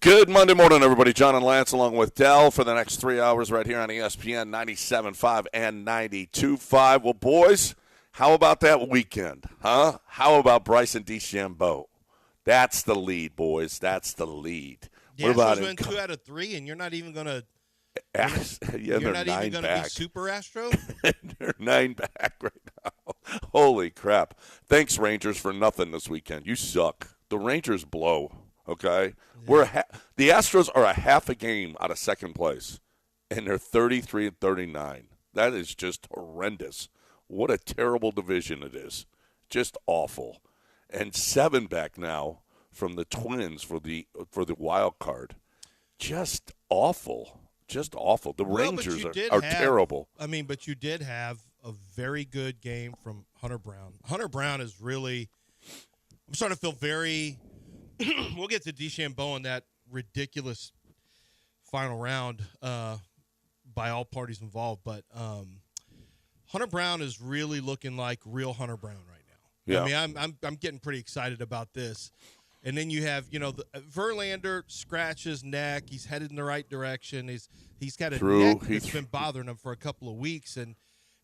Good Monday morning, everybody. John and Lance along with Dell for the next 3 hours right here on ESPN 97.5 and 92.5. Well, boys, how about that weekend, huh? How about Bryson DeChambeau? That's the lead, boys. That's the lead. The what about Astros went 2 out of 3, and you're not even going to you're not even going to be Super Astro? They're 9 back right now. Holy crap. Thanks, Rangers, for nothing this weekend. You suck. The Rangers blow. Okay, yeah. The Astros are a half a game out of second place, and they're 33 and 39. That is just horrendous. What a terrible division it is, just awful. And 7 back now from the Twins for the wild card, just awful, just awful. The Rangers are terrible. I mean, but you did have a very good game from Hunter Brown. Hunter Brown is really. I'm starting to feel very. We'll get to DeChambeau in that ridiculous final round by all parties involved, but Hunter Brown is really looking like real Hunter Brown right now. Yeah. I mean, I'm getting pretty excited about this. And then you have, Verlander scratched his neck. He's headed in the right direction. He's got a neck that's been bothering him for a couple of weeks, and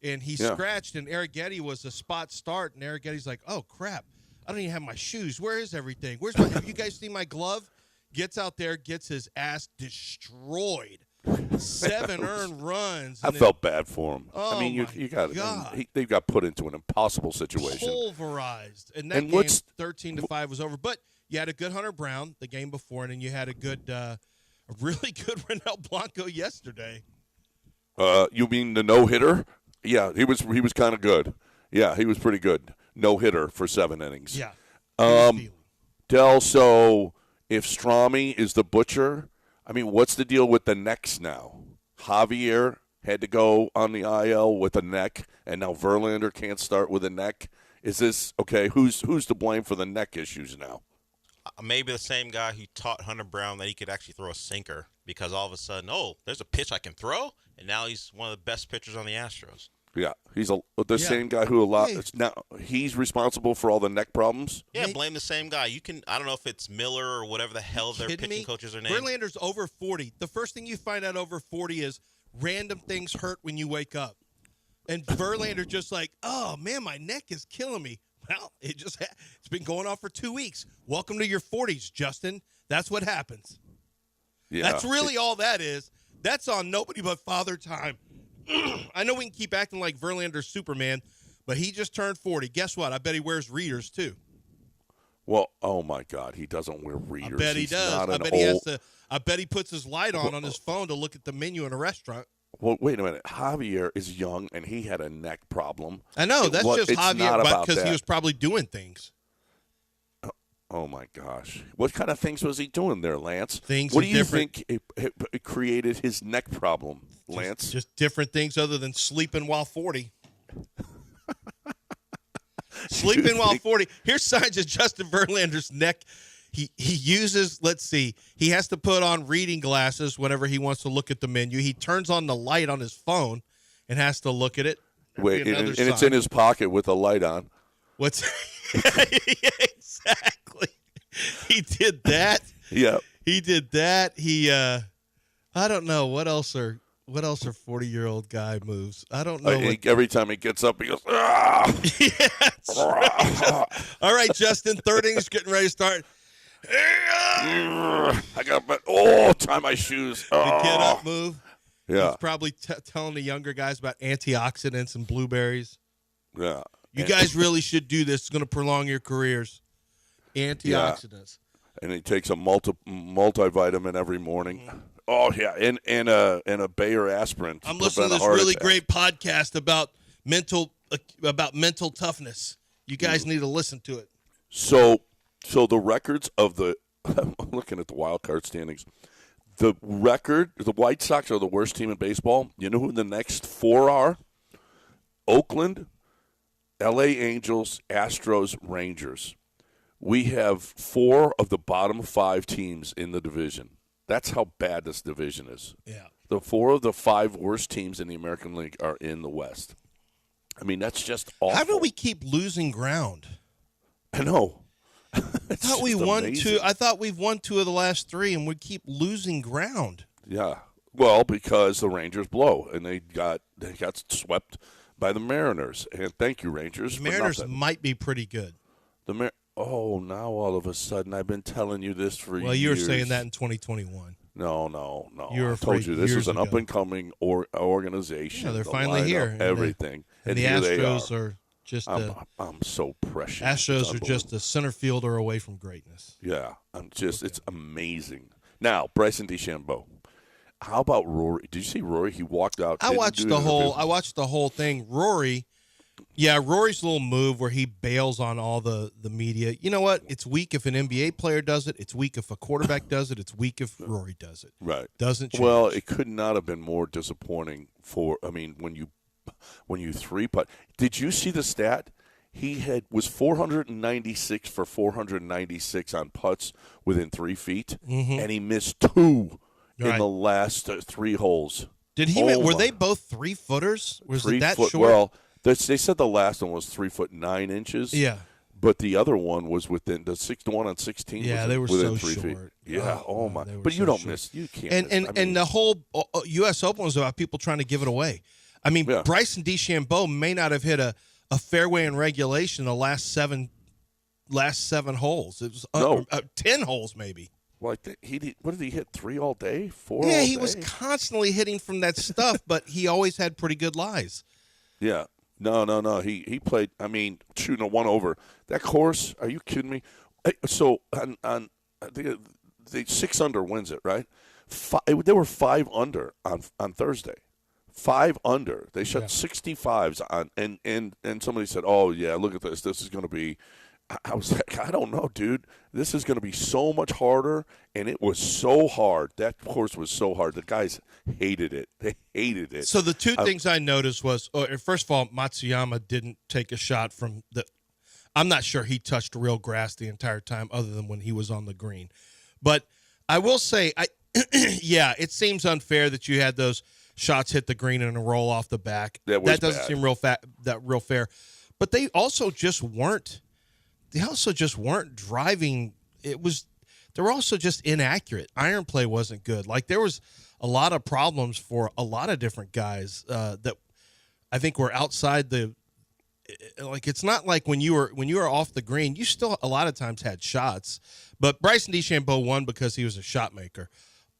he scratched. And Arrighetti was a spot start, and Arrighetti's like, oh crap. I don't even have my shoes. Where is everything? Have you guys seen my glove? Gets out there, gets his ass destroyed. 7 earned runs. I felt bad for him. Oh, I mean, they got put into an impossible situation. Pulverized. And that game, 13-5 was over. But you had a good Hunter Brown the game before, and then you had a really good Ronel Blanco yesterday. You mean the no-hitter? Yeah, he was kind of good. Yeah, he was pretty good. No-hitter for 7 innings. Yeah. Del, so if Strami is the butcher, I mean, what's the deal with the necks now? Javier had to go on the IL with a neck, and now Verlander can't start with a neck. Is this – okay, who's to blame for the neck issues now? Maybe the same guy who taught Hunter Brown that he could actually throw a sinker because all of a sudden, there's a pitch I can throw, and now he's one of the best pitchers on the Astros. Yeah, he's same guy who now he's responsible for all the neck problems. Yeah, blame the same guy. I don't know if it's Miller or whatever the hell their pitching coaches are named. Verlander's over 40. The first thing you find out over 40 is random things hurt when you wake up. And Verlander just like, oh man, my neck is killing me. Well, it's been going on for 2 weeks. Welcome to your 40s, Justin. That's what happens. Yeah, that's really all that is. That's on nobody but Father Time. I know we can keep acting like Verlander's Superman, but he just turned 40. Guess what? I bet he wears readers, too. Well, oh, my God. He doesn't wear readers. I bet he does. I bet he puts his light on his phone to look at the menu in a restaurant. Well, wait a minute. Javier is young, and he had a neck problem. I know. That's just Javier because he was probably doing things. Oh, my gosh. What kind of things was he doing there, Lance? What do you think it created his neck problem, Lance? Just different things other than sleeping while 40. Sleeping while 40. Here's signs of Justin Verlander's neck. He uses, he has to put on reading glasses whenever he wants to look at the menu. He turns on the light on his phone and has to look at it. Wait, and it's in his pocket with the light on. What's exactly. He did that. Yeah. He did that. He I don't know what else are 40-year-old guy moves. I don't know. Every time he gets up, he goes, ah! Yeah, that's right. All right, Justin, third inning's getting ready to start. I got tie my shoes. The get up move. Yeah. He's probably telling the younger guys about antioxidants and blueberries. Yeah. You guys really should do this. It's going to prolong your careers. Antioxidants. Yeah. And he takes a multivitamin every morning. Oh yeah, and a Bayer aspirin. I'm listening to this really great podcast about mental toughness. You guys need to listen to it. So the records of I'm looking at the wild card standings. The White Sox are the worst team in baseball. You know who the next 4 are? Oakland, L.A. Angels, Astros, Rangers. We have 4 of the bottom 5 teams in the division. That's how bad this division is. Yeah. The 4 of the 5 worst teams in the American League are in the West. I mean, that's just awful. How do we keep losing ground? I know. I thought we won two. I thought we've won 2 of the last 3, and we keep losing ground. Yeah. Well, because the Rangers blow, and they got swept by the Mariners. And thank you, Rangers. The Mariners might be pretty good. Now all of a sudden, I've been telling you this for years. Well, you were saying that in 2021. No. I told you this is an up-and-coming organization. Yeah, they're finally here. Everything. And the Astros are just I'm so precious. Astros are just a center fielder away from greatness. Yeah, it's amazing. Now, Bryson DeChambeau. How about Rory? Did you see Rory? He walked out. I watched the whole thing. Rory's little move where he bails on all the media. You know what? It's weak if an NBA player does it. It's weak if a quarterback does it. It's weak if Rory does it. Right. Doesn't change. Well, it could not have been more disappointing when you three-putt. Did you see the stat? He was 496 for 496 on putts within 3 feet, and he missed 2 in the last 3 holes. Did he? Were they both 3-footers? Was it that short? Well, they said the last one was 3'9". Yeah. But the other one was within the one on 16. Yeah, they were within so 3 short. feet. Yeah. Oh my! But you don't miss. You can't. And the whole U.S. Open was about people trying to give it away. I mean, Bryson DeChambeau may not have hit a fairway in regulation the last seven holes. It was 10 holes maybe. Well, I think what did he hit? 3 all day? 4? Yeah, all he day? was constantly hitting from that stuff, but he always had pretty good lies. Yeah. No. He played. I mean, shooting a 1 over that course. Are you kidding me? So on the 6 under wins it, right? They were 5 under on Thursday. 5 under. They shot 65s on, and somebody said, "Oh yeah, look at this. This is going to be." I was like, I don't know, dude. This is going to be so much harder, and it was so hard. That course was so hard. The guys hated it. They hated it. So the 2 things I noticed was, first of all, Matsuyama didn't take a shot from the – I'm not sure he touched real grass the entire time other than when he was on the green. But I will say, it seems unfair that you had those shots hit the green and a roll off the back. That doesn't seem real fair. But they also just weren't – they also just weren't driving. They were also just inaccurate. Iron play wasn't good. Like there was a lot of problems for a lot of different guys that I think were outside the. Like it's not like when you were off the green, you still a lot of times had shots. But Bryson DeChambeau won because he was a shot maker.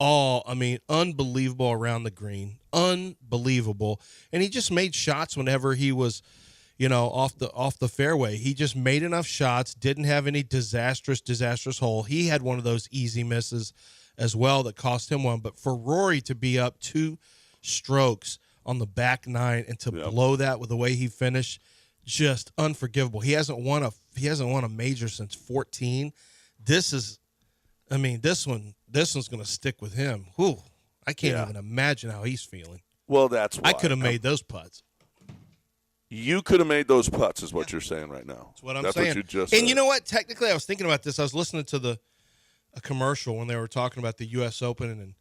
Unbelievable around the green, unbelievable, and he just made shots whenever he was. Off the fairway. He just made enough shots, didn't have any disastrous hole. He had one of those easy misses as well that cost him one. But for Rory to be up 2 strokes on the back 9 and to blow that with the way he finished, just unforgivable. He hasn't won a major since 14. This one's going to stick with him. Whew. I can't even imagine how he's feeling. Well, that's why. I could have made those putts. You could have made those putts, is what you're saying right now. That's what I'm saying. What you just and said. you know what? Technically, I was thinking about this. I was listening to a commercial when they were talking about the U.S. Open and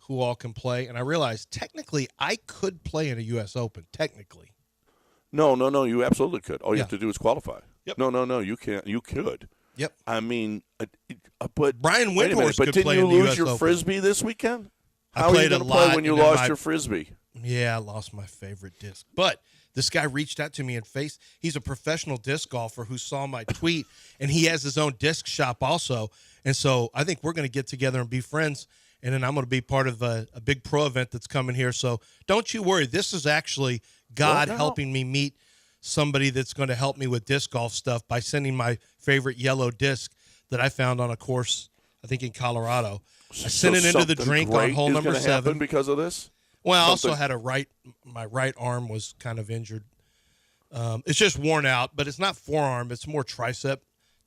who all can play, and I realized technically I could play in a U.S. Open. Technically. No. You absolutely could. All you have to do is qualify. Yep. No. You can't. You could. Yep. I mean, but Brian wait a minute. Windhorst But could didn't play you in the lose US your Open. frisbee this weekend? I How are you played going a to play lot, when you and then lost your frisbee? Yeah, I lost my favorite disc. But this guy reached out to me he's a professional disc golfer who saw my tweet, and he has his own disc shop also. And so I think we're going to get together and be friends, and then I'm going to be part of a big pro event that's coming here. So don't you worry. This is actually God helping me meet somebody that's going to help me with disc golf stuff by sending my favorite yellow disc that I found on a course, I think in Colorado. I sent it into the drink on hole number 7 because of this. Well, I also had my right arm was kind of injured. It's just worn out, but it's not forearm. It's more tricep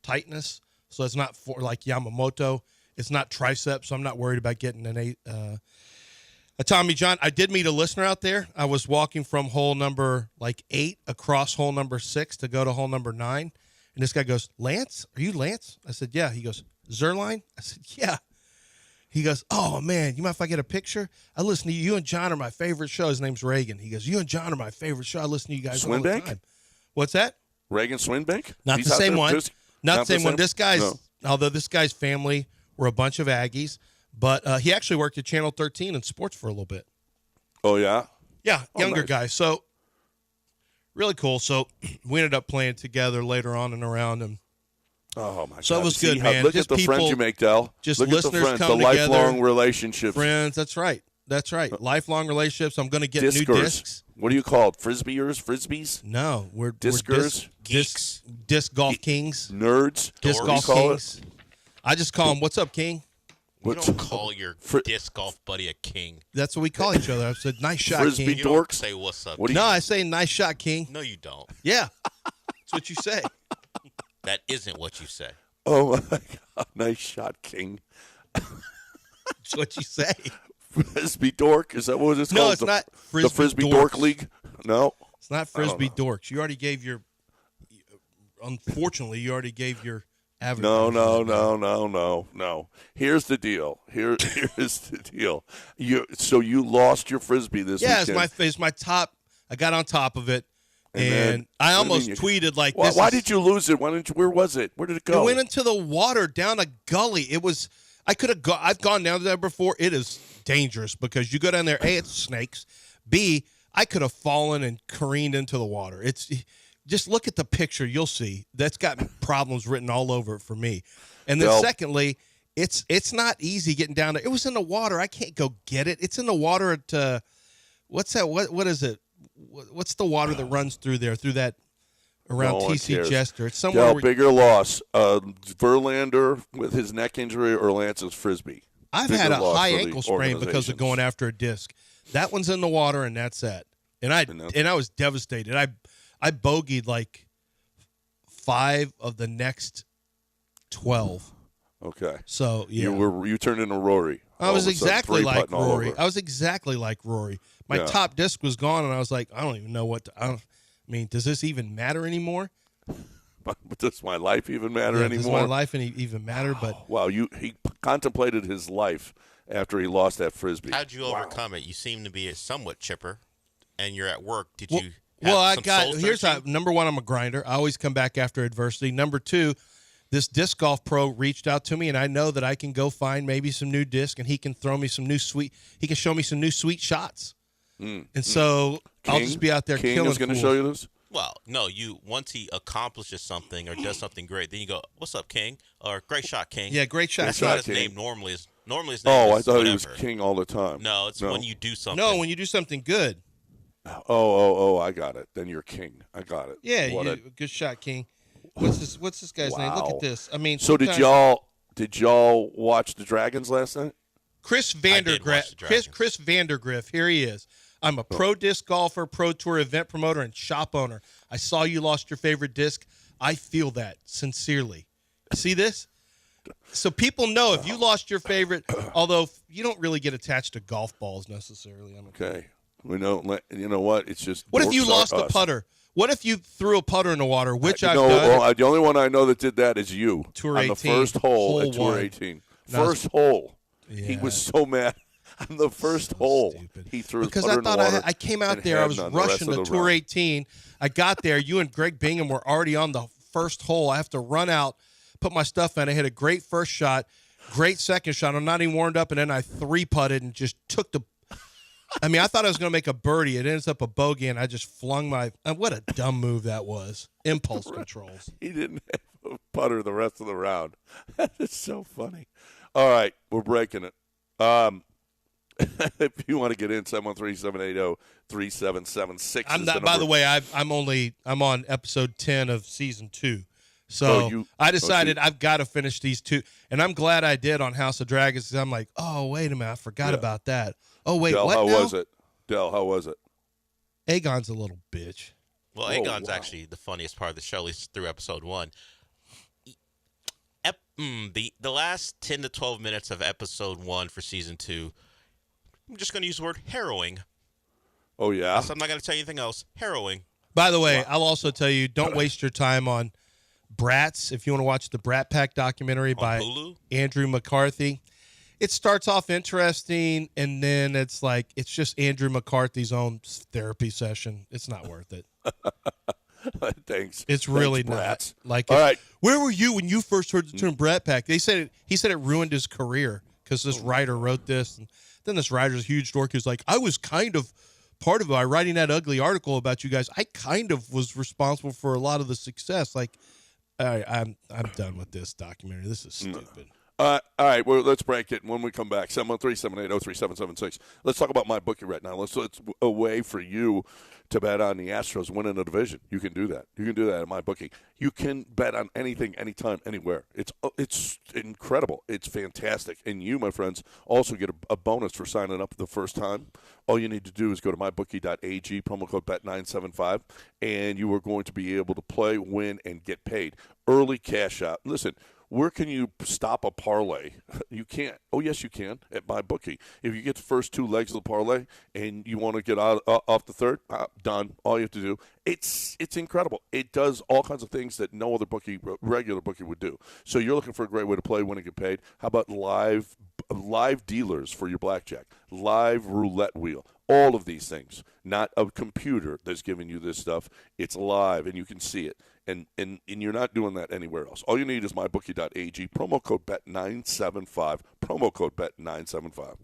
tightness. So it's not like Yamamoto. It's not tricep, so I'm not worried about getting a Tommy John. I did meet a listener out there. I was walking from hole number 8 across hole number 6 to go to hole number 9. And this guy goes, "Lance, are you Lance?" I said, "Yeah." He goes, "Zerline?" I said, "Yeah." He goes, "Oh, man, you mind if I get a picture? I listen to you. You and John are my favorite show." His name's Reagan. He goes, "You and John are my favorite show. I listen to you guys all the time." What's that? Reagan Swinbank? Not the same one. Not the Not same the one. same? This guy's, No. although this guy's family were a bunch of Aggies, but he actually worked at Channel 13 in sports for a little bit. Oh, yeah? Yeah, younger nice. guy. So really cool. So we ended up playing together later on and around, and Oh, my God. So it was good, man. Look Just at the friends people- you make, Del. just Look at the listeners friends, come the lifelong together. relationships. friends. That's right. Lifelong relationships. I'm going to get new Discers. discs. What do you call it? Frisbees? No, we're Discers? disc golf kings. Nerds? Disc What do you golf call it? kings. I just call him, "What's up, King?" You What's- don't call your Fri- disc golf buddy a king. That's what we call each other. I said, "Nice shot, Frisbee King." You don't dorks? say what's up. What do you- No, I say, "Nice shot, King." No, you don't. Yeah, that's what you say. That isn't what you say. Oh, my God. Nice shot, King. That's what you say. Frisbee dork? Is that what it's No, called? it's not The Frisbee Dork Dorks. League? No? It's not Frisbee dorks. You already gave your. Unfortunately, you already gave your advertisement. No. Here's the deal. Here's the deal. You lost your Frisbee this Yeah, weekend. it's my top. I got on top of it, And and then- I what do you almost mean tweeted like, Why, this why is- did you lose it? Where was it? Where did it go? It went into the water down a gully. It was. I could have. I've gone down there before. It is dangerous because you go down there. A, it's snakes. B, I could have fallen and careened into the water. It's just look at the picture. You'll see that's got problems written all over it for me. And then Well- secondly, it's not easy getting down there. It was in the water. I can't go get it. It's in the water at what's that? What is it? What's the water that runs through there? Through that around No one TC cares. Jester. It's somewhere. Del, where, bigger loss. Verlander with his neck injury or Lance's Frisbee? I've Bigger had a loss high for the ankle sprain because of organizations. going after a disc. That one's in the water, and that's it. And I was devastated. I bogeyed like 5 of the next 12. Okay. So yeah, You turned into Rory. I All was of a sudden, exactly like three-putting all Rory. over. I was exactly like Rory. My Yeah. top disc was gone, and I was like, I don't even know what. I mean, does this even matter anymore? But does my life even matter Yeah, anymore? does my life even matter? But Wow, he contemplated his life after he lost that Frisbee. How'd you overcome it? You seem to be somewhat chipper, and you're at work. Did Well- you? Well, I some got soul here's how. searching? Number one, I'm a grinder. I always come back after adversity. Number two, this disc golf pro reached out to me, and I know that I can go find maybe some new disc, and he can throw me some new sweet. He can show me some new sweet shots, and so I'll King? just be out there King killing. is going to fools. show you this? Well, no. Once he accomplishes something or does something great, then you go, "What's up, King?" Or "Great shot, King." Yeah, great shot. That's shot, not his King. name normally. Normally his name Oh, I is thought whatever. he was King all the time. No, it's when you do something. No, when you do something good. Oh, I got it. Then you're King. I got it. Yeah, What a- good shot, King. What's this guy's name? Look Wow. at this. I mean, So did sometimes- y'all watch the Dragons last night? Chris did watch the Vandergriff. Dragons. Chris Vandergriff. Here he is. I'm a pro disc golfer, pro tour event promoter, and shop owner. I saw you lost your favorite disc. I feel that sincerely. See this? So people know if you lost your favorite, although you don't really get attached to golf balls necessarily. Okay. We don't let you know what? It's just What if you dorks are lost a us. putter? What if you threw a putter in the water, which I've No, done? well, the only one I know that did that is you. Tour on the 18, first hole at hole Tour one. 18. No, First hole. He Yeah. was so mad. On the first hole, stupid. he threw his Because putter I in the thought water I came out and there. I had was none the rest rushing of to the Tour round. 18. I got there. You and Greg Bingham were already on the first hole. I have to run out, put my stuff in. I hit a great first shot, great second shot. I'm not even warmed up, and then I 3-putted and just took the. I mean, I thought I was going to make a birdie. It ends up a bogey, and I just flung my. What a dumb move that was. Impulse controls. He didn't have a putter the rest of the round. That is so funny. All right, we're breaking it. If you want to get in, 713-780-3776. I'm is not. By the number. way, I'm on episode 10 of season 2. So Oh, I decided I've got to finish these 2, and I'm glad I did on House of Dragons. 'Cause I'm like, oh wait a minute, I forgot about that. Oh wait, Del, what how now? was it? Del, how was it? Aegon's a little bitch. Well, Oh, Aegon's wow. actually the funniest part of the show, at least through episode 1. The last 10 to 12 minutes of episode 1 for season 2, I'm just going to use the word harrowing. Oh, yeah? So I'm not going to tell you anything else. Harrowing. By the way, I'll also tell you, don't waste your time on Brats. If you want to watch the Brat Pack documentary by Hulu? Andrew McCarthy, it starts off interesting, and then it's just Andrew McCarthy's own therapy session. It's not worth it. Thanks. It's really Thanks, not. brats. Like, All right. where were you when you first heard the term Brat Pack? He said it ruined his career because this writer wrote this, and then this writer's a huge dork who's like, I was kind of part of it by writing that ugly article about you guys. I kind of was responsible for a lot of the success. Like, all right, I'm done with this documentary. This is stupid. All right, well, let's break it. When we come back, 713-780-3776. Let's talk about my bookie right now. Let's a way for you to bet on the Astros winning the division. You can do that. You can do that at my bookie. You can bet on anything, anytime, anywhere. It's incredible. It's fantastic. And you, my friends, also get a bonus for signing up the first time. All you need to do is go to mybookie.ag, promo code BET975, and you are going to be able to play, win, and get paid. Early cash out. Listen, where can you stop a parlay? You can't. Oh, yes, you can at MyBookie. If you get the first two legs of the parlay and you want to get out off the third, done. All you have to do. It's incredible. It does all kinds of things that no other regular bookie would do. So you're looking for a great way to play, win, and get paid. How about live dealers for your blackjack, live roulette wheel? All of these things, not a computer that's giving you this stuff. It's live, and you can see it. And you're not doing that anywhere else. All you need is mybookie.ag, promo code BET975, promo code BET975.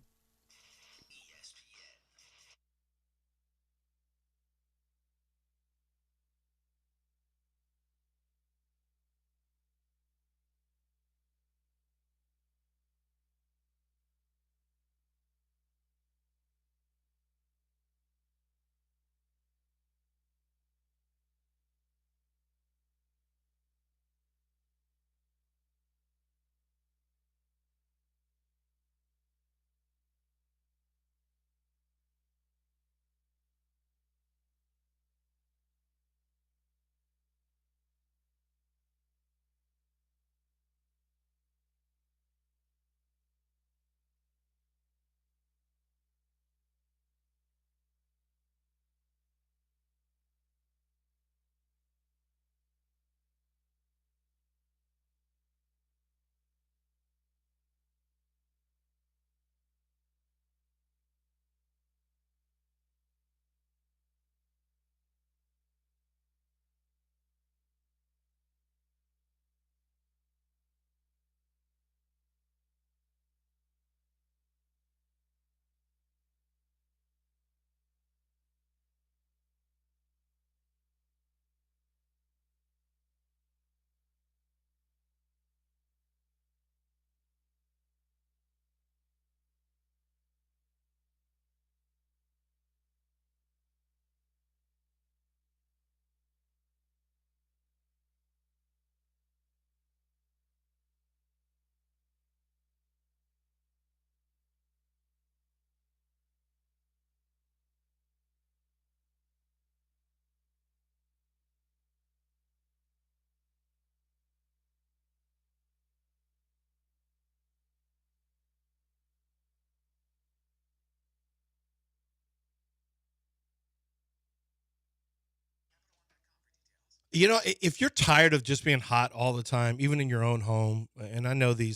You know, if you're tired of just being hot all the time, even in your own home, and I know the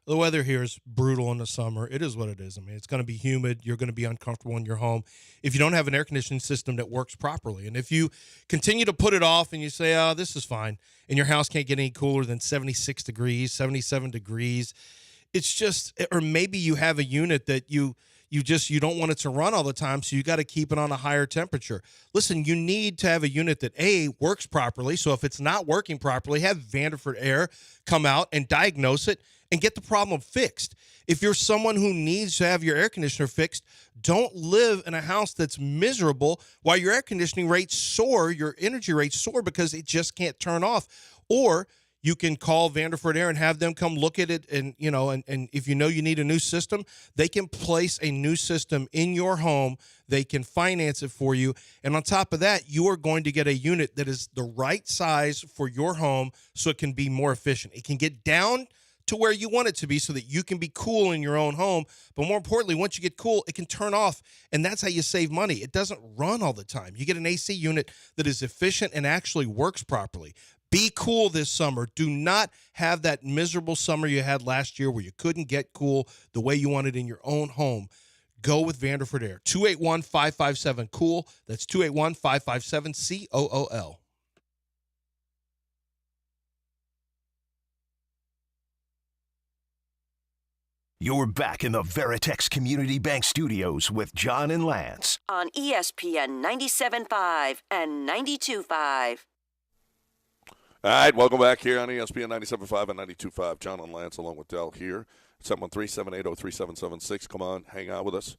weather here is brutal in the summer. It is what it is. I mean, it's going to be humid. You're going to be uncomfortable in your home if you don't have an air conditioning system that works properly. And if you continue to put it off and you say, oh, this is fine, and your house can't get any cooler than 76 degrees, 77 degrees, it's just, or maybe you have a unit that you don't want it to run all the time, so you got to keep it on a higher temperature. Listen, you need to have a unit that works properly. So if it's not working properly, have Vanderford Air come out and diagnose it and get the problem fixed. If you're someone who needs to have your air conditioner fixed, don't live in a house that's miserable while your air conditioning rates soar, your energy rates soar because it just can't turn off. Or you can call Vanderford Air and have them come look at it, and if you need a new system, they can place a new system in your home. They can finance it for you, and on top of that, you are going to get a unit that is the right size for your home, so it can be more efficient. It can get down to where you want it to be so that you can be cool in your own home. But more importantly, once you get cool, it can turn off, and that's how you save money. It doesn't run all the time. You get an AC unit that is efficient and actually works properly. Be cool this summer. Do not have that miserable summer you had last year where you couldn't get cool the way you wanted in your own home. Go with Vanderford Air. 281-557-COOL. That's 281-557-COOL. You're back in the Veritex Community Bank Studios with John and Lance. On ESPN 97.5 and 92.5. All right, welcome back here on ESPN 97.5 and 92.5. John and Lance along with Dell here. 713-780-3776. Come on, hang out with us.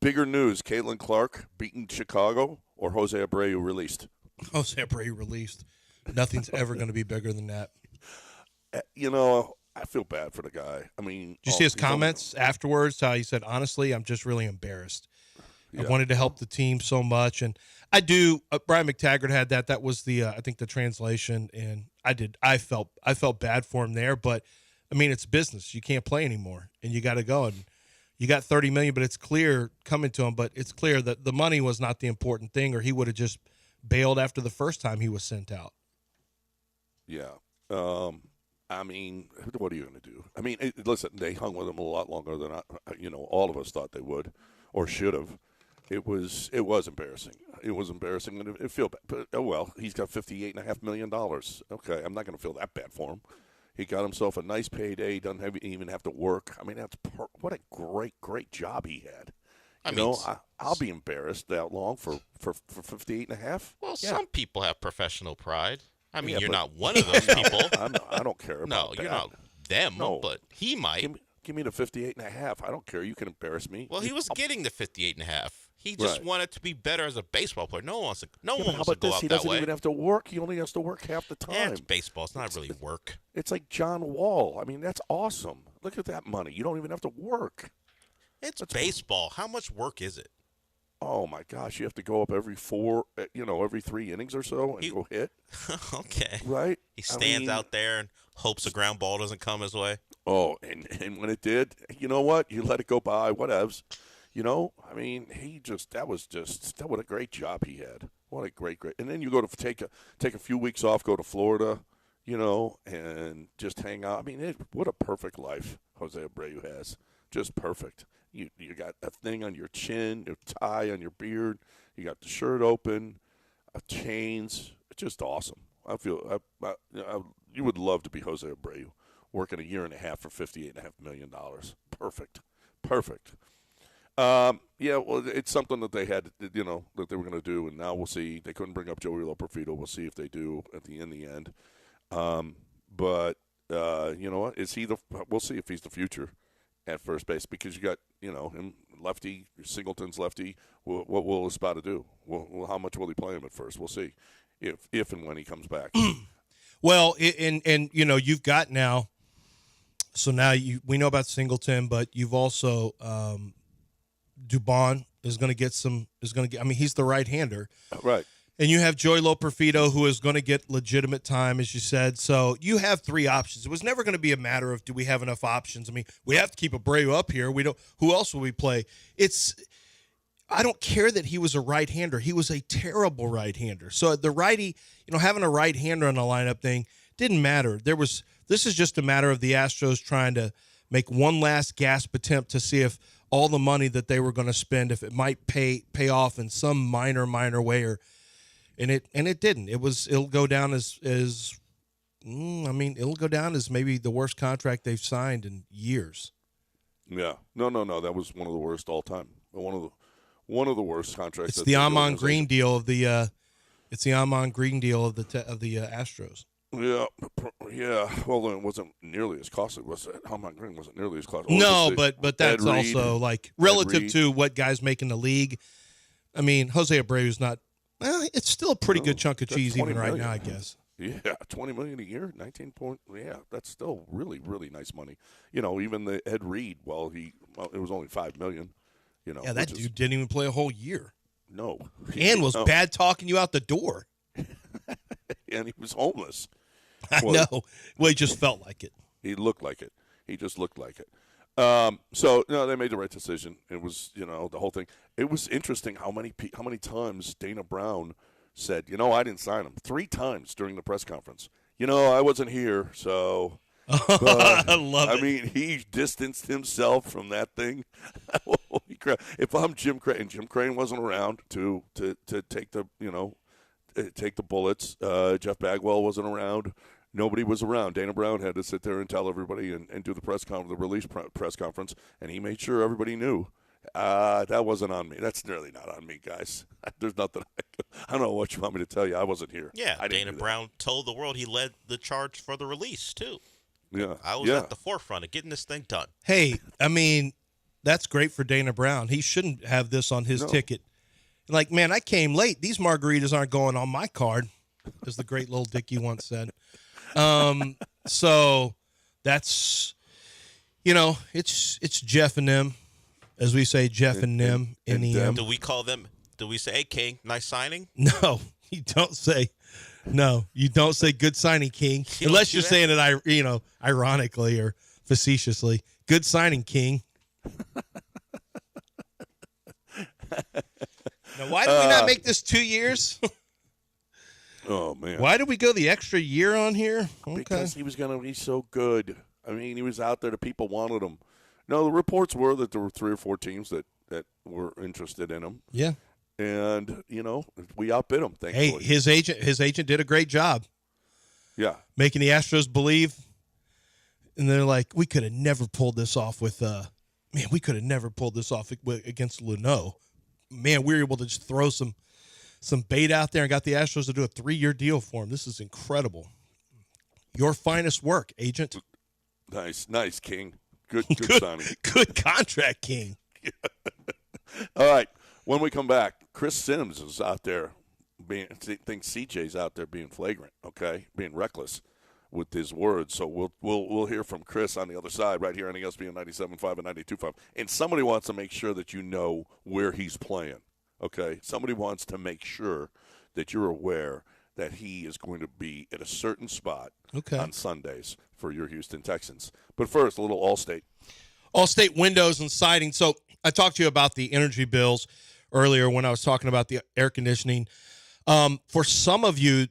Bigger news, Caitlin Clark beating Chicago or Jose Abreu released? Jose Abreu released. Nothing's ever going to be bigger than that. You know, I feel bad for the guy. I mean, did you see his comments afterwards? How he said, honestly, I'm just really embarrassed. Yeah. I wanted to help the team so much. And I do. Brian McTaggart had that. That was the, I think, the translation. And I felt bad for him there. But, I mean, it's business. You can't play anymore. And you got to go. And you got $30 million, but it's clear coming to him. But it's clear that the money was not the important thing, or he would have just bailed after the first time he was sent out. Yeah. I mean, what are you going to do? I mean, listen, they hung with him a lot longer than all of us thought they would or should have. It was embarrassing. It was embarrassing, and it feel bad. But oh well, he's got $58.5 million. Okay, I'm not going to feel that bad for him. He got himself a nice payday. He doesn't even have to work. I mean, what a great job he had. I'll be embarrassed that long for $58.5. Well, some people have professional pride. I mean, you're not one of those people. I don't care about that. No, you're not them, but he might. Give me the $58.5. I don't care. You can embarrass me. Well, he was getting the $58.5. He just wanted to be better as a baseball player. No one wants to go out that way. He doesn't even have to work. He only has to work half the time. Yeah, it's baseball. It's not really work. It's like John Wall. I mean, that's awesome. Look at that money. You don't even have to work. That's baseball. How much work is it? Oh, my gosh. You have to go up every 3 innings or so and go hit. Okay. Right? He stands out there and hopes a ground ball doesn't come his way. Oh, and when it did, you know what? You let it go by, whatevs. I mean, what a great job he had. What a great. And then you go to take a few weeks off, go to Florida, and just hang out. I mean, what a perfect life Jose Abreu has. Just perfect. You got a thing on your chin, your tie on your beard. You got the shirt open, chains. It's just awesome. I feel you would love to be Jose Abreu, working a year and a half for $58.5 million. Perfect. Well, it's something that they had, that they were going to do, and now we'll see. They couldn't bring up Joey Loperfido. We'll see if they do in the end. But you know what? We'll see if he's the future at first base, because you got him lefty, Singleton's lefty. What will Espada do? How much will he play him at first? We'll see if and when he comes back. Well, and you've got now. So now we know about Singleton, but you've also Dubon is going to get some. I mean, he's the right-hander, right? And you have Joey Loperfido, who is going to get legitimate time, as you said. So you have three options. It was never going to be a matter of, do we have enough options? I mean, we have to keep Abreu up here. We don't. Who else will we play? I don't care that he was a right-hander. He was a terrible right-hander. So the righty, having a right-hander on the lineup thing didn't matter. This is just a matter of the Astros trying to make one last gasp attempt to see if all the money that they were going to spend, if it might pay off in some minor way, and it didn't. It'll go down as it'll go down as maybe the worst contract they've signed in years. Yeah, no, that was one of the worst all time. One of the worst contracts. It's the Amon Green deal of the. It's the Amon Green deal of the Astros. Yeah. Well, it wasn't nearly as costly, was it? Amon Green wasn't nearly as costly. No, but that's also like relative to what guys make in the league. I mean, Jose Abreu's not. Well, it's still a pretty good chunk of cheese even right now, I guess. Yeah, $20 million a year, 19 point. Yeah, that's still really, really nice money. Even the Ed Reed, it was only $5 million. Yeah, that dude didn't even play a whole year. No, and was bad talking you out the door. And he was homeless. I know. Well, he just felt like it. He looked like it. He just looked like it. So they made the right decision. It was, the whole thing. It was interesting how many times Dana Brown said, I didn't sign him. 3 times during the press conference. I wasn't here, so. I love it. I mean, he distanced himself from that thing. Holy crap! If I'm Jim Crane, and Jim Crane wasn't around to take the take the bullets. Jeff Bagwell wasn't around. Nobody was around. Dana Brown had to sit there and tell everybody and do the the release press conference, and he made sure everybody knew. That wasn't on me. That's nearly not on me, guys. There's nothing. I don't know what you want me to tell you. I wasn't here. Yeah, I didn't Dana do that. Brown told the world he led the charge for the release, too. Yeah, I was at the forefront of getting this thing done. Hey, I mean, that's great for Dana Brown. He shouldn't have this on his ticket. Like, man, I came late. These margaritas aren't going on my card, as the great Little Dicky once said. So that's, it's Jeff and them, as we say, Jeff and them, N-E-M. Do we call them, do we say, hey, King, nice signing? No, you don't say. No, you don't say good signing, King, unless you're saying it, ironically or facetiously. Good signing, King. Now, why did we not make this 2 years? Oh, man. Why did we go the extra year on here? Okay. Because he was going to be so good. I mean, he was out there. The people wanted him. No, the reports were that there were 3 or 4 teams that were interested in him. Yeah. And, we outbid him, thankfully. Hey, his agent did a great job. Yeah. Making the Astros believe. And they're like, we could have never pulled this off with we could have never pulled this off against Luneau. Man, we were able to just throw some bait out there and got the Astros to do a 3-year deal for him. This is incredible. Your finest work, agent. Nice, King. Good signing. Good contract, King. All right. When we come back, Chris Sims is out there thinks CJ's out there being flagrant, okay, being reckless with his words. So we'll hear from Chris on the other side right here on ESPN 97.5 and 92.5. And somebody wants to make sure that you know where he's playing, okay? Somebody wants to make sure that you're aware that he is going to be at a certain spot on Sundays for your Houston Texans. But first, a little Allstate. Allstate windows and siding. So I talked to you about the energy bills earlier when I was talking about the air conditioning. For some of you,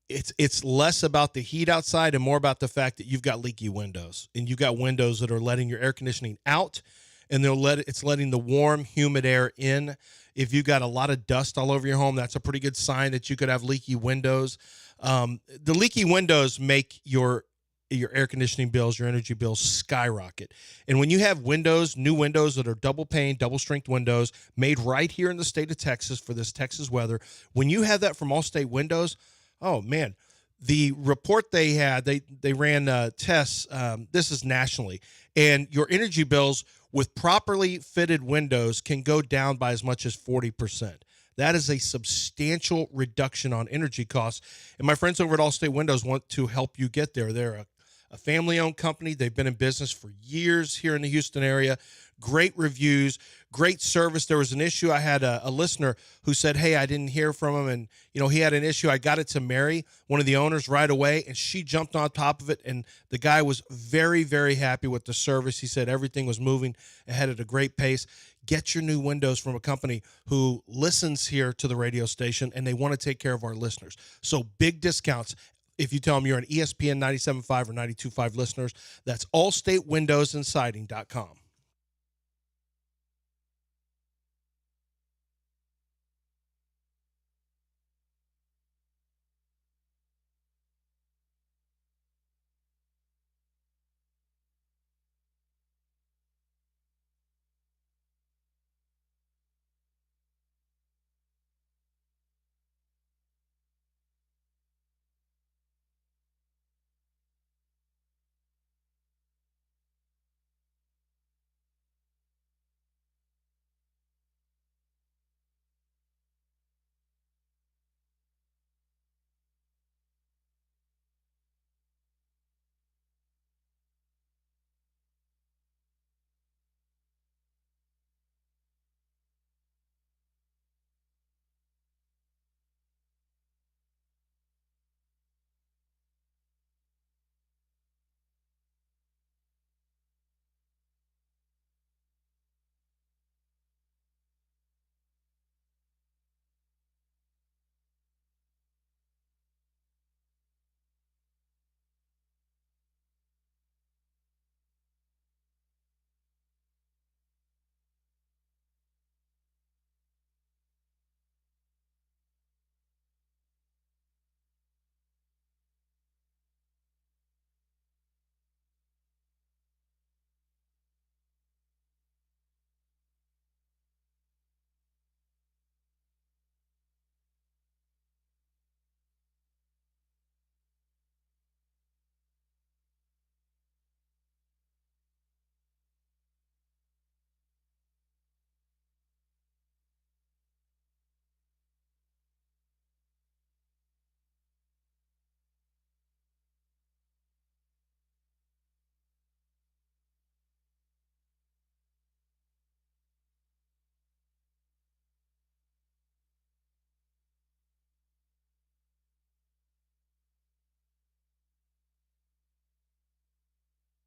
it's less about the heat outside and more about the fact that you've got leaky windows, and you've got windows that are letting your air conditioning out, and it's letting the warm, humid air in. If you've got a lot of dust all over your home, that's a pretty good sign that you could have leaky windows. The leaky windows make your air conditioning bills, your energy bills skyrocket. And when you have new windows that are double pane, double strength windows made right here in the state of Texas for this Texas weather, when you have that from Allstate Windows, oh man, the report they had, they ran tests, this is nationally, and your energy bills with properly fitted windows can go down by as much as 40%. That is a substantial reduction on energy costs. And my friends over at Allstate Windows want to help you get there. They're a family-owned company. They've been in business for years here in the Houston area. Great reviews, great service. There was an issue. I had a listener who said, hey, I didn't hear from him, and he had an issue. I got it to Mary, one of the owners, right away, and she jumped on top of it, and the guy was very, very happy with the service. He said everything was moving ahead at a great pace. Get your new windows from a company who listens here to the radio station, and they want to take care of our listeners. So big discounts. If you tell them you're an ESPN 97.5 or 92.5 listeners, that's allstatewindowsandsiding.com.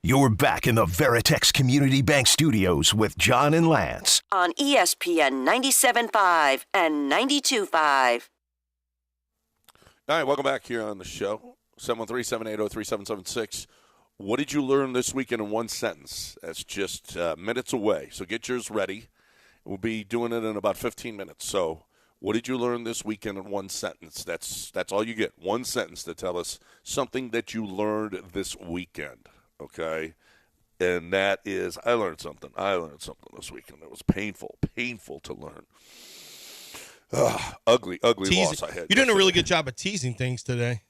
You're back in the Veritex Community Bank Studios with John and Lance. On ESPN 97.5 and 92.5. All right, welcome back here on the show. 713-780-3776. What did you learn this weekend in one sentence? That's just minutes away, so get yours ready. We'll be doing it in about 15 minutes. So what did you learn this weekend in one sentence? That's all you get, one sentence to tell us something that you learned this weekend, okay? And that is, I learned something this weekend. It was painful to learn. Ugly Teasing. loss I had. You're doing a really yesterday. good job of teasing things today.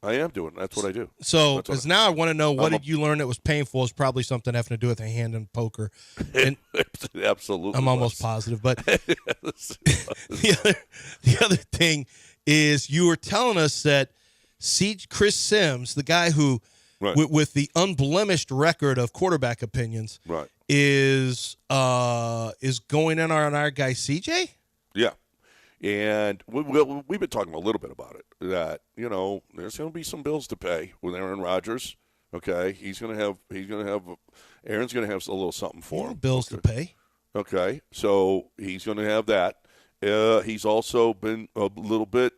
I am doing. That's what I do. So, That's what because now I want to know, what I'm a- did you learn that was painful? Is probably something having to do with a hand in poker. And Absolutely. I'm almost was. positive. But Yes. the other thing is, you were telling us that Chris Sims, the guy who, Right. with the unblemished record of quarterback opinions, Right. is going in on our guy CJ. Yeah. And we've been talking a little bit about it, that, there's going to be some bills to pay with Aaron Rodgers. Okay. Aaron's going to have a little something for him. Bills to pay. Okay. So he's going to have that. He's also been a little bit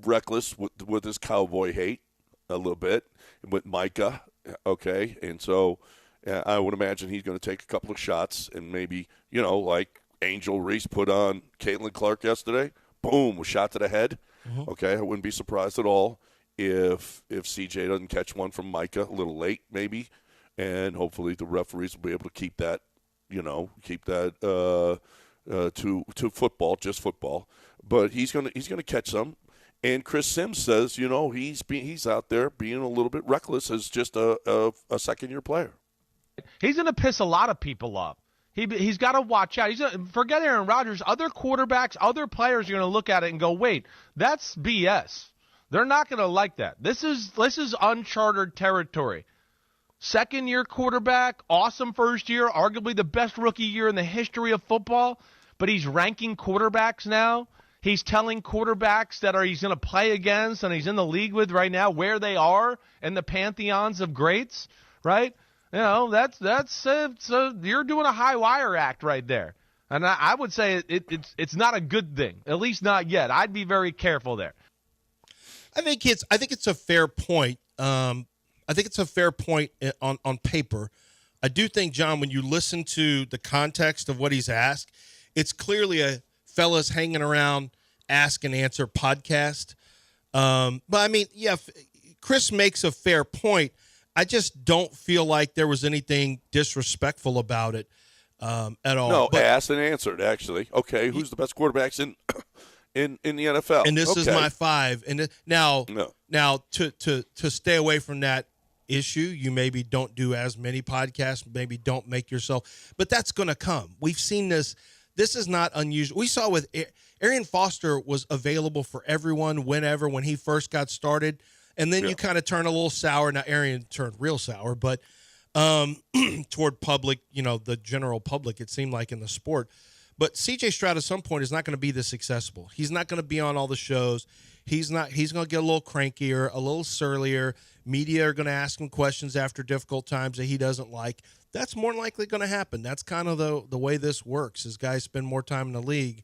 reckless with his cowboy hate, a little bit with Micah. Okay. And so I would imagine he's going to take a couple of shots and maybe, like Angel Reese put on Caitlin Clark yesterday. Boom, a shot to the head. Mm-hmm. Okay, I wouldn't be surprised at all if CJ doesn't catch one from Micah a little late, maybe, and hopefully the referees will be able to keep that to football, just football. But he's gonna catch some. And Chris Sims says, he's out there being a little bit reckless as just a second-year player. He's going to piss a lot of people off. He's got to watch out. Forget Aaron Rodgers. Other quarterbacks, other players are going to look at it and go, wait, that's BS. They're not going to like that. This is uncharted territory. Second-year quarterback, awesome first year, arguably the best rookie year in the history of football, but he's ranking quarterbacks now. He's telling quarterbacks that he's going to play against and he's in the league with right now where they are in the pantheons of greats, right? So you're doing a high wire act right there. And I would say it's not a good thing, at least not yet. I'd be very careful there. I think it's a fair point. I think it's a fair point on paper. I do think, John, when you listen to the context of what he's asked, it's clearly a fellas hanging around ask and answer podcast. But I mean, yeah, Chris makes a fair point. I just don't feel like there was anything disrespectful about it at all. No, asked and answered, actually. Okay, who's the best quarterbacks in the NFL? And this is my five. And now to stay away from that issue, you maybe don't do as many podcasts, maybe don't make yourself. But that's going to come. We've seen this. This is not unusual. We saw with Arian Foster was available for everyone whenever when he first got started. And then you kind of turn a little sour. Now, Arian turned real sour, but toward public, the general public, it seemed like in the sport. But C.J. Stroud at some point is not going to be this accessible. He's not going to be on all the shows. He's going to get a little crankier, a little surlier. Media are going to ask him questions after difficult times that he doesn't like. That's more likely going to happen. That's kind of the way this works. As guys spend more time in the league,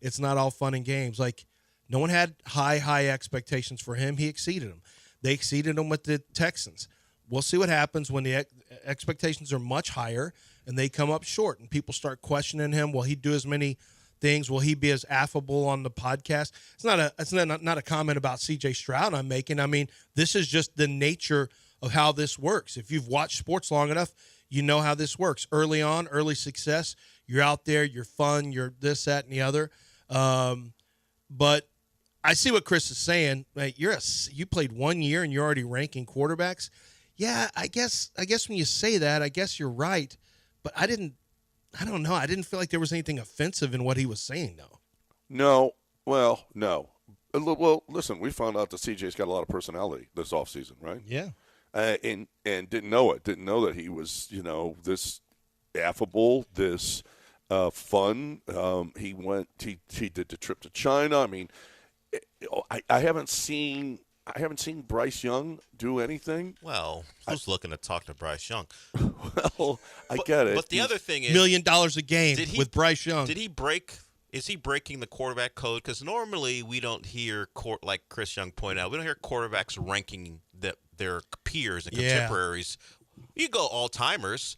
it's not all fun and games. Like, no one had high expectations for him. He exceeded them. They exceeded him with the Texans. We'll see what happens when the expectations are much higher and they come up short and people start questioning him. Will he do as many things? Will he be as affable on the podcast? It's not a comment about C.J. Stroud I'm making. I mean, this is just the nature of how this works. If you've watched sports long enough, you know how this works. Early on, early success, you're out there, you're fun, you're this, that, and the other. But I see what Chris is saying. Like, you played 1 year and you're already ranking quarterbacks. Yeah, I guess when you say that, I guess you're right. But I don't know. I didn't feel like there was anything offensive in what he was saying, though. No. Well, no. Well, listen, we found out that CJ's got a lot of personality this offseason, right? Yeah. And didn't know it. Didn't know that he was, this affable, this fun. He did the trip to China. I mean, I haven't seen I haven't seen Bryce Young do anything. Well, who's looking to talk to Bryce Young? Well, I get it. But the other thing is, $1 million a game with Bryce Young. Did he break? Is he breaking the quarterback code? Because normally we don't hear like Chris Young pointed out, we don't hear quarterbacks ranking their peers and contemporaries. You go all timers,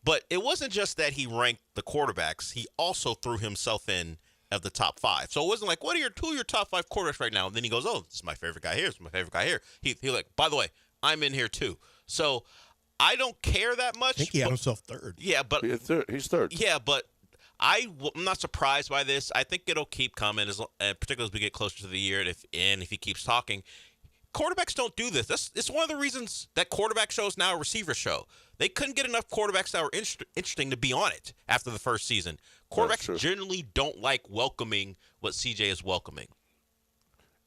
but it wasn't just that he ranked the quarterbacks. He also threw himself in of the top 5. So it wasn't like, what are two of your top 5 quarterbacks right now? And then he goes, oh, this is my favorite guy here. This is my favorite guy here. He like, by the way, I'm in here too. So I don't care that much. I think he had himself third. Yeah, but he's third. Yeah, but I'm not surprised by this. I think it'll keep coming, particularly as we get closer to the year. And if he keeps talking, quarterbacks don't do this. It's one of the reasons that quarterback show is now a receiver show. They couldn't get enough quarterbacks that were interesting to be on it after the first season. Quarterbacks generally don't like welcoming what CJ is welcoming.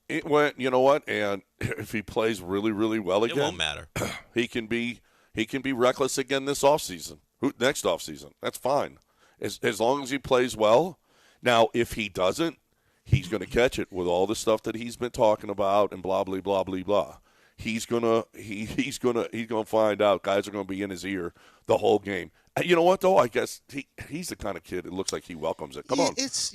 It went, you know what? And if he plays really, really well again, it won't matter. He can be reckless again this offseason. Next offseason. That's fine. As long as he plays well. Now, if he doesn't, he's going to catch it with all the stuff that he's been talking about and blah blah blah blah blah. He's gonna find out. Guys are gonna be in his ear the whole game. You know what though? I guess he's the kind of kid. It looks like he welcomes it. Come on, it's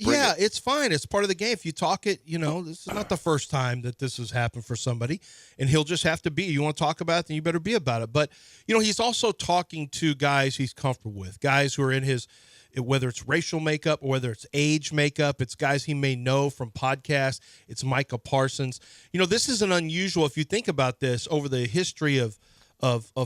fine. It's part of the game. If you talk it, this is not the first time that this has happened for somebody, and he'll just have to be. You want to talk about it, then you better be about it. But he's also talking to guys he's comfortable with, guys who are in his. Whether it's racial makeup or whether it's age makeup, it's guys he may know from podcasts. It's Micah Parsons. This isn't unusual if you think about this over the history of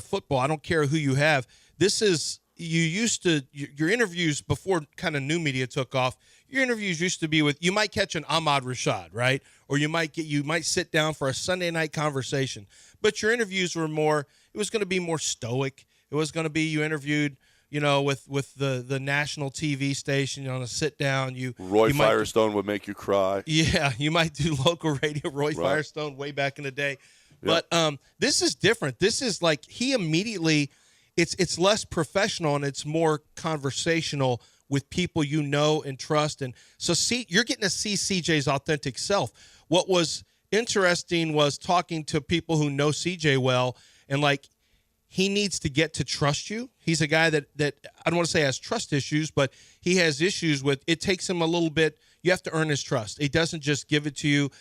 football. I don't care who you have. This is your interviews before kind of new media took off. Your interviews used to be with, you might catch an Ahmad Rashad, right? Or you might sit down for a Sunday night conversation. But your interviews were it was going to be more stoic. It was going to be you interviewed with the national TV station on a sit down. Roy Firestone would make you cry. Yeah, you might do local radio. Roy Firestone way back in the day. Yep. But this is different. This is like he immediately. It's less professional and it's more conversational with people you know and trust. And so you're getting to see CJ's authentic self. What was interesting was talking to people who know CJ well and he needs to get to trust you. He's a guy that I don't want to say has trust issues, but he has issues with it. Takes him a little bit. You have to earn his trust. He doesn't just give it to you.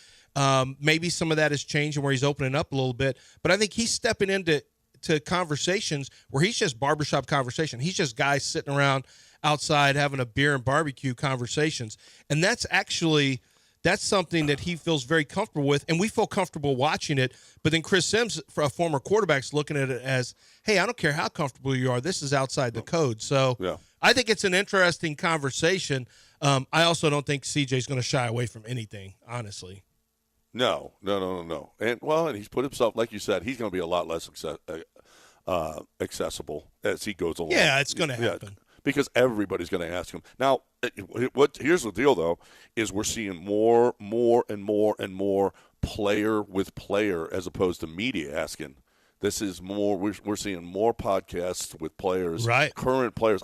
Maybe some of that is changing where he's opening up a little bit, but I think he's stepping into conversations where he's just barbershop conversation. He's just guys sitting around outside having a beer and barbecue conversations. And that's something that he feels very comfortable with, and we feel comfortable watching it. But then Chris Sims, for a former quarterback's looking at it as, hey, I don't care how comfortable you are. This is outside the code. So I think it's an interesting conversation. I also don't think CJ's going to shy away from anything, honestly. No. And he's put himself, like you said, he's going to be a lot less accessible as he goes along. Yeah, it's going to happen. Yeah, because everybody's going to ask him. Now, here's the deal, though, is we're seeing more and more player with player as opposed to media asking. This is more. We're seeing more podcasts with players, right? Current players.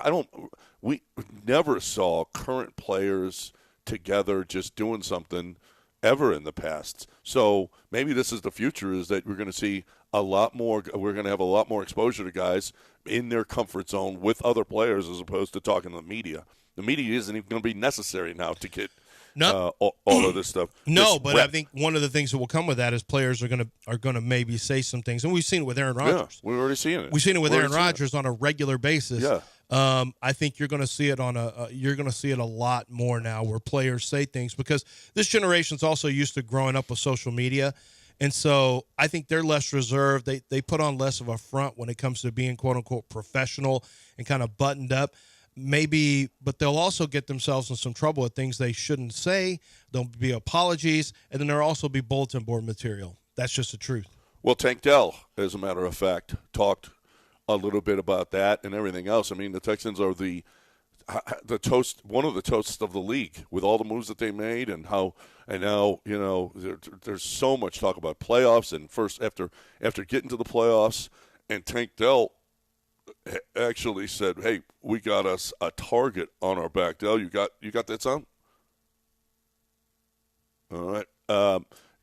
We never saw current players together just doing something ever in the past. So maybe this is the future, is that we're going to see a lot more. We're going to have a lot more exposure to guys in their comfort zone with other players as opposed to talking to the media. The media isn't even going to be necessary now to get all of this stuff. No, but I think one of the things that will come with that is players are going to maybe say some things, and we've seen it with Aaron Rodgers. Yeah, we're already seeing it. We've seen it with Aaron Rodgers on a regular basis. Yeah. I think you're going to see it you're going to see it a lot more now, where players say things, because this generation's also used to growing up with social media, and so I think they're less reserved. They put on less of a front when it comes to being quote unquote professional and kind of buttoned up. Maybe, but they'll also get themselves in some trouble with things they shouldn't say. There'll be apologies, and then there'll also be bulletin board material. That's just the truth. Well, Tank Dell, as a matter of fact, talked a little bit about that and everything else. I mean, the Texans are the toast, one of the toasts of the league with all the moves that they made, and now there's so much talk about playoffs and first after getting to the playoffs, and Tank Dell actually said, "Hey, we got us a target on our back." Dell, you got that sound? All right.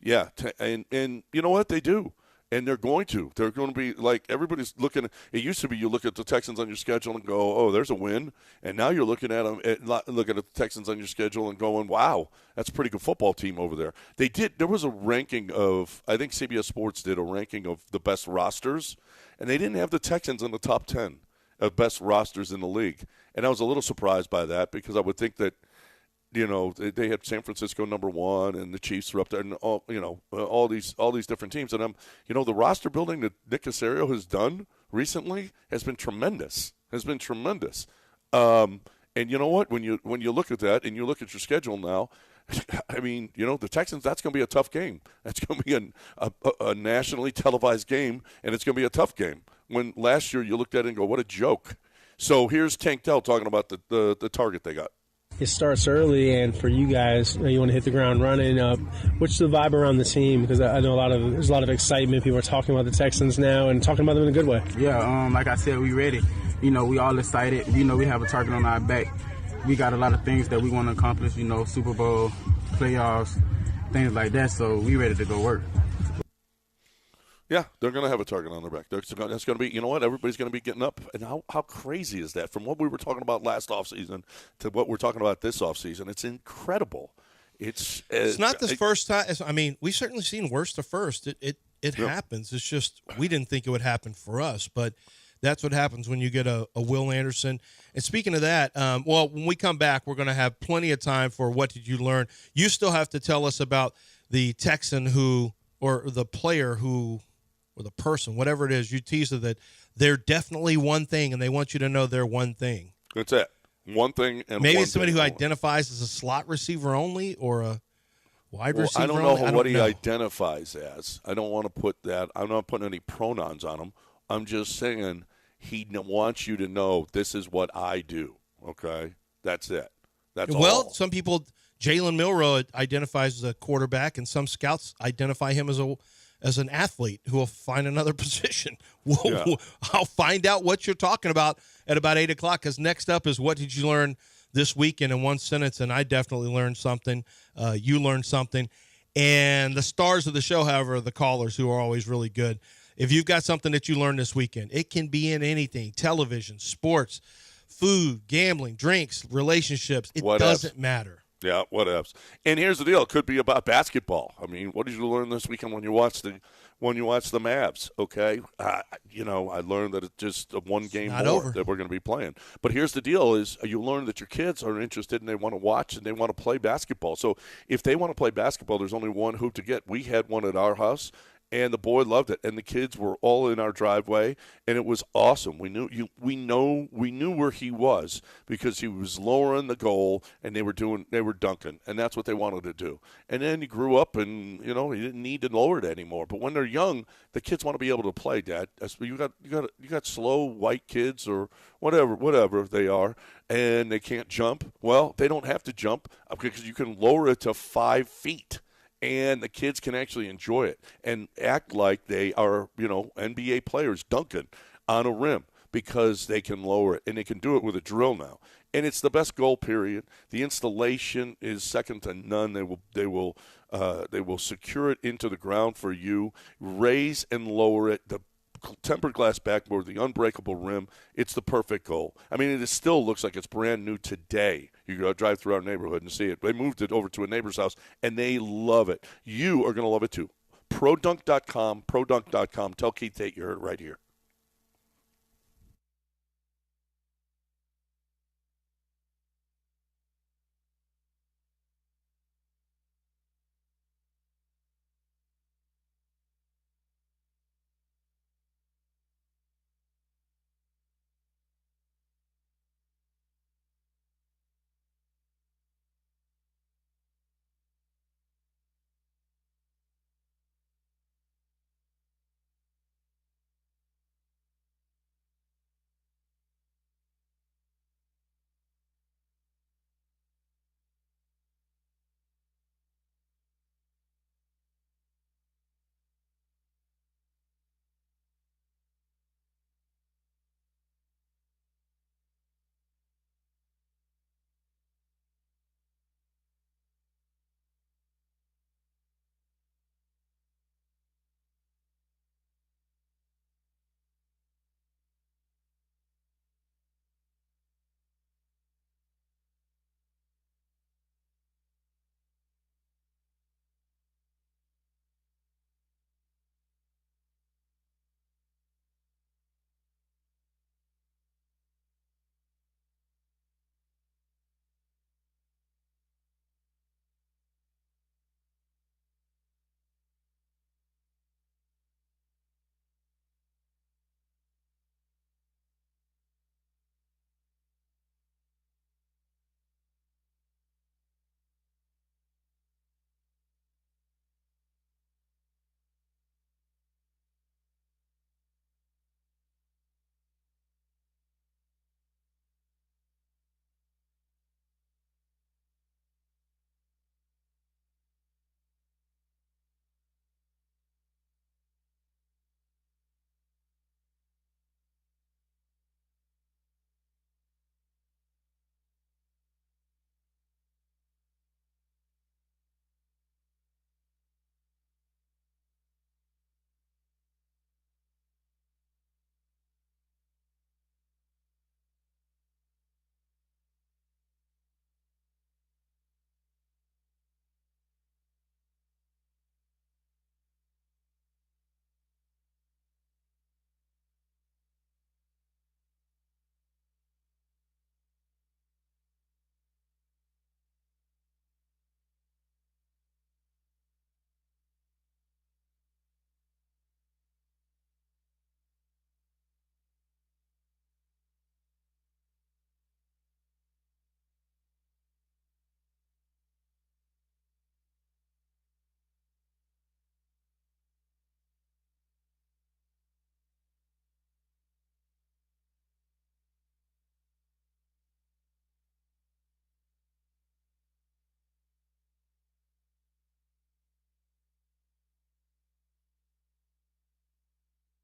Yeah, and you know what they do, and they're going to. They're going to be like everybody's looking. It used to be you look at the Texans on your schedule and go, "Oh, there's a win," and now you're looking at them, looking at the Texans on your schedule and going, "Wow, that's a pretty good football team over there." They did. There was a ranking of, I think CBS Sports did a ranking of the best rosters, and they didn't have the Texans in the top 10 of best rosters in the league, and I was a little surprised by that because I would think that. You know, they had San Francisco number 1, and the Chiefs were up there, and all all these different teams. And the roster building that Nick Caserio has done recently has been tremendous. And you know what? When you look at that and you look at your schedule now, I mean, the Texans. That's going to be a tough game. That's going to be a nationally televised game, and it's going to be a tough game. When last year you looked at it and go, what a joke. So here's Tank Dell talking about the target they got. It starts early, and for you guys, you want to hit the ground running. What's the vibe around the team? Because I know there's a lot of excitement. People are talking about the Texans now and talking about them in a good way. Yeah, like I said, we ready. We all excited. We have a target on our back. We got a lot of things that we want to accomplish. Super Bowl, playoffs, things like that. So we ready to go work. Yeah, they're going to have a target on their back. That's going to be, you know what, everybody's going to be getting up. And how crazy is that? From what we were talking about last offseason to what we're talking about this offseason, it's incredible. It's not the first time. I mean, we've certainly seen worst to first. It happens. It's just we didn't think it would happen for us. But that's what happens when you get a Will Anderson. And speaking of that, when we come back, we're going to have plenty of time for what did you learn. You still have to tell us about the Texan or the player who – or the person, whatever it is, you tease it that they're definitely one thing, and they want you to know they're one thing. That's it. One thing and maybe one it's somebody thing who only. identifies as a slot receiver only or a wide receiver I don't only. know what he identifies as. I don't want to put that. I'm not putting any pronouns on him. I'm just saying he wants you to know this is what I do. Okay? That's it. That's all. Well, some people, Jalen Milroe identifies as a quarterback, and some scouts identify him as an athlete who will find another position. I'll find out what you're talking about at about 8 o'clock, because next up is what did you learn this weekend in one sentence, and I definitely learned something. You learned something. And the stars of the show, however, are the callers who are always really good. If you've got something that you learned this weekend, it can be in anything, television, sports, food, gambling, drinks, relationships. It doesn't matter. Yeah, what else? And here's the deal: it could be about basketball. I mean, what did you learn this weekend when you watched the Mavs? Okay, I learned that it's just one game more over. that we're going to be playing. But here's the deal: is you learn that your kids are interested and they want to watch and they want to play basketball. So if they want to play basketball, there's only one hoop to get. We had one at our house. And the boy loved it, and the kids were all in our driveway, and it was awesome. We knew where he was because he was lowering the goal, and they were dunking, and that's what they wanted to do. And then he grew up, and he didn't need to lower it anymore. But when they're young, the kids want to be able to play. Dad, you got slow white kids or whatever they are, and they can't jump. Well, they don't have to jump because you can lower it to 5 feet. And the kids can actually enjoy it and act like they are, NBA players dunking on a rim because they can lower it, and they can do it with a drill now. And it's the best goal, period. The installation is second to none. They will secure it into the ground for you, raise and lower it. The tempered glass backboard, the unbreakable rim, it's the perfect goal. I mean, it still looks like it's brand new today. You go drive through our neighborhood and see it. They moved it over to a neighbor's house, and they love it. You are going to love it too. ProDunk.com. Tell Keith Tate you heard it right here.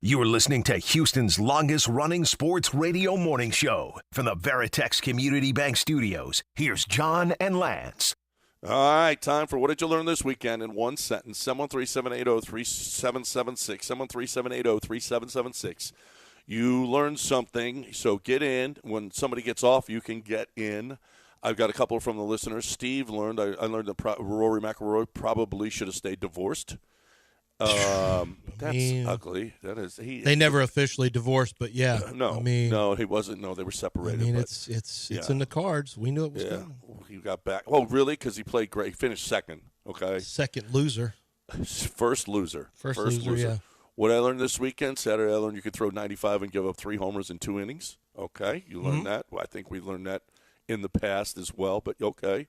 You're listening to Houston's longest-running sports radio morning show from the Veritex Community Bank Studios. Here's John and Lance. All right, time for What Did You Learn This Weekend in one sentence. 713-780-3776. 713-780-3776. You learned something, so get in. When somebody gets off, you can get in. I've got a couple from the listeners. Steve learned, I learned that Rory McIlroy probably should have stayed divorced. That's ugly. That is. They never officially divorced, but yeah. No, he wasn't. No, they were separated. It's in the cards. We knew it was coming. He got back. Oh, really? Because he played great. He finished second. Okay. Second loser. First loser. First loser. Yeah. What I learned this weekend, Saturday, I learned you could throw 95 and give up 3 homers in 2 innings. Okay, you learned that. Well, I think we learned that in the past as well. But okay.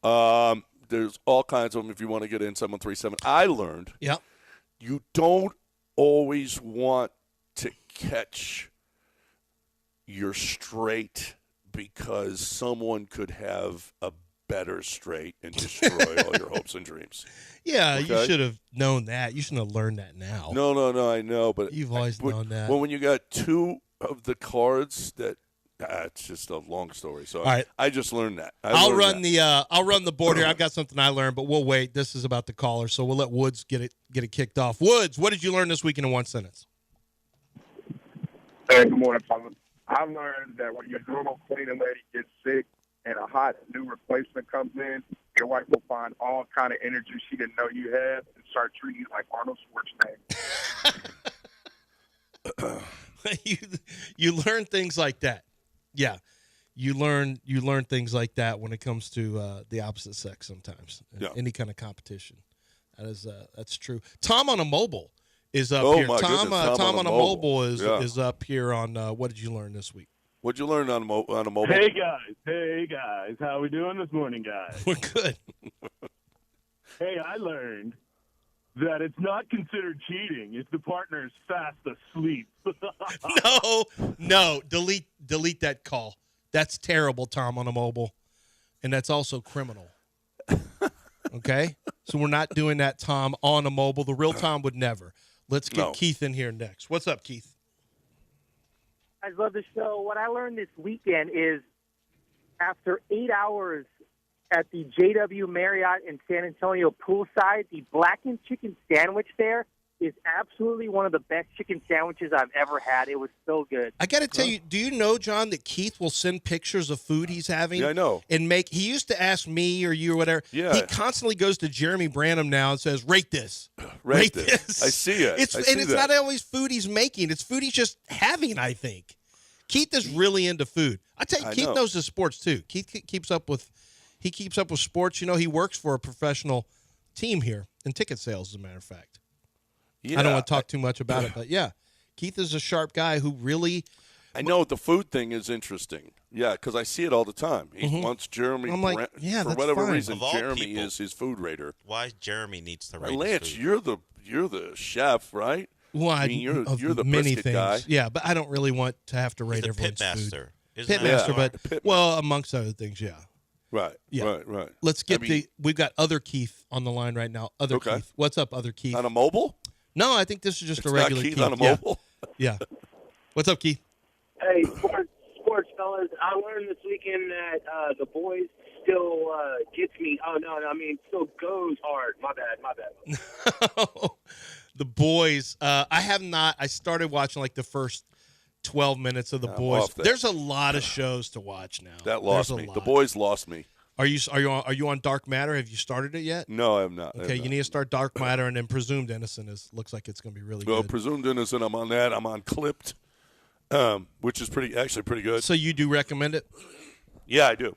There's all kinds of them. If you want to get in, 737. I learned. Yeah. You don't always want to catch your straight because someone could have a better straight and destroy all your hopes and dreams. Yeah, okay? You should have known that. You shouldn't have learned that now. No, I know. But you've always known that. Well, when you got 2 of the cards that it's just a long story. So all right. I just learned that. I'll run the board here. I've got something I learned, but we'll wait. This is about the caller, so we'll let Woods get it kicked off. Woods, what did you learn this weekend in one sentence? Hey, good morning, fellas. I learned that when your normal cleaning lady gets sick and a hot new replacement comes in, your wife will find all kind of energy she didn't know you had and start treating you like Arnold Schwarzenegger. You learn things like that. Yeah, you learn things like that when it comes to the opposite sex sometimes. Yeah. Any kind of competition. That's true. Tom on a mobile is up here. Tom on a mobile is up here on What Did You Learn This Week? What'd you learn on a mobile? Hey guys, how we doing this morning, guys? We're good. Hey, I learned that it's not considered cheating if the partner is fast asleep. No, delete that call. That's terrible, Tom on a mobile, and that's also criminal. Okay, so we're not doing that, Tom on a mobile. The real Tom would never. Let's get Keith in here next. What's up, Keith? I love the show. What I learned this weekend is after 8 hours at the JW Marriott in San Antonio poolside, the blackened chicken sandwich there is absolutely one of the best chicken sandwiches I've ever had. It was so good. I got to tell you, do you know, John, that Keith will send pictures of food he's having? Yeah, I know. And he used to ask me or you or whatever. Yeah. He constantly goes to Jeremy Branham now and says, rate this. Rate this. I see it. It's not always food he's making. It's food he's just having, I think. Keith is really into food. I tell you, Keith knows his sports, too. Keith keeps up with sports. You know, he works for a professional team here in ticket sales, as a matter of fact. Yeah, I don't want to talk too much about it, but yeah, Keith is a sharp guy who really. I know the food thing is interesting. Yeah, because I see it all the time. He wants Jeremy. I'm like, for whatever reason, Jeremy is his food rater. Why Jeremy needs to rate Lance, his food. you're the chef, right? Well, I mean, you're the many brisket things. guy. Yeah, but I don't really want to have to rate everyone's pitmaster. food. Pitmaster, but amongst other things, yeah. Right. Yeah. Right. Let's get we've got other Keith on the line right now. Keith. What's up, other Keith? On a mobile? No, I think this is just a regular Keith on a mobile? Yeah. What's up, Keith? Hey, sports fellas. I learned this weekend that the boys still gets me. Oh, no, I mean, still goes hard. My bad. The boys. I have not. I started watching like the first 12 minutes of the boys. There's a lot of shows to watch now. That lost me. The boys lost me. Are you on Dark Matter? Have you started it yet? No, I have not. Okay, you need to start Dark Matter, and then Presumed Innocent looks like it's going to be really good. Presumed Innocent, I'm on that. I'm on Clipped, which is pretty good. So you do recommend it? Yeah, I do.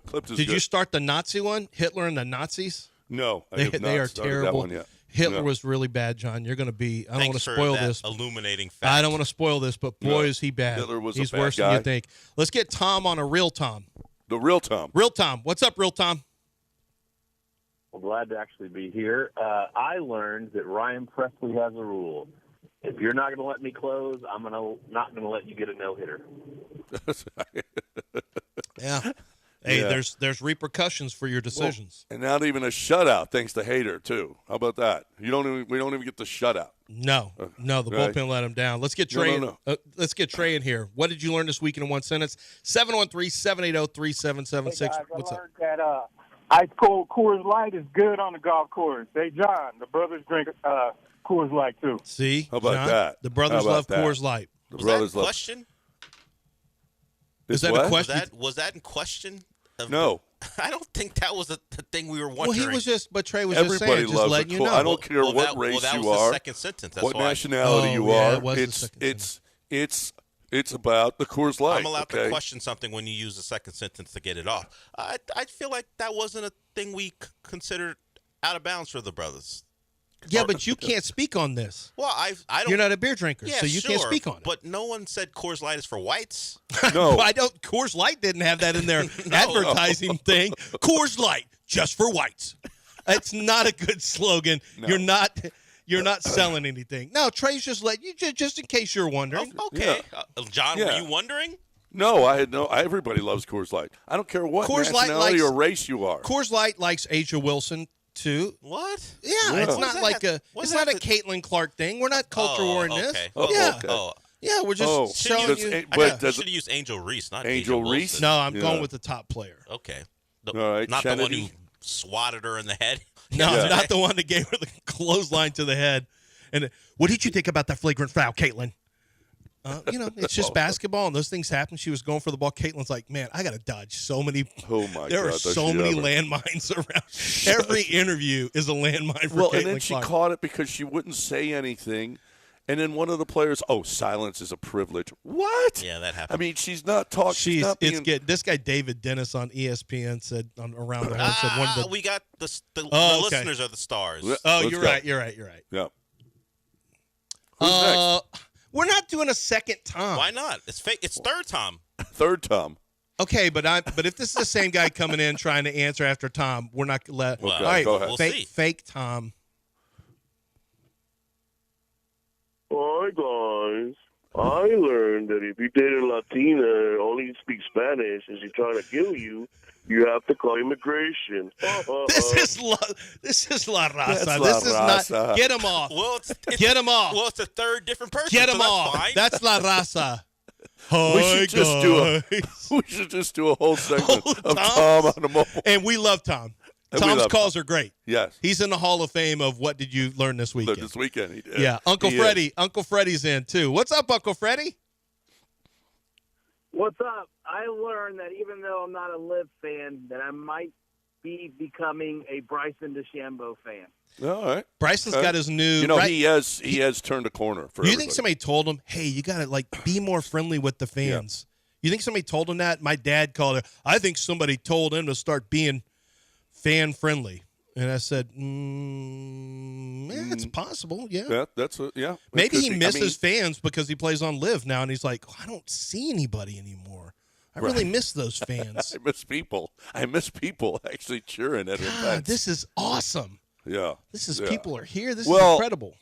Clipped is good. Did you start the Nazi one, Hitler and the Nazis? No, I have not they are started terrible. that one yet. Hitler was really bad, John. You're going to be. I don't want to spoil this. Illuminating fact. I don't want to spoil this, but boy, is he bad. Hitler was He's a bad worse guy. than you think. Let's get Tom on a real Tom. The real Tom. Real Tom. What's up, real Tom? Well, glad to actually be here. I learned that Ryan Presley has a rule. If you're not going to let me close, not going to let you get a no-hitter. Yeah. Hey, there's repercussions for your decisions. Well, and not even a shutout, thanks to Hader too. How about that? We don't even get the shutout. No, the bullpen let him down. Let's get Trey. Let's get Trey in here. What did you learn this week in one sentence? 713-780-3776. Hey guys, What's I up? learned that ice cold Coors Light is good on the golf course. Hey John, the brothers drink Coors Light too. See, how about John? that? The brothers love that? Coors Light. The Was brothers that a love. question? Is that a question? Was that in question? No. I don't think that was the thing we were wondering. Well, he was just, but Trey was Everybody just saying, just loves letting a you Coors. know. I don't care what race that you was are, the second sentence. That's what why. nationality you yeah, are. it was the second It's about the Coors Light. I'm allowed to question something when you use the second sentence to get it off. I feel like that wasn't a thing we considered out of bounds for the brothers. Yeah, but you can't speak on this. Well, I don't. You're not a beer drinker, Yeah, so you can't speak on it. But no one said Coors Light is for whites. No, I don't. Coors Light didn't have that in their advertising thing. Coors Light, just for whites. It's not a good slogan. No. You're not selling anything. No, Trey's just let you just in case you're wondering. Okay, John, Yeah. were you wondering? No, I had no. Everybody loves Coors Light. I don't care what Coors Light nationality likes- or race you are. Coors Light likes Asia Wilson too. What? Yeah, Yeah. it's What not does like that it's not a Caitlin Clark thing. We're not culture war in this. Okay. Yeah. Oh, Yeah, we're just showing does you. a- I but does should have used Angel Reese, not Angel Asia Reese? Wilson. No, I'm Yeah. going with the top player. Okay. All right, Not the one Kennedy? who swatted her in the head. No, Yeah. not the one that gave her the clothesline to the head. And what did you think about that flagrant foul, Caitlin? It's just basketball, and those things happen. She was going for the ball. Caitlin's like, man, I got to dodge so many. Oh my There God! are does so she many ever. landmines around. Every interview is a landmine for Well, Caitlin and then she Clark. caught it because she wouldn't say anything. And then one of the players, silence is a privilege. What? Yeah, that happened. I mean, she's not talking. She's not being, This guy David Dennis on ESPN said on Around the Horn said one of the. We got the okay. listeners are the stars. Oh, Let's you're go. right. You're right. Yeah. Who's next? We're not doing a second Tom. Why not? It's fake. It's third Tom. Third Tom. Okay, but if this is the same guy coming in trying to answer after Tom, we're not let. Well, all right, go ahead. We'll fake, see. fake Tom. Hi, guys. I learned that if you date a Latina and only speaks Spanish and she's trying to kill you, you have to call immigration. This is La Raza. That's This is La not. Raza. Get him off. Well, it's Get him off. Well, it's a third different person. Get so him that's off. Fine. That's La Raza. We should just do a whole segment of Tom on the mobile. And we love Tom. And we Tom's love calls are great. Yes. He's in the Hall of Fame of what did you learn this weekend? This weekend he did. Yeah, Uncle He Freddie. is. Uncle Freddie's in too. What's up, Uncle Freddie? What's up? I learned that even though I'm not a Liv fan, that I might be becoming a Bryson DeChambeau fan. All right. Bryson's got his new. You know, right? he has turned a corner for You everybody. think somebody told him, "Hey, you got to be more friendly with the fans"? You think somebody told him that? My dad called it. I think somebody told him to start being fan friendly, and I said, "It's possible, yeah." Yeah. Maybe he Because misses fans because he plays on Live now, and he's like, I don't see anybody anymore. I really miss those fans. I miss people. I miss people actually cheering at God, events. this is awesome. Yeah. This is Yeah. people are here. This is Well, incredible.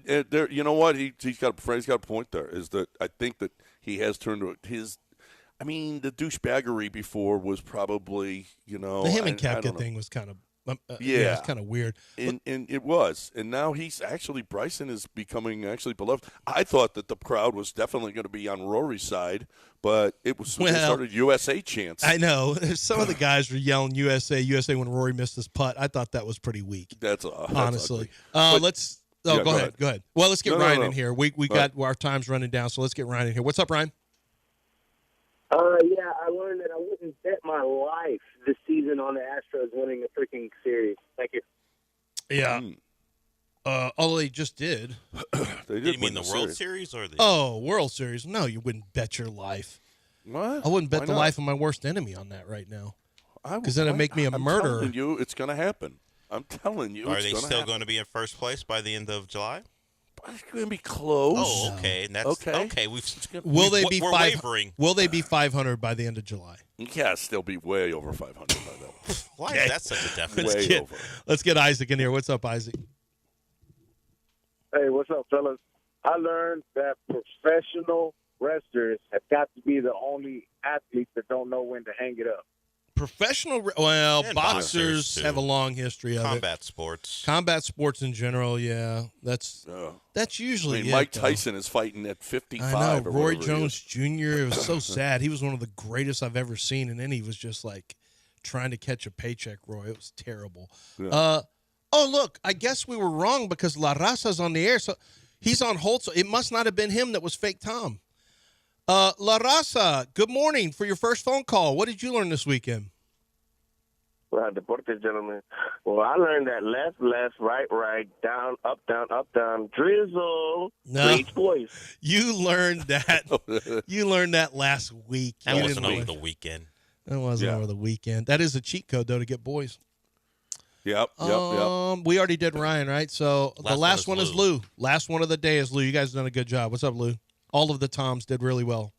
There, you know what? He's got a point there. Is that I think that he has turned to his. I mean, the douchebaggery before was probably, The him and I don't Kepka know. thing was kind of Yeah. it's kind of weird. And it was. And now Bryson is becoming actually beloved. I thought that the crowd was definitely going to be on Rory's side, but it was when they started USA chants. I know. Some of the guys were yelling USA, USA when Rory missed his putt. I thought that was pretty weak. That's honestly. ugly. Go ahead. Well, let's get Ryan in here. We got right. our time's running down, so let's get Ryan in here. What's up, Ryan? Yeah, I learned that I wouldn't bet my life this season on the Astros winning the freaking series. Thank you. Yeah. Although they just did. They did you mean the World Series or the? Oh, World Series. No, you wouldn't bet your life. What? I wouldn't bet Why the not? life of my worst enemy on that right now. Because then it'd make me a murderer. I'm telling you, it's going to happen. I'm telling you, Are it's they gonna still happen. going to be in first place by the end of July? It's going to be close. Oh, okay. And that's okay. Will they be we're wavering. Will they be 500 by the end of July? Yeah, still be way over 500 by then. Why is that such a deficit? Way over. Let's get Isaac in here. What's up, Isaac? Hey, what's up, fellas? I learned that professional wrestlers have got to be the only athletes that don't know when to hang it up. Professional, And boxers too. have a long history of Combat sports. Combat sports in general, yeah. That's usually Mike Tyson is fighting at 55. I know. Or Roy whatever Jones Jr. It was so sad. He was one of the greatest I've ever seen, and then he was just like trying to catch a paycheck, Roy. It was terrible. Yeah. Look, I guess we were wrong because La Raza's on the air, so he's on hold, so it must not have been him that was fake Tom. La Raza, good morning for your first phone call. What did you learn this weekend? Well, deportes, gentlemen. Well, I learned that left, right, down, up, drizzle, Beach Boys. You learned that. You learned that last week. That wasn't over the weekend. That wasn't over the weekend. That is a cheat code, though, to get boys. Yep. We already did Ryan, right? So the last one is Lou. Last one of the day is Lou. You guys done a good job. What's up, Lou? All of the Toms did really well.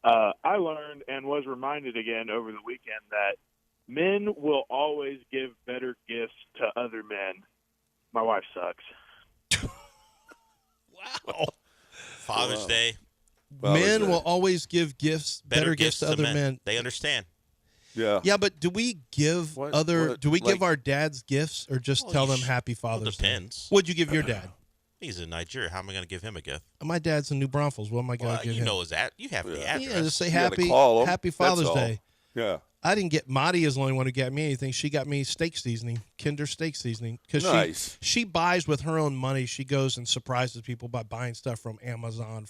I learned and was reminded again over the weekend that men will always give better gifts to other men. My wife sucks. Wow. Father's Day. Men will always give better gifts to other men. They understand. Yeah. Yeah, but do we give give our dads gifts or just tell them Happy Father's Day? Depends. What'd you give your dad? He's in Nigeria. How am I going to give him a gift? My dad's in New Braunfels. What am I going to give him? You know, you have the address. Yeah, just say You gotta Happy call 'em. Father's That's all. Day. Yeah. I didn't get Marty is the only one who got me anything. She got me steak seasoning, Kinder steak seasoning, because Nice. she buys with her own money. She goes and surprises people by buying stuff from Amazon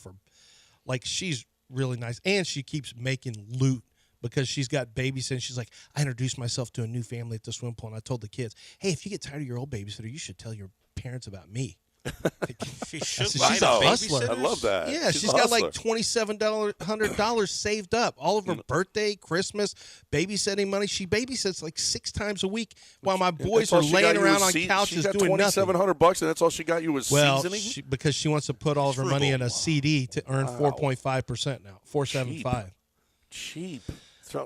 she's really nice, and she keeps making loot because she's got babysitting. She's like, I introduced myself to a new family at the swim pool, and I told the kids, hey, if you get tired of your old babysitter, you should tell your parents about me. She should She's buy a the hustler. I love that. Yeah, she's got like $2,700 saved up. All of her birthday, Christmas, babysitting money. She babysits like 6 times a week while my boys are laying around on couches doing nothing. $2,700, and that's all she got you was seasoning? Because she wants to put all of her money in a CD to earn 4.5% now, 4.75. Cheap.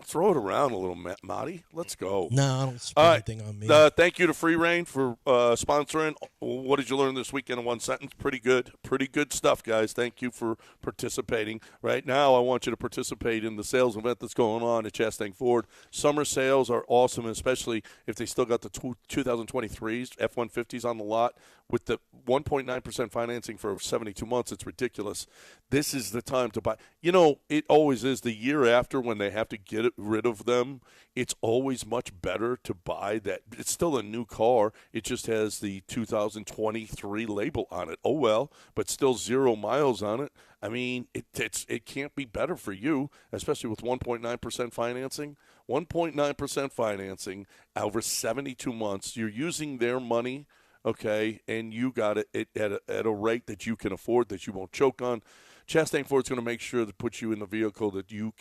Throw it around a little, Marty. Let's go. No, I don't spend anything on me. Thank you to Free Reign for sponsoring. What did you learn this weekend in one sentence? Pretty good stuff, guys. Thank you for participating. Right now, I want you to participate in the sales event that's going on at Chastang Ford. Summer sales are awesome, especially if they still got the 2023s, F-150s on the lot. With the 1.9% financing for 72 months, it's ridiculous. This is the time to buy. You know, it always is the year after when they have to get rid of them. It's always much better to buy that. It's still a new car. It just has the 2023 label on it. Oh, well, but still 0 miles on it. I mean, it can't be better for you, especially with 1.9% financing. 1.9% financing over 72 months. You're using their money. Okay, and you got it at a rate that you can afford, that you won't choke on. Chastang Ford's going to make sure to put you in the vehicle that you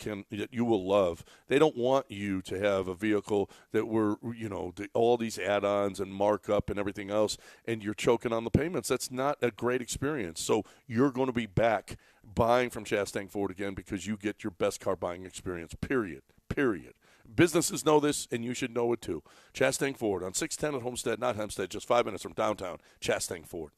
will love. They don't want you to have a vehicle that all these add-ons and markup and everything else, and you're choking on the payments. That's not a great experience. So you're going to be back buying from Chastang Ford again because you get your best car buying experience. Period. Businesses know this, and you should know it too. Chastang Ford on 610 at Homestead, not Hempstead, just 5 minutes from downtown. Chastang Ford.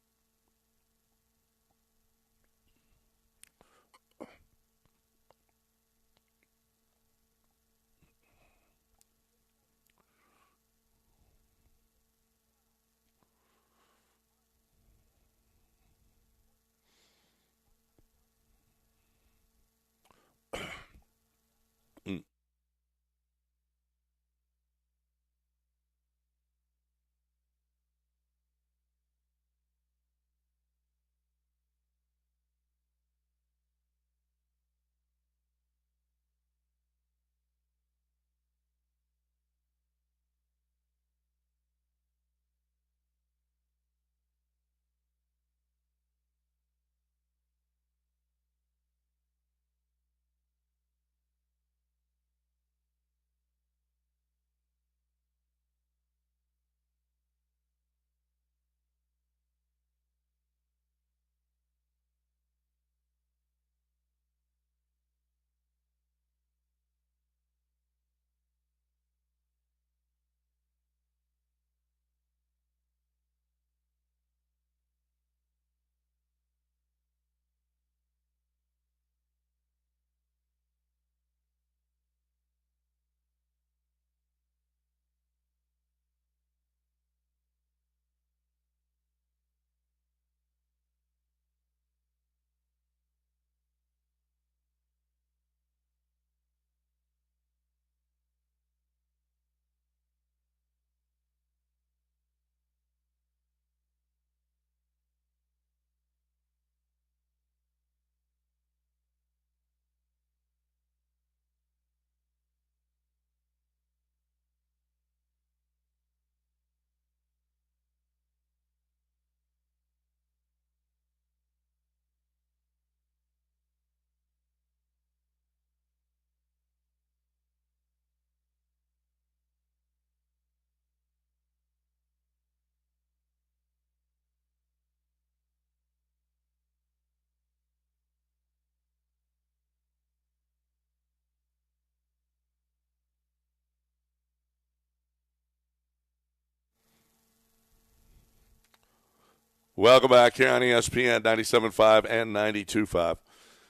Welcome back here on ESPN 97.5 and 92.5.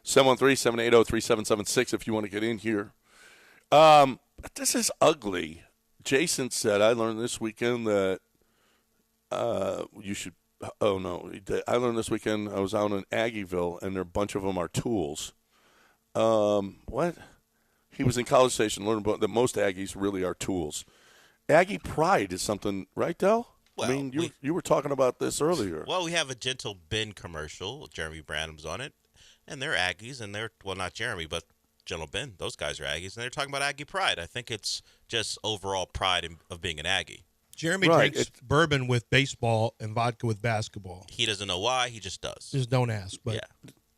713-780-3776 if you want to get in here. This is ugly. Jason said, I learned this weekend that you should – oh, no. I learned this weekend I was out in Aggieville, and a bunch of them are tools. What? He was in College Station, learned about that most Aggies really are tools. Aggie pride is something, right, Del? Well, I mean, you were talking about this earlier. Well, we have a Gentle Ben commercial. Jeremy Branham's on it. And they're Aggies, and they're, well, not Jeremy, but Gentle Ben. Those guys are Aggies, and they're talking about Aggie pride. I think it's just overall pride of being an Aggie. Jeremy drinks bourbon with baseball and vodka with basketball. He doesn't know why. He just does. Just don't ask. But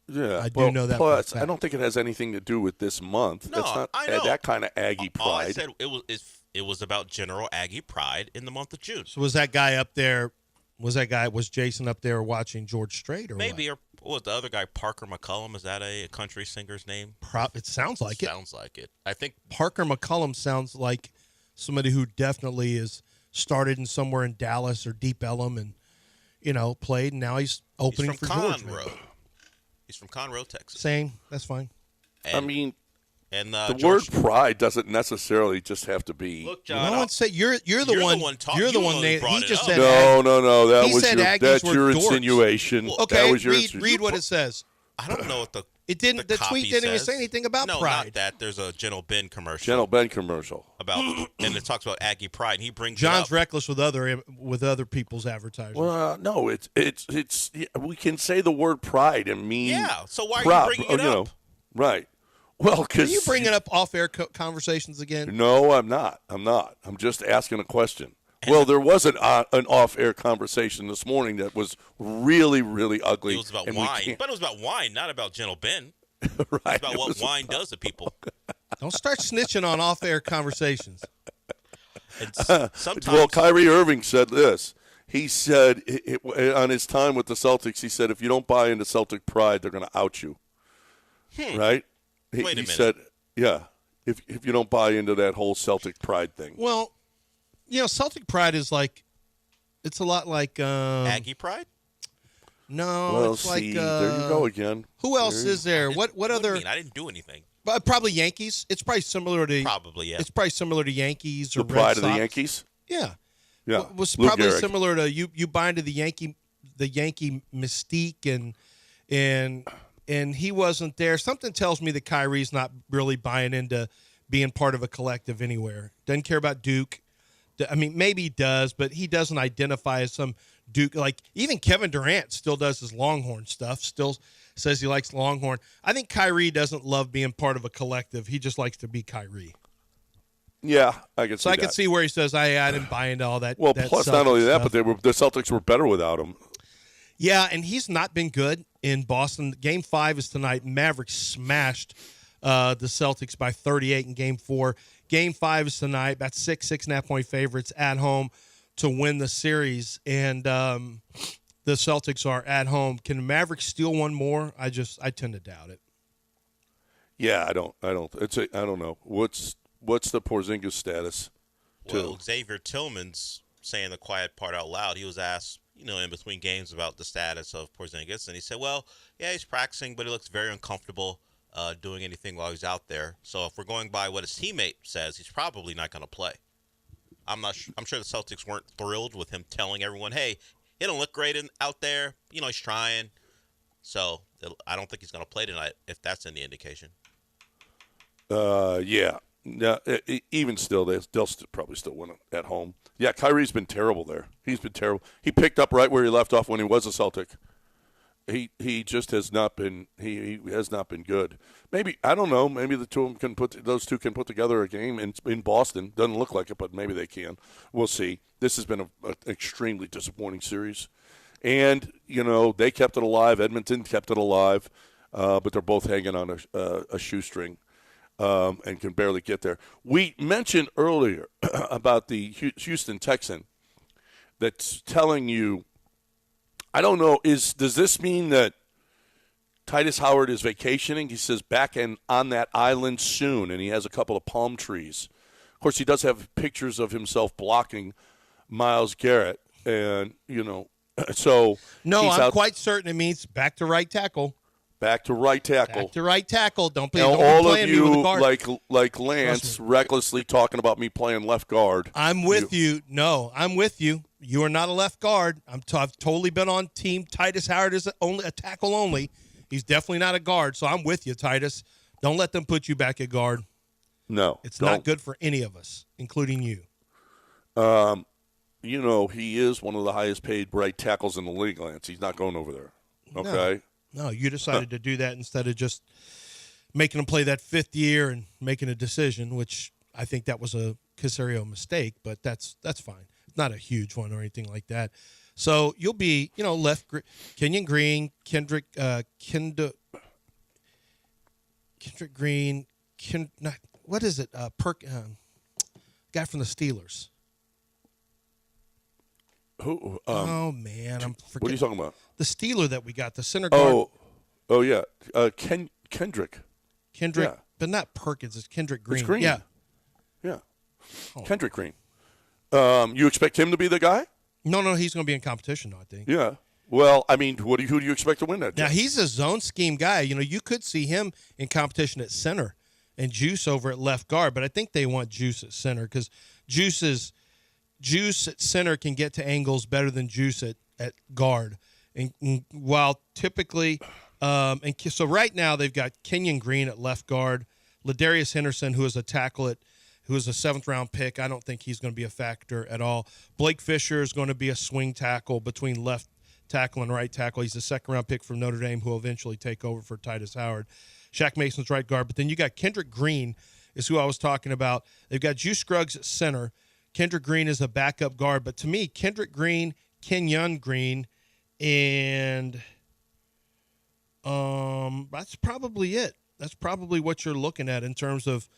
yeah, I do know that. Plus, I don't think it has anything to do with this month. No, it's not I know. that kind of Aggie pride. All I said it was about general Aggie pride in the month of June. So was that guy up there? Was Jason up there watching George Strait or maybe? Or was the other guy Parker McCullum? Is that a country singer's name? It sounds like it. Sounds like it. I think Parker McCullum sounds like somebody who definitely is started in somewhere in Dallas or Deep Ellum and played, and now he's opening he's from for George. Conroe. He's from Conroe, Texas. Same. That's fine. And, I mean, and the word pride doesn't necessarily just have to be. Look, John, no one said you're the one. You're the one. He just said no. That's Aggies your were dorks. insinuation. Well, okay, that was your read what it says. I don't know what the tweet didn't even say anything about no, pride. Not that. There's a Gentle Ben commercial. Gentle Ben commercial about, and it talks about Aggie pride. And he brings John's it up. reckless with other people's advertising. Well, no, it's we can say the word pride and mean So why are proud, you bringing it up? Right. Well, because are you bringing up off-air conversations again? No, I'm not. I'm just asking a question. Well, there was an off-air conversation this morning that was really, really ugly. It was about wine, but it was about wine, not about Gentle Ben. Right. It's about what wine does to people. Don't start snitching on off-air conversations. Sometimes, well, Kyrie Irving said this. He said on his time with the Celtics, he said, if you don't buy into Celtic pride, they're going to out you. Right? Wait a minute. He said, yeah, if you don't buy into that whole Celtic pride thing. Well, Celtic pride is it's a lot like Aggie pride. No, well, it's like there you go again. Who else is there? What other? I didn't do anything. Probably Yankees. It's probably similar to yeah. It's probably similar to Yankees or the pride Red of the Sox. Yankees. Yeah. Yeah. Was Lou probably Gehrig. similar to you buy into the Yankee mystique and he wasn't there. Something tells me that Kyrie's not really buying into being part of a collective anywhere. Doesn't care about Duke. I mean, maybe he does, but he doesn't identify as some Duke. Like, even Kevin Durant still does his Longhorn stuff, still says he likes Longhorn. I think Kyrie doesn't love being part of a collective. He just likes to be Kyrie. Yeah, I can see So I that. can see where he says, I didn't buy into all that. Well, that plus Celtics not only that, stuff. but the Celtics were better without him. Yeah, and he's not been good in Boston. Game 5 is tonight. Mavericks smashed the Celtics by 38 in Game 4. Game 5 is tonight. About 6.5 point favorites at home to win the series. And the Celtics are at home. Can the Mavericks steal one more? I tend to doubt it. Yeah, I don't. I don't know. What's the Porzingis status? Well, Xavier Tillman's saying the quiet part out loud. He was asked, in between games about the status of Porzingis, and he said, well, yeah, he's practicing, but he looks very uncomfortable doing anything while he's out there. So if we're going by what his teammate says, he's probably not going to play. I'm sure the Celtics weren't thrilled with him telling everyone, hey, he don't look great out there. He's trying. So I don't think he's going to play tonight, if that's any indication. Yeah. No, even still, they'll probably still win at home. Yeah, Kyrie's been terrible there. He's been terrible. He picked up right where he left off when he was a Celtic. He just has not been. He has not been good. Maybe, I don't know. Maybe those two can put together a game in Boston. Doesn't look like it, but maybe they can. We'll see. This has been an extremely disappointing series, and they kept it alive. Edmonton kept it alive, but they're both hanging on a shoestring. And can barely get there. We mentioned earlier about the Houston Texan that's telling you, I don't know, does this mean that Titus Howard is vacationing? He says back on that island soon, and he has a couple of palm trees. Of course, he does have pictures of himself blocking Myles Garrett, and, So no, he's I'm out, quite certain it means back to right tackle. back to right tackle. Back to right tackle. Don't be Now, don't be all of playing me with a you, guard. like Lance, recklessly talking about me playing left guard. I'm with you. No, I'm with you. You are not a left guard. I've totally been on team Titus Howard is only a tackle only. He's definitely not a guard, so I'm with you, Titus. Don't let them put you back at guard. No. It's not good for any of us, including you. You know, he is one of the highest paid right tackles in the league, Lance. He's not going over there. Okay? No, you decided to do that instead of just making him play that fifth year and making a decision, which I think that was a Caserio mistake, but that's fine. It's not a huge one or anything like that. So you'll be, left Kenyon Green, Kendrick Green, what is it? Guy from the Steelers. Who? Oh man, I'm forgetting. What are you talking about? The Steeler that we got, the center guard. Oh yeah, Kendrick. Yeah. But not Perkins. It's Kendrick Green. It's Green. Yeah. Oh. Kendrick Green. You expect him to be the guy? No, he's going to be in competition, I think. Yeah. Well, I mean, who do you expect to win that? Now, he's a zone scheme guy. You could see him in competition at center and Juice over at left guard, but I think they want Juice at center because Juice at center can get to angles better than Juice at guard. And while typically so right now they've got Kenyon Green at left guard, Ladarius Henderson, who is a tackle who is a 7th-round pick. I don't think he's going to be a factor at all. Blake Fisher is going to be a swing tackle between left tackle and right tackle. He's a 2nd-round pick from Notre Dame who will eventually take over for Titus Howard. Shaq Mason's right guard. But then you got Kendrick Green is who I was talking about. They've got Juice Scruggs at center. Kendrick Green is a backup guard. But to me, Kendrick Green, Kenyon Green, and that's probably it. That's probably what you're looking at in terms of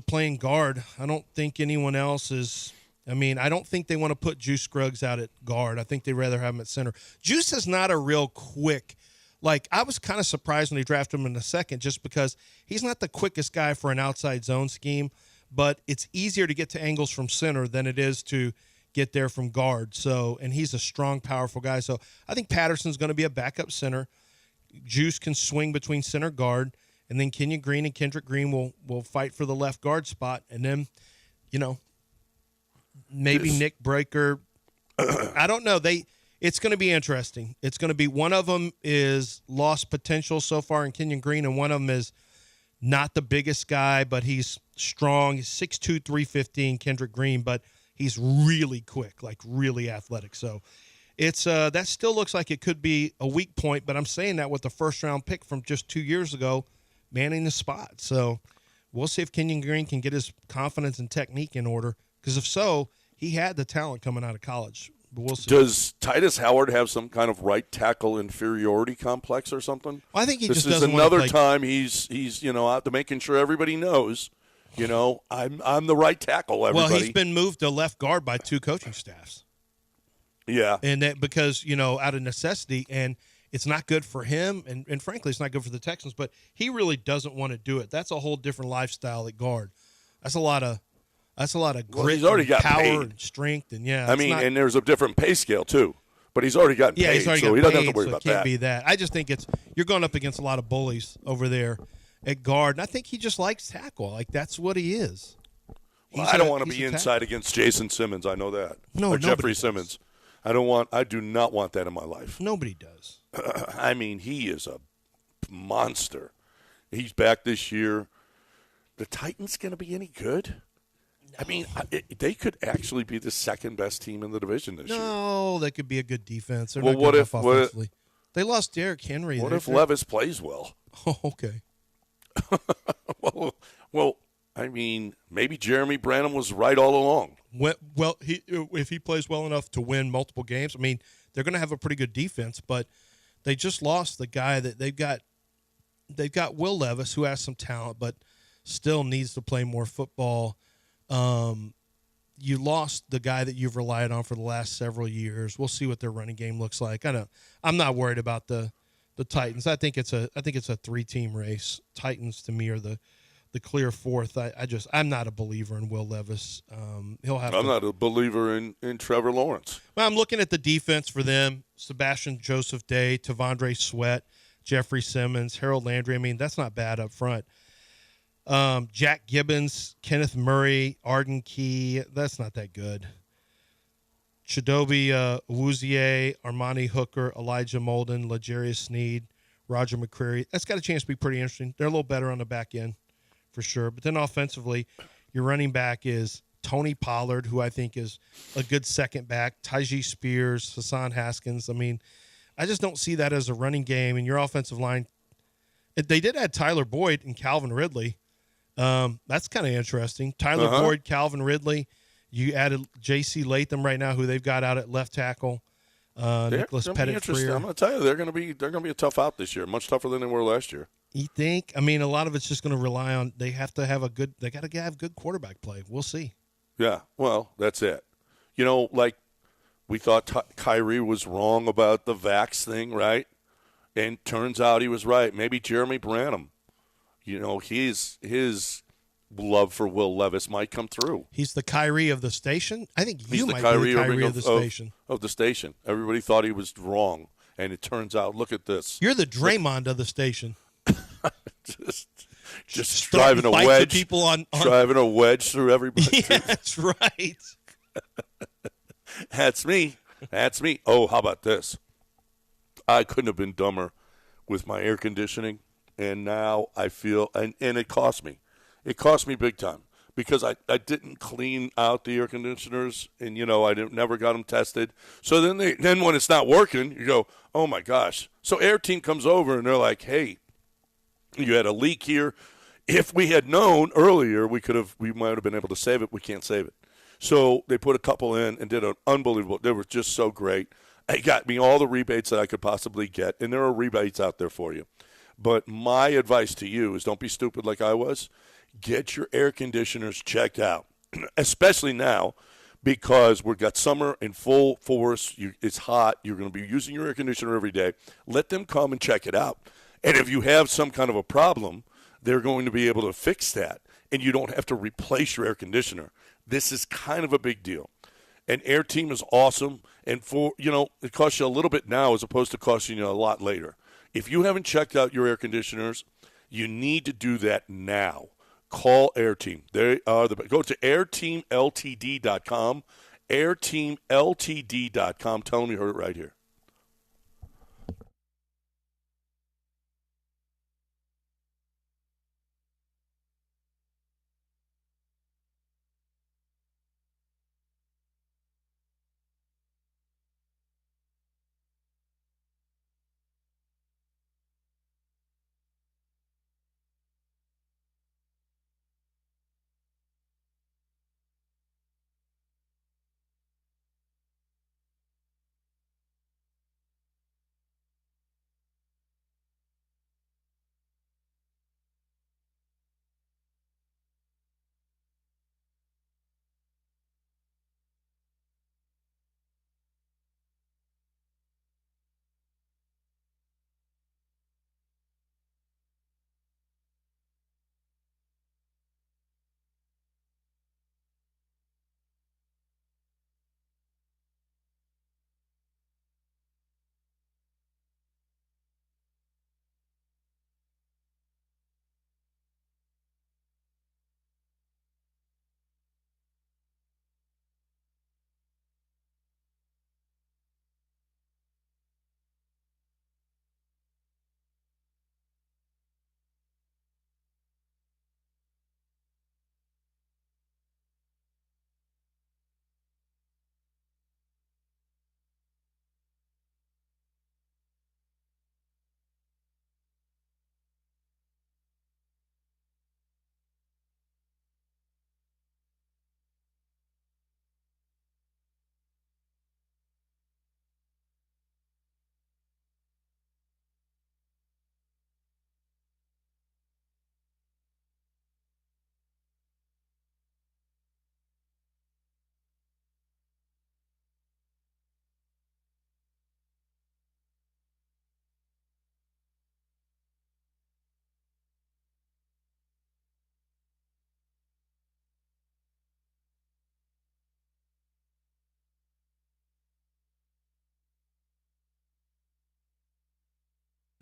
playing guard. I don't think anyone else is – I don't think they want to put Juice Scruggs out at guard. I think they'd rather have him at center. Juice is not a real quick – I was kind of surprised when they drafted him in the 2nd just because he's not the quickest guy for an outside zone scheme, but it's easier to get to angles from center than it is to get there from guard. So, and he's a strong, powerful guy. So I think Patterson's going to be a backup center. Juice can swing between center guard. And then Kenyon Green and Kendrick Green will fight for the left guard spot. And then, maybe Nick Breaker. I don't know. It's going to be interesting. It's going to be one of them is lost potential so far in Kenyon Green, and one of them is not the biggest guy, but he's strong. He's 6'2", 315, Kendrick Green, but he's really quick, really athletic. So it's that still looks like it could be a weak point, but I'm saying that with the 1st-round pick from just 2 years ago, manning the spot. So we'll see if Kenyon Green can get his confidence and technique in order, because if so, he had the talent coming out of college. But we'll see. Does Titus Howard have some kind of right tackle inferiority complex or something? Well, I think this just is doesn't another want to play. time he's out to making sure everybody knows, I'm the right tackle. Everybody. Well, he's been moved to left guard by 2 coaching staffs. Yeah, and that because out of necessity, and it's not good for him, and frankly, it's not good for the Texans. But he really doesn't want to do it. That's a whole different lifestyle at guard. That's a lot of grit, he's already and got power, paid. and strength, and and there's a different pay scale too. But he's already gotten paid, he's already so got he doesn't paid, have to worry so about it can't that. be that. I just think you're going up against a lot of bullies over there at guard, and I think he just likes tackle. That's what he is. Well, I don't want to be inside against Jason Simmons. I know that. No, or Jeffrey does. Simmons. I do not want that in my life. Nobody does. He is a monster. He's back this year. The Titans going to be any good? They could actually be the 2nd-best team in the division this year. No, they could be a good defense. They're Well, not what good if- enough what if- offensively. They lost Derrick Henry. What if Levis plays well? Oh, okay. Well, maybe Jeremy Branham was right all along. If he plays well enough to win multiple games, they're going to have a pretty good defense, but they just lost the guy that they've got. They've got Will Levis, who has some talent, but still needs to play more football. You lost the guy that you've relied on for the last several years. We'll see what their running game looks like. I'm not worried about the Titans. I think it's a 3-team race. Titans to me are the the clear fourth. I'm not a believer in Will Levis. He'll have. I'm not a believer in Trevor Lawrence. Well, I'm looking at the defense for them: Sebastian Joseph Day, Tavondre Sweat, Jeffrey Simmons, Harold Landry. I mean, that's not bad up front. Jack Gibbons, Kenneth Murray, Arden Key. That's not that good. Chidobe Awuzie, Armani Hooker, Elijah Molden, L'Jarius Sneed, Roger McCreary. That's got a chance to be pretty interesting. They're a little better on the back end for sure. But then offensively, your running back is Tony Pollard, who I think is a good second back, Tyjae Spears, Hassan Haskins. I mean, I just don't see that as a running game. And your offensive line, they did add Tyler Boyd and Calvin Ridley. That's kind of interesting. Tyler Boyd, Calvin Ridley. You added J.C. Latham right now, who they've got out at left tackle. Nicholas Pettit-Freer. I'm going to tell you, they're going to be a tough out this year, much tougher than they were last year. You think? I mean, a lot of it's just going to rely on they have to have they got to have good quarterback play. We'll see. Yeah, well, that's it. You know, like we thought Kyrie was wrong about the vax thing, right? And turns out he was right. Maybe Jeremy Branham, you know, his love for Will Levis might come through. He's the Kyrie of the station. I think He's you the might Kyrie be the Kyrie of the station. Of the station. Everybody thought he was wrong, and it turns out, look at this. You're the Draymond of the station. just driving a wedge. People on driving a wedge through everybody. Yeah, that's right. That's me. That's me. Oh, how about this? I couldn't have been dumber with my air conditioning, and now I feel, and it cost me. It cost me big time because I didn't clean out the air conditioners, and, you know, never got them tested. So then when it's not working, you go, oh, my gosh. So Air Team comes over, and they're like, hey, you had a leak here. If we had known earlier, we might have been able to save it. We can't save it. So they put a couple in and did an unbelievable. They were just so great. It got me all the rebates that I could possibly get, and there are rebates out there for you. But my advice to you is don't be stupid like I was. Get your air conditioners checked out, especially now because we've got summer in full force. It's hot. You're going to be using your air conditioner every day. Let them come and check it out. And if you have some kind of a problem, they're going to be able to fix that, and you don't have to replace your air conditioner. This is kind of a big deal. And Air Team is awesome, and it costs you a little bit now as opposed to costing you a lot later. If you haven't checked out your air conditioners, you need to do that now. Call Air Team. They are go to airteamltd.com, airteamltd.com. Tell them you heard it right here.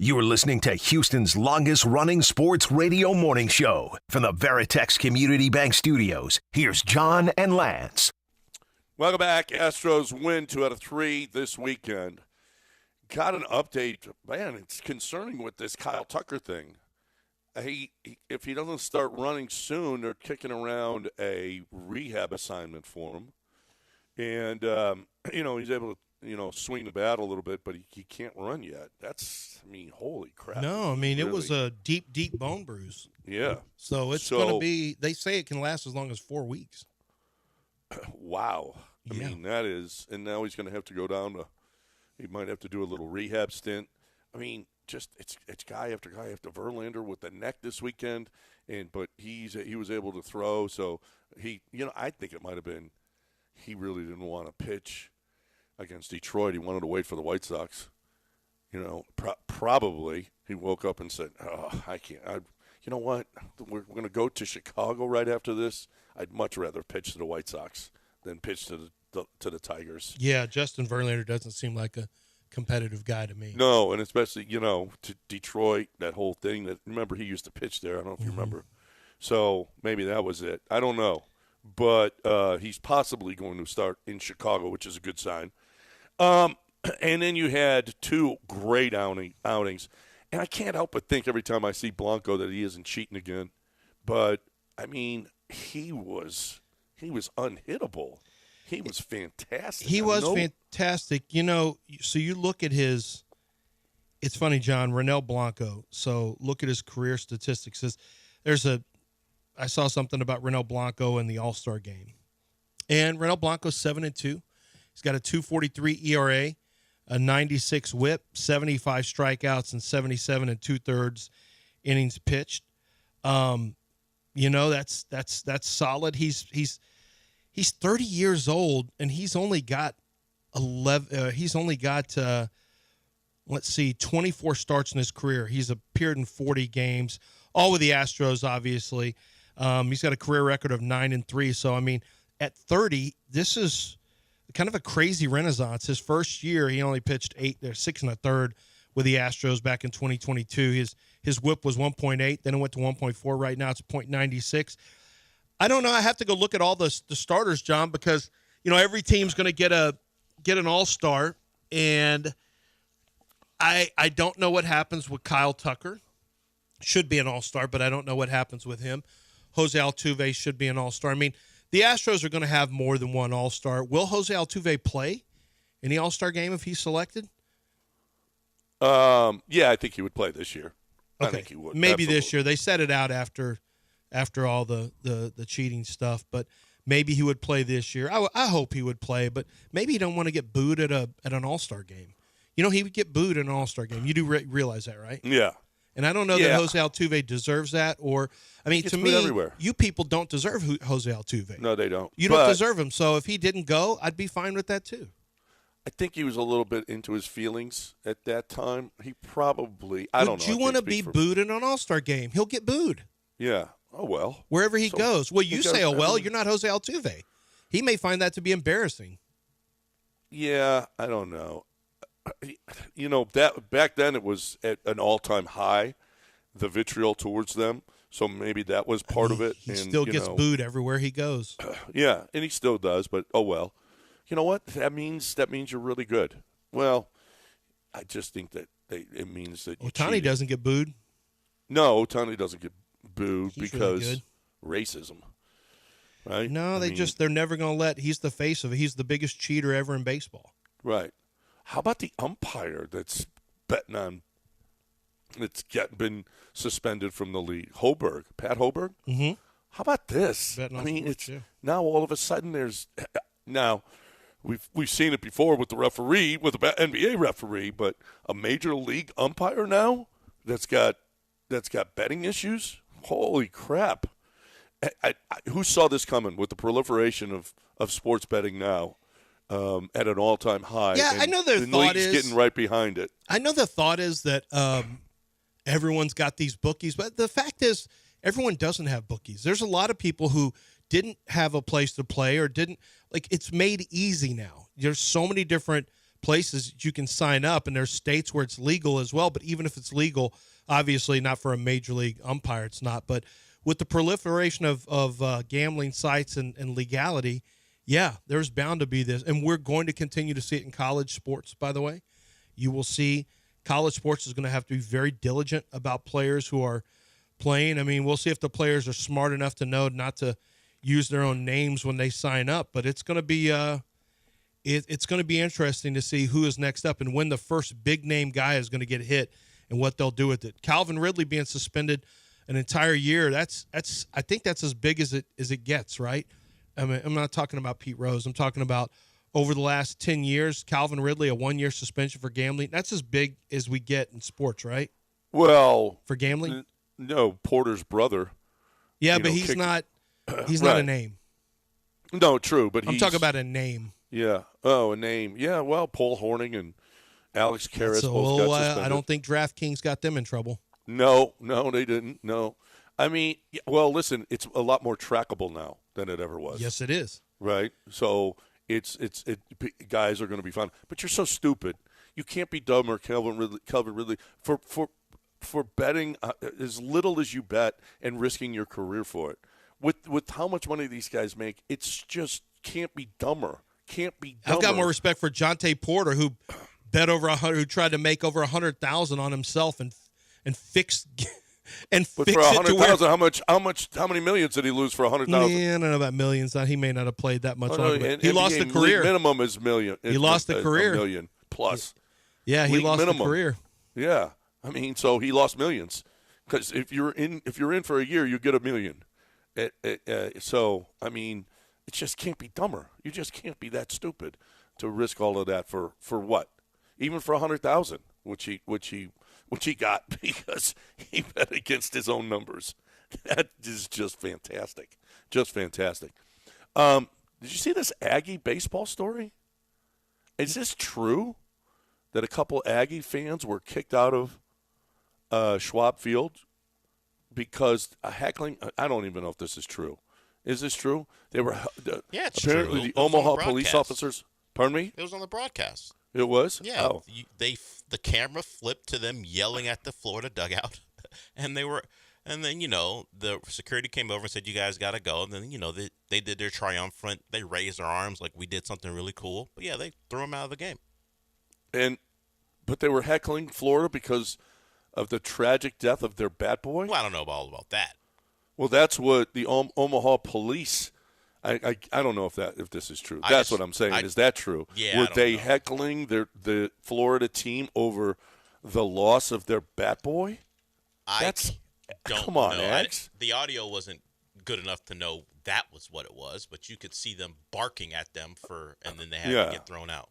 You're listening to Houston's longest-running sports radio morning show. From the Veritex Community Bank Studios, here's John and Lance. Welcome back. Astros win 2 out of 3 this weekend. Got an update. Man, it's concerning with this Kyle Tucker thing. If he doesn't start running soon, they're kicking around a rehab assignment for him. And, he's able to, swing the bat a little bit, but he can't run yet. Holy crap. No, it was a deep, deep bone bruise. Yeah. So it's going to be, they say it can last as long as 4 weeks. Wow. That is, and now he's going to have to go down to, he might have to do a little rehab stint. It's guy after guy after Verlander with the neck this weekend, but he was able to throw. So I think it might have been he really didn't want to pitch against Detroit. He wanted to wait for the White Sox. Probably he woke up and said, "Oh, I can't. You know what? We're going to go to Chicago right after this. I'd much rather pitch to the White Sox than pitch to the Tigers." Yeah, Justin Verlander doesn't seem like a competitive guy to me. No, and especially, to Detroit, that whole thing. Remember, he used to pitch there. I don't know if you remember. So maybe that was it. I don't know. But he's possibly going to start in Chicago, which is a good sign. And then you had 2 great outings. And I can't help but think every time I see Blanco that he isn't cheating again. But, he was unhittable. He was fantastic. He was fantastic. So you look at his – it's funny, John, Ronel Blanco. So look at his career statistics. I saw something about Ronel Blanco in the All-Star game. And Ronel Blanco's 7-2. He's got a 2.43 ERA, a 96 WHIP, 75 strikeouts, and 77 2/3 innings pitched. That's solid. He's 30 years old, and he's only got 24 starts in his career. He's appeared in 40 games, all with the Astros, obviously. He's got a career record of 9-3. So at 30, this is kind of a crazy renaissance. His first year, he only pitched 6 1/3 with the Astros back in 2022. His WHIP was 1.8, then it went to 1.4. Right now, it's 0.96. I don't know. I have to go look at all the starters, John, because every team's going to get an all-star, and I don't know what happens with Kyle Tucker. Should be an all-star, but I don't know what happens with him. Jose Altuve should be an all-star. The Astros are going to have more than one all-star. Will Jose Altuve play in the all-star game if he's selected? Yeah, I think he would play this year. Okay. I think he would. Maybe Absolutely. this year. They set it out after all the cheating stuff, but maybe he would play this year. I hope he would play, but maybe he don't want to get booed at an all-star game. He would get booed at an all-star game. You do realize that, right? Yeah. And I don't know that Jose Altuve deserves that, or to me, everywhere. You people don't deserve Jose Altuve. No, they don't. You don't deserve him. So if he didn't go, I'd be fine with that too. I think he was a little bit into his feelings at that time. He probably, I don't know. Would you want to be booed in an all-star game? He'll get booed. Yeah. Oh, well. Wherever he goes. Well, you say, you're not Jose Altuve. He may find that to be embarrassing. Yeah, I don't know. That back then it was at an all-time high, the vitriol towards them. So maybe that was part of it. He still gets booed everywhere he goes. Yeah, and he still does. But oh well. You know what? That means you're really good. Well, I just think that it means that Ohtani doesn't get booed. No, Ohtani doesn't get booed because really racism. Right? No, they're never going to let. He's the face of it. He's the biggest cheater ever in baseball. Right. How about the umpire that's betting on? It's been suspended from the league. Pat Hoberg. Mm-hmm. How about this? Now all of a sudden now we've seen it before with the referee, with the NBA referee, but a major league umpire now that's got betting issues. Holy crap! Who saw this coming with the proliferation of sports betting now? At an all-time high. Yeah, I know the thought is getting right behind it. I know the thought is that everyone's got these bookies, but the fact is everyone doesn't have bookies. There's a lot of people who didn't have a place to play or didn't – it's made easy now. There's so many different places you can sign up, and there's states where it's legal as well. But even if it's legal, obviously not for a major league umpire, it's not. But with the proliferation of gambling sites and legality, yeah, there's bound to be this. And we're going to continue to see it in college sports, by the way. You will see college sports is going to have to be very diligent about players who are playing. I mean, we'll see if the players are smart enough to know not to use their own names when they sign up. But it's going to be it's going to be interesting to see who is next up and when the first big name guy is going to get hit and what they'll do with it. Calvin Ridley being suspended an entire year, that's I think that's as big as it gets, right? I mean, I'm not talking about Pete Rose. I'm talking about over the last 10 years, Calvin Ridley, a 1-year suspension for gambling. That's as big as we get in sports, right? Well, for gambling? No, Porter's brother. Yeah, but he's not a name. No, true, but I'm talking about a name. Yeah. Oh, a name. Yeah, well, Paul Hornung and Alex Karras both got suspended. I don't think DraftKings got them in trouble. No, they didn't. No. I mean, well, listen, it's a lot more trackable now than it ever was. Yes, it is. Right? So it's guys are going to be fine. But you're so stupid. You can't be dumber, Calvin Ridley, for betting as little as you bet and risking your career for it. With how much money these guys make, it's just can't be dumber. Can't be dumber. I've got more respect for Jonte Porter, who bet over 100, who tried to make over 100,000 on himself and fix and but fix for it to where. 100,000, how many millions did he lose for 100,000? Yeah, I don't know about millions. He may not have played that much longer. And he lost the career. Minimum is million. He lost the career. A million plus. Yeah, he lost the career. Yeah, I mean, so he lost millions because if you're in for a year, you get $1 million. So I mean, it just can't be dumber. You just can't be that stupid to risk all of that for what? Even for 100,000, which he got because he bet against his own numbers. That is just fantastic. Just fantastic. Did you see this Aggie baseball story? Is this true that a couple Aggie fans were kicked out of Schwab Field because heckling? I don't even know if this is true. Is this true? They were it's apparently true. The Omaha police officers. Pardon me? It was on the broadcast. It was? Yeah. Oh. The camera flipped to them yelling at the Florida dugout, and then the security came over and said, "You guys got to go." And then they did their triumphant. They raised their arms like we did something really cool. But yeah, they threw them out of the game. But they were heckling Florida because of the tragic death of their bat boy? Well, I don't know all about that. Well, that's what the Omaha police. I don't know if this is true. That's what I'm saying. Is that true? Yeah. Were they heckling the Florida team over the loss of their bat boy? Come on, X. The audio wasn't good enough to know that was what it was, but you could see them barking at them and then they had to get thrown out.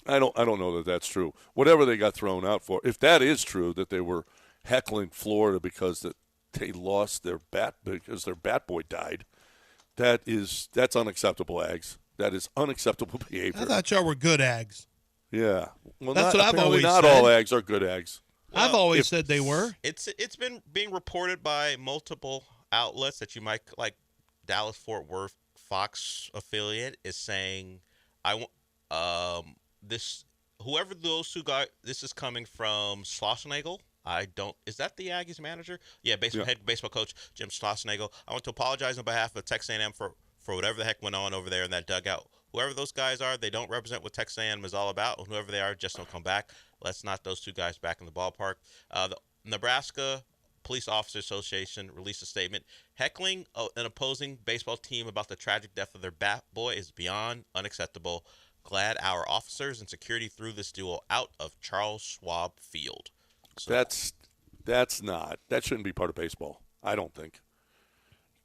I don't know that that's true. Whatever they got thrown out for, if that is true, that they were heckling Florida because they lost their bat because their bat boy died. That's unacceptable, Ags. That is unacceptable behavior. I thought y'all were good Ags. Yeah. Well, that's what I've always said. Not all Ags are good Ags. Well, I've always said they were. It's been being reported by multiple outlets that you might like. Dallas Fort Worth Fox affiliate is saying, whoever those two guys. This is coming from Schlossnagel. Is that the Aggies manager? Yeah, head baseball coach Jim Schlossnagel. I want to apologize on behalf of Texas A&M for whatever the heck went on over there in that dugout. Whoever those guys are, they don't represent what Texas A&M is all about. Whoever they are, just don't come back. Let's not those two guys back in the ballpark. The Nebraska Police Officers Association released a statement. Heckling an opposing baseball team about the tragic death of their bat boy is beyond unacceptable. Glad our officers and security threw this duo out of Charles Schwab Field. So, that shouldn't be part of baseball. I don't think.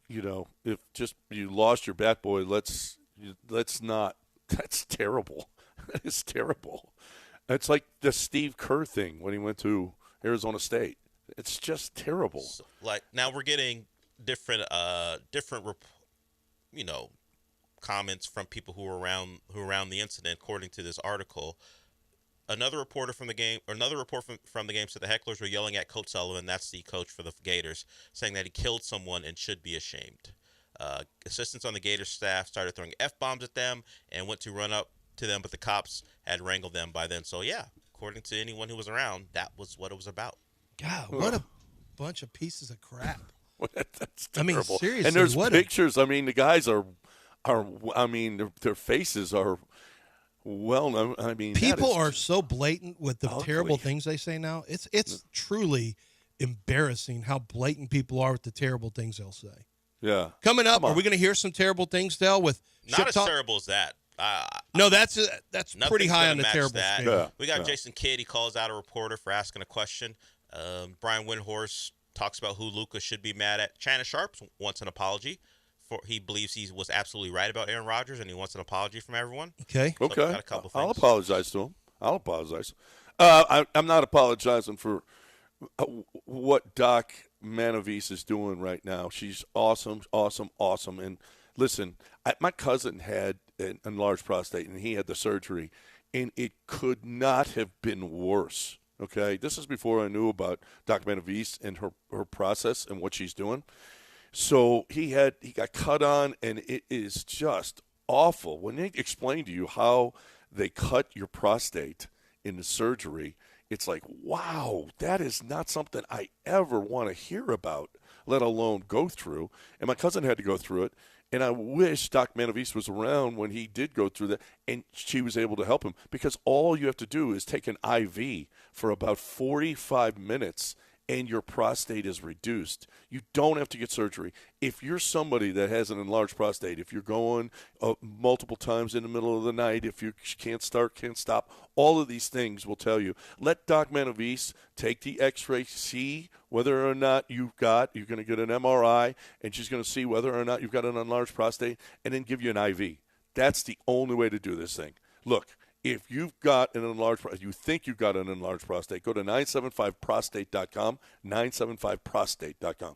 If just you lost your bat boy, let's not. That's terrible. That is terrible. It's like the Steve Kerr thing when he went to Arizona State. It's just terrible. So, now we're getting different comments from people who were around the incident. According to this article, another report from the game said the hecklers were yelling at Coach Sullivan, that's the coach for the Gators, saying that he killed someone and should be ashamed. Assistants on the Gators staff started throwing F-bombs at them and went to run up to them, but the cops had wrangled them by then. So, yeah, according to anyone who was around, that was what it was. About. God, what a bunch of pieces of crap. That's I mean, terrible. seriously, And there's what pictures. I mean, the guys are I mean, their faces are well. I mean, people are so blatant with the ugly. terrible things they say now. It's truly embarrassing how blatant people are with the terrible things they'll say. Yeah. Coming up, are we going to hear some terrible things, Dale? With Not Ship as Talk? terrible as that. No, that's pretty high on the match terrible that. scale. Yeah. We got Jason Kidd. He calls out a reporter for asking a question. Brian Windhorst talks about who Luka should be mad at. Shannon Sharp wants an apology. He believes he was absolutely right about Aaron Rodgers, and he wants an apology from everyone. Okay. So Okay. got a couple I'll things. apologize to him. I'll apologize. I'm not apologizing for what Doc Manavis is doing right now. She's awesome. And listen, my cousin had an enlarged prostate, and he had the surgery, and it could not have been worse. Okay, this is before I knew about Doc Manavis and her process and what she's doing. So he got cut on, and it is just awful. When they explain to you how they cut your prostate in the surgery, it's like, wow, that is not something I ever want to hear about, let alone go through. And my cousin had to go through it, and I wish Doc Manavis was around when he did go through that, and she was able to help him, because all you have to do is take an IV for about 45 minutes, and your prostate is reduced. You don't have to get surgery. If you're somebody that has an enlarged prostate, if you're going multiple times in the middle of the night, if you can't start, can't stop, all of these things will tell you. Let Doc Manavis take the x-ray, see whether or not you're going to get an MRI, and she's going to see whether or not you've got an enlarged prostate, and then give you an IV. That's the only way to do this thing. Look, if you've got an enlarged, you think you've got an enlarged prostate, go to 975prostate.com, 975prostate.com.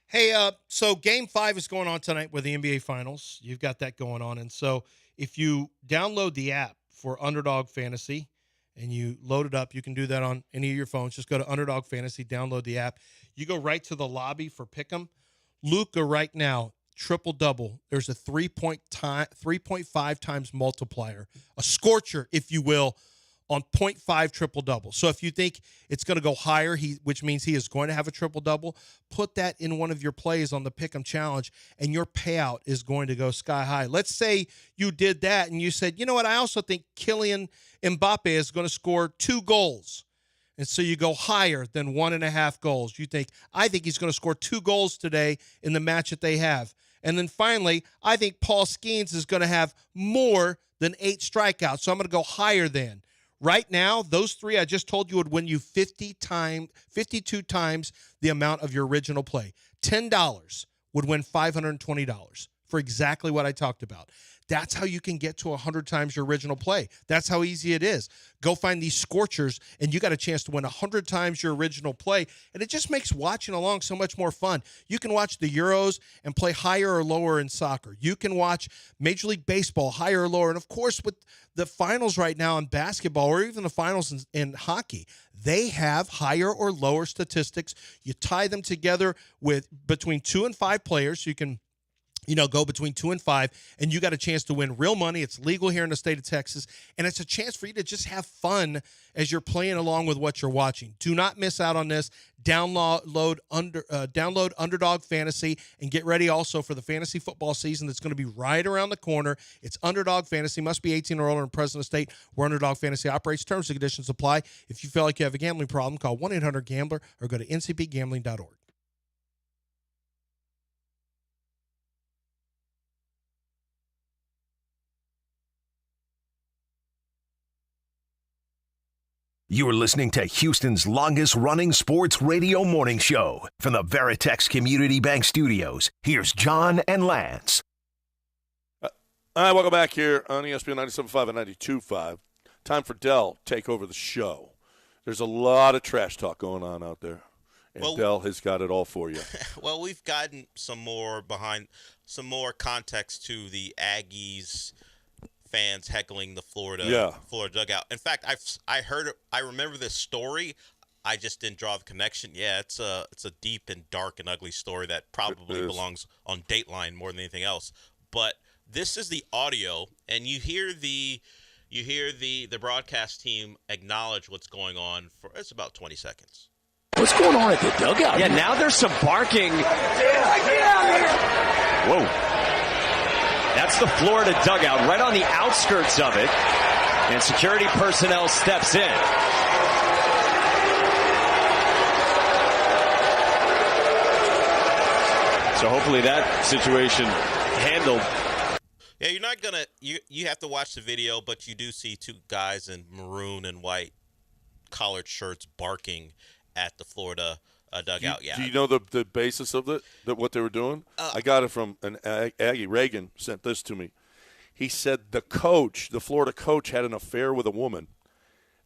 Hey, so Game 5 is going on tonight with the NBA Finals. You've got that going on. And so if you download the app for Underdog Fantasy and you load it up, you can do that on any of your phones. Just go to Underdog Fantasy, download the app. You go right to the lobby for Pick'em. Luka right now, triple-double. There's a 3.5 times multiplier, a scorcher, if you will, on 0.5 triple-double. So if you think it's going to go higher, which means he is going to have a triple-double, put that in one of your plays on the Pick'em Challenge, and your payout is going to go sky high. Let's say you did that, and you said, you know what, I also think Kylian Mbappe is going to score 2 goals. And so you go higher than 1.5 goals. I think he's going to score 2 goals today in the match that they have. And then finally, I think Paul Skeens is going to have more than 8 strikeouts. So I'm going to go higher than. Right now, those 3 I just told you would win you 52 times the amount of your original play. $10 would win $520 for exactly what I talked about. That's how you can get to 100 times your original play. That's how easy it is. Go find these scorchers, and you got a chance to win 100 times your original play, and it just makes watching along so much more fun. You can watch the Euros and play higher or lower in soccer. You can watch Major League Baseball higher or lower, and of course with the finals right now in basketball or even the finals in hockey, they have higher or lower statistics. You tie them together with between 2 and 5 players, so you can go between 2 and 5, and you got a chance to win real money. It's legal here in the state of Texas, and it's a chance for you to just have fun as you're playing along with what you're watching. Do not miss out on this. Download Underdog Fantasy and get ready also for the fantasy football season that's going to be right around the corner. It's Underdog Fantasy. Must be 18 or older and present in the state where Underdog Fantasy operates. Terms and conditions apply. If you feel like you have a gambling problem, call 1-800-GAMBLER or go to ncpgambling.org. You are listening to Houston's longest-running sports radio morning show from the Veritex Community Bank Studios. Here's John and Lance. All right, welcome back here on ESPN 97.5 and 92.5. Time for Dell take over the show. There's a lot of trash talk going on out there, and Dell has got it all for you. Well, we've gotten some more context to the Aggies fans heckling the Florida dugout. In fact, I remember this story. I just didn't draw the connection. Yeah, it's a deep and dark and ugly story that probably belongs on Dateline more than anything else. But this is the audio, and you hear the broadcast team acknowledge what's going on for it's about 20 seconds. What's going on at the dugout? Yeah, now there's some barking. Whoa. That's the Florida dugout right on the outskirts of it, and security personnel steps in. So hopefully that situation handled. Yeah, you're not going to – you have to watch the video, but you do see 2 guys in maroon and white collared shirts barking at the Florida dugout. Do you know the basis of what they were doing? I got it from an Aggie. Reagan sent this to me. He said the Florida coach, had an affair with a woman.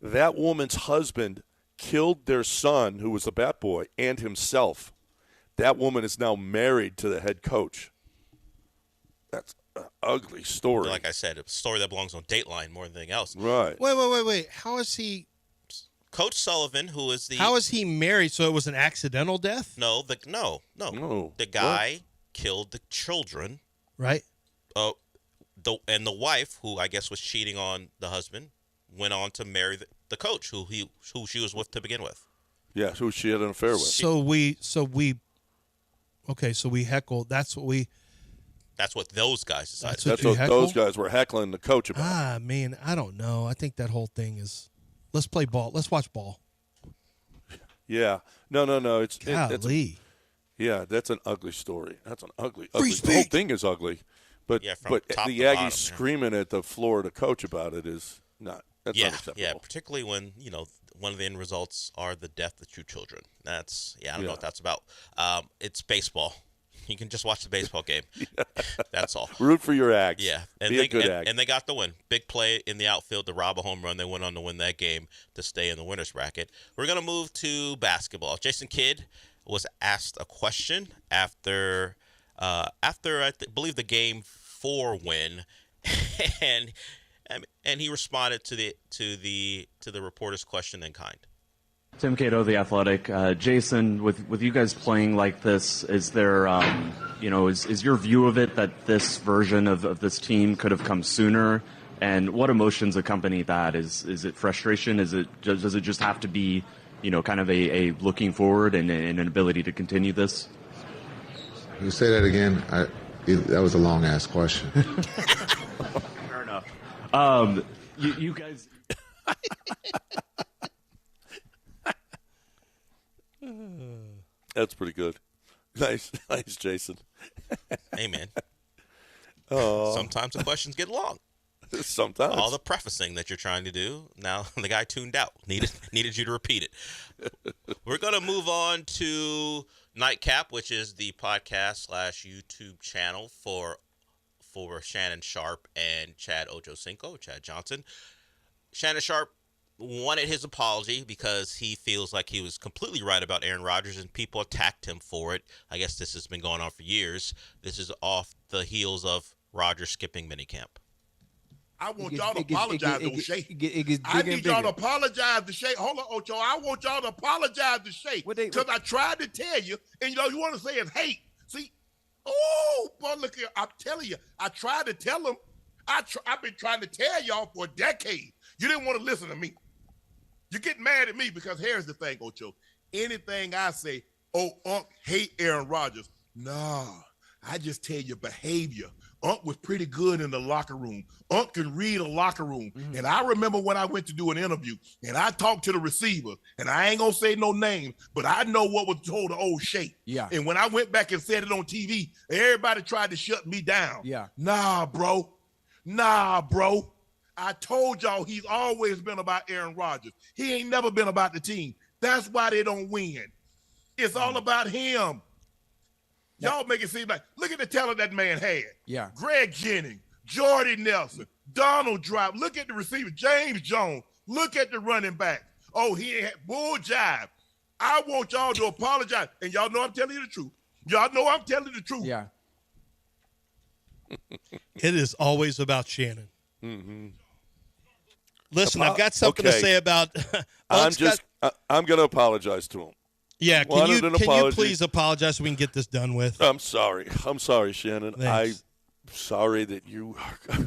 That woman's husband killed their son, who was a bat boy, and himself. That woman is now married to the head coach. That's an ugly story. Like I said, a story that belongs on Dateline more than anything else. Right. Wait. How is he? Coach Sullivan, who is the... How is he married? So it was an accidental death? No. The guy killed the children. Right. And the wife, who I guess was cheating on the husband, went on to marry the coach, who she was with to begin with. Yeah, who she had an affair with. So we heckled. That's what those guys decided. That's what those guys were heckling the coach about. Man, I don't know. I think that whole thing is... Let's play ball. Let's watch ball. Yeah. No. It's yeah, that's an ugly story. That's an ugly. Free The whole thing is ugly. But the Aggies screaming at the Florida coach about it is not. That's not acceptable. Yeah, particularly when one of the end results are the death of 2 children. I don't know what that's about. It's baseball. You can just watch the baseball game. That's all. Root for your Ags. Yeah. Be a good Ag. And they got the win. Big play in the outfield to rob a home run. They went on to win that game to stay in the winner's bracket. We're going to move to basketball. Jason Kidd was asked a question after I believe the Game 4 win, and he responded to the reporter's question in kind. Tim Cato, The Athletic. Jason, with you guys playing like this, is there, is your view of it that this version of this team could have come sooner? And what emotions accompany that? Is it frustration? Does it just have to be, kind of a looking forward and an ability to continue this? You say that again? That was a long-ass question. Fair enough. You guys... That's pretty good. Nice, Jason. Hey, man. Oh. Sometimes the questions get long. Sometimes. All the prefacing that you're trying to do. Now the guy tuned out. Needed you to repeat it. We're going to move on to Nightcap, which is the podcast / YouTube channel for Shannon Sharp and Chad Ochocinco, Chad Johnson. Shannon Sharp wanted his apology because he feels like he was completely right about Aaron Rodgers and people attacked him for it. I guess this has been going on for years. This is off the heels of Rodgers skipping minicamp. I want y'all to apologize to Shay. I need y'all to apologize to Shay. Hold on, Ocho. I want y'all to apologize to Shay because I tried to tell you, and you want to say it's hate. See, boy, look here. I'm telling you, I tried to tell him. I've been trying to tell y'all for a decade. You didn't want to listen to me. You get mad at me because here's the thing, Ocho. Anything I say, Unc hate Aaron Rodgers. Nah, I just tell you behavior. Unc was pretty good in the locker room. Unc can read a locker room. And I remember when I went to do an interview and I talked to the receiver, and I ain't gonna say no name, but I know what was told to old Shay. Yeah. And when I went back and said it on TV, everybody tried to shut me down. Yeah. Nah, bro. I told y'all he's always been about Aaron Rodgers. He ain't never been about the team. That's why they don't win. It's all about him. Y'all make it seem like, look at the talent that man had. Yeah. Greg Jennings, Jordy Nelson, Donald Drive. Look at the receiver, James Jones. Look at the running back. Oh, he had bull jive. I want y'all to apologize. And y'all know I'm telling you the truth. Y'all know I'm telling you the truth. Yeah. It is always about Shannon. Mm-hmm. Listen, I've got something to say about. I'm going to apologize to him. Yeah, can you please apologize so we can get this done with? I'm sorry, Shannon. Thanks. I'm sorry that you are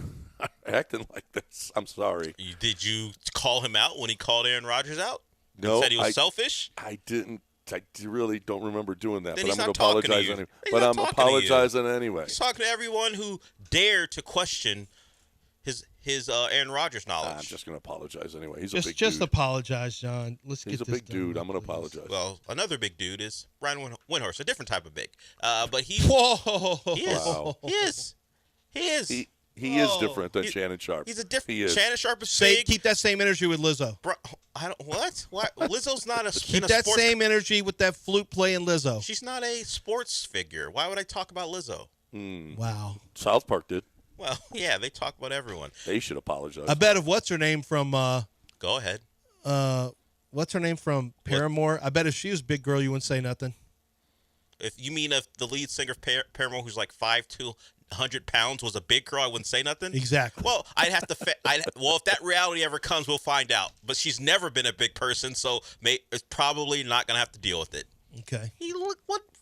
acting like this. I'm sorry. Did you call him out when he called Aaron Rodgers out? No, and said he was selfish. I didn't. I really don't remember doing that. Then but he's I'm going not to apologize talking to you. anyway. But I'm apologizing anyway. He's talking to everyone who dared to question his Aaron Rodgers knowledge. I'm just going to apologize anyway. He's just, a big just dude. apologize, John. Let's He's get a this big done, dude. I'm going to please. apologize. Well, another big dude is Brian Windhorst, a different type of big. But he he is. Wow. He is. He is. He is different than Shannon Sharp. He's a different. He is. Shannon Sharp is big. Keep that same energy with Lizzo. I don't what? What? Lizzo's not a. Keep that same energy with that flute playing Lizzo. She's not a sports figure. Why would I talk about Lizzo? Wow. South Park did. Well, yeah, they talk about everyone. They should apologize. I bet if what's her name from Go ahead. What's her name from Paramore? I bet if she was a big girl, you wouldn't say nothing. If you mean if the lead singer of Paramore, who's like 5'2", 100 pounds, was a big girl, I wouldn't say nothing. Exactly. Well, I'd have to. Well, if that reality ever comes, we'll find out. But she's never been a big person, so it's probably not gonna have to deal with it. Okay.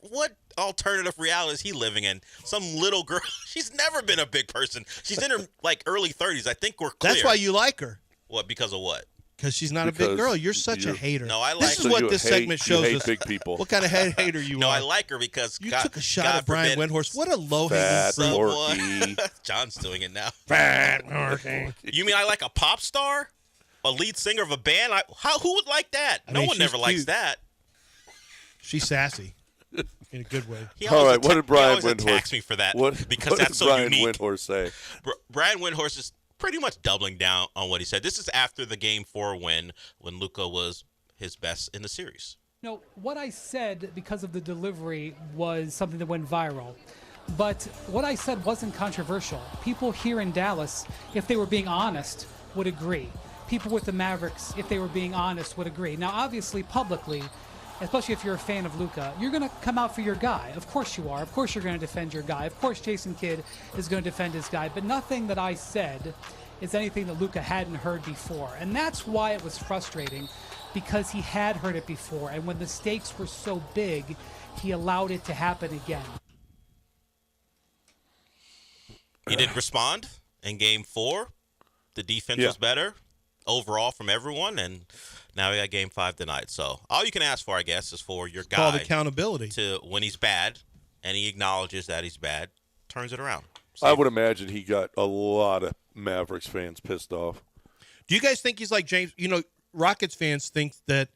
What alternative reality is he living in? Some little girl. She's never been a big person. She's in her like early 30s. I think we're clear. That's why you like her. What? Because of what? Because she's not a big girl. You're such a hater. No, I like this is her. what this segment shows you hate us. big people. What kind of hater you are? No, I like her because you took a shot at Brian Windhorst. What a low-hanging someone. John's doing it now. You mean I like a pop star? A lead singer of a band? Who would like that? No one never likes that. She's sassy. In a good way. All right, what did Brian Windhorst attacks me for that because that's so Brian unique. Windhorst say? Brian Windhorst is pretty much doubling down on what he said. This is after the Game 4 win when Luka was his best in the series. No, what I said because of the delivery was something that went viral. But what I said wasn't controversial. People here in Dallas, if they were being honest, would agree. People with the Mavericks, if they were being honest, would agree. Now, obviously, publicly, especially if you're a fan of Luka, you're going to come out for your guy. Of course you are. Of course you're going to defend your guy. Of course Jason Kidd is going to defend his guy. But nothing that I said is anything that Luka hadn't heard before. And that's why it was frustrating, because he had heard it before. And when the stakes were so big, he allowed it to happen again. He didn't respond in Game 4. The defense was better overall from everyone, and now we got Game 5 tonight. So all you can ask for, I guess, is for your guy called accountability to when he's bad and he acknowledges that he's bad, turns it around. So, I would imagine he got a lot of Mavericks fans pissed off. Do you guys think he's like James? You know, Rockets fans think that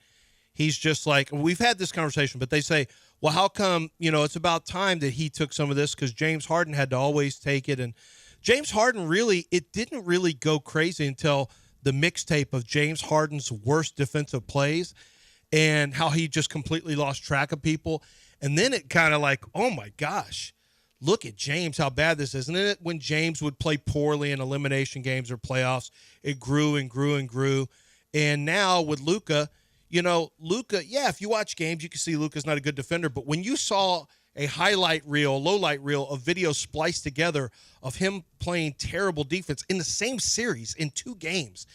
he's just like, we've had this conversation, but they say, well, how come, it's about time that he took some of this because James Harden had to always take it. And James Harden it didn't really go crazy until the mixtape of James Harden's worst defensive plays and how he just completely lost track of people. And then it kind of like, oh my gosh, look at James, how bad this is. And then when James would play poorly in elimination games or playoffs, it grew and grew and grew. And now with Luka, if you watch games, you can see Luka's not a good defender. But when you saw a highlight reel, low light reel of video spliced together of him playing terrible defense in the same series in 2 games,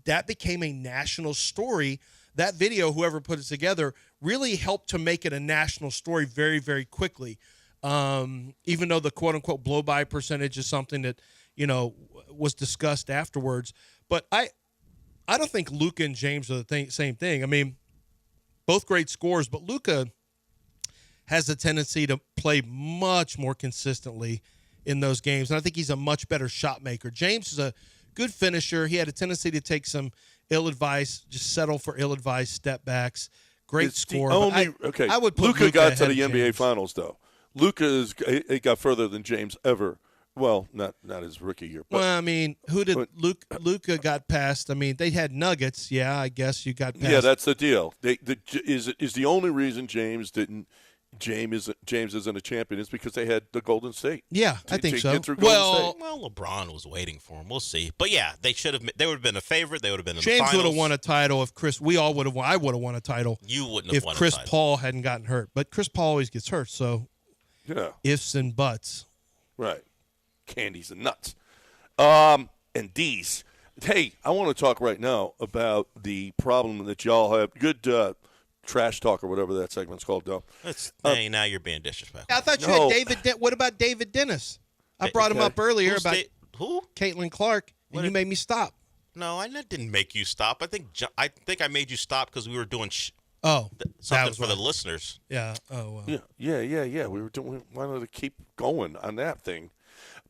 that became a national story. That video, whoever put it together, really helped to make it a national story very, very quickly. Even though the quote-unquote blow-by percentage is something that, was discussed afterwards. But I don't think Luka and James are the same thing. I mean, both great scorers, but Luka has a tendency to play much more consistently in those games, and I think he's a much better shot maker. James is a good finisher. He had a tendency to take some ill-advised, just settle for ill-advised step backs. Great scorer. I would put Luka got to the ahead of NBA James. Finals, though. Luka got further than James ever. Well, not his rookie year. But, well, I mean, Luka got past? I mean, they had Nuggets. Yeah, I guess you got past. Yeah, that's the deal. Is the only reason James isn't a champion is because they had the Golden State. Yeah, I think so. Get through Golden State. Well, LeBron was waiting for him. We'll see. But yeah, they would have been a favorite. They would have been in the James finals. would have won a title if Chris. We all would have won. I would have won a title. You wouldn't have won if Chris a title. Paul hadn't gotten hurt. But Chris Paul always gets hurt. So yeah, ifs and buts. Right. Candies and nuts. And D's. Hey, I want to talk right now about the problem that y'all have. Good trash talk or whatever that segment's called, though. Now you're being disrespectful. I thought you had David. What about David Dennis? I brought him up earlier about who? Caitlin Clark, and you made me stop. No, I didn't make you stop. I think I made you stop because we were doing something for the listeners. Yeah. Oh. Yeah. We wanted to keep going on that thing.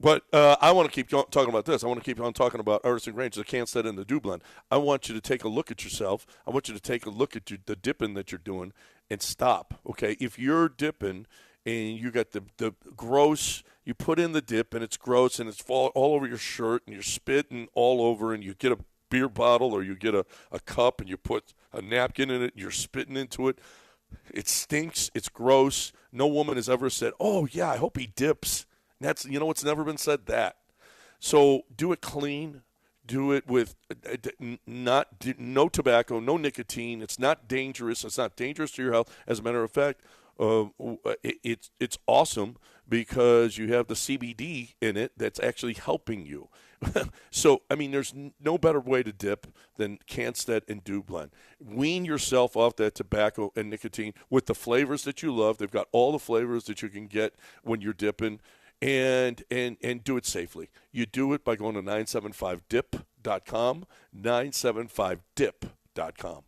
But I want to keep talking about this. I want to keep on talking about Artisan Grange, the Canstead and the Dublin. I want you to take a look at yourself. I want you to take a look at the dipping that you're doing and stop, okay? If you're dipping and you got the gross, you put in the dip and it's gross and it's all over your shirt and you're spitting all over and you get a beer bottle or you get a cup and you put a napkin in it and you're spitting into it. It stinks. It's gross. No woman has ever said, oh, yeah, I hope he dips. That's it's never been said that. So do it clean. Do it with no tobacco, no nicotine. It's not dangerous. It's not dangerous to your health. As a matter of fact, it's awesome because you have the CBD in it that's actually helping you. So, I mean, there's no better way to dip than Canstead and Dublin. Wean yourself off that tobacco and nicotine with the flavors that you love. They've got all the flavors that you can get when you're dipping. And do it safely. You do it by going to 975dip.com, 975dip.com.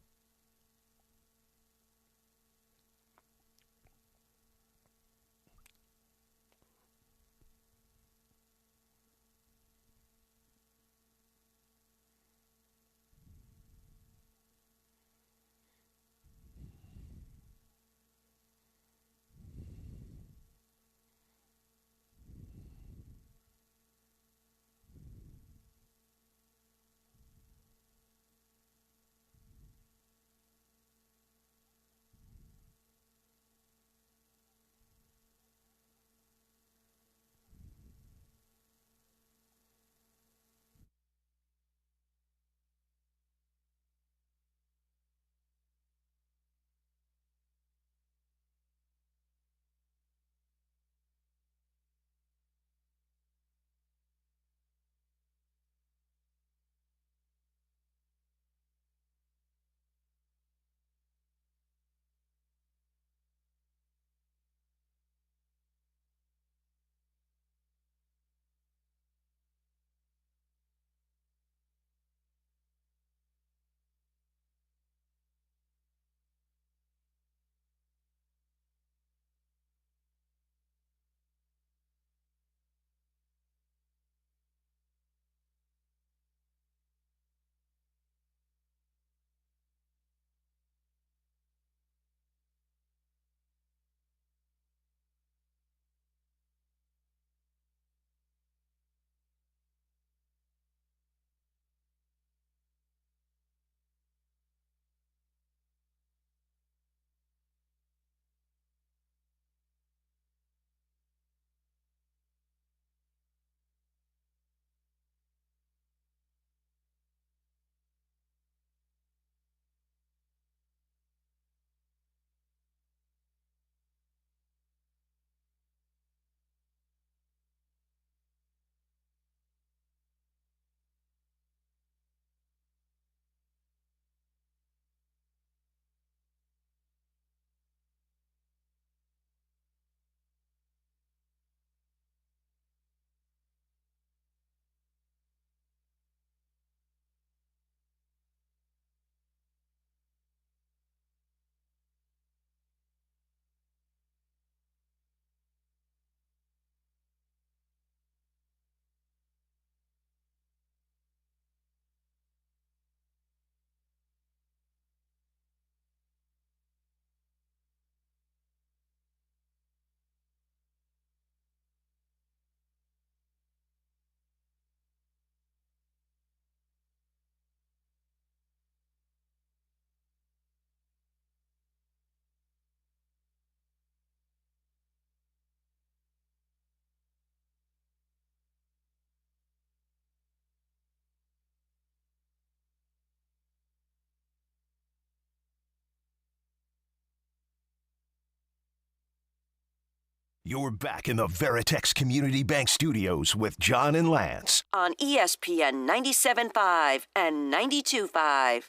You're back in the Veritex Community Bank Studios with John and Lance. On ESPN 97.5 and 92.5.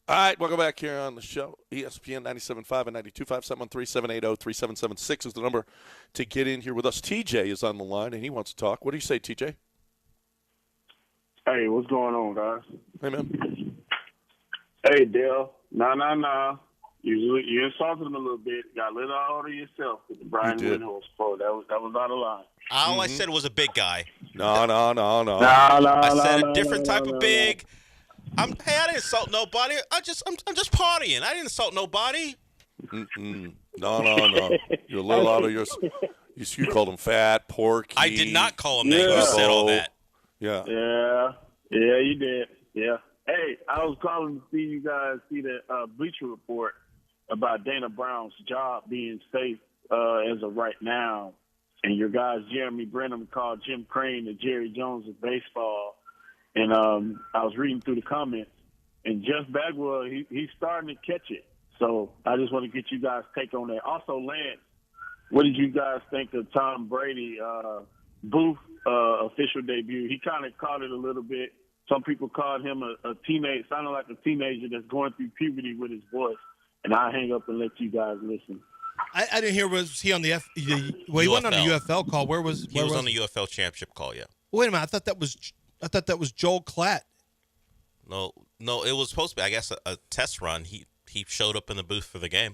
All right, welcome back here on the show. ESPN 97.5 and 92.5, 713-780-3776 is the number to get in here with us. TJ is on the line, and he wants to talk. What do you say, TJ? Hey, what's going on, guys? Hey, man. Hey, Dale. Nah. You insulted him a little bit. Got a little out of yourself with the Brian Windhorst quote. That was out of line. All I said was a big guy. No. I said a different type of big. I didn't insult nobody. I'm just partying. I didn't insult nobody. No. You're a little out of your. You called him fat, porky. I did not call him that. You said all that. Yeah, you did. Yeah. Hey, I was calling to see you guys see the Bleacher Report about Dana Brown's job being safe as of right now, and your guys Jeremy Brenham called Jim Crane the Jerry Jones of baseball. And I was reading through the comments, and Jeff Bagwell, he's starting to catch it. So I just want to get you guys' take on that. Also, Lance, what did you guys think of Tom Brady booth official debut? He kind of caught it a little bit. Some people called him a teenage, sounding like a teenager that's going through puberty with his voice. And I'll hang up and let you guys listen. I didn't hear. Was he on the he wasn't on the UFL call. Where was he? Was on the UFL championship call. Yeah. Wait a minute. I thought that was Joel Klatt. No, it was supposed to be, I guess, a test run. He showed up in the booth for the game.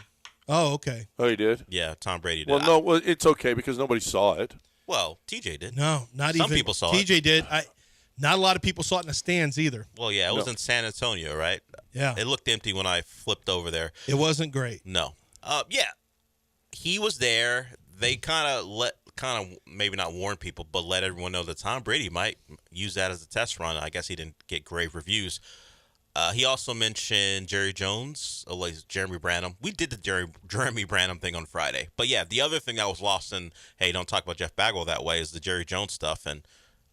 Oh, okay. Oh, he did? Yeah, Tom Brady did. Well, it's okay because nobody saw it. Well, TJ did. No, not Some even. people saw TJ it. did. Not a lot of people saw it in the stands either. Well, yeah, it was in San Antonio, right? Yeah. It looked empty when I flipped over there. It wasn't great. No. Yeah, he was there. They kind of maybe not warn people, but let everyone know that Tom Brady might use that as a test run. I guess he didn't get great reviews. He also mentioned Jerry Jones, Jeremy Branham. We did the Jeremy Branham thing on Friday. But, yeah, the other thing that was lost in, hey, don't talk about Jeff Bagwell that way, is the Jerry Jones stuff. And,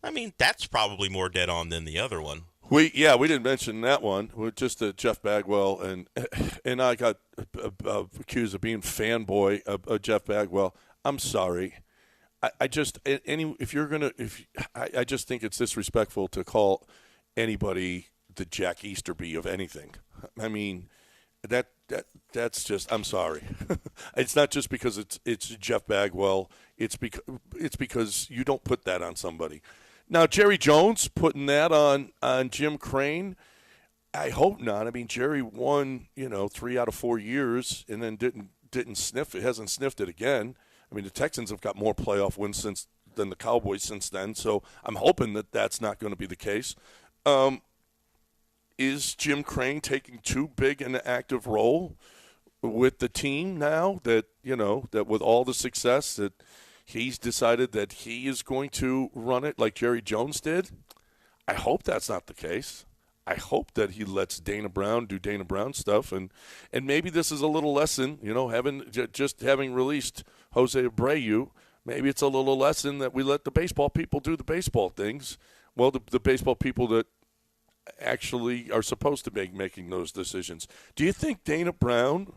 I mean, that's probably more dead on than the other one. We didn't mention that one. We're just Jeff Bagwell, and I got accused of being fanboy of Jeff Bagwell. I'm sorry. I just think it's disrespectful to call anybody the Jack Easterby of anything. I mean, that's just, I'm sorry. It's not just because it's Jeff Bagwell. It's because you don't put that on somebody. Now, Jerry Jones putting that on Jim Crane, I hope not. I mean, Jerry won, 3 out of 4 years and then didn't sniff it, hasn't sniffed it again. I mean, the Texans have got more playoff wins than the Cowboys since then, so I'm hoping that that's not going to be the case. Is Jim Crane taking too big an active role with the team now that with all the success that he's decided that he is going to run it like Jerry Jones did? I hope that's not the case. I hope that he lets Dana Brown do Dana Brown stuff, and maybe this is a little lesson, having released Jose Abreu, maybe it's a little lesson that we let the baseball people do the baseball things. Well, the baseball people that actually are supposed to be making those decisions. Do you think Dana Brown,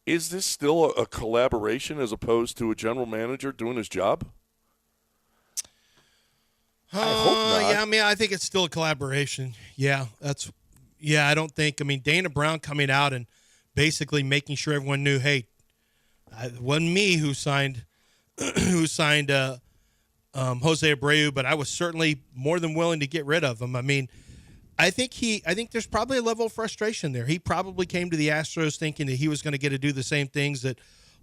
is this still a collaboration as opposed to a general manager doing his job? I hope not. Yeah, I mean, I think it's still a collaboration. Yeah, I don't think, Dana Brown coming out and basically making sure everyone knew, hey, it wasn't me who signed Jose Abreu, but I was certainly more than willing to get rid of him. I mean, I think there's probably a level of frustration there. He probably came to the Astros thinking that he was going to get to do the same things that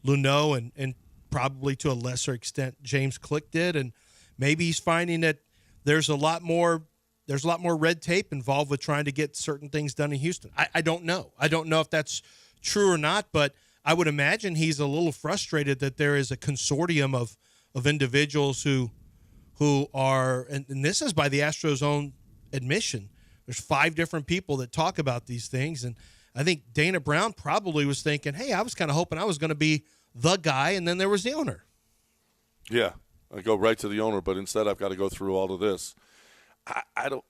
Luneau and probably to a lesser extent James Click did, and maybe he's finding that there's a lot more red tape involved with trying to get certain things done in Houston. I don't know. I don't know if that's true or not, but I would imagine he's a little frustrated that there is a consortium of individuals who are, and this is by the Astros' own admission, there's 5 different people that talk about these things, and I think Dana Brown probably was thinking, hey, I was kind of hoping I was going to be the guy, and then there was the owner. Yeah, I go right to the owner, but instead I've got to go through all of this. I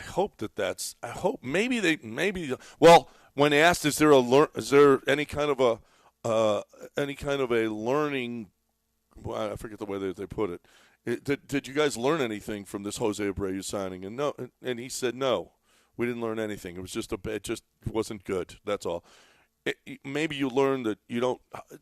hope that's. I hope maybe. Well, when asked, is there any kind of any kind of a learning. Well, I forget the way they put it. Did you guys learn anything from this Jose Abreu signing? And no, and he said no, we didn't learn anything. It was just it just wasn't good. That's all. Maybe you learn that you don't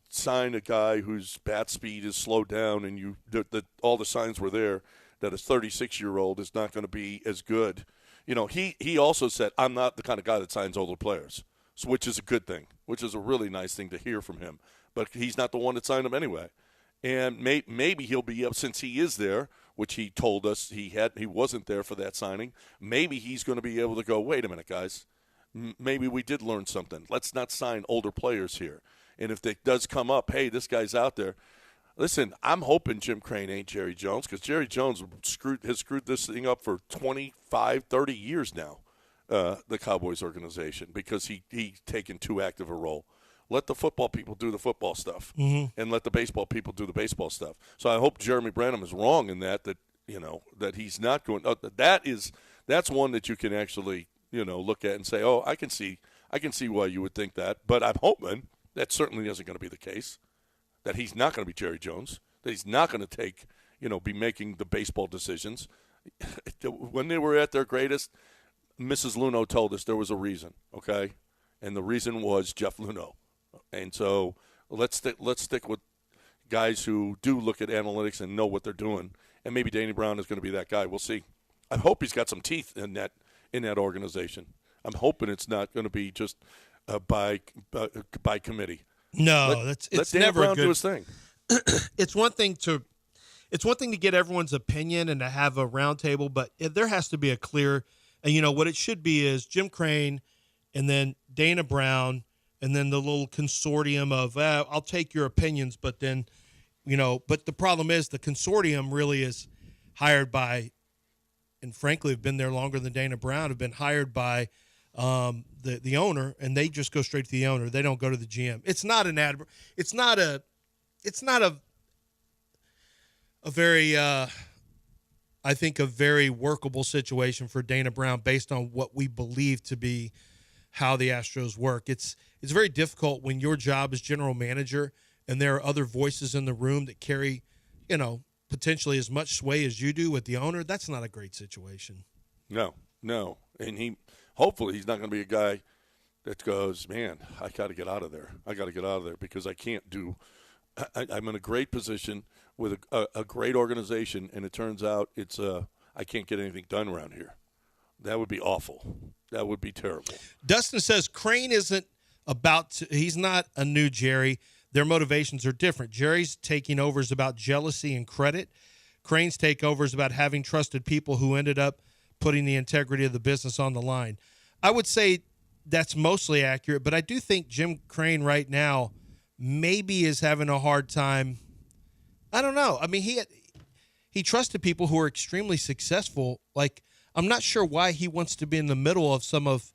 sign a guy whose bat speed is slowed down, and that all the signs were there that a 36-year-old is not going to be as good. He also said, I'm not the kind of guy that signs older players, which is a good thing, which is a really nice thing to hear from him. But he's not the one that signed him anyway. And maybe he'll be up since he is there, which he told us he wasn't there for that signing. Maybe he's going to be able to go, wait a minute, guys. Maybe we did learn something. Let's not sign older players here. And if it does come up, hey, this guy's out there. Listen, I'm hoping Jim Crane ain't Jerry Jones, because Jerry Jones has screwed this thing up for 25, 30 years now, the Cowboys organization, because he's taken too active a role. Let the football people do the football stuff, and let the baseball people do the baseball stuff. So I hope Jeremy Branham is wrong in that he's not going. That's one that you can actually look at and say, oh, I can see why you would think that. But I'm hoping that certainly isn't going to be the case. That he's not going to be Jerry Jones. That he's not going to be making the baseball decisions. When they were at their greatest, Mrs. Luno told us there was a reason, okay, and the reason was Jeff Luno. And so let's stick with guys who do look at analytics and know what they're doing. And maybe Danny Brown is going to be that guy. We'll see. I hope he's got some teeth in that organization. I'm hoping it's not going to be just by committee. No, let Danny never Brown do his thing. It's one thing to get everyone's opinion and to have a roundtable, but there has to be a clear. And what it should be is Jim Crane, and then Dana Brown, and then the little consortium of I'll take your opinions, but then but the problem is the consortium really is hired by, and frankly have been there longer than Dana Brown, have been hired by the owner, and they just go straight to the owner. They don't go to the GM. It's not a very I think a very workable situation for Dana Brown based on what we believe to be how the Astros work. It's very difficult when your job is general manager and there are other voices in the room that carry, potentially as much sway as you do with the owner. That's not a great situation. No. And hopefully he's not going to be a guy that goes, man, I got to get out of there. Because I can't do – I'm in a great position with a great organization, and it turns out I can't get anything done around here. That would be awful. That would be terrible. Dustin says Crane isn't he's not a new Jerry. Their motivations are different. Jerry's taking over is about jealousy and credit. Crane's takeover is about having trusted people who ended up putting the integrity of the business on the line. I would say that's mostly accurate, but I do think Jim Crane right now maybe is having a hard time. I don't know. I mean, he trusted people who are extremely successful. Like, I'm not sure why he wants to be in the middle of some of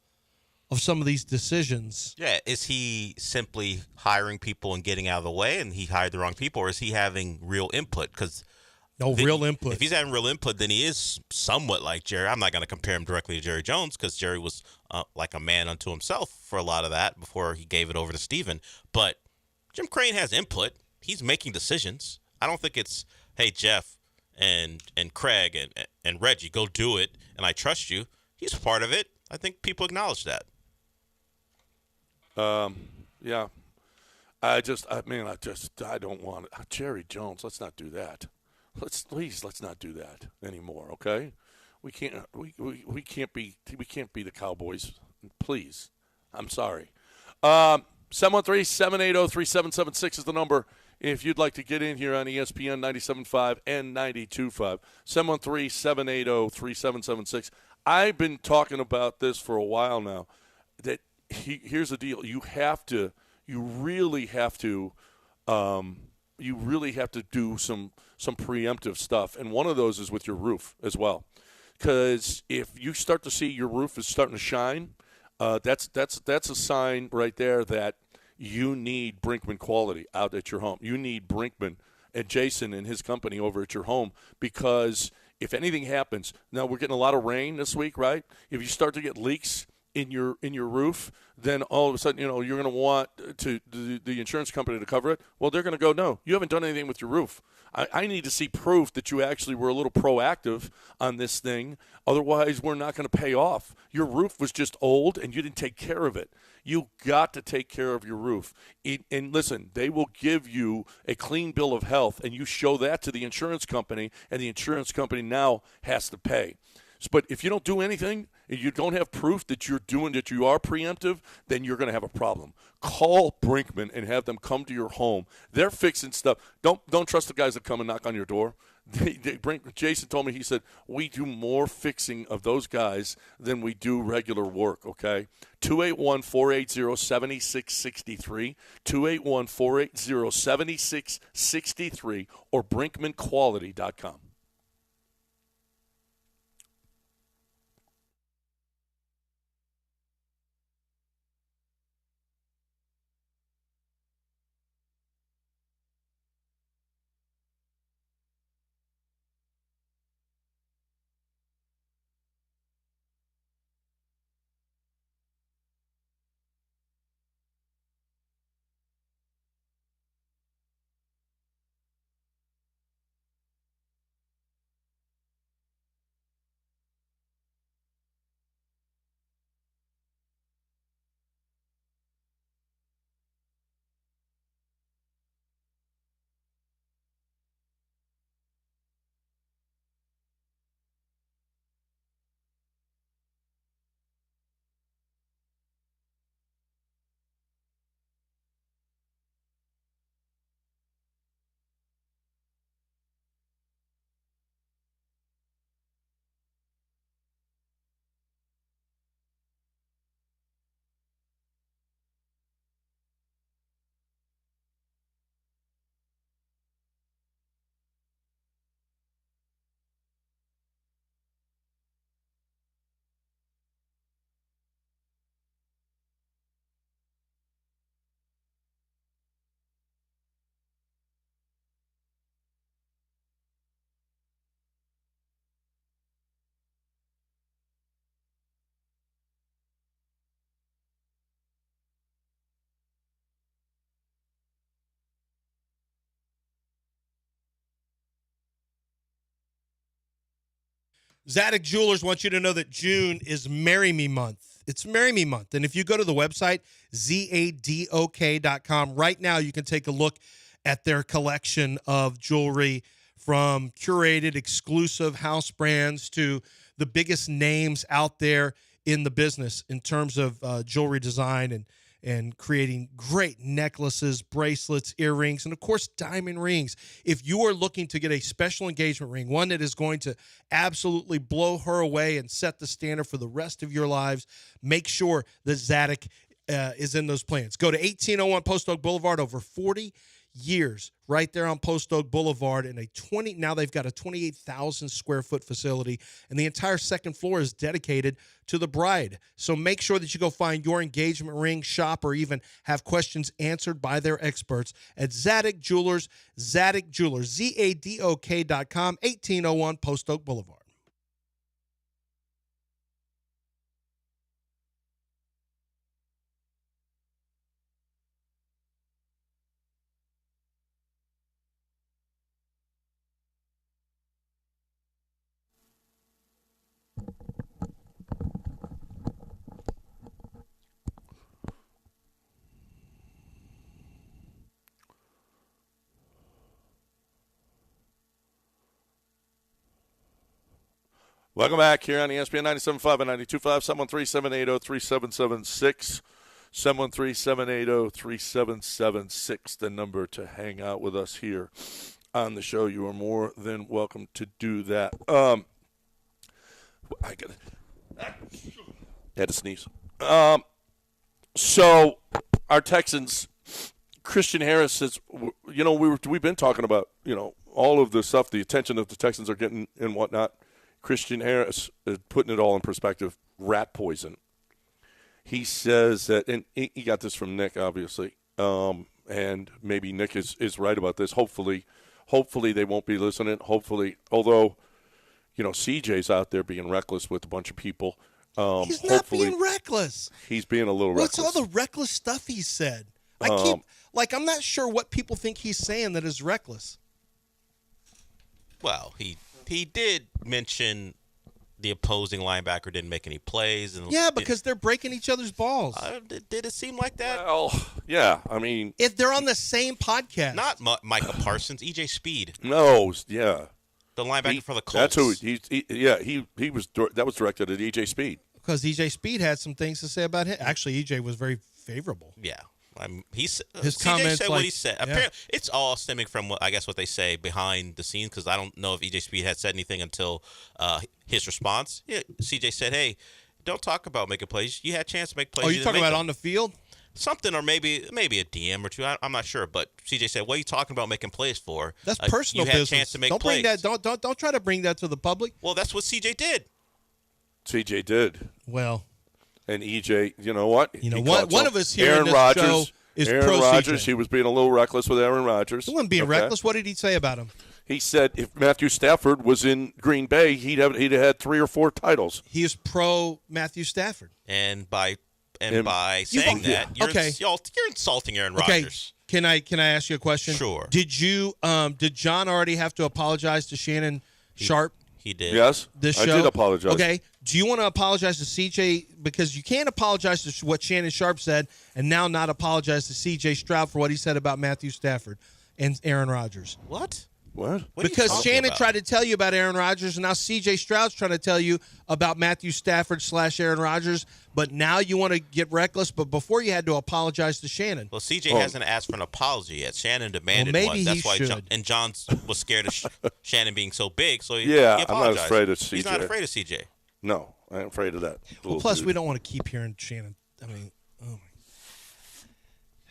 these decisions. Yeah, is he simply hiring people and getting out of the way, and he hired the wrong people, or is he having real input? Because real input. If he's having real input, then he is somewhat like Jerry. I'm not going to compare him directly to Jerry Jones because Jerry was like a man unto himself for a lot of that before he gave it over to Steven. But Jim Crane has input. He's making decisions. I don't think it's, hey, Jeff and Craig and Reggie, go do it, and I trust you. He's part of it. I think people acknowledge that. Yeah. I don't want it. Jerry Jones, let's not do that. Let's not do that anymore, okay? We can't be the Cowboys. Please. I'm sorry. 713-780-3776 is the number if you'd like to get in here on ESPN 97.5 and 92.5. 713-780-3776. I've been talking about this for a while now. That here's the deal. You really have to do some preemptive stuff, and one of those is with your roof as well. Because if you start to see your roof is starting to shine, that's a sign right there that you need Brinkman quality out at your home. You need Brinkman and Jason and his company over at your home, because if anything happens, now we're getting a lot of rain this week, right? If you start to get leaks in your roof, then all of a sudden, you're going to want the insurance company to cover it. Well, they're going to go, no, you haven't done anything with your roof. I need to see proof that you actually were a little proactive on this thing. Otherwise, we're not going to pay off. Your roof was just old, and you didn't take care of it. You got to take care of your roof. And listen, they will give you a clean bill of health, and you show that to the insurance company, and the insurance company now has to pay. But if you don't do anything, and you don't have proof that you are preemptive, then you're going to have a problem. Call Brinkman and have them come to your home. They're fixing stuff. Don't trust the guys that come and knock on your door. Jason told me, he said, we do more fixing of those guys than we do regular work, okay? 281-480-7663, 281-480-7663, or BrinkmanQuality.com. Zadok Jewelers wants you to know that June is Marry Me Month. It's Marry Me Month. And if you go to the website, zadok.com, right now you can take a look at their collection of jewelry, from curated exclusive house brands to the biggest names out there in the business in terms of jewelry design and creating great necklaces, bracelets, earrings, and, of course, diamond rings. If you are looking to get a special engagement ring, one that is going to absolutely blow her away and set the standard for the rest of your lives, make sure that Zadok is in those plans. Go to 1801 Post Oak Boulevard, over 40 years right there on Post Oak Boulevard, and now they've got a 28,000 square foot facility, and the entire second floor is dedicated to the bride. So make sure that you go find your engagement ring, shop, or even have questions answered by their experts at Zadok Jewelers, ZADOK.com, 1801 Post Oak Boulevard. Welcome back here on ESPN 97.5 and 92.5, 713-780-3776, 713-780-3776, the number to hang out with us here on the show. You are more than welcome to do that. I had to sneeze. So our Texans, Christian Harris says, we've been talking about, all of the stuff, the attention that the Texans are getting and whatnot. Christian Harris is putting it all in perspective. Rat poison. He says that, and he got this from Nick, obviously, and maybe Nick is right about this. Hopefully they won't be listening. Hopefully, although, CJ's out there being reckless with a bunch of people. He's not being reckless. He's being a little What's reckless. all the reckless stuff he said? I'm not sure what people think he's saying that is reckless. Well, he did mention the opposing linebacker didn't make any plays. And Yeah, because they're breaking each other's balls. Did it seem like that? Well, yeah. I mean, if they're on the same podcast, not Micah Parsons, EJ Speed. No, yeah. The linebacker for the That's Colts. who he was. That was directed at EJ Speed. Because EJ Speed had some things to say about him. Actually, EJ was very favorable. Yeah. His CJ comments said like, what he said. yeah. Apparently, it's all stemming from what they say behind the scenes, because I don't know if EJ Speed had said anything until his response. Yeah, CJ said, "Hey, don't talk about making plays. You had a chance to make plays." Oh, you talking about on the field? Something, or maybe a DM or two. I'm not sure, but CJ said, "What are you talking about making plays for? That's personal you had business. A chance to make don't plays. bring that. Don't try to bring that to the public. Well, that's what CJ did. CJ did. Well, and EJ, you know what? One of us here Aaron in this Rodgers, show is Aaron pro Rodgers. CJ. He was being a little reckless with Aaron Rodgers. He wasn't being reckless. What did he say about him? He said if Matthew Stafford was in Green Bay, he'd have had 3 or 4 titles. He is pro Matthew Stafford. And by saying that, you're insulting Aaron Rodgers. Can I ask you a question? Sure. Did John already have to apologize to Shannon Sharp? He did. Yes. This I show? did apologize. Okay. Do you want to apologize to CJ? Because you can't apologize to what Shannon Sharp said and now not apologize to CJ Stroud for what he said about Matthew Stafford and Aaron Rodgers. What? What? Because Shannon tried to tell you about Aaron Rodgers, and now CJ Stroud's trying to tell you about Matthew Stafford / Aaron Rodgers, but now you want to get reckless, but before you had to apologize to Shannon. Well, CJ hasn't asked for an apology yet. Shannon demanded maybe one. That's he why should. John was scared of Shannon being so big, so he I'm not apologized. afraid of CJ. He's not afraid of CJ. No, I ain't afraid of that. Well, plus, we don't want to keep hearing Shannon. I mean, oh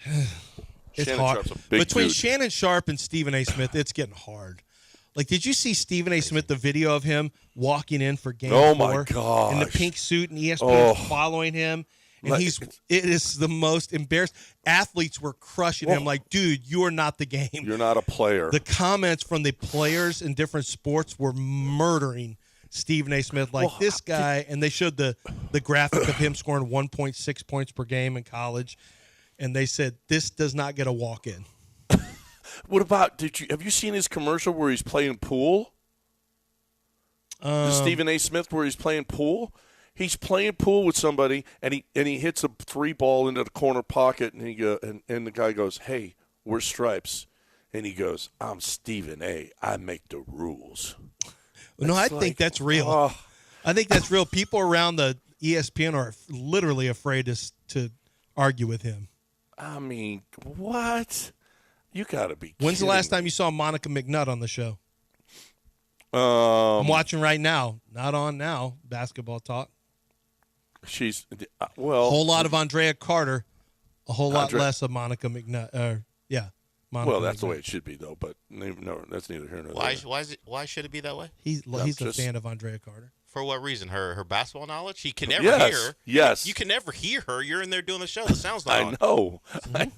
my. It's Shannon hard. Sharp's a big Between dude. Shannon Sharp and Stephen A. Smith, it's getting hard. Like, did you see Stephen A. Smith, the video of him walking in for game 4? Oh, my gosh. In the pink suit, and ESPN Oh. following him. And Like- it is the most embarrassed. Athletes were crushing him like, dude, you are not the game. You're not a player. The comments from the players in different sports were murdering Stephen A. Smith. Like, this guy, and they showed the graphic of him scoring 1.6 points per game in college. And they said, this does not get a walk-in. What about? Have you seen his commercial where he's playing pool? Stephen A. Smith, where he's playing pool. He's playing pool with somebody, and he hits a 3 ball into the corner pocket, and and the guy goes, "Hey, we're Stripes," and he goes, "I'm Stephen A. I make the rules." No, I think that's real. I think that's real. People around the ESPN are literally afraid to argue with him. I mean, what? You got to be. When's the kidding last me. time you saw Monica McNutt on the show? I'm I'm watching right now. Not on now. Basketball talk. She's A whole lot of Andrea Carter. A whole lot less of Monica McNutt. Monica well, that's McNutt. the way it should be, though. But no, that's neither here nor Why? there. Why should it be that way? He's a fan of Andrea Carter. For what reason? Her basketball knowledge? He can never Yes, hear her. yes. You can never hear her. You're in there doing the show. The sound's not I on. know. I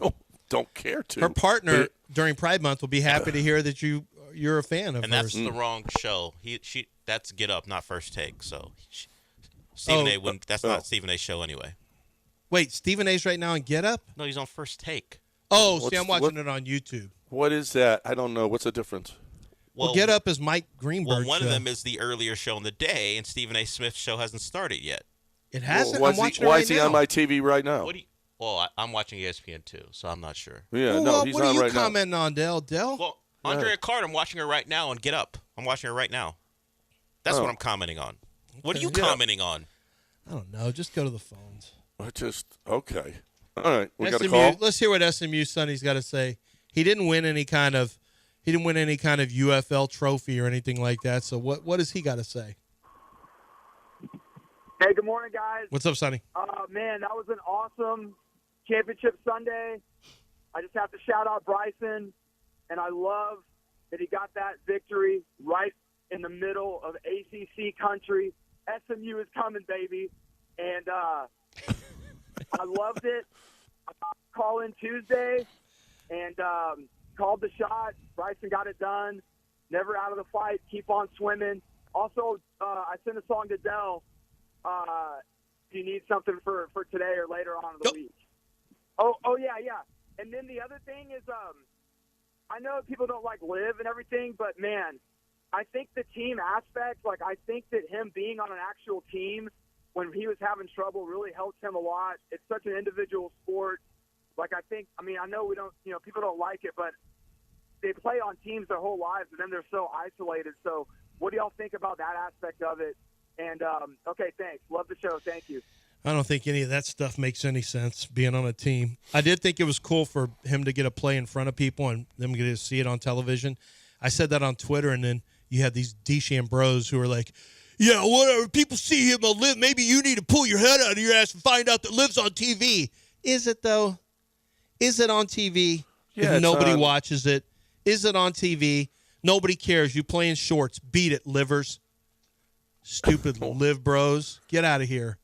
don't care to. Her partner during Pride Month will be happy to hear that you're a fan of And hers. that's the wrong show. That's Get Up, not First Take. So Stephen A. wouldn't. That's not Stephen A.'s show anyway. Wait, Stephen A's right now in Get Up? No, he's on First Take. Oh, see, I'm watching it on YouTube. What is that? I don't know. What's the difference? Well, Get Up is Mike Greenberg's Well, one show. of them is the earlier show in the day, and Stephen A. Smith's show hasn't started yet. It hasn't. Why I'm watching why it is he right on now. my TV right now? I'm watching ESPN too, so I'm not sure. Yeah, Well, he's what on are you right now. commenting on, Dell? Well, Andrea Carter, I'm watching her right now on Get Up. I'm watching her right now. That's what I'm commenting on. What are you commenting on? I don't know. Just go to the phones. Okay. All right, we got a SMU, call. let's hear what SMU Sonny's got to say. He didn't win any kind of UFL trophy or anything like that. So what does he got to say? Hey, good morning, guys. What's up, Sonny? Man, that was an awesome championship Sunday. I just have to shout out Bryson, and I love that he got that victory right in the middle of ACC country. SMU is coming, baby. And I loved it. Call in Tuesday and called the shot. Bryson got it done. Never out of the fight. Keep on swimming. Also, I sent a song to Dell. if you need something for today or later on in the week. Oh yeah. And then the other thing is, I know people don't like Liv and everything, but man, I think the team aspect, like I think that him being on an actual team when he was having trouble really helped him a lot. It's such an individual sport. Like I know we don't, people don't like it, but they play on teams their whole lives and then they're so isolated. So what do y'all think about that aspect of it? And, okay, thanks. Love the show. Thank you. I don't think any of that stuff makes any sense, being on a team. I did think it was cool for him to get a play in front of people and them get to see it on television. I said that on Twitter, and then you had these Desham bros who are like, yeah, whatever, people see him on Liv. Maybe you need to pull your head out of your ass and find out that Liv's on TV. Is it, though? Is it on TV? Yeah, if nobody watches it. Is it on TV? Nobody cares. You play in shorts. Beat it, livers. Stupid Liv bros. Get out of here.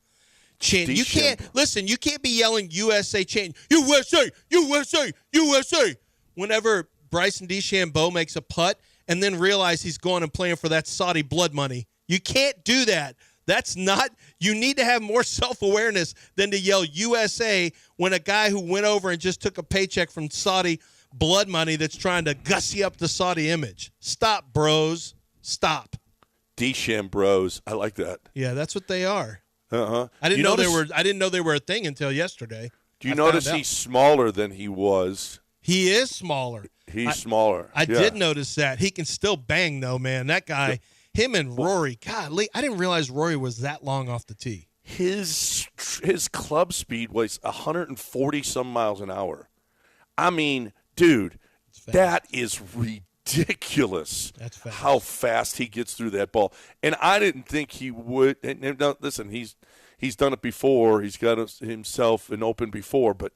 You can't be yelling USA chant. USA, USA, USA. Whenever Bryson DeChambeau makes a putt and then realize he's going and playing for that Saudi blood money. You can't do that. That's not – you need to have more self-awareness than to yell USA when a guy who went over and just took a paycheck from Saudi blood money that's trying to gussy up the Saudi image. Stop, bros. Stop. DeChambeau bros. I like that. Yeah, that's what they are. Uh-huh. I didn't know they were a thing until yesterday. Do you notice he's smaller than he was? He is smaller. He's smaller. I did notice that. He can still bang, though, man. That guy, him and Rory, golly, I didn't realize Rory was that long off the tee. His club speed was 140-some miles an hour. I mean, dude, that is ridiculous. That's fast. How fast he gets through that ball. And I didn't think he would. And now, listen, he's done it before. He's got himself an Open before, but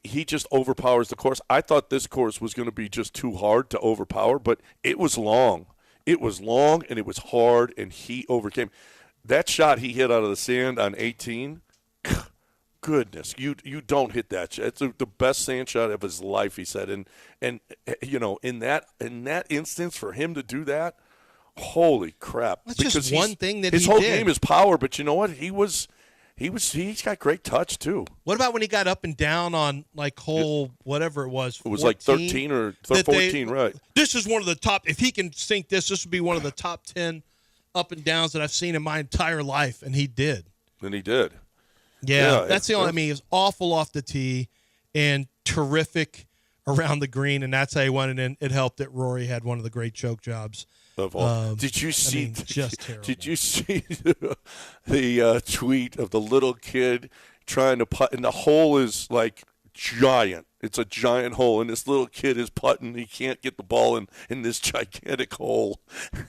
he just overpowers the course. I thought this course was going to be just too hard to overpower, but it was long. It was long, and it was hard, and he overcame. That shot he hit out of the sand on 18, goodness, you don't hit that shot. It's the best sand shot of his life, he said. And you know, in that instance, for him to do that, holy crap. That's because just one thing that his he whole did. game is power, but you know what? He's got great touch too. What about when he got up and down on like hole whatever it was? It was 14, like 13 or 14, right? This is one of the top. If he can sink this would be one of the top 10 up and downs that I've seen in my entire life, and he did. And he did. Yeah, that's the only. I mean, he was awful off the tee and terrific around the green, and that's how he won. And it helped that Rory had one of the great choke jobs of all. Did you see? I mean, just terrible. Did you see the tweet of the little kid trying to putt? And the hole is like giant. It's a giant hole, and this little kid is putting. He can't get the ball in this gigantic hole.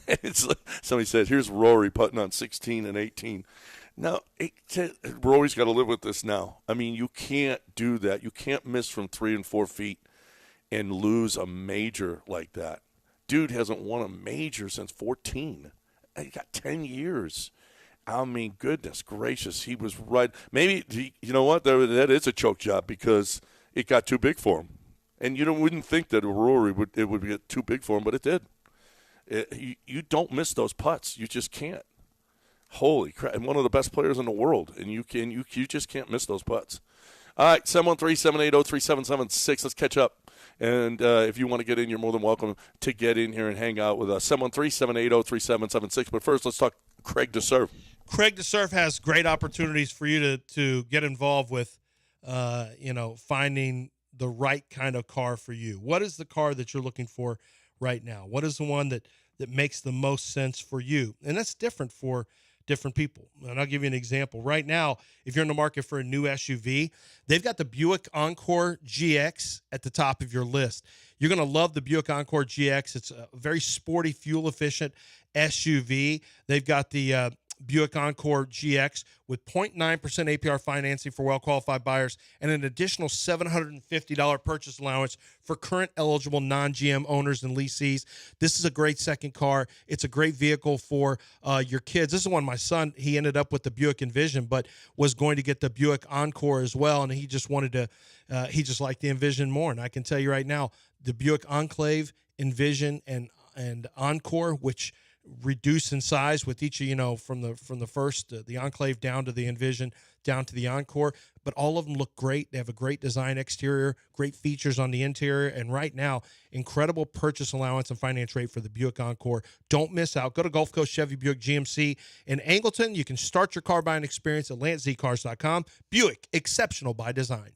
And it's like, somebody said, "Here's Rory putting on 16 and 18." Now, Rory's got to live with this now. I mean, you can't do that. You can't miss from 3 and 4 feet and lose a major like that. Dude hasn't won a major since 14. He got 10 years. I mean, goodness gracious, he was right. Maybe, you know what, that is a choke job because it got too big for him. And you wouldn't think that Rory would get too big for him, but it did. You don't miss those putts. You just can't. Holy crap! And one of the best players in the world, and you just can't miss those putts. All right, 713-780-3776. Let's catch up. And if you want to get in, you're more than welcome to get in here and hang out with us. 713-780-3776. But first, let's talk Craig DeServe. Craig DeServe has great opportunities for you to get involved with, finding the right kind of car for you. What is the car that you're looking for right now? What is the one that makes the most sense for you? And that's different for different people. And I'll give you an example. Right now, if you're in the market for a new SUV, they've got the Buick Encore GX at the top of your list. You're going to love the Buick Encore GX. It's a very sporty, fuel-efficient SUV. They've got the Buick Encore GX with 0.9% APR financing for well-qualified buyers and an additional $750 purchase allowance for current eligible non-GM owners and lessees. This is a great second car. It's a great vehicle for your kids. This is one my son, he ended up with the Buick Envision, but was going to get the Buick Encore as well, and he just wanted to, he just liked the Envision more. And I can tell you right now, the Buick Enclave, Envision, and Encore, which reduce in size with each, from the first, the Enclave down to the Envision, down to the Encore, but all of them look great. They have a great design exterior, great features on the interior, and right now, incredible purchase allowance and finance rate for the Buick Encore. Don't miss out. Go to Gulf Coast Chevy Buick GMC in Angleton. You can start your car buying experience at LanceZCars.com. Buick, exceptional by design.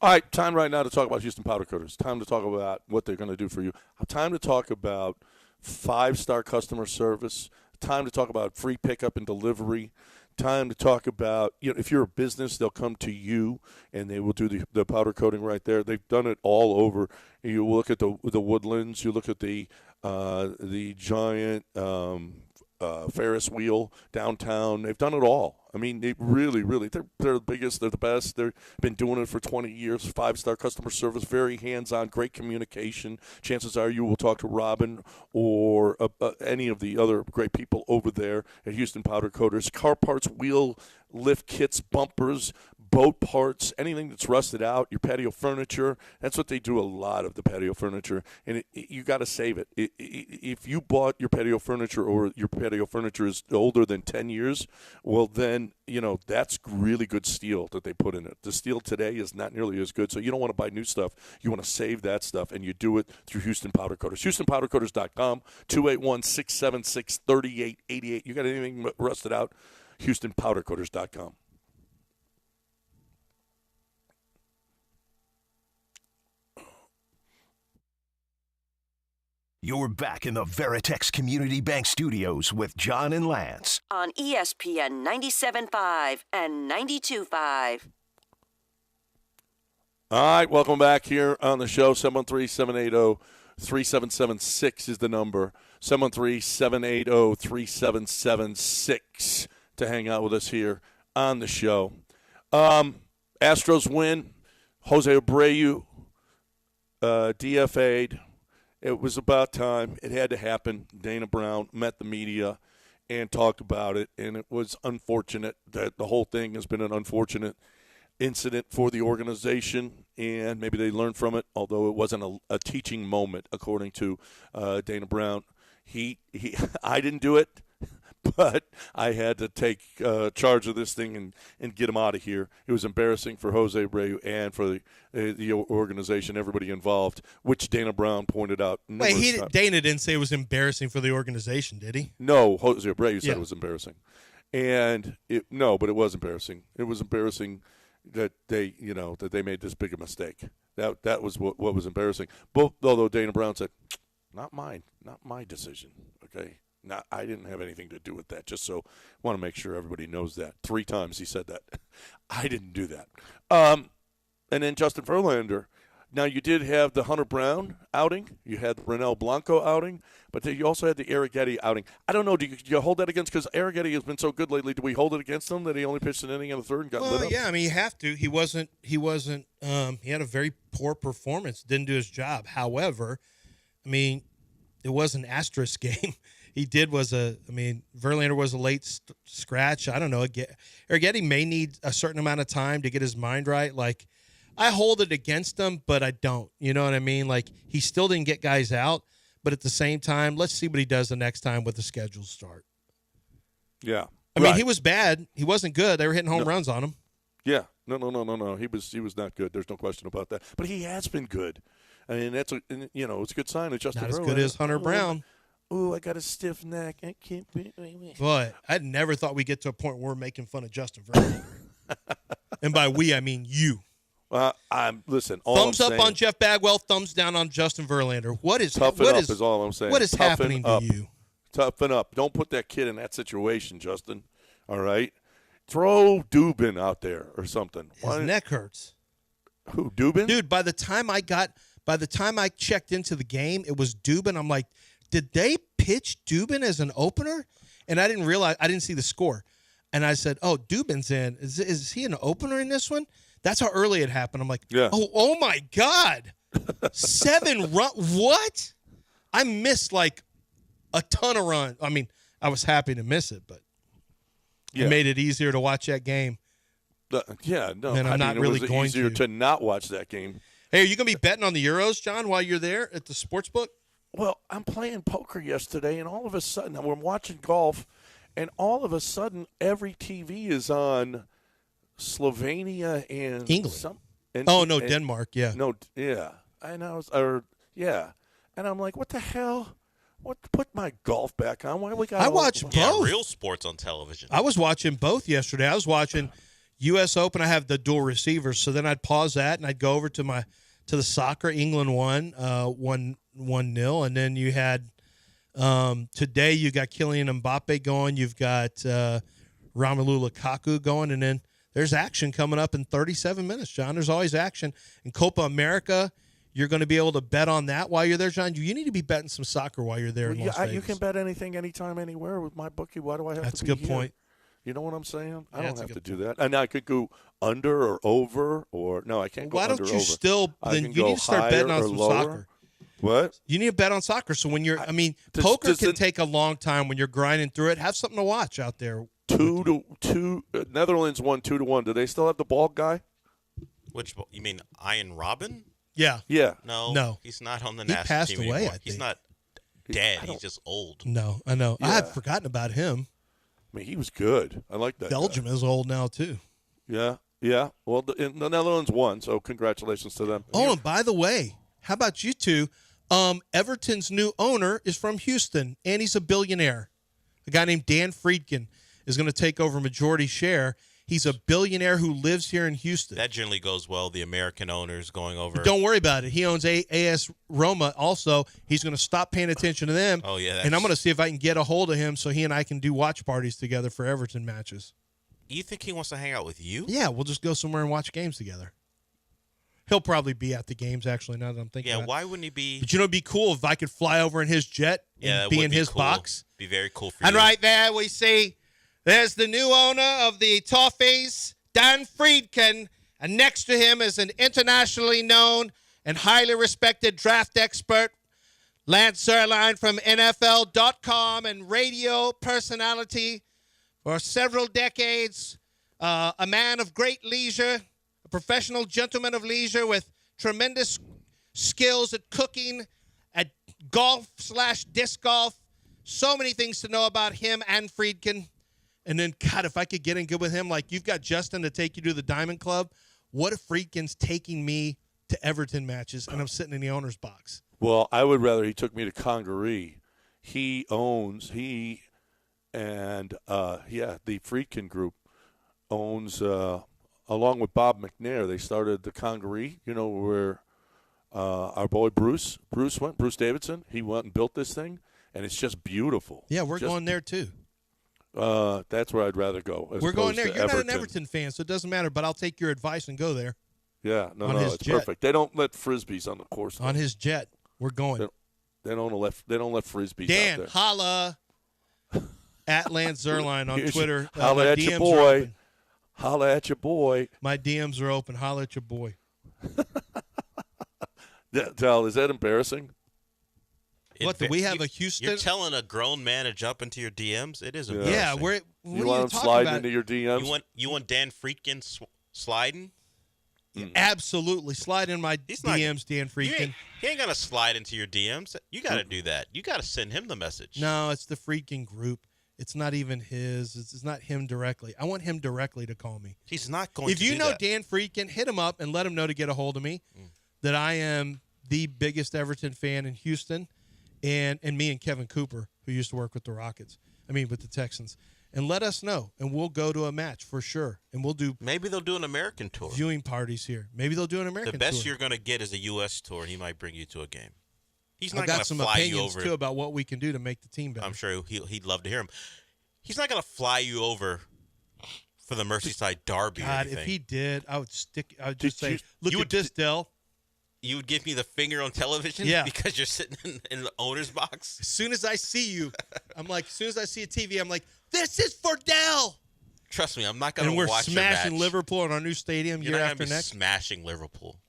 All right, time right now to talk about Houston Powder Coaters. Time to talk about what they're going to do for you. Time to talk about 5-star customer service. Time to talk about free pickup and delivery. Time to talk about, if you're a business, they'll come to you and they will do the powder coating right there. They've done it all over. You look at the Woodlands. You look at the giant Ferris wheel downtown. They've done it all. I mean, they really, they're the biggest. They're the best. They've been doing it for 20 years. 5-star customer service, very hands-on, great communication. Chances are you will talk to Robin or any of the other great people over there at Houston Powder Coaters. Car parts, wheel lift kits, bumpers, boat parts, anything that's rusted out, your patio furniture. That's what they do, a lot of the patio furniture. And you got to save it. If you bought your patio furniture or your patio furniture is older than 10 years, well, then, that's really good steel that they put in it. The steel today is not nearly as good, so you don't want to buy new stuff. You want to save that stuff, and you do it through Houston Powder Coaters. HoustonPowderCoaters.com, 281-676-3888. You got anything rusted out? HoustonPowderCoaters.com. You're back in the Veritex Community Bank Studios with John and Lance. On ESPN 97.5 and 92.5. All right, welcome back here on the show. 713-780-3776 is the number. 713-780-3776 to hang out with us here on the show. Astros win. Jose Abreu DFA'd. It was about time. It had to happen. Dana Brown met the media and talked about it, and it was unfortunate that the whole thing has been an unfortunate incident for the organization, and maybe they learned from it, although it wasn't a teaching moment, according to Dana Brown. I didn't do it, but I had to take charge of this thing and get him out of here. It was embarrassing for Jose Abreu and for the organization, everybody involved, which Dana Brown pointed out. Wait, Dana didn't say it was embarrassing for the organization, did he? No, Jose Abreu said it was embarrassing. And but it was embarrassing. It was embarrassing. that they made this big a mistake. That was what was embarrassing. Although Dana Brown said, not mine, not my decision. Okay, I didn't have anything to do with that. Just so I want to make sure everybody knows that. 3 times he said that. I didn't do that. And then Justin Verlander. Now, you did have the Hunter Brown outing. You had the Ronel Blanco outing. But then you also had the Arrighetti outing. I don't know. Do you hold that against? Because Arrighetti has been so good lately. Do we hold it against him that he only pitched an inning in the third and got lit up? Yeah, I mean, you have to. He wasn't. He had a very poor performance. Didn't do his job. However, I mean, it was an asterisk game. Verlander was a late scratch. I don't know. Arrighetti may need a certain amount of time to get his mind right. Like, I hold it against him, but I don't. You know what I mean? Like, he still didn't get guys out, but at the same time, let's see what he does the next time with the scheduled start. Yeah. I mean, he was bad. He wasn't good. They were hitting home runs on him. Yeah. No. He was not good. There's no question about that. But he has been good. I mean, it's a good sign of Justin Verlander. Not as good as Hunter Brown. Ooh, I got a stiff neck. I can't be. But I never thought we'd get to a point where we're making fun of Justin Verlander. And by we, I mean you. Listen. Thumbs up on Jeff Bagwell. Thumbs down on Justin Verlander. Toughen up is all I'm saying. What is happening to you? Toughen up. Don't put that kid in that situation, Justin. All right. Throw Dubin out there or something. His neck hurts. Who, Dubin? Dude, by the time I checked into the game, it was Dubin. I'm like, did they pitch Dubin as an opener? And I didn't realize. I didn't see the score. And I said, oh, Dubin's in. Is he an opener in this one? That's how early it happened. I'm like, yeah. Oh my God. 7 run. What? I missed like a ton of runs. I mean, I was happy to miss it, but it made it easier to watch that game. And I'm not really it was going easier to not watch that game. Hey, are you going to be betting on the Euros, John, while you're there at the sports book? Well, I'm playing poker yesterday, and all of a sudden, I'm watching golf, and all of a sudden, every TV is on Slovenia and England. Denmark. Yeah. No, yeah. And and I'm like, what the hell? Put my golf back on. Why we got? I watch both. Yeah, real sports on television. I was watching both yesterday. I was watching U.S. Open. I have the dual receivers, so then I'd pause that and I'd go over to the soccer. England won 1-0, and then you had today you got Kylian Mbappe going. You've got Romelu Lukaku going, and then there's action coming up in 37 minutes, John. There's always action. In Copa America, you're going to be able to bet on that while you're there, John. You need to be betting some soccer while you're there in Las Vegas. You can bet anything, anytime, anywhere with my bookie. Why do I have That's to be a good point. You know what I'm saying? I don't have to do that. And I could go under or over, or no, I can't go under or over. Why don't you still – then you need to start betting on some soccer. What? You need to bet on soccer. So when you're – poker can take a long time when you're grinding through it. Have something to watch out there. 2-2. Netherlands won 2-1. Do they still have the bald guy? Which you mean Ian Robin? Yeah. Yeah. No. He's not on the national passed team away, anymore. I think. He's not dead. He's just old. No, I know. Yeah. I had forgotten about him. I mean, he was good. I like that. Belgium guy. is old now too. Yeah. Well, the Netherlands won, so congratulations to them. Oh, and by the way, how about you two? Everton's new owner is from Houston, and he's a billionaire. A guy named Dan Friedkin is going to take over majority share. He's a billionaire who lives here in Houston. That generally goes well. The American owners going over. Don't worry about it. He owns AS Roma also. He's going to stop paying attention to them. Oh, yeah. And I'm going to see if I can get a hold of him so he and I can do watch parties together for Everton matches. You think he wants to hang out with you? Yeah, we'll just go somewhere and watch games together. He'll probably be at the games, actually, now that I'm thinking about it. Why wouldn't he be? But it'd be cool if I could fly over in his jet and be in his box. Be very cool for you. And right there we see there's the new owner of the Toffees, Dan Friedkin, and next to him is an internationally known and highly respected draft expert, Lance Zierlein from NFL.com and radio personality for several decades, a man of great leisure, a professional gentleman of leisure with tremendous skills at cooking, at golf/disc golf. So many things to know about him and Friedkin. And then, God, if I could get in good with him, like you've got Justin to take you to the Diamond Club, what if Friedkin's taking me to Everton matches and I'm sitting in the owner's box? Well, I would rather he took me to Congaree. The Friedkin Group owns along with Bob McNair, they started the Congaree, where our boy Bruce Davidson, he went and built this thing, and it's just beautiful. Yeah, we're going there too. That's where I'd rather go. We're going there. You're not an Everton fan, so it doesn't matter, but I'll take your advice and go there. Yeah, it's perfect. They don't let Frisbees on the course. On his jet, we're going. They don't let Frisbees Dan, out there. holla at Lance Zerline on Twitter. Holla at your boy. Holla at your boy. My DMs are open. Holla at your boy. Del, is that embarrassing? What, do we have a Houston? You're telling a grown man to jump into your DMs? It is Yeah. embarrassing. Yeah, You want him sliding into your DMs? You want Dan Friedkin sliding? Absolutely. Slide in my DMs, Dan Friedkin. He ain't gonna slide into your DMs. You got to do that. You got to send him the message. No, it's the Friedkin group. It's not even his. It's not him directly. I want him directly to call me. He's not going If to you do know that. Dan Friedkin, hit him up and let him know to get a hold of me, that I am the biggest Everton fan in Houston, and me and Kevin Cooper, who used to work with the Texans. And let us know, and we'll go to a match for sure. And we'll do Maybe they'll do an American tour. viewing parties here. Maybe they'll do an American tour. The best you're going to get is a U.S. tour, and he might bring you to a game. He's I've not going got to some fly you opinions, over. too, about what we can do to make the team better. I'm sure he'd love to hear him. He's not going to fly you over for the Merseyside Derby or God, anything. if he did, I would just say, look at this, Del. You would give me the finger on television because you're sitting in the owner's box? As soon as I see you, as soon as I see a TV, I'm like, this is for Del. Trust me, I'm not going to And watch we're your match. smashing Liverpool in our new stadium You're year not after gonna be next. smashing Liverpool.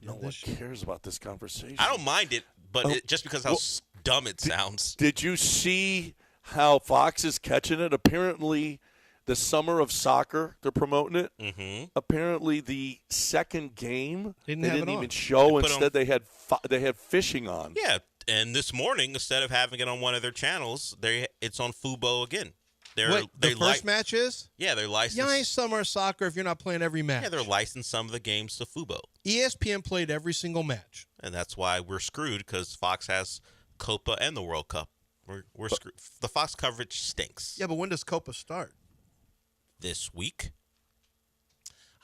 No one cares about this conversation. I don't mind it, but just because how dumb it sounds. Did you see how Fox is catching it? Apparently, the summer of soccer, they're promoting it. Mm-hmm. Apparently, the second game they have it didn't on. even show. They put Instead, they had fishing on. Yeah, and this morning, instead of having it on one of their channels, it's on Fubo again. The first match is? Yeah, they're licensed. You ain't summer soccer if you're not playing every match. Yeah, they're licensed some of the games to Fubo. ESPN played every single match. And that's why we're screwed, because Fox has Copa and the World Cup. We're screwed. The Fox coverage stinks. Yeah, but when does Copa start? This week.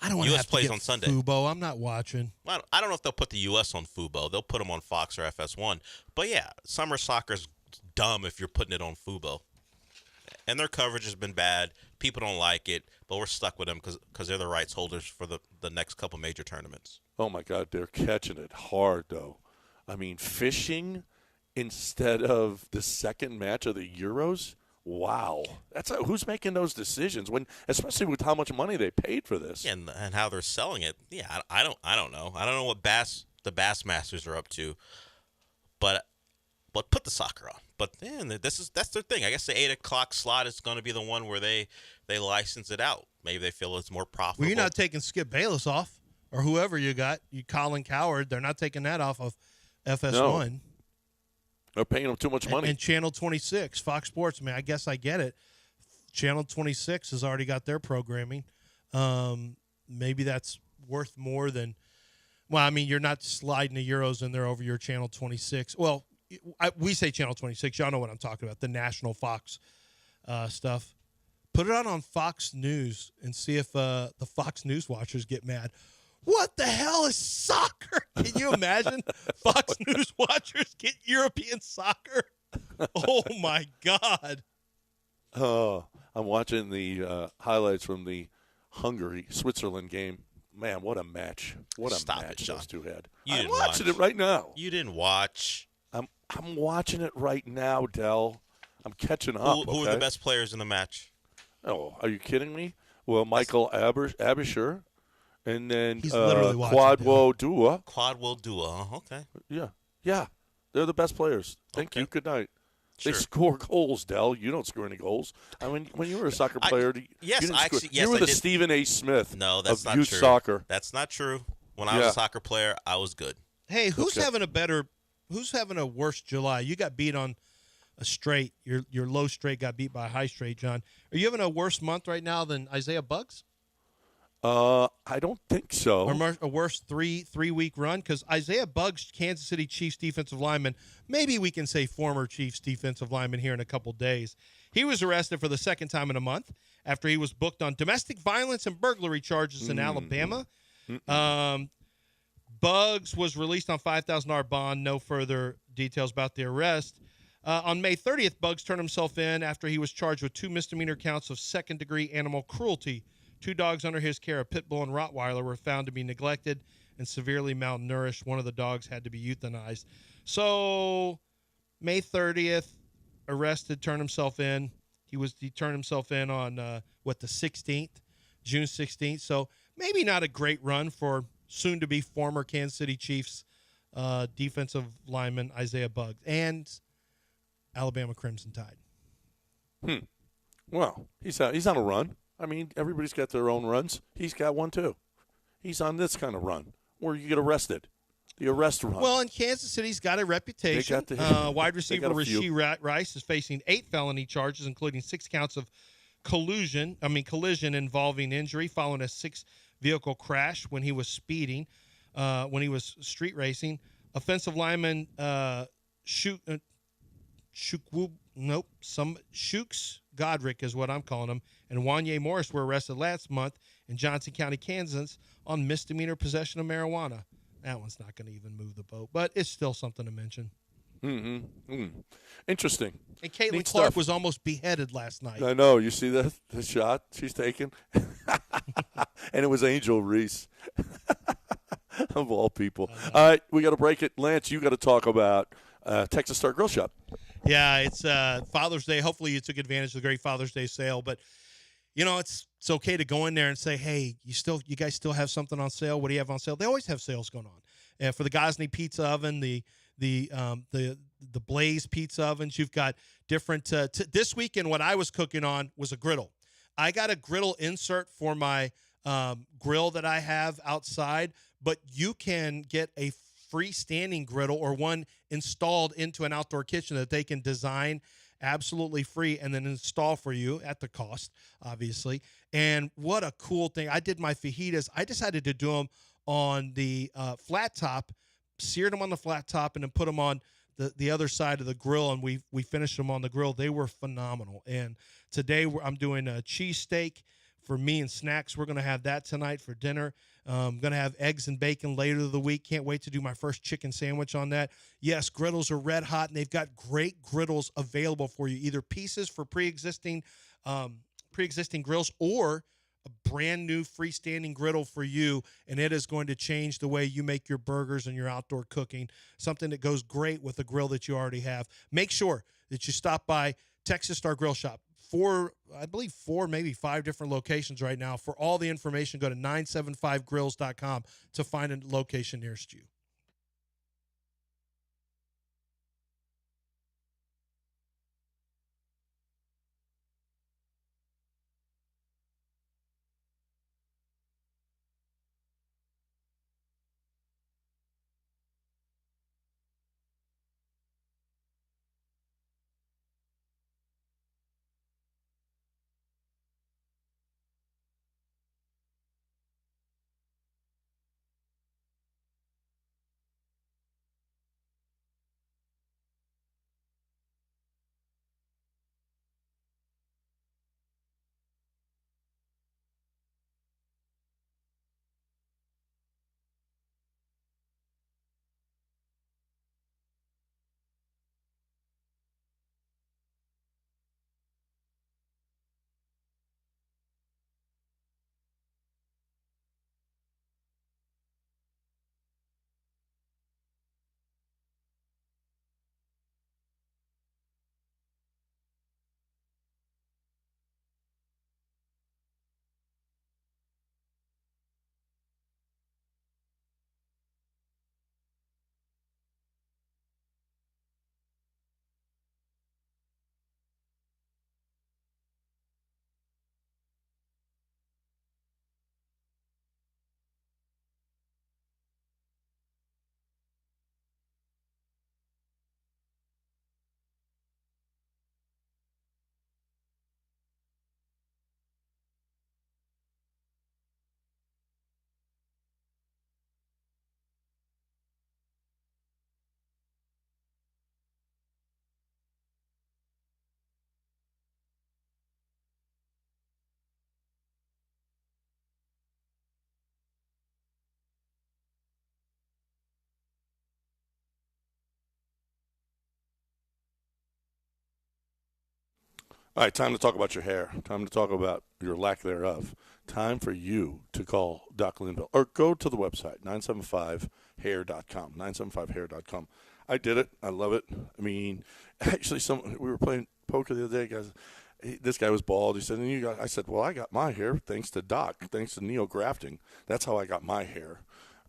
I don't want to U.S. have plays to get on Sunday. Fubo. I'm not watching. I don't know if they'll put the U.S. on Fubo. They'll put them on Fox or FS1. But, yeah, summer soccer's dumb if you're putting it on Fubo. And their coverage has been bad. People don't like it, but we're stuck with them because they're the rights holders for the next couple major tournaments. Oh, my God, they're catching it hard, though. I mean, fishing instead of the second match of the Euros? Wow. Who's making those decisions, especially with how much money they paid for this? Yeah, and how they're selling it. Yeah, I don't know. I don't know what the Bassmasters are up to, but put the soccer on. But that's their thing. I guess the 8 o'clock slot is going to be the one where they license it out. Maybe they feel it's more profitable. Well, you're not taking Skip Bayless off, or whoever you got. Colin Coward. They're not taking that off of FS1. No. They're paying them too much money. And Channel 26, Fox Sports. I guess I get it. Channel 26 has already got their programming. Maybe that's worth more than. Well, you're not sliding the Euros in there over your Channel 26. Well, we say Channel 26. Y'all know what I'm talking about. The national Fox stuff. Put it on Fox News and see if the Fox News watchers get mad. What the hell is soccer? Can you imagine Fox News watchers get European soccer? Oh, my God. Oh, I'm watching the highlights from the Hungary-Switzerland game. Man, what a match. What a match those two had. I'm watching it right now. You didn't watch. I'm watching it right now, Del. I'm catching up. Who are the best players in the match? Oh, are you kidding me? Well, Michael Abisher. And then Quadwo Dua. Okay. Yeah. They're the best players. Thank you. Good night. Sure. They score goals, Del. You don't score any goals. when you were a soccer player, you were the Stephen A. Smith of youth soccer. That's not true. When I was a soccer player, I was good. Hey, who's having a worse July? You got beat on a straight. Your low straight got beat by a high straight, John. Are you having a worse month right now than Isaiah Buggs? I don't think so. Or a worse three-week run? Because Isaiah Buggs, Kansas City Chiefs defensive lineman, maybe we can say former Chiefs defensive lineman here in a couple days. He was arrested for the second time in a month after he was booked on domestic violence and burglary charges in Alabama. Bugs was released on $5,000 bond. No further details about the arrest. On May 30th, Bugs turned himself in after he was charged with 2 misdemeanor counts of second-degree animal cruelty. 2 dogs under his care, a pit bull and Rottweiler, were found to be neglected and severely malnourished. One of the dogs had to be euthanized. So, May 30th, arrested, turned himself in. He turned himself in on, the 16th, June 16th. So, maybe not a great run for soon-to-be former Kansas City Chiefs defensive lineman Isaiah Bugs and Alabama Crimson Tide. Well, he's on a run. I mean, everybody's got their own runs. He's got one, too. He's on this kind of run where you get arrested. The arrest run. Well, in Kansas City's got a reputation. Wide receiver Rasheed Rice is facing 8 felony charges, including 6 counts of collision involving injury following a 6-vehicle crash when he was speeding, when he was street racing. Offensive lineman Shooks Godric is what I'm calling him, and Wanye Morris were arrested last month in Johnson County, Kansas, on misdemeanor possession of marijuana. That one's not going to even move the boat, but it's still something to mention. Interesting. And Caitlin Clark was almost beheaded last night. I know. You see the shot she's taking? And it was Angel Reese. Of all people. All right, we got to break it. Lance, you got to talk about Texas Star Grill Shop. Yeah, it's Father's Day. Hopefully you took advantage of the great Father's Day sale. But, it's okay to go in there and say, hey, you guys still have something on sale? What do you have on sale? They always have sales going on. For the Gosney Pizza Oven, the Blaze Pizza Ovens, you've got different this weekend what I was cooking on was a griddle. I got a griddle insert for my grill that I have outside, but you can get a freestanding griddle or one installed into an outdoor kitchen that they can design absolutely free and then install for you at the cost, obviously. And what a cool thing. I did my fajitas. I decided to do them on the flat top, seared them on the flat top, and then put them on the other side of the grill, and we finished them on the grill. They were phenomenal. And today I'm doing a cheesesteak for me and snacks. We're going to have that tonight for dinner. I'm going to have eggs and bacon later of the week. Can't wait to do my first chicken sandwich on that. Yes, griddles are red hot, and they've got great griddles available for you, either pieces for pre-existing grills or a brand new freestanding griddle for you, and it is going to change the way you make your burgers and your outdoor cooking, something that goes great with the grill that you already have. Make sure that you stop by Texas Star Grill Shop. 4, maybe 5 different locations right now. For all the information, go to 975grills.com to find a location nearest you. All right, time to talk about your hair. Time to talk about your lack thereof. Time for you to call Doc Linville or go to the website, 975hair.com, 975hair.com. I did it. I love it. I mean, actually, we were playing poker the other day, guys. This guy was bald. He said, I said, well, I got my hair thanks to Doc, thanks to neo-grafting. That's how I got my hair.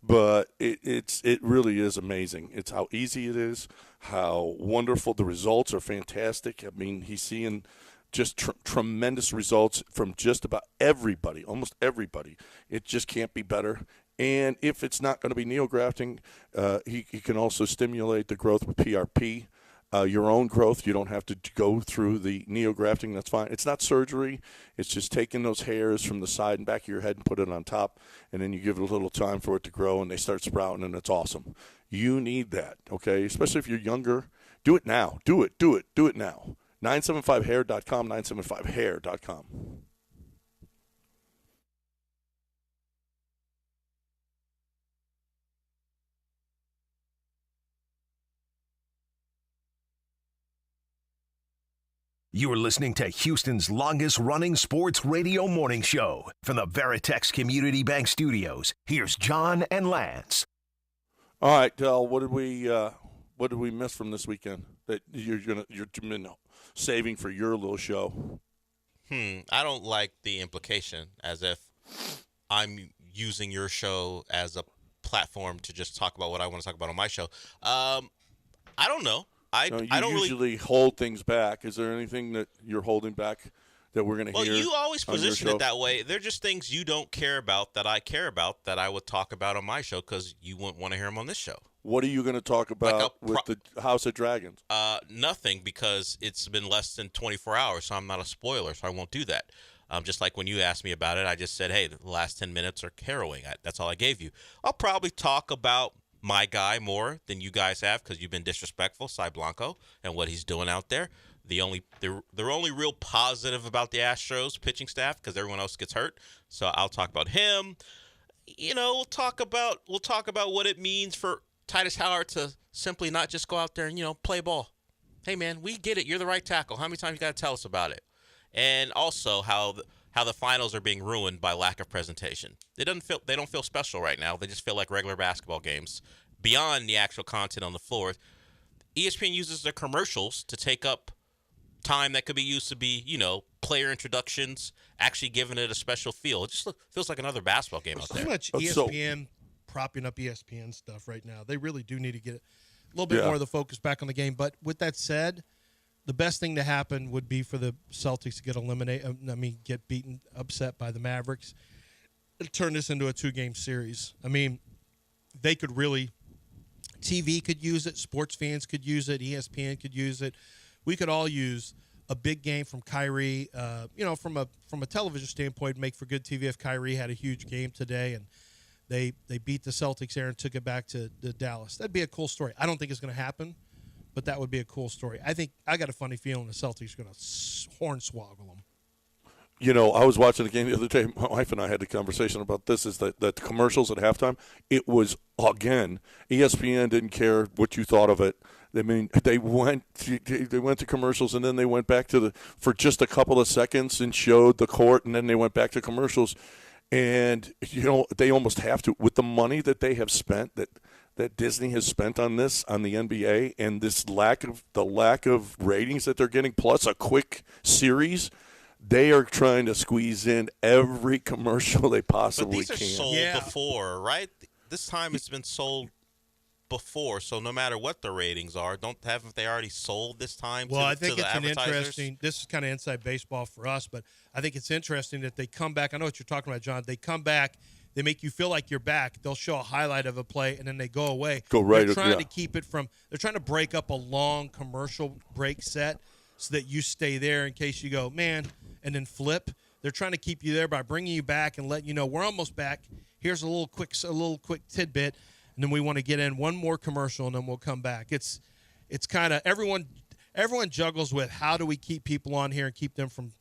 But it really is amazing. It's how easy it is, how wonderful. The results are fantastic. I mean, he's seeing just tremendous results from just about everybody, almost everybody. It just can't be better. And if it's not going to be neo-grafting, he can also stimulate the growth with PRP. Your own growth. You don't have to go through the neo-grafting. That's fine. It's not surgery. It's just taking those hairs from the side and back of your head and put it on top, and then you give it a little time for it to grow, and they start sprouting, and it's awesome. You need that, okay? Especially if you're younger. Do it now. Do it now. 975hair.com, 975hair.com. You are listening to Houston's longest-running sports radio morning show. From the Veritex Community Bank Studios, here's John and Lance. All right, Del, what did we miss from this weekend that you're saving for your little show? I don't like the implication as if I'm using your show as a platform to just talk about what I want to talk about on my show. I don't know. I don't usually hold things back. Is there anything that you're holding back that we're going to hear? Well, you always position it that way. They're just things you don't care about that I care about that I would talk about on my show because you wouldn't want to hear them on this show. What are you going to talk about with the House of Dragons? Nothing, because it's been less than 24 hours, so I'm not a spoiler, so I won't do that. Just like when you asked me about it, I just said, hey, the last 10 minutes are harrowing. That's all I gave you. I'll probably talk about my guy more than you guys have because you've been disrespectful, Cy Blanco, and what he's doing out there. The only real positive about the Astros pitching staff because everyone else gets hurt. So I'll talk about him. We'll talk about what it means for Titus Howard to simply not just go out there and play ball. Hey man, we get it. You're the right tackle. How many times you got to tell us about it? And also how the finals are being ruined by lack of presentation. They don't feel special right now. They just feel like regular basketball games beyond the actual content on the floor. ESPN uses their commercials to take up time that could be used to be, player introductions, actually giving it a special feel. It just feels like another basketball game out there. So much ESPN propping up ESPN stuff right now. They really do need to get a little bit more of the focus back on the game. But with that said, the best thing to happen would be for the Celtics to get beaten, upset by the Mavericks, and turn this into a 2-game series. I mean, they could really – TV could use it. Sports fans could use it. ESPN could use it. We could all use a big game from Kyrie. From a television standpoint, it'd make for good TV if Kyrie had a huge game today and they beat the Celtics there and took it back to Dallas. That'd be a cool story. I don't think it's going to happen, but that would be a cool story. I got a funny feeling the Celtics are going to hornswoggle them. I was watching the game the other day. My wife and I had a conversation about this, is that the commercials at halftime, it was, again, ESPN didn't care what you thought of it. I mean, they went to commercials, and then they went back for just a couple of seconds and showed the court, and then they went back to commercials. And, they almost have to, with the money that they have spent, that Disney has spent on the NBA, and this lack of ratings that they're getting, plus a quick series. They are trying to squeeze in every commercial they possibly can. But these are sold before, right? This time it's been sold before, so no matter what the ratings are, haven't they already sold this time? Well, I think it's an interesting. This is kind of inside baseball for us, but I think it's interesting that they come back. I know what you're talking about, John. They come back. They make you feel like you're back. They'll show a highlight of a play, and then they go away. They're trying to keep it from. They're trying to break up a long commercial break set so that you stay there in case you go, man. And then flip. They're trying to keep you there by bringing you back and letting you know we're almost back. Here's a little quick tidbit, and then we want to get in one more commercial, and then we'll come back. It's kind of everyone juggles with how do we keep people on here and keep them from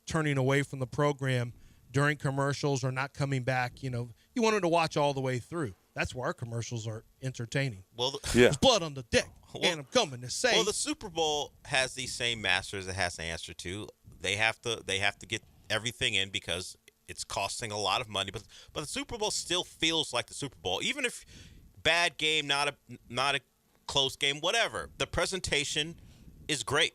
turning away from the program during commercials or not coming back. You want them to watch all the way through. That's why our commercials are entertaining. Well, there's blood on the deck, and I'm coming to say. Well, the Super Bowl has these same masters it has to answer to. They have to get everything in because it's costing a lot of money. But the Super Bowl still feels like the Super Bowl, even if bad game, not a close game, whatever. The presentation is great.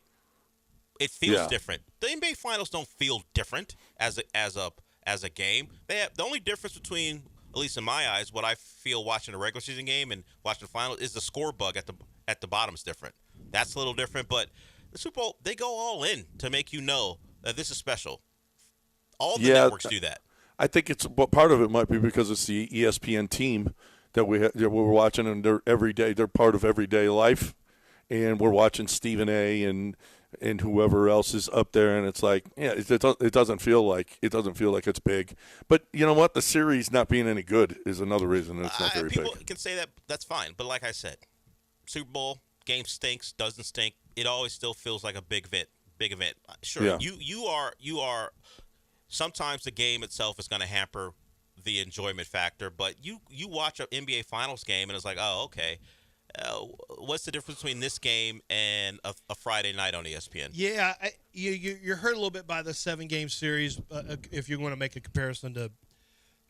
It feels different. The NBA Finals don't feel different as a game. The only difference between, at least in my eyes, what I feel watching a regular season game and watching the final is the score bug at the bottom is different. That's a little different, but the Super Bowl, they go all in to make you know that this is special. All the networks do that. I think part of it might be because it's the ESPN team that we're watching, and they're everyday. They're part of everyday life, and we're watching Stephen A. and whoever else is up there, and it's like, it doesn't feel like it's big. But you know what? The series not being any good is another reason it's not very big. People can say that. That's fine. But like I said, Super Bowl game stinks, doesn't stink. It always still feels like a big event. Sure, you are. Sometimes the game itself is going to hamper the enjoyment factor, but you watch an NBA Finals game and it's like, oh, okay. What's the difference between this game and a Friday night on ESPN? Yeah, you're hurt a little bit by the 7-game series if you want to make a comparison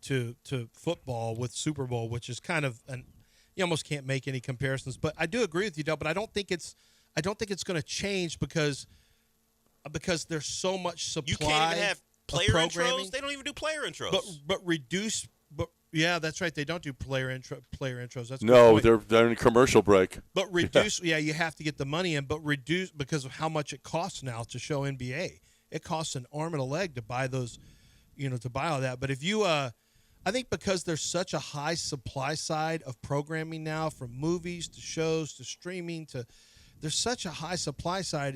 to football with Super Bowl, which is kind of you almost can't make any comparisons. But I do agree with you, Del. But I don't think it's going to change because there's so much supply. You can't even have player intros. They don't even do player intros. But reduce. Yeah, that's right. They don't do player intros. That's no, they're in a commercial break. But reduce. Yeah, you have to get the money in. But reduce because of how much it costs now to show NBA. It costs an arm and a leg to buy those, to buy all that. But if you, I think because there's such a high supply side of programming now, from movies to shows to streaming there's such a high supply side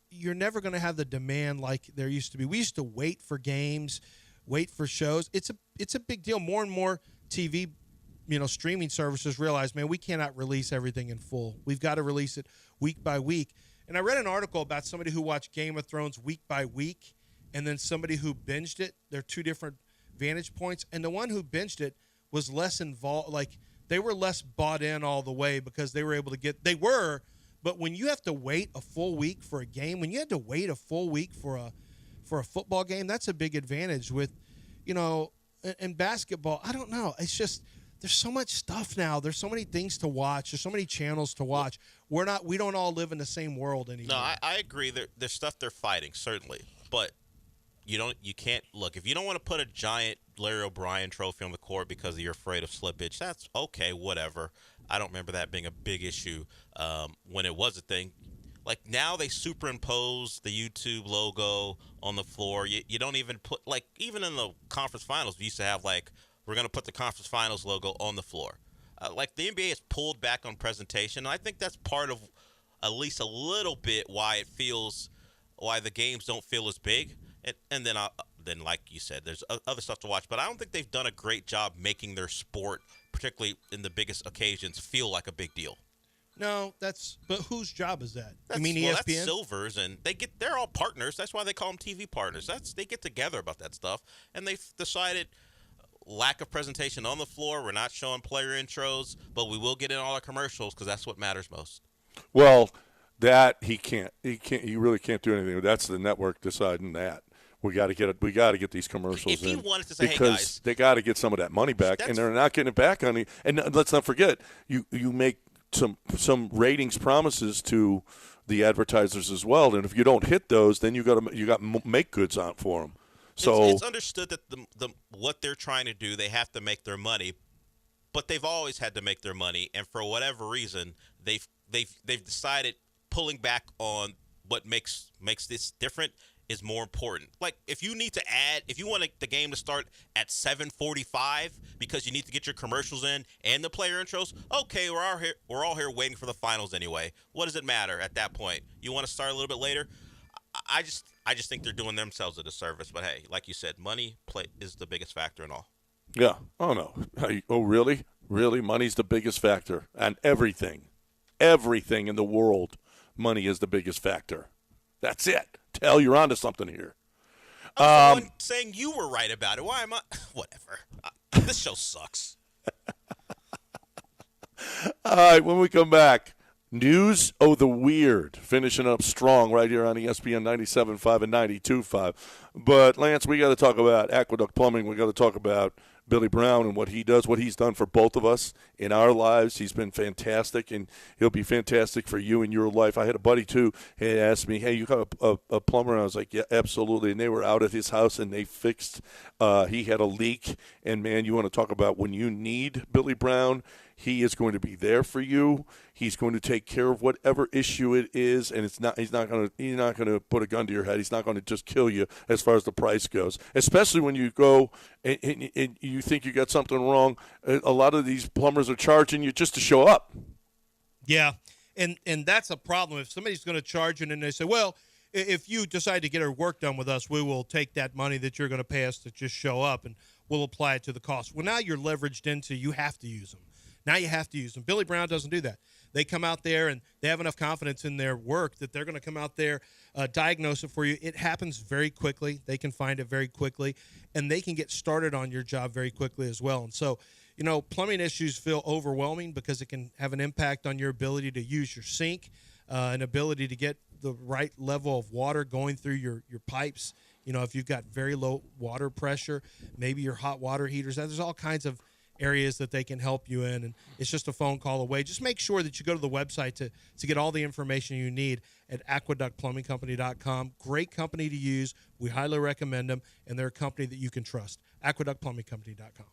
you're never going to have the demand like there used to be. We used to wait for games. Wait for shows. It's a big deal. More and more TV, streaming services realize, man, we cannot release everything in full. We've got to release it week by week. And I read an article about somebody who watched Game of Thrones week by week, and then somebody who binged it. They're two different vantage points. And the one who binged it was less involved. Like, they were less bought in all the way because they were able to get – they were. But when you have to wait a full week for a game, when you had to wait a full week for a football game, that's a big advantage with, in basketball. I don't know. It's just there's so much stuff now. There's so many things to watch. There's so many channels to watch. We don't all live in the same world anymore. No, I agree. There's stuff they're fighting, certainly. But you can't look. If you don't want to put a giant Larry O'Brien trophy on the court because you're afraid of slippage, that's okay, whatever. I don't remember that being a big issue when it was a thing. Like, now they superimpose the YouTube logo on the floor. You don't even put, like, even in the conference finals, we used to have, like, we're going to put the conference finals logo on the floor. Like, the NBA has pulled back on presentation. And I think that's part of at least a little bit why the games don't feel as big. And then, like you said, there's other stuff to watch. But I don't think they've done a great job making their sport, particularly in the biggest occasions, feel like a big deal. No, but whose job is that? You mean ESPN? That's Silver's, and they're all partners. That's why they call them TV partners. They get together about that stuff, and they've decided lack of presentation on the floor. We're not showing player intros, but we will get in all our commercials because that's what matters most. Well, that he can't. He really can't do anything. That's the network deciding that. We got to get it. We got to get these commercials in. If he wanted to say, because hey guys, they got to get some of that money back, and they're not getting it back on. And let's not forget, you make some ratings promises to the advertisers as well, and if you don't hit those, then you got make goods on for them. So it's understood that the what they're trying to do, they have to make their money, but they've always had to make their money, and for whatever reason, they've decided pulling back on what makes this different is more important. Like, if you want the game to start at 7:45 because you need to get your commercials in and the player intros, okay, we're all here waiting for the finals anyway. What does it matter at that point? You want to start a little bit later? I just think they're doing themselves a disservice. But hey, like you said, money is the biggest factor in all. Yeah. Oh no. Oh really? Really? Money's the biggest factor on everything. Everything in the world, money is the biggest factor. That's it. Tell you're onto something here. I'm the one saying you were right about it. Why am I? Whatever. This show sucks. All right, when we come back, News of the Weird, finishing up strong right here on ESPN 97.5 and 92.5. But, Lance, we got to talk about Aqueduct Plumbing. We got to talk about Billy Brown and what he does, what he's done for both of us in our lives. He's been fantastic, and he'll be fantastic for you in your life. I had a buddy, too, he asked me, hey, you got a plumber? And I was like, yeah, absolutely. And they were out at his house, and they fixed he had a leak. And, man, you want to talk about when you need Billy Brown, he is going to be there for you. He's going to take care of whatever issue it is, and he's not going to put a gun to your head. He's not going to just kill you as far as the price goes. Especially when you go and you think you got something wrong. A lot of these plumbers are charging you just to show up. Yeah, and that's a problem. If somebody's going to charge you and they say, well, if you decide to get our work done with us, we will take that money that you're going to pay us to just show up, and we'll apply it to the cost. Well, now you're leveraged into you have to use them. Now you have to use them. Billy Brown doesn't do that. They come out there and they have enough confidence in their work that they're going to come out there, diagnose it for you. It happens very quickly. They can find it very quickly, and they can get started on your job very quickly as well. And so, plumbing issues feel overwhelming because it can have an impact on your ability to use your sink, an ability to get the right level of water going through your pipes. If you've got very low water pressure, maybe your hot water heaters. There's all kinds of areas that they can help you in, and it's just a phone call away. Just make sure that you go to the website to get all the information you need at aqueductplumbingcompany.com. Great company to use. We highly recommend them, and they're a company that you can trust. aqueductplumbingcompany.com.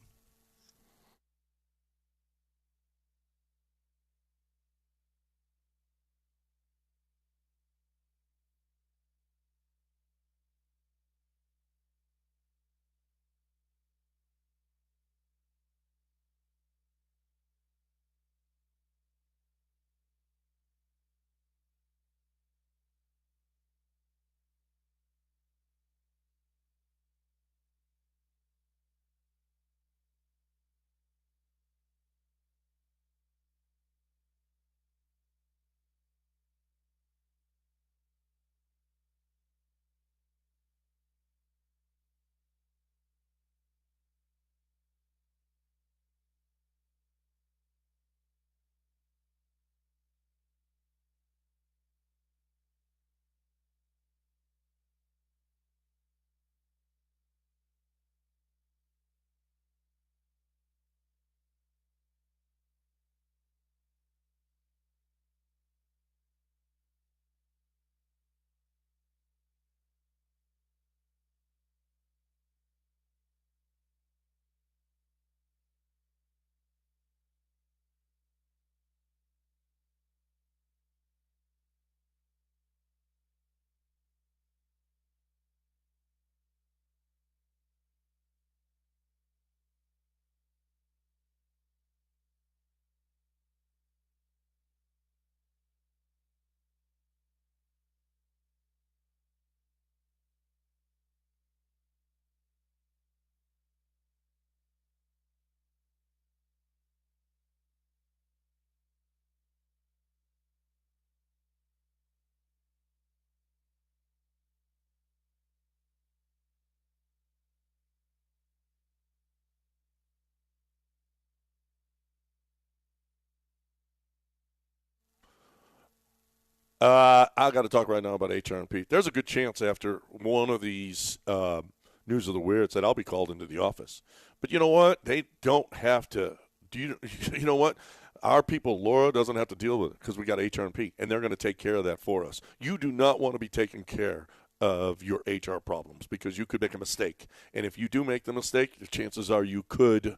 I got to talk right now about HRP. There's a good chance after one of these News of the Weirds that I'll be called into the office. But you know what? They don't have to. You know what? Our people, Laura, doesn't have to deal with it because we got HRP, and they're going to take care of that for us. You do not want to be taking care of your HR problems because you could make a mistake. And if you do make the mistake, the chances are you could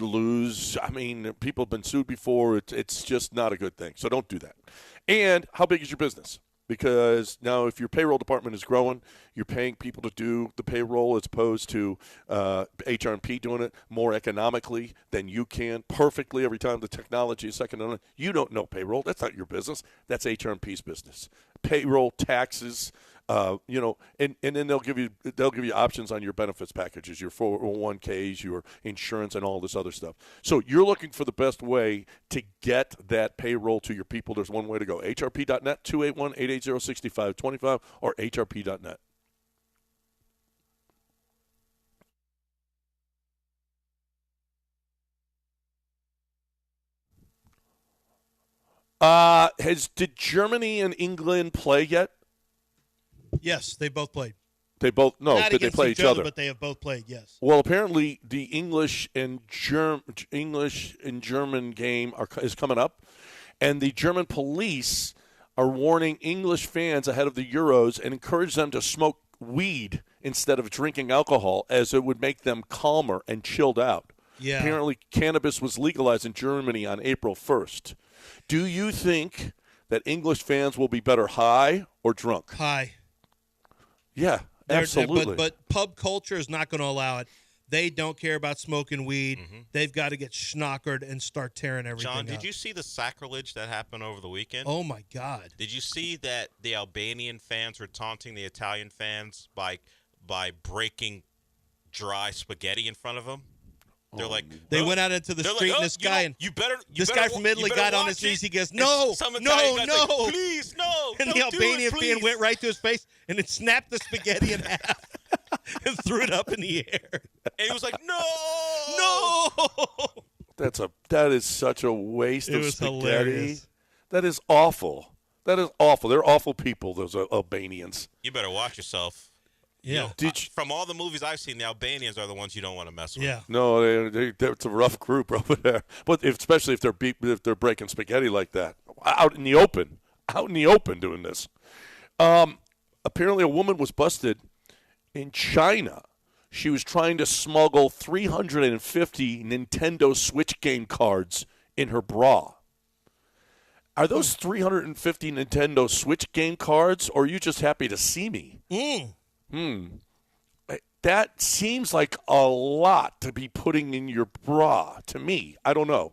lose. I mean, people have been sued before. It's just not a good thing. So don't do that. And how big is your business? Because now if your payroll department is growing, you're paying people to do the payroll as opposed to HR&P doing it more economically than you can perfectly every time the technology is second to none. You don't know payroll. That's not your business. That's HR&P's business. Payroll, taxes, and then they'll give you options on your benefits packages, your 401ks, your insurance, and all this other stuff. So you're looking for the best way to get that payroll to your people. There's one way to go: hrp.net, 281-880-6525, or hrp.net. Did Germany and England play yet? Yes, they both played. They both Not did they against play each other? but they have both played. Yes. Well, apparently the English and German game is coming up, and the German police are warning English fans ahead of the Euros and encourage them to smoke weed instead of drinking alcohol, as it would make them calmer and chilled out. Yeah. Apparently, cannabis was legalized in Germany on April 1st. Do you think that English fans will be better high or drunk? High. Yeah, absolutely. But pub culture is not going to allow it. They don't care about smoking weed. Mm-hmm. They've got to get schnockered and start tearing everything John, up. did you see the sacrilege that happened over the weekend? Oh, my God. Did you see that the Albanian fans were taunting the Italian fans by breaking dry spaghetti in front of them? They're like, they went out into the street, and this guy, this guy from Italy got on his knees. He goes, no, please, no. And the Albanian fan went right to his face and it snapped the spaghetti in half and threw it up in the air. And he was like, no. That is such a waste of was spaghetti. hilarious. That is awful. That is awful. They're awful people, those Albanians. You better watch yourself. Yeah. From all the movies I've seen, the Albanians are the ones you don't want to mess with. Yeah. No, it's a rough group over there. But especially if they're breaking spaghetti like that out in the open doing this. Apparently, a woman was busted in China. She was trying to smuggle 350 Nintendo Switch game cards in her bra. Are those 350 Nintendo Switch game cards, or are you just happy to see me? That seems like a lot to be putting in your bra to me. I don't know.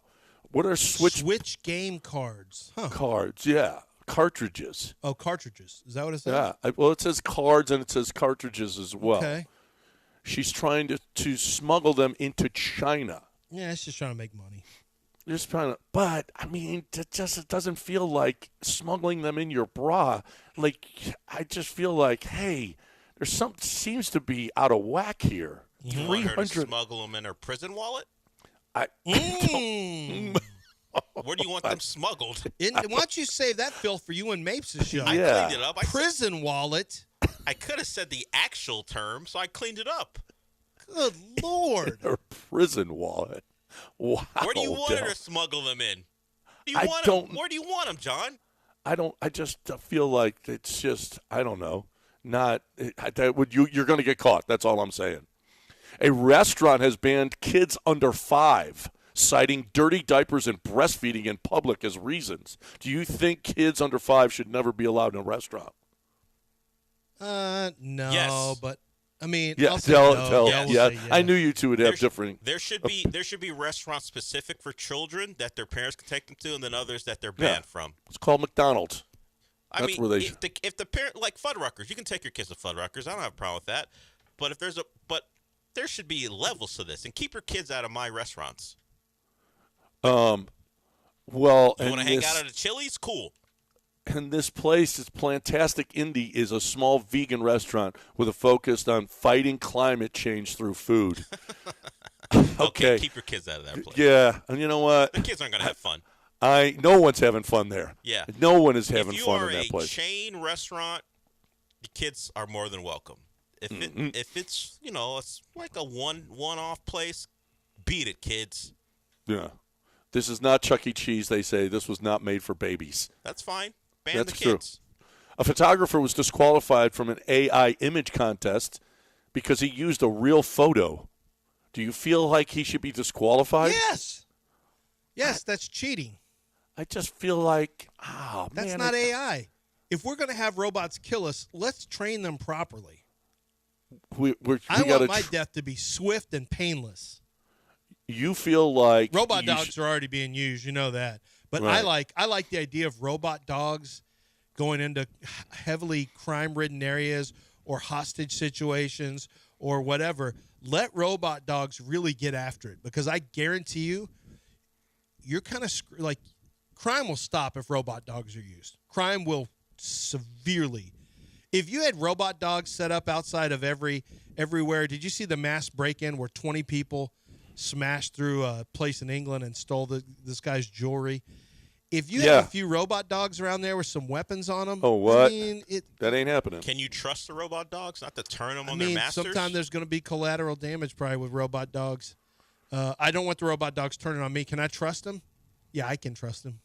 What are Switch game cards? Huh. Cards, yeah. Cartridges. Oh, cartridges. Is that what it says? Yeah. Well, it says cards and it says cartridges as well. Okay. She's trying to smuggle them into China. Yeah, it's just trying to make money. Just trying to, but I mean, it doesn't feel like smuggling them in your bra. Like, I just feel like, hey, there's something seems to be out of whack here. You want her to smuggle them in her prison wallet? I Where do you want them smuggled? Why don't you save that filth for you and Mapes' show? I cleaned it up. Prison wallet. I could have said the actual term, so I cleaned it up. Good Lord. Her prison wallet. Wow. Where do you want her to smuggle them in? Where do you want them, John? I just feel like it's just, I don't know. You're going to get caught. That's all I'm saying. A restaurant has banned kids under 5, citing dirty diapers and breastfeeding in public as reasons. Do you think kids under 5 should never be allowed in a restaurant? No, yes. but I mean, yeah, I'll say no. Yeah. I knew you two would have differing. There should be restaurants specific for children that their parents can take them to, and then others that they're banned from. It's called McDonald's. I mean, if the parent, like Fuddruckers, you can take your kids to Fuddruckers. I don't have a problem with that. But there should be levels to this, and keep your kids out of my restaurants. Well, you want to hang out at a Chili's? Cool. And this place, it's Plantastic Indie, is a small vegan restaurant with a focus on fighting climate change through food. Okay, keep your kids out of that place. Yeah, and you know what? The kids aren't going to have fun. No one's having fun there. Yeah. No one is having fun in that place. If you are a chain restaurant, the kids are more than welcome. If it's, it's like a one-off place, beat it, kids. Yeah. This is not Chuck E. Cheese, they say. This was not made for babies. That's fine. Ban That's the kids. True. A photographer was disqualified from an AI image contest because he used a real photo. Do you feel like he should be disqualified? Yes, that's cheating. I just feel like, that's not AI. If we're going to have robots kill us, let's train them properly. I want my death to be swift and painless. You feel like robot dogs are already being used, you know that. But right. I like the idea of robot dogs going into heavily crime-ridden areas or hostage situations or whatever. Let robot dogs really get after it, because I guarantee you're kind of like crime will stop if robot dogs are used. Crime will severely. If you had robot dogs set up outside of everywhere, did you see the mass break-in where 20 people smashed through a place in England and stole this guy's jewelry? If you have a few robot dogs around there with some weapons on them, oh, what? I mean, that ain't happening. Can you trust the robot dogs not to turn them on their masters? Sometimes there's going to be collateral damage probably with robot dogs. I don't want the robot dogs turning on me. Can I trust them? Yeah, I can trust them.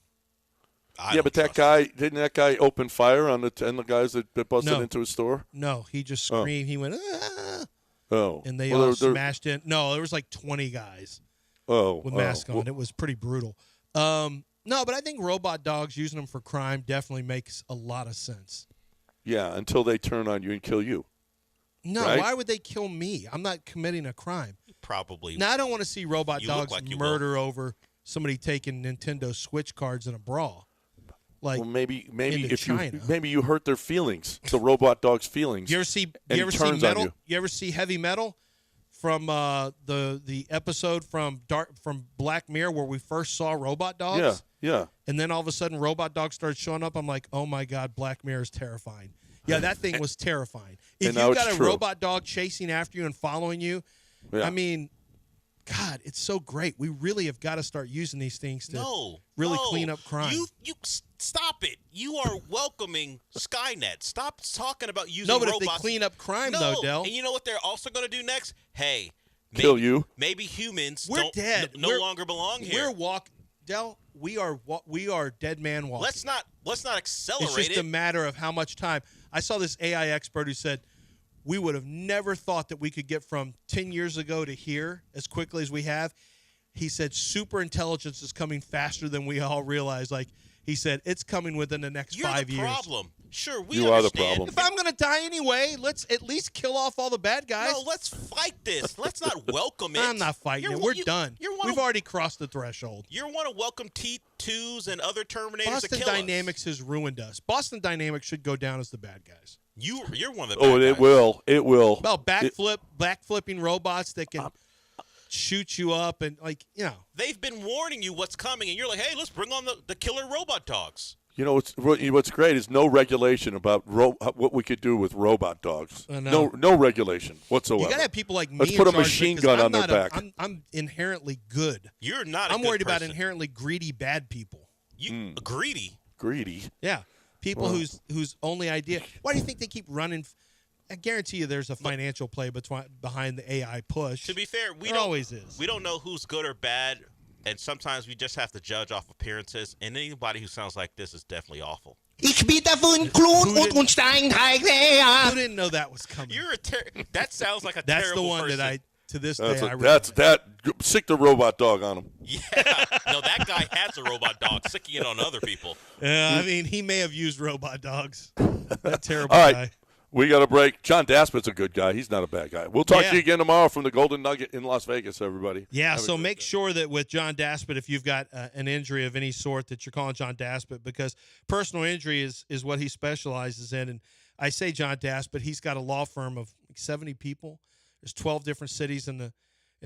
But didn't that guy open fire on the 10 guys that busted into his store? No, he just screamed. He went, ah. Oh. And they all smashed in. No, there was like 20 guys with masks on. It was pretty brutal. No, but I think robot dogs, using them for crime, definitely makes a lot of sense. Yeah, until they turn on you and kill you. No, right? Why would they kill me? I'm not committing a crime. Probably. Now, I don't want to see robot dogs murder over somebody taking Nintendo Switch cards in a brawl. Like maybe if China. you hurt their feelings, the robot dog's feelings. You ever see metal? You ever see Heavy Metal from the episode from Black Mirror where we first saw robot dogs? Yeah. And then all of a sudden, robot dogs started showing up. I'm like, oh my God, Black Mirror is terrifying. Yeah, that thing was terrifying. If you got a robot dog chasing after you and following you, I mean, God, it's so great. We really have got to start using these things to really clean up crime. You stop it. You are welcoming Skynet. Stop talking about using robots. If they clean up crime, though, Del. And you know what they're also going to do next? Hey, kill you. Maybe humans dead. No longer belong here. Del, we are dead man walking. Let's not accelerate it. It's just a matter of how much time. I saw this AI expert who said we would have never thought that we could get from 10 years ago to here as quickly as we have. He said super intelligence is coming faster than we all realize. Like he said, it's coming within the next 5 years. You're the problem. Sure, we understand. Are the problem. If I'm going to die anyway, let's at least kill off all the bad guys. No, let's fight this. Let's not welcome it. I'm not fighting it. We're done. We've already crossed the threshold. You want to welcome T2s and other Terminators Boston to kill Dynamics has ruined us. Boston Dynamics should go down as the bad guys. You're one of the bad guys. It will. Well, backflipping robots that can shoot you up and They've been warning you what's coming, and you're like, hey, let's bring on the killer robot dogs. You know what's great is no regulation about what we could do with robot dogs. No regulation whatsoever. You got to have people like me. Let's put a machine gun on their back. I'm inherently good. You're not. I'm worried about inherently greedy bad people. Greedy. Yeah, people whose only idea. Why do you think they keep running? I guarantee you, there's a financial play behind the AI push. To be fair, always is. We don't know who's good or bad. And sometimes we just have to judge off appearances. And anybody who sounds like this is definitely awful. Who didn't know that was coming? That sounds like a That's terrible the one person. that to this day, sick the robot dog on him. Yeah. No, that guy has a robot dog, sicking it on other people. Yeah, I mean, he may have used robot dogs. That terrible All right. guy. We got a break. John Daspit's a good guy. He's not a bad guy. We'll talk to you again tomorrow from the Golden Nugget in Las Vegas, everybody. Yeah, so make sure that with John Daspit, if you've got an injury of any sort, that you're calling John Daspit, because personal injury is what he specializes in. And I say John Daspit, he's got a law firm of 70 people. There's 12 different cities in the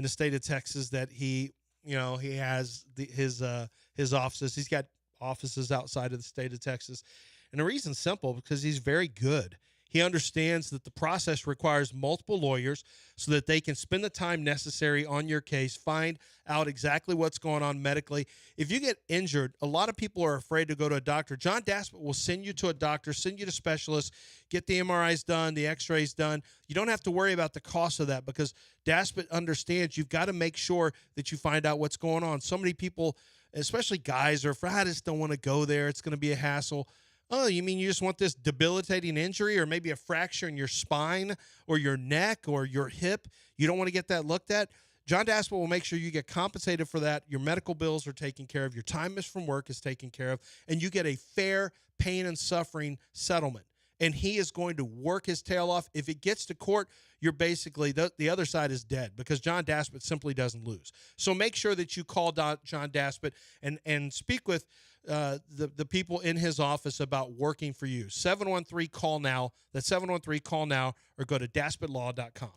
state of Texas that he has his offices. He's got offices outside of the state of Texas. And the reason's simple, because he's very good. He understands that the process requires multiple lawyers so that they can spend the time necessary on your case, find out exactly what's going on medically. If you get injured, a lot of people are afraid to go to a doctor. John Daspit will send you to a doctor, send you to specialists, get the MRIs done, the x-rays done. You don't have to worry about the cost of that, because Daspit understands you've got to make sure that you find out what's going on. So many people, especially guys, are afraid, I just don't want to go there. It's going to be a hassle. Oh, you mean you just want this debilitating injury or maybe a fracture in your spine or your neck or your hip? You don't want to get that looked at? John Daspit will make sure you get compensated for that. Your medical bills are taken care of. Your time missed from work is taken care of. And you get a fair pain and suffering settlement. And he is going to work his tail off. If it gets to court, you're basically, the other side is dead, because John Daspit simply doesn't lose. So make sure that you call John Daspit and speak with the people in his office about working for you. 713-CALL-NOW. That's 713-CALL-NOW, or go to daspitlaw.com.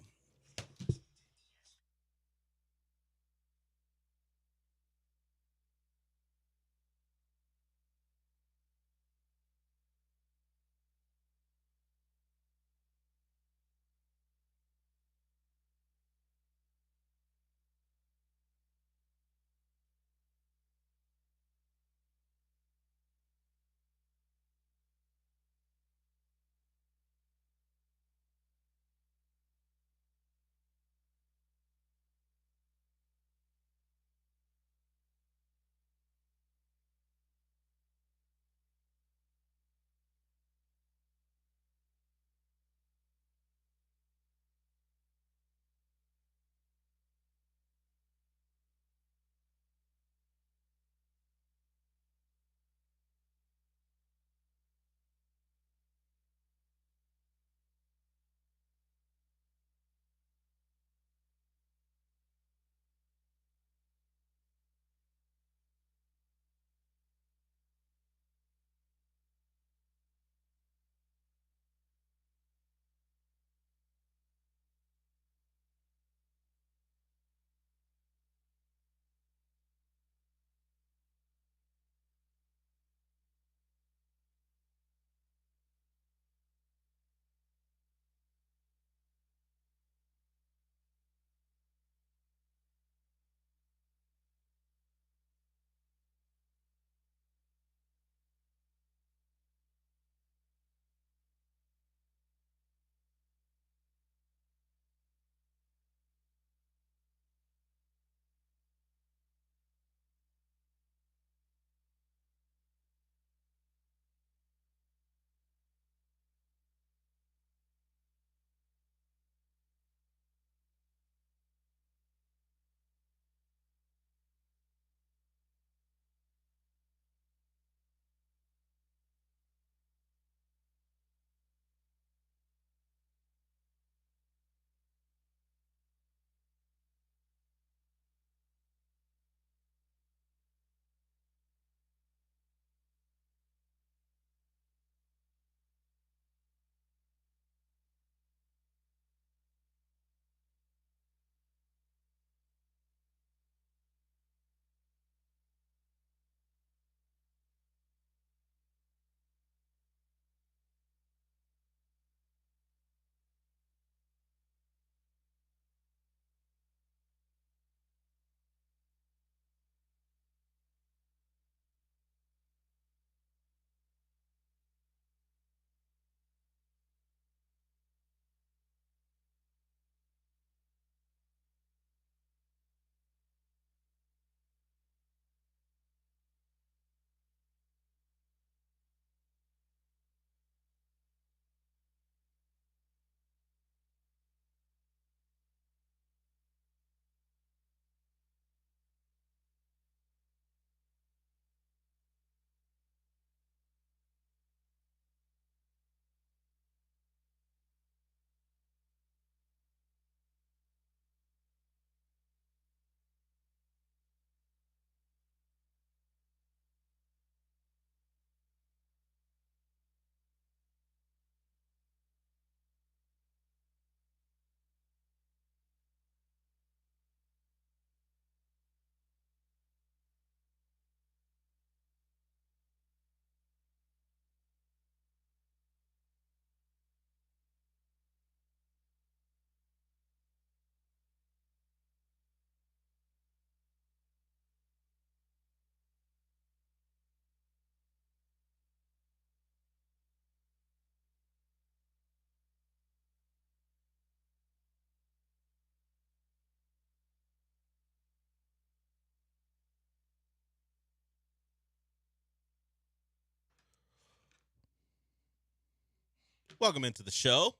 Welcome into the show.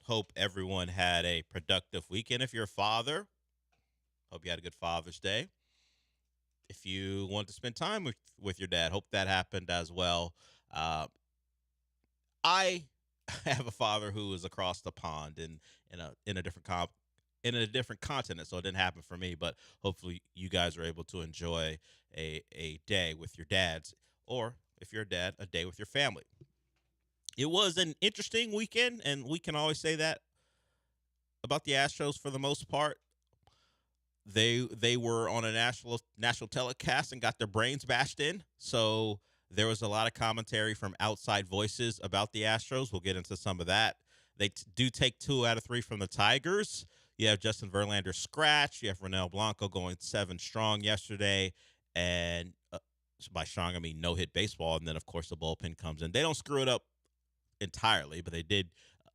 Hope everyone had a productive weekend. If you're a father, hope you had a good Father's Day. If you want to spend time with your dad, hope that happened as well. I have a father who is across the pond in a different continent, so it didn't happen for me. But hopefully, you guys are able to enjoy a day with your dads, or if you're a dad, a day with your family. It was an interesting weekend, and we can always say that about the Astros for the most part. They were on a national telecast and got their brains bashed in. So there was a lot of commentary from outside voices about the Astros. We'll get into some of that. They do take 2 out of 3 from the Tigers. You have Justin Verlander scratch. You have Ronel Blanco going 7 strong yesterday. And by strong, I mean no-hit baseball. And then, of course, the bullpen comes in. They don't screw it up entirely, but they did.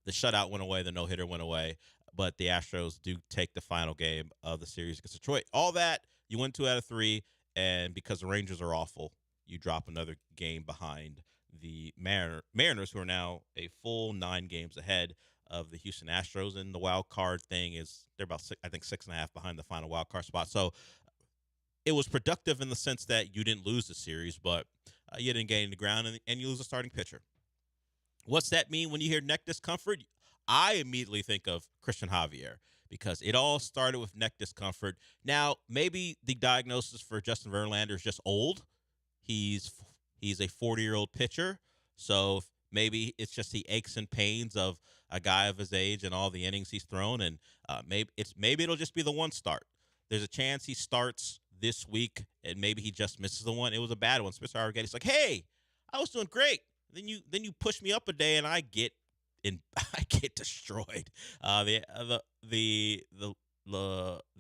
The shutout went away. The no-hitter went away. But the Astros do take the final game of the series against Detroit. All that, you win 2 out of 3, and because the Rangers are awful, you drop another game behind the Mariners, who are now a full 9 games ahead of the Houston Astros. And the wild card thing is they're about 6.5 behind the final wild card spot. So it was productive in the sense that you didn't lose the series, but you didn't gain the ground, and you lose a starting pitcher. What's that mean when you hear neck discomfort? I immediately think of Christian Javier because it all started with neck discomfort. Now, maybe the diagnosis for Justin Verlander is just old. He's a 40-year-old pitcher, so maybe it's just the aches and pains of a guy of his age and all the innings he's thrown, and maybe it'll just be the one start. There's a chance he starts this week, and maybe he just misses the one. It was a bad one. Spencer Arrigetti's like, "Hey, I was doing great. Then you push me up a day, and I get destroyed." The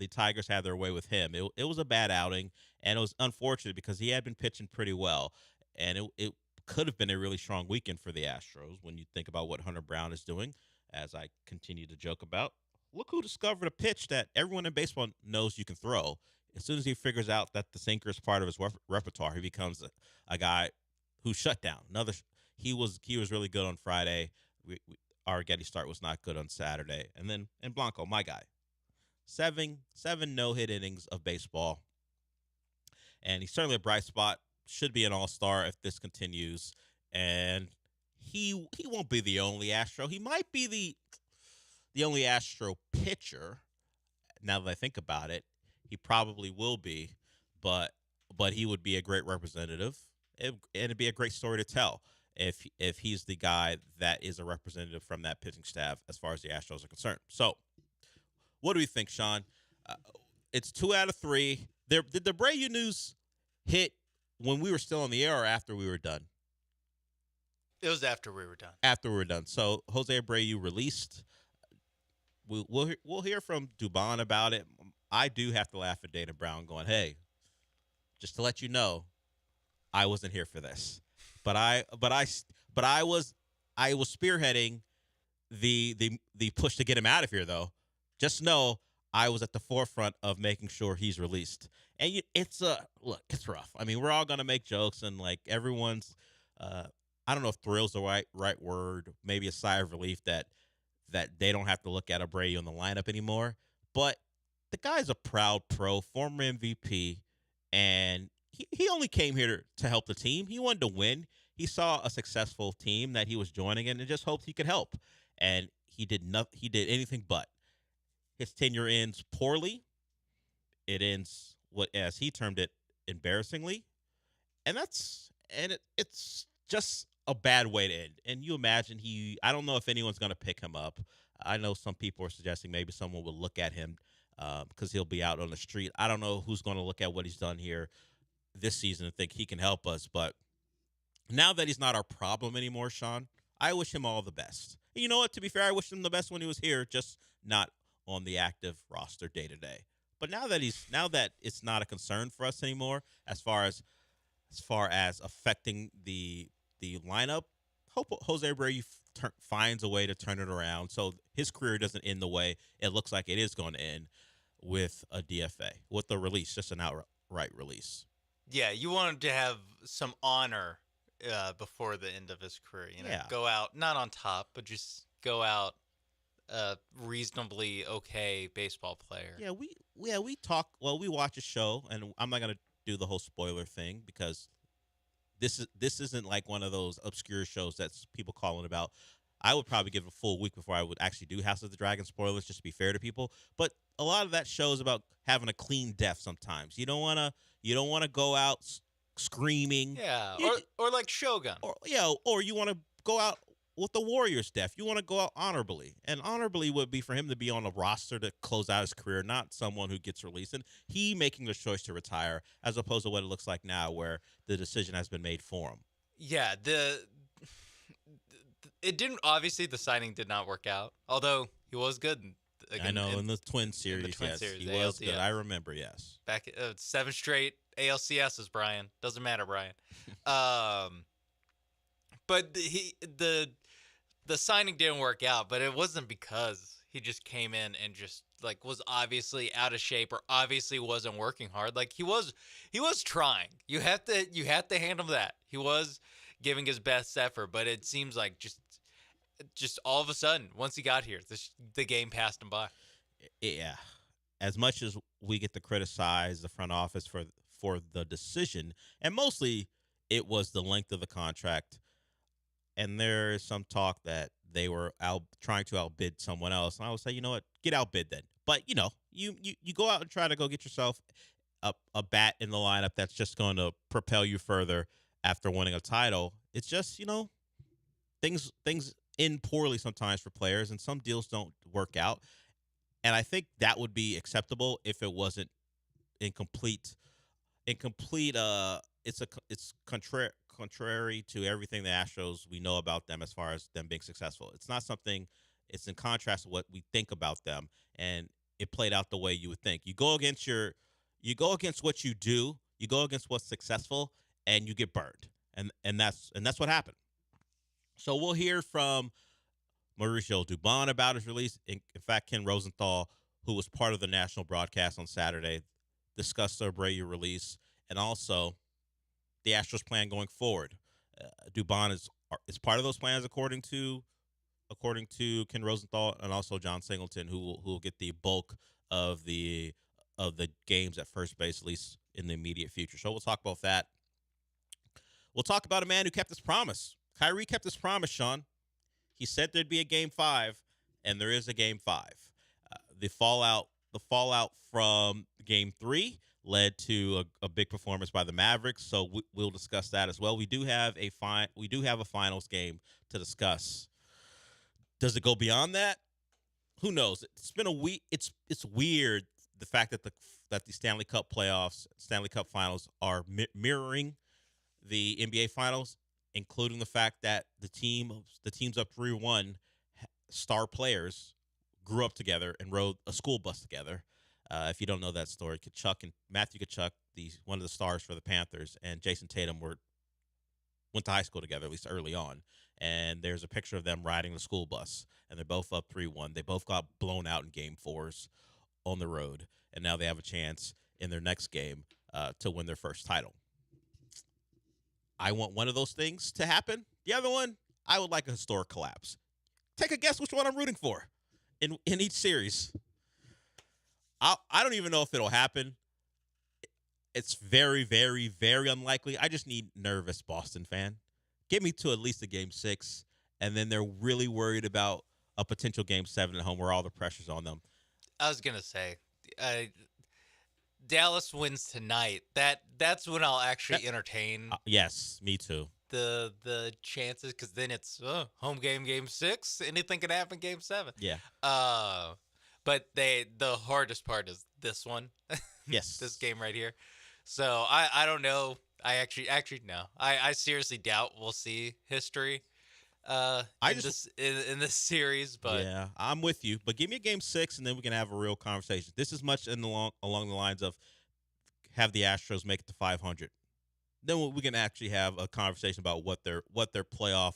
Tigers had their way with him. It was a bad outing, and it was unfortunate because he had been pitching pretty well, and it could have been a really strong weekend for the Astros when you think about what Hunter Brown is doing. As I continue to joke about, look who discovered a pitch that everyone in baseball knows you can throw. As soon as he figures out that the sinker is part of his repertoire, he becomes a guy who's shut down. He was really good on Friday. Arrigetti's start was not good on Saturday. And Blanco, my guy. 7 no-hit innings of baseball. And he's certainly a bright spot. Should be an all-star if this continues. And he won't be the only Astro. He might be the only Astro pitcher. Now that I think about it, he probably will be. But he would be a great representative. And it'd be a great story to tell if he's the guy that is a representative from that pitching staff as far as the Astros are concerned. So, what do we think, Sean? It's 2 out of 3. Did the Abreu news hit when we were still on the air or after we were done? It was after we were done. After we were done. So, Jose Abreu released. We'll hear from Dubon about it. I do have to laugh at Dana Brown going, "Hey, just to let you know, I wasn't here for this." But I was spearheading the push to get him out of here, though. Just know I was at the forefront of making sure he's released. And it's rough. I mean, we're all gonna make jokes, and like everyone's, I don't know if thrill's the right word. Maybe a sigh of relief that they don't have to look at Abreu in the lineup anymore. But the guy's a proud pro, former MVP, and he only came here to help the team. He wanted to win. He saw a successful team that he was joining in and just hoped he could help. And he did anything but. His tenure ends poorly. It ends as he termed it, embarrassingly. And it's just a bad way to end. And you imagine I don't know if anyone's going to pick him up. I know some people are suggesting maybe someone will look at him because he'll be out on the street. I don't know who's going to look at what he's done here this season and think he can help us. But now that he's not our problem anymore, Sean, I wish him all the best. And you know what? To be fair, I wished him the best when he was here, just not on the active roster day to day. But now that it's not a concern for us anymore, as far as affecting the lineup, hope Jose Abreu finds a way to turn it around so his career doesn't end the way it looks like it is going to end with a DFA, with a release, just an outright release. Yeah, you want him to have some honor before the end of his career. Yeah. Go out not on top, but just go out a reasonably okay baseball player. Yeah, we talk. Well, we watch a show, and I'm not gonna do the whole spoiler thing because this isn't like one of those obscure shows that's people calling about. I would probably give it a full week before I would actually do House of the Dragon spoilers, just to be fair to people. But a lot of that show is about having a clean death. Sometimes you don't wanna go out screaming. Yeah, or like Shogun. Or you want to go out with the Warriors' death. You want to go out honorably. And honorably would be for him to be on a roster to close out his career, not someone who gets released. And he making the choice to retire as opposed to what it looks like now where the decision has been made for him. Yeah, it didn't, obviously the signing did not work out, although he was good. I know, in the Twin Series, yes, he was good. I remember, yes. Back 7 straight ALCSs, Brian. Doesn't matter, Brian. But the signing didn't work out, but it wasn't because he just came in and just like was obviously out of shape or obviously wasn't working hard. Like he was trying. You have to hand him that. He was giving his best effort, but it seems like just all of a sudden once he got here, the game passed him by. Yeah. As much as we get to criticize the front office for the decision, and mostly it was the length of the contract. And there is some talk that they were trying to outbid someone else. And I would say, you know what, get outbid then. But, you go out and try to go get yourself a bat in the lineup that's just going to propel you further after winning a title. It's just, things end poorly sometimes for players, and some deals don't work out. And I think that would be acceptable if it wasn't incomplete. It's contrary to everything the Astros we know about them as far as them being successful. It's not something. It's in contrast to what we think about them, and it played out the way you would think. You go against what you do. You go against what's successful, and you get burned. And that's what happened. So we'll hear from Mauricio Dubon about his release. In fact, Ken Rosenthal, who was part of the national broadcast on Saturday, discussed the Abreu release and also the Astros plan going forward. Dubon is part of those plans, according to Ken Rosenthal and also John Singleton, who will get the bulk of the games at first base, at least in the immediate future. So we'll talk about that. We'll talk about a man who kept his promise. Kyrie kept his promise, Sean. He said there'd be a Game 5, and there is a Game 5. The fallout from Game 3 led to a big performance by the Mavericks, so we'll discuss that as well. We do have a finals game to discuss. Does it go beyond that? Who knows? It's been a week. It's weird, the fact that the Stanley Cup playoffs, Stanley Cup finals are mirroring the NBA finals, including the fact that the teams up 3-1 star players grew up together and rode a school bus together. If you don't know that story, Matthew Tkachuk, one of the stars for the Panthers, and Jason Tatum went to high school together, at least early on. And there's a picture of them riding the school bus, and they're both up 3-1. They both got blown out in Game 4s on the road, and now they have a chance in their next game to win their first title. I want one of those things to happen. The other one, I would like a historic collapse. Take a guess which one I'm rooting for in each series. I don't even know if it'll happen. It's very, very, very unlikely. I just need nervous Boston fan. Get me to at least a Game 6, and then they're really worried about a potential Game 7 at home where all the pressure's on them. I was going to say, Dallas wins tonight. That's when I'll actually entertain. Yes, me too. The chances, because then it's home Game 6. Anything can happen Game 7. Yeah. But the hardest part is this one. Yes. This game right here. So I don't know. I actually no. I seriously doubt we'll see history in this series. But yeah, I'm with you. But give me a Game 6, and then we can have a real conversation. This is much along the lines of have the Astros make it to 500. Then we can actually have a conversation about what their playoff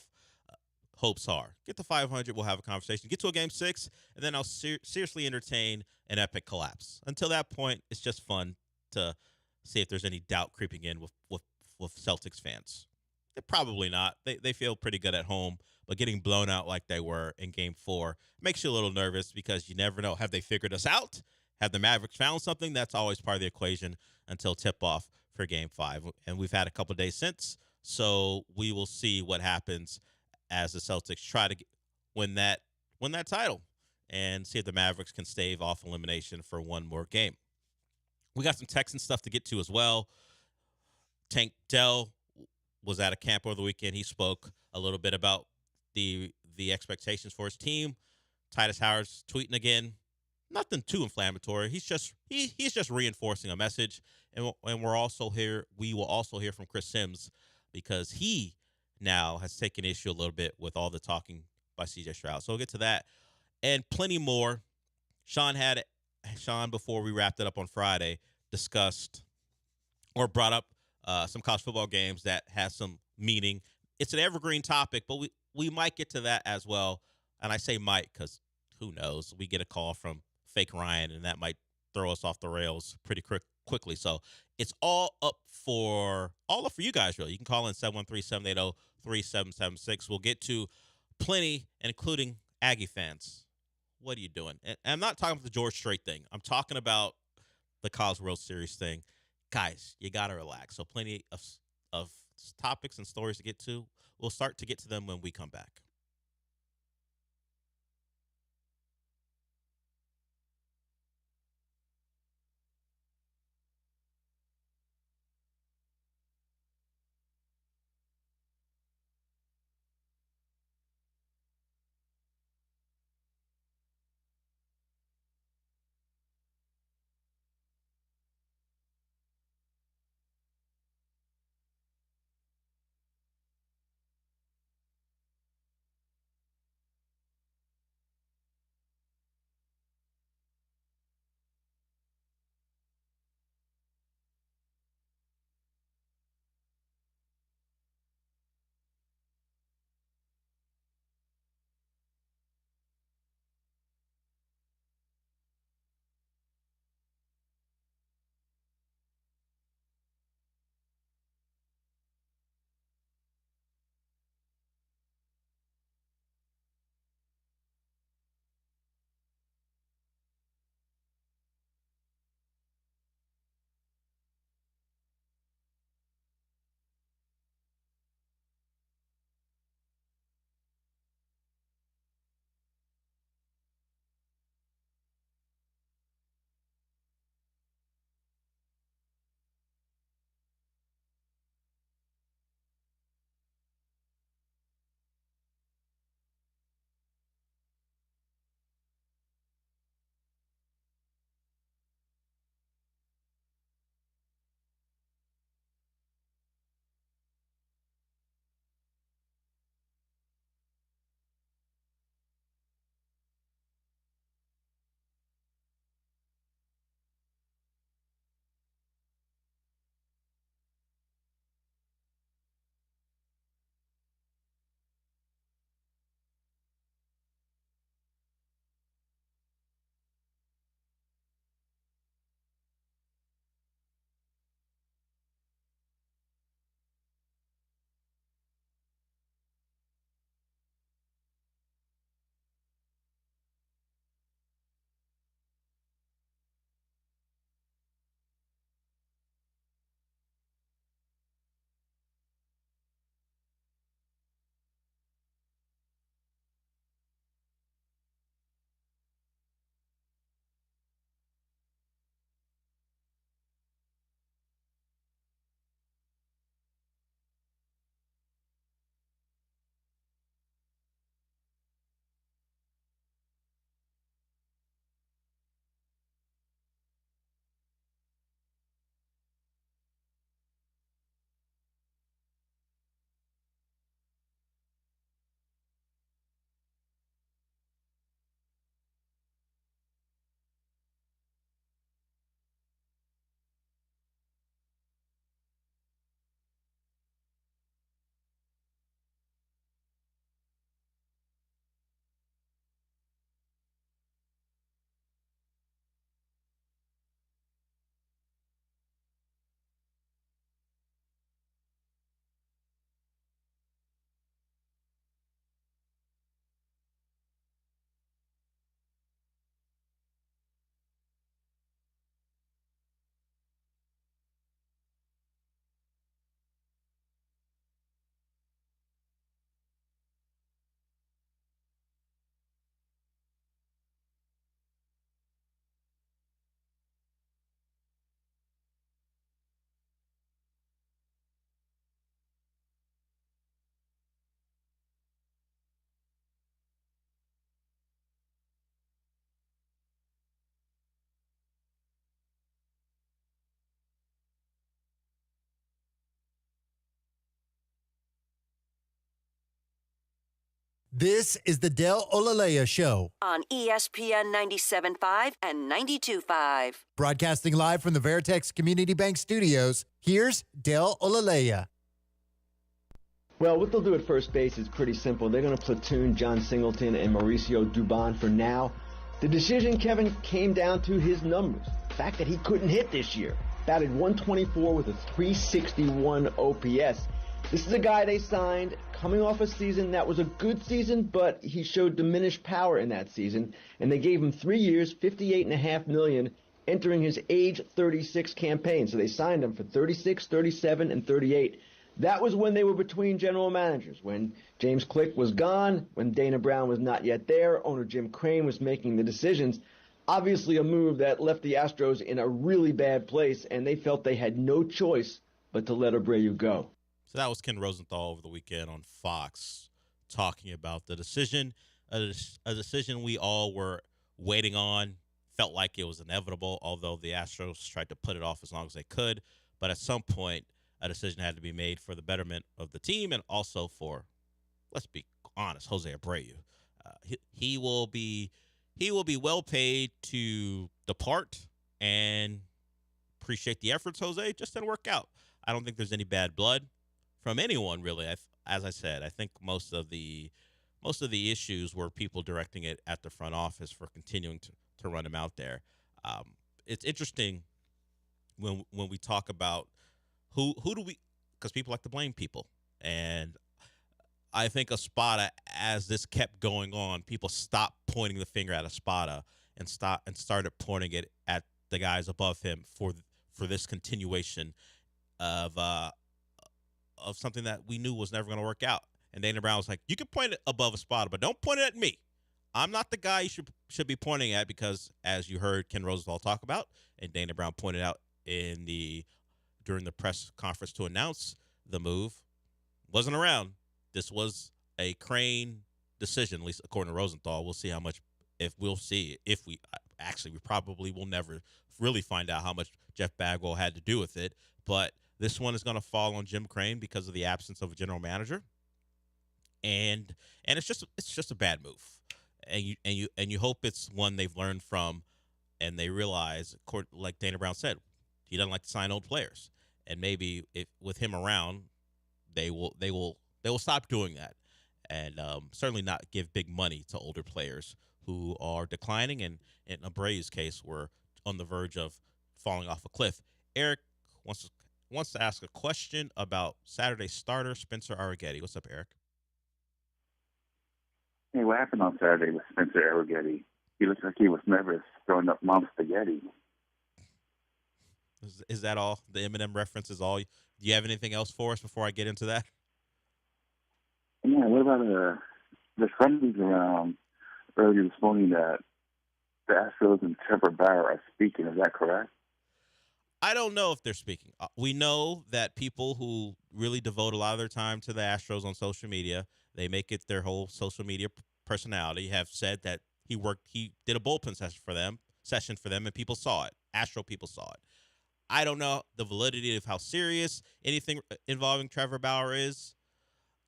hopes are. Get to 500, we'll have a conversation. Get to a Game 6, and then I'll seriously entertain an epic collapse. Until that point, it's just fun to see if there's any doubt creeping in with Celtics fans. Probably not. They feel pretty good at home, but getting blown out like they were in Game 4 makes you a little nervous because you never know. Have they figured us out? Have the Mavericks found something? That's always part of the equation until tip-off for Game 5. And we've had a couple days since, so we will see what happens as the Celtics try to win that title and see if the Mavericks can stave off elimination for one more game. We got some Texan stuff to get to as well. Tank Dell was at a camp over the weekend. He spoke a little bit about the expectations for his team. Titus Howard's tweeting again. Nothing too inflammatory. He's just reinforcing a message. And we're also here. We will also hear from Chris Sims because he now has taken issue a little bit with all the talking by CJ Stroud. So we'll get to that and plenty more. Sean, before we wrapped it up on Friday, discussed or brought up some college football games that has some meaning. It's an evergreen topic, but we might get to that as well. And I say might because who knows? We get a call from fake Ryan, and that might throw us off the rails pretty quickly. So it's all up for you guys, really. You can call in 713-780-3776. We'll get to plenty, including Aggie fans. What are you doing? And I'm not talking about the George Strait thing. I'm talking about the College World Series thing. Guys, you got to relax. So plenty of topics and stories to get to. We'll start to get to them when we come back. This is the Del Olaleye Show. On ESPN 97.5 and 92.5. Broadcasting live from the Veritex Community Bank Studios, here's Del Olaleye. Well, what they'll do at first base is pretty simple. They're going to platoon John Singleton and Mauricio Dubon for now. The decision, Kevin, came down to his numbers. The fact that he couldn't hit this year. Batted 124 with a 361 OPS. This is a guy they signed coming off a season that was a good season, but he showed diminished power in that season, and they gave him 3 years, $58.5 million, entering his age 36 campaign. So they signed him for 36, 37, and 38. That was when they were between general managers, when James Click was gone, when Dana Brown was not yet there, owner Jim Crane was making the decisions. Obviously a move that left the Astros in a really bad place, and they felt they had no choice but to let Abreu go. So that was Ken Rosenthal over the weekend on Fox talking about the decision, a decision we all were waiting on, felt like it was inevitable, although the Astros tried to put it off as long as they could. But at some point, a decision had to be made for the betterment of the team and also for, let's be honest, Jose Abreu. He will be well paid to depart, and appreciate the efforts, Jose. It just didn't work out. I don't think there's any bad blood from anyone, really. As I said, I think most of the issues were people directing it at the front office for continuing to run him out there. It's interesting when we talk about who do we, because people like to blame people, and I think Espada, as this kept going on, people stopped pointing the finger at Espada and started pointing it at the guys above him for this continuation of something that we knew was never going to work out. And Dana Brown was like, you can point it above Espada, but don't point it at me. I'm not the guy you should be pointing at, because as you heard Ken Rosenthal talk about, and Dana Brown pointed out during the press conference to announce the move, wasn't around. This was a Crane decision, at least according to Rosenthal. We'll see how much, we probably will never really find out how much Jeff Bagwell had to do with it, but this one is going to fall on Jim Crane because of the absence of a general manager, and it's just a bad move, and you hope it's one they've learned from, and they realize, like Dana Brown said, he doesn't like to sign old players, and maybe with him around, they will stop doing that, and certainly not give big money to older players who are declining, and in Abreu's case, were on the verge of falling off a cliff. Eric wants to ask a question about Saturday starter Spencer Arrighetti. What's up, Eric? Hey, what happened on Saturday with Spencer Arrighetti? He looked like he was nervous throwing up mom spaghetti. Is that all? The Eminem reference is all? Do you have anything else for us before I get into that? Yeah, what about the rumblings around earlier this morning that the Astros and Trevor Bauer are speaking? Is that correct? I don't know if they're speaking. We know that people who really devote a lot of their time to the Astros on social media, they make it their whole social media personality, have said that he did a bullpen session for them, and people saw it. Astro people saw it. I don't know the validity of how serious anything involving Trevor Bauer is.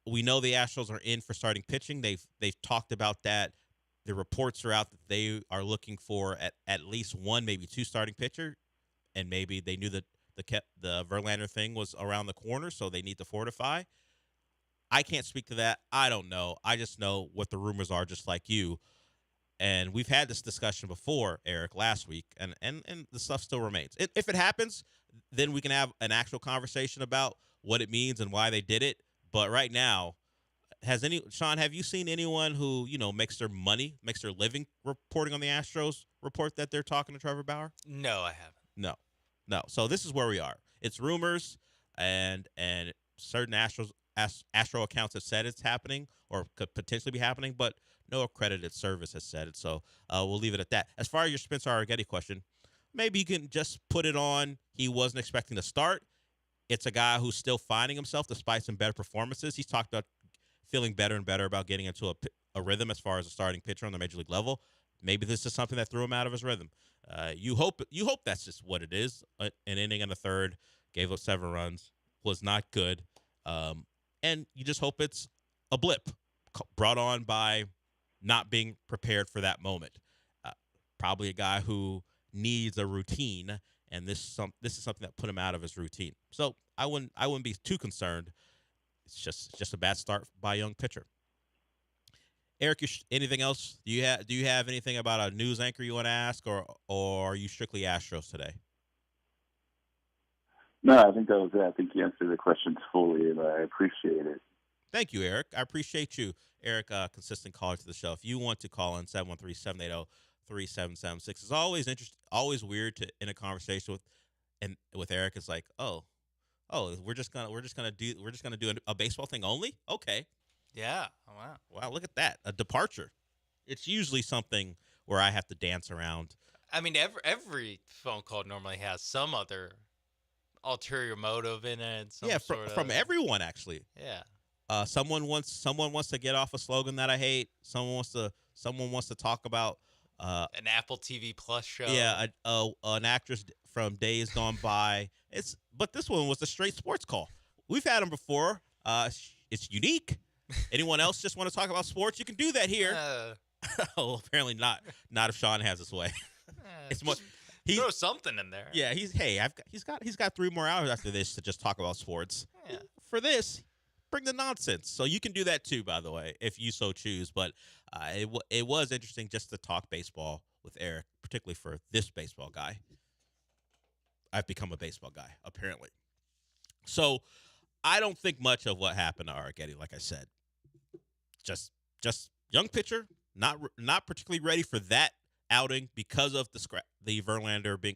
We know the Astros are in for starting pitching. They've talked about that. The reports are out that they are looking for at least one, maybe two starting pitcher. And maybe they knew that the Verlander thing was around the corner, so they need to fortify. I can't speak to that. I don't know. I just know what the rumors are, just like you. And we've had this discussion before, Eric, last week, and the stuff still remains. If it happens, then we can have an actual conversation about what it means and why they did it. But right now, Sean, have you seen anyone who, makes their living reporting on the Astros report that they're talking to Trevor Bauer? No, I haven't. No. So this is where we are. It's rumors, and certain Astro accounts have said it's happening or could potentially be happening, but no accredited service has said it. So we'll leave it at that. As far as your Spencer Arrighetti question, maybe you can just put it on. He wasn't expecting to start. It's a guy who's still finding himself despite some better performances. He's talked about feeling better and better about getting into a rhythm as far as a starting pitcher on the major league level. Maybe this is something that threw him out of his rhythm. You hope that's just what it is. An inning and a third, gave up 7 runs, was not good, and you just hope it's a blip. brought on by not being prepared for that moment. Probably a guy who needs a routine, and this is something that put him out of his routine. So I wouldn't be too concerned. It's just a bad start by a young pitcher. Eric, anything else? Do you have anything about a news anchor you want to ask, or are you strictly Astros today? No, I think that was it. I think you answered the questions fully, and I appreciate it. Thank you, Eric. I appreciate you. Eric, consistent caller to the show. If you want to call in, 713-780-3776. It's always weird to in a conversation with Eric. It's like, oh, we're just gonna do a baseball thing only. Okay. Yeah. Oh, wow. Wow, look at that. A departure. It's usually something where I have to dance around. I mean, every phone call normally has some other ulterior motive in it. From everyone actually. Yeah. Someone wants to get off a slogan that I hate. Someone wants to talk about an Apple TV Plus show. Yeah, an actress from days gone by. But this one was a straight sports call. We've had them before. It's unique. Anyone else just want to talk about sports? You can do that here. Oh, apparently not. Not if Sean has his way. It's more. Throw something in there. Yeah, he's got 3 more hours after this to just talk about sports. Yeah. For this, bring the nonsense. So you can do that too, by the way, if you so choose. But it was interesting just to talk baseball with Eric, particularly for this baseball guy. I've become a baseball guy, apparently. So I don't think much of what happened to Arrighetti, like I said. Just young pitcher, not particularly ready for that outing because of the Verlander being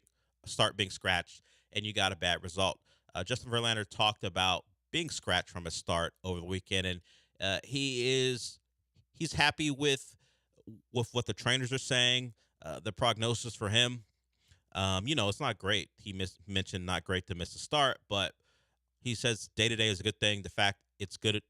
scratched, and you got a bad result. Justin Verlander talked about being scratched from his start over the weekend, and he's happy with what the trainers are saying. The prognosis for him, it's not great. He mentioned not great to miss a start, but he says day-to-day is a good thing. The fact it's good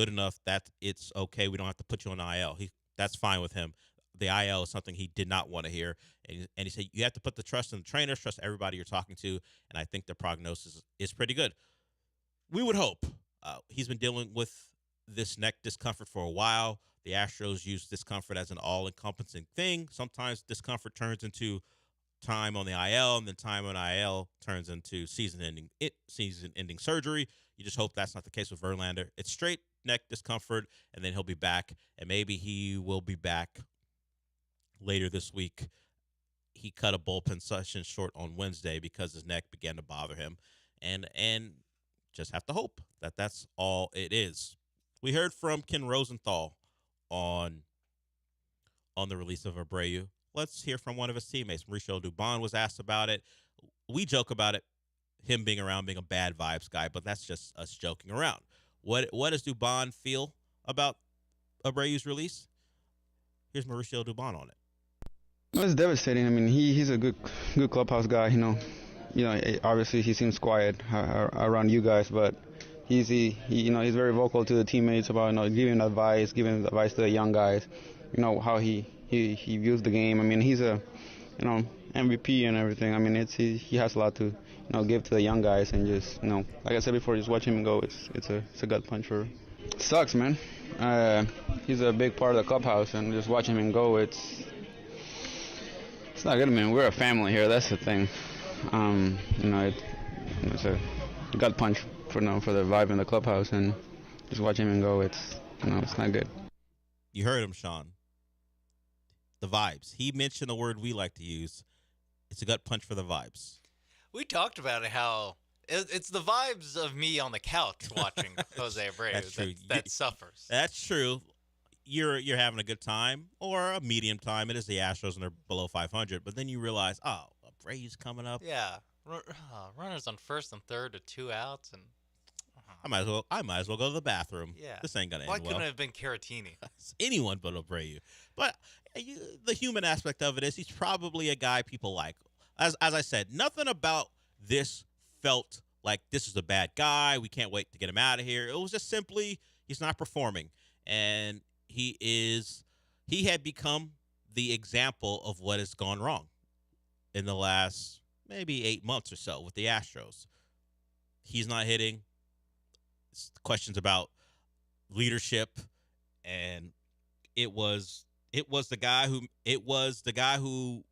enough that it's okay. We don't have to put you on IL. That's fine with him. The IL is something he did not want to hear. And he said, you have to put the trust in the trainers, trust everybody you're talking to, and I think the prognosis is pretty good. We would hope. He's been dealing with this neck discomfort for a while. The Astros use discomfort as an all-encompassing thing. Sometimes discomfort turns into time on the IL, and then time on IL turns into season-ending surgery. You just hope that's not the case with Verlander. It's straight neck discomfort, and then he'll be back, and maybe he will be back later this week. He cut a bullpen session short on Wednesday because his neck began to bother him, and just have to hope that that's all it is. We heard from Ken Rosenthal on the release of Abreu. Let's hear from one of his teammates. Mauricio Dubon was asked about it. We joke about it, him being around being a bad vibes guy, but that's just us joking around. What does Dubon feel about Abreu's release? Here's Mauricio Dubon on it. It's devastating. I mean, he's a good clubhouse guy. Obviously he seems quiet around you guys, but he's very vocal to the teammates about giving advice to the young guys. How he views the game. I mean, he's a MVP and everything. I mean, he has a lot to give to the young guys, and just like I said before, just watch him go. It's a gut punch for. It sucks, man. He's a big part of the clubhouse, and just watching him go, it's not good. I mean, we're a family here. That's the thing. It's a gut punch for the vibe in the clubhouse, and just watching him go, it's not good. You heard him, Sean. The vibes. He mentioned the word we like to use. It's a gut punch for the vibes. We talked about it, how it's the vibes of me on the couch watching Jose Abreu that suffers. That's true. You're having a good time or a medium time. It is the Astros and they're below 500, but then you realize, Abreu's coming up. Yeah, runners on first and third to 2 outs, and I might as well go to the bathroom. Yeah, this ain't gonna end well. Why couldn't it have been Caratini? Anyone but Abreu. But the human aspect of it is he's probably a guy people like. As I said, nothing about this felt like this is a bad guy. We can't wait to get him out of here. It was just simply he's not performing, and he had become the example of what has gone wrong in the last maybe 8 months or so with the Astros. He's not hitting. Questions about leadership, and it was the guy who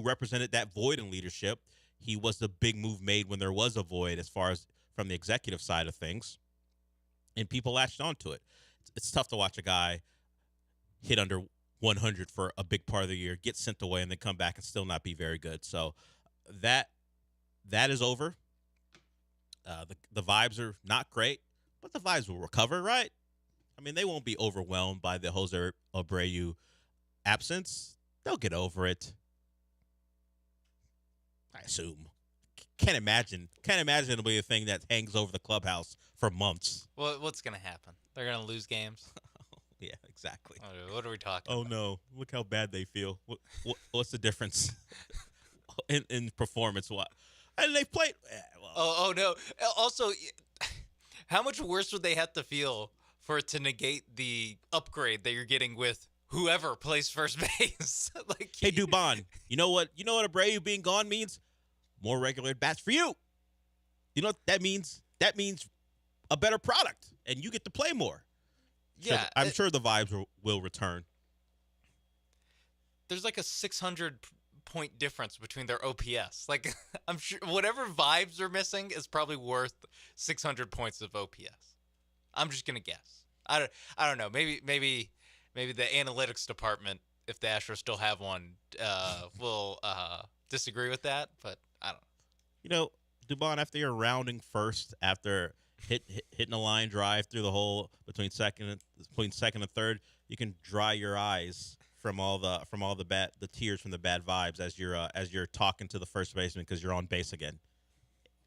represented that void in leadership. He was the big move made when there was a void as far as from the executive side of things, and people latched onto it. It's tough to watch a guy hit under 100 for a big part of the year, get sent away, and then come back and still not be very good. So that is over. The vibes are not great, but the vibes will recover, right? I mean, they won't be overwhelmed by the Jose Abreu absence. They'll get over it, I assume. Can't imagine it'll be a thing that hangs over the clubhouse for months. Well, what's going to happen? They're going to lose games? Yeah, exactly. What are we talking about? Oh, about? no. Look how bad they feel. What's the difference in performance? What? And they played. Oh, no. Also, how much worse would they have to feel for it to negate the upgrade that you're getting with whoever plays first base? Hey, Dubon, you know what Abreu being gone means? More regular bats for you. You know what that means? That means a better product, and you get to play more. Yeah. So I'm sure the vibes will return. There's like a 600-point difference between their OPS. Like, I'm sure whatever vibes are missing is probably worth 600 points of OPS. I'm just gonna guess. I don't know. Maybe the analytics department, if the Astros still have one, will disagree with that. But I don't know. You know, Dubon, after you're rounding first, after hitting a line drive through the hole between second and third, you can dry your eyes from all the tears from the bad vibes as you're talking to the first baseman because you're on base again.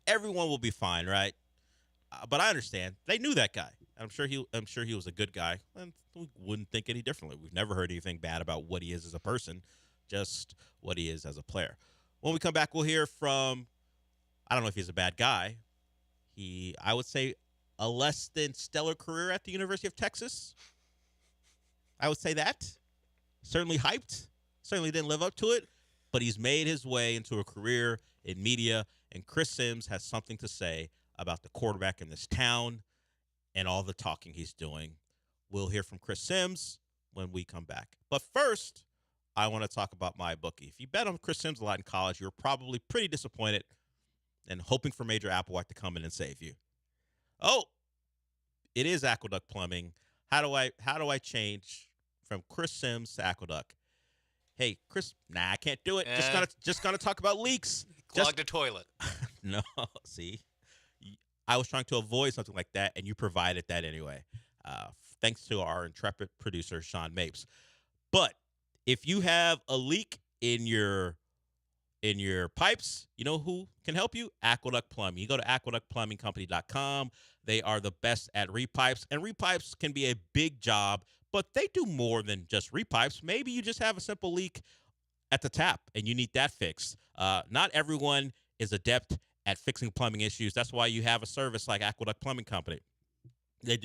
Everyone will be fine, right? But I understand they knew that guy. I'm sure he was a good guy, and we wouldn't think any differently. We've never heard anything bad about what he is as a person, just what he is as a player. When we come back, we'll hear from, I don't know if he's a bad guy. I would say, a less than stellar career at the University of Texas. I would say that. Certainly hyped. Certainly didn't live up to it. But he's made his way into a career in media. And Chris Sims has something to say about the quarterback in this town and all the talking he's doing. We'll hear from Chris Sims when we come back. But first, I want to talk about my bookie. If you bet on Chris Sims a lot in college, you're probably pretty disappointed and hoping for Major Applewhite to come in and save you. Oh, it is Aqueduct Plumbing. How do I change from Chris Sims to Aqueduct? Hey, Chris, I can't do it. Just gonna talk about leaks. Clog the toilet. No, see, I was trying to avoid something like that, and you provided that anyway. Thanks to our intrepid producer, Sean Mapes. But if you have a leak in your pipes, you know who can help you? Aqueduct Plumbing. You go to aqueductplumbingcompany.com. They are the best at repipes, and repipes can be a big job, but they do more than just repipes. Maybe you just have a simple leak at the tap, and you need that fixed. Not everyone is adept at fixing plumbing issues. That's why you have a service like Aqueduct Plumbing Company. They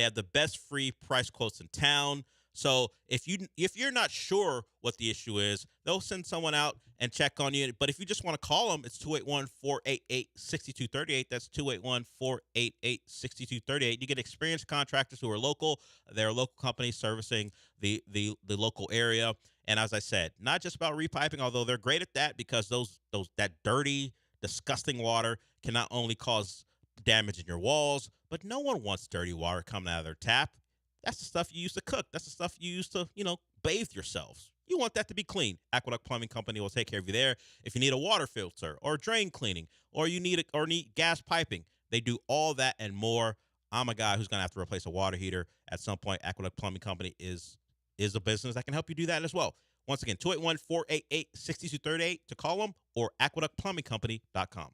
have the best free price quotes in town. So if you're not sure what the issue is, they'll send someone out and check on you. But if you just want to call them, it's 281-488-6238. That's 281-488-6238. You get experienced contractors who are local. They're a local company servicing the local area. And as I said, not just about repiping, although they're great at that because that dirty, disgusting water can not only cause damage in your walls, but no one wants dirty water coming out of their tap. That's the stuff you use to cook. That's the stuff you use to, bathe yourselves. You want that to be clean. Aqueduct Plumbing Company will take care of you there. If you need a water filter or drain cleaning or you need gas piping, they do all that and more. I'm a guy who's going to have to replace a water heater at some point. Aqueduct Plumbing Company is a business that can help you do that as well. Once again, 281-488-6238 to call them or aqueductplumbingcompany.com.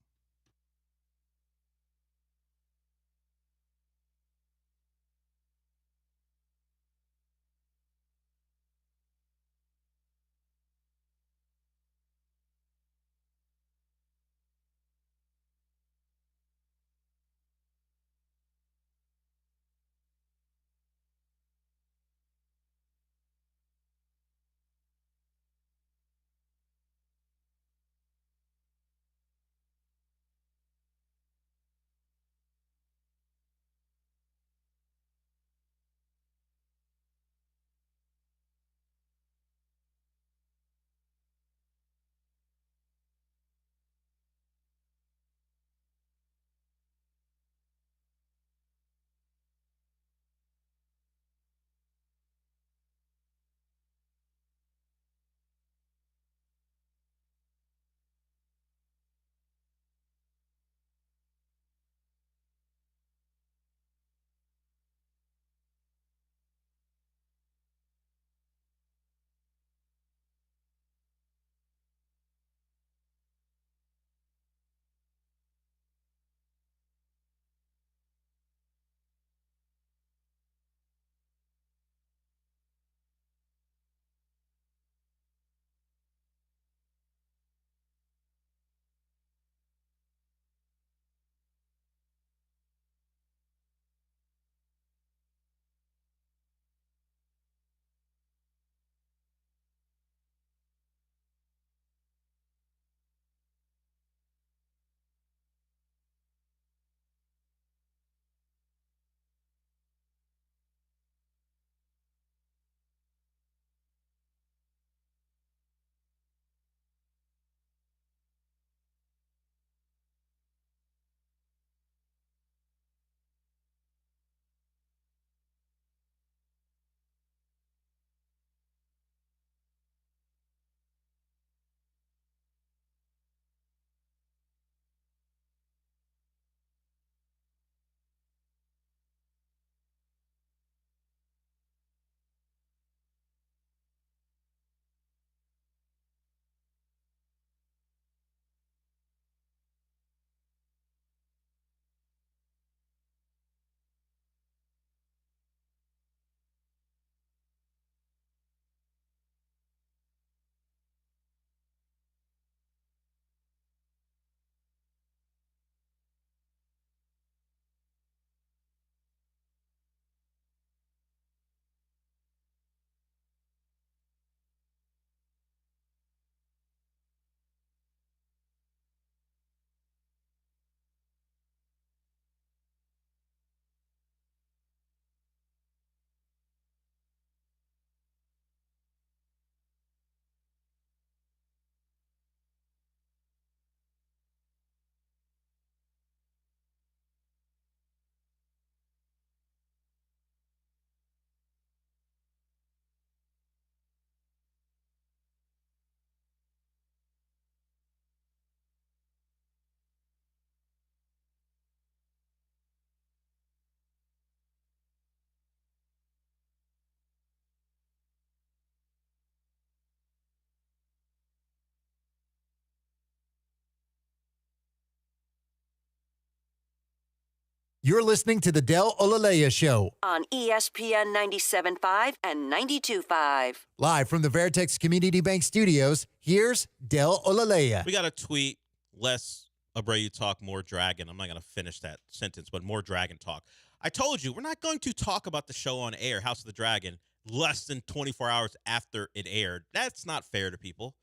You're listening to the Del Olaleye Show on ESPN 97.5 and 92.5. Live from the Veritex Community Bank Studios, here's Del Olaleye. We got a tweet, less Abreu talk, more Dragon. I'm not going to finish that sentence, but more Dragon talk. I told you, we're not going to talk about the show on air, House of the Dragon, less than 24 hours after it aired. That's not fair to people.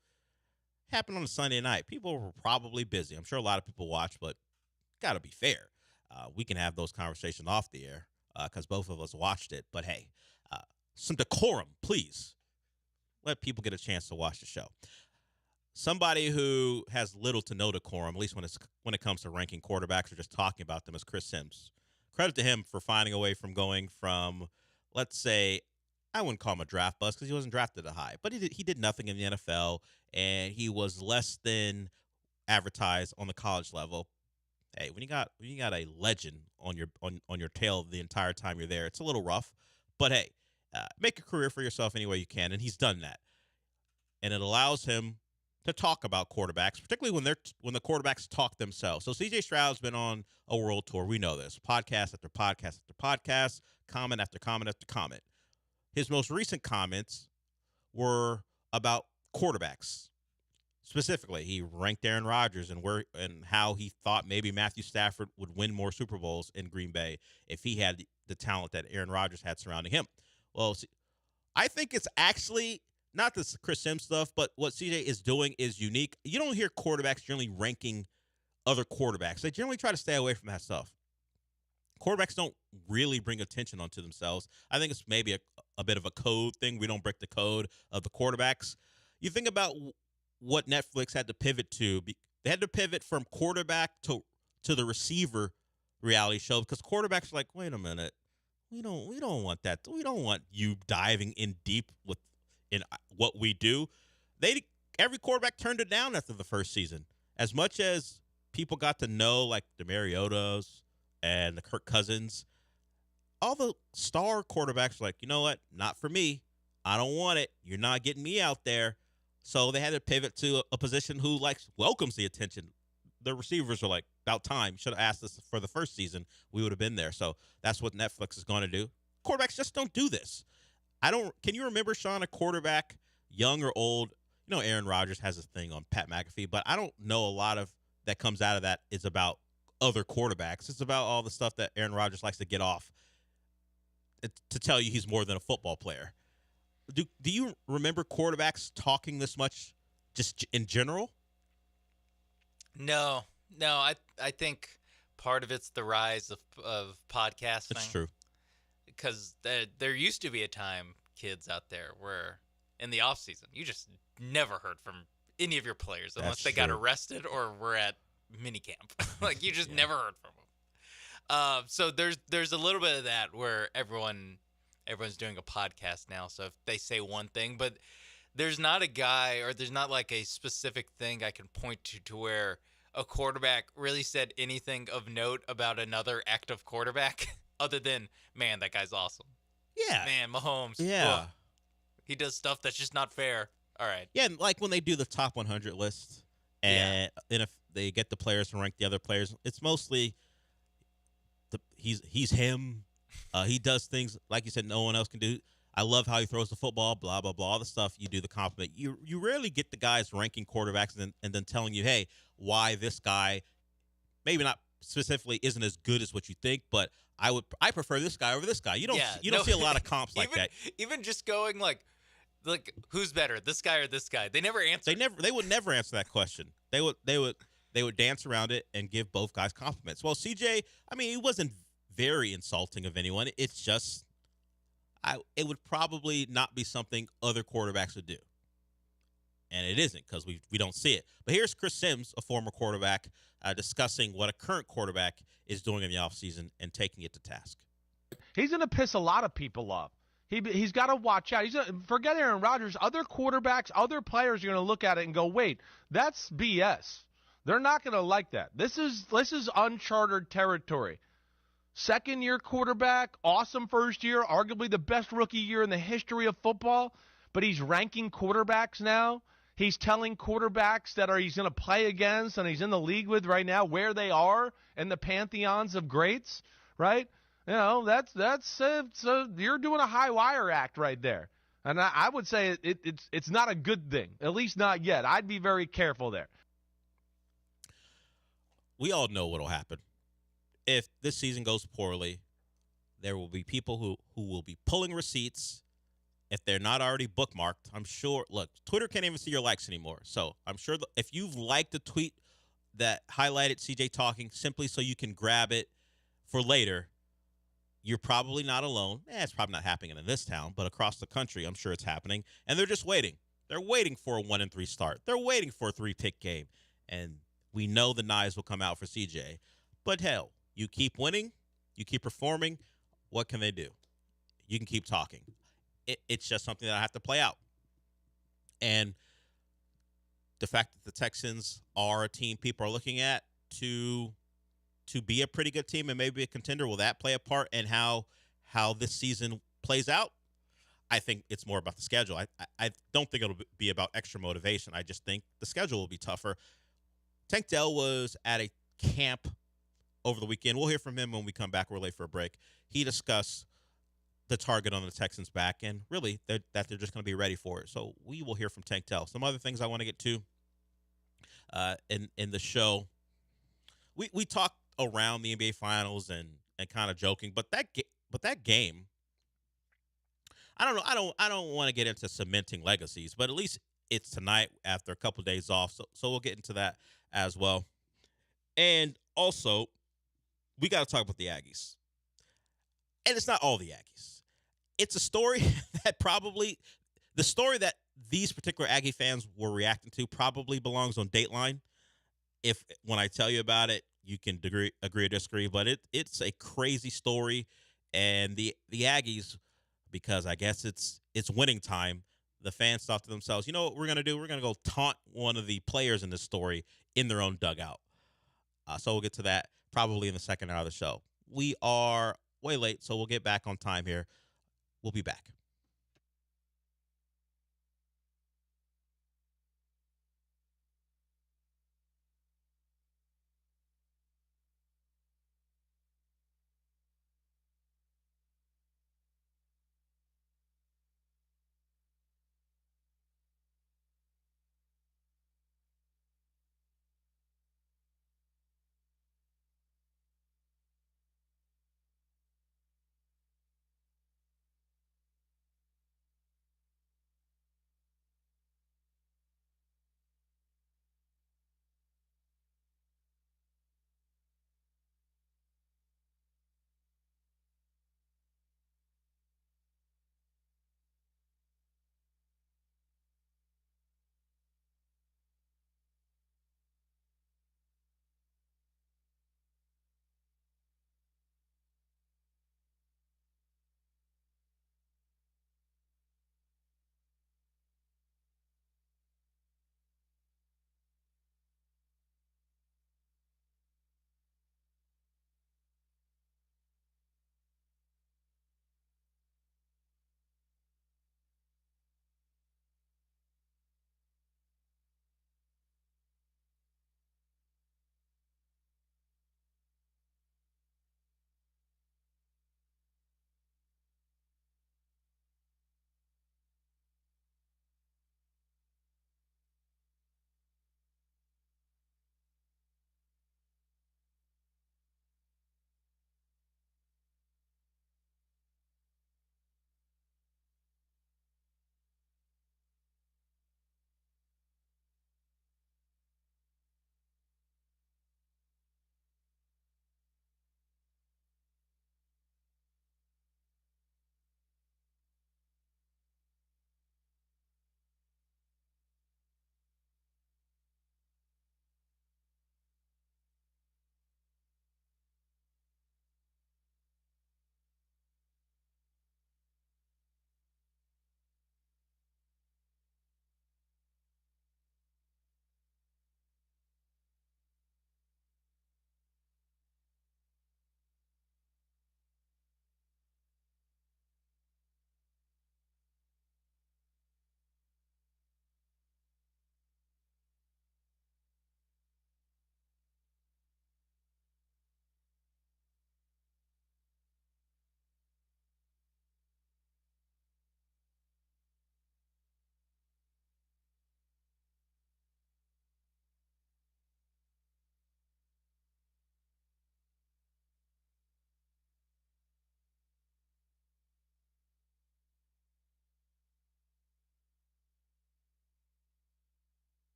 It happened on a Sunday night. People were probably busy. I'm sure a lot of people watched, but got to be fair. We can have those conversations off the air because both of us watched it. But, hey, some decorum, please. Let people get a chance to watch the show. Somebody who has little to no decorum, at least when it comes to ranking quarterbacks or just talking about them, is Chris Sims. Credit to him for finding a way from going from, let's say, I wouldn't call him a draft bust because he wasn't drafted that high, but he did nothing in the NFL, and he was less than advertised on the college level. Hey, when you got a legend on your tail the entire time you're there, it's a little rough. But hey, make a career for yourself any way you can, and he's done that. And it allows him to talk about quarterbacks, particularly when the quarterbacks talk themselves. So C.J. Stroud's been on a world tour. We know this. Podcast after podcast after podcast, comment after comment after comment. His most recent comments were about quarterbacks. Specifically, he ranked Aaron Rodgers and how he thought maybe Matthew Stafford would win more Super Bowls in Green Bay if he had the talent that Aaron Rodgers had surrounding him. Well, see, I think it's actually not this Chris Sims stuff, but what CJ is doing is unique. You don't hear quarterbacks generally ranking other quarterbacks. They generally try to stay away from that stuff. Quarterbacks don't really bring attention onto themselves. I think it's maybe a bit of a code thing. We don't break the code of the quarterbacks. You think about what Netflix had to pivot to. They had to pivot from quarterback to the receiver reality show because quarterbacks are like, wait a minute, we don't want that. We don't want you diving in deep in what we do. Every quarterback turned it down after the first season. As much as people got to know like the Mariotas and the Kirk Cousins, all the star quarterbacks were like, you know what? Not for me. I don't want it. You're not getting me out there. So they had to pivot to a position who welcomes the attention. The receivers are like, about time. You should have asked us for the first season. We would have been there. So that's what Netflix is going to do. Quarterbacks just don't do this. Can you remember, Sean, a quarterback, young or old? You know, Aaron Rodgers has a thing on Pat McAfee, but I don't know a lot of that comes out of that is about other quarterbacks. It's about all the stuff that Aaron Rodgers likes to get off to tell you he's more than a football player. Do you remember quarterbacks talking this much just in general? No. I think part of it's the rise of podcasting. That's true. Because there used to be a time, kids out there, where in the off season you just never heard from any of your players unless they got arrested or were at minicamp. Like you just never heard from them. So there's a little bit of that where everyone's doing a podcast now. So if they say one thing, but there's not a guy or there's not like a specific thing I can point to where a quarterback really said anything of note about another active quarterback other than, man, that guy's awesome. Yeah. Man, Mahomes. Yeah. He does stuff that's just not fair. All right. Yeah, like when they do the top 100 list and if they get the players to rank the other players, it's mostly he's him. He does things, like you said, no one else can do. I love how he throws the football, blah, blah, blah, all the stuff. You do the compliment. You rarely get the guys ranking quarterbacks and then telling you, hey, why this guy maybe not specifically isn't as good as what you think, but I prefer this guy over this guy. You don't see a lot of comps like that. Even just going like who's better, this guy or this guy? They never answer. They would never answer that question. They would dance around it and give both guys compliments. Well, CJ, I mean, he wasn't very insulting of anyone. It's just it would probably not be something other quarterbacks would do. And it isn't because we don't see it. But here's Chris Sims, a former quarterback, discussing what a current quarterback is doing in the offseason and taking it to task. He's going to piss a lot of people off. He's got to watch out. Forget Aaron Rodgers. Other quarterbacks, other players are going to look at it and go, wait, that's BS. They're not going to like that. This is uncharted territory. Second-year quarterback, awesome first year, arguably the best rookie year in the history of football, but he's ranking quarterbacks now. He's telling quarterbacks that he's going to play against and he's in the league with right now where they are in the pantheons of greats. right? So you're doing a high wire act right there. And I would say it's not a good thing, at least not yet. I'd be very careful there. We all know what'll happen. If this season goes poorly, there will be people who will be pulling receipts if they're not already bookmarked. I'm sure. Look, Twitter can't even see your likes anymore. So I'm sure if you've liked a tweet that highlighted CJ talking simply so you can grab it for later, you're probably not alone. It's probably not happening in this town, but across the country, I'm sure it's happening. And they're just waiting. They're waiting for a 1-3 start. They're waiting for a 3-pick game. And we know the knives will come out for CJ. But hell, you keep winning, you keep performing, what can they do? You can keep talking. It's just something that I have to play out. And the fact that the Texans are a team people are looking at to be a pretty good team and maybe a contender, will that play a part in how this season plays out? I think it's more about the schedule. I don't think it'll be about extra motivation. I just think the schedule will be tougher. Tank Dell was at a camp over the weekend. We'll hear from him when we come back. We're late for a break. He discussed the target on the Texans' back and really that they're just going to be ready for it. So we will hear from Tank Dell. Some other things I want to get to in the show. We talked around the NBA Finals and kind of joking, but that game, I don't know. I don't want to get into cementing legacies, but at least it's tonight after a couple of days off. So we'll get into that as well. And also, we got to talk about the Aggies. And it's not all the Aggies. It's a story that the story that these particular Aggie fans were reacting to probably belongs on Dateline. When I tell you about it, you can agree or disagree, but it's a crazy story. And the Aggies, because I guess it's winning time, the fans thought to themselves, you know what we're going to do? We're going to go taunt one of the players in this story in their own dugout. So we'll get to that probably in the second hour of the show. We are way late, so we'll get back on time here. We'll be back.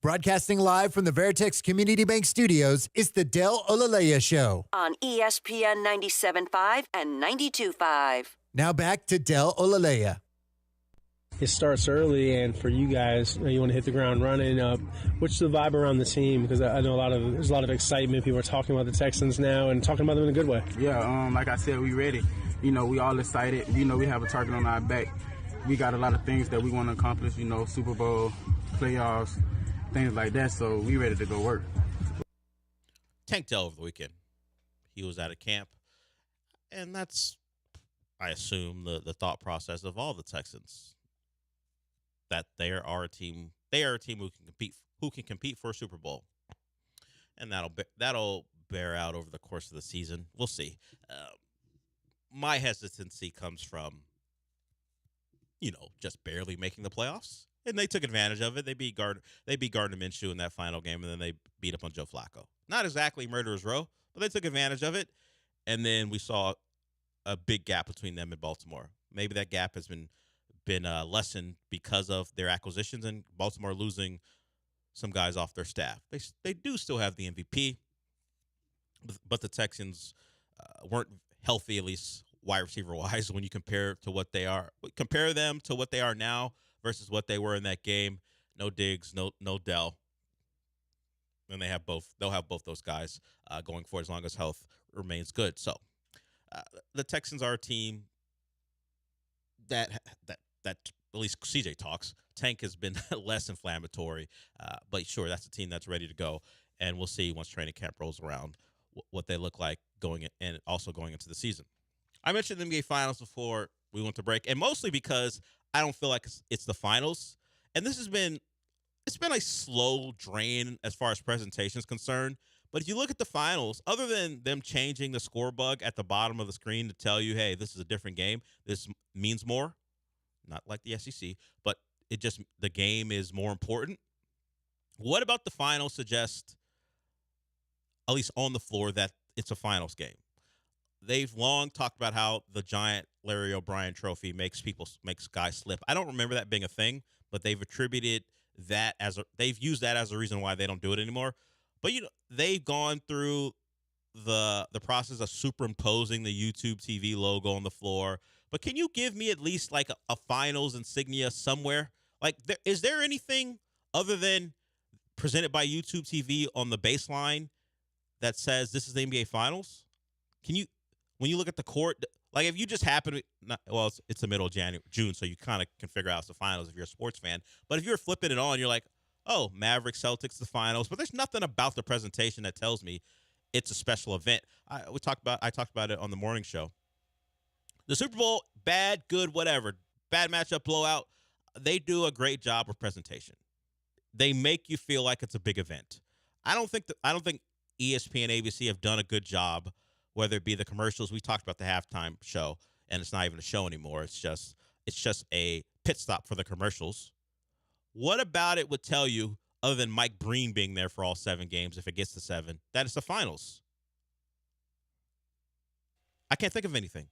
Broadcasting live from the Veritex Community Bank Studios, it's the Del Olaleye Show. On ESPN 97.5 and 92.5. Now back to Del Olaleye. It starts early, and for you guys, you want to hit the ground running. What's the vibe around the team? Because I know there's a lot of excitement. People are talking about the Texans now and talking about them in a good way. Yeah, like I said, we ready. We all excited. We have a target on our back. We got a lot of things that we want to accomplish, Super Bowl, playoffs, things like that. So we ready to go work. Tank Dell over the weekend. He was at a camp, and that's, I assume, the thought process of all the Texans. That they are a team who can compete for a Super Bowl, and that'll bear out over the course of the season. We'll see. My hesitancy comes from, just barely making the playoffs, and they took advantage of it. They beat Gardner Minshew in that final game, and then they beat up on Joe Flacco. Not exactly murderer's row, but they took advantage of it, and then we saw a big gap between them and Baltimore. Maybe that gap has been lessened because of their acquisitions and Baltimore losing some guys off their staff. They do still have the MVP, but the Texans weren't healthy, at least wide receiver wise, when you compare them to what they are now versus what they were in that game. No Diggs, no Dell, and they'll have both those guys going forward as long as health remains good. So the Texans are a team that at least CJ talks. Tank has been less inflammatory, but sure, that's a team that's ready to go, and we'll see once training camp rolls around what they look like going into the season. I mentioned the NBA Finals before we went to break, and mostly because I don't feel like it's the finals, and it's been a slow drain as far as presentation is concerned. But if you look at the finals, other than them changing the score bug at the bottom of the screen to tell you, hey, this is a different game, this means more. Not like the SEC, but the game is more important. What about the finals suggest, at least on the floor, that it's a finals game? They've long talked about how the giant Larry O'Brien trophy makes guys slip. I don't remember that being a thing, but they've attributed that they've used that as a reason why they don't do it anymore. But they've gone through the process of superimposing the YouTube TV logo on the floor. But can you give me at least like a finals insignia somewhere? Like, is there anything other than presented by YouTube TV on the baseline that says this is the NBA Finals? When you look at the court, like if you just happen to, it's the middle of June, so you kind of can figure out it's the finals if you're a sports fan. But if you're flipping it on, you're like, oh, Mavericks, Celtics, the finals. But there's nothing about the presentation that tells me it's a special event. I talked about it on the morning show. The Super Bowl, bad, good, whatever. Bad matchup, blowout. They do a great job of presentation. They make you feel like it's a big event. I don't think ESPN, ABC have done a good job, whether it be the commercials. We talked about the halftime show, and it's not even a show anymore. It's just a pit stop for the commercials. What about it would tell you, other than Mike Breen being there for all 7 games, if it gets to 7, that it's the finals? I can't think of anything.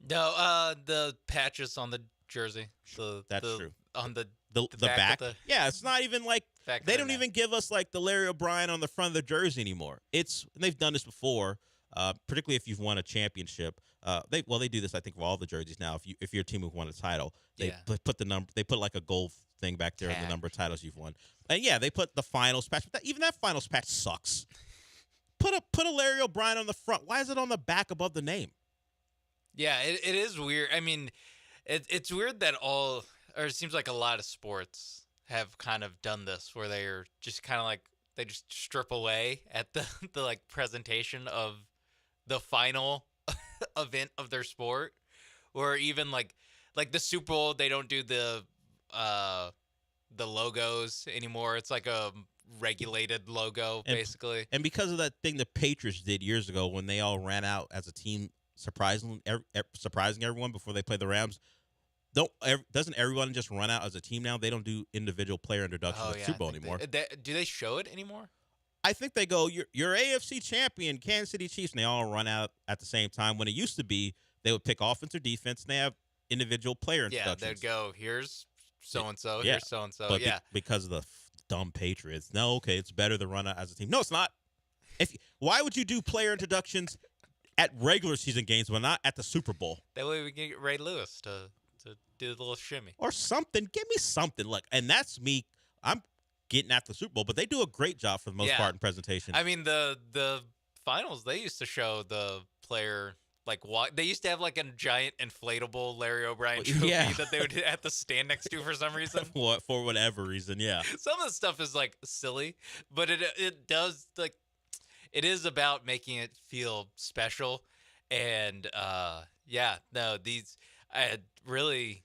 No, the patches on the jersey. That's true. On the back. Yeah, it's not even like they don't even give us like the Larry O'Brien on the front of the jersey anymore. They've done this before, particularly if you've won a championship. They do this, I think, for all the jerseys now. If you're a team who won a title, they put the number. They put like a gold thing back there of the number of titles you've won. And yeah, they put the finals patch. But even that finals patch sucks. Put a Larry O'Brien on the front. Why is it on the back above the name? Yeah, it is weird. I mean, it's weird that it seems like a lot of sports have kind of done this, where they're just kind of like they just strip away at the like presentation of the final event of their sport, or even like the Super Bowl, they don't do the logos anymore. It's like a regulated logo, basically. And because of that thing the Patriots did years ago when they all ran out as a team, surprising everyone before they played the Rams. Doesn't everyone just run out as a team now? They don't do individual player introductions at the Super Bowl anymore. Do they show it anymore? I think they go, you're AFC champion, Kansas City Chiefs, and they all run out at the same time. When it used to be, they would pick offense or defense, and they have individual player introductions. Yeah, they'd go, here's so and so. Yeah. Here's so and so. But Yeah. because of the dumb Patriots. No, okay, it's better to run as a team. No, it's not. Why would you do player introductions at regular season games but not at the Super Bowl? That way we can get Ray Lewis to do the little shimmy or something. Give me something. Look, and that's me. I'm getting at the Super Bowl, but they do a great job for the most part in presentation. I mean, the finals, they used to show the player like walk. They used to have like a giant inflatable Larry O'Brien trophy that they would have to stand next to for some reason. For whatever reason, yeah. Some of the stuff is like silly, but it does like it is about making it feel special. And these I really,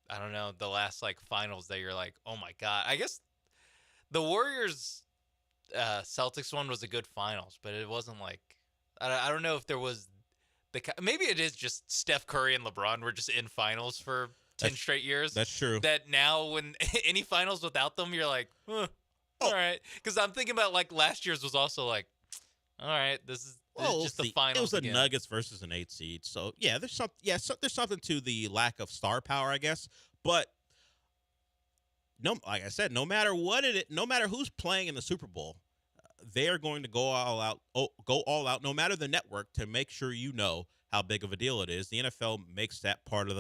I don't know, the last like finals that you're like, oh my god. I guess the Warriors Celtics one was a good finals, but it wasn't like I don't know if there was maybe it is just Steph Curry and LeBron were just in finals for 10 straight years. That's true. That now when any finals without them, you're like, all right. Because I'm thinking about like last year's was also like, all right, this is just the finals. It was again. the Nuggets versus an 8 seed. So yeah, there's something to the lack of star power, I guess. But no, like I said, no matter who's playing in the Super Bowl, they are going to go all out, no matter the network, to make sure you know how big of a deal it is. The NFL makes that part of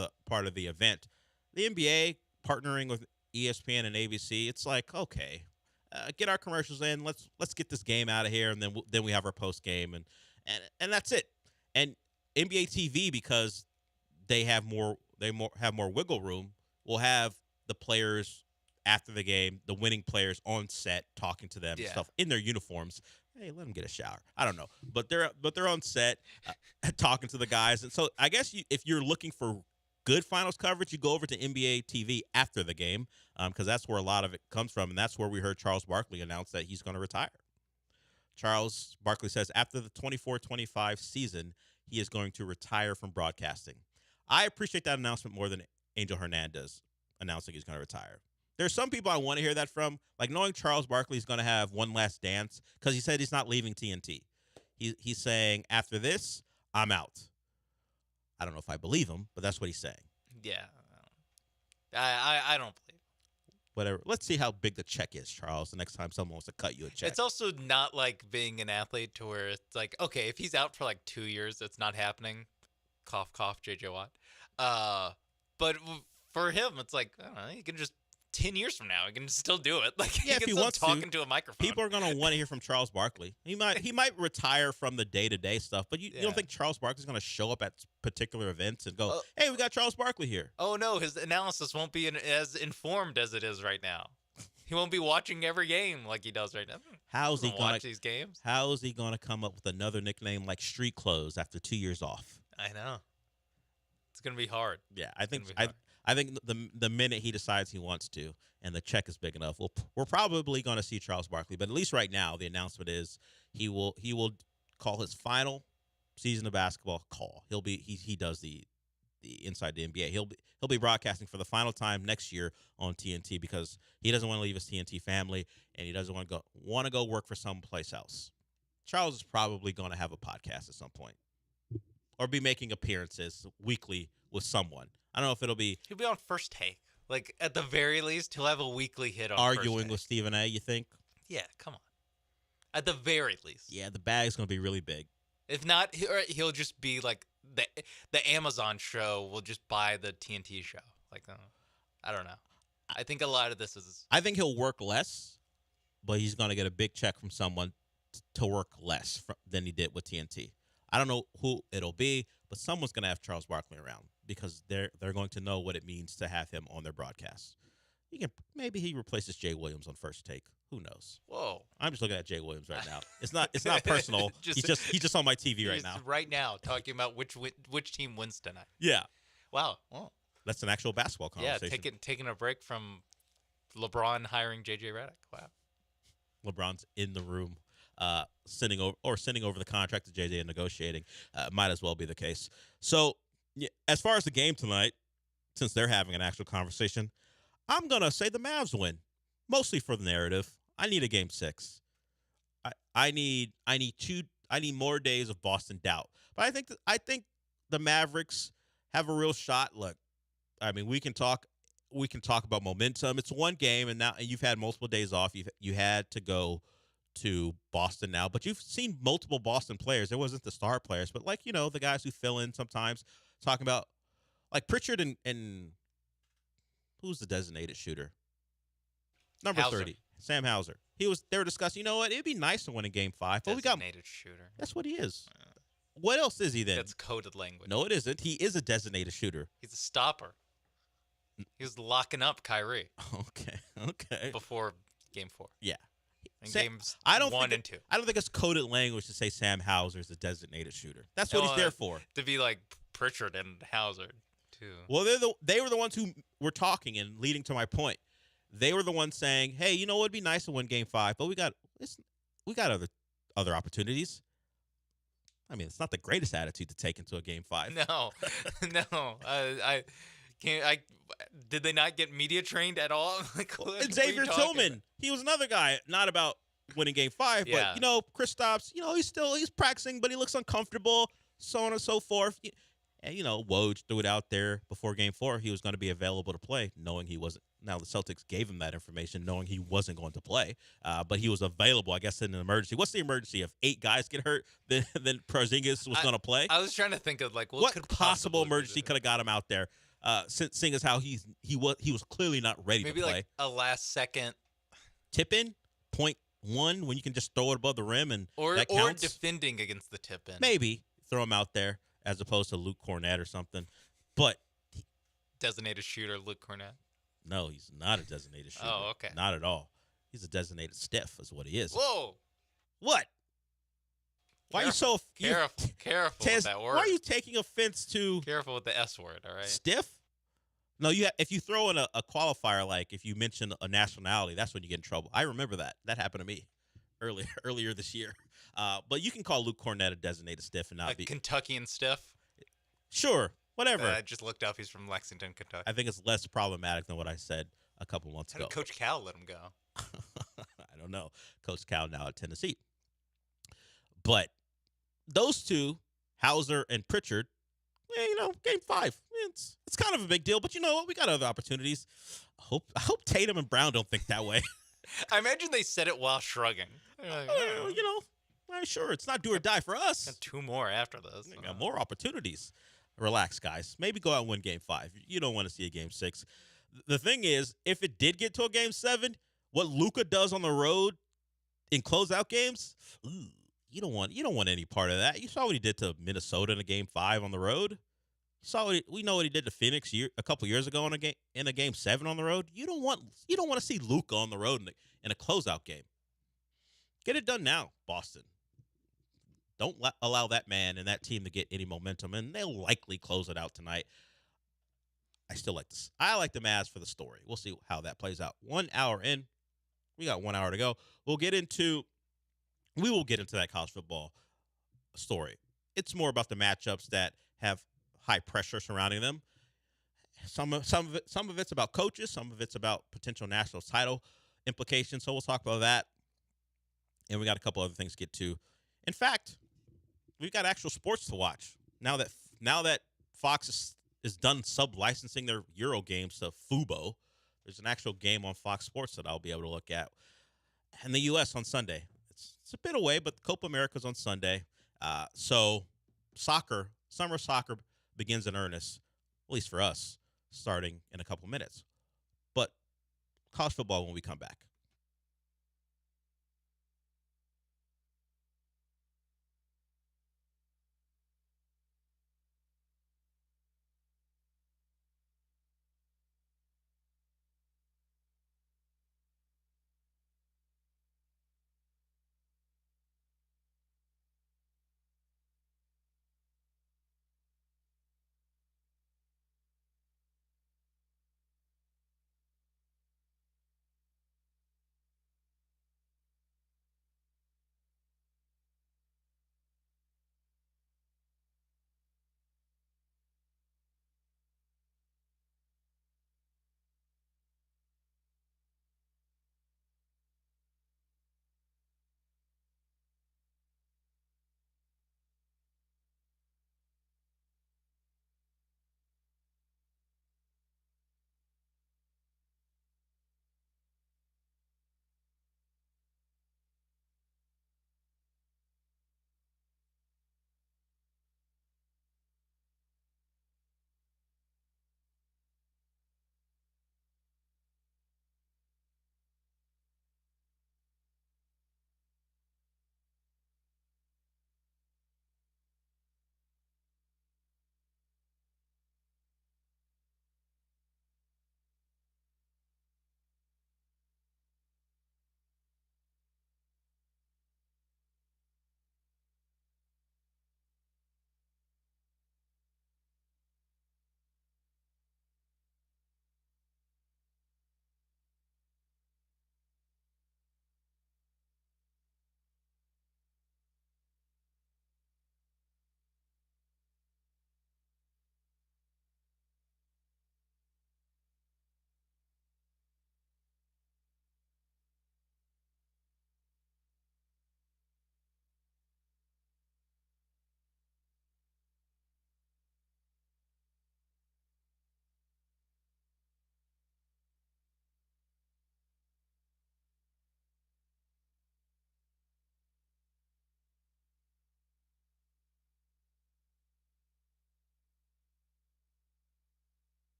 the event. The NBA partnering with ESPN and ABC, it's like, okay, get our commercials in. Let's get this game out of here, and then we have our post game, and that's it. And NBA TV, because they have more wiggle room, will have the players after the game, the winning players on set talking to them and stuff in their uniforms. Hey, let them get a shower. I don't know, but they're on set talking to the guys. And so I guess if you're looking for good finals coverage, you go over to NBA TV after the game because that's where a lot of it comes from, and that's where we heard Charles Barkley announce that he's going to retire. Charles Barkley says after the 24-25 season, he is going to retire from broadcasting. I appreciate that announcement more than Angel Hernandez announcing he's going to retire. There's some people I want to hear that from, like knowing Charles Barkley is going to have one last dance because he said he's not leaving TNT. He's saying, after this, I'm out. I don't know if I believe him, but that's what he's saying. Yeah. I don't believe it. Whatever. Let's see how big the check is, Charles, the next time someone wants to cut you a check. It's also not like being an athlete to where it's like, okay, if he's out for like 2 years, it's not happening. Cough, cough, JJ Watt. But for him, it's like, I don't know, he can just 10 years from now, he can still do it. Like, yeah, he can wants still talking to a microphone. People are going to want to hear from Charles Barkley. He might retire from the day-to-day stuff, but you don't think Charles Barkley's going to show up at particular events and go, hey, we got Charles Barkley here? Oh, no, his analysis won't be as informed as it is right now. He won't be watching every game like he does right now. How's he going to watch these games? How is he going to come up with another nickname like Street Clothes after 2 years off? I know. It's going to be hard. Yeah, I think the minute he decides he wants to and the check is big enough, we're probably going to see Charles Barkley. But at least right now, the announcement is he will call his final season of basketball call. He does the Inside the NBA. He'll be broadcasting for the final time next year on TNT because he doesn't want to leave his TNT family and he doesn't want to go work for someplace else. Charles is probably going to have a podcast at some point or be making appearances weekly with someone. I don't know if he'll be on First Take. Like, at the very least, he'll have a weekly hit on arguing with Stephen A., you think? Yeah, come on. At the very least. Yeah, the bag's going to be really big. If not, he'll just be like the Amazon show will just buy the TNT show. Like, I don't know. I think a lot of this is... I think he'll work less, but he's going to get a big check from someone to work less than he did with TNT. I don't know who it'll be, but someone's going to have Charles Barkley around because they're going to know what it means to have him on their broadcast. Maybe he replaces Jay Williams on First Take. Who knows? Whoa! I'm just looking at Jay Williams right now. It's not personal. He's just on my TV right now. Right now, talking about which team wins tonight. Yeah. Wow. Well, that's an actual basketball conversation. Yeah, taking a break from LeBron hiring JJ Redick. Wow. LeBron's in the room. Sending over the contract to JJ and negotiating. Might as well be the case. So, as far as the game tonight, since they're having an actual conversation, I'm gonna say the Mavs win, mostly for the narrative. I need a game 6. I need more days of Boston doubt. But I think the Mavericks have a real shot. Look, I mean, we can talk we can talk about momentum. It's one game, and now you've had multiple days off. You had to go to Boston now, but you've seen multiple Boston players. It wasn't the star players, but the guys who fill in sometimes. Talking about like Pritchard and who's the designated shooter? Number Hauser. 30, Sam Hauser. They were discussing, it'd be nice to win in game 5. But Designated shooter. That's what he is. What else is he then? That's coded language. No, it isn't. He is a designated shooter. He's a stopper. He was locking up Kyrie. Okay. Before game 4. Yeah. And games I don't 1 think and 2. I don't think it's coded language to say Sam Hauser is a designated shooter. That's what he's there for. To be like Pritchard and Hauser, too. Well, they were the ones who were talking and leading to my point. They were the ones saying, "Hey, it'd be nice to win Game 5, but we got other opportunities." I mean, it's not the greatest attitude to take into a Game 5. No. I can't. Did they not get media trained at all? And Xavier Tillman, he was another guy, not about winning Game 5, Yeah. but Kristaps, he's practicing, but he looks uncomfortable, so on and so forth. And Woj threw it out there before Game 4. He was going to be available to play, knowing he wasn't. Now the Celtics gave him that information, knowing he wasn't going to play, but he was available, I guess, in an emergency. What's the emergency? If 8 guys get hurt, then Porzingis was going to play. I was trying to think of what could possible emergency could have got him out there. Seeing as how he was clearly not ready maybe to play. like a last second tip in 0.1 when you can just throw it above the rim and or that counts. defending against the tip in. Maybe throw him out there as opposed to Luke Cornett or something. But designated shooter Luke Cornett. No, he's not a designated shooter. Oh, okay. Not at all. He's a designated stiff, is what he is. Whoa. What? Why are you so careful with that word? Why are you taking offense to careful with the S word? All right. Stiff? No, if you throw in a qualifier, like if you mention a nationality, that's when you get in trouble. I remember that. That happened to me earlier this year. But you can call Luke Cornett a designated stiff and not be Kentuckian stiff. Sure, whatever. I just looked up. He's from Lexington, Kentucky. I think it's less problematic than what I said a couple months How ago. did Coach Cal let him go? I don't know. Coach Cal now at Tennessee. But those two, Hauser and Pritchard, Game 5. It's kind of a big deal, but you know what? We got other opportunities. I hope Tatum and Brown don't think that way. I imagine they said it while shrugging. Like, Sure, it's not do or die for us. Got 2 more after this. We got more opportunities. Relax, guys. Maybe go out and win Game 5. You don't want to see a Game 6. The thing is, if it did get to a Game 7, what Luka does on the road in closeout games, you don't want any part of that. You saw what he did to Minnesota in a Game 5 on the road. We know what he did to Phoenix a couple years ago in a Game 7 on the road. You don't want to see Luka on the road in a closeout game. Get it done now, Boston. Don't allow that man and that team to get any momentum, and they'll likely close it out tonight. I still like this. I like the Mavs for the story. We'll see how that plays out. 1 hour in. We got 1 hour to go. We will get into that college football story. It's more about the matchups that have high pressure surrounding them. Some of it's about coaches. Some of it's about potential national title implications. So we'll talk about that. And we got a couple other things to get to. In fact, we've got actual sports to watch now that Fox is done sub-licensing their Euro games to Fubo. There's an actual game on Fox Sports that I'll be able to look at. And the U.S. on Sunday. It's a bit away, but Copa America's on Sunday. So summer soccer begins in earnest, at least for us, starting in a couple minutes. But college football when we come back.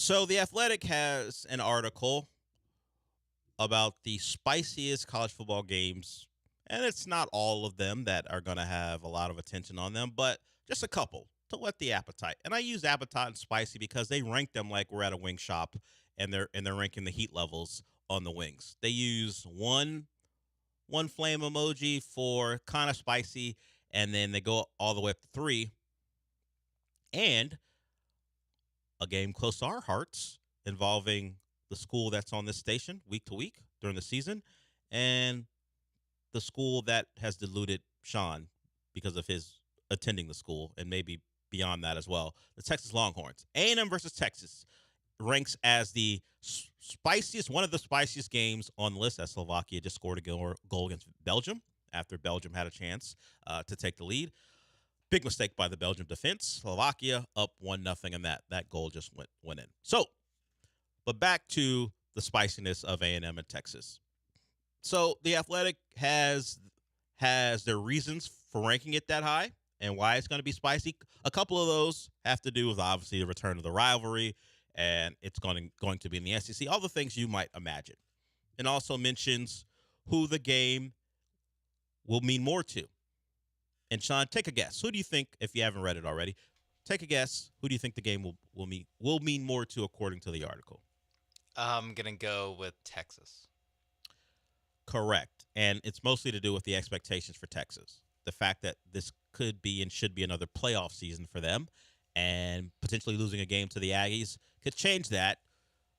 So The Athletic has an article about the spiciest college football games, and it's not all of them that are going to have a lot of attention on them, but just a couple to whet the appetite. And I use appetite and spicy because they rank them like we're at a wing shop, and they're ranking the heat levels on the wings. They use one flame emoji for kind of spicy, and then they go all the way up to 3. And a game close to our hearts involving the school that's on this station week to week during the season, and the school that has deluded Sean because of his attending the school, and maybe beyond that as well. The Texas Longhorns. A&M versus Texas ranks as the spiciest, one of the spiciest games on the list, as Slovakia just scored a goal against Belgium after Belgium had a chance to take the lead. Big mistake by the Belgium defense. Slovakia up 1-0, and that goal just went in. So, but back to the spiciness of A&M and Texas. So The Athletic has their reasons for ranking it that high and why it's going to be spicy. A couple of those have to do with, obviously, the return of the rivalry, and it's going to be in the SEC, all the things you might imagine. And also mentions who the game will mean more to. And Sean, take a guess. Who do you think, if you haven't read it already, take a guess. Who do you think the game will mean more to according to the article? I'm going to go with Texas. Correct. And it's mostly to do with the expectations for Texas. The fact that this could be and should be another playoff season for them, and potentially losing a game to the Aggies could change that.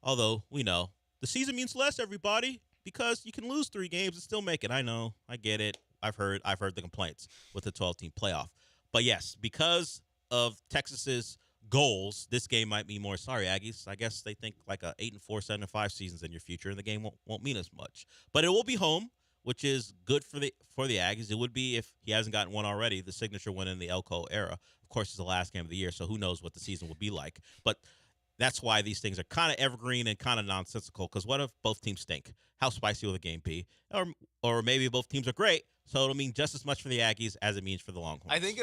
Although, we know the season means less, everybody, because you can lose 3 games and still make it. I know. I get it. I've heard the complaints with the 12-team playoff. But yes, because of Texas's goals, this game might mean more. Sorry, Aggies. I guess they think like a 8-4, 7-5 seasons in your future, and the game won't mean as much. But it will be home, which is good for the Aggies. It would be, if he hasn't gotten one already, the signature win in the Elko era. Of course, it's the last game of the year, so who knows what the season will be like. But that's why these things are kind of evergreen and kind of nonsensical, because what if both teams stink? How spicy will the game be? Or maybe both teams are great, so it'll mean just as much for the Aggies as it means for the Longhorns. I think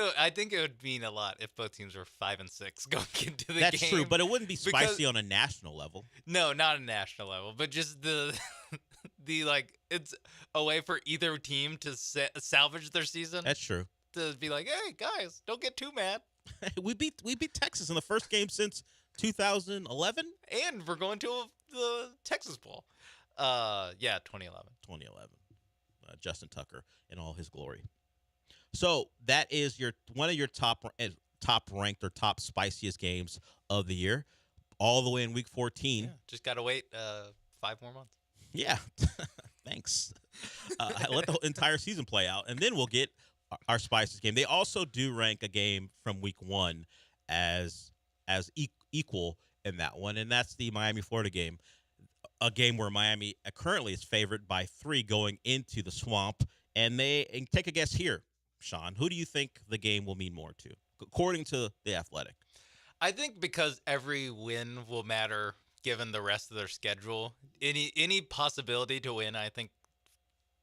it would mean a lot if both teams were 5-6 going into the game. That's true, but it wouldn't be spicy on a national level. No, not a national level, but just the it's a way for either team to salvage their season. That's true. To be like, hey guys, don't get too mad. we beat Texas in the first game since 2011, and we're going to the Texas Bowl. 2011. Justin Tucker in all his glory. So that is one of your top ranked or top spiciest games of the year, all the way in week 14. Yeah, just gotta wait 5 more months. Yeah, thanks. Let the entire season play out, and then we'll get our spiciest game. They also do rank a game from week 1 as equal in that one, and that's the Miami-Florida game. A game where Miami currently is favored by 3 going into the Swamp. And take a guess here, Sean. Who do you think the game will mean more to, according to The Athletic? I think because every win will matter given the rest of their schedule. Any possibility to win, I think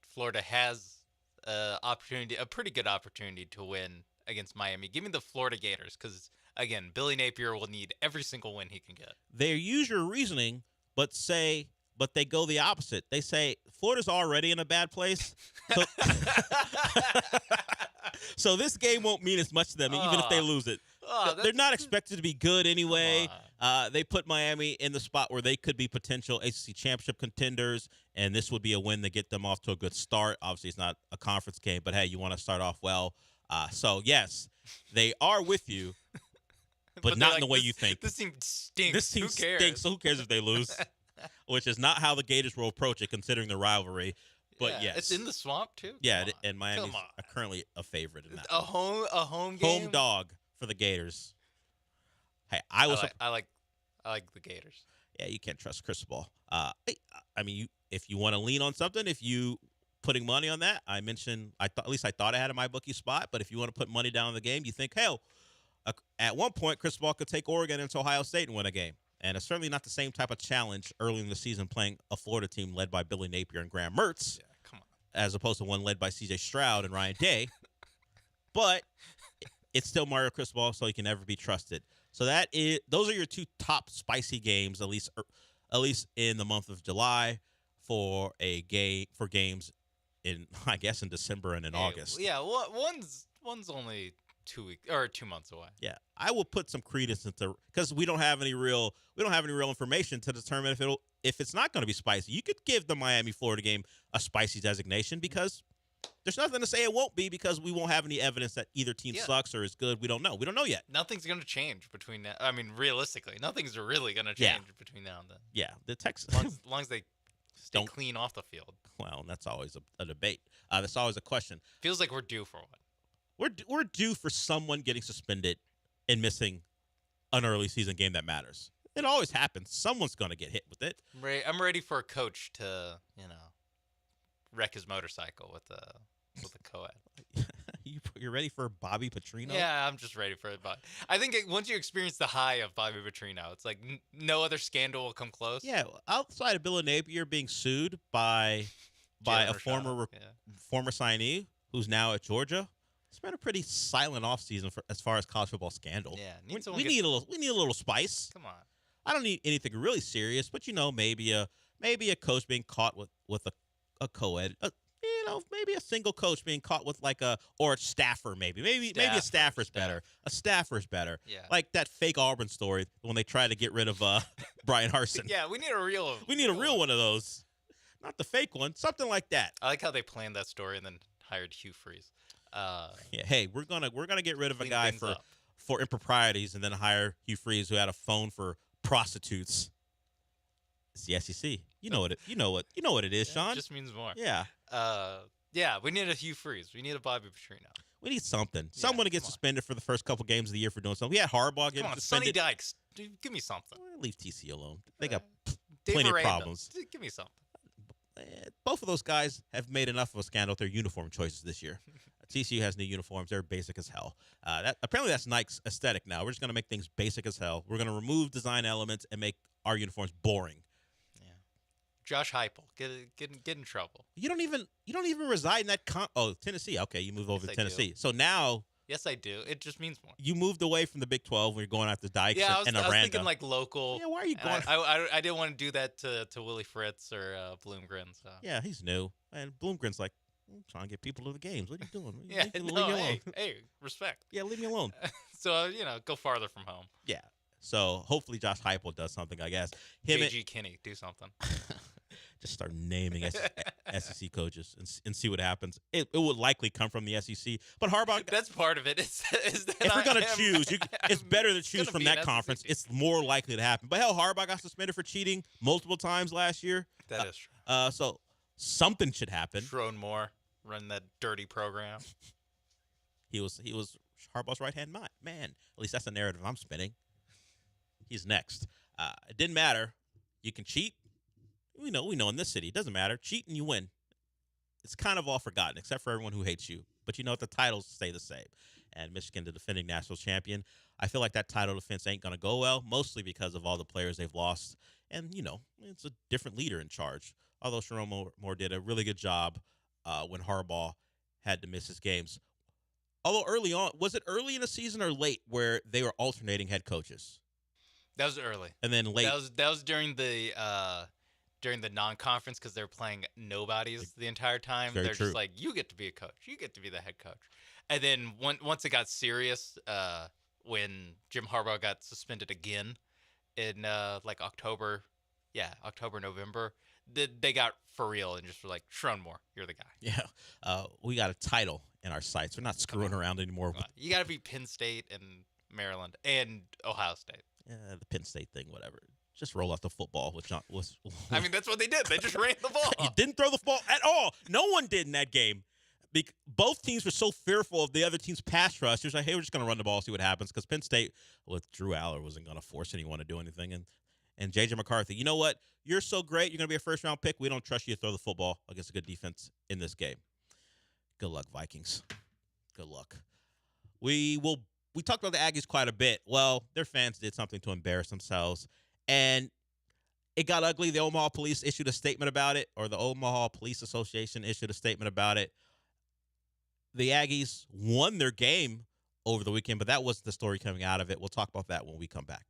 Florida has a pretty good opportunity to win against Miami. Give me the Florida Gators, because, again, Billy Napier will need every single win he can get. They use your reasoning, but they go the opposite. They say Florida's already in a bad place, so this game won't mean as much to them, even if they lose it. They're not expected to be good anyway. They put Miami in the spot where they could be potential ACC championship contenders, and this would be a win to get them off to a good start. Obviously, it's not a conference game, but hey, you want to start off well. So yes, they are with you. But not in the way you think. This team stinks. This team stinks, so who cares if they lose? Which is not how the Gators will approach it, considering the rivalry. But yes. It's in the Swamp, too? Yeah, and Miami's currently a favorite in that. A home game? Home dog for the Gators. Hey, I like the Gators. Yeah, you can't trust Cristobal. I mean, if you want to lean on something, if you putting money on that, I mentioned, at least I thought I had a MyBookie spot, but if you want to put money down on the game, you think, hell, at one point, Cristobal could take Oregon into Ohio State and win a game. And it's certainly not the same type of challenge early in the season playing a Florida team led by Billy Napier and Graham Mertz, yeah, come on, as opposed to one led by C.J. Stroud and Ryan Day. But it's still Mario Cristobal, so he can never be trusted. So those are your two top spicy games, at least in the month of July for games in December and in August. Yeah, one's only 2 weeks or 2 months away. Yeah, I will put some credence into because we don't have any real information to determine if it's not going to be spicy. You could give the Miami-Florida game a spicy designation because there's nothing to say it won't be because we won't have any evidence that either team sucks or is good. We don't know. We don't know yet. Nothing's going to change between now. I mean, realistically, nothing's really going to change between now and then. Yeah, the Texans. As long as they stay clean off the field. Well, that's always a debate. That's always a question. Feels like we're due for one. We're due for someone getting suspended and missing an early season game that matters. It always happens. Someone's going to get hit with it. I'm ready for a coach to, wreck his motorcycle with a co-ed. You're ready for Bobby Petrino? Yeah, I'm just ready for it. But I think once you experience the high of Bobby Petrino, it's like no other scandal will come close. Yeah, outside of Bill Napier being sued by a former signee who's now at Georgia, it's been a pretty silent offseason as far as college football scandal. Yeah, we need a little spice. Come on. I don't need anything really serious, but maybe a coach being caught with a co-ed. Maybe a single coach being caught with or a staffer maybe a staffer's better. A staffer's better. Yeah. Like that fake Auburn story when they tried to get rid of Brian Harsin. Yeah, we need a real one of those. Not the fake one, something like that. I like how they planned that story and then hired Hugh Freeze. Hey, we're gonna get rid of a guy for improprieties and then hire Hugh Freeze who had a phone for prostitutes. It's the SEC. You know what it is, Sean. It just means more. Yeah. We need a Hugh Freeze. We need a Bobby Petrino. We need something. Someone to get suspended for the first couple games of the year for doing something. We had Harbaugh getting suspended. Sonny Dykes. Dude, give me something. Leave TC alone. They got Dave plenty Aranda. of problems. Give me something. Both of those guys have made enough of a scandal with their uniform choices this year. TCU has new uniforms. They're basic as hell. Apparently that's Nike's aesthetic now. We're just going to make things basic as hell. We're going to remove design elements and make our uniforms boring. Josh Heupel, get in trouble. You don't even reside in that Tennessee. Okay, you moved over to Tennessee. Do. So now yes, I do. It just means more. You moved away from the Big 12 when you're going after Dykes and Aranda. I was thinking like local. Yeah, why are you going? I didn't want to do that to Willie Fritz or Bloomgren. So. Yeah, he's new, and Bloomgren's like, I'm trying to get people to the games. What are you doing? Leave me alone. Hey, respect. Yeah, leave me alone. So go farther from home. Yeah. So hopefully Josh Heupel does something. I guess J.G. Kinney do something. Just start naming SEC coaches and see what happens. It would likely come from the SEC, but Harbaugh. That's part of it. If we're gonna choose, it's better to choose from that conference. It's more likely to happen. But hell, Harbaugh got suspended for cheating multiple times last year. That is true. So something should happen. Sharon Moore run that dirty program. He was Harbaugh's right-hand man. At least that's the narrative I'm spinning. He's next. It didn't matter. You can cheat. We know in this city. It doesn't matter. Cheat and you win. It's kind of all forgotten, except for everyone who hates you. But the titles stay the same. And Michigan, the defending national champion, I feel like that title defense ain't going to go well, mostly because of all the players they've lost. And, it's a different leader in charge. Although Sharon Moore did a really good job when Harbaugh had to miss his games. Although early on, was it early in the season or late where they were alternating head coaches? That was early. And then late. That was during the non-conference because they were playing nobodies the entire time. They're just like, you get to be a coach. You get to be the head coach. And then once it got serious, when Jim Harbaugh got suspended again in October, November, they got for real and just were like, Sharon Moore, you're the guy. Yeah. We got a title in our sights. We're not screwing around anymore. You got to be Penn State and Maryland and Ohio State. Yeah, the Penn State thing, whatever. Just roll out the football. I mean, that's what they did. They just ran the ball. You didn't throw the ball at all. No one did in that game. Both teams were so fearful of the other team's pass rush. It was like, hey, we're just going to run the ball, see what happens. Because Penn State, with Drew Aller, wasn't going to force anyone to do anything. And J.J. McCarthy, you know what? You're so great. You're going to be a first-round pick. We don't trust you to throw the football against a good defense in this game. Good luck, Vikings. Good luck. We talked about the Aggies quite a bit. Well, their fans did something to embarrass themselves. And it got ugly. The Omaha Police issued a statement about it, or the Omaha Police Association issued a statement about it. The Aggies won their game over the weekend, but that was the story coming out of it. We'll talk about that when we come back.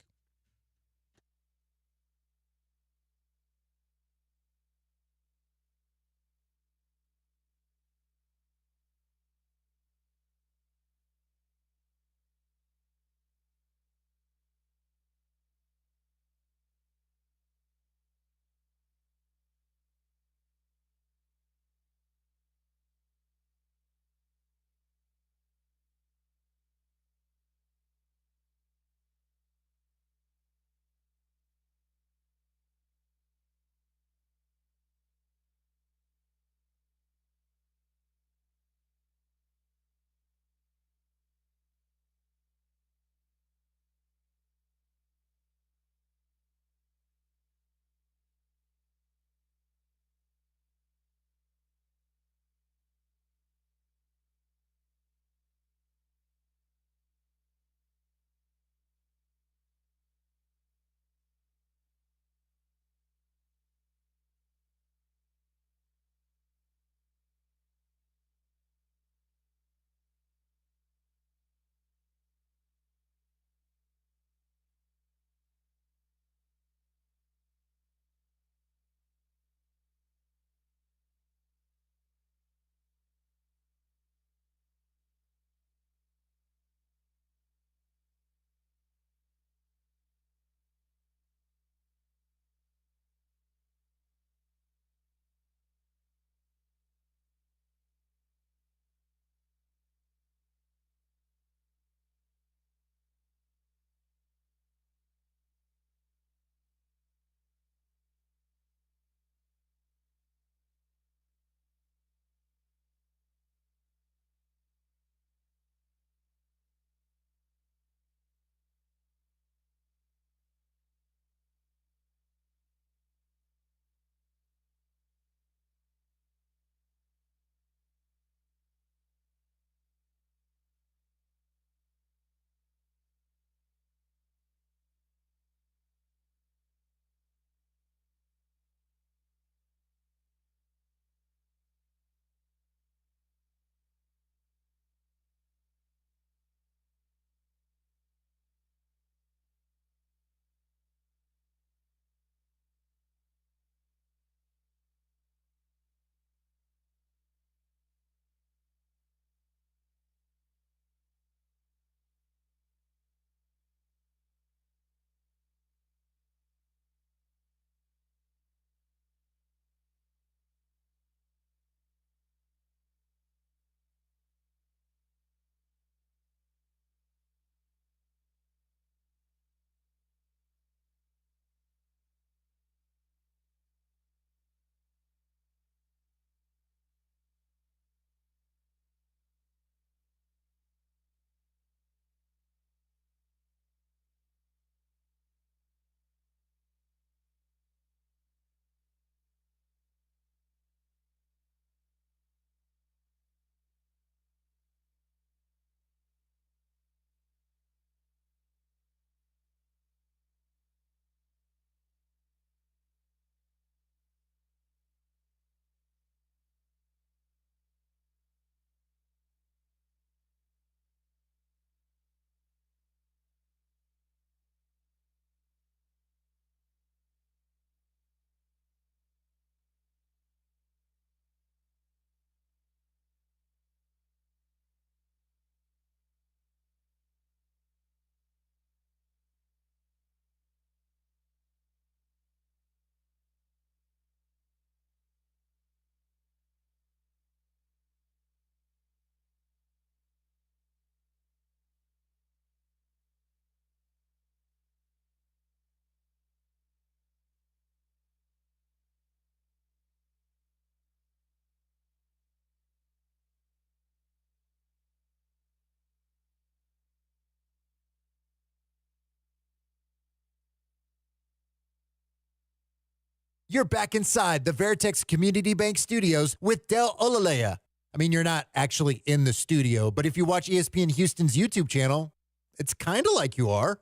You're back inside the Veritex Community Bank Studios with Del Olaleye. I mean, you're not actually in the studio, but if you watch ESPN Houston's YouTube channel, it's kind of like you are.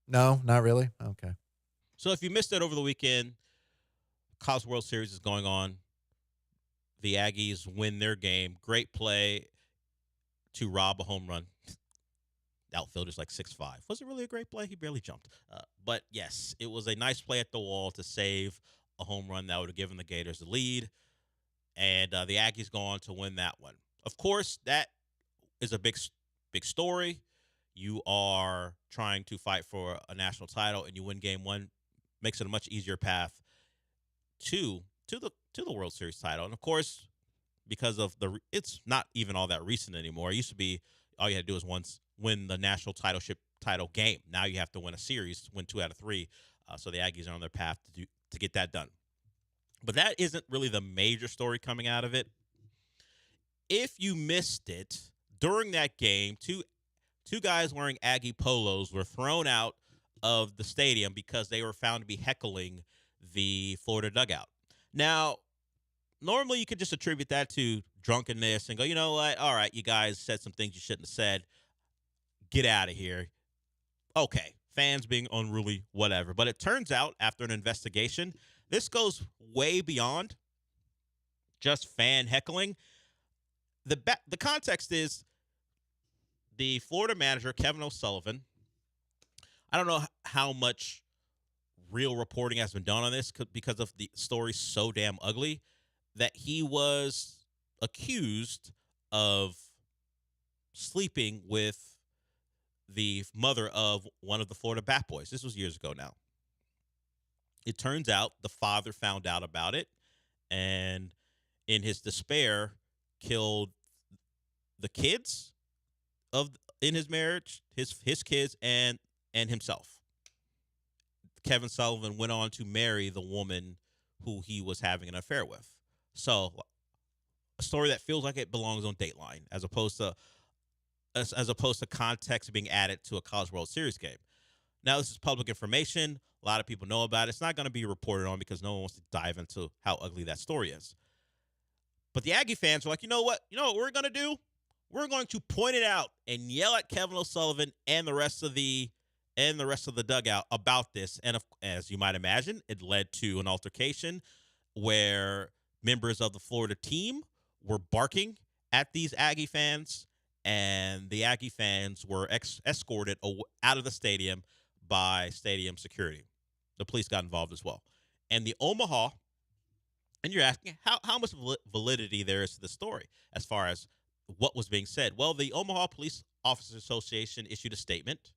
No, not really? Okay. So if you missed it over the weekend, College World Series is going on. The Aggies win their game. Great play to rob a home run. outfielder's like 6'5". Was it really a great play? He barely jumped. But yes, it was a nice play at the wall to save a home run that would have given the Gators the lead. And the Aggies go on to win that one. Of course, that is a big story. You are trying to fight for a national title, and you win game one, makes it a much easier path to the World Series title. And of course, because of it's not even all that recent anymore. It used to be all you had to do is win the national title game. Now you have to win a series, win 2 out of 3. So the Aggies are on their path to get that done. But that isn't really the major story coming out of it. If you missed it, during that game, two guys wearing Aggie polos were thrown out of the stadium because they were found to be heckling the Florida dugout. Now, normally you could just attribute that to drunkenness and go, you know what? All right, you guys said some things you shouldn't have said. Get out of here. Okay, fans being unruly, whatever. But it turns out, after an investigation, this goes way beyond just fan heckling. The context is the Florida manager, Kevin O'Sullivan. I don't know how much real reporting has been done on this because of the story so damn ugly that he was accused of sleeping with the mother of one of the Florida Bat Boys. This was years ago now. It turns out the father found out about it and in his despair killed the kids in his marriage, his kids and himself. Kevin Sullivan went on to marry the woman who he was having an affair with. So a story that feels like it belongs on Dateline as opposed to context being added to a College World Series game. Now, this is public information. A lot of people know about it. It's not going to be reported on because no one wants to dive into how ugly that story is. But the Aggie fans were like, you know what? You know what we're going to do? We're going to point it out and yell at Kevin O'Sullivan and the rest of the dugout about this. And as you might imagine, it led to an altercation where members of the Florida team were barking at these Aggie fans, and the Aggie fans were escorted out of the stadium by stadium security. The police got involved as well. And the Omaha, and you're asking how much validity there is to the story as far as what was being said. Well, the Omaha Police Officers Association issued a statement,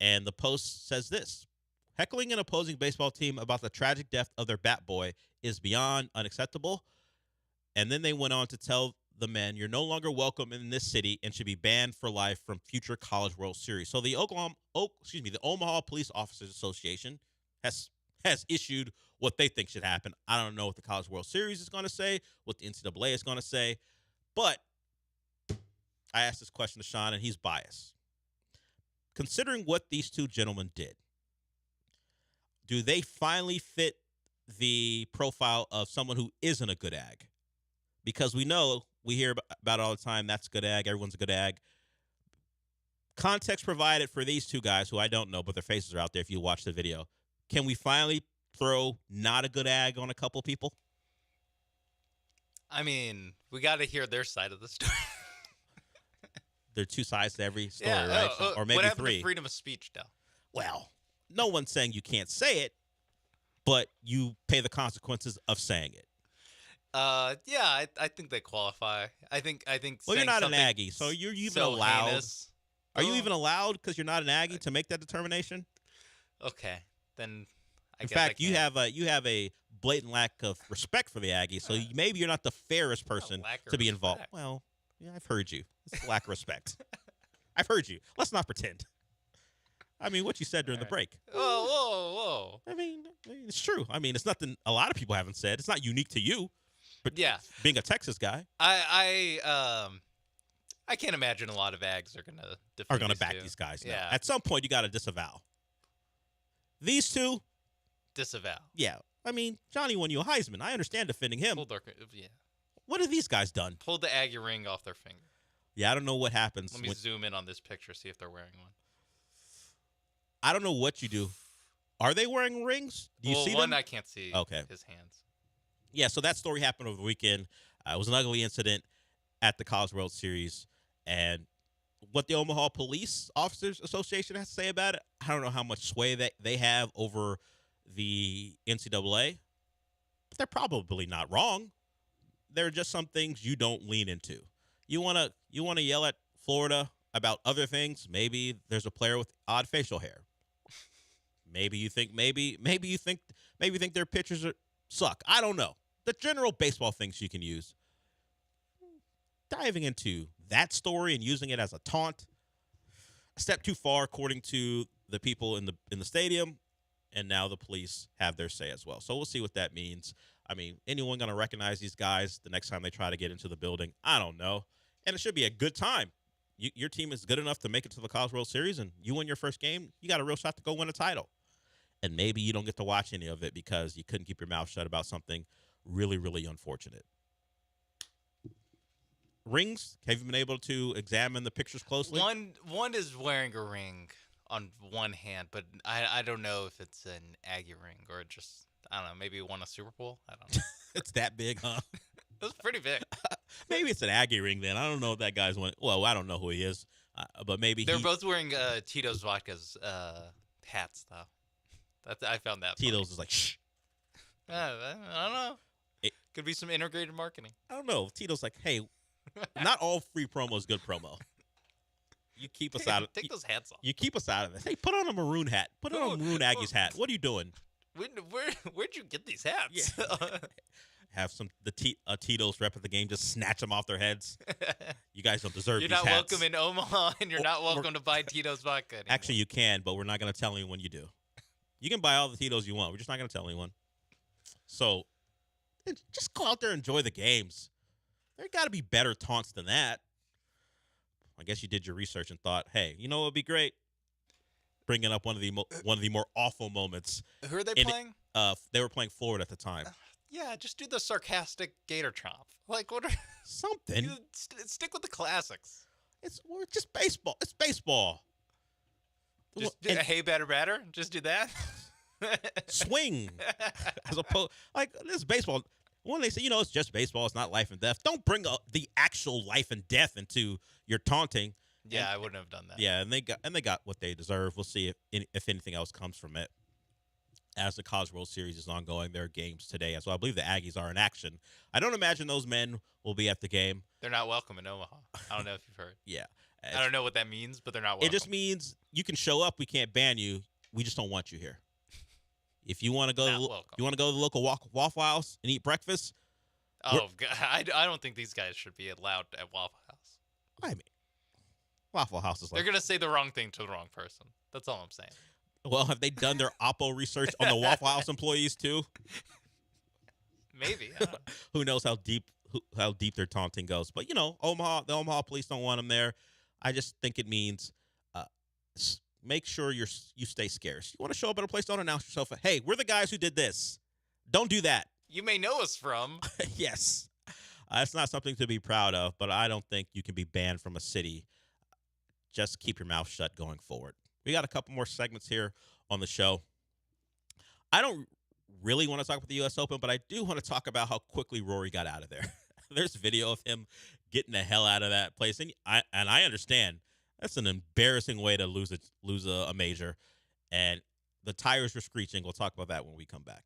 and the Post says this: heckling an opposing baseball team about the tragic death of their bat boy is beyond unacceptable. And then they went on to tell the men, you're no longer welcome in this city and should be banned for life from future College World Series. So the the Omaha Police Officers Association has issued what they think should happen. I don't know what the College World Series is going to say, what the NCAA is going to say, but I asked this question to Sean, and he's biased. Considering what these two gentlemen did, do they finally fit the profile of someone who isn't a good ag? Because we hear about it all the time, that's a good ag, everyone's a good ag. Context provided for these two guys, who I don't know, but their faces are out there if you watch the video. Can we finally throw not a good ag on a couple people? I mean, we got to hear their side of the story. There are two sides to every story, yeah, right? Or maybe what happened three. to freedom of speech, though? Well, no one's saying you can't say it, but you pay the consequences of saying it. Yeah, I think they qualify. I think. Well, you're not an Aggie, so you're even allowed. Heinous. Are you even allowed, because you're not an Aggie, to make that determination? Okay, then. In fact, you have a blatant lack of respect for the Aggies, so maybe you're not the fairest person to be involved. Well, yeah, I've heard you. It's a lack of respect. I've heard you. Let's not pretend. I mean, what you said during the break. Whoa. I mean, it's true. I mean, it's nothing a lot of people haven't said. It's not unique to you. But yeah, being a Texas guy, I can't imagine a lot of Ags are gonna back these guys. No. Yeah, at some point you got to disavow. These two, disavow. Yeah, I mean, Johnny won you a Heisman. I understand defending him. Yeah. What have these guys done? Pulled the Aggie ring off their finger. Yeah, I don't know what happens. Let me zoom in on this picture, see if they're wearing one. I don't know what you do. Are they wearing rings? Do you see them? One I can't see. Okay. His hands. Yeah, so that story happened over the weekend. It was an ugly incident at the College World Series, and what the Omaha Police Officers Association has to say about it. I don't know how much sway they have over the NCAA, but they're probably not wrong. There are just some things you don't lean into. You wanna yell at Florida about other things. Maybe there's a player with odd facial hair. Maybe you think their pitchers suck. I don't know. The general baseball things you can use. Diving into that story and using it as a taunt, a step too far, according to the people in the stadium, and now the police have their say as well. So we'll see what that means. I mean, anyone going to recognize these guys the next time they try to get into the building? I don't know. And it should be a good time. Your team is good enough to make it to the College World Series, and you win your first game, you got a real shot to go win a title. And maybe you don't get to watch any of it because you couldn't keep your mouth shut about something really, really unfortunate. Rings, have you been able to examine the pictures closely? One is wearing a ring on one hand, but I don't know if it's an Aggie ring or just, I don't know, maybe won a Super Bowl. I don't know. It's that big, huh? It was pretty big. Maybe it's an Aggie ring then. I don't know if that guy's one. Well, I don't know who he is, but maybe they're both wearing Tito's Vodka's hats, though. I found that Tito's is like, shh. I don't know. Could be some integrated marketing. I don't know. Tito's like, hey, not all free promo is good promo. You keep us out of Take those hats off. You keep us out of this. Hey, put on a maroon hat. Put on a maroon Aggies hat. What are you doing? Where'd you get these hats? Yeah. Have Tito's rep at the game just snatch them off their heads. You guys don't deserve these hats. You're not welcome in Omaha, and you're not welcome to buy Tito's vodka anymore. Actually, you can, but we're not going to tell anyone you do. You can buy all the Tito's you want. We're just not going to tell anyone. So just go out there and enjoy the games. There got to be better taunts than that. I guess you did your research and thought, hey, you know what would be great? Bringing up one of the more awful moments. Who are they playing? They were playing Florida at the time. Yeah, just do the sarcastic gator chomp. Like, what are something? Stick with the classics. It's just baseball. It's baseball. Just do hey, batter. Just do that. Swing. As opposed, like, this is baseball. When they say, it's just baseball, it's not life and death. Don't bring the actual life and death into your taunting. Yeah, I wouldn't have done that. Yeah, and they got what they deserve. We'll see if anything else comes from it. As the College World Series is ongoing, there are games today as well. I believe the Aggies are in action. I don't imagine those men will be at the game. They're not welcome in Omaha. I don't know if you've heard. Yeah. I don't know what that means, but they're not welcome. It just means you can show up. We can't ban you. We just don't want you here. If you want to go, to the local Waffle House and eat breakfast. Oh God, I don't think these guys should be allowed at Waffle House. I mean, Waffle House is like they're gonna say the wrong thing to the wrong person. That's all I'm saying. Well, have they done their Oppo research on the Waffle House employees too? Maybe. Who knows how deep their taunting goes? But the Omaha police don't want them there. I just think it means make sure you stay scarce. You want to show up at a place, don't announce yourself. Hey, we're the guys who did this. Don't do that. You may know us from. Yes. It's not something to be proud of, but I don't think you can be banned from a city. Just keep your mouth shut going forward. We got a couple more segments here on the show. I don't really want to talk about the U.S. Open, but I do want to talk about how quickly Rory got out of there. There's video of him getting the hell out of that place, and I understand that's an embarrassing way to lose a major, and the tires were screeching. We'll talk about that when we come back.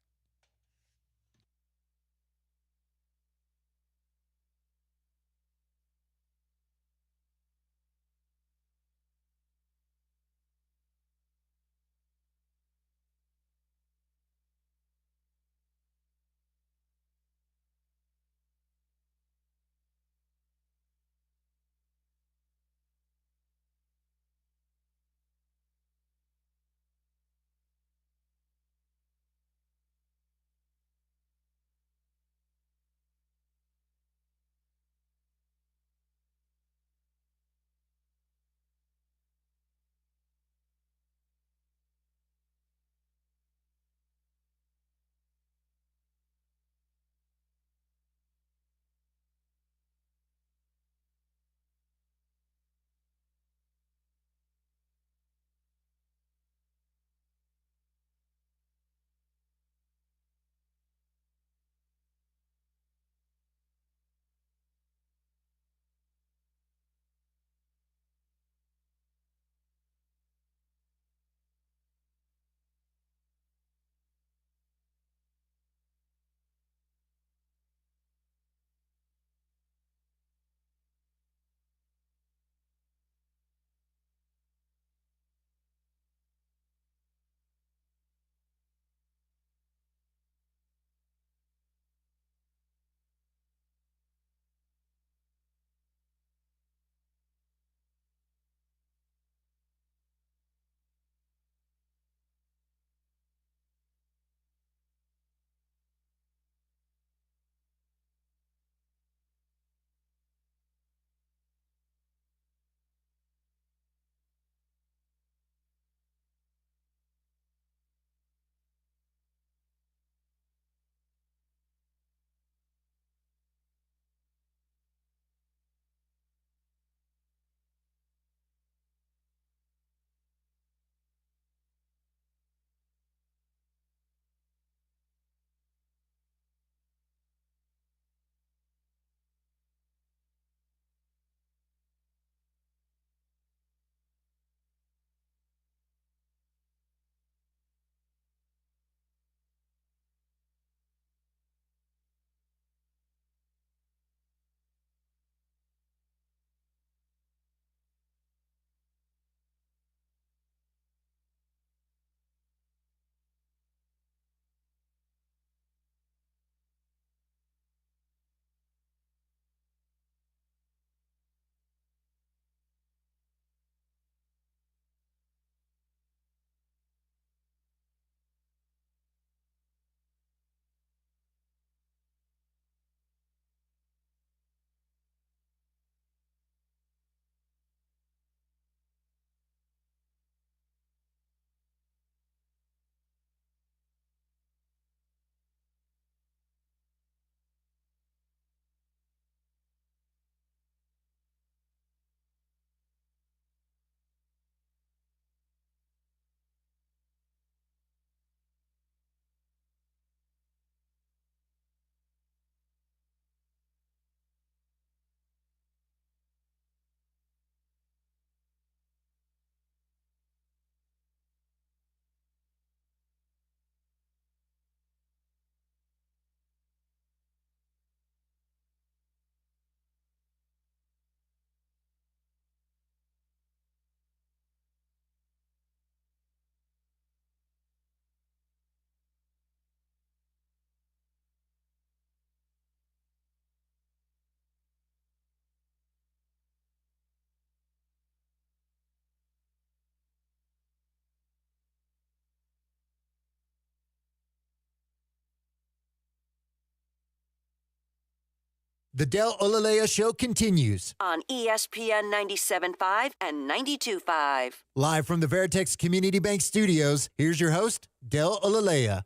The Del Olaleye Show continues. On ESPN 97.5 and 92.5. Live from the Veritex Community Bank Studios, here's your host, Del Olaleye.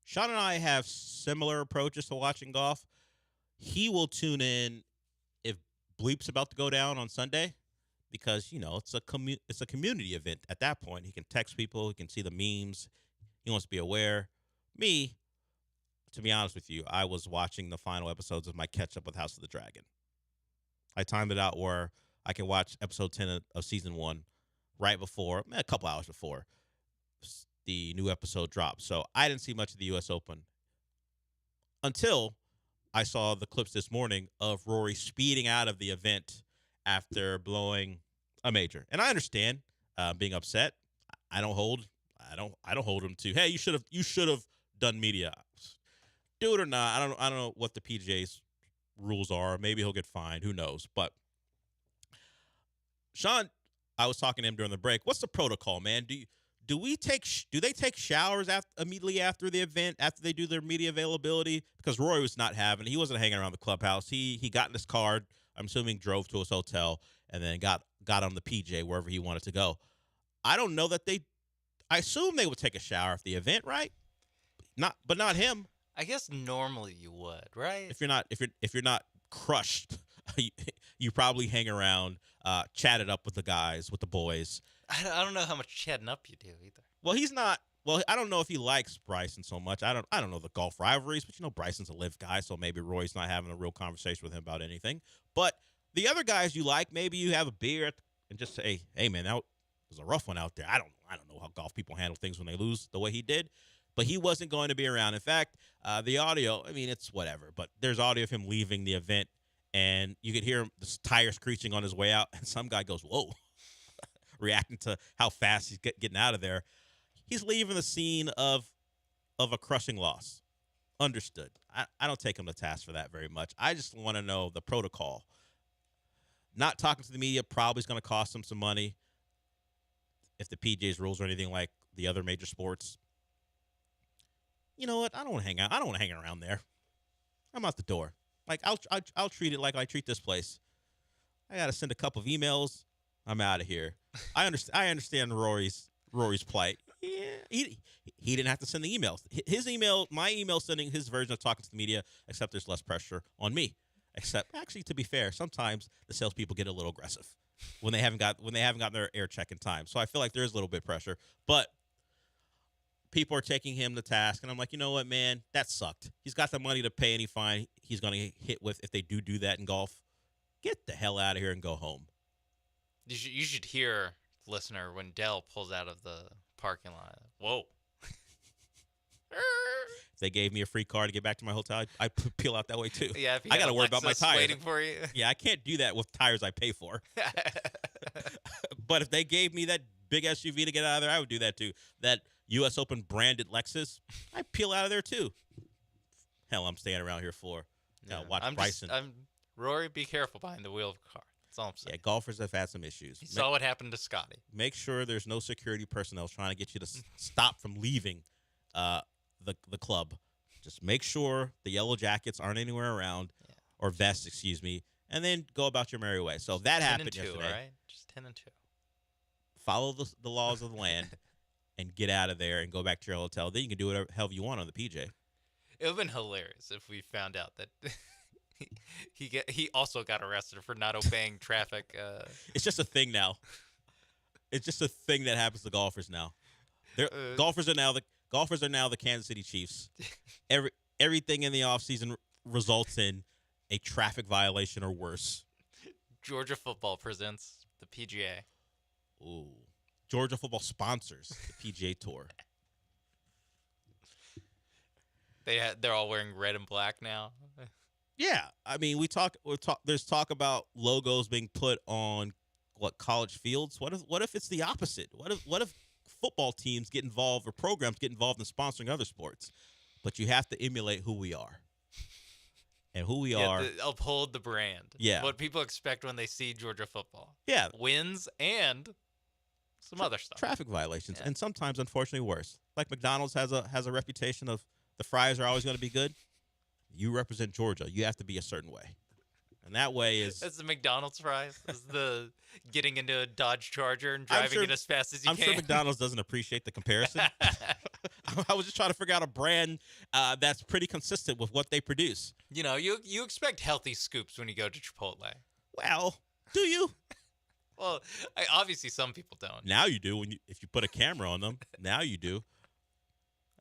Sean and I have similar approaches to watching golf. He will tune in if Bleep's about to go down on Sunday because, it's a community event at that point. He can text people. He can see the memes. He wants to be aware. Me, to be honest with you, I was watching the final episodes of my catch-up with House of the Dragon. I timed it out where I can watch episode 10 of season 1 right before, a couple hours before the new episode dropped. So I didn't see much of the U.S. Open until I saw the clips this morning of Rory speeding out of the event after blowing a major. And I understand being upset. I don't hold him to, hey, you should have done media. Do it or not, I don't know what the PGA's rules are. Maybe he'll get fined. Who knows? But Sean, I was talking to him during the break. What's the protocol, man? Do they take showers immediately after the event, after they do their media availability? Because Rory was not having it. He wasn't hanging around the clubhouse. He got in his car, I'm assuming drove to his hotel, and then got on the PJ wherever he wanted to go. I don't know that I assume they would take a shower after the event, right? But not him. I guess normally you would, right? If you're not crushed, you probably hang around, chat it up with the guys, with the boys. I don't know how much chatting up you do either. Well, he's not. Well, I don't know if he likes Bryson so much. I don't know the golf rivalries, but Bryson's a live guy, so maybe Roy's not having a real conversation with him about anything. But the other guys you like, maybe you have a beer and just say, "Hey, man, that was a rough one out there." I don't know how golf people handle things when they lose the way he did. But he wasn't going to be around. In fact, the audio, it's whatever. But there's audio of him leaving the event, and you could hear the tires screeching on his way out. And some guy goes, whoa, reacting to how fast he's getting out of there. He's leaving the scene of a crushing loss. Understood. I don't take him to task for that very much. I just want to know the protocol. Not talking to the media probably is going to cost him some money if the PGA's rules are anything like the other major sports. You know what? I don't want to hang out. I don't want to hang around there. I'm out the door. Like I'll treat it like I treat this place. I got to send a couple of emails. I'm out of here. I understand Rory's plight. Yeah, he didn't have to send the emails. His email, my email, sending his version of talking to the media. Except there's less pressure on me. Except actually, to be fair, sometimes the salespeople get a little aggressive when they haven't gotten their air check in time. So I feel like there is a little bit of pressure, but people are taking him to task, and I'm like, you know what, man, that sucked. He's got the money to pay any fine he's going to hit with if they do that in golf. Get the hell out of here and go home. You should hear, listener, when Dell pulls out of the parking lot. Whoa. If they gave me a free car to get back to my hotel, I'd peel out that way too. Yeah, if you I got to worry about my tires. Waiting for you. Yeah, I can't do that with tires I pay for. But if they gave me that big SUV to get out of there, I would do that too. That U.S. Open branded Lexus, I'd peel out of there too. Hell, I'm staying around here for. Watch Bryson. Rory, be careful behind the wheel of a car. That's all I'm saying. Yeah, golfers have had some issues. You saw what happened to Scotty. Make sure there's no security personnel trying to get you to stop from leaving the club. Just make sure the yellow jackets aren't anywhere around, or vests, excuse me, and then go about your merry way. So that happened yesterday. Right? Just 10 and 2. Follow the laws of the land and get out of there and go back to your hotel. Then you can do whatever hell you want on the PJ. It would have been hilarious if we found out that he also got arrested for not obeying traffic. It's just a thing now. It's just a thing that happens to golfers now. Golfers are now the Kansas City Chiefs. Everything in the offseason results in a traffic violation or worse. Georgia football presents the PGA. Ooh. Georgia football sponsors the PGA Tour. They're all wearing red and black now. Yeah, I mean, there's talk about logos being put on college fields. What if it's the opposite? What if football teams get involved or programs get involved in sponsoring other sports? But you have to emulate who we are. And who we are. Uphold the brand. Yeah. What people expect when they see Georgia football. Yeah. Wins and some other stuff. Traffic violations. Yeah. And sometimes, unfortunately, worse. Like McDonald's has a reputation of the fries are always going to be good. You represent Georgia. You have to be a certain way. And that way is... That's the McDonald's fries. Is the getting into a Dodge Charger and driving it as fast as you I'm can. sure McDonald's doesn't appreciate the comparison. I was just trying to figure out a brand that's pretty consistent with what they produce. You know, you expect healthy scoops when you go to Chipotle. Well, do you? Well, obviously some people don't. Now you do if you put a camera on them. Now you do.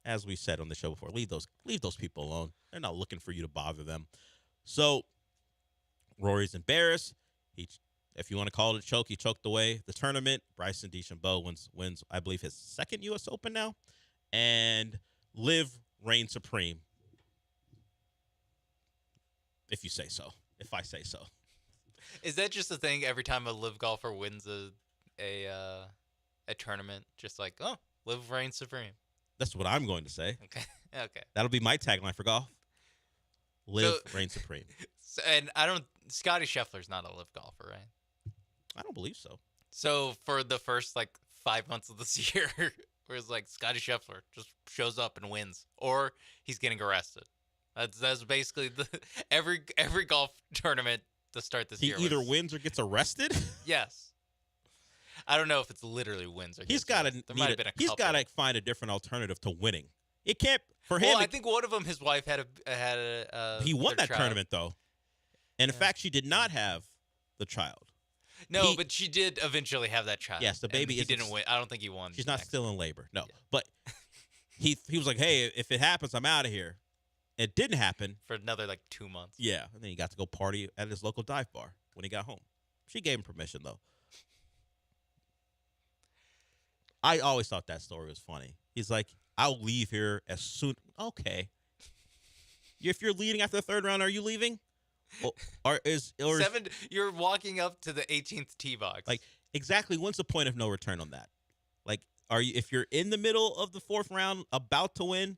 As we said on the show before, leave those people alone. They're not looking for you to bother them. So Rory's embarrassed. If you want to call it a choke, he choked away the tournament. Bryson DeChambeau wins, I believe, his second U.S. Open now. And Liv reigns supreme. If you say so. If I say so. Is that just a thing every time a Liv golfer wins a tournament? Just like, oh, Liv reigns supreme. That's what I'm going to say. Okay. That'll be my tagline for golf. Liv reigns supreme. And Scotty Scheffler's not a Liv golfer, right? I don't believe so. So for the first 5 months of this year, where it's like Scotty Scheffler just shows up and wins, or he's getting arrested. That's basically every golf tournament to start this year. He either wins or gets arrested? Yes. I don't know if it's literally wins or he's got to He's got to find a different alternative to winning. It can't for him. Well, I think one of them, his wife had a he won that child. tournament though, and in fact, she did not have the child. No, but she did eventually have that child. Yes, the baby. He didn't win. I don't think he won. She's not still in labor. No, but he was like, hey, if it happens, I'm out of here. It didn't happen for another 2 months. Yeah, and then he got to go party at his local dive bar when he got home. She gave him permission though. I always thought that story was funny. He's like, I'll leave here as soon. Okay. If you're leading after the third round, are you leaving? You're walking up to the 18th tee box. Exactly. When's the point of no return on that? If you're in the middle of the fourth round, about to win,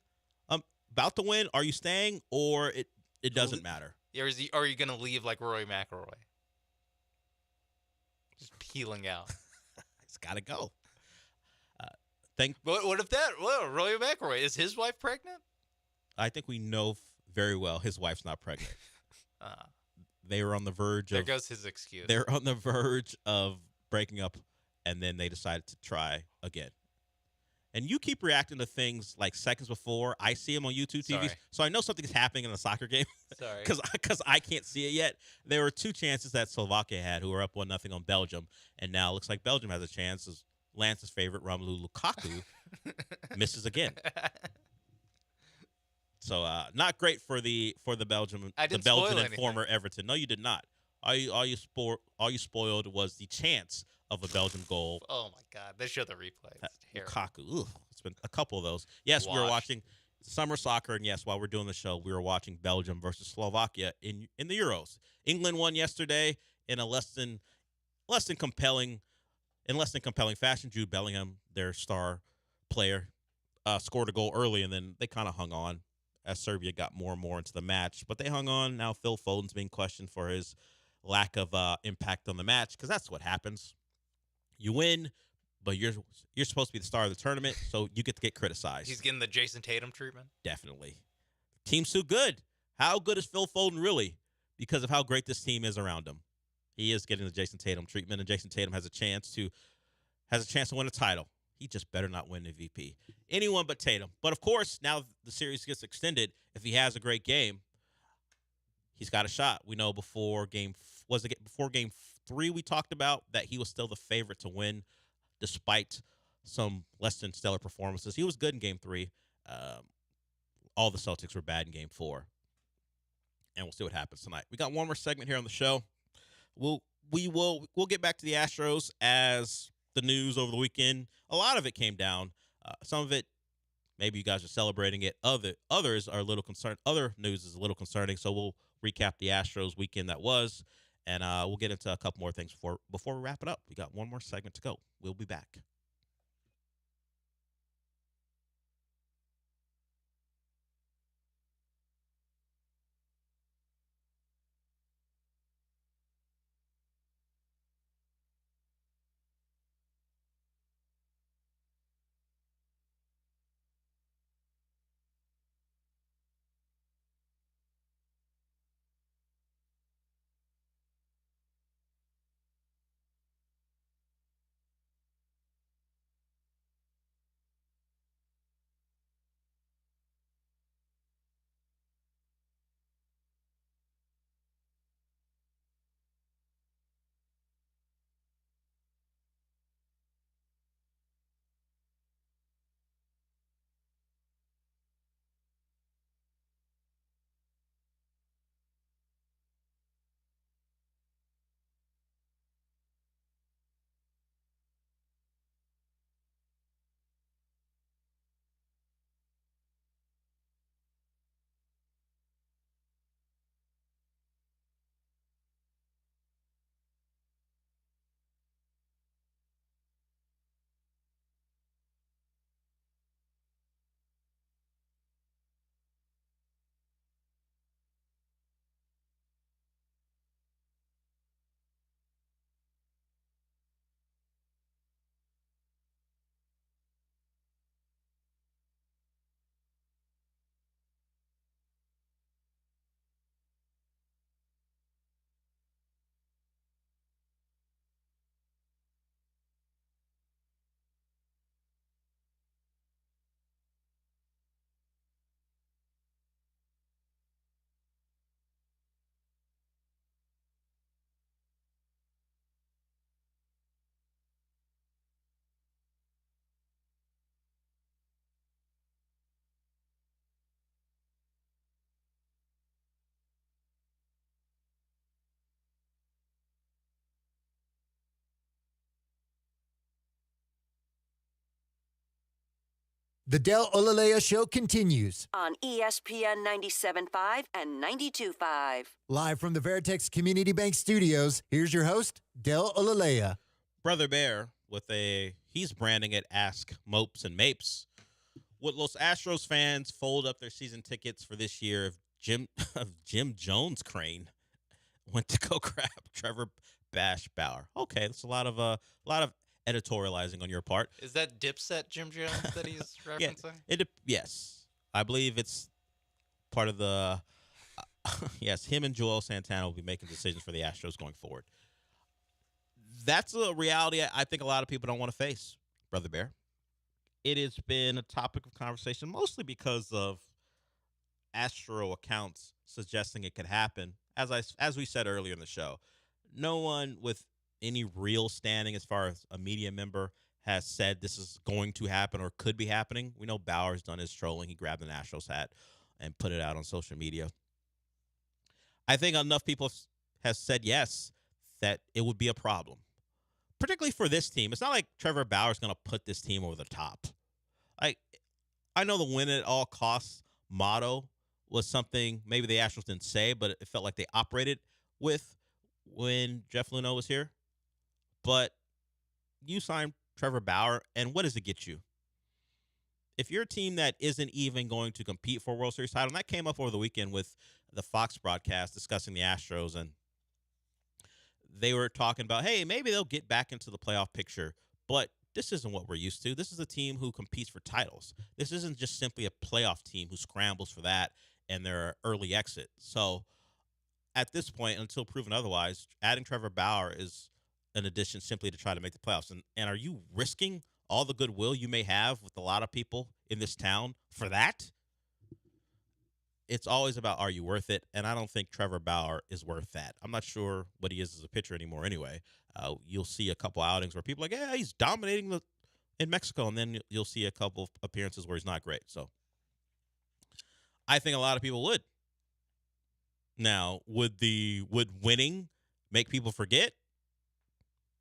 are you staying or it doesn't matter? Are you going to leave like Rory McIlroy? Just peeling out. It's got to go. What if Rory McIlroy, is his wife pregnant? I think we know very well his wife's not pregnant. They were on the verge There goes his excuse. They're on the verge of breaking up, and then they decided to try again. And you keep reacting to things like seconds before I see them on YouTube TV, so I know something's happening in a soccer game. Sorry. Because I can't see it yet. There were two chances that Slovakia had, who were up 1-0 on Belgium, and now it looks like Belgium has a chance. As Lance's favorite, Romelu Lukaku, misses again. So not great for the Belgium and former Everton. No, you did not. All you spoiled was the chance of a Belgium goal. Oh my God! They show the replay. Lukaku. It's been a couple of those. Yes, we were watching summer soccer, and yes, while we're doing the show, we were watching Belgium versus Slovakia in the Euros. England won yesterday in a less than compelling fashion. Jude Bellingham, their star player, scored a goal early, and then they kind of hung on as Serbia got more and more into the match. But they hung on. Now Phil Foden's being questioned for his lack of impact on the match, because that's what happens. You win, but you're supposed to be the star of the tournament, so you get to get criticized. He's getting the Jason Tatum treatment? Definitely. Team's too good. How good is Phil Foden really? Because of how great this team is around him. He is getting the Jason Tatum treatment, and Jason Tatum has a chance to win a title. He just better not win MVP. Anyone but Tatum. But of course, now the series gets extended. If he has a great game, he's got a shot. We know before game 3, we talked about that he was still the favorite to win, despite some less than stellar performances. He was good in game 3. All the Celtics were bad in game 4. And we'll see what happens tonight. We got one more segment here on the show. We'll get back to the Astros as the news over the weekend. A lot of it came down. Some of it, maybe you guys are celebrating it. Others are a little concerned. Other news is a little concerning. So we'll recap the Astros weekend that was, and we'll get into a couple more things before we wrap it up. We got one more segment to go. We'll be back. The Del Olaleye Show continues. On ESPN 97.5 and 92.5. Live from the Veritex Community Bank Studios, here's your host, Del Olaleye. Brother Bear he's branding it Ask Mopes and Mapes. Would Los Astros fans fold up their season tickets for this year if Jim Jones Crane went to go grab Trevor Bash Bauer? Okay, that's a lot of editorializing on your part. Is that Dipset Jim Jones that he's referencing? Yes. I believe it's part of the yes, him and Joel Santana will be making decisions for the Astros going forward. That's a reality I think a lot of people don't want to face, Brother Bear. It has been a topic of conversation mostly because of Astro accounts suggesting it could happen. As we said earlier in the show, no one with any real standing as far as a media member has said this is going to happen or could be happening. We know Bauer's done his trolling. He grabbed an Astros hat and put it out on social media. I think enough people have said yes, that it would be a problem, particularly for this team. It's not like Trevor Bauer's going to put this team over the top. I know the win at all costs motto was something maybe the Astros didn't say, but it felt like they operated with when Jeff Luhnow was here. But you signed Trevor Bauer, and what does it get you? If you're a team that isn't even going to compete for a World Series title, and that came up over the weekend with the Fox broadcast discussing the Astros, and they were talking about, hey, maybe they'll get back into the playoff picture, but this isn't what we're used to. This is a team who competes for titles. This isn't just simply a playoff team who scrambles for that and their early exit. So at this point, until proven otherwise, adding Trevor Bauer is an addition simply to try to make the playoffs. And are you risking all the goodwill you may have with a lot of people in this town for that? It's always about, are you worth it? And I don't think Trevor Bauer is worth that. I'm not sure what he is as a pitcher anymore anyway. You'll see a couple outings where people are like, yeah, he's dominating in Mexico. And then you'll see a couple of appearances where he's not great. So I think a lot of people would. Now, would winning make people forget?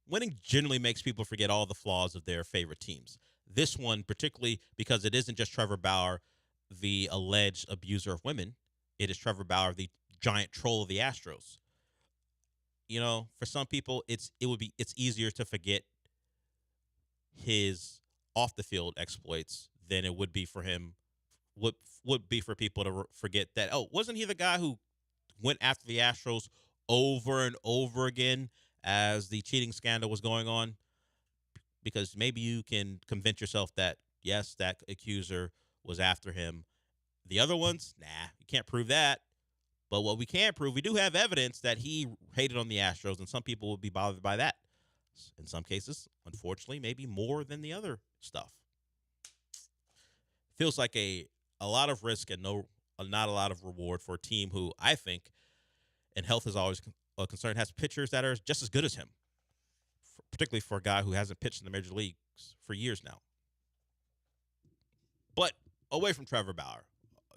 Winning generally makes people forget all the flaws of their favorite teams. This one, particularly because it isn't just Trevor Bauer, the alleged abuser of women. It is Trevor Bauer, the giant troll of the Astros. You know, for some people, it's easier to forget his off the field exploits than it would be for him. Would be for people to forget that. Oh, wasn't he the guy who went after the Astros over and over again as the cheating scandal was going on? Because maybe you can convince yourself that yes, that accuser was after him. The other ones, nah, you can't prove that. But what we can prove, we do have evidence that he hated on the Astros, and some people would be bothered by that. In some cases, unfortunately, maybe more than the other stuff. Feels like a lot of risk and not a lot of reward for a team who I think, and health is always a concern, has pitchers that are just as good as him, particularly for a guy who hasn't pitched in the major leagues for years now. But away from Trevor Bauer,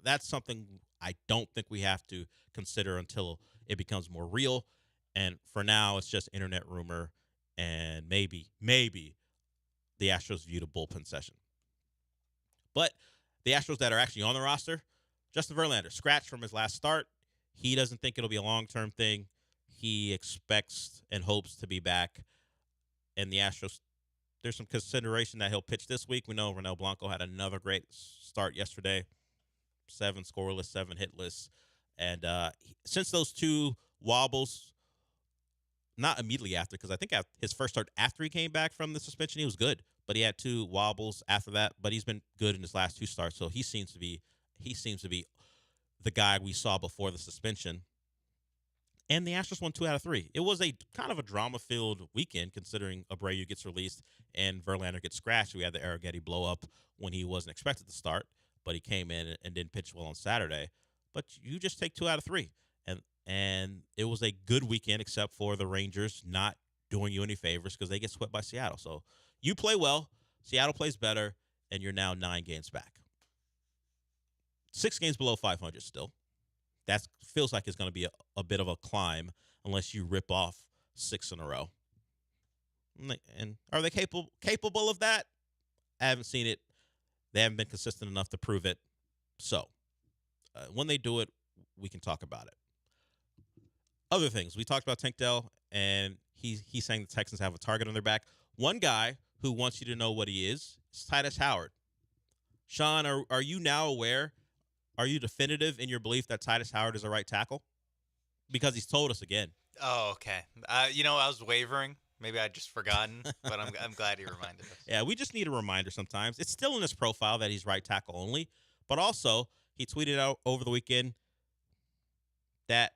that's something I don't think we have to consider until it becomes more real. And for now, it's just internet rumor, and maybe the Astros viewed a bullpen session. But the Astros that are actually on the roster, Justin Verlander, scratched from his last start. He doesn't think it'll be a long-term thing. He expects and hopes to be back. And the Astros, there's some consideration that he'll pitch this week. We know Ronel Blanco had another great start yesterday. 7 scoreless, 7 hitless. And since those 2 wobbles, not immediately after, because I think his first start after he came back from the suspension, he was good. But he had 2 wobbles after that. But he's been good in his last 2 starts. So he seems to be the guy we saw before the suspension. And the Astros won 2 out of 3. It was a kind of a drama-filled weekend, considering Abreu gets released and Verlander gets scratched. We had the Arrighetti blow-up when he wasn't expected to start, but he came in and didn't pitch well on Saturday. But you just take 2 out of 3. And it was a good weekend, except for the Rangers not doing you any favors because they get swept by Seattle. So you play well, Seattle plays better, and you're now 9 games back. 6 games below 500 still. That feels like it's going to be a bit of a climb unless you rip off 6 in a row. And are they capable of that? I haven't seen it. They haven't been consistent enough to prove it. So when they do it, we can talk about it. Other things. We talked about Tank Dell, and he's saying the Texans have a target on their back. One guy who wants you to know what he is Titus Howard. Sean, are you now aware? Are you definitive in your belief that Titus Howard is a right tackle? Because he's told us again. Oh, okay. I was wavering. Maybe I'd just forgotten, but I'm glad you reminded us. Yeah, we just need a reminder sometimes. It's still in his profile that he's right tackle only, but also he tweeted out over the weekend that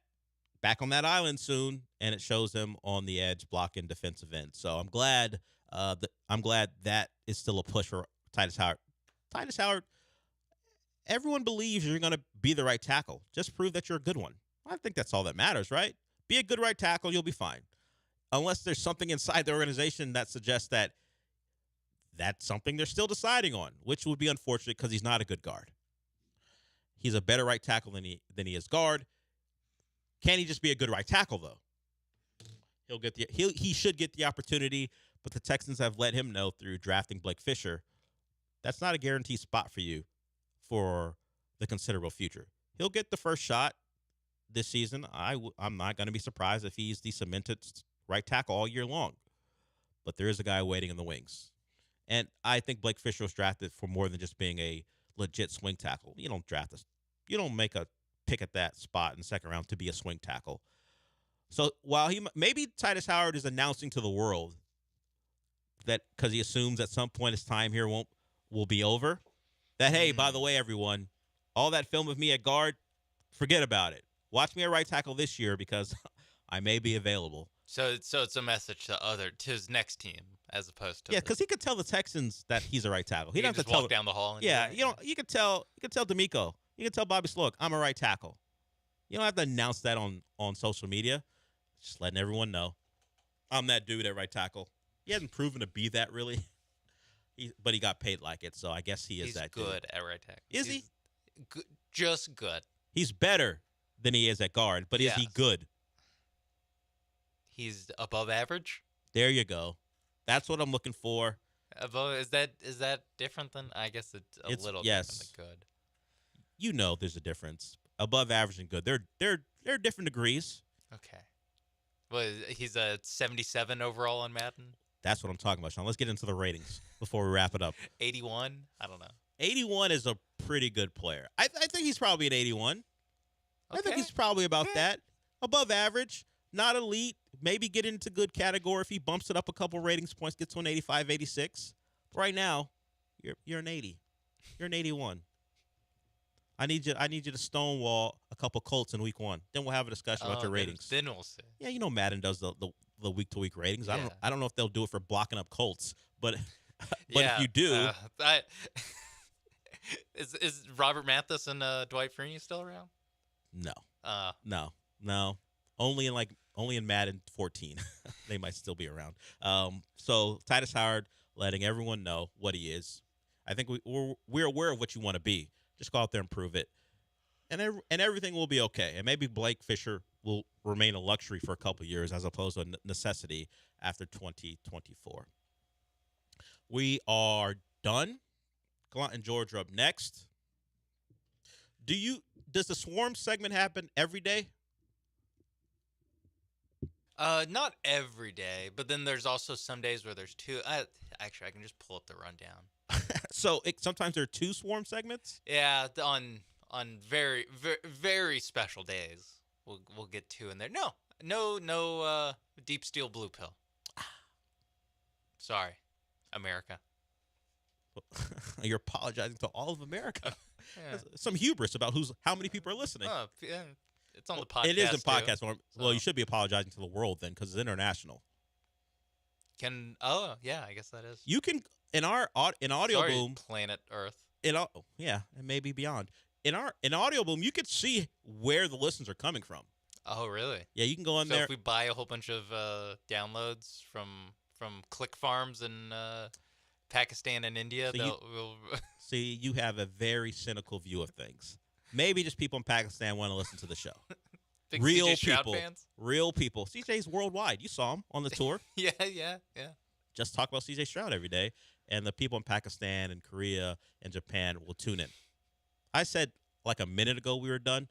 back on that island soon, and it shows him on the edge blocking defensive end. So I'm glad that is still a push for Titus Howard. Titus Howard, everyone believes you're going to be the right tackle. Just prove that you're a good one. I think that's all that matters, right? Be a good right tackle, you'll be fine. Unless there's something inside the organization that suggests that that's something they're still deciding on, which would be unfortunate because he's not a good guard. He's a better right tackle than he is guard. Can he just be a good right tackle, though? He should get the opportunity, but the Texans have let him know through drafting Blake Fisher that's not a guaranteed spot for you for the considerable future. He'll get the first shot this season. I'm not going to be surprised if he's the cemented right tackle all year long. But there is a guy waiting in the wings. And I think Blake Fisher was drafted for more than just being a legit swing tackle. You don't draft this. You don't make a pick at that spot in the second round to be a swing tackle. So while maybe Titus Howard is announcing to the world that because he assumes at some point his time here will be over, that, hey, by the way, everyone, all that film of me at guard, forget about it. Watch me at right tackle this year because I may be available. So it's a message to his next team as opposed to because he could tell the Texans that he's a right tackle. He doesn't have to walk down the hall. And you could tell D'Amico. You can tell Bobby Sloak, I'm a right tackle. You don't have to announce that on social media. Just letting everyone know I'm that dude at right tackle. He hasn't proven to be that really, but he got paid like it, so I guess he's that good dude. at right tackle. Is he? Good, just good. He's better than he is at guard, but is he good? He's above average. There you go. That's what I'm looking for. Above is that different than? I guess it's a little different than good. You know, there's a difference. Above average and good. They're different degrees. Okay. Well, he's a 77 overall on Madden. That's what I'm talking about, Sean. Let's get into the ratings before we wrap it up. 81? I don't know. 81 is a pretty good player. I think he's probably an 81. Okay. I think he's probably about that. Above average, not elite. Maybe get into good category if he bumps it up a couple ratings points, gets to an 85, 86. But right now, you're an 80. You're an 81. I need you to stonewall a couple Colts in week 1. Then we'll have a discussion about your ratings. Then we'll see. Yeah, you know Madden does the week-to-week ratings. I don't know if they'll do it for blocking up Colts, but if you do, is Robert Mathis and Dwight Freeney still around? No. No. Only in Madden 14, they might still be around. So Titus Howard letting everyone know what he is. I think we're aware of what you want to be. Just go out there and prove it, and everything will be okay. And maybe Blake Fisher will remain a luxury for a couple of years as opposed to a necessity after 2024. We are done. Gallant George are up next. Does the swarm segment happen every day? Not every day, but then there's also some days where there's two. Actually, I can just pull up the rundown. So sometimes there are 2 swarm segments? Yeah, on very, very, very special days, we'll get 2 in there. No, Deep Steel Blue Pill. Sorry, America. You're apologizing to all of America. Some hubris about how many people are listening. Yeah, it's on the podcast. It is a podcast too, form. Well, you should be apologizing to the world then, because it's international. I guess that is. You can in Audio Boom, Planet Earth. and maybe beyond. In Audio Boom, you could see where the listens are coming from. Oh, really? Yeah, you can go on there. So if we buy a whole bunch of downloads from click farms in Pakistan and India, we'll see, you have a very cynical view of things. Maybe just people in Pakistan want to listen to the show. Big real CJ Stroud people, fans? Real people. CJ's worldwide. You saw him on the tour. Yeah. Just talk about CJ Stroud every day. and the people in Pakistan and Korea and Japan will tune in. I said like a minute ago we were done.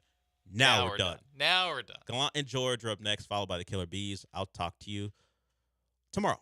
Now we're done. Now we're done. Gallant and George are up next, followed by the Killer Bees. I'll talk to you tomorrow.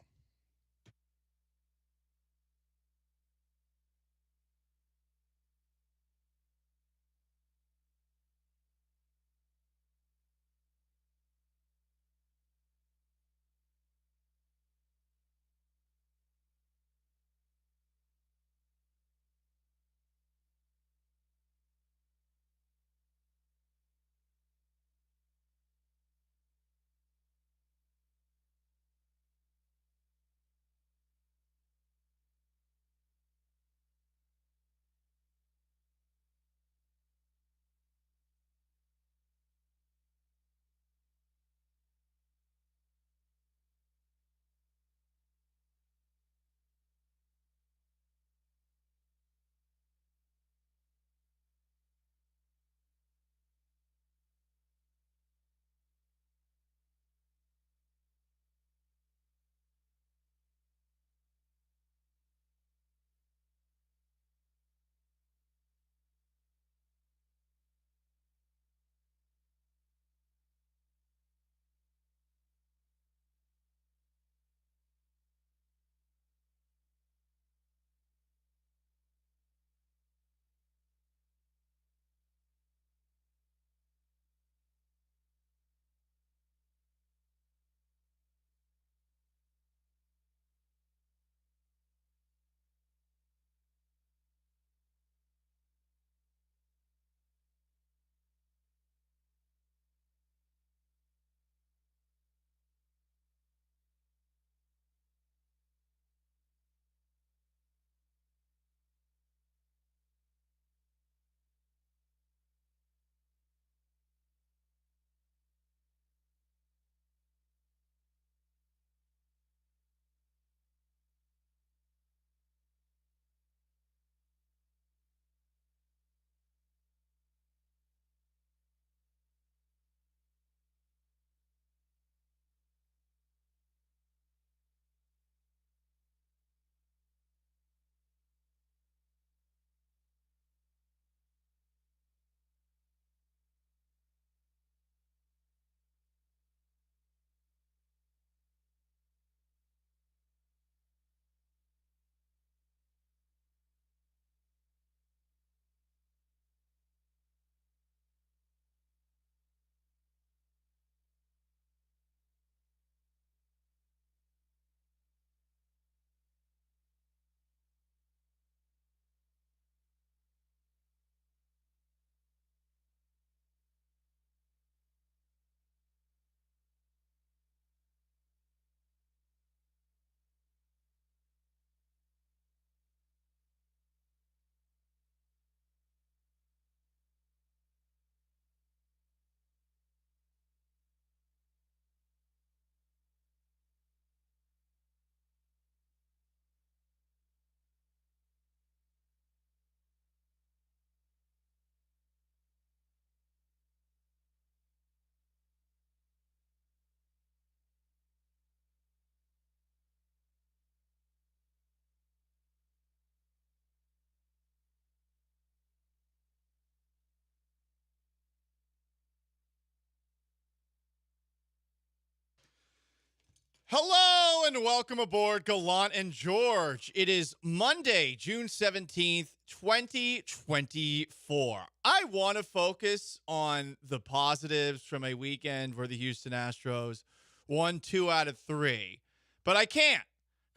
Hello and welcome aboard Gallant and George. It is Monday, June 17th, 2024. I want to focus on the positives from a weekend where the Houston Astros won 2 out of 3, but I can't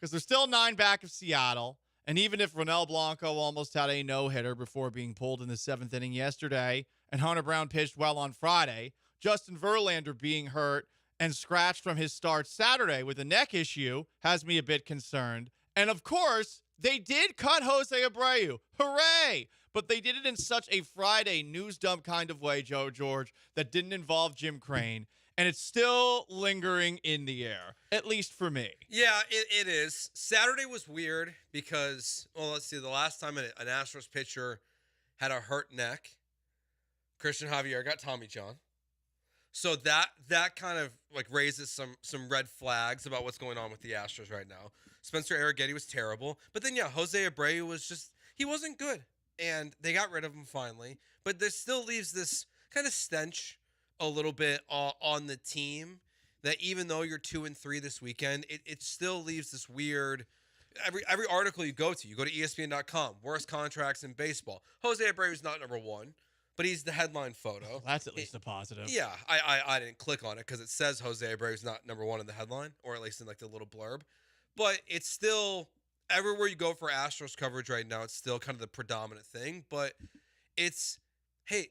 because they're still 9 back of Seattle. And even if Ronel Blanco almost had a no-hitter before being pulled in the 7th inning yesterday, and Hunter Brown pitched well on Friday, Justin Verlander being hurt and scratched from his start Saturday with a neck issue has me a bit concerned. And of course, they did cut Jose Abreu. Hooray! But they did it in such a Friday news dump kind of way, Joe George, that didn't involve Jim Crane. And it's still lingering in the air, at least for me. Yeah, it is. Saturday was weird because, well, let's see, the last time an Astros pitcher had a hurt neck, Christian Javier got Tommy John. So that kind of like raises some red flags about what's going on with the Astros right now. Spencer Arrighetti was terrible, but then Jose Abreu he wasn't good, and they got rid of him finally. But there still leaves this kind of stench a little bit on the team that even though you're 2-3 this weekend, it still leaves this weird. Every article you go to ESPN.com, worst contracts in baseball. Jose Abreu is not number one, but he's the headline photo. That's at least a positive. Yeah, I didn't click on it because it says Jose Abreu is not number one in the headline, or at least in like the little blurb. But it's still everywhere you go for Astros coverage right now. It's still kind of the predominant thing. But it's hey,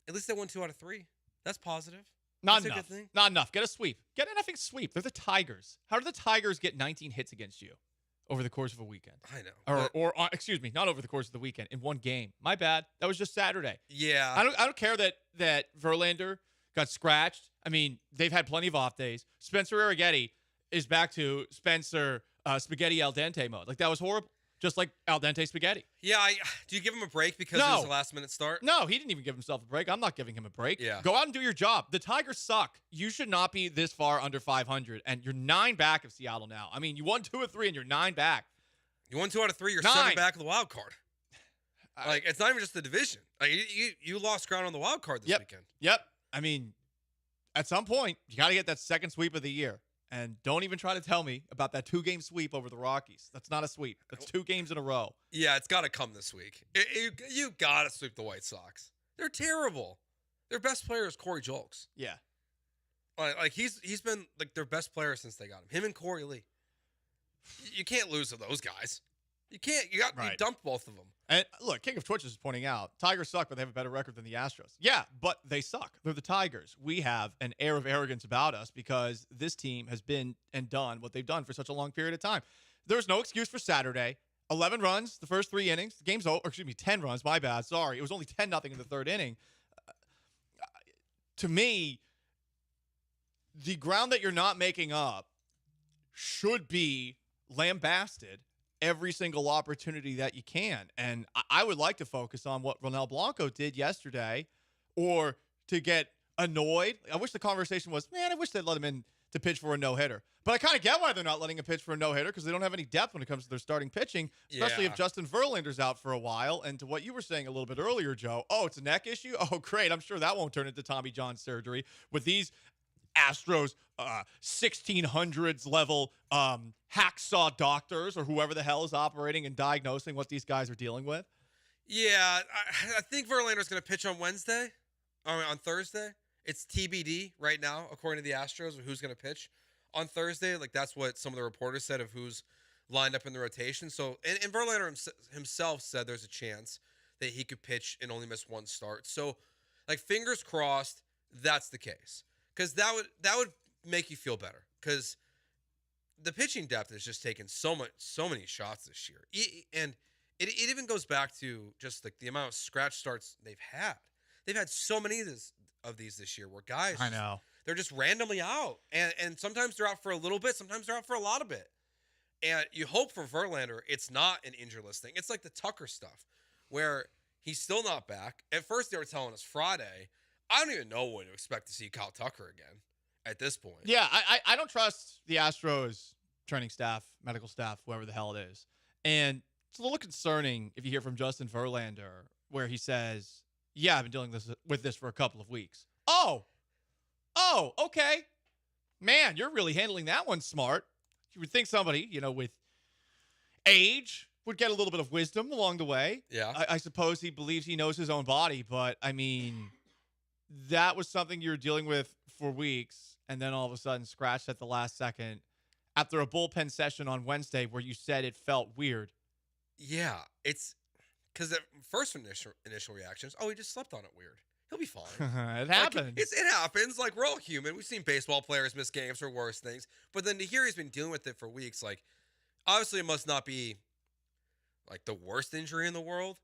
at least they won 2 out of 3. That's positive. Not That's a enough. good thing. Not enough. Get a sweep. Get an effing sweep. They're the Tigers. How do the Tigers get 19 hits against you over the course of a weekend? I know. Or excuse me, not over the course of the weekend, in one game. My bad. That was just Saturday. Yeah. I don't care that Verlander got scratched. I mean, they've had plenty of off days. Spencer Arrighetti is back to Spencer spaghetti al dente mode. Like, that was horrible. Just like al dente spaghetti. Yeah, do you give him a break because it was a last-minute start? No, he didn't even give himself a break. I'm not giving him a break. Yeah. Go out and do your job. The Tigers suck. You should not be this far under 500, and you're 9 back of Seattle now. I mean, you won 2 of 3, and you're 9 back. You won 2 out of 3. You're 9. 7 back of the wild card. Like, it's not even just the division. Like, you lost ground on the wild card this weekend. Yep. I mean, at some point, you got to get that second sweep of the year. And don't even try to tell me about that 2-game sweep over the Rockies. That's not a sweep. That's 2 games in a row. Yeah, it's got to come this week. You got to sweep the White Sox. They're terrible. Their best player is Corey Julks. Yeah. Like he's been like their best player since they got him. Him and Corey Lee. You can't lose to those guys. You can't. You dumped both of them. And look, King of Twitches is pointing out, Tigers suck, but they have a better record than the Astros. Yeah, but they suck. They're the Tigers. We have an air of arrogance about us because this team has been and done what they've done for such a long period of time. There's no excuse for Saturday. 11 runs, the first 3 innings. The game's over. Excuse me, 10 runs. My bad. Sorry. It was only 10-0 in the 3rd inning. To me, the ground that you're not making up should be lambasted every single opportunity that you can. And I would like to focus on what Ronel Blanco did yesterday, or to get annoyed. I wish the conversation was, man, I wish they'd let him in to pitch for a no-hitter. But I kind of get why they're not letting him pitch for a no-hitter, because they don't have any depth when it comes to their starting pitching, especially if Justin Verlander's out for a while. And to what you were saying a little bit earlier, Joe, it's a neck issue? Oh, great. I'm sure that won't turn into Tommy John surgery with these Astros 1600s level hacksaw doctors, or whoever the hell is operating and diagnosing what these guys are dealing with. Yeah, I think Verlander's going to pitch on Wednesday, on Thursday. It's TBD right now, according to the Astros, of who's going to pitch on Thursday. Like, that's what some of the reporters said of who's lined up in the rotation. So, and Verlander himself said there's a chance that he could pitch and only miss 1 start. So, like, fingers crossed that's the case. Because that would make you feel better. Because the pitching depth has just taken so many shots this year, and it even goes back to just like the amount of scratch starts they've had. They've had so many of these this year where guys, I know, they're just randomly out, and sometimes they're out for a little bit, sometimes they're out for a lot of bit. And you hope for Verlander, it's not an injury list thing. It's like the Tucker stuff, where he's still not back. At first, they were telling us Friday. I don't even know when to expect to see Kyle Tucker again at this point. Yeah, I don't trust the Astros training staff, medical staff, whoever the hell it is. And it's a little concerning if you hear from Justin Verlander where he says, yeah, I've been dealing with this for a couple of weeks. Oh, okay. Man, you're really handling that one smart. You would think somebody, with age would get a little bit of wisdom along the way. Yeah. I suppose he believes he knows his own body, but I mean, that was something you were dealing with for weeks, and then all of a sudden scratched at the last second after a bullpen session on Wednesday where you said it felt weird. Yeah, it's because the first initial reactions, he just slept on it weird. He'll be fine. It happens. It happens. Like, we're all human. We've seen baseball players miss games for worse things. But then to hear he's been dealing with it for weeks, like, obviously it must not be, like, the worst injury in the world.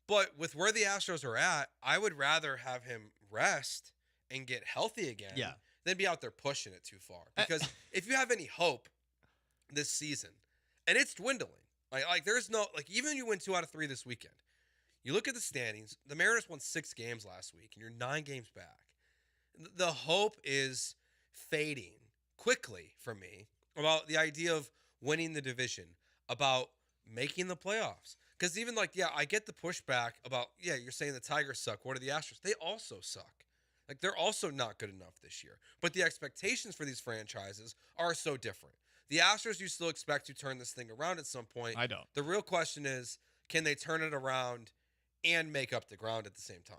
But with where the Astros are at, I would rather have him rest and get healthy again than be out there pushing it too far. Because if you have any hope this season, and it's dwindling, like there's no, like, even when you win 2 out of 3 this weekend, you look at the standings, the Mariners won 6 games last week, and you're 9 games back. the hope is fading quickly for me about the idea of winning the division, about making the playoffs. Because even I get the pushback about, you're saying the Tigers suck. What are the Astros? They also suck. Like, they're also not good enough this year. But the expectations for these franchises are so different. The Astros, you still expect to turn this thing around at some point. I don't. The real question is, can they turn it around and make up the ground at the same time?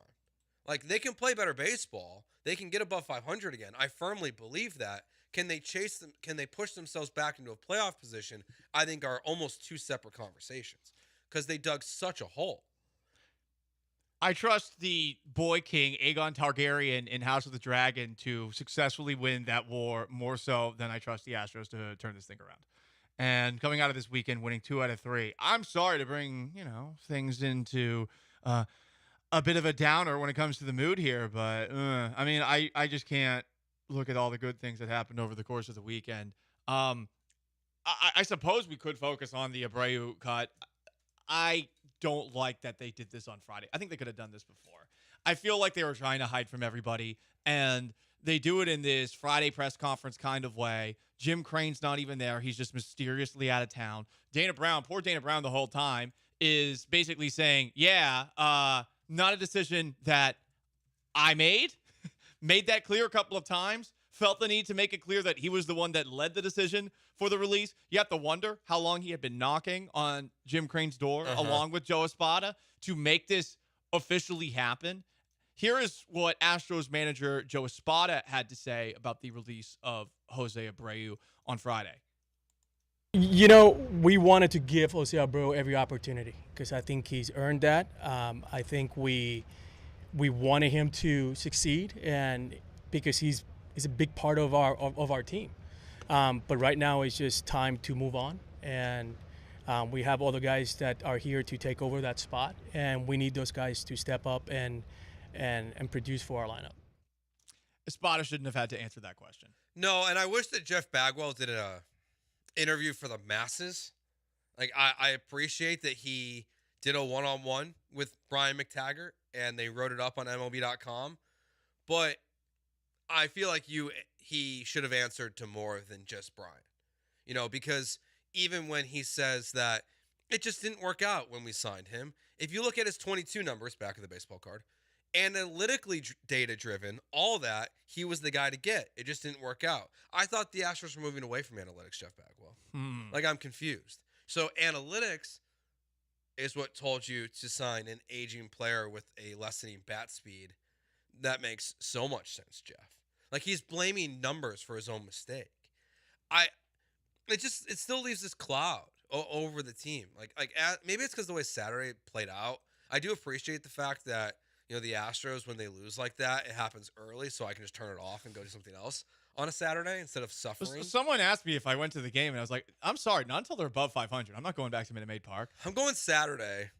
Like, they can play better baseball. They can get above 500 again. I firmly believe that. Can they chase them? Can they push themselves back into a playoff position? I think are almost two separate conversations because they dug such a hole. I trust the boy king, Aegon Targaryen, in House of the Dragon to successfully win that war more so than I trust the Astros to turn this thing around. And coming out of this weekend, winning 2 out of 3. I'm sorry to bring, things into a bit of a downer when it comes to the mood here, but I just can't look at all the good things that happened over the course of the weekend. I suppose we could focus on the Abreu cut. I don't like that they did this on Friday. I think they could have done this before. I feel like they were trying to hide from everybody, and they do it in this Friday press conference kind of way. Jim Crane's not even there. He's just mysteriously out of town. Poor Dana Brown the whole time, is basically saying, not a decision that I made. Made that clear a couple of times. Felt the need to make it clear that he was the one that led the decision for the release. You have to wonder how long he had been knocking on Jim Crane's door along with Joe Espada to make this officially happen. Here is what Astros manager Joe Espada had to say about the release of Jose Abreu on Friday. We wanted to give Jose Abreu every opportunity because I think he's earned that. I think we wanted him to succeed, and because he's a big part of our team. But right now it's just time to move on, and we have other guys that are here to take over that spot, and we need those guys to step up and produce for our lineup. Espada shouldn't have had to answer that question. No, and I wish that Jeff Bagwell did an interview for the masses. Like, I appreciate that he did a one-on-one with Brian McTaggart, and they wrote it up on MLB.com. But I feel like he should have answered to more than just Brian. Because even when he says that it just didn't work out when we signed him, if you look at his 22 numbers, back of the baseball card, analytically data-driven, all that, he was the guy to get. It just didn't work out. I thought the Astros were moving away from analytics, Jeff Bagwell. Like, I'm confused. So analytics is what told you to sign an aging player with a lessening bat speed. That makes so much sense, Jeff. Like, he's blaming numbers for his own mistake. It still leaves this cloud over the team. Maybe it's because the way Saturday played out. I do appreciate the fact that, the Astros, when they lose like that, it happens early, so I can just turn it off and go do something else on a Saturday instead of suffering. Someone asked me if I went to the game, and I was like, I'm sorry, not until they're above 500. I'm not going back to Minute Maid Park. I'm going Saturday.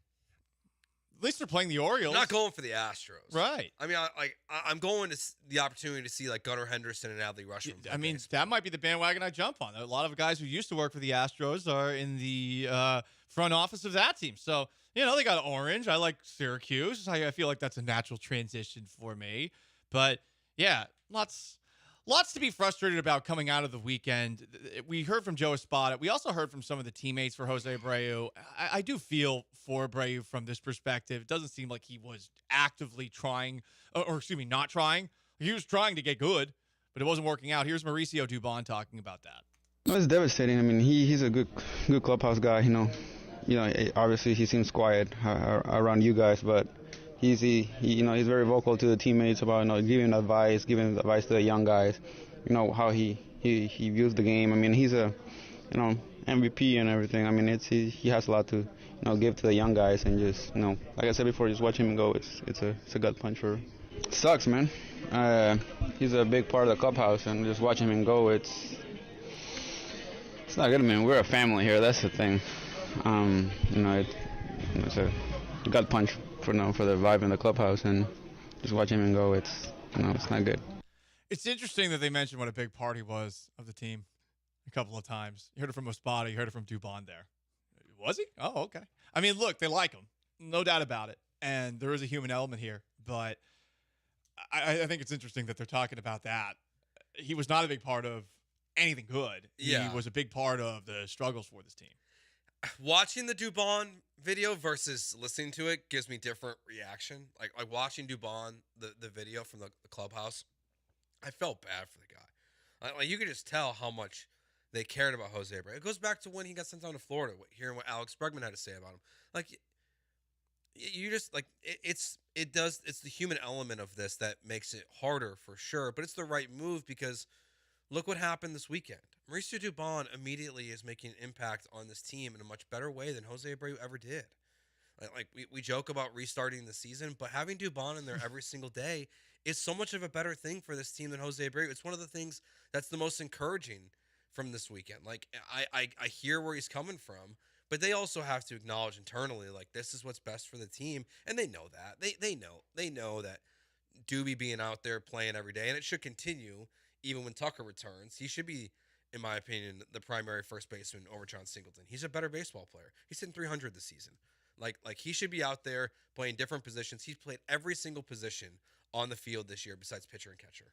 At least they're playing the Orioles. I'm not going for the Astros. Right. I mean, I'm going to the opportunity to see, like, Gunnar Henderson and Adley Rutschman. I mean, that might be the bandwagon I jump on. A lot of guys who used to work for the Astros are in the front office of that team. So, they got orange. I like Syracuse. I feel like that's a natural transition for me. But, yeah, lots to be frustrated about coming out of the weekend. We heard from Joe Espada. We also heard from some of the teammates for Jose Abreu. I do feel for Abreu from this perspective. It doesn't seem like he was actively trying, not trying. He was trying to get good, but it wasn't working out. Here's Mauricio Dubon talking about that. No, it's devastating. I mean, he's a good clubhouse guy. Obviously he seems quiet around you guys, but he's very vocal to the teammates about giving advice to the young guys. How he views the game. I mean, he's a MVP and everything. I mean, he has a lot to give to the young guys, and just like I said before, just watching him go, it's a gut punch for. It sucks, man. He's a big part of the clubhouse, and just watching him go, it's not good. I mean, we're a family here. That's the thing. It's a gut punch for the vibe in the clubhouse, and just watching him go, it's not good. It's interesting that they mentioned what a big part he was of the team a couple of times. You heard it from Espada, you heard it from Dubon there. Was he? Oh, okay. I mean, look, they like him, no doubt about it, and there is a human element here. But I think it's interesting that they're talking about that. He was not a big part of anything good. Yeah. He was a big part of the struggles for this team. Watching the Dubon video versus listening to it gives me different reaction. Like watching Dubon, the video from the clubhouse, I felt bad for the guy. Like you could just tell how much they cared about Jose Abreu. It goes back to when he got sent down to Florida, hearing what Alex Bregman had to say about him. Like you just like it's the human element of this that makes it harder for sure, but it's the right move because look what happened this weekend. Mauricio Dubon immediately is making an impact on this team in a much better way than Jose Abreu ever did. Like we joke about restarting the season, but having Dubon in there every single day is so much of a better thing for this team than Jose Abreu. It's one of the things that's the most encouraging from this weekend. Like I hear where he's coming from, but they also have to acknowledge internally, like this is what's best for the team, and they know that. They know that Doobie being out there playing every day, and it should continue even when Tucker returns. He should be, in my opinion, the primary first baseman over John Singleton. He's a better baseball player. He's hitting 300 this season. Like he should be out there playing different positions. He's played every single position on the field this year besides pitcher and catcher.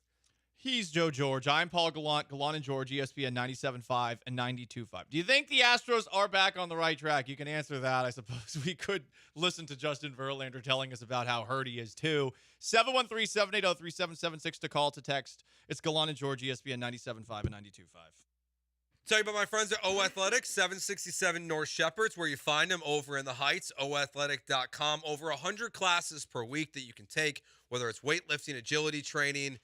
He's Joe George. I'm Paul Gallant. Gallant and George, ESPN 97.5 and 92.5. Do you think the Astros are back on the right track? You can answer that. I suppose we could listen to Justin Verlander telling us about how hurt he is, too. 713-780-3776 to call, to text. It's Gallant and George, ESPN 97.5 and 92.5. Tell you about my friends at O Athletics, 767 North Shepherds, where you find them over in the Heights, oathletic.com. Over 100 classes per week that you can take, whether it's weightlifting, agility training,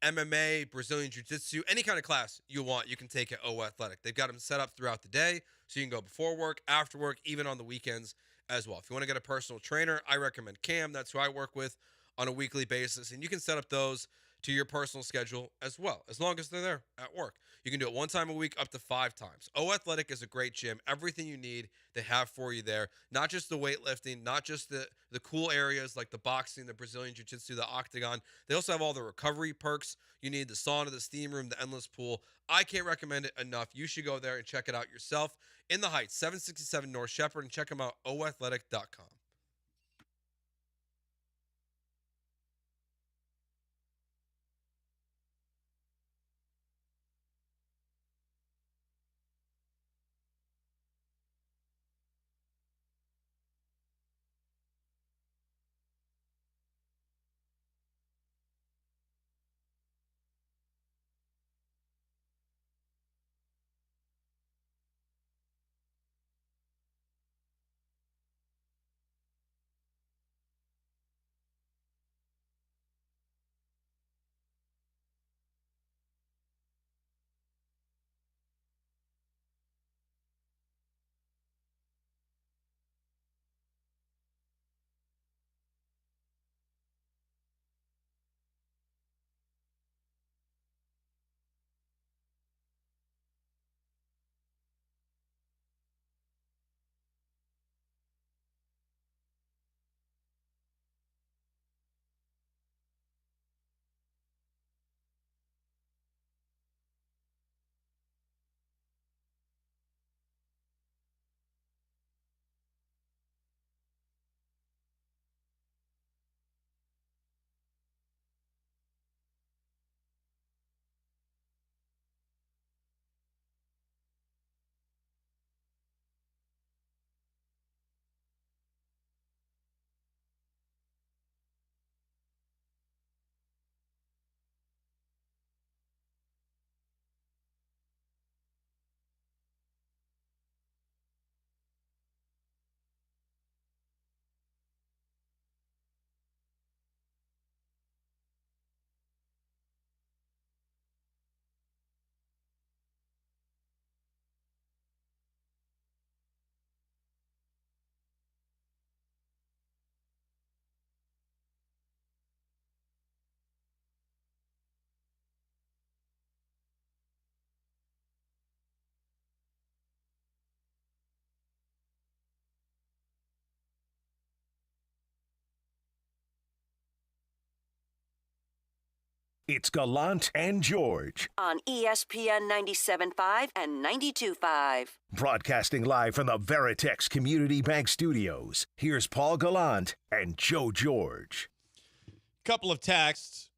MMA, Brazilian Jiu-Jitsu, any kind of class you want, you can take at O Athletic. They've got them set up throughout the day, so you can go before work, after work, even on the weekends as well. If you want to get a personal trainer, I recommend Cam. That's who I work with on a weekly basis, and you can set up those to your personal schedule as well, as long as they're there at work. You can do it one time a week up to 5 times. O Athletic is a great gym. Everything you need, they have for you there. Not just the weightlifting, not just the cool areas like the boxing, the Brazilian Jiu-Jitsu, the octagon. They also have all the recovery perks. You need the sauna, the steam room, the endless pool. I can't recommend it enough. You should go there and check it out yourself. In the Heights, 767 North Shepherd, and check them out, oathletic.com. It's Gallant and George. On ESPN 97.5 and 92.5. Broadcasting live from the Veritex Community Bank Studios. Here's Paul Gallant and Joe George. Couple of texts.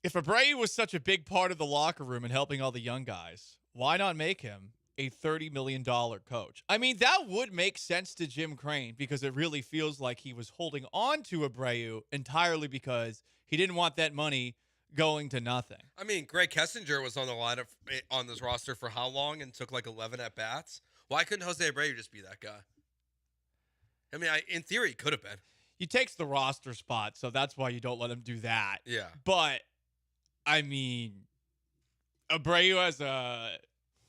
If Abreu was such a big part of the locker room and helping all the young guys, why not make him a $30 million coach? I mean, that would make sense to Jim Crane because it really feels like he was holding on to Abreu entirely because he didn't want that money going to nothing. I mean, Greg Kessinger was on the lineup on this roster for how long and took like 11 at-bats? Why couldn't Jose Abreu just be that guy? I mean, in theory, he could have been. He takes the roster spot, so that's why you don't let him do that. Yeah. But, I mean, Abreu as a...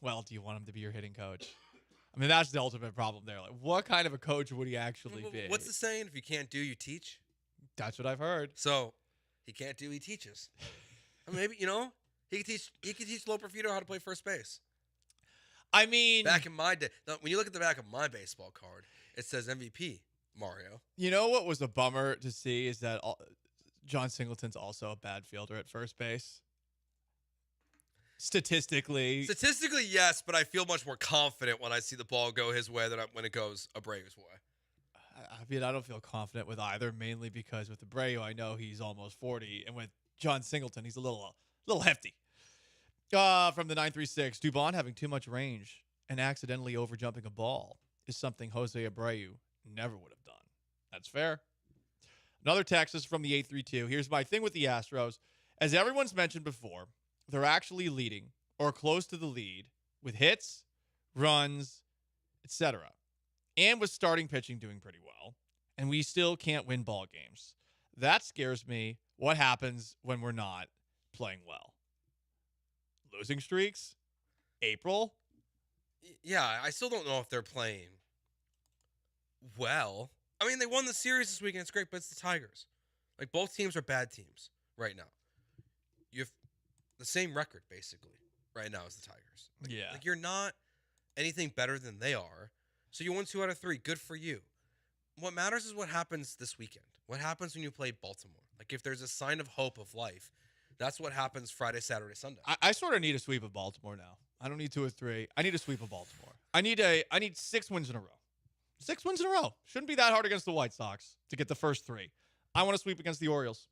Well, do you want him to be your hitting coach? I mean, that's the ultimate problem there. Like, what kind of a coach would he actually be? What's the saying? If you can't do, you teach? That's what I've heard. So, he can't do, he teaches. I mean, maybe, he could teach Loper Fido how to play first base. I mean... Back in my day, when you look at the back of my baseball card, it says MVP, Mario. You know what was a bummer to see is that John Singleton's also a bad fielder at first base. Statistically, yes, but I feel much more confident when I see the ball go his way than when it goes Abreu's way. I mean, I don't feel confident with either, mainly because with Abreu, I know he's almost 40, and with John Singleton, he's a little hefty. From the 936, Dubon having too much range and accidentally overjumping a ball is something Jose Abreu never would have done. That's fair. Another text is from the 832. Here's my thing with the Astros. As everyone's mentioned before, they're actually leading or close to the lead with hits, runs, etc. And with starting pitching doing pretty well. And we still can't win ball games. That scares me. What happens when we're not playing well? Losing streaks? April? Yeah, I still don't know if they're playing well. I mean, they won the series this weekend. It's great, but it's the Tigers. Like, both teams are bad teams right now. You have the same record, basically, right now as the Tigers. Like, you're not anything better than they are. So you won 2 out of 3. Good for you. What matters is what happens this weekend. What happens when you play Baltimore? Like, if there's a sign of hope of life, that's what happens Friday, Saturday, Sunday. I sort of need a sweep of Baltimore now. I don't need 2 or 3. I need a sweep of Baltimore. I need 6 wins in a row. 6 wins in a row. Shouldn't be that hard against the White Sox to get the first 3. I want to sweep against the Orioles.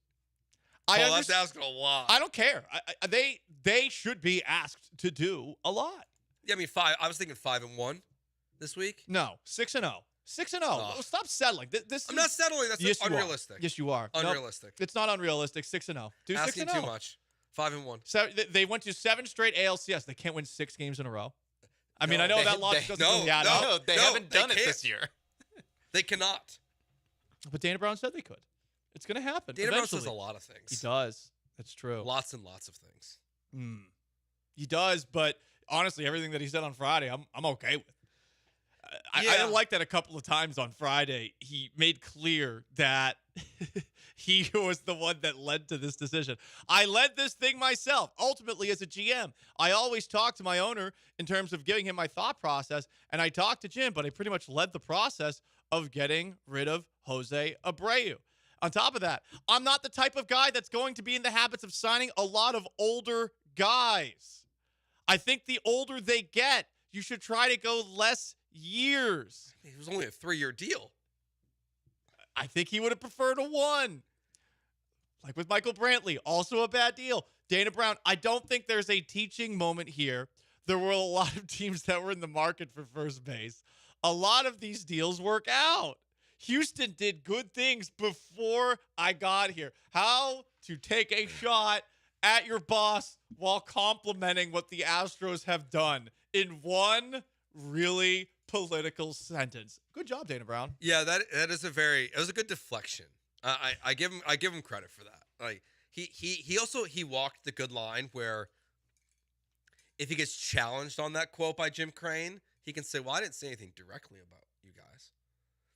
That's asking a lot. I don't care. They should be asked to do a lot. Yeah, I mean, 5. I was thinking 5-1 this week. No, 6-0. 6-0. Stop settling. I'm not settling. That's unrealistic. Yes, you are. Unrealistic. Nope, it's not unrealistic. 6-0. Do 6-0. Asking too much. 5-1. So they went to 7 straight ALCS. They can't win 6 games in a row. I mean, I know that logic doesn't go down. No, they haven't done it this year. They cannot. But Dana Brown said they could. It's going to happen. Dana Brown says a lot of things. He does. That's true. Lots and lots of things. He does, but honestly, everything that he said on Friday, I'm okay with. I like that a couple of times on Friday. He made clear that he was the one that led to this decision. I led this thing myself. Ultimately, as a GM, I always talk to my owner in terms of giving him my thought process, and I talked to Jim, but I pretty much led the process of getting rid of Jose Abreu. On top of that, I'm not the type of guy that's going to be in the habits of signing a lot of older guys. I think the older they get, you should try to go less years. It was only a 3-year deal. I think he would have preferred a 1. Like with Michael Brantley, also a bad deal. Dana Brown, I don't think there's a teaching moment here. There were a lot of teams that were in the market for first base. A lot of these deals work out. Houston did good things before I got here. How to take a shot at your boss while complimenting what the Astros have done in one really political sentence. Good job, Dana Brown. Yeah, that is it was a good deflection. I give him credit for that. Like he also walked the good line where if he gets challenged on that quote by Jim Crane, he can say, "Well, I didn't say anything directly about you guys."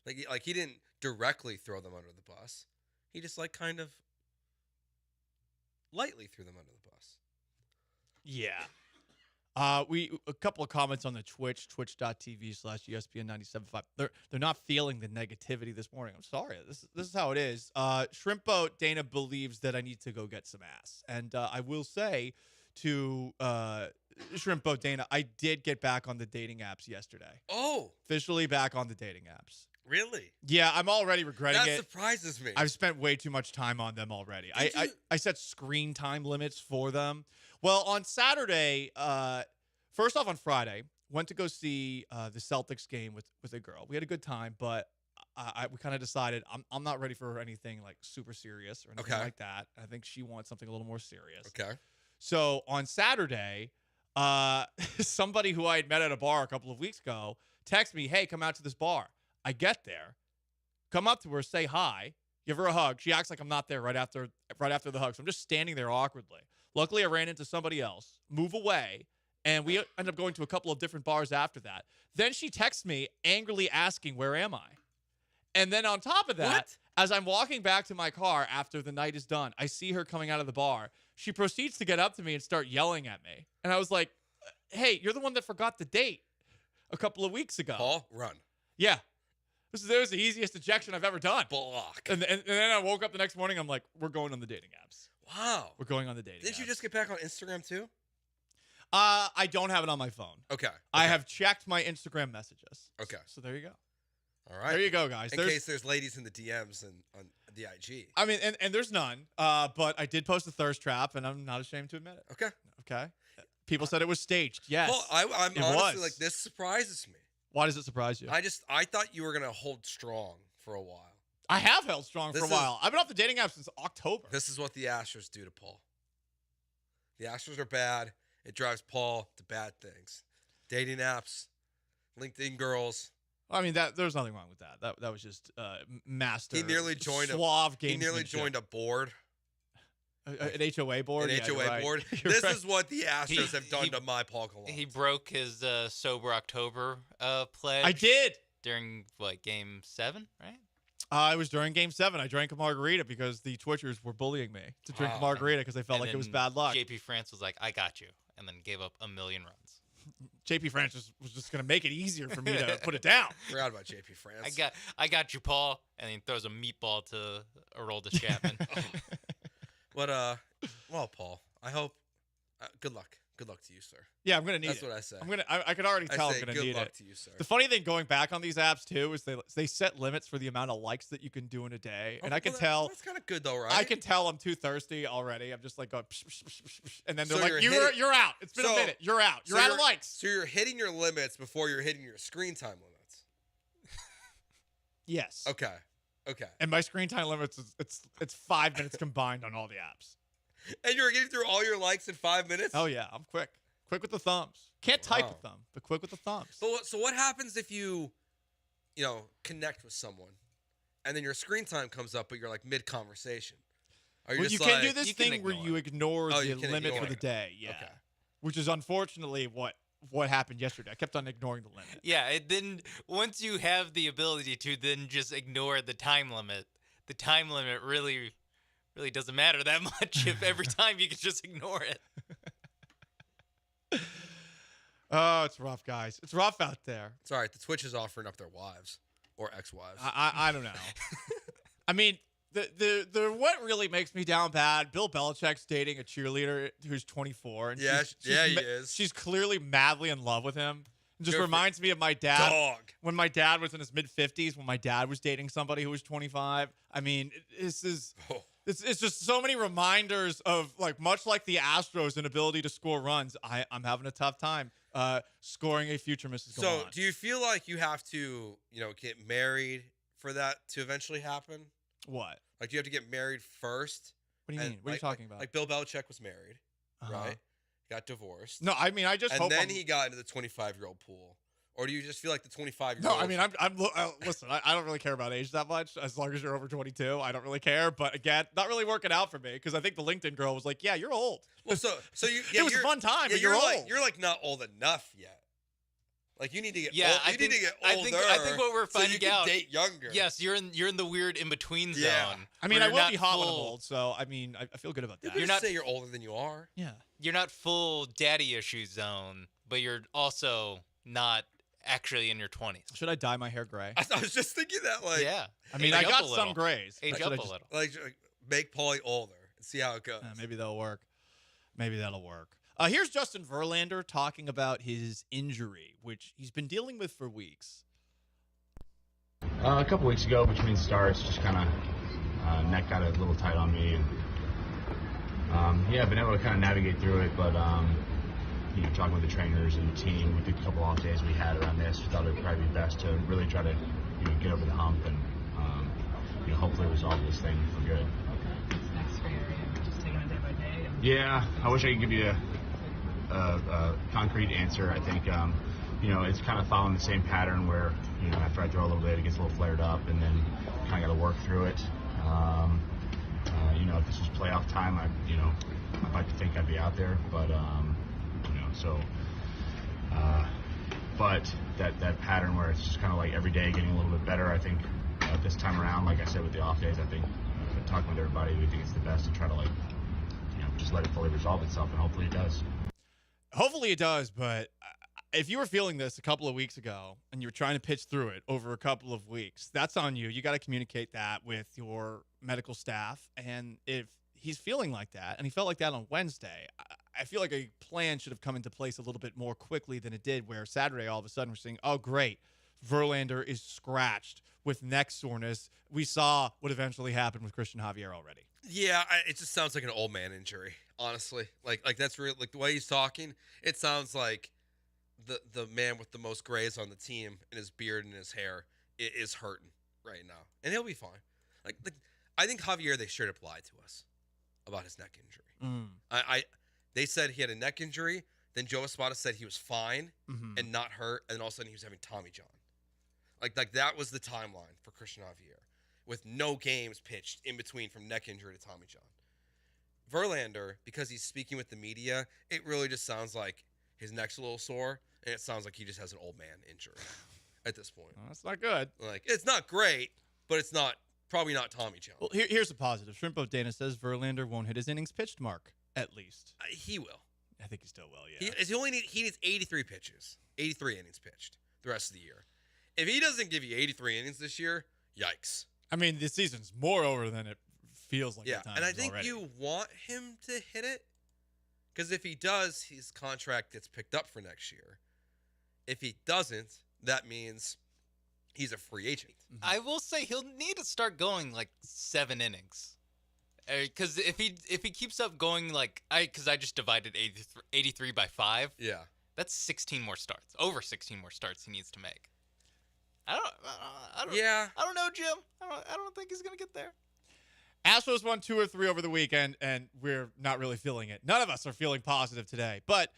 Like he didn't directly throw them under the bus. He just kind of lightly threw them under the bus. Yeah. A couple of comments on the twitch.tv/ESPN 97.5. They're not feeling the negativity this morning. I'm sorry. This is how it is. Shrimp Boat Dana believes that I need to go get some ass. And I will say to Shrimp Boat Dana, I did get back on the dating apps yesterday. Oh. Officially back on the dating apps. Really? Yeah, I'm already regretting That it. surprises me. I've spent way too much time on them already. Did I set screen time limits for them. Well, on Saturday, first off on Friday, went to go see the Celtics game with a girl. We had a good time, but we kind of decided I'm not ready for anything like super serious or anything like that. I think she wants something a little more serious. Okay. So on Saturday, somebody who I had met at a bar a couple of weeks ago texted me, "Hey, come out to this bar." I get there, come up to her, say hi, give her a hug. She acts like I'm not there right after the hug. So I'm just standing there awkwardly. Luckily, I ran into somebody else, move away, and we ended up going to a couple of different bars after that. Then she texts me angrily asking, "Where am I?" And then on top of that, as I'm walking back to my car after the night is done, I see her coming out of the bar. She proceeds to get up to me and start yelling at me. And I was like, "Hey, you're the one that forgot the date a couple of weeks ago." Paul, run. Yeah. This was the easiest ejection I've ever done. Block. And then I woke up the next morning. I'm like, we're going on the dating apps. Wow. We're going on the dating apps. Didn't you just get back on Instagram too? I don't have it on my phone. Okay. I have checked my Instagram messages. Okay. So there you go. All right. There you go, guys. In case there's ladies in the DMs and on the IG. I mean, and there's none. But I did post a thirst trap, and I'm not ashamed to admit it. Okay. Okay. People said it was staged. Yes. Well, I'm it honestly was. like, this surprises me. Why does it surprise you? I thought you were gonna hold strong for a while. I have held strong for a while. I've been off the dating app since October. This is what the Astros do to Paul. The Astros are bad. It drives Paul to bad things. Dating apps, LinkedIn girls. I mean, there's nothing wrong with that. That was just master. He nearly joined suave He nearly joined a board. An HOA board? An Yeah, HOA you're right. board. You're This right. is what the Astros have done to my Paul Gallant. He broke his sober October pledge. I did. During Game 7, right? It was during Game 7. I drank a margarita because the Twitchers were bullying me to drink a margarita because they felt like it was bad luck. JP France was like, "I got you," and then gave up a million runs. JP France was just going to make it easier for me to put it down. Forgot about JP France. I got you, Paul, and he throws a meatball to Aroldis Chapman. Well, Paul, I hope. Good luck. Good luck to you, sir. Yeah, I'm gonna need That's it. what I say. I could already tell I'm say gonna good need luck it. to you, sir. The funny thing going back on these apps too is they set limits for the amount of likes that you can do in a day, and I can tell. That's kind of good though, right? I can tell I'm too thirsty already. I'm just like going, psh, psh, psh, psh, psh, and then they're So like, you're "You're out. It's been a minute. You're out. You're out of likes." So you're hitting your limits before you're hitting your screen time limits. Yes. Okay. And my screen time limits it's 5 minutes combined on all the apps. And you're getting through all your likes in 5 minutes? Oh yeah, I'm quick. Quick with the thumbs. Can't type with them, but quick with the thumbs. So what happens if you connect with someone, and then your screen time comes up, but you're like mid conversation? You can do this thing where you ignore Oh, the you can limit ignore for the it. day. Yeah. Okay. Which is unfortunately what happened yesterday. I kept on ignoring the limit. Yeah, it then once you have the ability to then just ignore the time limit really doesn't matter that much if every time you can just ignore it. Oh, it's rough, guys. It's rough out there. It's all right. The Twitch is offering up their wives or ex-wives. I don't know. I mean, the what really makes me down bad, Bill Belichick's dating a cheerleader who's 24. And Yeah, she's he is. She's clearly madly in love with him. It just Good for- reminds me of my dad. Dog. When my dad was in his mid-50s, when my dad was dating somebody who was 25. I mean, this is... It's just so many reminders of, like, much like the Astros' inability to score runs, I'm having a tough time scoring a future Mrs. So Gallant. do you feel like you have to, get married for that to eventually happen? What? Like, do you have to get married first? What do you mean? What are you talking about? Like Bill Belichick was married, Uh-huh. right? Got divorced. No, I mean, I just and hope then I'm- he got into the 25-year-old pool. Or do you just feel like the 25-year-old? No, I mean, listen, I don't really care about age that much. As long as you're over 22, I don't really care. But again, not really working out for me because I think the LinkedIn girl was like, "Yeah, you're old." Well, so you. It was a fun time, but you're like, old. You're like not old enough yet. Like you need to get. Yeah, old, I you think need to get I older. think what we're so you finding can out. date younger. Yes, you're in the weird in between zone. Yeah. I mean, where I you're will be not hot when I'm full- old, so I mean, I feel good about that. You're not say you're older than you are. Yeah. You're not full daddy issue zone, but you're also not actually in your 20s. Should I dye my hair gray? I was just thinking that. Like, Yeah. I mean, Age I up got a some little. grays. Age Should up I a just- little. like make Paulie older and see how it goes. Maybe that'll work. Maybe that'll work. Here's Justin Verlander talking about his injury, which he's been dealing with for weeks. A couple weeks ago, between starts, just kind of neck got a little tight on me, and been able to kind of navigate through it. But talking with the trainers and the team, with the couple off days we had around this, we thought it would probably be best to really try to get over the hump and hopefully resolve this thing for good. What's next for you? Just taking it day by day? Yeah, I wish I could give you a concrete answer. I think it's kind of following the same pattern where after I throw a little bit, it gets a little flared up, and then kind of got to work through it. If this was playoff time, I'd like to think I'd be out there, but but that pattern where it's just kind of like every day getting a little bit better. I think this time around, like I said with the off days, I think talking with everybody, we think it's the best to try to just let it fully resolve itself, and hopefully it does. Hopefully it does, but if you were feeling this a couple of weeks ago and you were trying to pitch through it over a couple of weeks, that's on you. You got to communicate that with your medical staff. And if he's feeling like that, and he felt like that on Wednesday, I feel like a plan should have come into place a little bit more quickly than it did, where Saturday all of a sudden we're saying, oh, great, Verlander is scratched with neck soreness. We saw what eventually happened with Christian Javier already. Yeah, it just sounds like an old man injury, honestly. Like that's real. Like the way he's talking, it sounds like the man with the most grays on the team and his beard and his hair is hurting right now, and he'll be fine. Like I think Javier, they should have lied to us about his neck injury. They said he had a neck injury. Then Joe Espada said he was fine and not hurt, and then all of a sudden he was having Tommy John. Like that was the timeline for Christian Javier, with no games pitched in between from neck injury to Tommy John. Verlander, because he's speaking with the media, it really just sounds like his neck's a little sore, and it sounds like he just has an old man injury at this point. Well, that's not good. Like, it's not great, but it's probably not Tommy John. Well, here's a positive. Shrimpo Dana says Verlander won't hit his innings pitched mark, at least. He will. I think he still will, yeah. He needs 83 pitches, 83 innings pitched the rest of the year. If he doesn't give you 83 innings this year, yikes. I mean, this season's more over than it feels like. Yeah, at times and I think already. you want him to hit it, because if he does, his contract gets picked up for next year. If he doesn't, that means he's a free agent. I will say he'll need to start going like 7 innings. Because if he keeps up going because I just divided 83 by 5. Yeah. That's 16 more starts. Over 16 more starts he needs to make. I don't know, Jim. I don't think he's gonna get there. Astros won 2 or 3 over the weekend, and we're not really feeling it. None of us are feeling positive today, but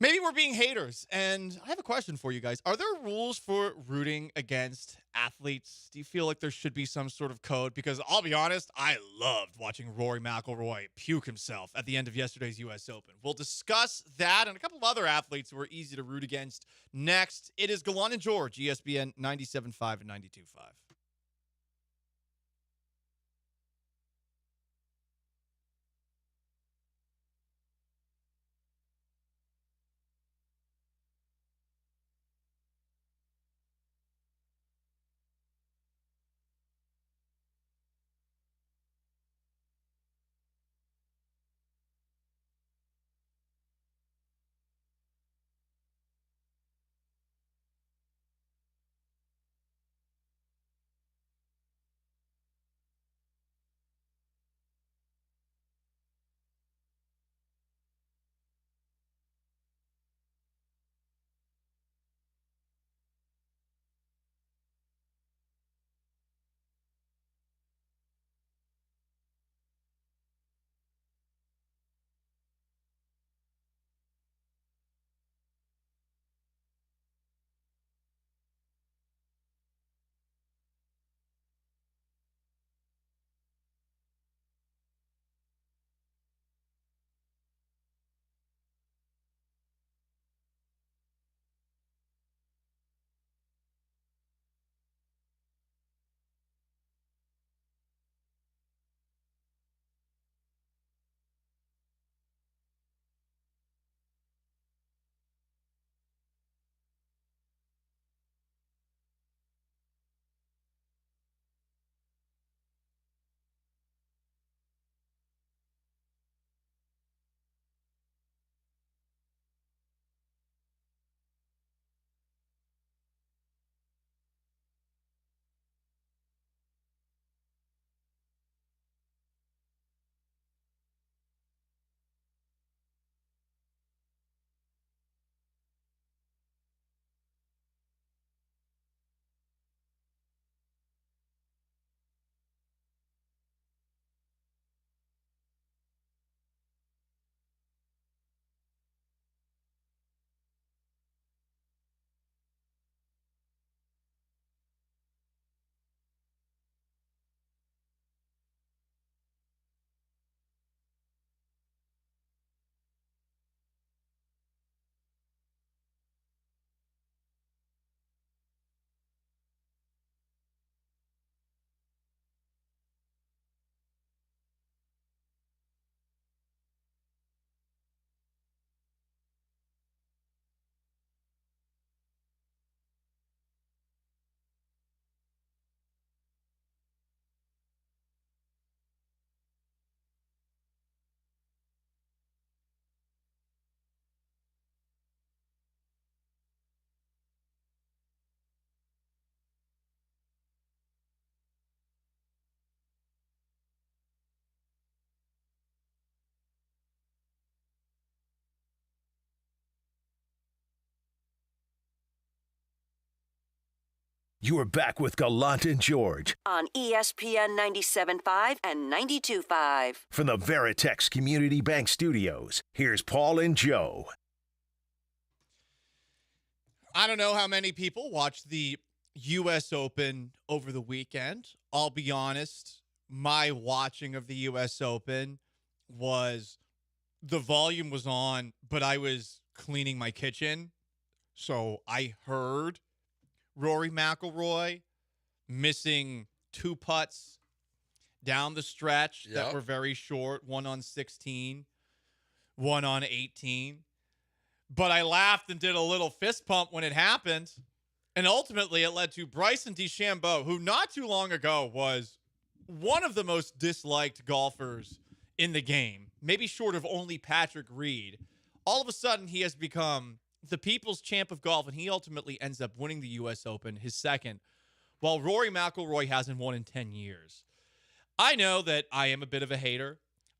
maybe we're being haters. And I have a question for you guys. Are there rules for rooting against athletes? Do you feel like there should be some sort of code? Because I'll be honest, I loved watching Rory McIlroy puke himself at the end of yesterday's U.S. Open. We'll discuss that and a couple of other athletes who are easy to root against next. It is Gallant George, ESPN 97.5 and 92.5. You are back with Gallant and George On ESPN 97.5 and 92.5. from the Veritex Community Bank Studios. Here's Paul and Joe. I don't know how many people watched the U.S. Open over the weekend. I'll be honest, my watching of the U.S. Open was the volume was on, but I was cleaning my kitchen. So I heard Rory McIlroy missing 2 putts down the stretch that were very short, one on 16, one on 18. But I laughed and did a little fist pump when it happened. And ultimately it led to Bryson DeChambeau, who not too long ago was one of the most disliked golfers in the game, maybe short of only Patrick Reed. All of a sudden he has become the people's champ of golf, and he ultimately ends up winning the U.S. Open, his second, while Rory McIlroy hasn't won in 10 years. I know that I am a bit of a hater.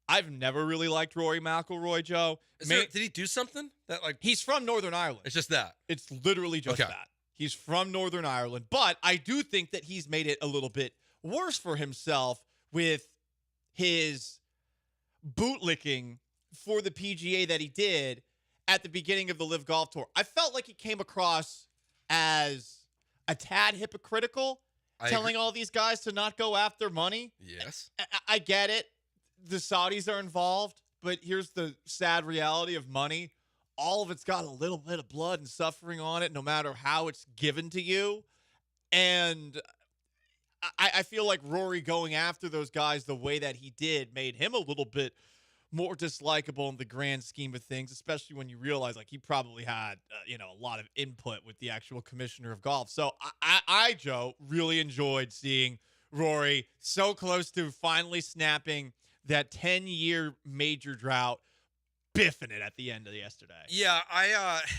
I've never really liked Rory McIlroy, Joe. Did he do something that he's from Northern Ireland? It's just that. It's literally just Okay. that. He's from Northern Ireland, but I do think that he's made it a little bit worse for himself with his bootlicking for the PGA that he did at the beginning of the Live Golf Tour. I felt like he came across as a tad hypocritical, telling all these guys to not go after money. Yes. I get it. The Saudis are involved, but here's the sad reality of money. All of it's got a little bit of blood and suffering on it, no matter how it's given to you. And I feel like Rory going after those guys the way that he did made him a little bit more dislikable in the grand scheme of things, especially when you realize like he probably had a lot of input with the actual commissioner of golf. So I Joe, really enjoyed seeing Rory so close to finally snapping that 10-year major drought, biffing it at the end of yesterday. Yeah,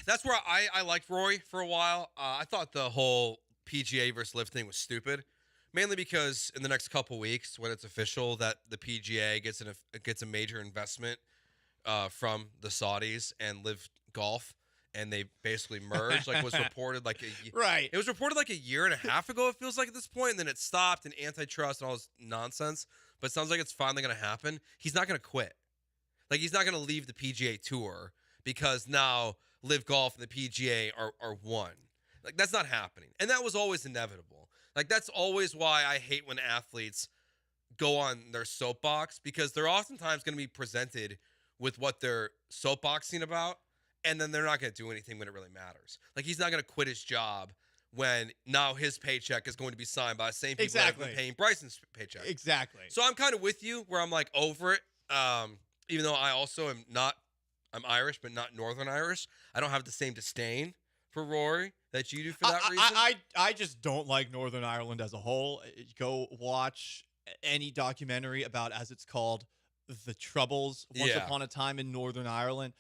that's where I liked Rory for a while. I thought the whole PGA versus Live thing was stupid. Mainly because in the next couple weeks, when it's official that the PGA gets a major investment from the Saudis and Live Golf, and they basically merge, like was reported right. It was reported like a year and a half ago. It feels like at this point, and then it stopped and antitrust and all this nonsense. But it sounds like it's finally going to happen. He's not going to quit. Like he's not going to leave the PGA Tour because now Live Golf and the PGA are one. Like that's not happening, and that was always inevitable. Like, that's always why I hate when athletes go on their soapbox, because they're oftentimes going to be presented with what they're soapboxing about, and then they're not going to do anything when it really matters. Like, he's not going to quit his job when now his paycheck is going to be signed by the same people that have been paying Bryson's paycheck. Exactly. So I'm kind of with you where I'm, like, over it, even though I also am not – I'm Irish, but not Northern Irish. I don't have the same disdain for Rory that you do for that reason. I just don't like Northern Ireland as a whole. Go watch any documentary about, as it's called, the Troubles once upon a time in Northern Ireland.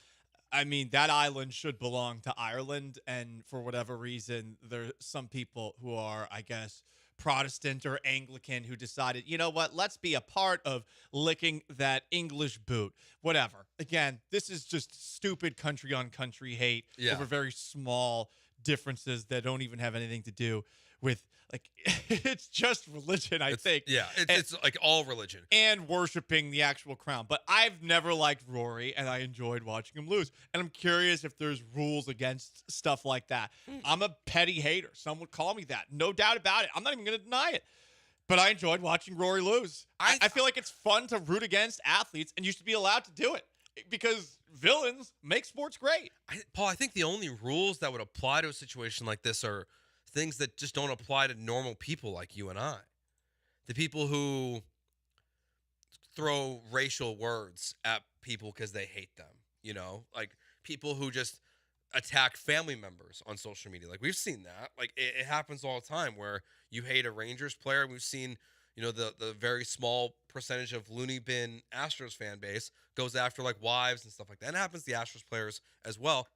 I mean, that island should belong to Ireland, and for whatever reason, there's some people who are, I guess, Protestant or Anglican who decided, you know what, let's be a part of licking that English boot. Whatever. Again, this is just stupid country on country hate over very small differences that don't even have anything to do with, like, it's just religion, I think. Yeah, it's like all religion. And worshiping the actual crown. But I've never liked Rory, and I enjoyed watching him lose. And I'm curious if there's rules against stuff like that. I'm a petty hater. Some would call me that. No doubt about it. I'm not even going to deny it. But I enjoyed watching Rory lose. I feel like it's fun to root against athletes, and you should be allowed to do it because villains make sports great. Paul, I think the only rules that would apply to a situation like this are things that just don't apply to normal people like you and I. The people who throw racial words at people because they hate them, you know? Like people who just attack family members on social media. Like we've seen that. Like it happens all the time where you hate a Rangers player. We've seen, you know, the very small percentage of loony bin Astros fan base goes after like wives and stuff like that. And it happens to the Astros players as well.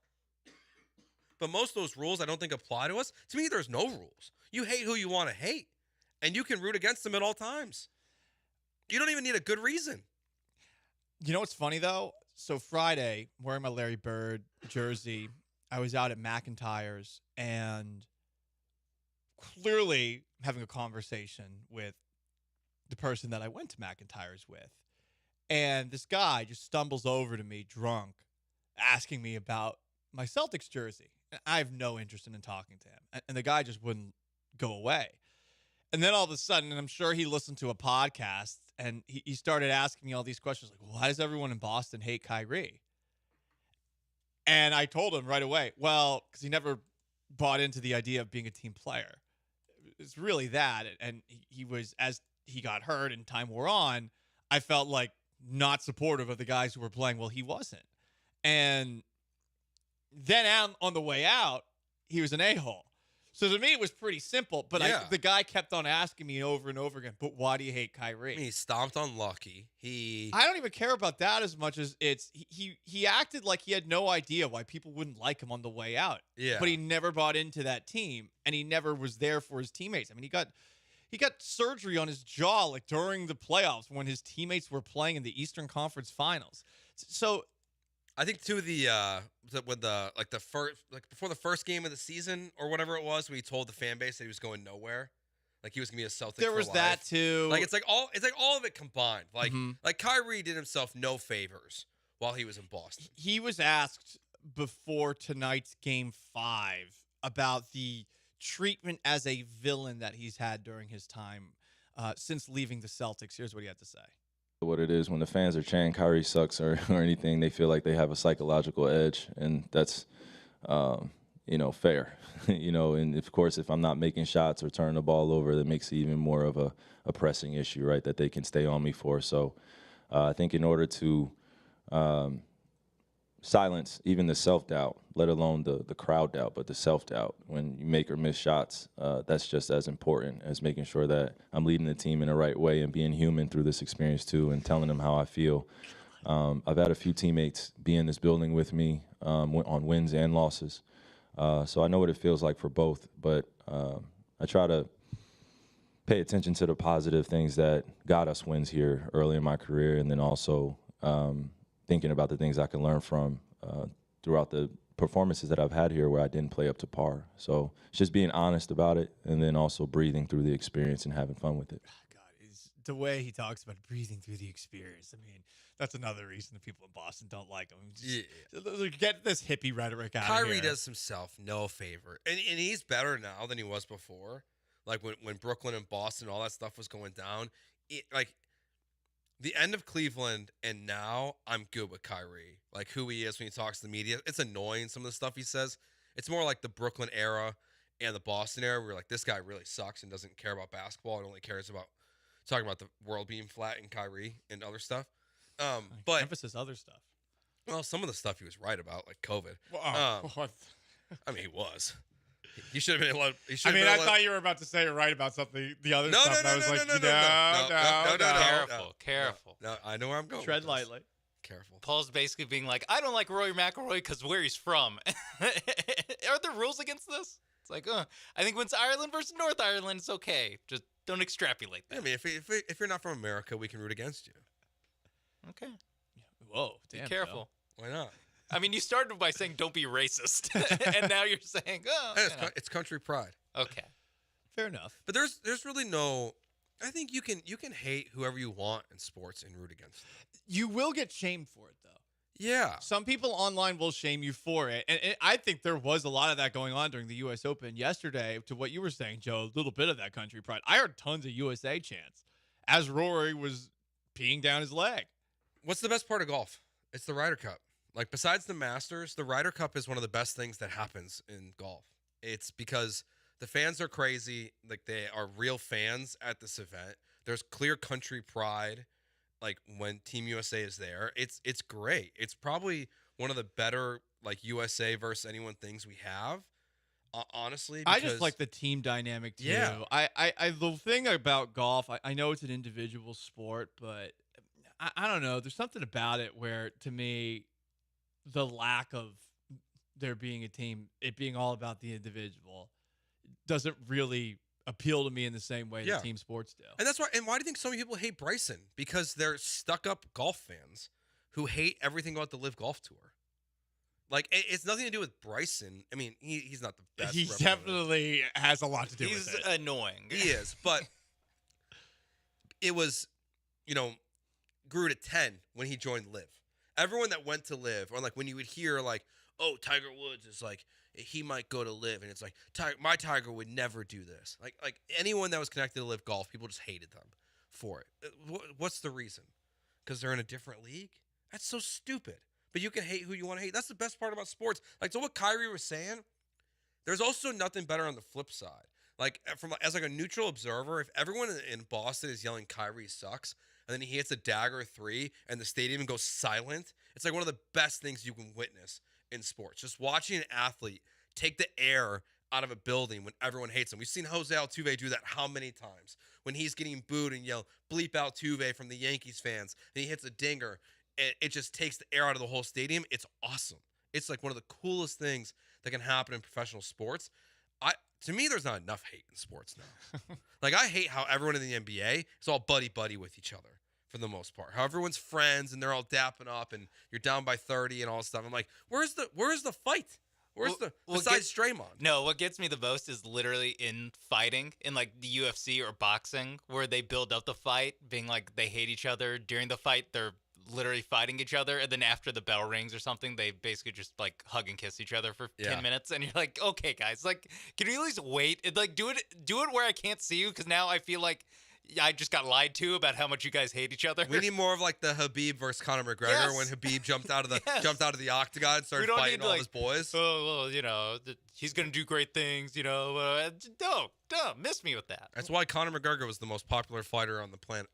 But most of those rules I don't think apply to us. To me, there's no rules. You hate who you want to hate, and you can root against them at all times. You don't even need a good reason. You know what's funny, though? So Friday, wearing my Larry Bird jersey, I was out at McIntyre's, and clearly having a conversation with the person that I went to McIntyre's with. And this guy just stumbles over to me drunk, asking me about my Celtics jersey. And I have no interest in talking to him. And the guy just wouldn't go away. And then all of a sudden, and I'm sure he listened to a podcast, and he started asking me all these questions like, why does everyone in Boston hate Kyrie? And I told him right away, well, because he never bought into the idea of being a team player. It's really that. And he was, as he got hurt and time wore on, I felt like not supportive of the guys who were playing. Well, he wasn't. And then on the way out, he was an a-hole. So to me, it was pretty simple. But the guy kept on asking me over and over again, but why do you hate Kyrie? I mean, he stomped on Lucky. I don't even care about that as much as he acted like he had no idea why people wouldn't like him on the way out. Yeah. But he never bought into that team, and he never was there for his teammates. I mean, he got surgery on his jaw like during the playoffs when his teammates were playing in the Eastern Conference Finals. So I think too before the first game of the season or whatever it was, when he told the fan base that he was going nowhere, like he was gonna be a Celtic. There was for that life. too. Like it's like all of it combined. Like Kyrie did himself no favors while he was in Boston. He was asked before tonight's Game 5 about the treatment as a villain that he's had during his time since leaving the Celtics. Here's what he had to say. What it is when the fans are chanting Kyrie sucks or anything, they feel like they have a psychological edge, and that's fair. And of course, if I'm not making shots or turning the ball over, that makes it even more of a pressing issue, right, that they can stay on me for. So I think in order to silence even the self-doubt, let alone the crowd doubt, but the self-doubt when you make or miss shots, that's just as important as making sure that I'm leading the team in the right way and being human through this experience too, and telling them how I feel. I've had a few teammates be in this building with me on wins and losses, so I know what it feels like for both, but I try to pay attention to the positive things that got us wins here early in my career, and then also thinking about the things I can learn from throughout the performances that I've had here where I didn't play up to par. So it's just being honest about it, and then also breathing through the experience and having fun with it. The way he talks about breathing through the experience, I mean, that's another reason the people in Boston don't like him. Get this hippie rhetoric out of here. Kyrie does himself no favor, and he's better now than he was before. Like when Brooklyn and Boston, all that stuff was going down. The end of Cleveland and now, I'm good with Kyrie. Like who he is when he talks to the media. It's annoying, some of the stuff he says. It's more like the Brooklyn era and the Boston era where you're like, this guy really sucks and doesn't care about basketball and only cares about talking about the world being flat and Kyrie and other stuff. But emphasis other stuff. Well, some of the stuff he was right about, like COVID. I mean, he was. He should have been allowed. I thought you were about to say you're right about something. The other stuff. No. Careful. No, I know where I'm going. Tread lightly. Careful. Paul's basically being like, I don't like Rory McIlroy because where he's from. Are there rules against this? It's like, I think when it's Ireland versus North Ireland, it's okay. Just don't extrapolate that. I mean, if you're not from America, we can root against you. Okay. Whoa, damn. Be careful. Why not? I mean, you started by saying don't be racist, and now you're saying, it's country pride. Okay, fair enough. But there's really no. I think you can hate whoever you want in sports and root against them. You will get shamed for it, though. Yeah. Some people online will shame you for it, and I think there was a lot of that going on during the U.S. Open yesterday. To what you were saying, Joe, a little bit of that country pride. I heard tons of USA chants as Rory was peeing down his leg. What's the best part of golf? It's the Ryder Cup. Like, besides the Masters, the Ryder Cup is one of the best things that happens in golf. It's because the fans are crazy. Like, they are real fans at this event. There's clear country pride, like, when Team USA is there. It's great. It's probably one of the better, like, USA versus anyone things we have, honestly. I just like the team dynamic, too. Yeah. The thing about golf, I know it's an individual sport, but I don't know. There's something about it where, to me, the lack of there being a team, it being all about the individual, doesn't really appeal to me in the same way that team sports do. And that's why. And why do you think so many people hate Bryson? Because they're stuck-up golf fans who hate everything about the Live Golf Tour. Like it's nothing to do with Bryson. I mean, he's not the best. He definitely has a lot to do with it. He's annoying. He is, but it was, grew to 10 when he joined Live. Everyone that went to Live, or like when you would hear like, oh, Tiger Woods is like, he might go to Live, and it's like, my Tiger would never do this. Like anyone that was connected to Live Golf, people just hated them for it. What's the reason? Because they're in a different league? That's so stupid. But you can hate who you want to hate. That's the best part about sports. Like, so what Kyrie was saying, there's also nothing better on the flip side. Like, as a neutral observer, if everyone in Boston is yelling Kyrie sucks, and then he hits a dagger 3 and the stadium goes silent, it's like one of the best things you can witness in sports. Just watching an athlete take the air out of a building when everyone hates him. We've seen Jose Altuve do that how many times? When he's getting booed and yell, bleep Altuve from the Yankees fans, and he hits a dinger, it just takes the air out of the whole stadium. It's awesome. It's like one of the coolest things that can happen in professional sports. To me, there's not enough hate in sports now. Like, I hate how everyone in the NBA is all buddy-buddy with each other for the most part. How everyone's friends and they're all dapping up and you're down by 30 and all this stuff. I'm like, where's the fight? Besides Draymond? No, what gets me the most is literally in fighting, in like the UFC or boxing, where they build up the fight, being like they hate each other. During the fight, they're literally fighting each other, and then after the bell rings or something, they basically just like hug and kiss each other for 10 minutes, and you're like, okay, guys, like, can you at least wait? Do it where I can't see you, because now I feel like I just got lied to about how much you guys hate each other. We need more of like the Habib versus Conor McGregor when Habib jumped out of the octagon and started fighting all his boys. Oh well, he's gonna do great things. Don't miss me with that. That's why Conor McGregor was the most popular fighter on the planet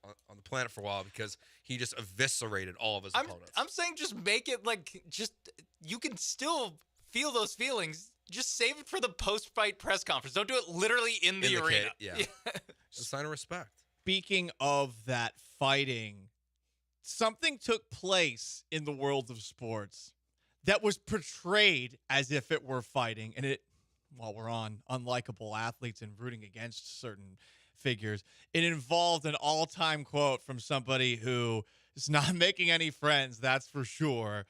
for a while, because he just eviscerated all of his opponents. I'm saying just make it like you can still feel those feelings. Just save it for the post-fight press conference. Don't do it literally in the arena. Yeah. It's a sign of respect. Speaking of that fighting, something took place in the world of sports that was portrayed as if it were fighting. And while we're on unlikable athletes and rooting against certain figures, it involved an all-time quote from somebody who is not making any friends, that's for sure,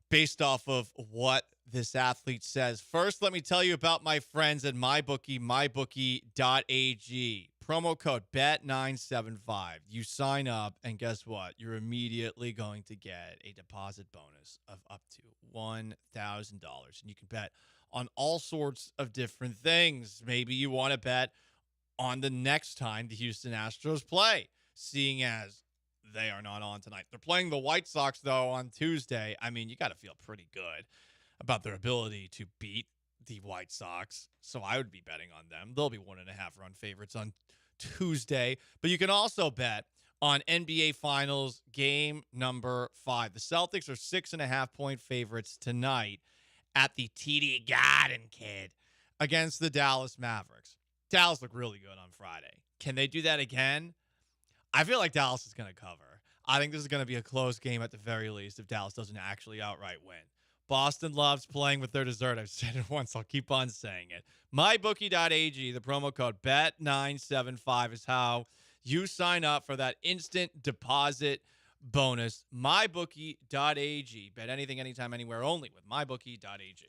based off of what this athlete says. First, let me tell you about my friends at MyBookie, mybookie.ag. Promo code BET975. You sign up, and guess what? You're immediately going to get a deposit bonus of up to $1,000. And you can bet on all sorts of different things. Maybe you want to bet on the next time the Houston Astros play, seeing as they are not on tonight. They're playing the White Sox, though, on Tuesday. I mean, you got to feel pretty good about their ability to beat the White Sox. So I would be betting on them. They'll be 1.5-run favorites on Tuesday. But you can also bet on NBA Finals game number 5. The Celtics are 6.5-point favorites tonight at the TD Garden, kid, against the Dallas Mavericks. Dallas looked really good on Friday. Can they do that again? I feel like Dallas is going to cover. I think this is going to be a close game at the very least if Dallas doesn't actually outright win. Boston loves playing with their dessert. I've said it once. I'll keep on saying it. MyBookie.ag, the promo code BET975 is how you sign up for that instant deposit bonus. MyBookie.ag. Bet anything, anytime, anywhere, only with MyBookie.ag.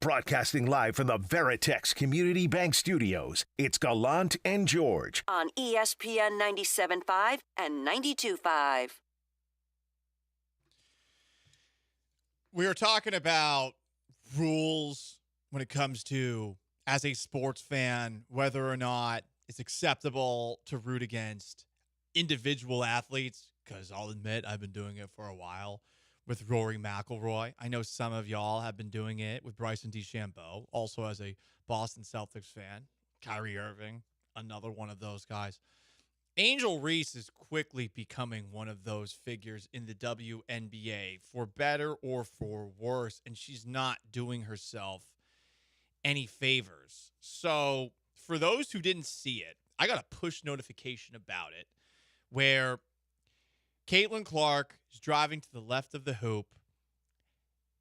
Broadcasting live from the Veritex Community Bank Studios, it's Gallant and George. On ESPN 97.5 and 92.5. We were talking about rules when it comes to, as a sports fan, whether or not it's acceptable to root against individual athletes, because I'll admit I've been doing it for a while with Rory McIlroy. I know some of y'all have been doing it with Bryson DeChambeau, also as a Boston Celtics fan. Kyrie Irving, another one of those guys. Angel Reese is quickly becoming one of those figures in the WNBA, for better or for worse, and she's not doing herself any favors. So for those who didn't see it, I got a push notification about it where Caitlin Clark is driving to the left of the hoop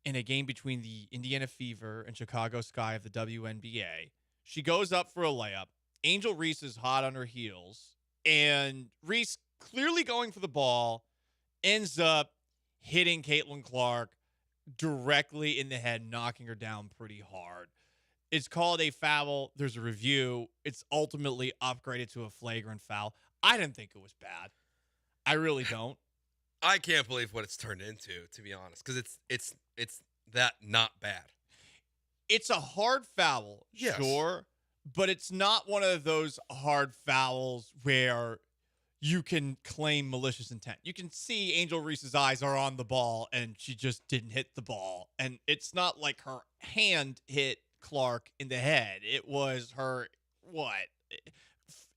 in a game between the Indiana Fever and Chicago Sky of the WNBA. She goes up for a layup. Angel Reese is hot on her heels, and Reese, clearly going for the ball, ends up hitting Caitlin Clark directly in the head, knocking her down pretty hard. It's called a foul. There's a review. It's ultimately upgraded to a flagrant foul. I didn't think it was bad. I really don't. I can't believe what it's turned into, to be honest, because it's that not bad. It's a hard foul, Yes. sure, but it's not one of those hard fouls where you can claim malicious intent. You can see Angel Reese's eyes are on the ball, and she just didn't hit the ball. And it's not like her hand hit Clark in the head. It was her,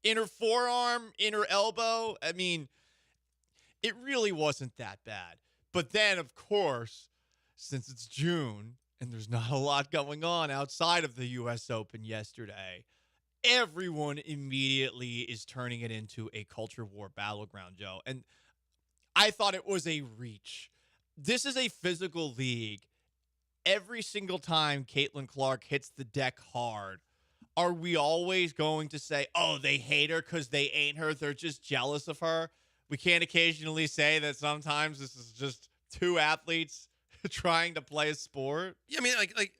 inner forearm, inner elbow. I mean, it really wasn't that bad. But then, of course, since it's June and there's not a lot going on outside of the U.S. Open yesterday, everyone immediately is turning it into a culture war battleground, Joe. And I thought it was a reach. This is a physical league. Every single time Caitlin Clark hits the deck hard, are we always going to say, oh, they hate her because they ain't her, they're just jealous of her? We can't occasionally say that sometimes this is just two athletes trying to play a sport? Yeah, I mean, like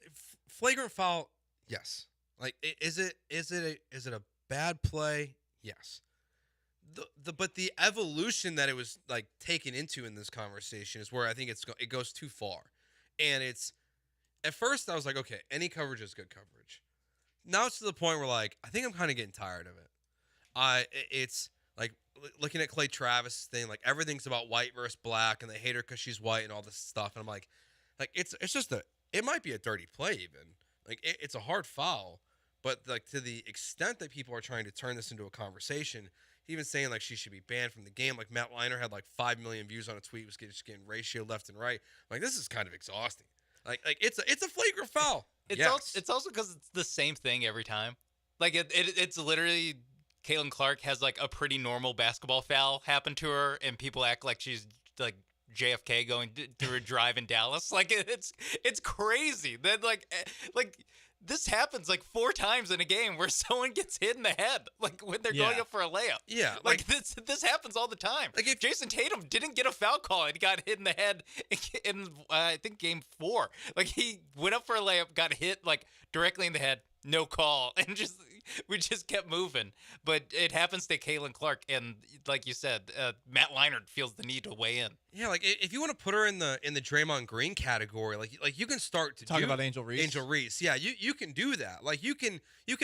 flagrant foul, yes. Like, is it a bad play? Yes. But the evolution that it was like taken into in this conversation is where I think it goes too far. And it's, at first I was like, okay, any coverage is good coverage. Now it's to the point where, like, I think I'm kind of getting tired of it. It's like looking at Clay Travis' thing, like everything's about white versus black, and they hate her because she's white and all this stuff. And I'm like it's just it might be a dirty play even. Like it's a hard foul, but like to the extent that people are trying to turn this into a conversation, even saying like she should be banned from the game. Like Matt Leinart had like 5 million views on a tweet, was just getting ratio left and right. Like this is kind of exhausting. Like it's a flagrant foul. It's also because it's the same thing every time. Like it's literally Caitlin Clark has like a pretty normal basketball foul happen to her, and people act like she's like JFK going through a drive in Dallas. Like it's crazy that like this happens like 4 times in a game where someone gets hit in the head, like when they're going up for a layup. Yeah, like this happens all the time. Like if Jason Tatum didn't get a foul call and he got hit in the head in I think game 4, like he went up for a layup, got hit like directly in the head, no call, and we just kept moving. But it happens to Caitlin Clark, and like you said, Matt Leinart feels the need to weigh in. Yeah, like if you want to put her in the Draymond Green category, like you can start to talk about Angel Reese. Angel Reese, yeah, you can do that. Like you can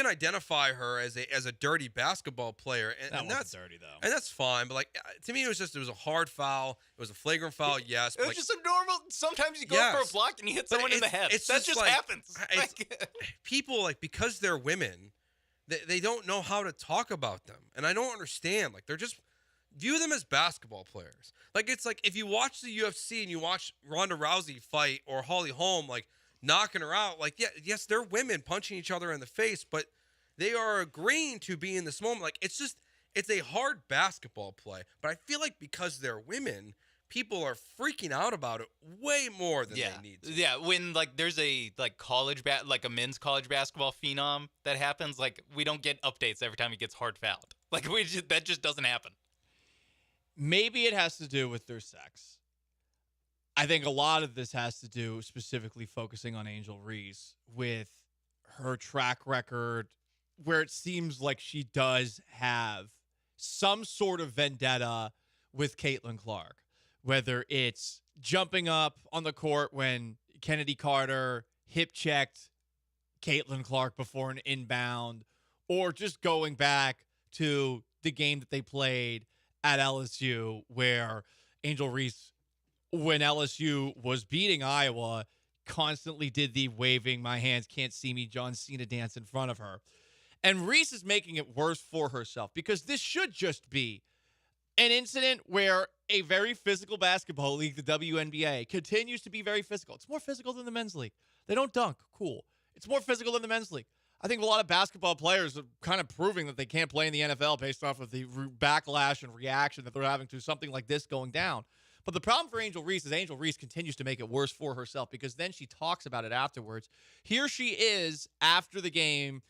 identify her as a dirty basketball player, and that's dirty though, and that's fine. But like to me, it was a hard foul. It was a flagrant foul, yes. It was just a normal. Sometimes you go for a block and you hit someone in the head. That just happens. People like, because they're women, they don't know how to talk about them, and I don't understand. Like they're just view them as basketball players. Like it's like if you watch the UFC and you watch Ronda Rousey fight or Holly Holm like knocking her out, like yes, they're women punching each other in the face, but they are agreeing to be in this moment. Like it's a hard basketball play, but I feel like because they're women, people are freaking out about it way more than they need to. Yeah, when like there's a like like a men's college basketball phenom that happens, like we don't get updates every time he gets hard fouled. Like that just doesn't happen. Maybe it has to do with their sex. I think a lot of this has to do specifically focusing on Angel Reese with her track record, where it seems like she does have some sort of vendetta with Caitlin Clark, whether it's jumping up on the court when Kennedy Carter hip checked Caitlin Clark before an inbound, or just going back to the game that they played at LSU where Angel Reese, when LSU was beating Iowa, constantly did the waving my hands can't see me John Cena dance in front of her. And Reese is making it worse for herself because this should just be an incident where a very physical basketball league, the WNBA, continues to be very physical. It's more physical than the men's league. They don't dunk. Cool. It's more physical than the men's league. I think a lot of basketball players are kind of proving that they can't play in the NFL based off of the backlash and reaction that they're having to something like this going down. But the problem for Angel Reese is Angel Reese continues to make it worse for herself because then she talks about it afterwards. Here she is after the game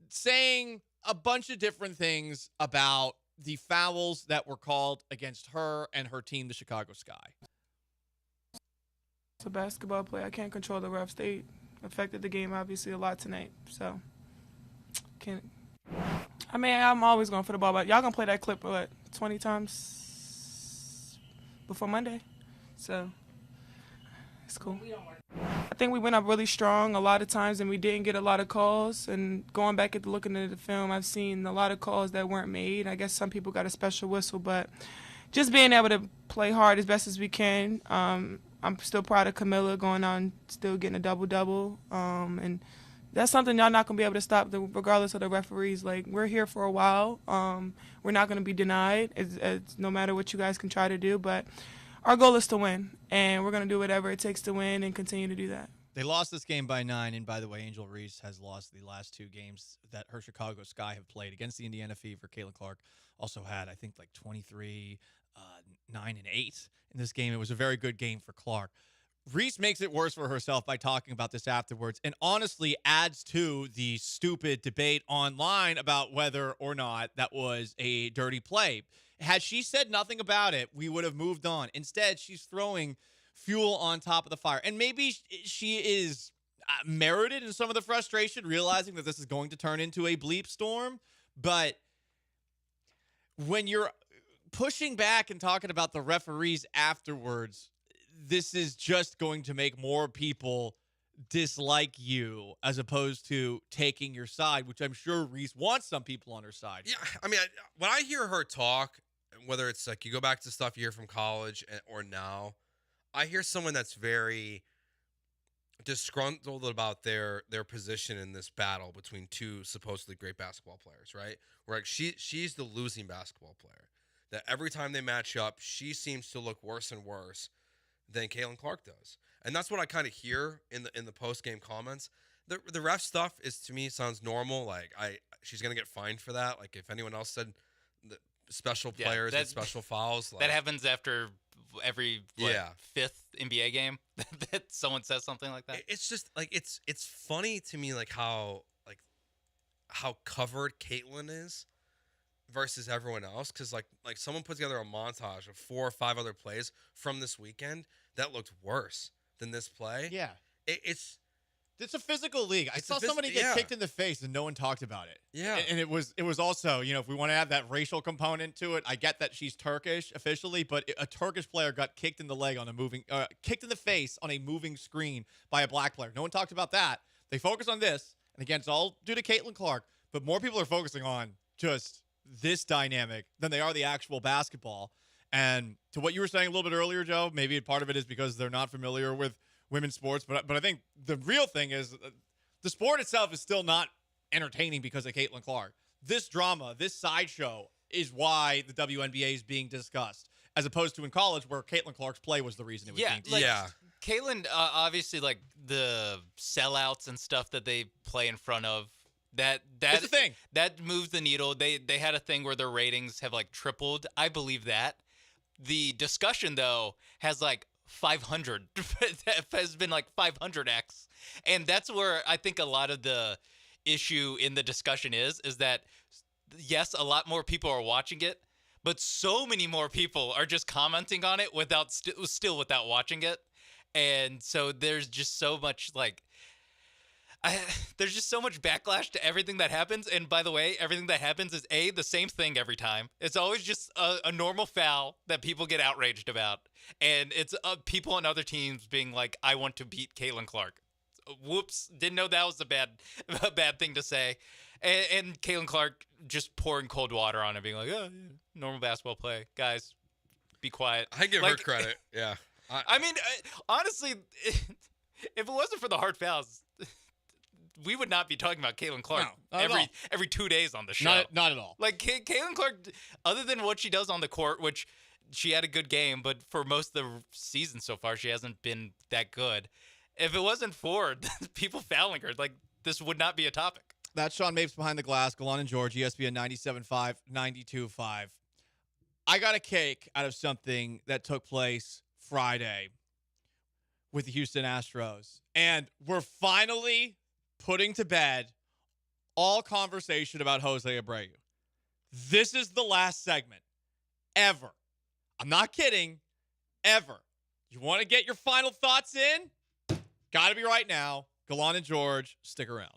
saying a bunch of different things about the fouls that were called against her and her team, the Chicago Sky. It's a basketball player. I can't control the refs. They affected the game obviously a lot tonight. So, I'm always going for the ball, but y'all gonna play that clip 20 times before Monday. So, it's cool. I think we went up really strong a lot of times and we didn't get a lot of calls. And going back at looking at the film, I've seen a lot of calls that weren't made. I guess some people got a special whistle, but just being able to play hard as best as we can. I'm still proud of Camilla going on, still getting a double-double. And that's something y'all not going to be able to stop regardless of the referees. Like, we're here for a while. We're not going to be denied, it's no matter what you guys can try to do. But our goal is to win, and we're going to do whatever it takes to win and continue to do that. They lost this game by 9, and by the way, Angel Reese has lost the last 2 games that her Chicago Sky have played against the Indiana Fever. Caitlin Clark also had, I think, like 23, 9, and 8 in this game. It was a very good game for Clark. Reese makes it worse for herself by talking about this afterwards and honestly adds to the stupid debate online about whether or not that was a dirty play. Had she said nothing about it, we would have moved on. Instead, she's throwing fuel on top of the fire. And maybe she is merited in some of the frustration, realizing that this is going to turn into a bleep storm. But when you're pushing back and talking about the referees afterwards, this is just going to make more people dislike you as opposed to taking your side, which I'm sure Reese wants some people on her side. Yeah, I mean, when I hear her talk, whether it's like you go back to stuff you hear from college or now, I hear someone that's very disgruntled about their position in this battle between two supposedly great basketball players, right? Where like she's the losing basketball player. That every time they match up, she seems to look worse and worse than Caitlin Clark does. And that's what I kind of hear in the post-game comments. The ref stuff is, to me, sounds normal. Like she's going to get fined for that. Like if anyone else said the special players and special fouls. Like, that happens after every fifth NBA game that someone says something like that. It's just like it's funny to me like how covered Caitlin is versus everyone else, because like someone put together a montage of 4 or 5 other plays from this weekend that looked worse than this play. Yeah, it's a physical league. I saw somebody get kicked in the face and no one talked about it. Yeah, and it was also, if we want to add that racial component to it, I get that she's Turkish officially, but a Turkish player got kicked in the leg on kicked in the face on a moving screen by a black player. No one talked about that. They focus on this, and again, it's all due to Caitlin Clark, but more people are focusing on just this dynamic than they are the actual basketball. And to what you were saying a little bit earlier, Joe, maybe part of it is because they're not familiar with women's sports, but I think the real thing is the sport itself is still not entertaining because of Caitlin Clark. This drama, this sideshow is why the WNBA is being discussed, as opposed to in college where Caitlin Clark's play was the reason it was being discussed. Caitlin, obviously, like the sellouts and stuff that they play in front of, that's the thing. That moves the needle. They had a thing where their ratings have like tripled. I believe that. The discussion though has like 500 has been like 500x, and that's where I think a lot of the issue in the discussion is that yes, a lot more people are watching it, but so many more people are just commenting on it without watching it. And so there's just so much there's just so much backlash to everything that happens. And by the way, everything that happens is the same thing every time. It's always just a normal foul that people get outraged about. And it's people on other teams being like, I want to beat Caitlin Clark. Whoops. Didn't know that was a bad thing to say. And Caitlin Clark just pouring cold water on it, being like, oh, yeah, normal basketball play. Guys, be quiet. I give her credit. Yeah. I mean, honestly, if it wasn't for the hard fouls, we would not be talking about Caitlin Clark every 2 days on the show. Not at all. Like, Caitlin Clark, other than what she does on the court, which she had a good game, but for most of the season so far, she hasn't been that good. If it wasn't for people fouling her, like, this would not be a topic. That's Sean Mapes behind the glass. Gallant and George, ESPN 97.5, 92.5. I got a cake out of something that took place Friday with the Houston Astros. And we're finally putting to bed all conversation about Jose Abreu. This is the last segment ever. I'm not kidding. Ever. You want to get your final thoughts in? Got to be right now. Gallant and George, stick around.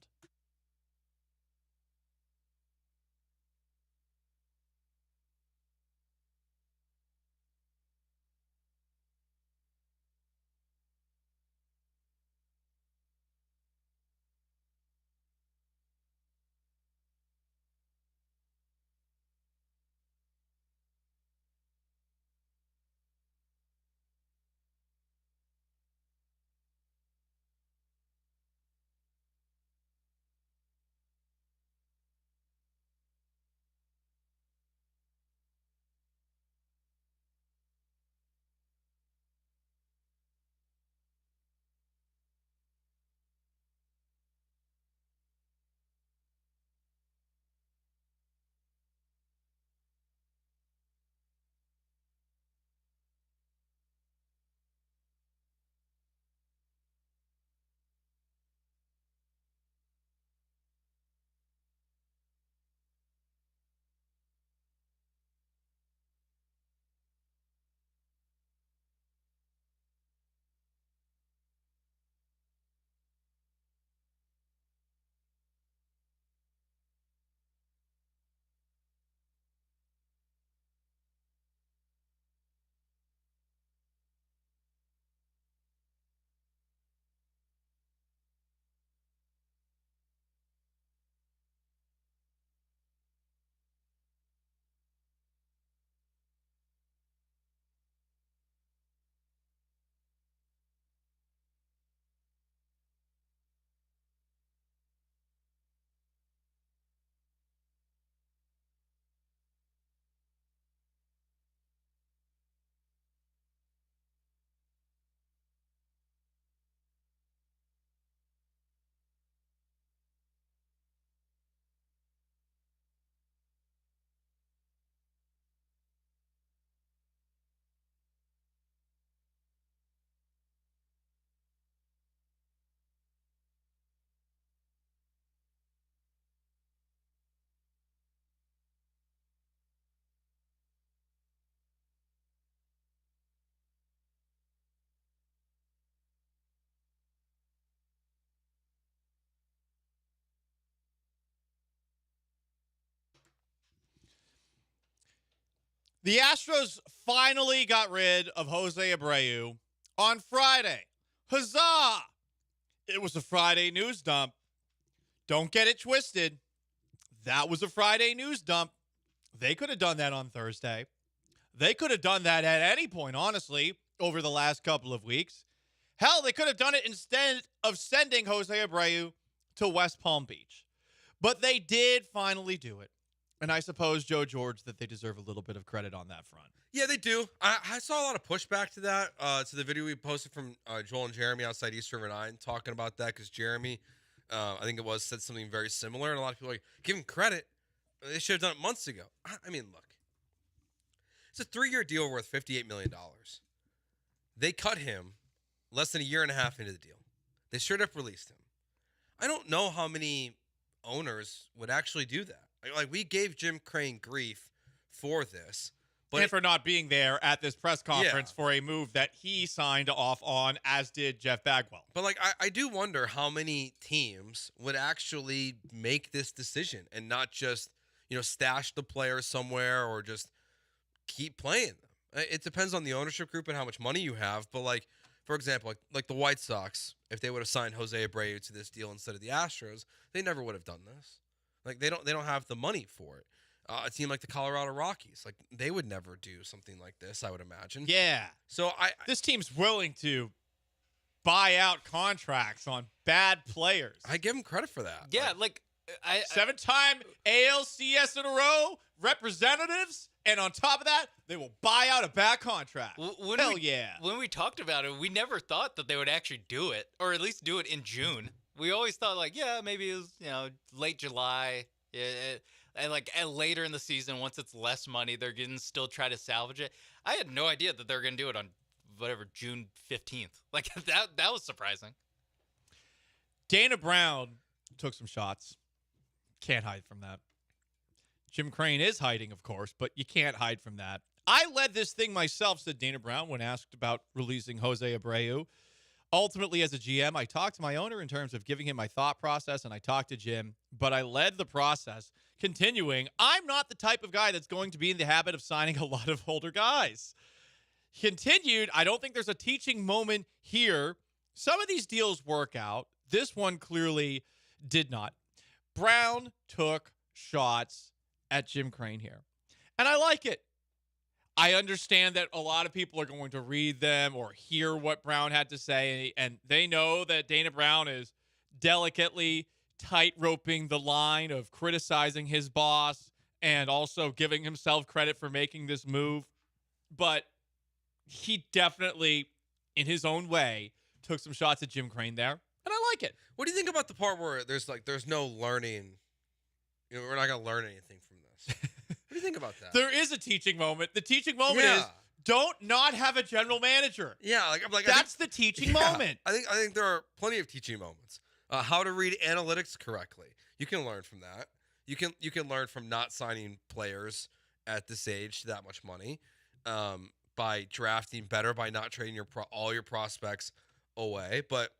The Astros finally got rid of Jose Abreu on Friday. Huzzah! It was a Friday news dump. Don't get it twisted. That was a Friday news dump. They could have done that on Thursday. They could have done that at any point, honestly, over the last couple of weeks. Hell, they could have done it instead of sending Jose Abreu to West Palm Beach. But they did finally do it. And I suppose, Joe George, that they deserve a little bit of credit on that front. Yeah, they do. I saw a lot of pushback to that, to the video we posted from Joel and Jeremy outside East River 9 talking about that because Jeremy, I think it was, said something very similar. And a lot of people are like, give him credit. They should have done it months ago. I mean, look. It's a 3-year deal worth $58 million. They cut him less than a year and a half into the deal. They should have released him. I don't know how many owners would actually do that. Like we gave Jim Crane grief for this, and for not being there at this press conference for a move that he signed off on, as did Jeff Bagwell. But like, I do wonder how many teams would actually make this decision and not just, stash the players somewhere or just keep playing them. It depends on the ownership group and how much money you have. But like, for example, like the White Sox, if they would have signed Jose Abreu to this deal instead of the Astros, they never would have done this. Like they don't have the money for it. A team like the Colorado Rockies, like they would never do something like this, I would imagine. Yeah. So this team's willing to buy out contracts on bad players. I give them credit for that. Yeah, like 7-time ALCS in a row representatives, and on top of that, they will buy out a bad contract. Hell yeah. When we talked about it, we never thought that they would actually do it, or at least do it in June. We always thought like, yeah, maybe it was, late July. And later in the season, once it's less money, they're going to still try to salvage it. I had no idea that they're going to do it on June 15th. Like that was surprising. Dana Brown took some shots. Can't hide from that. Jim Crane is hiding, of course, but you can't hide from that. I led this thing myself, said Dana Brown, when asked about releasing Jose Abreu. Ultimately, as a GM, I talked to my owner in terms of giving him my thought process, and I talked to Jim, but I led the process. Continuing, I'm not the type of guy that's going to be in the habit of signing a lot of older guys. Continued, I don't think there's a teaching moment here. Some of these deals work out. This one clearly did not. Brown took shots at Jim Crane here, and I like it. I understand that a lot of people are going to read them or hear what Brown had to say, and they know that Dana Brown is delicately tight-roping the line of criticizing his boss and also giving himself credit for making this move. But he definitely, in his own way, took some shots at Jim Crane there, and I like it. What do you think about the part where there's no learning? We're not going to learn anything from this. What do you think about that? There is a teaching moment. The teaching moment is don't not have a general manager. Yeah, that's the teaching moment. I think there are plenty of teaching moments. How to read analytics correctly. You can learn from that. You can learn from not signing players at this age that much money, by drafting better, by not trading all your prospects away. But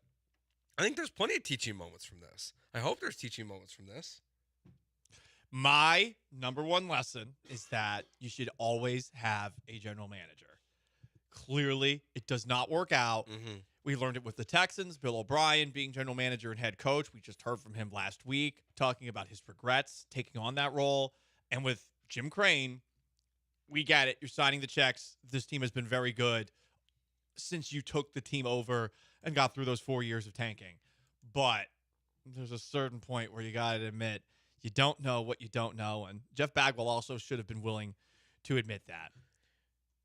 I think there's plenty of teaching moments from this. I hope there's teaching moments from this. My number one lesson is that you should always have a general manager. Clearly, it does not work out. Mm-hmm. We learned it with the Texans, Bill O'Brien being general manager and head coach. We just heard from him last week talking about his regrets taking on that role. And with Jim Crane, we get it. You're signing the checks. This team has been very good since you took the team over and got through those 4 years of tanking. But there's a certain point where you got to admit you don't know what you don't know. And Jeff Bagwell also should have been willing to admit that.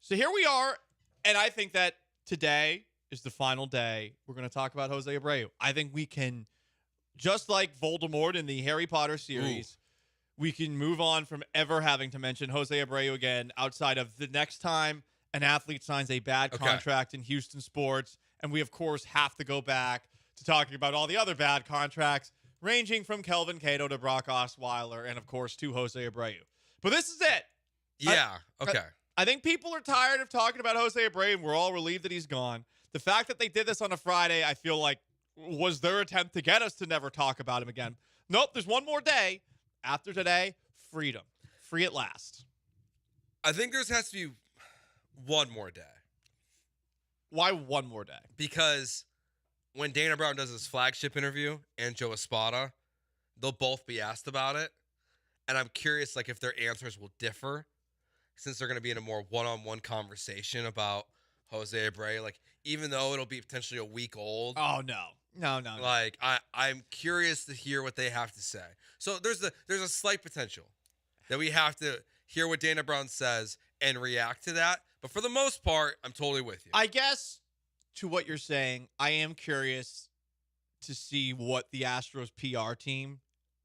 So here we are. And I think that today is the final day. We're going to talk about Jose Abreu. I think we can, just like Voldemort in the Harry Potter series, we can move on from ever having to mention Jose Abreu again outside of the next time an athlete signs a bad contract in Houston sports. And we, of course, have to go back to talking about all the other bad contracts, ranging from Kelvin Cato to Brock Osweiler and, of course, to Jose Abreu. But this is it. Yeah, okay. I think people are tired of talking about Jose Abreu, and we're all relieved that he's gone. The fact that they did this on a Friday, I feel like, was their attempt to get us to never talk about him again. Nope, there's one more day. After today, freedom. Free at last. I think there has to be one more day. Why one more day? Because when Dana Brown does his flagship interview and Joe Espada, they'll both be asked about it. And I'm curious, if their answers will differ, since they're going to be in a more one-on-one conversation about Jose Abreu. Even though it'll be potentially a week old. Oh, no. No. I'm curious to hear what they have to say. So there's a slight potential that we have to hear what Dana Brown says and react to that. But for the most part, I'm totally with you. I guess, to what you're saying, I am curious to see what the Astros PR team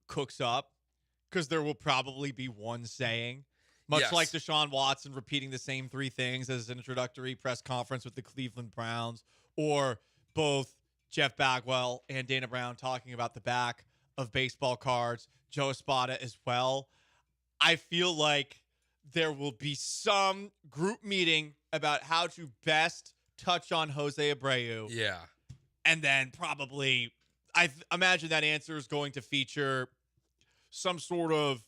cooks up, because there will probably be one saying, much like Deshaun Watson repeating the same three things as an introductory press conference with the Cleveland Browns, or both Jeff Bagwell and Dana Brown talking about the back of baseball cards, Joe Espada as well. I feel like there will be some group meeting about how to best touch on Jose Abreu. Yeah. And then probably, I imagine that answer is going to feature some sort of,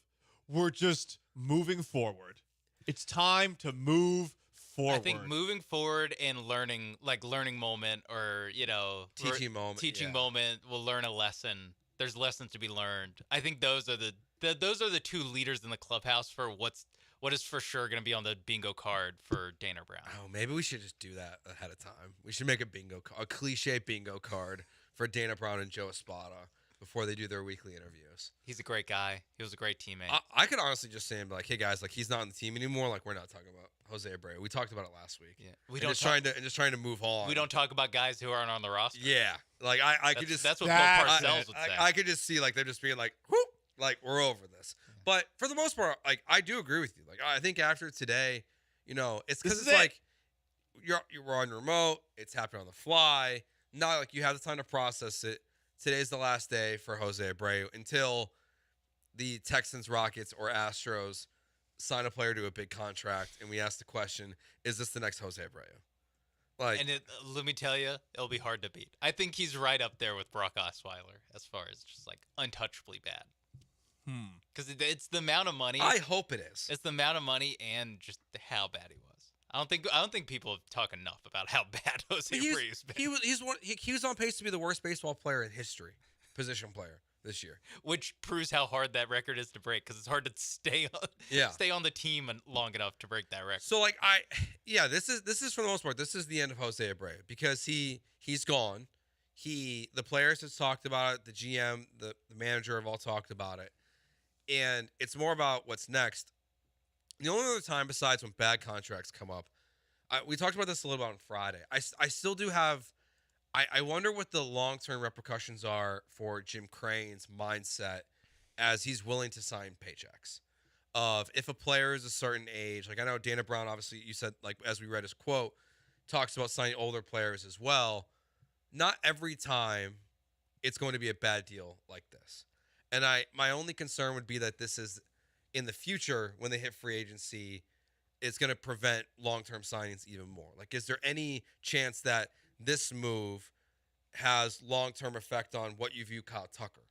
we're just moving forward. It's time to move forward. I think moving forward and learning moment, or teaching moment. Moment. We'll learn a lesson. There's lessons to be learned. I think those are the two leaders in the clubhouse for what is for sure going to be on the bingo card for Dana Brown. Oh, maybe we should just do that ahead of time. We should make a cliche bingo card for Dana Brown and Joe Espada before they do their weekly interviews. He's a great guy. He was a great teammate. I could honestly just say him like, hey guys, like he's not on the team anymore. Like we're not talking about Jose Abreu. We talked about it last week. Yeah, just trying to move on. We don't talk about guys who aren't on the roster. Yeah, like I could just that's what Bill Parcells would say. I could just see like they're just being like, whoop, like we're over this. But for the most part, like I do agree with you. Like I think after today, it's because it's like you're on your remote. It's happening on the fly. Not like you have the time to process it. Today's the last day for Jose Abreu until the Texans, Rockets, or Astros sign a player to a big contract, and we ask the question: is this the next Jose Abreu? Let me tell you, it'll be hard to beat. I think he's right up there with Brock Osweiler as far as just like untouchably bad. Because it's the amount of money. I hope it is. It's the amount of money and just how bad he was. I don't think people talk enough about how bad Jose Abreu's been. He was on pace to be the worst baseball player in history, position player this year. Which proves how hard that record is to break, because it's hard to stay on the team long enough to break that record. So this is for the most part, this is the end of Jose Abreu because he's gone. The players have talked about it, the GM, the manager have all talked about it. And it's more about what's next. The only other time besides when bad contracts come up, we talked about this a little bit on Friday. I still do have – I wonder what the long-term repercussions are for Jim Crane's mindset as he's willing to sign paychecks. Of if a player is a certain age, like I know Dana Brown, obviously you said, like as we read his quote, talks about signing older players as well. Not every time it's going to be a bad deal like this. And my only concern would be that this is – in the future, when they hit free agency, it's going to prevent long-term signings even more. Like, is there any chance that this move has long-term effect on what you view Kyle Tucker?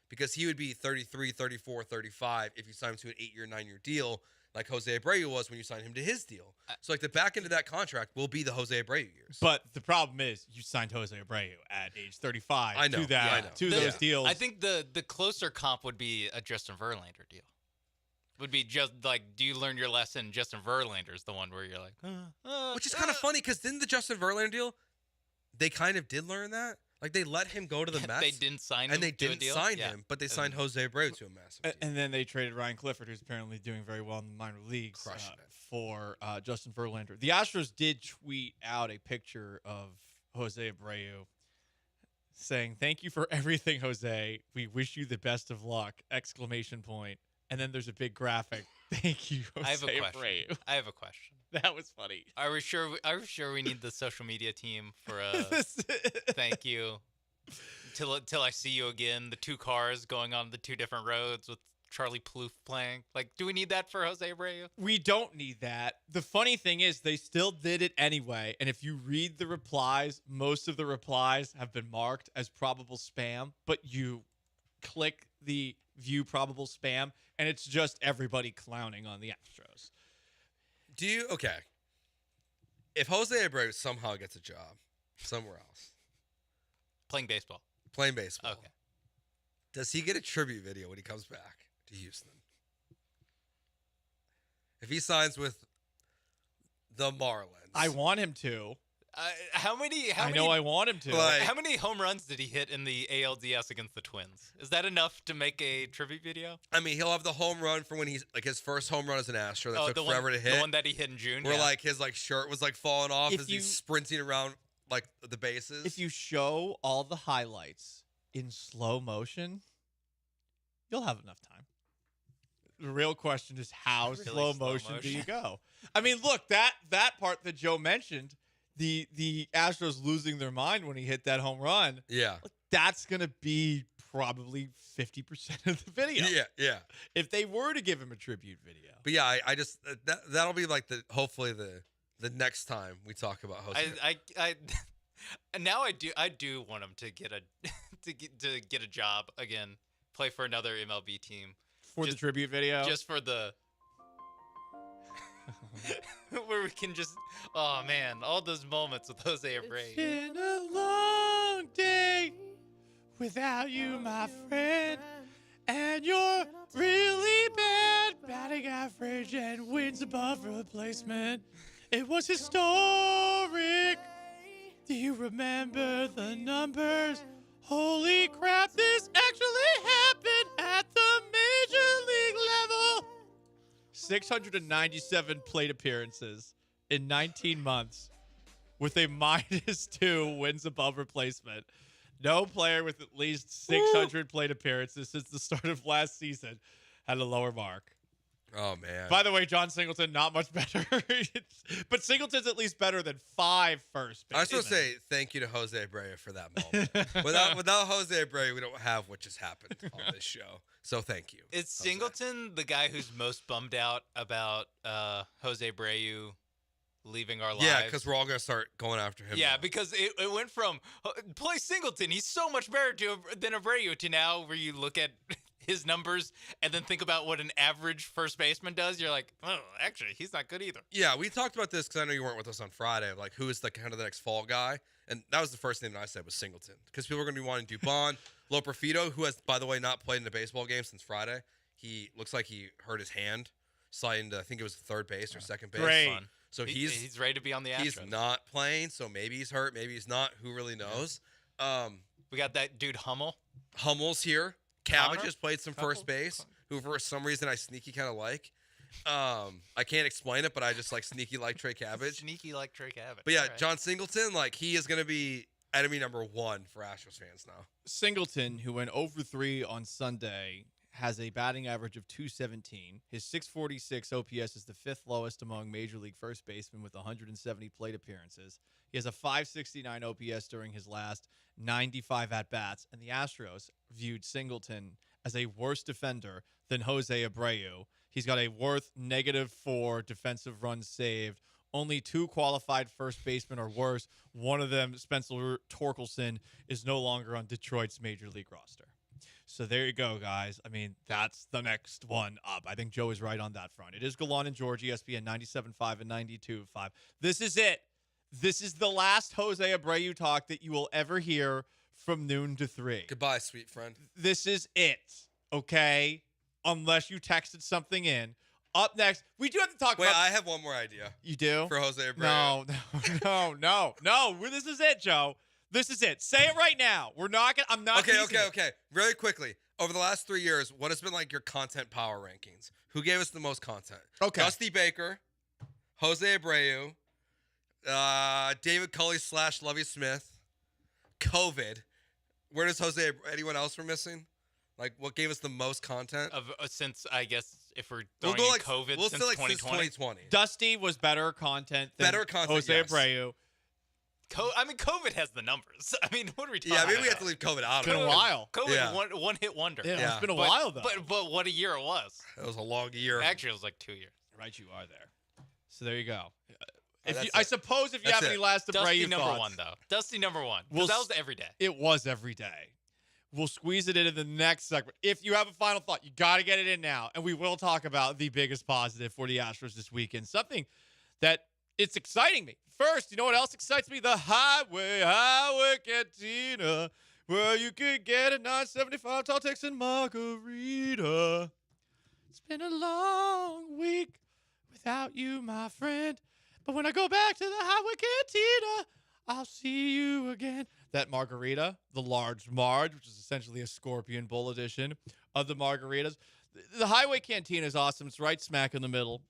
Because he would be 33, 34, 35 if you sign him to an 8-year, 9-year deal like Jose Abreu was when you signed him to his deal. So, like, the back end of that contract will be the Jose Abreu years. But the problem is you signed Jose Abreu at age 35 I know. to those deals. I think the closer comp would be a Justin Verlander deal. Would be just like, do you learn your lesson? Justin Verlander's the one where you're like, which is kind of funny because didn't the Justin Verlander deal, they kind of did learn that. Like they let him go to the Mets. They didn't sign him, and they to a didn't deal? sign Yeah. him, but they signed Jose Abreu to a massive deal. And then they traded Ryan Clifford, who's apparently doing very well in the minor leagues, for Justin Verlander. The Astros did tweet out a picture of Jose Abreu saying, "Thank you for everything, Jose. We wish you the best of luck!" ! And then there's a big graphic. Thank you, Jose I have a question. Abreu. I have a question. That was funny. Are we sure we need the social media team for a thank you? Till I see you again. The two cars going on the two different roads with Charlie Plouffe playing. Like, do we need that for Jose Abreu? We don't need that. The funny thing is they still did it anyway. And if you read the replies, most of the replies have been marked as probable spam. But you click the view probable spam, and it's just everybody clowning on the Astros. Okay. If Jose Abreu somehow gets a job somewhere else. Playing baseball. Okay. Does he get a tribute video when he comes back to Houston? If he signs with the Marlins. I want him to. I want him to. How many home runs did he hit in the ALDS against the Twins? Is that enough to make a tribute video? I mean, he'll have the home run for when he's like his first home run as an Astro that took forever to hit. The one that he hit in June. Where like his like shirt was like falling off as he's sprinting around like the bases. If you show all the highlights in slow motion, you'll have enough time. The real question is how slow motion do you go? I mean, look, that part that Joe mentioned, the Astros losing their mind when he hit that home run. Yeah. That's going to be probably 50% of the video. Yeah. If they were to give him a tribute video. But yeah, I just that'll be like hopefully the next time we talk about Jose. I now I do want him to get a to get a job again, play for another MLB team For the tribute video? just for the where we can just oh man, all those moments with Jose Abreu. It's been a long day without you, my friend, and you're really bad batting average and wins above replacement. It was historic. Do you remember the numbers? Holy crap, this actually happened at the major league level. 697 plate appearances in 19 months with a -2 wins above replacement. No player with at least 600 plate appearances since the start of last season had a lower mark. Oh, man. By the way, John Singleton, not much better. But Singleton's at least better than 5 first I basemen. just want to say thank you to Jose Abreu for that moment. without Jose Abreu, we don't have what just happened on this show. So thank you. Is Singleton the guy who's most bummed out about Jose Abreu leaving our lives? Yeah, because we're all going to start going after him. Yeah, now. because it went from play Singleton, he's so much better than Abreu, to now where you look at his numbers and then think about what an average first baseman does. You're like, oh, actually, he's not good either. Yeah, we talked about this because I know you weren't with us on Friday. Like, who is the kind of the next fall guy? And that was the first thing that I said was Singleton, because people are going to be wanting Dubon, Loperfido, who has, by the way, not played in a baseball game since Friday. He looks like he hurt his hand, sliding to, I think it was third base or second base. Great. So he's ready to be on the Astros. He's not playing, so maybe he's hurt, maybe he's not. Who really knows? We got that dude Hummel. Hummel's here. Cabbage Connor? has played some first base, who for some reason I sneaky kind of like. I can't explain it, but I just like sneaky like Trey Cabbage. Sneaky like Trey Cabbage. But yeah, All right. John Singleton, like he is going to be enemy number 1 for Astros fans now. Singleton, who went over 3 on Sunday, has a batting average of 217. His 646 OPS is the 5th lowest among Major League first basemen with 170 plate appearances. He has a 569 OPS during his last 95 at-bats, and the Astros viewed Singleton as a worse defender than Jose Abreu. He's got a worth -4 defensive runs saved. Only 2 qualified first basemen are worse. One of them, Spencer Torkelson, is no longer on Detroit's Major League roster. So there you go, guys. I mean, that's the next one up. I think Joe is right on that front. It is Gallant George, ESPN 97.5 and 92.5. This is it. This is the last Jose Abreu talk that you will ever hear from noon to 3. Goodbye, sweet friend. This is it, okay? Unless you texted something in. Up next, we do have to talk about... Wait, I have one more idea. You do? For Jose Abreu. No. This is it, Joe. This is it. Say it right now. We're not going to... I'm not teasing it. Okay. Really quickly. Over the last 3 years, what has been like your content power rankings? Who gave us the most content? Okay. Dusty Baker, Jose Abreu, David Culley / Lovie Smith, COVID. Where does anyone else we're missing? Like, what gave us the most content? Since, I guess, if we're throwing go in like, COVID we'll since say like 2020. since 2020. Dusty was better content than Jose yes. Abreu. I mean, COVID has the numbers. I mean, what are we talking Yeah, about? maybe we have to leave COVID out It's been a while. COVID, Yeah. one hit wonder. Yeah, it's been a while, though. But what a year it was. It was a long year. Actually, it was like 2 years. Right, you are there. So there you go. That's I it. suppose if you That's have any it. last Dusty Abreu number thoughts. 1, though. Dusty number 1. We'll Because that was every day. It was every day. We'll squeeze it into the next segment. If you have a final thought, you got to get it in now. And we will talk about the biggest positive for the Astros this weekend. Something that it's exciting me. First, you know what else excites me? The Highway Cantina, where you could get a $9.75 tall Texan margarita. It's been a long week without you, my friend. But when I go back to the Highway Cantina, I'll see you again. That margarita, the large Marge, which is essentially a Scorpion Bowl edition of the margaritas. The Highway Cantina is awesome. It's right smack in the middle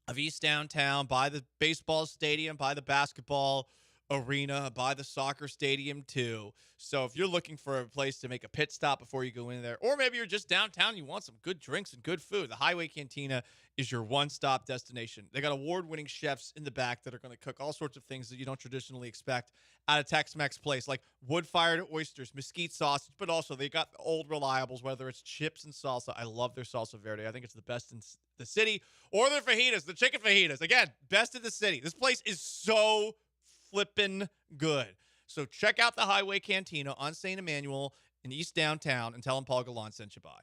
of East Downtown, by the baseball stadium, by the basketball arena by the soccer stadium too. So if you're looking for a place to make a pit stop before you go in there, or maybe you're just downtown, you want some good drinks and good food, the Highway Cantina is your one-stop destination. They got award-winning chefs in the back that are going to cook all sorts of things that you don't traditionally expect at a Tex-Mex place, like wood-fired oysters, mesquite sausage, but also they got the old reliables, whether it's chips and salsa. I love their salsa verde. I think it's the best in the city. Or their fajitas, the chicken fajitas. Again, best in the city. This place is so flippin' good. So check out the Highway Cantina on St. Emmanuel in East Downtown and tell them Paul Gallant sent you by.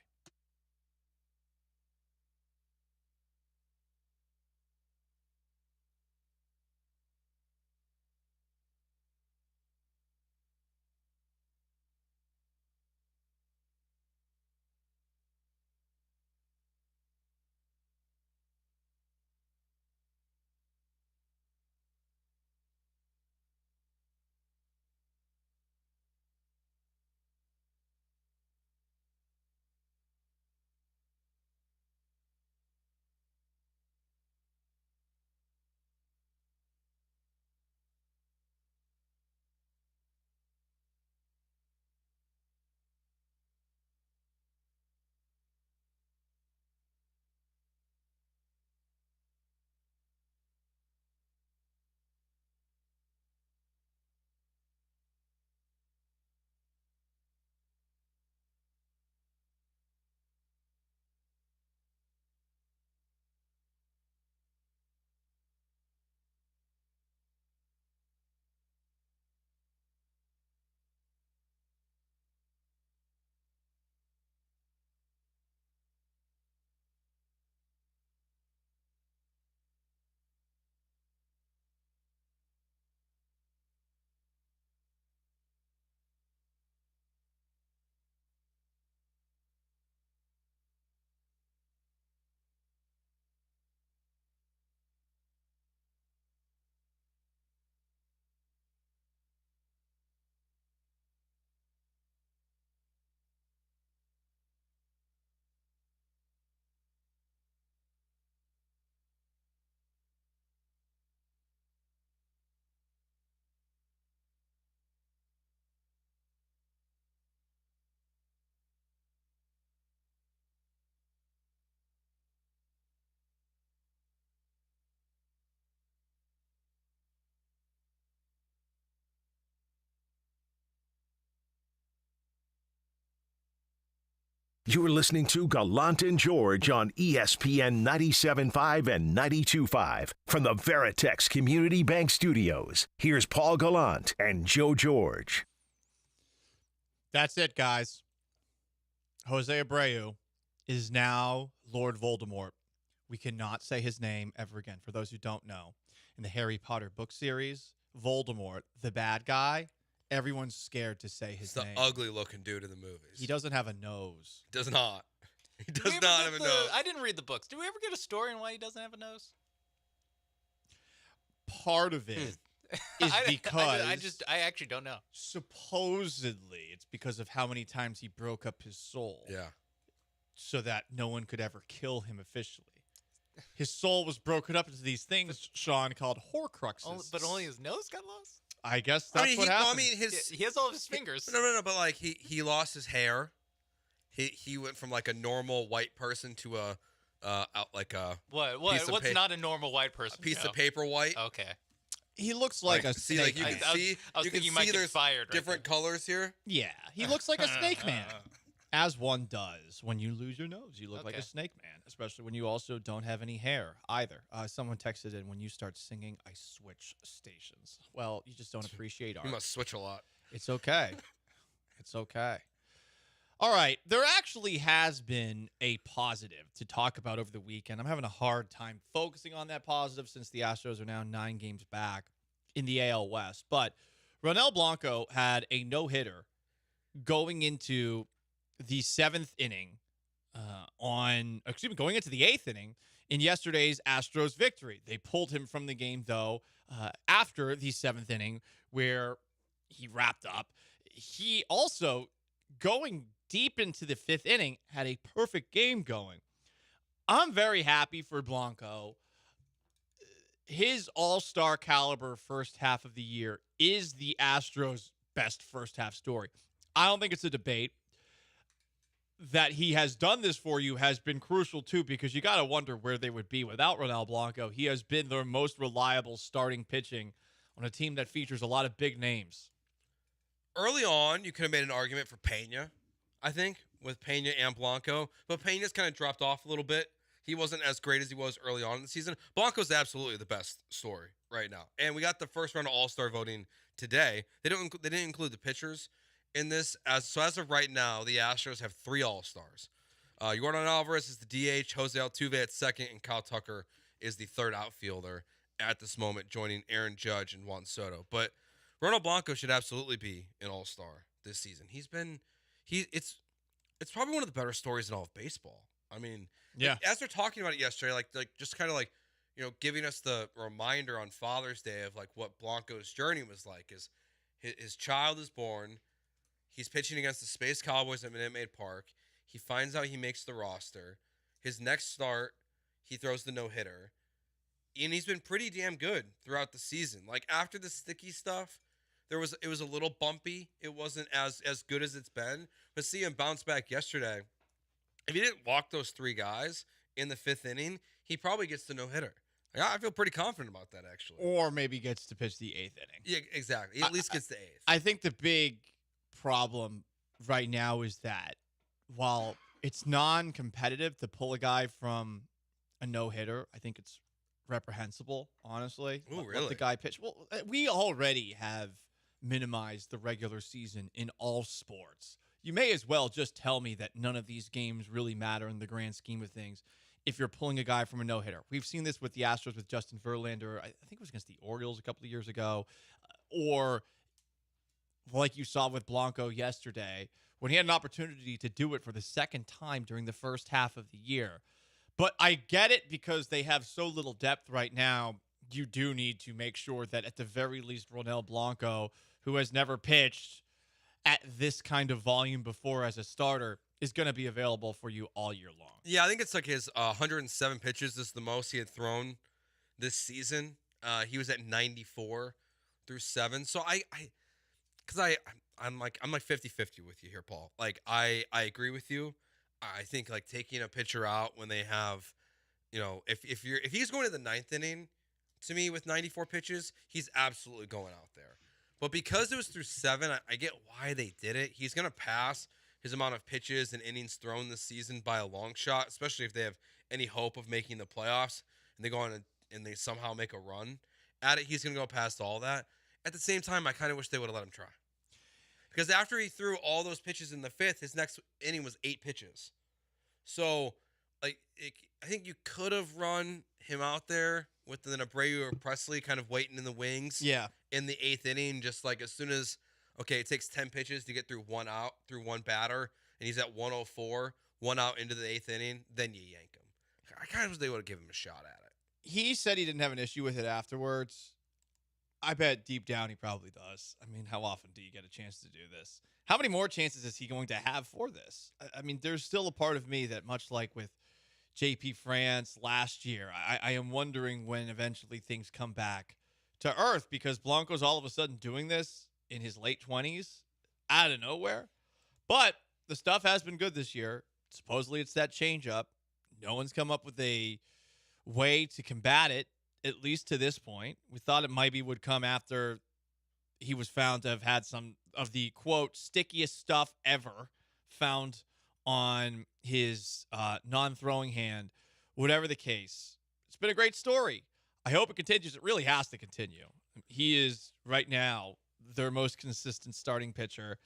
You're listening to Gallant and George on ESPN 97.5 and 92.5 from the Veritex Community Bank Studios. Here's Paul Gallant and Joe George. That's it, guys. Jose Abreu is now Lord Voldemort. We cannot say his name ever again. For those who don't know, in the Harry Potter book series, Voldemort, the bad guy, everyone's scared to say his He's name. the ugly-looking dude in the movies. He doesn't have a nose. He does not. He Do does we ever not get have a nose. I didn't read the books. Do we ever get a story on why he doesn't have a nose? Part of it is because I actually don't know. Supposedly, it's because of how many times he broke up his soul. Yeah. So that no one could ever kill him officially. His soul was broken up into these things, Sean, called Horcruxes. But only his nose got lost? I guess that's what happened. He has all of his fingers. No, but like he lost his hair. He went from like a normal white person to a What's not a normal white person? A piece of paper white. Okay. He looks like a see, snake. like you man. can see. I was you can thinking you see might get there's fired right different colors here. Yeah, he looks like a snake man. As one does when you lose your nose. You look like a snake man, especially when you also don't have any hair either. Someone texted in, when you start singing, I switch stations. Well, you just don't appreciate art. You must switch a lot. It's okay. It's okay. All right. There actually has been a positive to talk about over the weekend. I'm having a hard time focusing on that positive since the Astros are now 9 games back in the AL West. But Ronel Blanco had a no-hitter going into the 7th inning going into the 8th inning in yesterday's Astros victory. They pulled him from the game, though, after the 7th inning where he wrapped up. He also, going deep into the 5th inning, had a perfect game going. I'm very happy for Blanco. His all-star caliber first half of the year is the Astros' best first half story. I don't think it's a debate. That he has done this for you has been crucial too, because you got to wonder where they would be without Ronel Blanco. He has been their most reliable starting pitching on a team that features a lot of big names. Early on, you could have made an argument for Pena, I think, with Pena and Blanco, but Pena's kind of dropped off a little bit. He wasn't as great as he was early on in the season. Blanco's absolutely the best story right now, and we got the first round of All-Star voting today. They didn't include the pitchers in this. As of right now, the Astros have 3 All-Stars. Yordan Alvarez is the DH, Jose Altuve at second, and Kyle Tucker is the third outfielder at this moment, joining Aaron Judge and Juan Soto. But Ronald Blanco should absolutely be an All-Star this season. It's probably one of the better stories in all of baseball. I mean, yeah. As we're talking about it yesterday, like just kind of like, giving us the reminder on Father's Day of like what Blanco's journey was like. Is his child is born. He's pitching against the Space Cowboys at Minute Maid Park. He finds out he makes the roster. His next start, he throws the no-hitter. And he's been pretty damn good throughout the season. Like, after the sticky stuff, it was a little bumpy. It wasn't as good as it's been. But see him bounce back yesterday. If he didn't walk those 3 guys in the 5th inning, he probably gets the no-hitter. Like, I feel pretty confident about that, actually. Or maybe gets to pitch the 8th inning. Yeah, exactly. He at least gets the 8th. I think the big problem right now is that while it's non-competitive to pull a guy from a no-hitter, I think it's reprehensible, honestly. Ooh, Let really? the guy pitch. Well, we already have minimized the regular season in all sports. You may as well just tell me that none of these games really matter in the grand scheme of things if you're pulling a guy from a no-hitter. We've seen this with the Astros with Justin Verlander. I think it was against the Orioles a couple of years ago. Or like you saw with Blanco yesterday, when he had an opportunity to do it for the second time during the first half of the year. But I get it, because they have so little depth right now. You do need to make sure that at the very least Ronel Blanco, who has never pitched at this kind of volume before as a starter, is going to be available for you all year long. Yeah, I think it's like his 107 pitches is the most he had thrown this season. He was at 94 through 7. So I'm like 50-50 with you here, Paul. Like, I agree with you. I think like taking a pitcher out when they have, if he's going to the 9th inning, to me with 94 pitches, he's absolutely going out there. But because it was through 7, I get why they did it. He's going to pass his amount of pitches and innings thrown this season by a long shot, especially if they have any hope of making the playoffs and they go on and they somehow make a run at it. He's going to go past all that. At the same time, I kind of wish they would have let him try. Because after he threw all those pitches in the 5th, his next inning was 8 pitches. So, like, I think you could have run him out there with the Abreu or Presley kind of waiting in the wings. Yeah. In the 8th inning, just like as soon as, okay, it takes 10 pitches to get through one batter, and he's at 104, 1 out into the 8th inning, then you yank him. I kind of wish they would have given him a shot at it. He said he didn't have an issue with it afterwards. I bet deep down he probably does. I mean, how often do you get a chance to do this? How many more chances is he going to have for this? I mean, there's still a part of me that, much like with JP France last year, I am wondering when eventually things come back to earth, because Blanco's all of a sudden doing this in his late 20s out of nowhere. But the stuff has been good this year. Supposedly it's that changeup. No one's come up with a way to combat it, at least to this point. We thought it maybe would come after he was found to have had some of the, quote, stickiest stuff ever found on his non-throwing hand. Whatever the case, it's been a great story. I hope it continues. It really has to continue. He is, right now, their most consistent starting pitcher.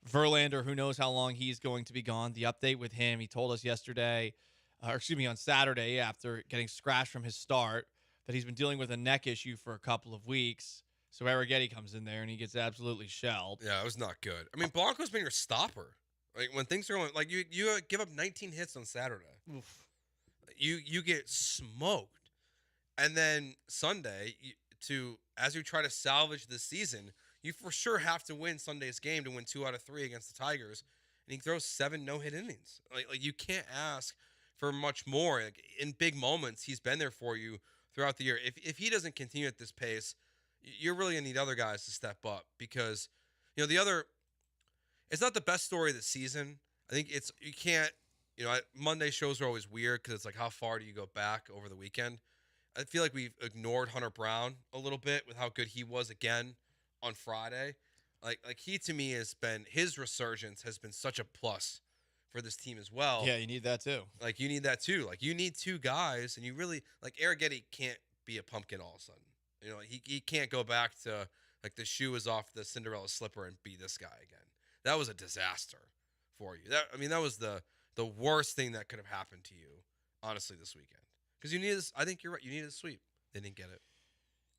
Verlander, who knows how long he's going to be gone. The update with him, he told us on Saturday, after getting scratched from his start, that he's been dealing with a neck issue for a couple of weeks. So Arrighetti comes in there and he gets absolutely shelled. Yeah, it was not good. I mean, Blanco's been your stopper. Like, when things are going, like, you give up 19 hits on Saturday. Oof. You get smoked. And then Sunday, as you try to salvage this season, you for sure have to win Sunday's game to win 2 out of 3 against the Tigers. And he throws 7 no-hit innings. Like you can't ask for much more. Like, in big moments, he's been there for you throughout the year. If he doesn't continue at this pace, you're really going to need other guys to step up because, it's not the best story of the season. I think you can't, Monday shows are always weird because it's like, how far do you go back over the weekend? I feel like we've ignored Hunter Brown a little bit with how good he was again on Friday. Like he to me his resurgence has been such a plus for this team as well. Yeah, you need that too. Like you need that too. Like you need two guys, and you really Arrighetti can't be a pumpkin all of a sudden. He can't go back to like the shoe is off the Cinderella slipper and be this guy again. That was a disaster for you. That was the worst thing that could have happened to you, honestly, this weekend. Because you needed. I think you're right. You needed a sweep. They didn't get it.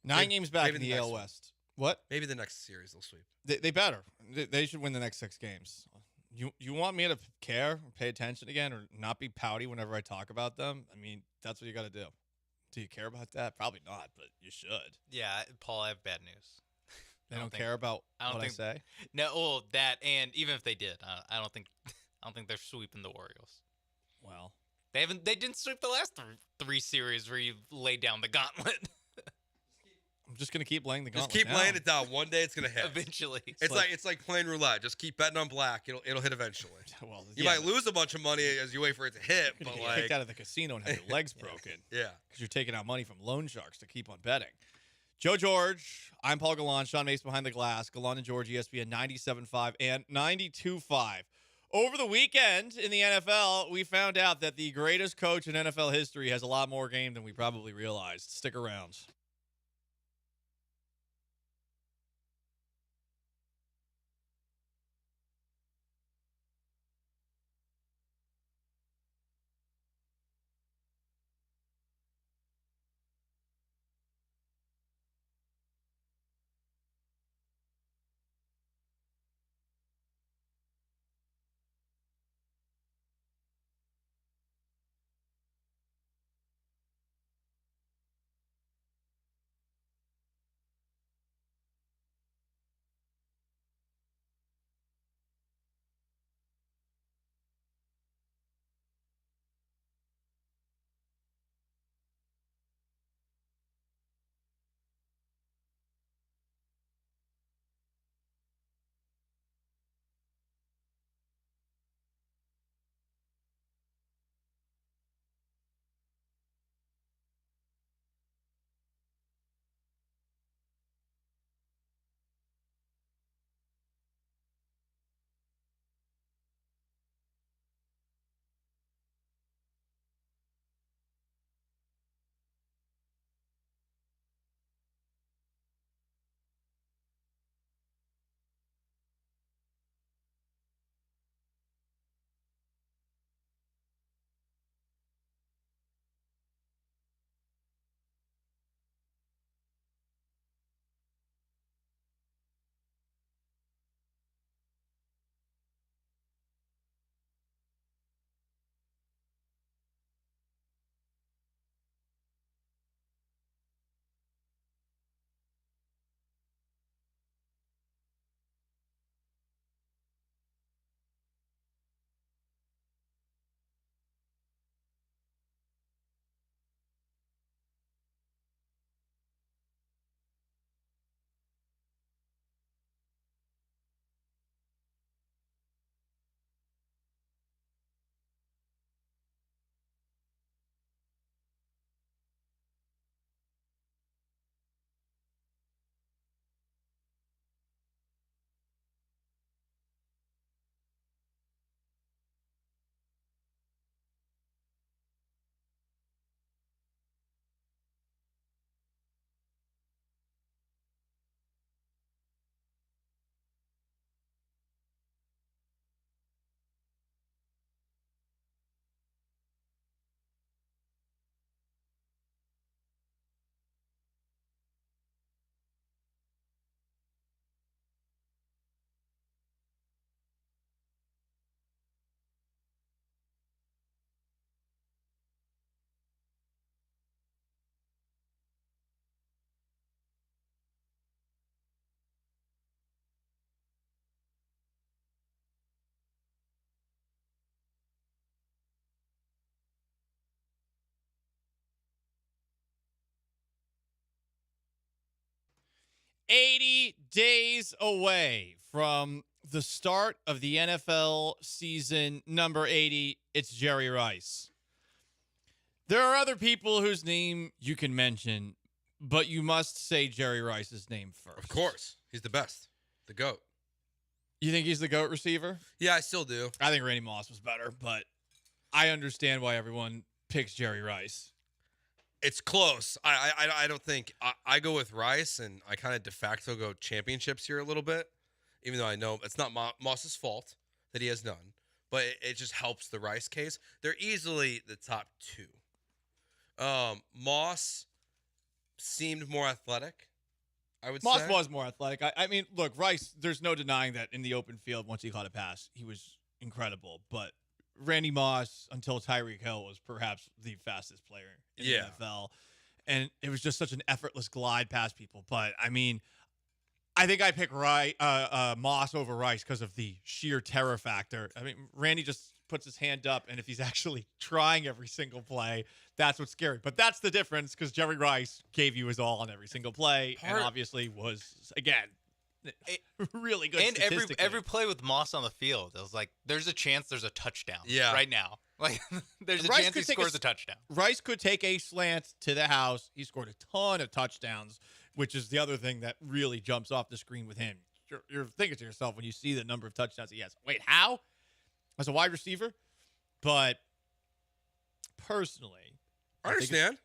9 games back in the AL West. What? Maybe the next series they'll sweep. They better. They should win the next 6 games. You want me to care, or pay attention again, or not be pouty whenever I talk about them? I mean, that's what you got to do. Do you care about that? Probably not, but you should. Yeah, Paul, I have bad news. They don't care about what I say? No, well, that, and even if they did, I don't think they're sweeping the Orioles. Well, they didn't sweep the last 3 series where you laid down the gauntlet. I'm just gonna keep laying the gauntlet. Just keep laying it down. One day it's gonna hit. Eventually, it's like playing roulette. Just keep betting on black. It'll hit eventually. Well, you might lose a bunch of money as you wait for it to hit, but you get kicked out of the casino and have your legs broken. Yeah, because you're taking out money from loan sharks to keep on betting. Joe George, I'm Paul Gallant. Sean Mace behind the glass. Gallant and George, ESPN 97.5 and 92.5. Over the weekend in the NFL, we found out that the greatest coach in NFL history has a lot more game than we probably realized. Stick around. 80 days away from the start of the NFL season number 80. It's Jerry Rice. There are other people whose name you can mention, but you must say Jerry Rice's name first. Of course. He's the best. The GOAT. You think he's the GOAT receiver? Yeah, I still do. I think Randy Moss was better, but I understand why everyone picks Jerry Rice. It's close. I don't think I go with Rice, and I kind of de facto go championships here a little bit, even though I know it's not Moss's fault that he has none, but it just helps the Rice case. They're easily the top two. Moss seemed more athletic, I would say. Moss was more athletic. I mean, look, Rice, there's no denying that in the open field, once he caught a pass, he was incredible. But Randy Moss, until Tyreek Hill, was perhaps the fastest player in the NFL. And it was just such an effortless glide past people. But, I mean, I think I pick Moss over Rice because of the sheer terror factor. I mean, Randy just puts his hand up, and if he's actually trying every single play, that's what's scary. But that's the difference, because Jerry Rice gave you his all on every single play, and obviously was, again, really good. And every play with Moss on the field, it was like, there's a chance there's a touchdown right now. Like, there's a chance he scores a touchdown. Rice could take a slant to the house. He scored a ton of touchdowns, which is the other thing that really jumps off the screen with him. You're thinking to yourself when you see the number of touchdowns he has. Wait, how? As a wide receiver? But personally, I understand.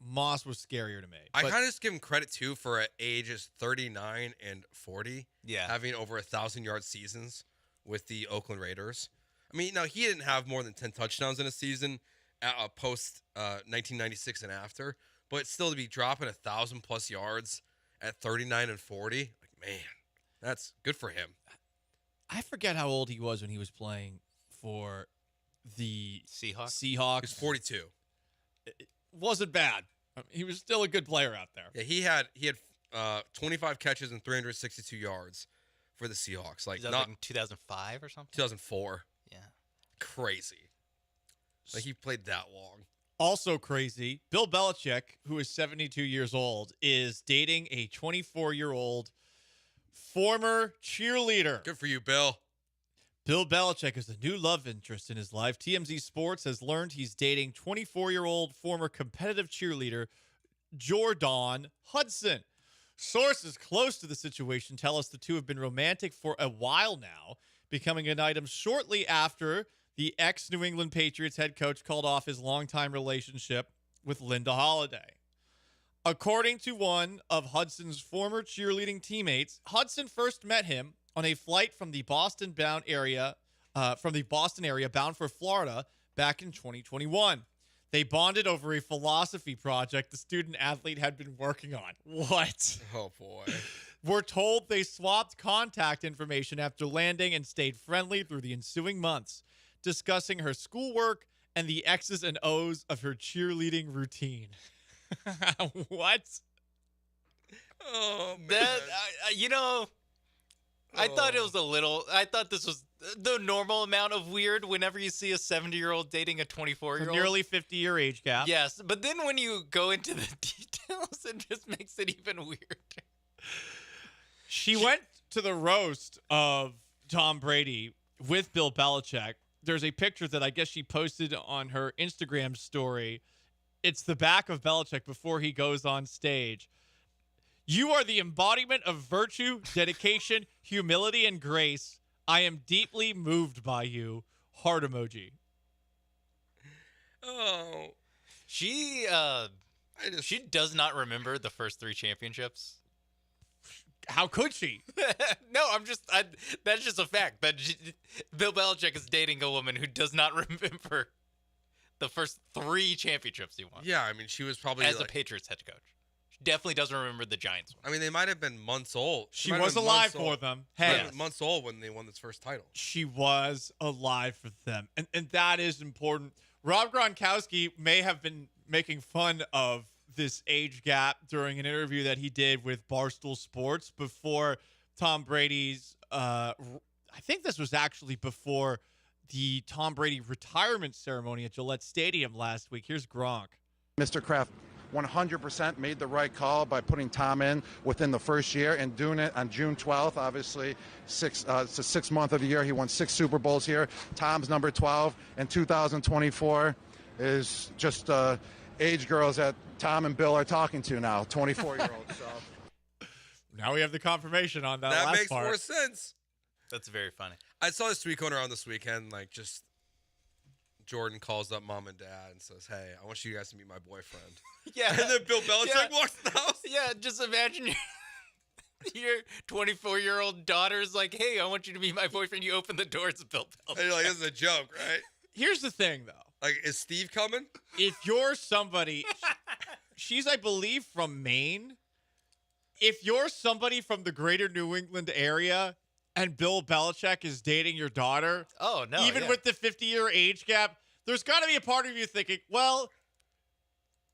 Moss was scarier to me. I kind of just give him credit, too, for at ages 39 and 40, having over 1,000-yard seasons with the Oakland Raiders. I mean, now he didn't have more than 10 touchdowns in a season post 1996 and after, but still to be dropping 1,000-plus yards at 39 and 40, like, man, that's good for him. I forget how old he was when he was playing for the Seahawks. He was 42. It wasn't bad. I mean, he was still a good player out there. Yeah, he had 25 catches and 362 yards for the Seahawks. Like, like in 2005 or something? 2004. Yeah. Crazy. Like, he played that long. Also crazy, Bill Belichick, who is 72 years old, is dating a 24-year-old former cheerleader. Good for you, Bill. Bill Belichick is the new love interest in his life. TMZ Sports has learned he's dating 24-year-old former competitive cheerleader Jordan Hudson. Sources close to the situation tell us the two have been romantic for a while now, becoming an item shortly after the ex-New England Patriots head coach called off his longtime relationship with Linda Holliday. According to one of Hudson's former cheerleading teammates, Hudson first met him on a flight from the Boston area bound for Florida back in 2021. They bonded over a philosophy project the student athlete had been working on. What? Oh, boy. We're told they swapped contact information after landing and stayed friendly through the ensuing months, discussing her schoolwork and the X's and O's of her cheerleading routine. What? Oh, man. That, I thought it was I thought this was the normal amount of weird whenever you see a 70-year-old dating a 24-year-old. Nearly 50-year age gap. Yes, but then when you go into the details, it just makes it even weirder. She went to the roast of Tom Brady with Bill Belichick. There's a picture that I guess she posted on her Instagram story. It's the back of Belichick before he goes on stage. You are the embodiment of virtue, dedication, humility, and grace. I am deeply moved by you. Heart emoji. Oh. She does not remember the first 3 championships. How could she? No, that's just a fact. Bill Belichick is dating a woman who does not remember the first 3 championships he won. Yeah, I mean, she was probably as a Patriots head coach. She definitely doesn't remember the Giants one. I mean, they might have been months old. She was alive for them. Hey, months old when they won this first title. She was alive for them, and that is important. Rob Gronkowski may have been making fun of this age gap during an interview that he did with Barstool Sports before Tom Brady's I think this was actually before the Tom Brady retirement ceremony at Gillette Stadium last week. Here's Gronk. Mr. Kraft, 100% made the right call by putting Tom in within the first year and doing it on June 12th. Obviously, it's the 6th month of the year. He won 6 Super Bowls here. Tom's number 12 in 2024 is just age girls that Tom and Bill are talking to now, 24-year-olds. So. Now we have the confirmation on that That last makes part. more sense. That's very funny. I saw this tweet going around this weekend, like just Jordan calls up mom and dad and says, "Hey, I want you guys to meet my boyfriend." Yeah. And then Bill Belichick walks in the house. Yeah, just imagine your 24-year-old daughter's like, "Hey, I want you to meet my boyfriend." You open the door, it's Bill Belichick. And you're like, "This is a joke, right?" Here's the thing, though. Like, is Steve coming? If you're somebody, she's, I believe, from Maine. If you're somebody from the greater New England area and Bill Belichick is dating your daughter, oh, no, even yeah. with the 50-year age gap, there's got to be a part of you thinking, well,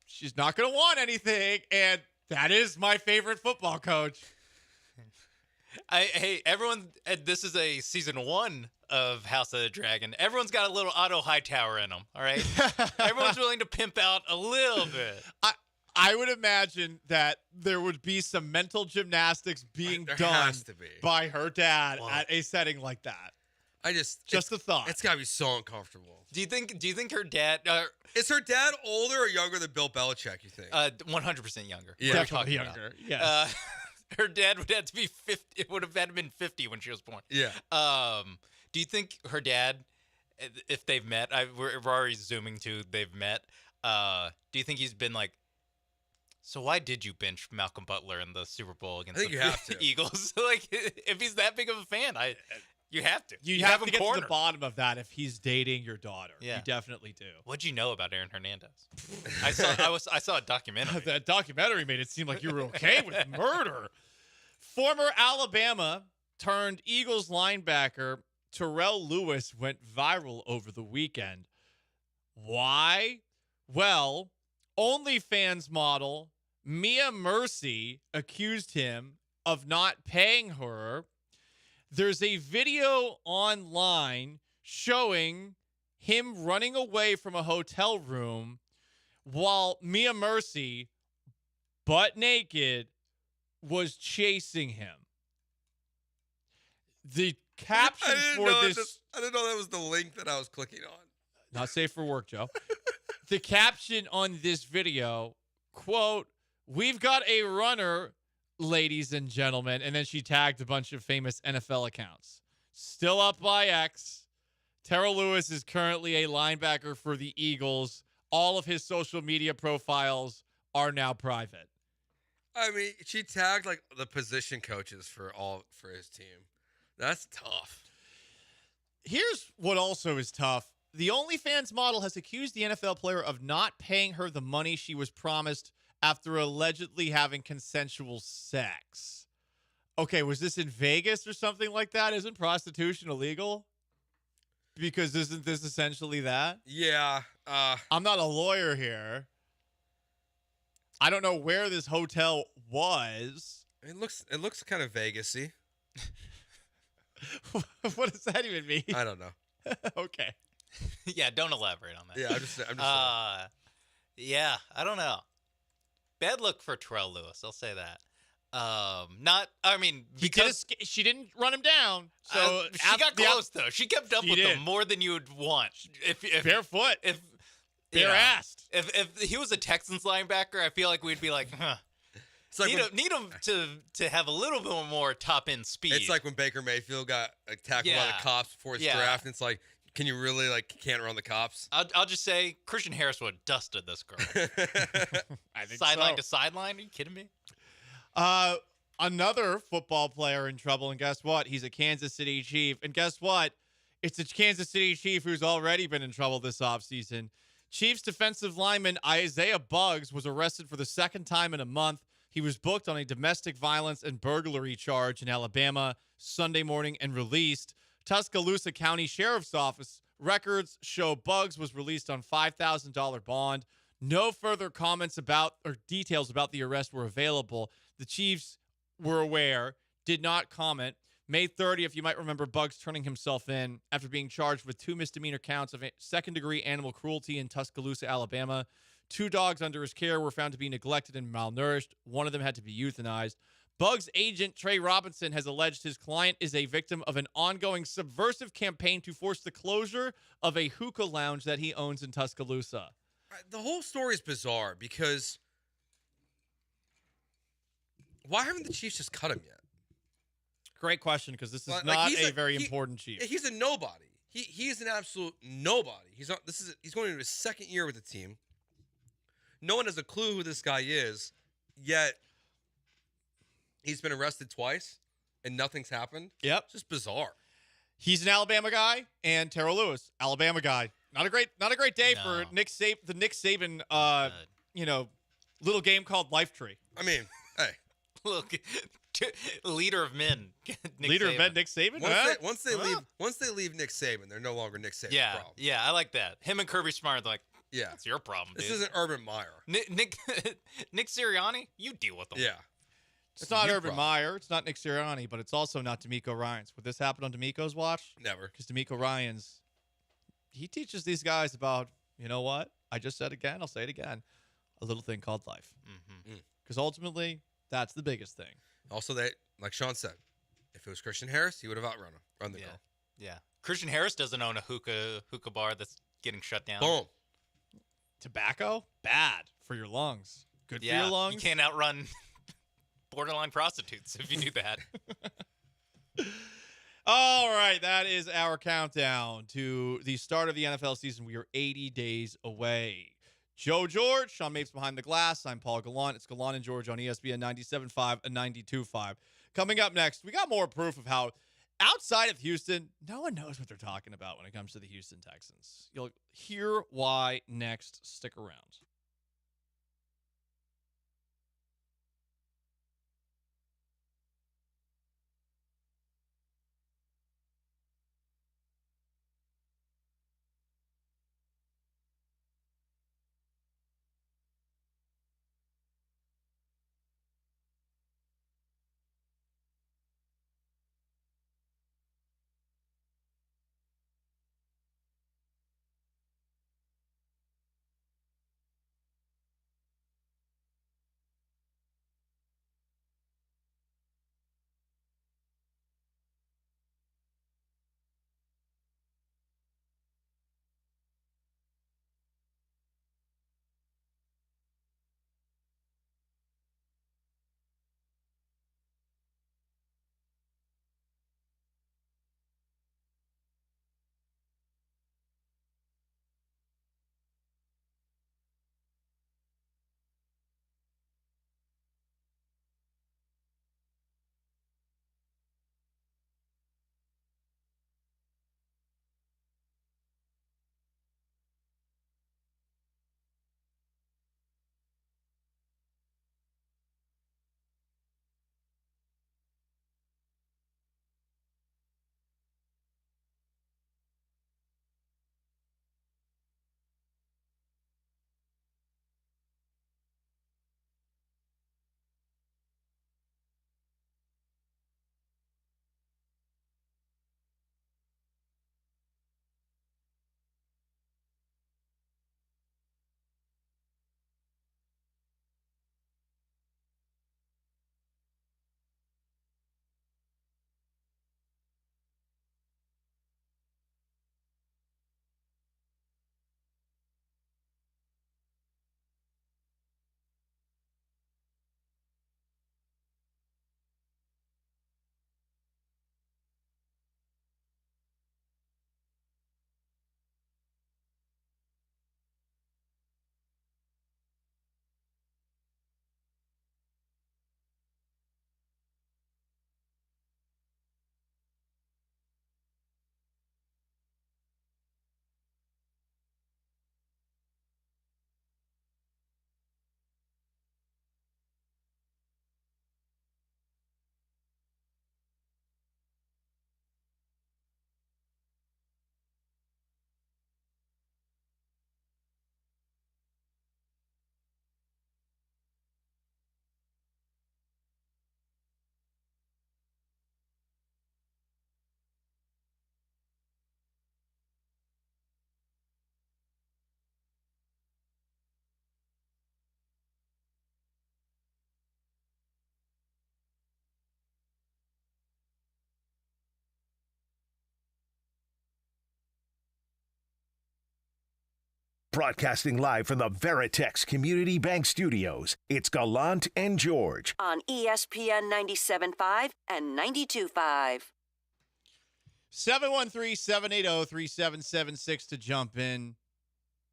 she's not going to want anything, and that is my favorite football coach. Hey, everyone, this is a season 1 of House of the Dragon. Everyone's got a little Otto Hightower in them, all right? Everyone's willing to pimp out a little bit. I would imagine that there would be some mental gymnastics being There done has to be. by her dad at a setting like that. Just a thought. It's gotta be so uncomfortable. Do you think her dad is her dad older or younger than Bill Belichick, you think? 100% younger. Yeah. What are we Definitely talking younger. about? Yes. Her dad would have to be 50. It would have had to been 50 when she was born. Yeah. Do you think her dad, if they've met, we're already zooming to they've met. Do you think he's been like, so why did you bench Malcolm Butler in the Super Bowl against think the you have to. Eagles? Like, if he's that big of a fan, you have to. You have to him get to cornered. the bottom of that if he's dating your daughter. Yeah. You definitely do. What'd you know about Aaron Hernandez? I saw a documentary. That documentary made it seem like you were okay with murder. Former Alabama turned Eagles linebacker Terrell Lewis went viral over the weekend. Why? Well, OnlyFans model Mia Mercy accused him of not paying her. There's a video online showing him running away from a hotel room while Mia Mercy, butt naked, was chasing him. The caption for this... I didn't know that was the link that I was clicking on. Not safe for work, Joe. The caption on this video, quote, "We've got a runner, ladies and gentlemen." And then she tagged a bunch of famous NFL accounts. Still up by X. Terrell Lewis is currently a linebacker for the Eagles. All of his social media profiles are now private. I mean, she tagged like the position coaches for his team. That's tough. Here's what also is tough. The OnlyFans model has accused the NFL player of not paying her the money she was promised after allegedly having consensual sex. Okay, was this in Vegas or something like that? Isn't prostitution illegal? Because isn't this essentially that? Yeah. I'm not a lawyer here. I don't know where this hotel was. It looks kind of Vegas-y. What does that even mean? I don't know. Okay. Yeah, don't elaborate on that. Yeah, I'm just yeah, I don't know. Bad look for Terrell Lewis, I'll say that. Because she didn't run him down. So she got close though. She kept up with him more than you would want. If barefoot, bare-assed. If he was a Texans linebacker, I feel like we'd be like, huh. It's like need him to have a little bit more top end speed. It's like when Baker Mayfield got tackled by the cops before his draft. And it's like, can you really can't run the cops? I'll just say Christian Harris would have dusted this girl. I think sideline to sideline. Are you kidding me? Another football player in trouble, and guess what? He's a Kansas City Chief. And guess what? It's a Kansas City Chief who's already been in trouble this offseason. Chiefs defensive lineman Isaiah Buggs was arrested for the second time in a month. He was booked on a domestic violence and burglary charge in Alabama Sunday morning and released. Tuscaloosa County Sheriff's Office records show Buggs was released on $5,000 bond. No further comments about or details about the arrest were available. The Chiefs were aware, did not comment. May 30th, you might remember Buggs turning himself in after being charged with 2 misdemeanor counts of second-degree animal cruelty in Tuscaloosa, Alabama. 2 dogs under his care were found to be neglected and malnourished. One of them had to be euthanized. Bug's agent, Trey Robinson, has alleged his client is a victim of an ongoing subversive campaign to force the closure of a hookah lounge that he owns in Tuscaloosa. The whole story is bizarre because why haven't the Chiefs just cut him yet? Great question, because this is Like, not he's a very important Chief. He's a nobody. He's an absolute nobody. He's going into his second year with the team. No one has a clue who this guy is, yet he's been arrested twice and nothing's happened. Yep. It's just bizarre. He's an Alabama guy, and Terrell Lewis, Alabama guy. Not a great day for Nick Saban, little game called Life Tree. I mean, hey. Look, leader of men. Nick Saban. Once they leave Nick Saban, they're no longer Nick Saban's Yeah, problem. yeah, I like that. Him and Kirby Smart, like, yeah, it's your problem, dude. This isn't Urban Meyer. Nick Sirianni, you deal with him. Yeah. It's not Urban Meyer. It's not Nick Sirianni, but it's also not D'Amico Ryans. Would this happen on D'Amico's watch? Never. Because D'Amico Ryans, he teaches these guys about, you know what? I just said again. I'll say it again. A little thing called life. Because ultimately, that's the biggest thing. Also, that, like Sean said, if it was Christian Harris, he would have run the girl. Yeah. Christian Harris doesn't own a hookah bar that's getting shut down. Boom. Tobacco? Bad for your lungs. Good for Yeah, your lungs. you can't outrun borderline prostitutes if you do that. All right, that is our countdown to the start of the NFL season. We are 80 days away. Joe George, Sean Mapes behind the glass. I'm Paul Gallant. It's Gallant and George on ESPN 97.5 and 92.5. Coming up next, we got more proof of how outside of Houston, no one knows what they're talking about when it comes to the Houston Texans. You'll hear why next. Stick around. Broadcasting live from the Veritex Community Bank Studios, it's Gallant and George. On ESPN 97.5 and 92.5. 713-780-3776 to jump in,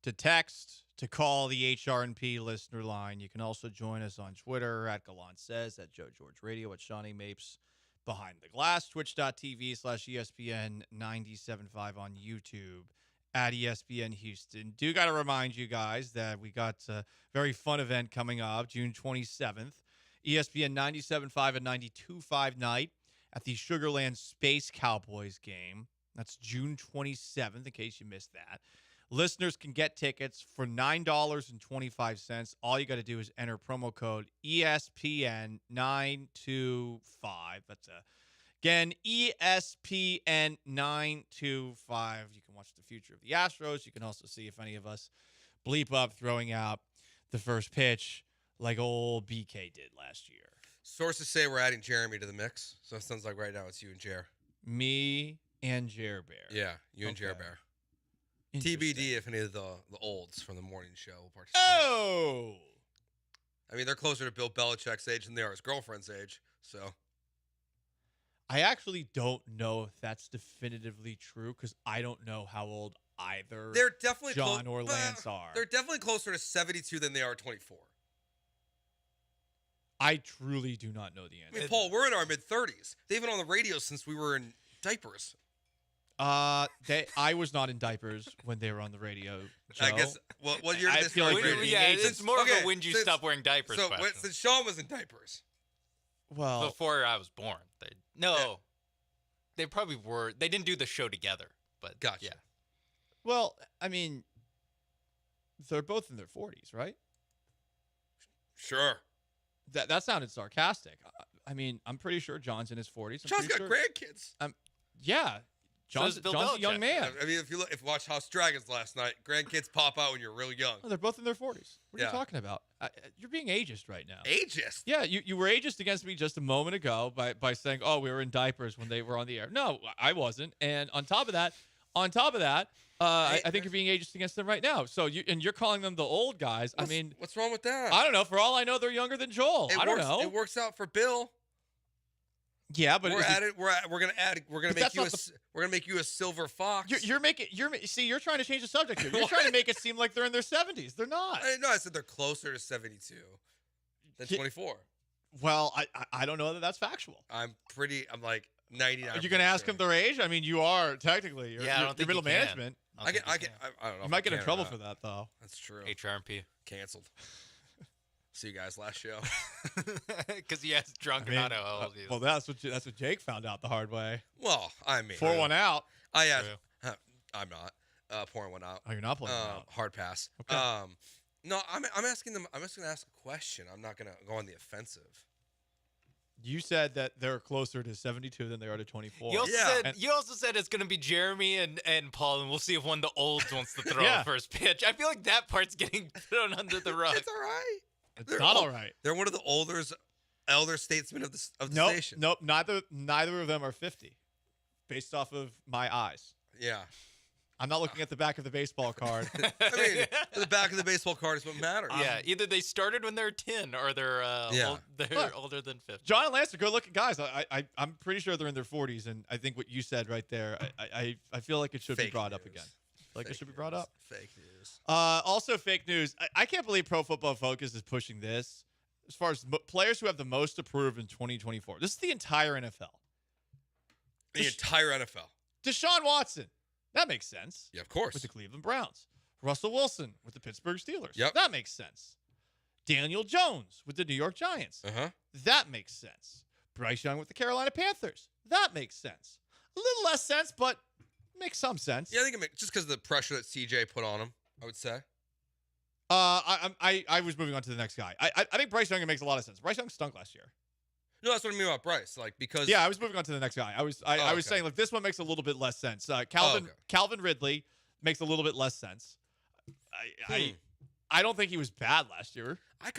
to text, to call the HRNP listener line. You can also join us on Twitter at Gallant Says, at Joe George Radio, at Shawnee Mapes Behind the Glass, twitch.tv/ESPN 97.5 on YouTube, at ESPN Houston. Do got to remind you guys that we got a very fun event coming up June 27th, ESPN 97.5 and 92.5 night at the Sugarland Space Cowboys game. That's June 27th, in case you missed that. Listeners can get tickets for $9.25. All you got to do is enter promo code ESPN925. That's again, ESPN925. You can watch the future of the Astros. You can also see if any of us bleep up throwing out the first pitch like old BK did last year. Sources say we're adding Jeremy to the mix, so it sounds like right now it's you and Jer. Me and Jer Bear. Yeah, you and Jer Bear. Interesting. TBD if any of the olds from the morning show will participate. Oh! I mean, they're closer to Bill Belichick's age than they are his girlfriend's age, so. I actually don't know if that's definitively true because I don't know how old either They're definitely John or Lance are. They're definitely closer to 72 than they are 24. I truly do not know the answer. I mean, Paul, we're in our mid-30s. They've been on the radio since we were in diapers. I was not in diapers when they were on the radio. Joe. I guess. Well, you're I this feel like radio. we're Yeah, it's more of a when you stop wearing diapers So question. since Sean was in diapers. Well, Before I was born. They probably were. They didn't do the show together, but Gotcha. yeah. Well, I mean, they're both in their 40s, right? Sure. That sounded sarcastic. I mean, I'm pretty sure John's in his 40s. John's got grandkids. Yeah. John's a young man. I mean, if you watch House Dragons last night, grandkids pop out when you're really young. Oh, they're both in their 40s. What are Yeah. you talking about? You're being ageist right now. Ageist? Yeah, you were ageist against me just a moment ago by saying, "Oh, we were in diapers when they were on the air." No, I wasn't. And on top of that, I think you're being ageist against them right now. So you're calling them the old guys. What's wrong with that? I don't know. For all I know, they're younger than Joel. I don't know. It works out for Bill. Yeah, but we're gonna make you a silver fox. You're trying to change the subject here. You're trying to make it seem like they're in their 70s. They're not. I said they're closer to 72 than 24. Well, I don't know that that's factual. I'm like 99. Are you going to ask them their age? I mean, you are technically. You're middle management. I don't know. You might get in trouble for that, though. That's true. HRMP. Canceled. See you guys last show. Because he has drunk and not how old he is. Well, that's what Jake found out the hard way. Well, I mean, pour one out. I'm not pouring one out. Oh, you're not playing one out. Hard pass. Okay. No, I'm asking them. I'm just going to ask a question. I'm not going to go on the offensive. You said that they're closer to 72 than they are to 24. You also said it's going to be Jeremy and Paul, and we'll see if one of the olds wants to throw the first pitch. I feel like that part's getting thrown under the rug. It's all right. It's not all right. They're one of the elder statesmen of the station. Nope. Neither of them are 50, based off of my eyes. Yeah. I'm not looking at the back of the baseball card. I mean, the back of the baseball card is what matters. Yeah, either they started when they're 10 or they're older than 50. John and Lance are good-looking guys. I'm pretty sure they're in their 40s, and I think what you said right there, I feel like it should be brought up again. It should be brought up. Fake news. Also, fake news. I can't believe Pro Football Focus is pushing this as far as players who have the most to prove in 2024. This is the entire NFL. The entire NFL. Deshaun Watson. That makes sense. Yeah, of course. With the Cleveland Browns. Russell Wilson with the Pittsburgh Steelers. Yep. That makes sense. Daniel Jones with the New York Giants. Uh-huh. That makes sense. Bryce Young with the Carolina Panthers. That makes sense. A little less sense, but makes some sense. Yeah, I think it makes just because of the pressure that CJ put on him, I would say. I was moving on to the next guy. I think Bryce Young makes a lot of sense. Bryce Young stunk last year. No, that's what I mean about Bryce. Because I was moving on to the next guy. I was saying like this one makes a little bit less sense. Calvin Ridley makes a little bit less sense. I don't think he was bad last year. I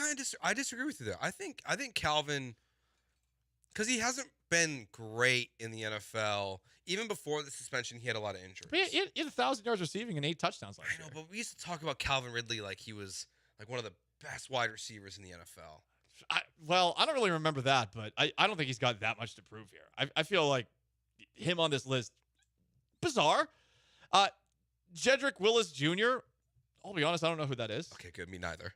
disagree with you there. I think Calvin, because he hasn't been great in the NFL. Even before the suspension, he had a lot of injuries. But he had 1,000 yards receiving and 8 touchdowns last year. But we used to talk about Calvin Ridley like he was like one of the best wide receivers in the NFL. I don't really remember that, but I don't think he's got that much to prove here. I feel like him on this list, bizarre. Jedrick Willis Jr., I'll be honest, I don't know who that is. Okay, good. Me neither.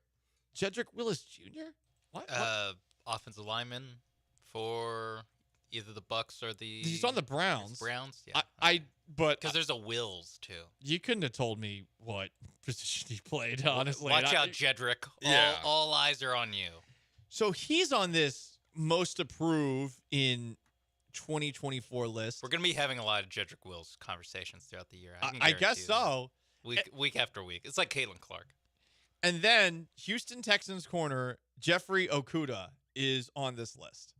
Jedrick Willis Jr.? What? Offensive lineman for either the Bucks or the... He's on the Browns. Browns? Yeah. But because there's a Wills, too. You couldn't have told me what position he played, honestly. Watch out, Jedrick. Yeah. All eyes are on you. So he's on this most approved in 2024 list. We're going to be having a lot of Jedrick Wills conversations throughout the year. I guess so. Week after week. It's like Caitlin Clark. And then Houston Texans corner Jeffrey Okudah is on this list.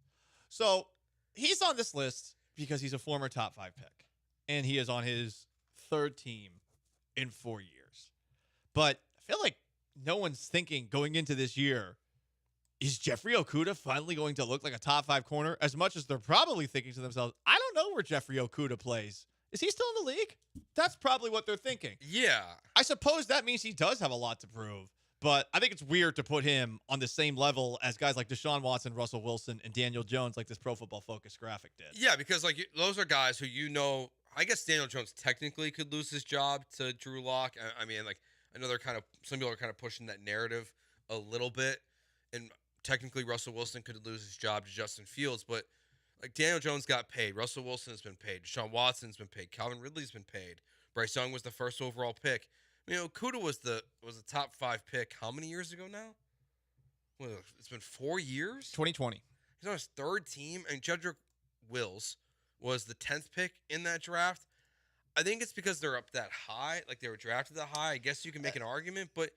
So he's on this list because he's a former top 5 pick. And he is on his 3rd team in 4 years. But I feel like no one's thinking going into this year, is Jeffrey Okudah finally going to look like a top 5 corner? As much as they're probably thinking to themselves, I don't know where Jeffrey Okudah plays. Is he still in the league? That's probably what they're thinking. Yeah. I suppose that means he does have a lot to prove. But I think it's weird to put him on the same level as guys like Deshaun Watson, Russell Wilson, and Daniel Jones, like this Pro Football Focus graphic did. Yeah, because like those are guys who I guess Daniel Jones technically could lose his job to Drew Lock. I mean, like I know some people are kind of pushing that narrative a little bit, and technically Russell Wilson could lose his job to Justin Fields, but like Daniel Jones got paid, Russell Wilson has been paid, Deshaun Watson's been paid, Calvin Ridley's been paid, Bryce Young was the first overall pick. Okudah was the top 5 pick how many years ago now? Well, it's been 4 years? 2020. He's on his 3rd team, and Jedrick Wills was the 10th pick in that draft. I think it's because they're up that high, like they were drafted that high. I guess you can make an argument, but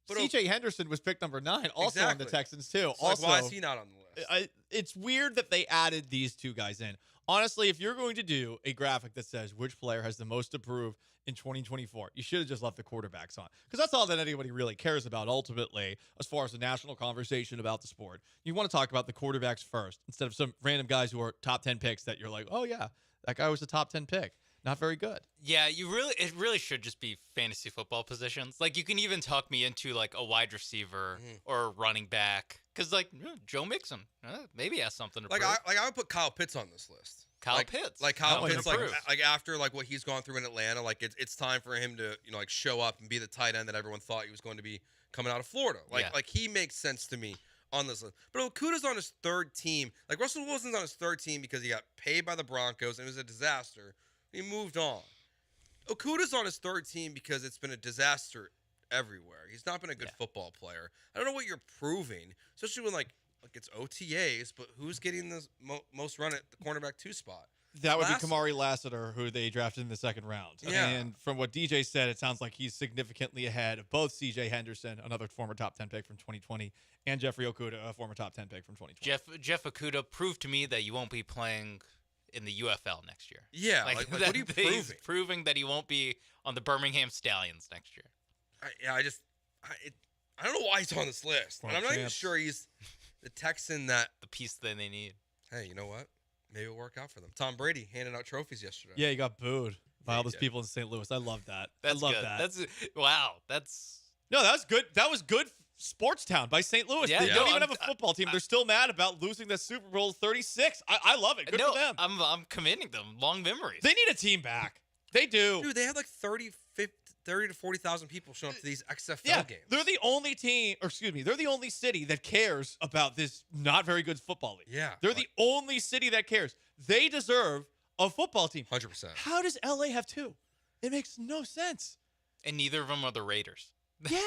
C.J. Henderson was picked number 9, also on the Texans too. So why is he not on the list? It's weird that they added these 2 guys in. Honestly, if you're going to do a graphic that says which player has the most to prove in 2024, you should have just left the quarterbacks on, because that's all that anybody really cares about ultimately as far as the national conversation about the sport. You want to talk about the quarterbacks first instead of some random guys who are top 10 picks that you're like, oh yeah, that guy was a top 10 pick. Not very good. Yeah, it really should just be fantasy football positions. Like you can even talk me into like a wide receiver or a running back, because like Joe Mixon maybe has something to prove. I would put Kyle Pitts on this list. Kyle Pitts, like Kyle Pitts, like after like what he's gone through in Atlanta, like it's time for him to like show up and be the tight end that everyone thought he was going to be coming out of Florida. Like he makes sense to me on this list. But Okudah's on his 3rd team. Like Russell Wilson's on his 3rd team because he got paid by the Broncos and it was a disaster. He moved on. Okudah's on his 3rd team because it's been a disaster everywhere. He's not been a good football player. I don't know what you're proving, especially when like it's OTAs, but who's getting the most run at the cornerback 2 spot? That would be Kamari Lassiter, who they drafted in the 2nd round. Yeah. And from what DJ said, it sounds like he's significantly ahead of both C.J. Henderson, another former top 10 pick from 2020, and Jeffrey Okudah, a former top 10 pick from 2020. Jeff Okudah proved to me that you won't be playing in the UFL next year. Yeah, like what are you proving? He's proving that he won't be on the Birmingham Stallions next year. I don't know why he's on this list. And I'm not even sure he's the Texan the piece that they need. Hey, you know what? Maybe it'll work out for them. Tom Brady handing out trophies yesterday. Yeah, he got booed by all those people in St. Louis. I love that. That's I love good. that. That was good. That was good. Sports Town by St. Louis. Yeah, they don't even have a football team. They're still mad about losing the Super Bowl 36. I love it. Good for them. I'm commending them. Long memories. They need a team back. They do. Dude, they had like 30 to 40,000 people show up to these XFL games. They're the only team, they're the only city that cares about this not very good football league. Yeah. They're the only city that cares. They deserve a football team. 100%. How does LA have 2? It makes no sense. And neither of them are the Raiders. Yeah.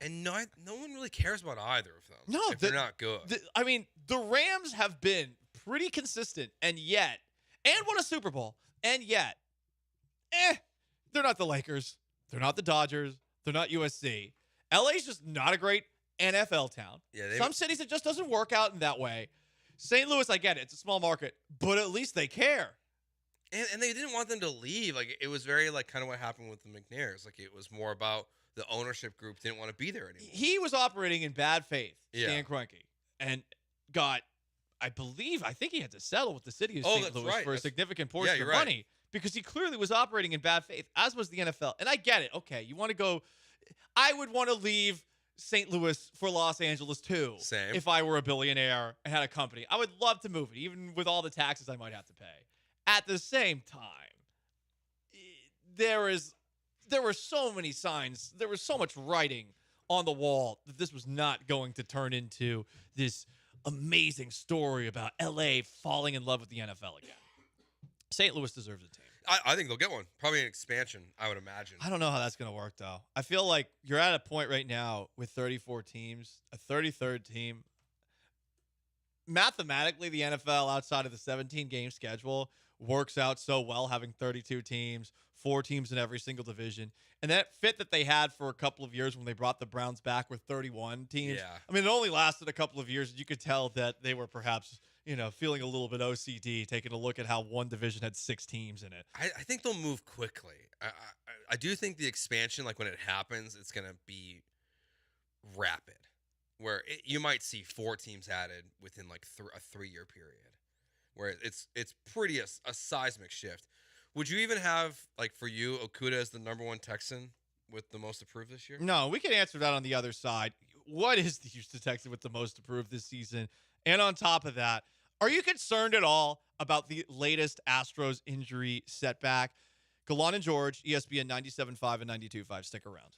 And no one really cares about either of them. No, if they're not good. The Rams have been pretty consistent, and won a Super Bowl, and yet, they're not the Lakers. They're not the Dodgers. They're not USC. LA's just not a great NFL town. Yeah, some cities it just doesn't work out in that way. St. Louis, I get it. It's a small market, but at least they care. And they didn't want them to leave. Like it was very like kind of what happened with the McNairs. Like it was more about the ownership group didn't want to be there anymore. He was operating in bad faith, Stan Kroenke, and got, I think he had to settle with the city of Oh, St. that's Louis right. for a That's- significant yeah, portion you're of right. money because he clearly was operating in bad faith, as was the NFL. And I get it. Okay, you want to go. I would want to leave St. Louis for Los Angeles too. Same. If I were a billionaire and had a company, I would love to move it, even with all the taxes I might have to pay. At the same time, there were so many signs, there was so much writing on the wall that this was not going to turn into this amazing story about LA falling in love with the NFL again. St. Louis deserves a team. I think they'll get one. Probably an expansion, I would imagine. I don't know how that's going to work, though. I feel like you're at a point right now with 34 teams, a 33rd team. Mathematically, the NFL, outside of the 17-game schedule, works out so well, having 32 teams, 4 teams in every single division. And that fit that they had for a couple of years when they brought the Browns back with 31 teams. Yeah. I mean, it only lasted a couple of years. You could tell that they were perhaps, feeling a little bit OCD, taking a look at how one division had 6 teams in it. I think they'll move quickly. I do think the expansion, like when it happens, it's going to be rapid, where you might see 4 teams added within like a 3-year period, where it's pretty a seismic shift. Would you even have, like for you, Okuda as the number 1 Texan with the most approved this year? No, we can answer that on the other side. What is the Houston Texans with the most approved this season? And on top of that, are you concerned at all about the latest Astros injury setback? Gallant and George, ESPN 97.5 and 92.5. Stick around.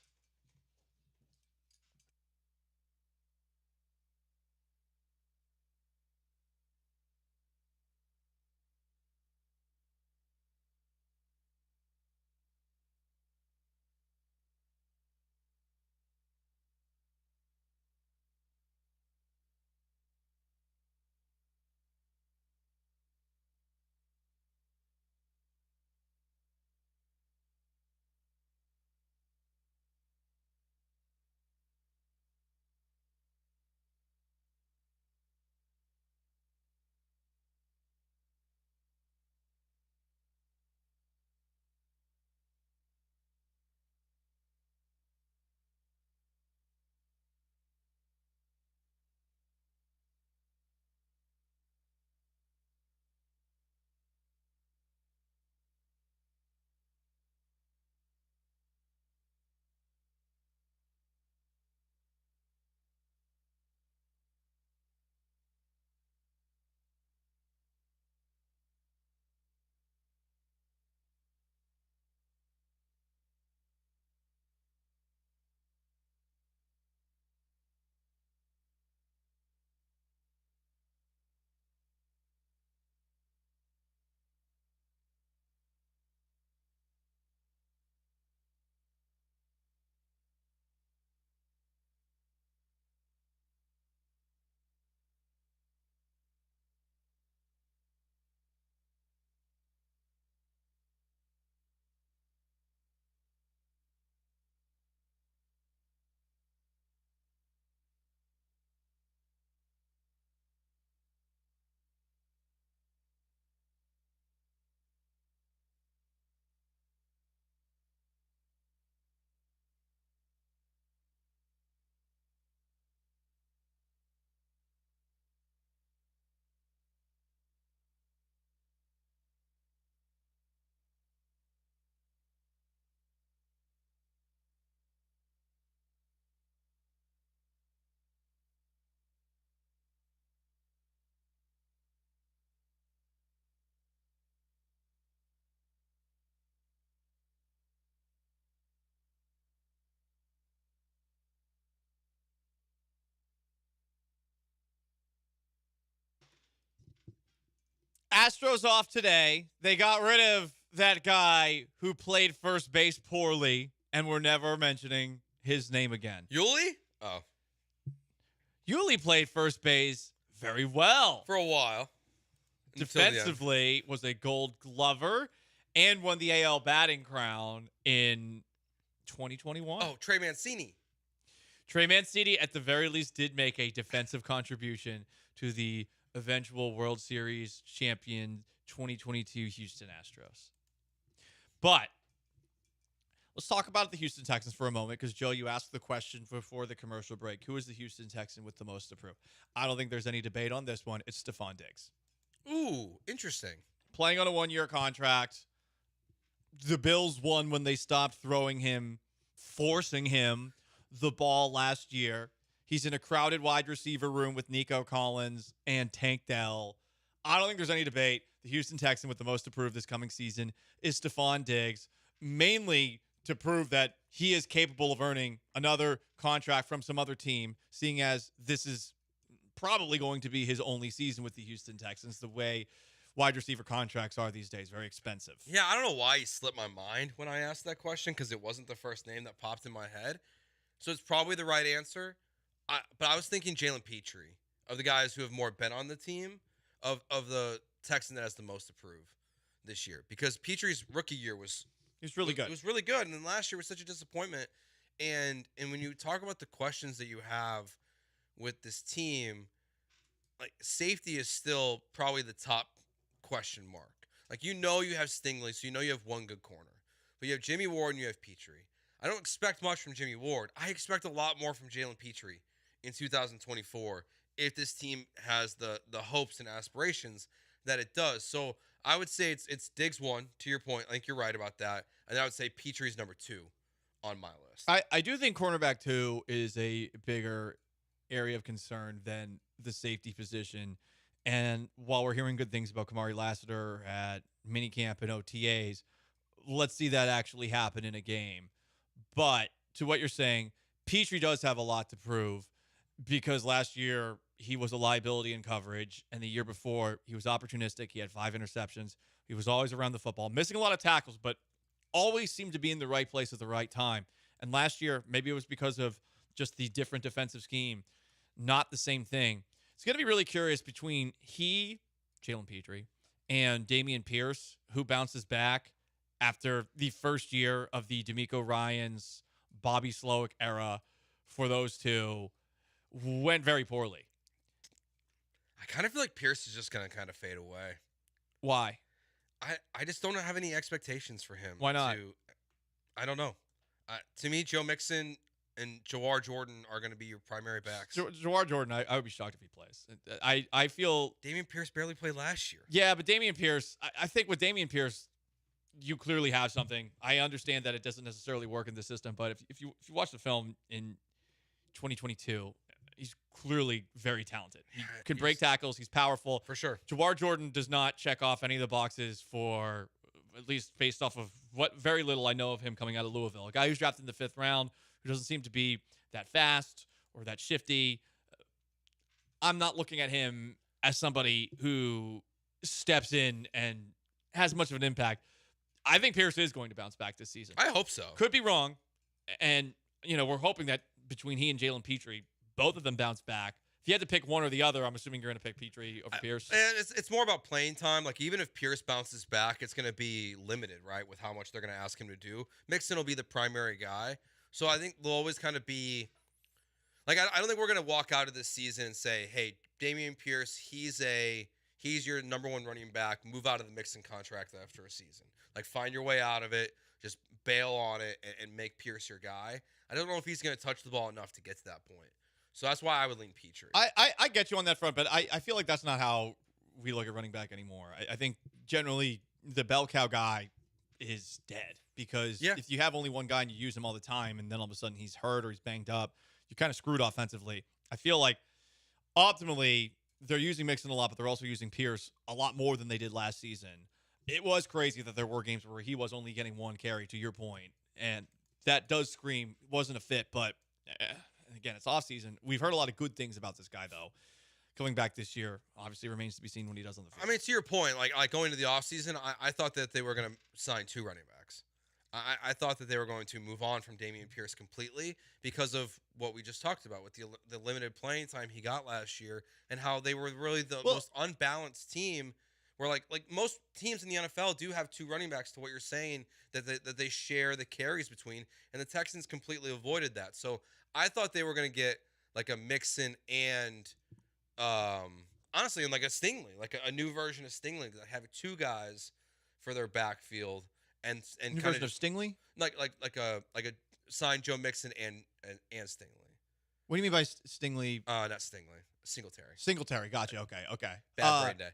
Astros off today. They got rid of that guy who played first base poorly, and we're never mentioning his name again. Yuli? Oh. Yuli played first base very well. For a while. Until the end. Defensively was a Gold Glover and won the AL batting crown in 2021. Oh, Trey Mancini. Trey Mancini, at the very least, did make a defensive contribution to the eventual World Series champion 2022 Houston Astros. But Let's talk about the Houston Texans for a moment because, Joe, you asked the question before the commercial break. Who is the Houston Texan with the most to prove? I don't think there's any debate on this one. It's Stephon Diggs. Ooh, interesting. Playing on a 1-year contract. The Bills won when they stopped throwing him, forcing him the ball last year. He's in a crowded wide receiver room with Nico Collins and Tank Dell. I don't think there's any debate. The Houston Texan with the most to prove this coming season is Stephon Diggs, mainly to prove that he is capable of earning another contract from some other team, seeing as this is probably going to be his only season with the Houston Texans, the way wide receiver contracts are these days, very expensive. Yeah, I don't know why you slipped my mind when I asked that question because it wasn't the first name that popped in my head. So it's probably the right answer. But I was thinking Jalen Petrie, of the guys who have more been on the team, of the Texan that has the most to prove this year. Because Petrie's rookie year was really good. It was really good. And then last year was such a disappointment. And when you talk about the questions that you have with this team, like safety is still probably the top question mark. Like you have Stingley, so you have one good corner. But you have Jimmy Ward and you have Petrie. I don't expect much from Jimmy Ward. I expect a lot more from Jalen Petrie in 2024 if this team has the hopes and aspirations that it does. So I would say it's Diggs 1, to your point. I think you're right about that. And I would say Petrie's number 2 on my list. I do think cornerback 2 is a bigger area of concern than the safety position. And while we're hearing good things about Kamari Lassiter at minicamp and OTAs, let's see that actually happen in a game. But to what you're saying, Petrie does have a lot to prove because last year he was a liability in coverage, and the year before he was opportunistic. He had 5 interceptions. He was always around the football, missing a lot of tackles, but always seemed to be in the right place at the right time. And last year, maybe it was because of just the different defensive scheme, not the same thing. It's going to be really curious between Jalen Petrie, and Dameon Pierce, who bounces back after the first year of the DeMeco Ryans, Bobby Slowick era for those two went very poorly. I kind of feel like Pierce is just going to kind of fade away. Why? I just don't have any expectations for him. Why not? I don't know. To me, Joe Mixon and Jawar Jordan are going to be your primary backs. Jawar Jordan, I would be shocked if he plays. I feel... Dameon Pierce barely played last year. Yeah, but Dameon Pierce, I think with Dameon Pierce, you clearly have something. I understand that it doesn't necessarily work in the system, but if you watch the film in 2022, he's clearly very talented. He can break tackles. He's powerful. For sure. Jawar Jordan does not check off any of the boxes for, at least based off of what very little I know of him coming out of Louisville. A guy who's drafted in the 5th round who doesn't seem to be that fast or that shifty. I'm not looking at him as somebody who steps in and has much of an impact. I think Pierce is going to bounce back this season. I hope so. Could be wrong. And, we're hoping that between he and Jalen Petrie, both of them bounce back. If you had to pick one or the other, I'm assuming you're going to pick Petrie over Pierce. And it's more about playing time. Like, even if Pierce bounces back, it's going to be limited, right, with how much they're going to ask him to do. Mixon will be the primary guy. So I think they'll always kind of be – like, I don't think we're going to walk out of this season and say, hey, Dameon Pierce, he's your number 1 running back. Move out of the Mixon contract after a season. Like, find your way out of it. Just bail on it and make Pierce your guy. I don't know if he's going to touch the ball enough to get to that point. So that's why I would lean Petrie. I get you on that front, but I feel like that's not how we look at running back anymore. I think generally the bell cow guy is dead because if you have only one guy and you use him all the time and then all of a sudden he's hurt or he's banged up, you're kind of screwed offensively. I feel like optimally they're using Mixon a lot, but they're also using Pierce a lot more than they did last season. It was crazy that there were games where he was only getting 1 carry, to your point, and that does scream wasn't a fit, but again, it's offseason. We've heard a lot of good things about this guy, though. Coming back this year, obviously remains to be seen when he does on the field. I mean, to your point, like going into the offseason, I thought that they were going to sign 2 running backs. I thought that they were going to move on from Dameon Pierce completely because of what we just talked about with the limited playing time he got last year and how they were really the most unbalanced team. Where like most teams in the NFL do have 2 running backs, to what you're saying, that they share the carries between, and the Texans completely avoided that. So I thought they were going to get like a Mixon and honestly, and like a Stingley, like a new version of Stingley, that have 2 guys for their backfield, and New kind version of Stingley? like a sign Joe Mixon and Stingley. What do you mean by Stingley? Not Stingley. Singletary. Singletary. Gotcha. Okay. Bad brain day.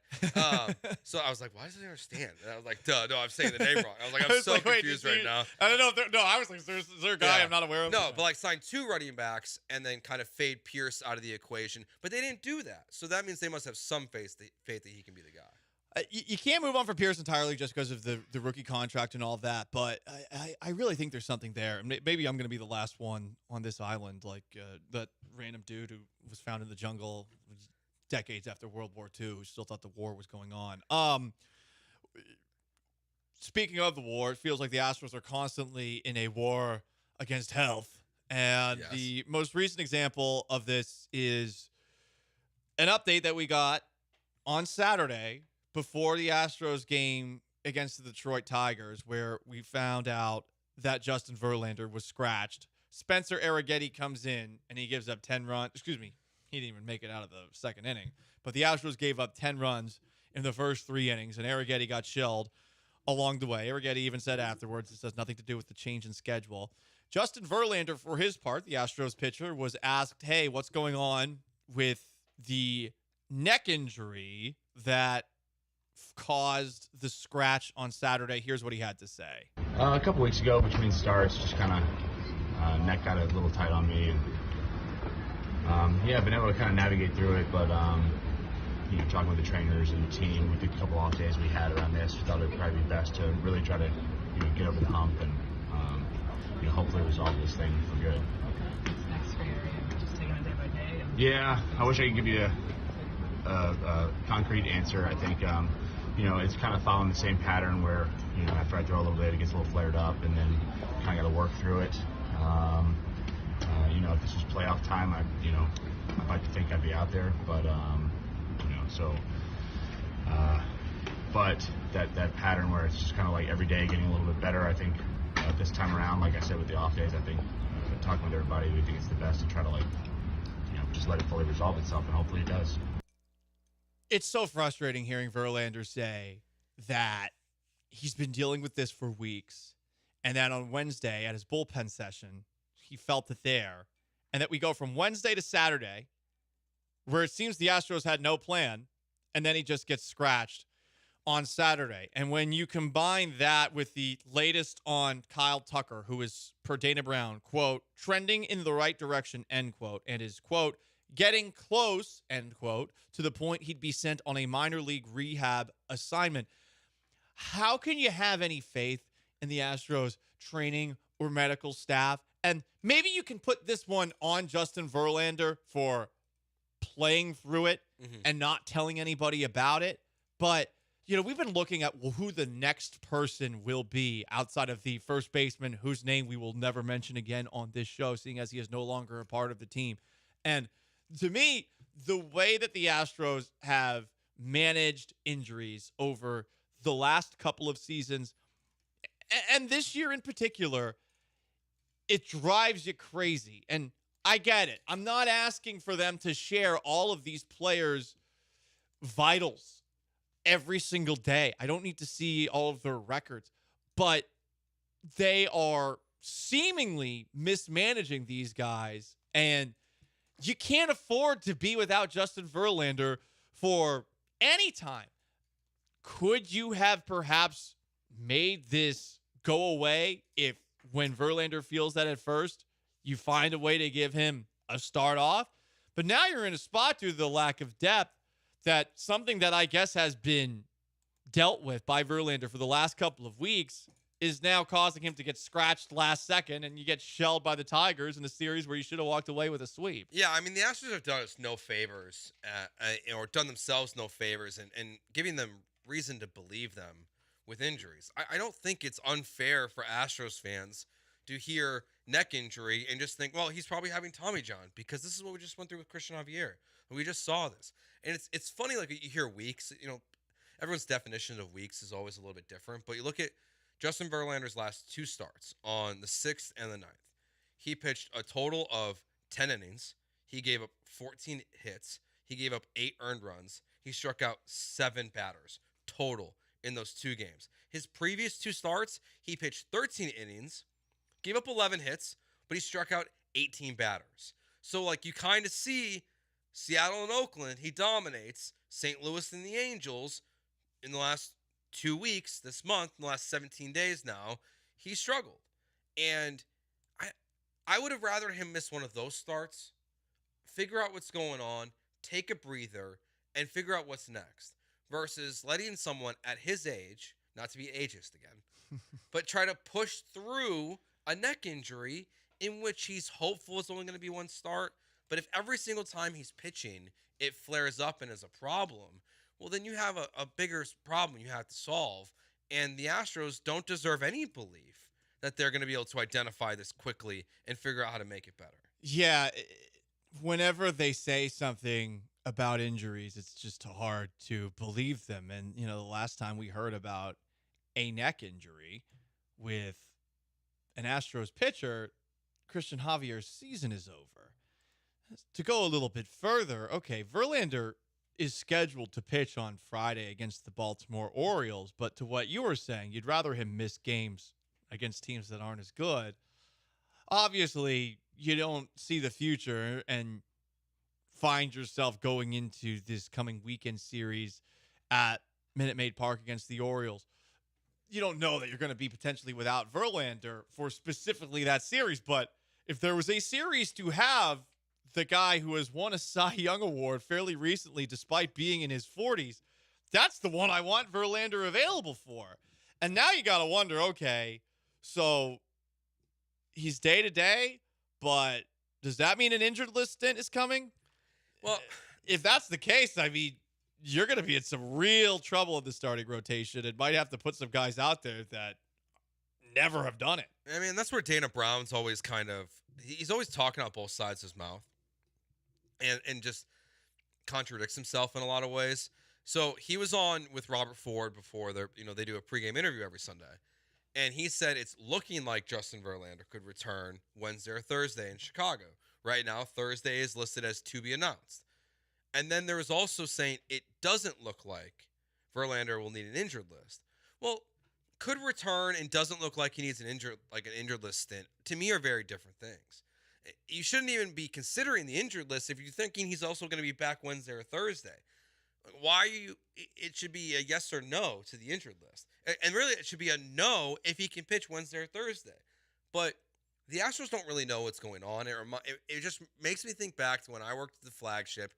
So I was like, why does he understand? And I was like, duh, no, I'm saying the name wrong. I was like, I'm so confused right now. I don't know. I was like, is there a guy I'm not aware of? No, but like sign 2 running backs and then kind of fade Pierce out of the equation. But they didn't do that. So that means they must have some faith that he can be the guy. You can't move on from Pierce entirely just because of the rookie contract and all of that, but I really think there's something there. Maybe I'm going to be the last one on this island, like that random dude who was found in the jungle decades after World War II who still thought the war was going on. Speaking of the war, it feels like the Astros are constantly in a war against health. And the most recent example of this is an update that we got on Saturday before the Astros game against the Detroit Tigers, where we found out that Justin Verlander was scratched. Spencer Arrighetti comes in, and he gives up 10 runs. Excuse me, he didn't even make it out of the second inning. But the Astros gave up 10 runs in the first 3 innings, and Arrighetti got shelled along the way. Arrighetti even said afterwards, this has nothing to do with the change in schedule. Justin Verlander, for his part, the Astros pitcher, was asked, hey, what's going on with the neck injury that caused the scratch on Saturday? Here's what he had to say. A couple weeks ago, between starts, just kind of neck got a little tight on me, and been able to kind of navigate through it. But talking with the trainers and the team, with the couple off days we had around this, we thought it would probably be best to really try to get over the hump and hopefully resolve this thing for good. What's next for you? Just taking it day by day. Yeah, I wish I could give you a concrete answer. I think it's kind of following the same pattern where after I throw a little bit, it gets a little flared up, and then kind of got to work through it. If this was playoff time, I'd like to think I'd be out there, but but that pattern where it's just kind of like every day getting a little bit better. I think this time around, like I said with the off days, I think talking with everybody, we think it's the best to try to just let it fully resolve itself, and hopefully it does. It's so frustrating hearing Verlander say that he's been dealing with this for weeks, and that on Wednesday at his bullpen session, he felt it there, and that we go from Wednesday to Saturday, where it seems the Astros had no plan, and then he just gets scratched on Saturday. And when you combine that with the latest on Kyle Tucker, who is, per Dana Brown, quote, trending in the right direction, end quote, and is, quote, getting close, end quote, to the point he'd be sent on a minor league rehab assignment. How can you have any faith in the Astros training or medical staff? And maybe you can put this one on Justin Verlander for playing through it and not telling anybody about it. But, we've been looking at who the next person will be outside of the first baseman whose name we will never mention again on this show, seeing as he is no longer a part of the team. And to me, the way that the Astros have managed injuries over the last couple of seasons, and this year in particular, it drives you crazy. And I get it. I'm not asking for them to share all of these players' vitals every single day. I don't need to see all of their records. But they are seemingly mismanaging these guys, and you can't afford to be without Justin Verlander for any time. Could you have perhaps made this go away if, when Verlander feels that at first, you find a way to give him a start off? But now you're in a spot due to the lack of depth that something that I guess has been dealt with by Verlander for the last couple of weeks is now causing him to get scratched last second, and you get shelled by the Tigers in a series where you should have walked away with a sweep. Yeah, I mean, the Astros have done us no favors, or done themselves no favors, and giving them reason to believe them with injuries. I don't think it's unfair for Astros fans to hear neck injury and just think, well, he's probably having Tommy John, because this is what we just went through with Christian Javier. We just saw this. And it's funny, like, you hear weeks, everyone's definition of weeks is always a little bit different, but you look at Justin Verlander's last 2 starts on the 6th and the 9th. He pitched a total of 10 innings. He gave up 14 hits. He gave up 8 earned runs. He struck out 7 batters total in those 2 games. His previous 2 starts, he pitched 13 innings, gave up 11 hits, but he struck out 18 batters. So, like, you kind of see Seattle and Oakland, he dominates. St. Louis and the Angels, in the last 2 weeks, this month, in the last 17 days now, he struggled. And I would have rather him miss one of those starts, figure out what's going on, take a breather, and figure out what's next, versus letting someone at his age, not to be ageist again, but try to push through a neck injury in which he's hopeful it's only going to be 1 start. But if every single time he's pitching, it flares up and is a problem, well, then you have a bigger problem you have to solve. And the Astros don't deserve any belief that they're going to be able to identify this quickly and figure out how to make it better. Yeah, whenever they say something about injuries, it's just hard to believe them. And, the last time we heard about a neck injury with an Astros pitcher, Christian Javier's season is over. To go a little bit further, okay, Verlander is scheduled to pitch on Friday against the Baltimore Orioles, but to what you were saying, you'd rather him miss games against teams that aren't as good. Obviously, you don't see the future and find yourself going into this coming weekend series at Minute Maid Park against the Orioles. You don't know that you're going to be potentially without Verlander for specifically that series, but if there was a series to have the guy who has won a Cy Young Award fairly recently despite being in his 40s, that's the one I want Verlander available for. And now you got to wonder, okay, so he's day-to-day, but does that mean an injured list stint is coming? Well, if that's the case, I mean, you're going to be in some real trouble in the starting rotation and might have to put some guys out there that never have done it. I mean, that's where Dana Brown's always he's always talking out both sides of his mouth and just contradicts himself in a lot of ways. So he was on with Robert Ford before they do a pregame interview every Sunday. And he said it's looking like Justin Verlander could return Wednesday or Thursday in Chicago. Right now, Thursday is listed as to be announced. And then there was also saying it doesn't look like Verlander will need an injured list. Well, could return and doesn't look like he needs an injured list stint, to me, are very different things. You shouldn't even be considering the injured list if you're thinking he's also going to be back Wednesday or Thursday. Why are you? It should be a yes or no to the injured list. And really, it should be a no if he can pitch Wednesday or Thursday. But the Astros don't really know what's going on. It just makes me think back to when I worked at the flagship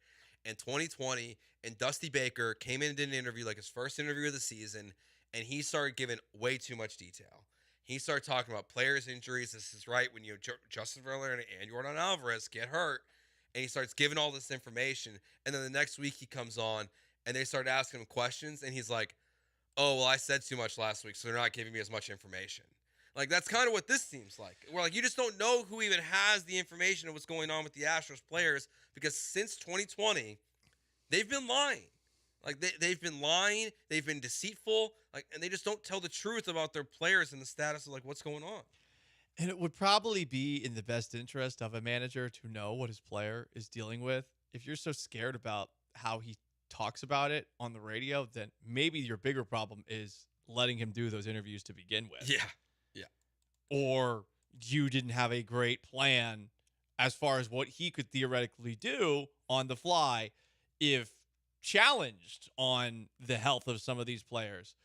in 2020, and Dusty Baker came in and did an interview, like his first interview of the season, and he started giving way too much detail. He started talking about players' injuries. This is right when Justin Verlander and Yordan Alvarez get hurt, and he starts giving all this information. And then the next week he comes on, and they start asking him questions, and he's like, "Oh, well, I said too much last week, so they're not giving me as much information." Like, that's kind of what this seems like. We're like, you just don't know who even has the information of what's going on with the Astros players, because since 2020, they've been lying. Like, they've been lying, they've been deceitful, and they just don't tell the truth about their players and the status of, what's going on. And it would probably be in the best interest of a manager to know what his player is dealing with. If you're so scared about how he talks about it on the radio, then maybe your bigger problem is letting him do those interviews to begin with. Yeah. Or you didn't have a great plan as far as what he could theoretically do on the fly if challenged on the health of some of these players.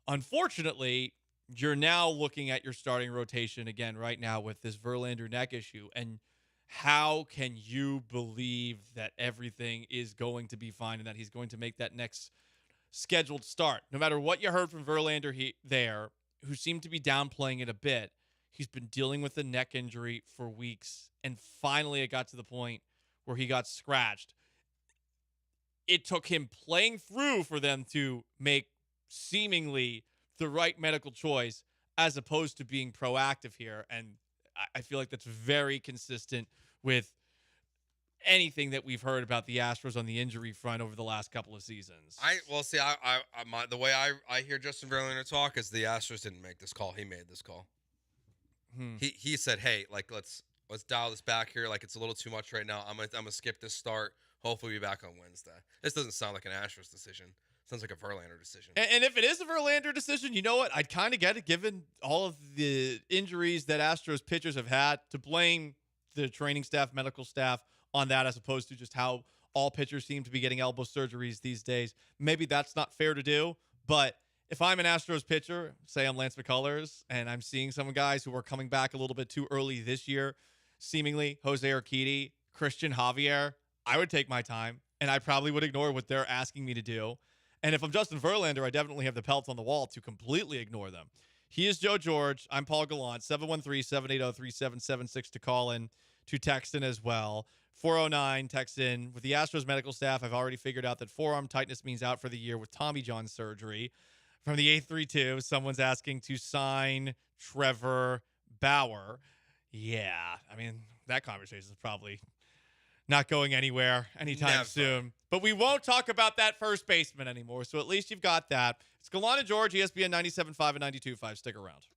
Unfortunately, you're now looking at your starting rotation again right now with this Verlander neck issue. And how can you believe that everything is going to be fine and that he's going to make that next scheduled start? No matter what you heard from Verlander who seemed to be downplaying it a bit, he's been dealing with a neck injury for weeks. And finally, it got to the point where he got scratched. It took him playing through for them to make seemingly the right medical choice as opposed to being proactive here. And I feel like that's very consistent with anything that we've heard about the Astros on the injury front over the last couple of seasons. The way I hear Justin Verlander talk is the Astros didn't make this call. He made this call. He said, "Hey, let's dial this back here. It's a little too much right now. I'm gonna skip this start. Hopefully, be back on Wednesday." This doesn't sound like an Astros decision. Sounds like a Verlander decision. And if it is a Verlander decision, you know what? I'd kind of get it, given all of the injuries that Astros pitchers have had, to blame the training staff, medical staff on that, as opposed to just how all pitchers seem to be getting elbow surgeries these days. Maybe that's not fair to do, but if I'm an Astros pitcher, say I'm Lance McCullers, and I'm seeing some guys who are coming back a little bit too early this year, seemingly Jose Urquidy, Christian Javier, I would take my time, and I probably would ignore what they're asking me to do. And if I'm Justin Verlander, I definitely have the pelts on the wall to completely ignore them. He is Joe George. I'm Paul Gallant. 713-780-3776 to call in, to text in as well. 409, text in. With the Astros medical staff, I've already figured out that forearm tightness means out for the year with Tommy John surgery. From the 832, someone's asking to sign Trevor Bauer. Yeah, I mean, that conversation is probably not going anywhere anytime soon. But we won't talk about that first baseman anymore, so at least you've got that. It's Gallant and George, ESPN 97.5 and 92.5. Stick around.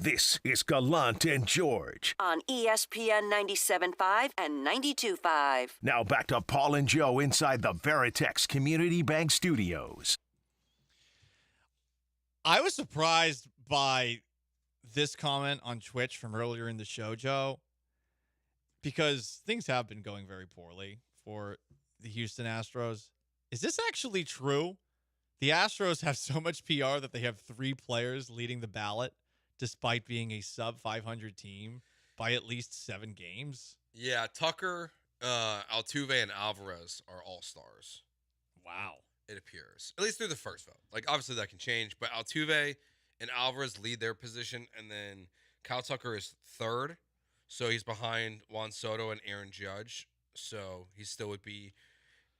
This is Gallant and George. On ESPN 97.5 and 92.5. Now back to Paul and Joe inside the Veritex Community Bank Studios. I was surprised by this comment on Twitch from earlier in the show, Joe, because things have been going very poorly for the Houston Astros. Is this actually true? The Astros have so much PR that they have 3 players leading the ballot despite being a sub-500 team by at least 7 games. Yeah, Tucker, Altuve, and Alvarez are all-stars. Wow. It appears, at least through the first vote. Like, obviously that can change, but Altuve and Alvarez lead their position, and then Kyle Tucker is third, so he's behind Juan Soto and Aaron Judge, so he still would be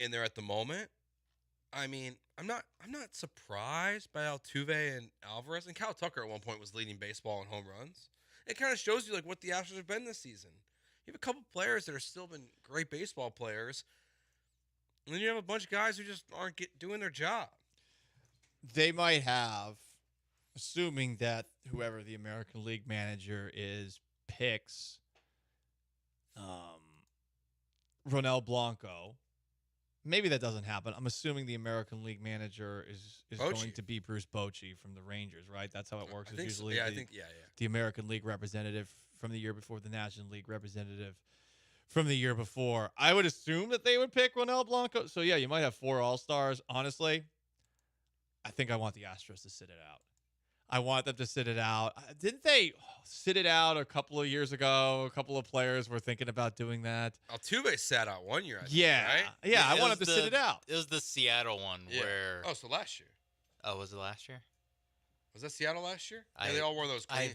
in there at the moment. I mean, I'm not surprised by Altuve and Alvarez, and Kyle Tucker at one point was leading baseball in home runs. It kind of shows you like what the Astros have been this season. You have a couple players that are still been great baseball players, and then you have a bunch of guys who just aren't doing their job. They might have, assuming that whoever the American League manager is picks Ronel Blanco. Maybe that doesn't happen. I'm assuming the American League manager is going to be Bruce Bochy from the Rangers, right? That's how it works. It's usually the American League representative from the year before, the National League representative from the year before. I would assume that they would pick Ronel Blanco. So, yeah, you might have 4 All-Stars. Honestly, I think I want the Astros to sit it out. I want them to sit it out. Didn't they sit it out a couple of years ago? A couple of players were thinking about doing that. Altuve sat out 1 year, I think, Yeah. right? Yeah, I want them to sit it out. It was the Seattle one where. Oh, so last year. Oh, was it last year? Was that Seattle last year? Yeah, they all wore those green,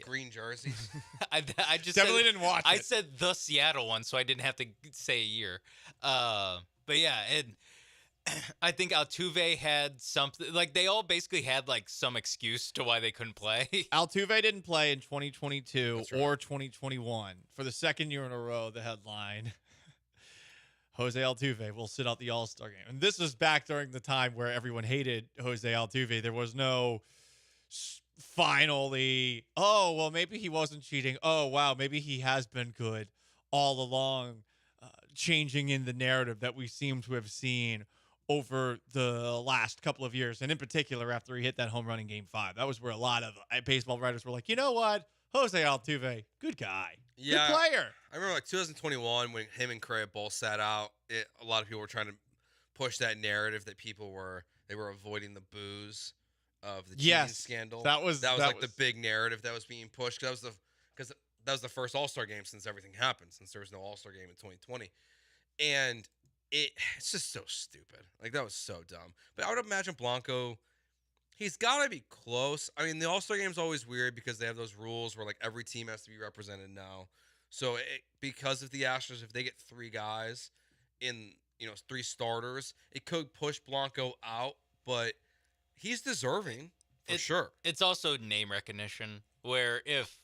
green jerseys. I just Definitely didn't watch I it. said the Seattle one, so I didn't have to say a year. But yeah, I think Altuve had something. Like, they all basically had, like, some excuse to why they couldn't play. Altuve didn't play in 2022 or 2021. For the second year in a row, the headline, Jose Altuve will sit out the All-Star game. And this was back during the time where everyone hated Jose Altuve. There was no finally, oh, well, maybe he wasn't cheating. Oh, wow, maybe he has been good all along, changing in the narrative that we seem to have seen over the last couple of years, and in particular after he hit that home run in Game 5. That was where a lot of baseball writers were like, you know what? Jose Altuve, good guy. Yeah, good player. I remember like 2021 when him and Correa both sat out. A lot of people were trying to push that narrative that they were avoiding the booze of the cheating scandal. That was like the big narrative that was being pushed. Because that was the first All-Star game since everything happened, since there was no All-Star game in 2020, and it's just so stupid. Like, that was so dumb. But I would imagine Blanco, he's got to be close. I mean, the All-Star game is always weird because they have those rules where, like, every team has to be represented now. So, because of the Astros, if they get 3 guys in, 3 starters, it could push Blanco out, but he's deserving for sure. It's also name recognition, where if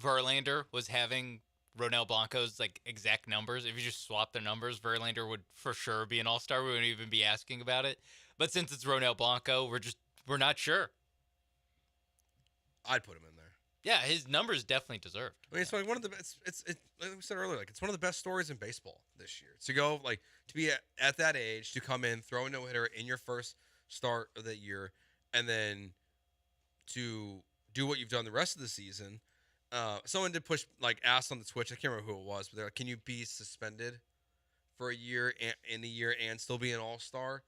Verlander was having Ronel Blanco's like exact numbers, if you just swap their numbers, Verlander would for sure be an All-Star. We wouldn't even be asking about it. But since it's Ronel Blanco, we're not sure. I'd put him in there. Yeah, his numbers definitely deserved. I mean, it's like one of the it's like we said earlier, like it's one of the best stories in baseball this year. To go to be at that age, to come in, throw a no-hitter in your first start of the year, and then to do what you've done the rest of the season. Someone did asked on the Twitch, I can't remember who it was, but they're like, can you be suspended for a year and still be an All-Star?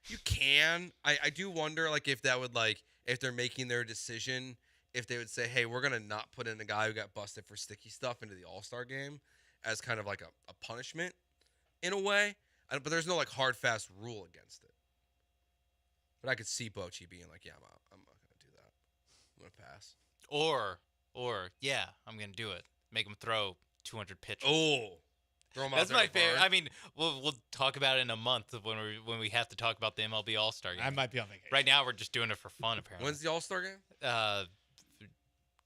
You can. I do wonder, like, if that would, like, if they're making their decision, if they would say, hey, we're going to not put in a guy who got busted for sticky stuff into the All-Star game as kind of like a punishment in a way. But there's no, like, hard, fast rule against it. But I could see Bochy being like, yeah, I'm not going to do that. I'm going to pass. Or yeah, I'm gonna do it. Make him throw 200 pitches. Oh, throw him out. That's my favorite. I mean, we'll talk about it in a month when we have to talk about the MLB All-Star game. I might be on vacation. Right now, we're just doing it for fun. Apparently, when's the All-Star game?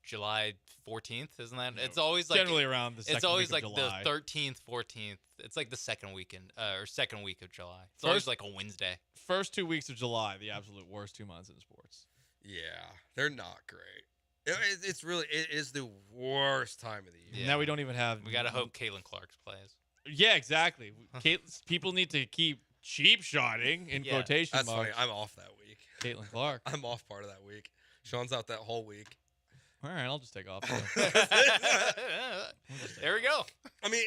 July 14th, isn't that? It's always like generally around the second It's always week of like July. the 13th, 14th. It's like the second weekend or second week of July. It's always like a Wednesday. First 2 weeks of July, the absolute worst 2 months in sports. Yeah, they're not great. It is the worst time of the year. Yeah. Now we don't even have. We gotta hope Caitlin Clark plays. Yeah, exactly. People need to keep cheap shotting in quotation That's marks. funny. I'm off that week. Caitlin Clark. I'm off part of that week. Sean's out that whole week. All right, I'll just take off. There we go. I mean,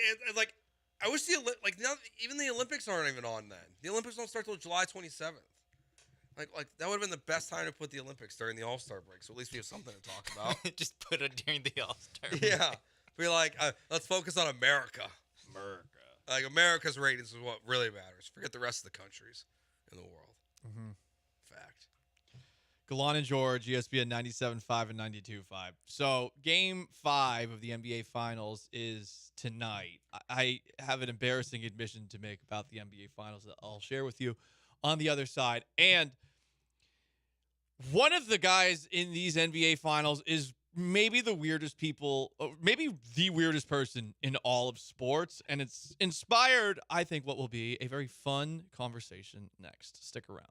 I wish even the Olympics aren't even on then. The Olympics don't start till July 27th. Like that would have been the best time to put the Olympics during the All-Star break. So at least we have something to talk about. Just put it during the All-Star break. Yeah, be like, let's focus on America. Like America's ratings is what really matters. Forget the rest of the countries. in the world. Mm-hmm. Fact. Gallant and George, ESPN 97.5 and 92.5. So Game 5 of the NBA Finals is tonight. I have an embarrassing admission to make about the NBA Finals that I'll share with you on the other side. And one of the guys in these NBA Finals is maybe the weirdest person in all of sports. And it's inspired, I think, what will be a very fun conversation next. Stick around.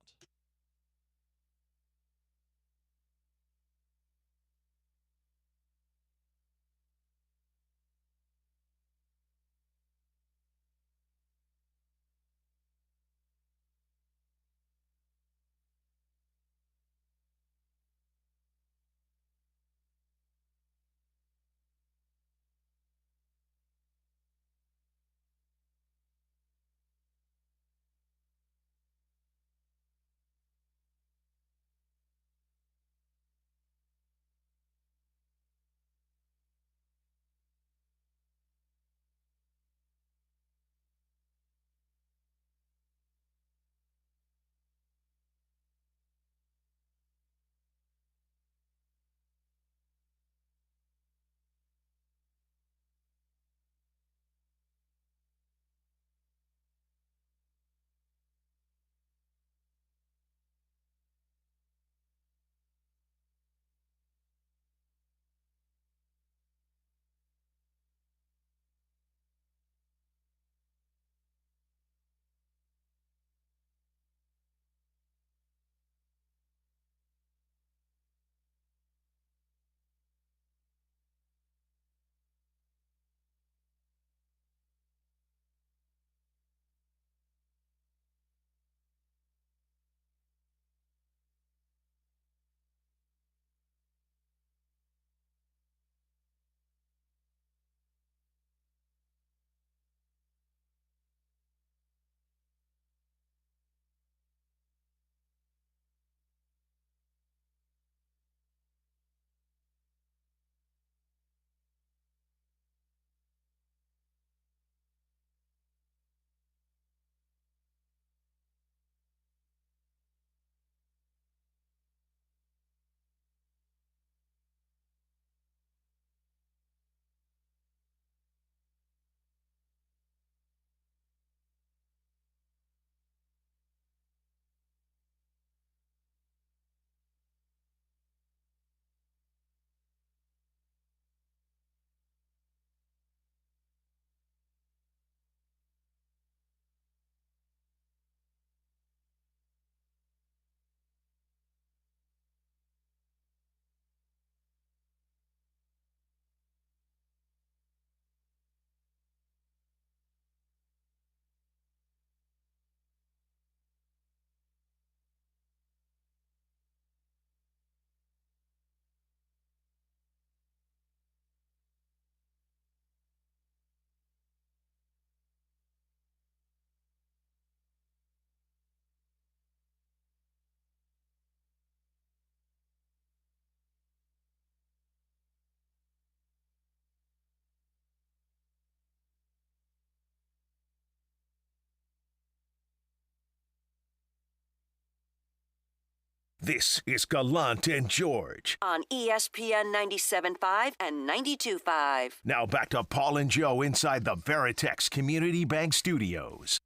This is Gallant and George. On ESPN 97.5 and 92.5. Now back to Paul and Joe inside the Veritex Community Bank Studios.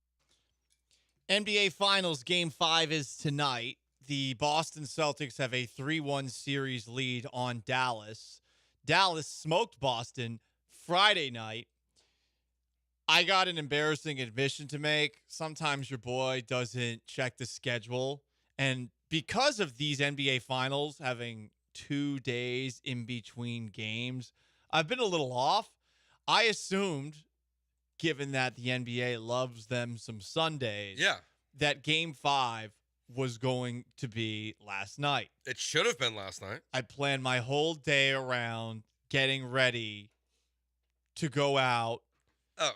NBA Finals Game 5 is tonight. The Boston Celtics have a 3-1 series lead on Dallas. Dallas smoked Boston Friday night. I got an embarrassing admission to make. Sometimes your boy doesn't check the schedule. And because of these NBA Finals having 2 days in between games, I've been a little off. I assumed, given that the NBA loves them some Sundays, that Game 5 was going to be last night. It should have been last night. I planned my whole day around getting ready to go out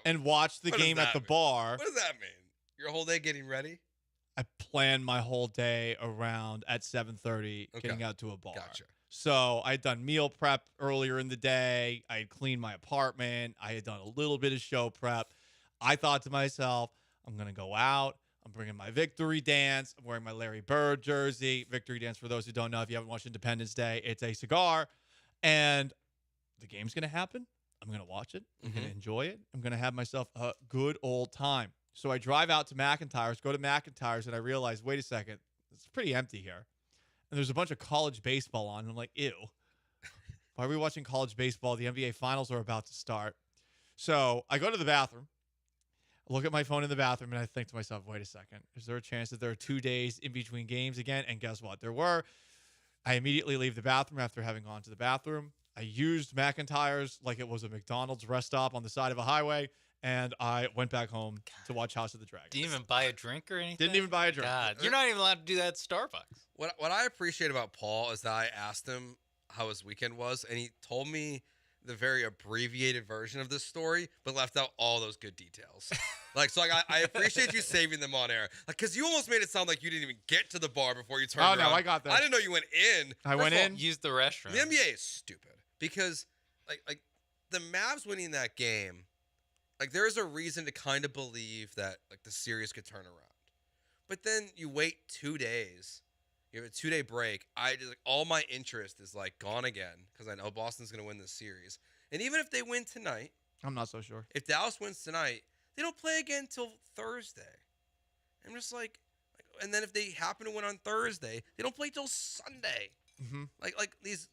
and watch the game at the bar. What does that mean? Your whole day getting ready? I planned my whole day around at 7:30 getting out to a bar. Gotcha. So I had done meal prep earlier in the day. I had cleaned my apartment. I had done a little bit of show prep. I thought to myself, I'm going to go out. I'm bringing my victory dance. I'm wearing my Larry Bird jersey. Victory dance, for those who don't know, if you haven't watched Independence Day, it's a cigar. And the game's going to happen. I'm going to watch it. I'm going to enjoy it. I'm going to have myself a good old time. So I drive out to McIntyre's, go to McIntyre's, and I realize, wait a second, it's pretty empty here. And there's a bunch of college baseball on. And I'm like, ew. Why are we watching college baseball? The NBA Finals are about to start. So I go to the bathroom, look at my phone in the bathroom, and I think to myself, wait a second. Is there a chance that there are 2 days in between games again? And guess what? There were. I immediately leave the bathroom after having gone to the bathroom. I used McIntyre's like it was a McDonald's rest stop on the side of a highway, and I went back home to watch House of the Dragon. Didn't even buy a drink or anything? Didn't even buy a drink. God, you're not even allowed to do that at Starbucks. What I appreciate about Paul is that I asked him how his weekend was, and he told me the very abbreviated version of this story, but left out all those good details. I appreciate you saving them on air, because you almost made it sound like you didn't even get to the bar before you turned around. Oh no, I got that. I didn't know you went in. I went in. Used the restroom. The NBA is stupid because, like the Mavs winning that game, like there's a reason to kind of believe that like the series could turn around, but then you wait 2 days. You have a 2-day break. All my interest is like gone again because I know Boston's going to win this series. And even if they win tonight, I'm not so sure. If Dallas wins tonight, they don't play again till Thursday. I'm just like, and then if they happen to win on Thursday, they don't play till Sunday. Mm-hmm. Like these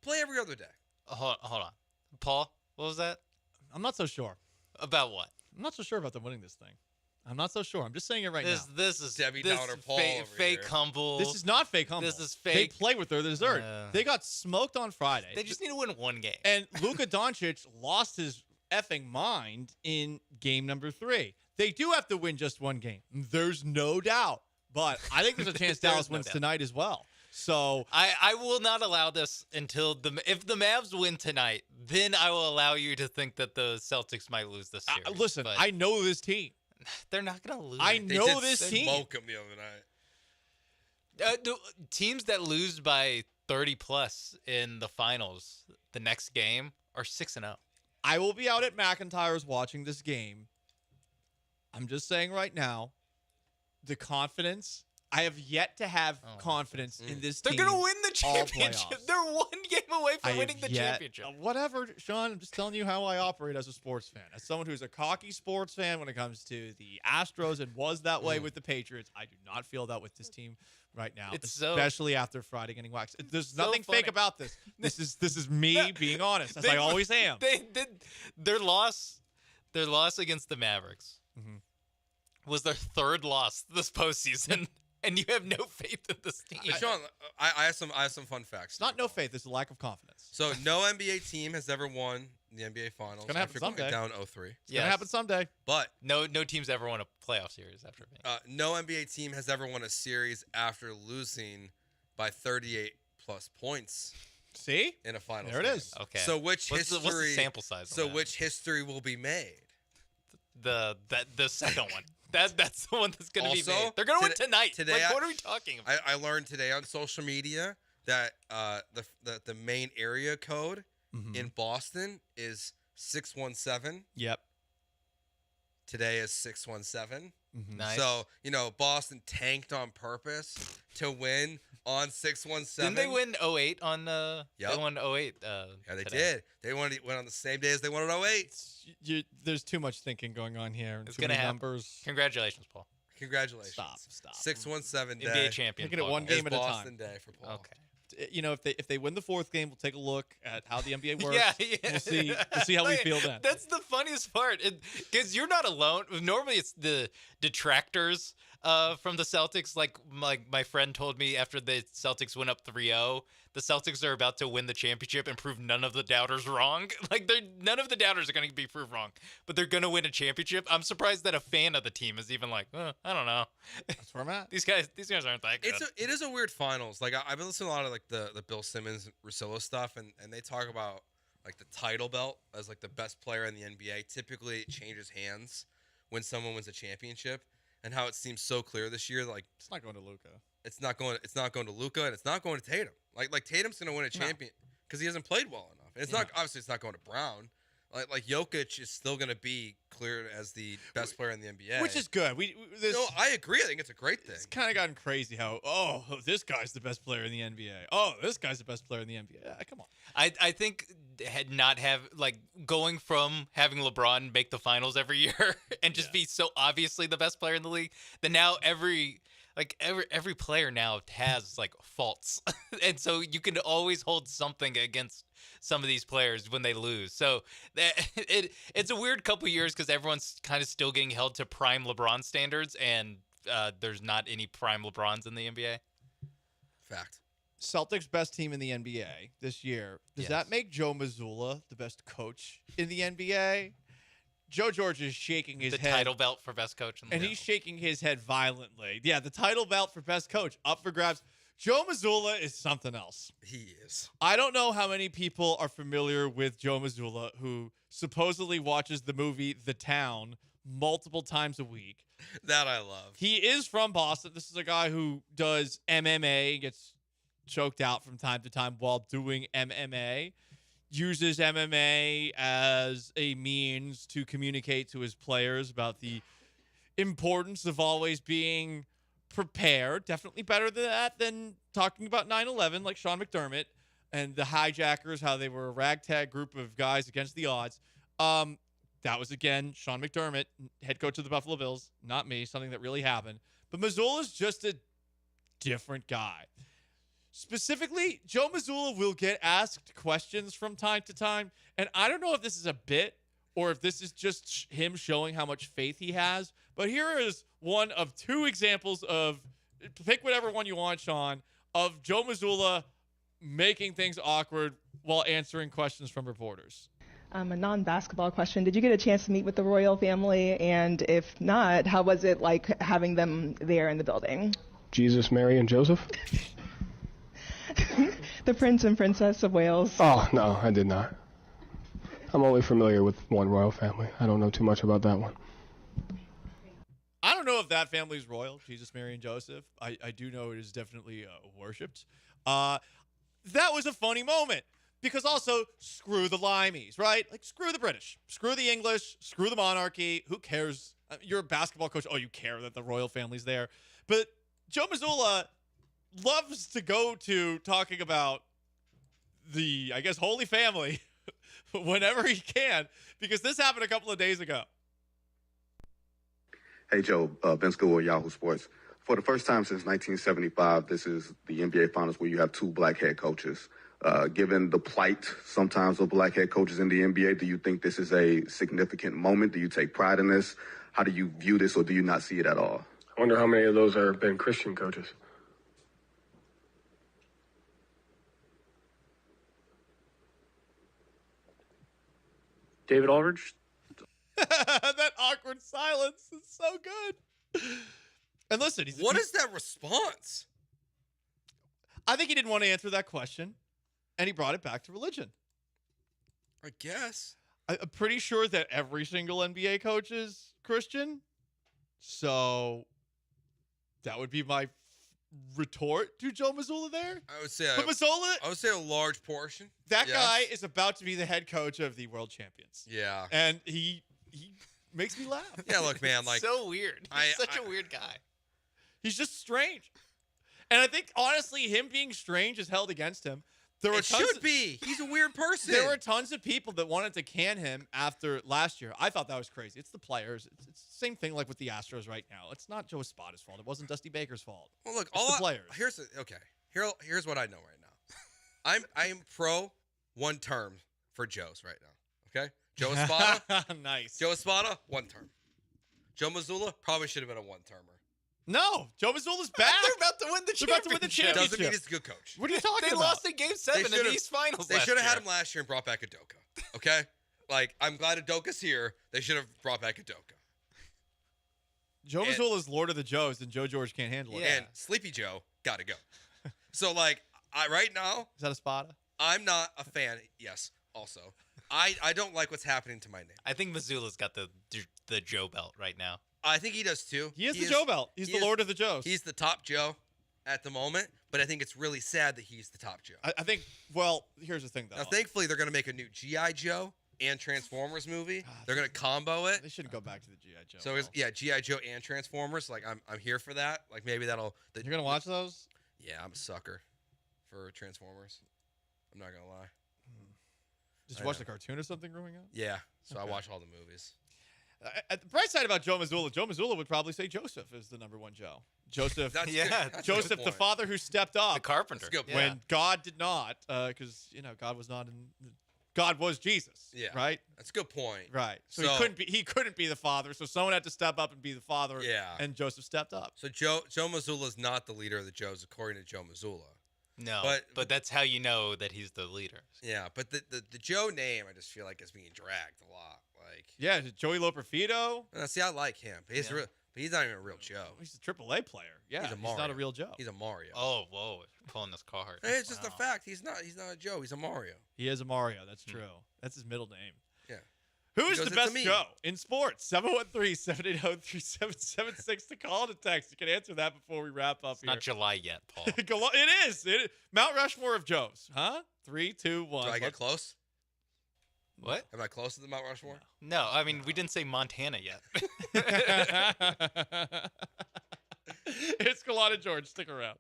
play every other day. Hold on, Paul. What was that? I'm not so sure. About what? I'm not so sure about them winning this thing. I'm not so sure. I'm just saying it right now. This is Debbie Downer Paul over fake here. humble. This is not fake humble. This is fake. They play with their dessert. They got smoked on Friday. They just need to win one game. And Luka Doncic lost his effing mind in game number 3. They do have to win just one game. There's no doubt. But I think there's a chance Dallas wins tonight as well. So I will not allow this until if the Mavs win tonight, then I will allow you to think that the Celtics might lose this series. Listen, I know this team. They're not going to lose. I know this team. Smoke them the other night. Teams that lose by 30 plus in the finals, the next game, are 6-0. I will be out at McIntyre's watching this game. I'm just saying right now, the confidence. I have yet to have confidence in this team. They're going to win the championship. They're one game away from winning the championship. Whatever, Sean. I'm just telling you how I operate as a sports fan. As someone who's a cocky sports fan when it comes to the Astros and was that way with the Patriots, I do not feel that with this team right now, especially after Friday getting waxed. There's nothing fake about this. This is me being honest, as I always am. Their loss against the Mavericks was their third loss this postseason. And you have no faith in this team. Sean, I have some fun facts. It's not no faith. It's a lack of confidence. So no NBA team has ever won the NBA Finals. It's gonna happen someday. Down 0-3. It's gonna happen someday. But no team's ever won a playoff series after being. No NBA team has ever won a series after losing by 38 plus points. See? In a finals. There it is. Okay. So what's the sample size? So which history will be made? The second one. That's the one that's going to be made. They're going to win tonight. Today, what are we talking about? I learned today on social media that the main area code in Boston is 617. Yep. Today is 617. Nice. So, Boston tanked on purpose to win on 617. Didn't they win 08 on Yep. They won 08 yeah, they today. did. They went on the same day as they won in 08. There's too much thinking going on here. It's going to happen. Numbers. Congratulations, Paul. Congratulations. Stop. 617 day. NBA champion. Taking it one game at a time. Boston day for Paul. Okay. If they win the fourth game, we'll take a look at how the NBA works. Yeah. We'll see how we feel then. That's the funniest part, because you're not alone. Normally, it's the detractors from the Celtics. Like my friend told me after the Celtics went up 3-0, the Celtics are about to win the championship and prove none of the doubters wrong. None of the doubters are going to be proved wrong, but they're going to win a championship. I'm surprised that a fan of the team is even like, I don't know. That's where I'm at. These guys aren't that good. It is a weird finals. Like I've been listening to a lot of like the Bill Simmons, Russillo stuff, and they talk about like the title belt as like the best player in the NBA. Typically, it changes hands when someone wins a championship, and how it seems so clear this year. Like it's not going to Luka. It's not going to Luka, and it's not going to Tatum. Like Tatum's going to win a champion because he hasn't played well enough. And it's not obviously it's not going to Brown. Like Jokic is still going to be cleared as the best player in the NBA, Which is good. No, I agree. I think it's a great thing. It's kind of gotten crazy how, this guy's the best player in the NBA. Oh, this guy's the best player in the NBA. Come on. I think going from having LeBron make the finals every year and just be so obviously the best player in the league, that now every player now has like faults. And so you can always hold something against some of these players when they lose. So it's a weird couple years because everyone's kind of still getting held to prime LeBron standards, and there's not any prime LeBrons in the NBA. Fact. Celtics best team in the NBA this year. Does that make Joe Mazzulla the best coach in the NBA? Joe George is shaking his head. The title belt for best coach. And he's shaking his head violently. Yeah, the title belt for best coach up for grabs. Joe Mazzulla is something else. He is. I don't know how many people are familiar with Joe Mazzulla, who supposedly watches the movie The Town multiple times a week. That I love. He is from Boston. This is a guy who does MMA, gets choked out from time to time while doing MMA, uses MMA as a means to communicate to his players about the importance of always being prepared. Definitely better than that than talking about 9/11 like Sean McDermott and the hijackers, how they were a ragtag group of guys against the odds. That was, again, Sean McDermott, head coach of the Buffalo Bills, not me, something that really happened. But Mazzulla's just a different guy. Specifically, Joe Mazzulla will get asked questions from time to time, and I don't know if this is a bit or if this is just him showing how much faith he has, but here is one of two examples of, pick whatever one you want, Sean, of Joe Mazzulla making things awkward while answering questions from reporters. A non-basketball question. Did you get a chance to meet with the royal family? And if not, how was it like having them there in the building? Jesus, Mary, and Joseph? The Prince and Princess of Wales. Oh, no, I did not. I'm only familiar with one royal family. I don't know too much about that one. I don't know if that family's royal, Jesus, Mary, and Joseph. I do know it is definitely worshipped. That was a funny moment. Because also, screw the limeys, right? Like, screw the British. Screw the English. Screw the monarchy. Who cares? You're a basketball coach. Oh, you care that the royal family's there. But Joe Mazzulla loves to go to talking about the, I guess, Holy Family whenever he can. Because this happened a couple of days ago. Hey, Joe. Ben School, Yahoo Sports. For the first time since 1975, this is the NBA Finals where you have two black head coaches. Given the plight sometimes of black head coaches in the NBA, do you think this is a significant moment? Do you take pride in this? How do you view this, or do you not see it at all? I wonder how many of those are been Christian coaches. David Aldridge? That awkward silence is so good. And listen, what is that response? I think he didn't want to answer that question. And he brought it back to religion. I guess. I'm pretty sure that every single NBA coach is Christian. So that would be my retort to Joe Mazzulla there. I would say a large portion. That guy is about to be the head coach of the world champions. Yeah. And he makes me laugh. Yeah, look, man, like so weird. He's such a weird guy. He's just strange. And I think honestly, him being strange is held against him. He's a weird person. There were tons of people that wanted to can him after last year. I thought that was crazy. It's the players. It's the same thing like with the Astros right now. It's not Joe Espada's fault. It wasn't Dusty Baker's fault. Well, look, it's the players. Here's what I know right now. I am pro one term for Joe's right now. Okay, Joe Espada. Nice. Joe Espada, one term. Joe Mazzulla probably should have been a one-termer. No, Joe Mazzulla's back. They're about to win the championship. Doesn't mean he's a good coach. What are you talking They about? lost in Game 7 in the East Finals. They should have had him last year and brought back Udoka. Okay, like I'm glad Udoka's here. They should have brought back Udoka. Joe Mazzulla's Lord of the Joes, and Joe George can't handle it. And Sleepy Joe got to go. So like, right now, is that Espada? I'm not a fan. Yes, also, I don't like what's happening to my name. I think Mazzulla's got the Joe belt right now. I think he does too. He is the Joe belt. He's the Lord of the Joes. He's the top Joe at the moment, but I think it's really sad that he's the top Joe. I think, well, here's the thing, though. Now, thankfully, they're going to make a new G.I. Joe and Transformers movie. They're gonna combo it. They shouldn't go back to the G.I. Joe. So G.I. Joe and Transformers. Like I'm here for that. Like maybe that'll. You're gonna watch those? Yeah, I'm a sucker for Transformers. I'm not gonna lie. Did you watch the cartoon or something growing up? Yeah, so I Okay. watch all the movies. At the bright side about Joe Mazzulla would probably say Joseph is the number one Joe. Joseph, That's good. That's a good Joseph, the point. father who stepped up, The carpenter. That's a good when God did not, because God was not in. God was Jesus. Yeah. Right. That's a good point. Right. So, So- he couldn't be the father. So someone had to step up and be the father. Yeah. And Joseph stepped up. So Joe Mazzulla is not the leader of the Joes, according to Joe Mazzulla. No, But- but that's how you know that he's the leader. Yeah, but the Joe name, I just feel like is being dragged a lot. Like, Yeah. Joey Loperfido. see, I like him, but he's Yeah. but he's not even a real Joe. He's a AAA player. Yeah. He's a He's Mario. not a real Joe. He's a Mario. Oh, whoa, you're pulling this card. Hey, it's just a fact. He's not a Joe. He's a Mario. He is a Mario. That's true. That's his middle name. Yeah. Who's Because the it's a best me. Joe in sports? 713-780-3776 to call to text. You can answer that before we wrap up It's here. not July yet, Paul. It is. Mount Rushmore of Joes. Huh? 3, 2, 1. Do I get close? What? Am I close to the Mount Rushmore? No, I mean, we didn't say Montana yet. It's Gallant George. Stick around.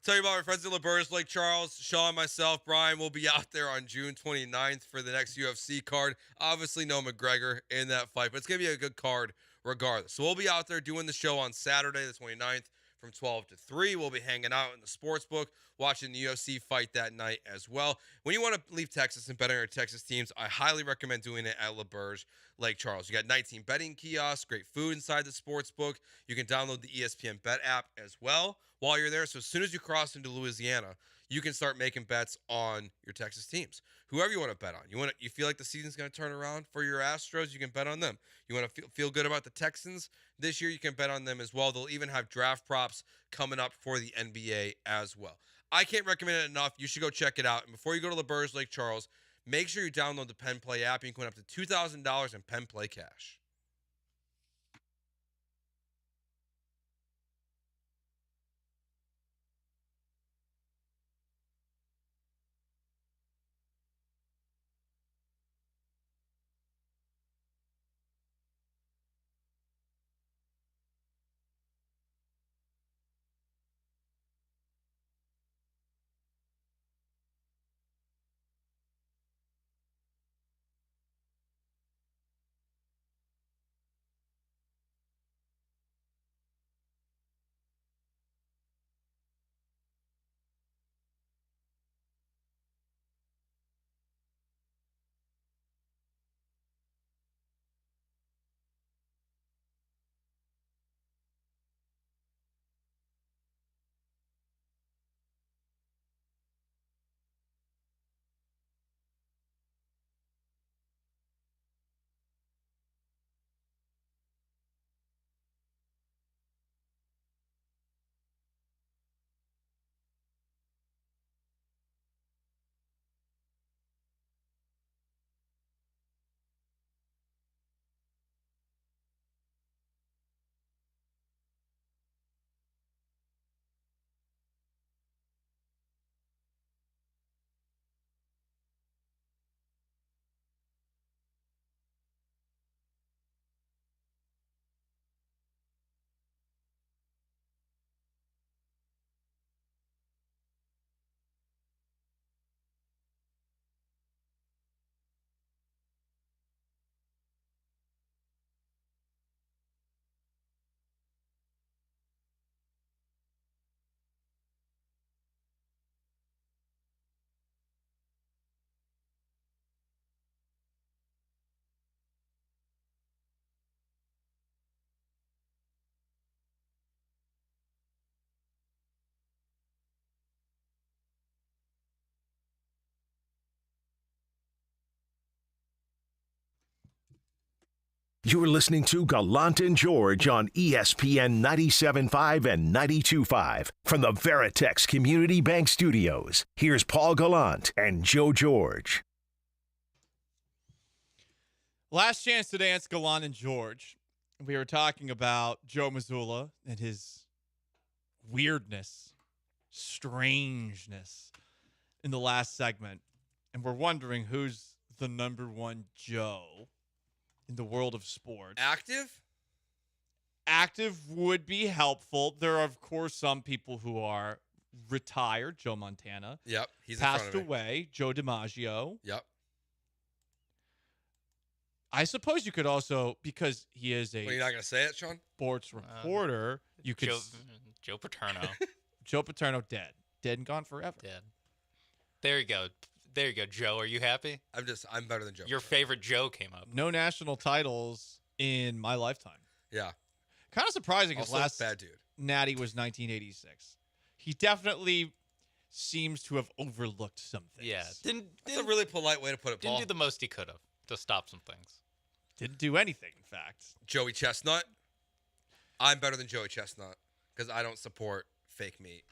Tell you about my friends at LeBurge, Lake Charles, Sean, myself, Brian will be out there on June 29th for the next UFC card. Obviously, no McGregor in that fight, but it's going to be a good card regardless. So we'll be out there doing the show on Saturday, the 29th, from 12 to 3. We'll be hanging out in the sports book, watching the UFC fight that night as well. When you want to leave Texas and bet on your Texas teams, I highly recommend doing it at LeBurge, Lake Charles. You got 19 betting kiosks, great food inside the sports book. You can download the ESPN Bet app as well while you're there. So as soon as you cross into Louisiana, you can start making bets on your Texas teams. Whoever you want to bet on. You feel like the season's going to turn around for your Astros, you can bet on them. You want to feel good about the Texans this year, you can bet on them as well. They'll even have draft props coming up for the NBA as well. I can't recommend it enough. You should go check it out. And before you go to LeBurge, Lake Charles, make sure you download the Penn Play app. You can win up to $2,000 in Penn Play cash. You're listening to Gallant and George on ESPN 97.5 and 92.5 from the Veritex Community Bank Studios. Here's Paul Gallant and Joe George. Last chance to dance, Gallant and George. We were talking about Joe Mazzulla and his weirdness, strangeness in the last segment. And we're wondering who's the number one Joe in the world of sports. Active would be helpful. There are, of course, some people who are retired. Joe Montana. Yep, he's passed in front of me. away. Joe DiMaggio. Yep. I suppose you could also, because he is a Well, you're not gonna say it, Sean? sports reporter, you could Joe Paterno. Joe Paterno dead and gone forever. Dead. There you go. There you go, Joe. Are you happy? I'm better than Joe. Your favorite Joe came up. No national titles in my lifetime. Yeah. Kind of surprising his Also, last bad dude. natty was 1986. He definitely seems to have overlooked some things. Yeah. That's a really polite way to put it, Paul. Didn't do the most he could have to stop some things. Didn't do anything, in fact. Joey Chestnut. I'm better than Joey Chestnut because I don't support fake meat.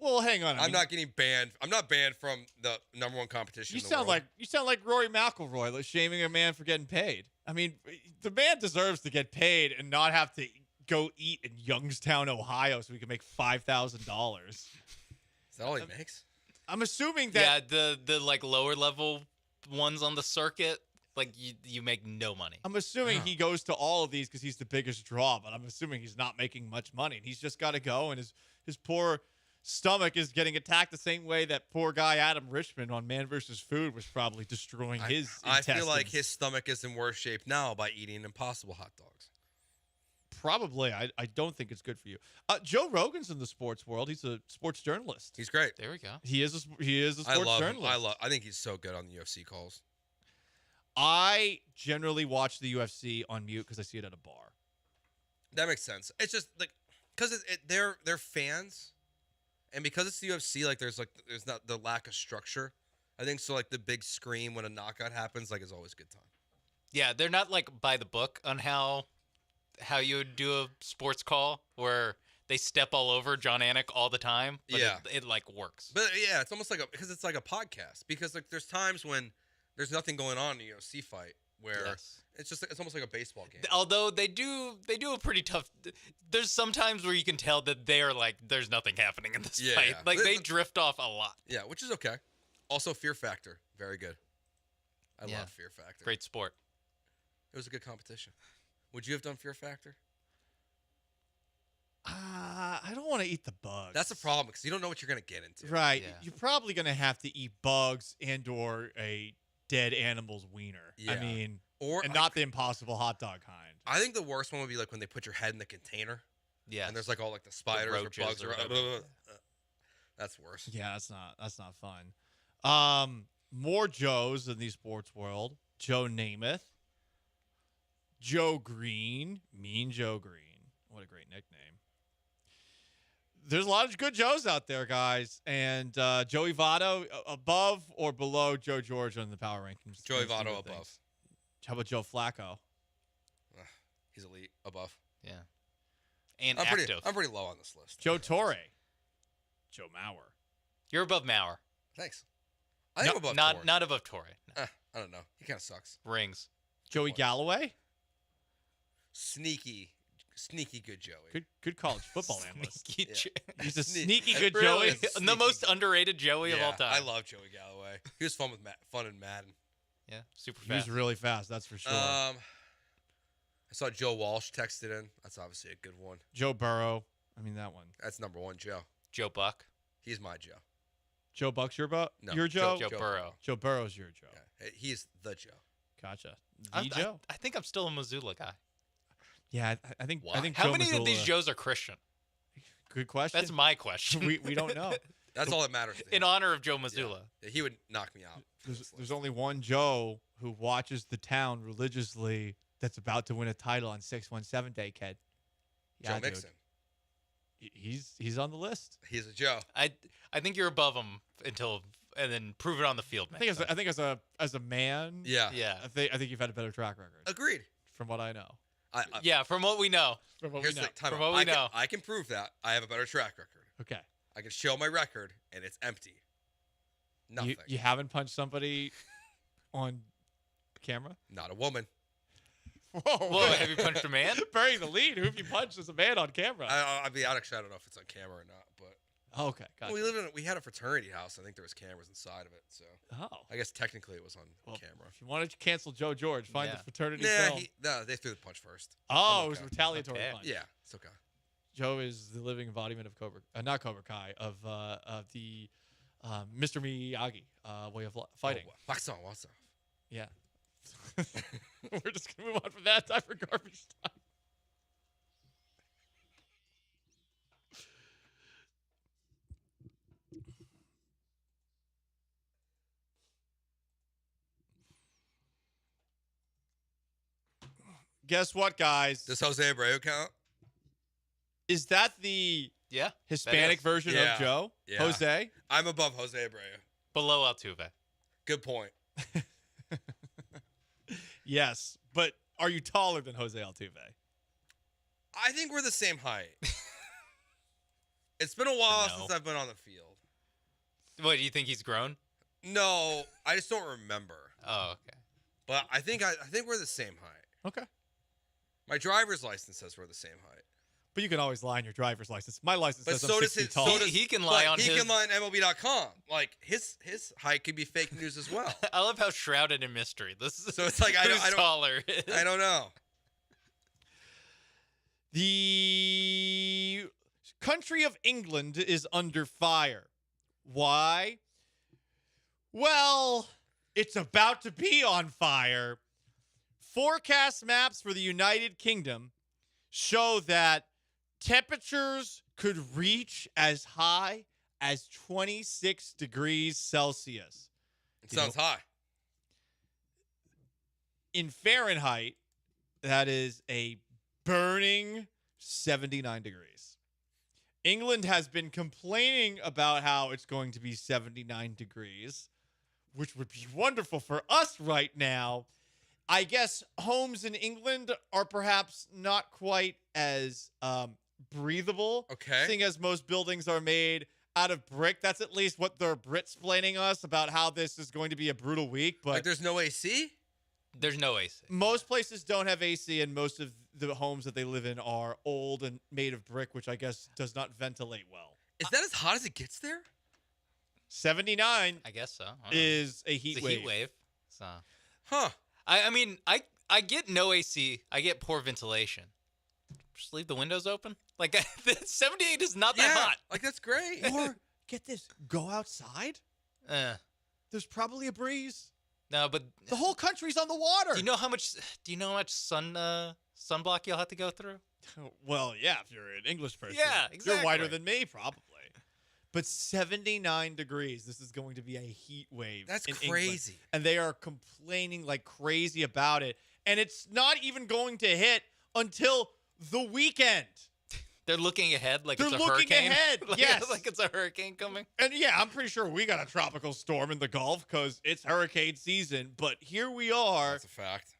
Well, hang on. I'm not getting banned. I'm not banned from the number one competition. You in the sound world. like Rory McIlroy, like shaming a man for getting paid. I mean, the man deserves to get paid and not have to go eat in Youngstown, Ohio, so he can make $5,000. Is that all he makes? I'm assuming that. Yeah, the like lower level ones on the circuit, like you make no money. I'm assuming he goes to all of these because he's the biggest draw, but I'm assuming he's not making much money, and he's just got to go, and his poor stomach is getting attacked the same way that poor guy Adam Richmond on Man vs. Food was probably destroying his intestines. I feel like his stomach is in worse shape now by eating Impossible hot dogs. Probably. I don't think it's good for you. Joe Rogan's in the sports world. He's a sports journalist. He's great. There we go. He is a sports journalist. I think he's so good on the UFC calls. I generally watch the UFC on mute because I see it at a bar. That makes sense. It's just like because they're fans. And because it's the UFC, there's not the lack of structure. I think so. Like the big scream when a knockout happens, is always a good time. Yeah, they're not like by the book on how you would do a sports call where they step all over John Anik all the time. But Yeah, it works. But yeah, it's almost because it's like a podcast. Because there's times when there's nothing going on in a UFC fight where it's almost like a baseball game. Although they do a pretty tough. There's some times where you can tell that they are like, there's nothing happening in this fight. Yeah. Like they drift off a lot. Yeah, which is okay. Also, Fear Factor, very good. I love Fear Factor. Great sport. It was a good competition. Would you have done Fear Factor? I don't want to eat the bugs. That's a problem because you don't know what you're going to get into. Right. Yeah. You're probably going to have to eat bugs and/or a dead animal's wiener. Yeah. I mean, or not the Impossible hot dog kind. I think the worst one would be when they put your head in the container. Yeah. And there's all the spiders or bugs around. That's worse. Yeah, that's not fun. More Joes in the sports world. Joe Namath. Joe Green. Mean Joe Green. What a great nickname. There's a lot of good Joes out there, guys. And Joey Votto above or below Joe George on the power rankings. Joey Votto above. How about Joe Flacco? He's elite above. Yeah. And I'm active. I'm pretty low on this list. Joe Torre. Joe Mauer. You're above Mauer. Thanks. I am above Torre. Not above Torre. No. I don't know. He kind of sucks. Rings. Joey Galloway. Sneaky good Joey. Good college football analyst. He's a sneaky good Joey. The most underrated Joey of all time. I love Joey Galloway. He was fun in Madden. Yeah, super fast. He was really fast, that's for sure. I saw Joe Walsh texted in. That's obviously a good one. Joe Burrow. I mean, that one. That's number one, Joe. Joe Buck. He's my Joe. Joe Buck's your Buck? No, your Joe? Joe Burrow. Joe Burrow's your Joe. Yeah, he's the Joe. Gotcha. Joe. I think I'm still a Missoula guy. Yeah, I think. Wow. I think. How Joe many Missoula, of these Joes are Christian? Good question. That's my question. we don't know. That's all that matters. In honor of Joe Missoula. Yeah, he would knock me out. There's only one Joe who watches the town religiously that's about to win a title on 617 Day, kid. Joe Mixon. He's on the list. He's a Joe. I think you're above him and then prove it on the field. I think as a man. Yeah. I think you've had a better track record. Agreed. From what I know. Yeah, from what we know. From what we know. I can prove that I have a better track record. Okay. I can show my record, and it's empty. Nothing. You haven't punched somebody on camera? Not a woman. Whoa, have you punched a man? Burying the lead. Who have you punched as a man on camera? I'd be out of shot. I don't know if it's on camera or not, but Okay, gotcha. Well, we had a fraternity house. I think there was cameras inside of it. So I guess technically it was on camera. If you wanted to cancel Joe George, find the fraternity Nah, film. no, they threw the punch first. Oh, it was a retaliatory punch. Yeah, it's okay. Joe is the living embodiment of not Cobra Kai, of the Mr. Miyagi way of fighting. Wax on. Yeah. We're just going to move on from that. Time for garbage time. Guess what, guys? Does Jose Abreu count? Is that the Hispanic version of Joe? Yeah. Jose? I'm above Jose Abreu. Below Altuve. Good point. Yes, but are you taller than Jose Altuve? I think we're the same height. It's been a while since I've been on the field. What, do you think he's grown? No, I just don't remember. Oh, okay. But I think we're the same height. Okay. My driver's license says we're the same height. But you can always lie on your driver's license. My license But says so I'm does 6 feet his, tall. so does, He can lie on he his- can lie on MLB.com. Like his height could be fake news as well. I love how shrouded in mystery. This is So it's like I don't taller. I don't know. The country of England is under fire. Why? Well, it's about to be on fire. Forecast maps for the United Kingdom show that temperatures could reach as high as 26 degrees Celsius. It sounds high. In Fahrenheit, that is a burning 79 degrees. England has been complaining about how it's going to be 79 degrees, which would be wonderful for us right now. I guess homes in England are perhaps not quite as breathable. Okay. Seeing as most buildings are made out of brick. That's at least what they're Britsplaining us about how this is going to be a brutal week. But Like there's no AC? There's no AC. most places don't have AC, and most of the homes that they live in are old and made of brick, which I guess does not ventilate well. Is that as hot as it gets there? 79 I guess so. is a heat It's a wave. heat wave. So, Huh. I mean, I get no AC. I get poor ventilation. Just leave the windows open. Like 78 is not that hot. Like that's great. Or get this, go outside. There's probably a breeze. No, but The whole country's on the water. do you know how much sunblock you'll have to go through? Well, yeah, if you're an English person. Yeah, You're whiter exactly. than me, probably. But 79 degrees. This is going to be a heat wave. That's in crazy. England. And they are complaining like crazy about it. And it's not even going to hit until the weekend. They're looking ahead like They're it's a looking hurricane. ahead, like, yes. like it's a hurricane coming. And yeah, I'm pretty sure we got a tropical storm in the Gulf because it's hurricane season. But here we are. That's a fact.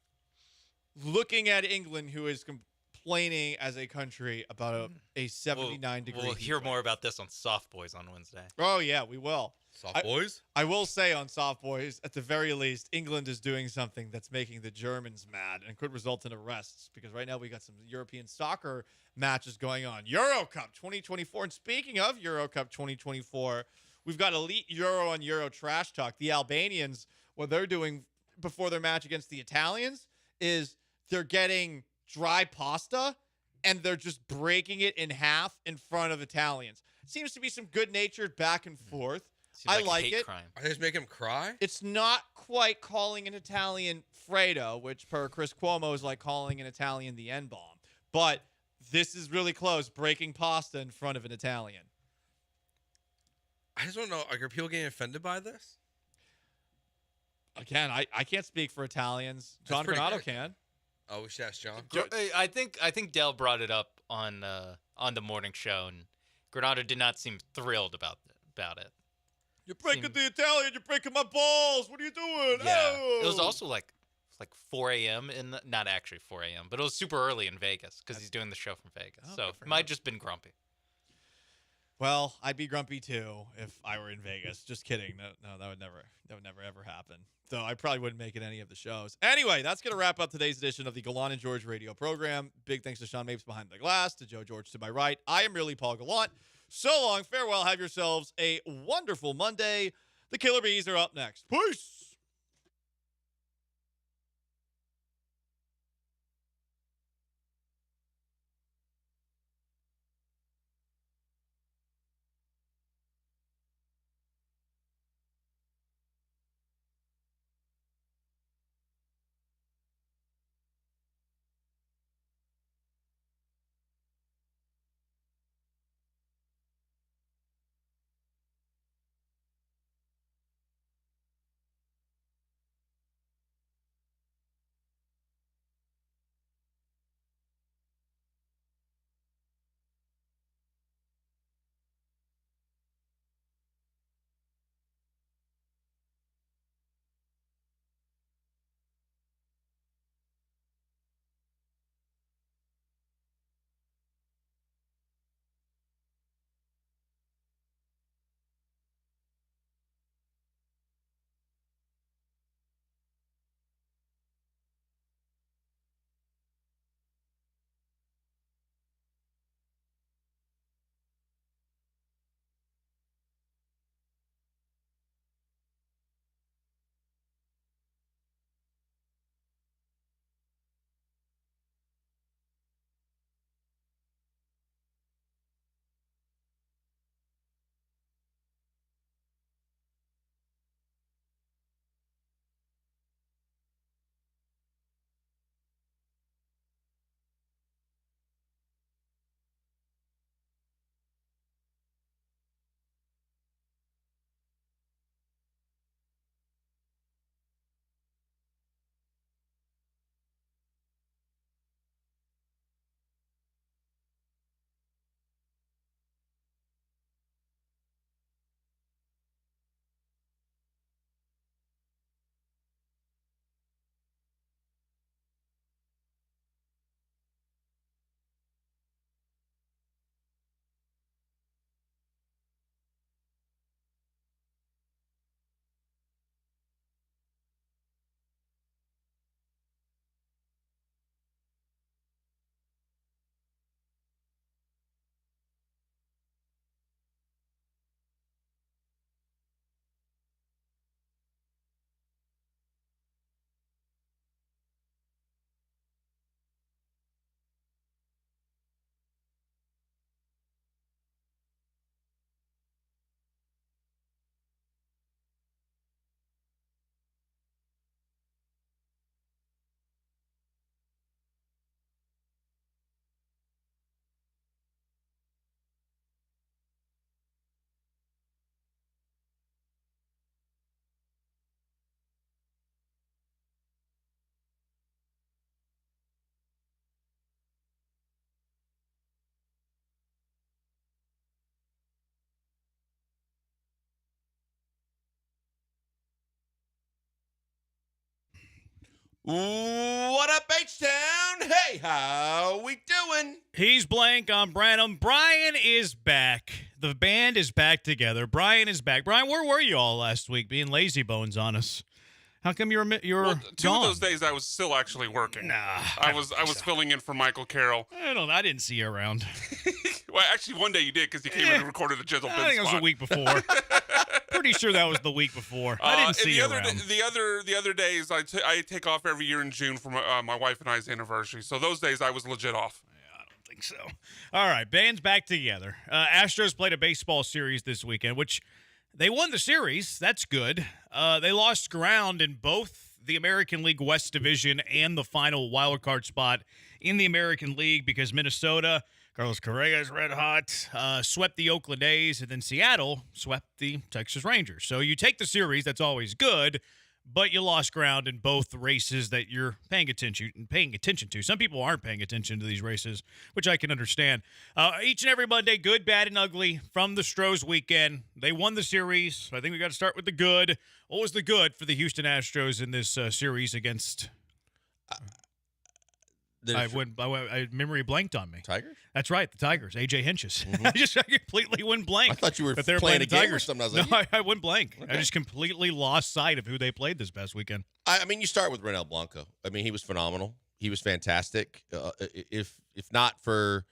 Looking at England, who is complaining as a country about a 79 degree. We'll heat hear wave. more about this on Soft Boys on Wednesday. Oh yeah, we will. Soft boys? I will say on Soft Boys, at the very least, England is doing something that's making the Germans mad and could result in arrests because right now we got some European soccer matches going on. Euro Cup 2024. And speaking of Euro Cup 2024, we've got elite Euro on Euro trash talk. The Albanians, what they're doing before their match against the Italians is they're getting dry pasta and they're just breaking it in half in front of Italians. Seems to be some good-natured back and forth. Seems I like a like hate it. crime. Are they just making him cry? It's not quite calling an Italian Fredo, which per Chris Cuomo is like calling an Italian the N-bomb. But this is really close, breaking pasta in front of an Italian. I just don't know. Are people getting offended by this? Again, I can't speak for Italians. John pretty Granato good. can. Oh, we should ask John. I think Dell brought it up on the morning show, and Granato did not seem thrilled about it. You're breaking the Italian. You're breaking my balls. What are you doing? Yeah, Oh! it was also like 4 a.m. not actually 4 a.m., but it was super early in Vegas because he's doing the show from Vegas. Oh, So good for might him. just been grumpy. Well, I'd be grumpy too if I were in Vegas. Just kidding. No, that would never ever happen. Though I probably wouldn't make it any of the shows. Anyway, that's going to wrap up today's edition of the Gallant and George radio program. Big thanks to Sean Mapes behind the glass, to Joe George to my right. I am really Paul Gallant. So long, farewell, have yourselves a wonderful Monday. The Killer Bees are up next. Peace! What up, H-Town? Hey, how we doing? He's Blank. I'm Branham. Brian is back. The band is back together. Brian is back. Brian, where were you all last week being lazy bones on us? How come you're Well, two gone? of those days I was still actually working. Nah, I was filling in for Michael Carroll. I didn't see you around. Well, actually, one day you did because you came in and recorded the Jizzle. I think it was a week before. Pretty sure that was the week before. I didn't see you around. The other days I take off every year in June for my wife and I's anniversary. So those days I was legit off. Think so. All right, band's back together. Astros played a baseball series this weekend, which they won the series. That's good. They lost ground in both the American League West Division and the final wild card spot in the American League because Minnesota, Carlos Correa's red hot, swept the Oakland A's, and then Seattle swept the Texas Rangers. So you take the series, that's always good, but you lost ground in both races that you're paying attention to. Some people aren't paying attention to these races, which I can understand. Each and every Monday, good, bad, and ugly from the Stros weekend. They won the series. So I think we got to start with the good. What was the good for the Houston Astros in this series against? Memory blanked on me. Tigers? That's right, the Tigers. AJ Hinch's. Mm-hmm. I completely went blank. I thought you were but they were playing playing a the game or Tigers. something. I was No, like, I went blank. Okay. I just completely lost sight of who they played this past weekend. I mean, you start with Renel Blanco. I mean, he was phenomenal. He was fantastic. If not for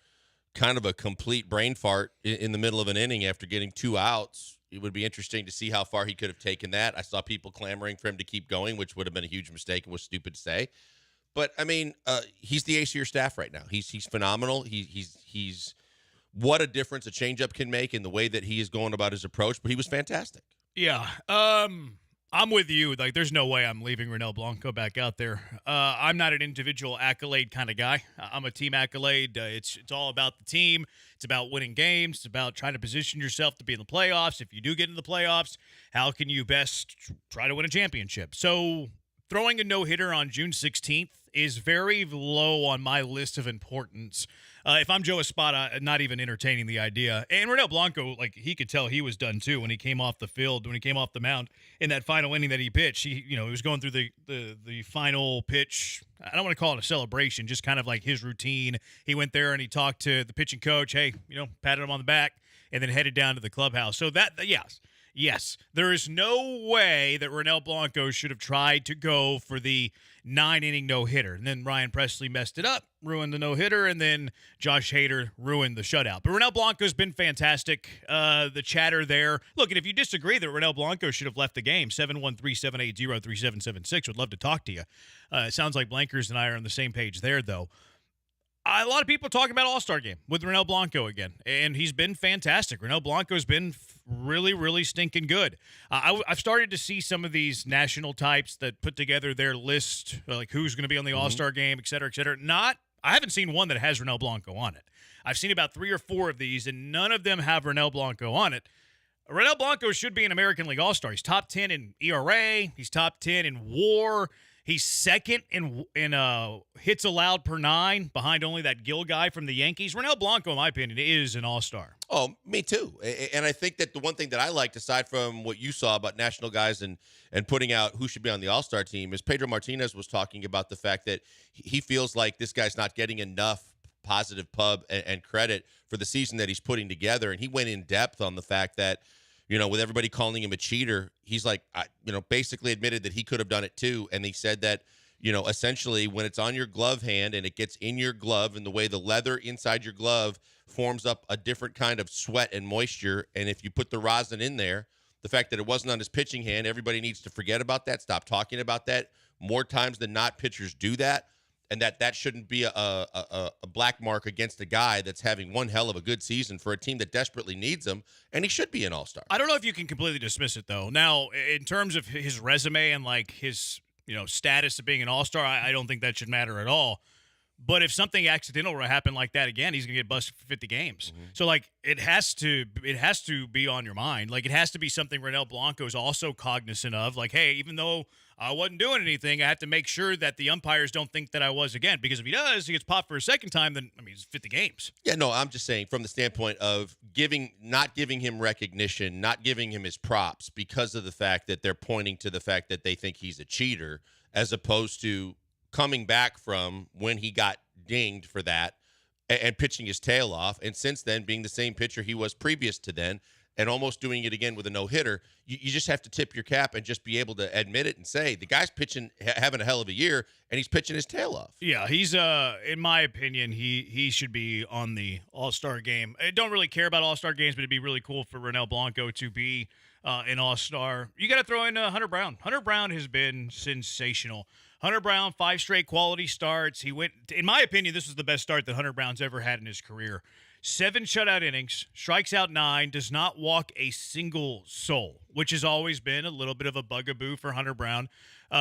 kind of a complete brain fart in the middle of an inning after getting 2 outs. It would be interesting to see how far he could have taken that. I saw people clamoring for him to keep going, which would have been a huge mistake and was stupid to say. But I mean, he's the ace of your staff right now. He's phenomenal. He's what a difference a changeup can make in the way that he is going about his approach. But he was fantastic. Yeah. I'm with you. Like, there's no way I'm leaving Ronel Blanco back out there. I'm not an individual accolade kind of guy. I'm a team accolade. It's all about the team. It's about winning games. It's about trying to position yourself to be in the playoffs. If you do get in the playoffs, how can you best try to win a championship? So throwing a no-hitter on June 16th is very low on my list of importance. If I'm Joe Espada, not even entertaining the idea. And Ronel Blanco, like, he could tell he was done too when he came off the field, when he came off the mound in that final inning that he pitched. He was going through the final pitch. I don't want to call it a celebration, just kind of like his routine. He went there and he talked to the pitching coach. Hey, patted him on the back, and then headed down to the clubhouse. So yes, there is no way that Ronel Blanco should have tried to go for the 9-inning no-hitter. And then Ryan Presley messed it up, ruined the no-hitter, and then Josh Hader ruined the shutout. But Ronel Blanco's been fantastic. The chatter there. Look, and if you disagree that Ronel Blanco should have left the game, 713-780-3776. Would love to talk to you. It sounds like Blankers and I are on the same page there, though. A lot of people talking about All-Star game with Ronel Blanco again, and he's been fantastic. Ronel Blanco's been really, really stinking good. I've started to see some of these national types that put together their list, like who's going to be on the All-Star game, et cetera, et cetera. I haven't seen one that has Ronel Blanco on it. I've seen about 3 or 4 of these, and none of them have Ronel Blanco on it. Ronel Blanco should be an American League All-Star. He's top 10 in ERA. He's top 10 in WAR. He's second in hits allowed per 9, behind only that Gill guy from the Yankees. Ronel Blanco, in my opinion, is an all-star. Oh, me too. And I think that the one thing that I liked, aside from what you saw about national guys and putting out who should be on the all-star team, is Pedro Martinez was talking about the fact that he feels like this guy's not getting enough positive pub and credit for the season that he's putting together. And he went in depth on the fact that, with everybody calling him a cheater, he's like, basically admitted that he could have done it too. And he said that, essentially when it's on your glove hand and it gets in your glove, and the way the leather inside your glove forms up a different kind of sweat and moisture. And if you put the rosin in there, the fact that it wasn't on his pitching hand, everybody needs to forget about that. Stop talking about that. More times than not, pitchers do that. And that shouldn't be a black mark against a guy that's having one hell of a good season for a team that desperately needs him, and he should be an all-star. I don't know if you can completely dismiss it, though. Now, in terms of his resume and, like, his status of being an all-star, I don't think that should matter at all. But if something accidental were to happen like that again, he's going to get busted for 50 games. Mm-hmm. So, like, it has to be on your mind. Like, it has to be something Ronel Blanco is also cognizant of. Like, hey, even though I wasn't doing anything, I have to make sure that the umpires don't think that I was again. Because if he does, he gets popped for a second time, then, it's 50 games. Yeah, no, I'm just saying from the standpoint of not giving him recognition, not giving him his props because of the fact that they're pointing to the fact that they think he's a cheater, as opposed to coming back from when he got dinged for that and pitching his tail off, and since then being the same pitcher he was previous to then, and almost doing it again with a no-hitter. You just have to tip your cap and just be able to admit it and say, the guy's pitching, having a hell of a year, and he's pitching his tail off. Yeah, he's, in my opinion, he should be on the All-Star game. I don't really care about All-Star games, but it'd be really cool for Ronel Blanco to be an All-Star. You got to throw in Hunter Brown. Hunter Brown has been sensational. Hunter Brown, 5 straight quality starts. He went, in my opinion, this was the best start that Hunter Brown's ever had in his career. 7 shutout innings, strikes out 9, does not walk a single soul, which has always been a little bit of a bugaboo for Hunter Brown.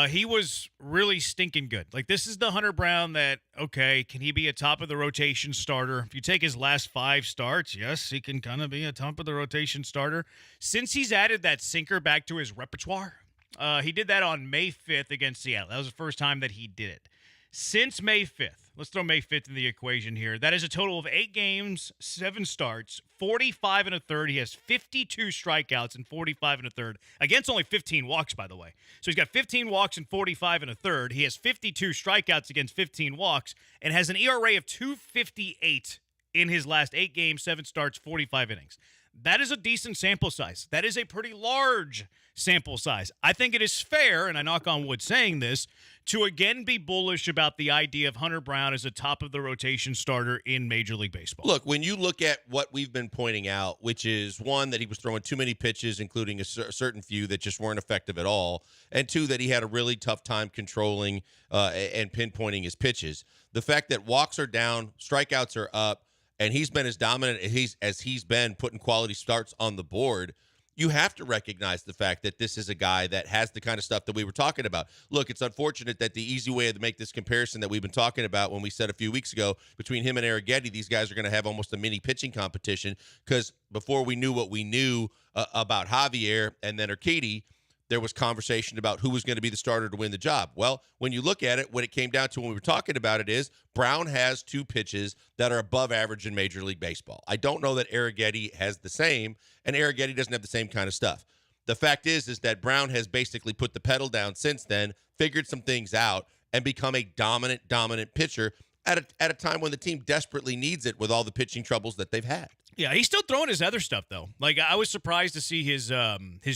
He was really stinking good. Like, this is the Hunter Brown that, okay, can he be a top-of-the-rotation starter? If you take his last 5 starts, yes, he can kind of be a top-of-the-rotation starter. Since he's added that sinker back to his repertoire, he did that on May 5th against Seattle. That was the first time that he did it. Since May 5th, let's throw May 5th in the equation here. That is a total of 8 games, 7 starts, 45 1/3. He has 52 strikeouts and 45 1/3 against only 15 walks, by the way. So he's got 15 walks and 45 1/3. He has 52 strikeouts against 15 walks and has an ERA of 2.58 in his last 8 games, 7 starts, 45 innings. That is a decent sample size. That is a pretty large sample size. I think it is fair, and I knock on wood saying this, to again be bullish about the idea of Hunter Brown as a top-of-the-rotation starter in Major League Baseball. Look, when you look at what we've been pointing out, which is, one, that he was throwing too many pitches, including a certain few that just weren't effective at all, and two, that he had a really tough time controlling and pinpointing his pitches. The fact that walks are down, strikeouts are up, and he's been as dominant as he's been putting quality starts on the board, you have to recognize the fact that this is a guy that has the kind of stuff that we were talking about. Look, it's unfortunate that the easy way to make this comparison that we've been talking about when we said a few weeks ago between him and Arrighetti, these guys are going to have almost a mini pitching competition, because before we knew what we knew about Javier and then Urquidy, there was conversation about who was going to be the starter to win the job. Well, when you look at it, what it came down to when we were talking about it is Brown has two pitches that are above average in Major League Baseball. I don't know that Arrighetti has the same, and Arrighetti doesn't have the same kind of stuff. The fact is that Brown has basically put the pedal down since then, figured some things out, and become a dominant pitcher at a time when the team desperately needs it with all the pitching troubles that they've had. Yeah, he's still throwing his other stuff, though. Like, I was surprised to see his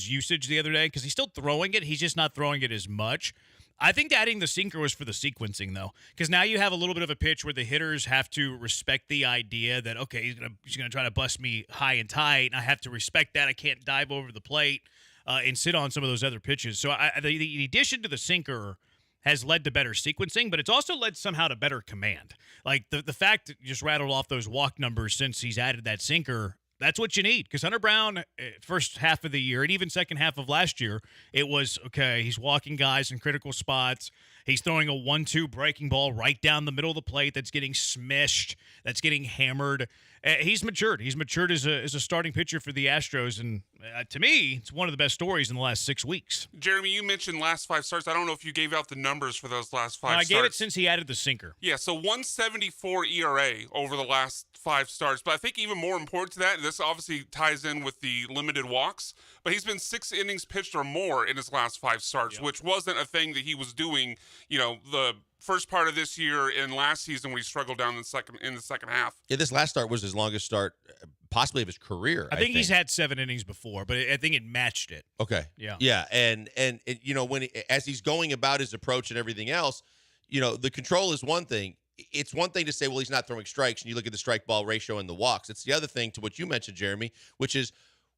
usage the other day, because he's still throwing it. He's just not throwing it as much. I think adding the sinker was for the sequencing, though, because now you have a little bit of a pitch where the hitters have to respect the idea that, okay, he's gonna try to bust me high and tight, and I have to respect that. I can't dive over the plate and sit on some of those other pitches. So the addition to the sinker has led to better sequencing, but it's also led somehow to better command. Like, the fact that you just rattled off those walk numbers since he's added that sinker, that's what you need. Because Hunter Brown, first half of the year and even second half of last year, it was, okay, he's walking guys in critical spots. He's throwing a 1-2 breaking ball right down the middle of the plate that's getting smished, that's getting hammered. He's matured. He's matured as a starting pitcher for the Astros, and to me, it's one of the best stories in the last 6 weeks. Jeremy, you mentioned last 5 starts. I don't know if you gave out the numbers for those last 5 starts. I gave it since he added the sinker. Yeah, so 1.74 ERA over the last 5 starts. But I think even more important to that, this obviously ties in with the limited walks, but he's been 6 innings pitched or more in his last 5 starts, which wasn't a thing that he was doing, the first part of this year and last season when he struggled down in the second half. Yeah, this last start was his longest start possibly of his career. I think he's had 7 innings before, but I think it matched it. Okay. Yeah. Yeah, and when as he's going about his approach and everything else, the control is one thing. It's one thing to say, well, he's not throwing strikes, and you look at the strike ball ratio and the walks. It's the other thing to what you mentioned, Jeremy, which is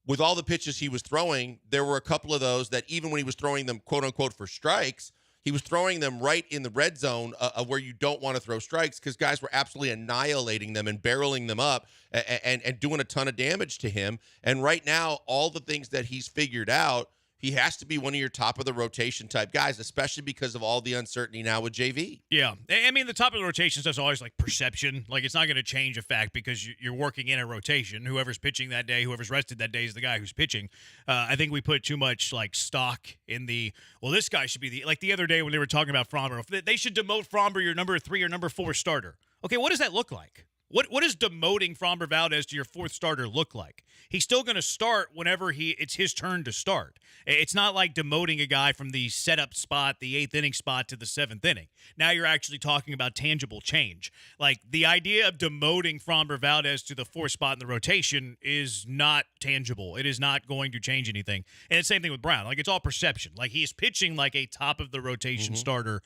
with all the pitches he was throwing, there were a couple of those that even when he was throwing them, quote unquote, for strikes, he was throwing them right in the red zone of where you don't want to throw strikes, because guys were absolutely annihilating them and barreling them up and doing a ton of damage to him. And right now, all the things that he's figured out, he has to be one of your top-of-the-rotation type guys, especially because of all the uncertainty now with JV. Yeah. I mean, the top of the rotation stuff's always like perception. Like, it's not going to change a fact because you're working in a rotation. Whoever's pitching that day, whoever's rested that day is the guy who's pitching. I think we put too much, stock in this guy should be the other day when they were talking about Fromber. They should demote Fromber, your number 3 or number 4 starter. Okay, what does that look like? What does demoting Fromber Valdez to your 4th starter look like? He's still going to start whenever it's his turn to start. It's not like demoting a guy from the setup spot, the 8th inning spot, to the 7th inning. Now you're actually talking about tangible change. Like, the idea of demoting Fromber Valdez to the 4th spot in the rotation is not tangible. It is not going to change anything. And it's the same thing with Brown. Like, it's all perception. Like, he is pitching like a top-of-the-rotation starter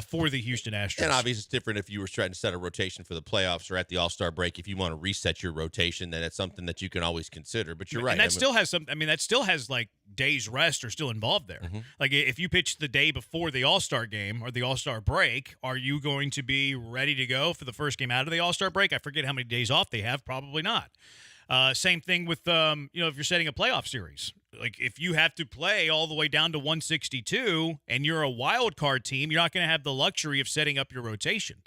for the Houston Astros. And obviously it's different if you were trying to set a rotation for the playoffs or at the All-Star break. If you want to reset your rotation, then it's something that you can always consider. But you're right. And that still has days rest are still involved there. Like, if you pitch the day before the All-Star game or the All-Star break, are you going to be ready to go for the first game out of the All-Star break? I forget how many days off they have. Probably not. Same thing with, if you're setting a playoff series. Like, if you have to play all the way down to 162 and you're a wild card team, you're not going to have the luxury of setting up your rotation.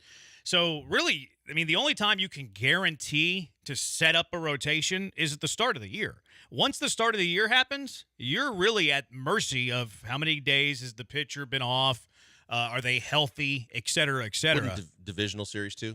So, really, I mean, the only time you can guarantee to set up a rotation is at the start of the year. Once the start of the year happens, you're really at mercy of how many days has the pitcher been off, are they healthy, et cetera, et cetera. Wouldn't divisional series too?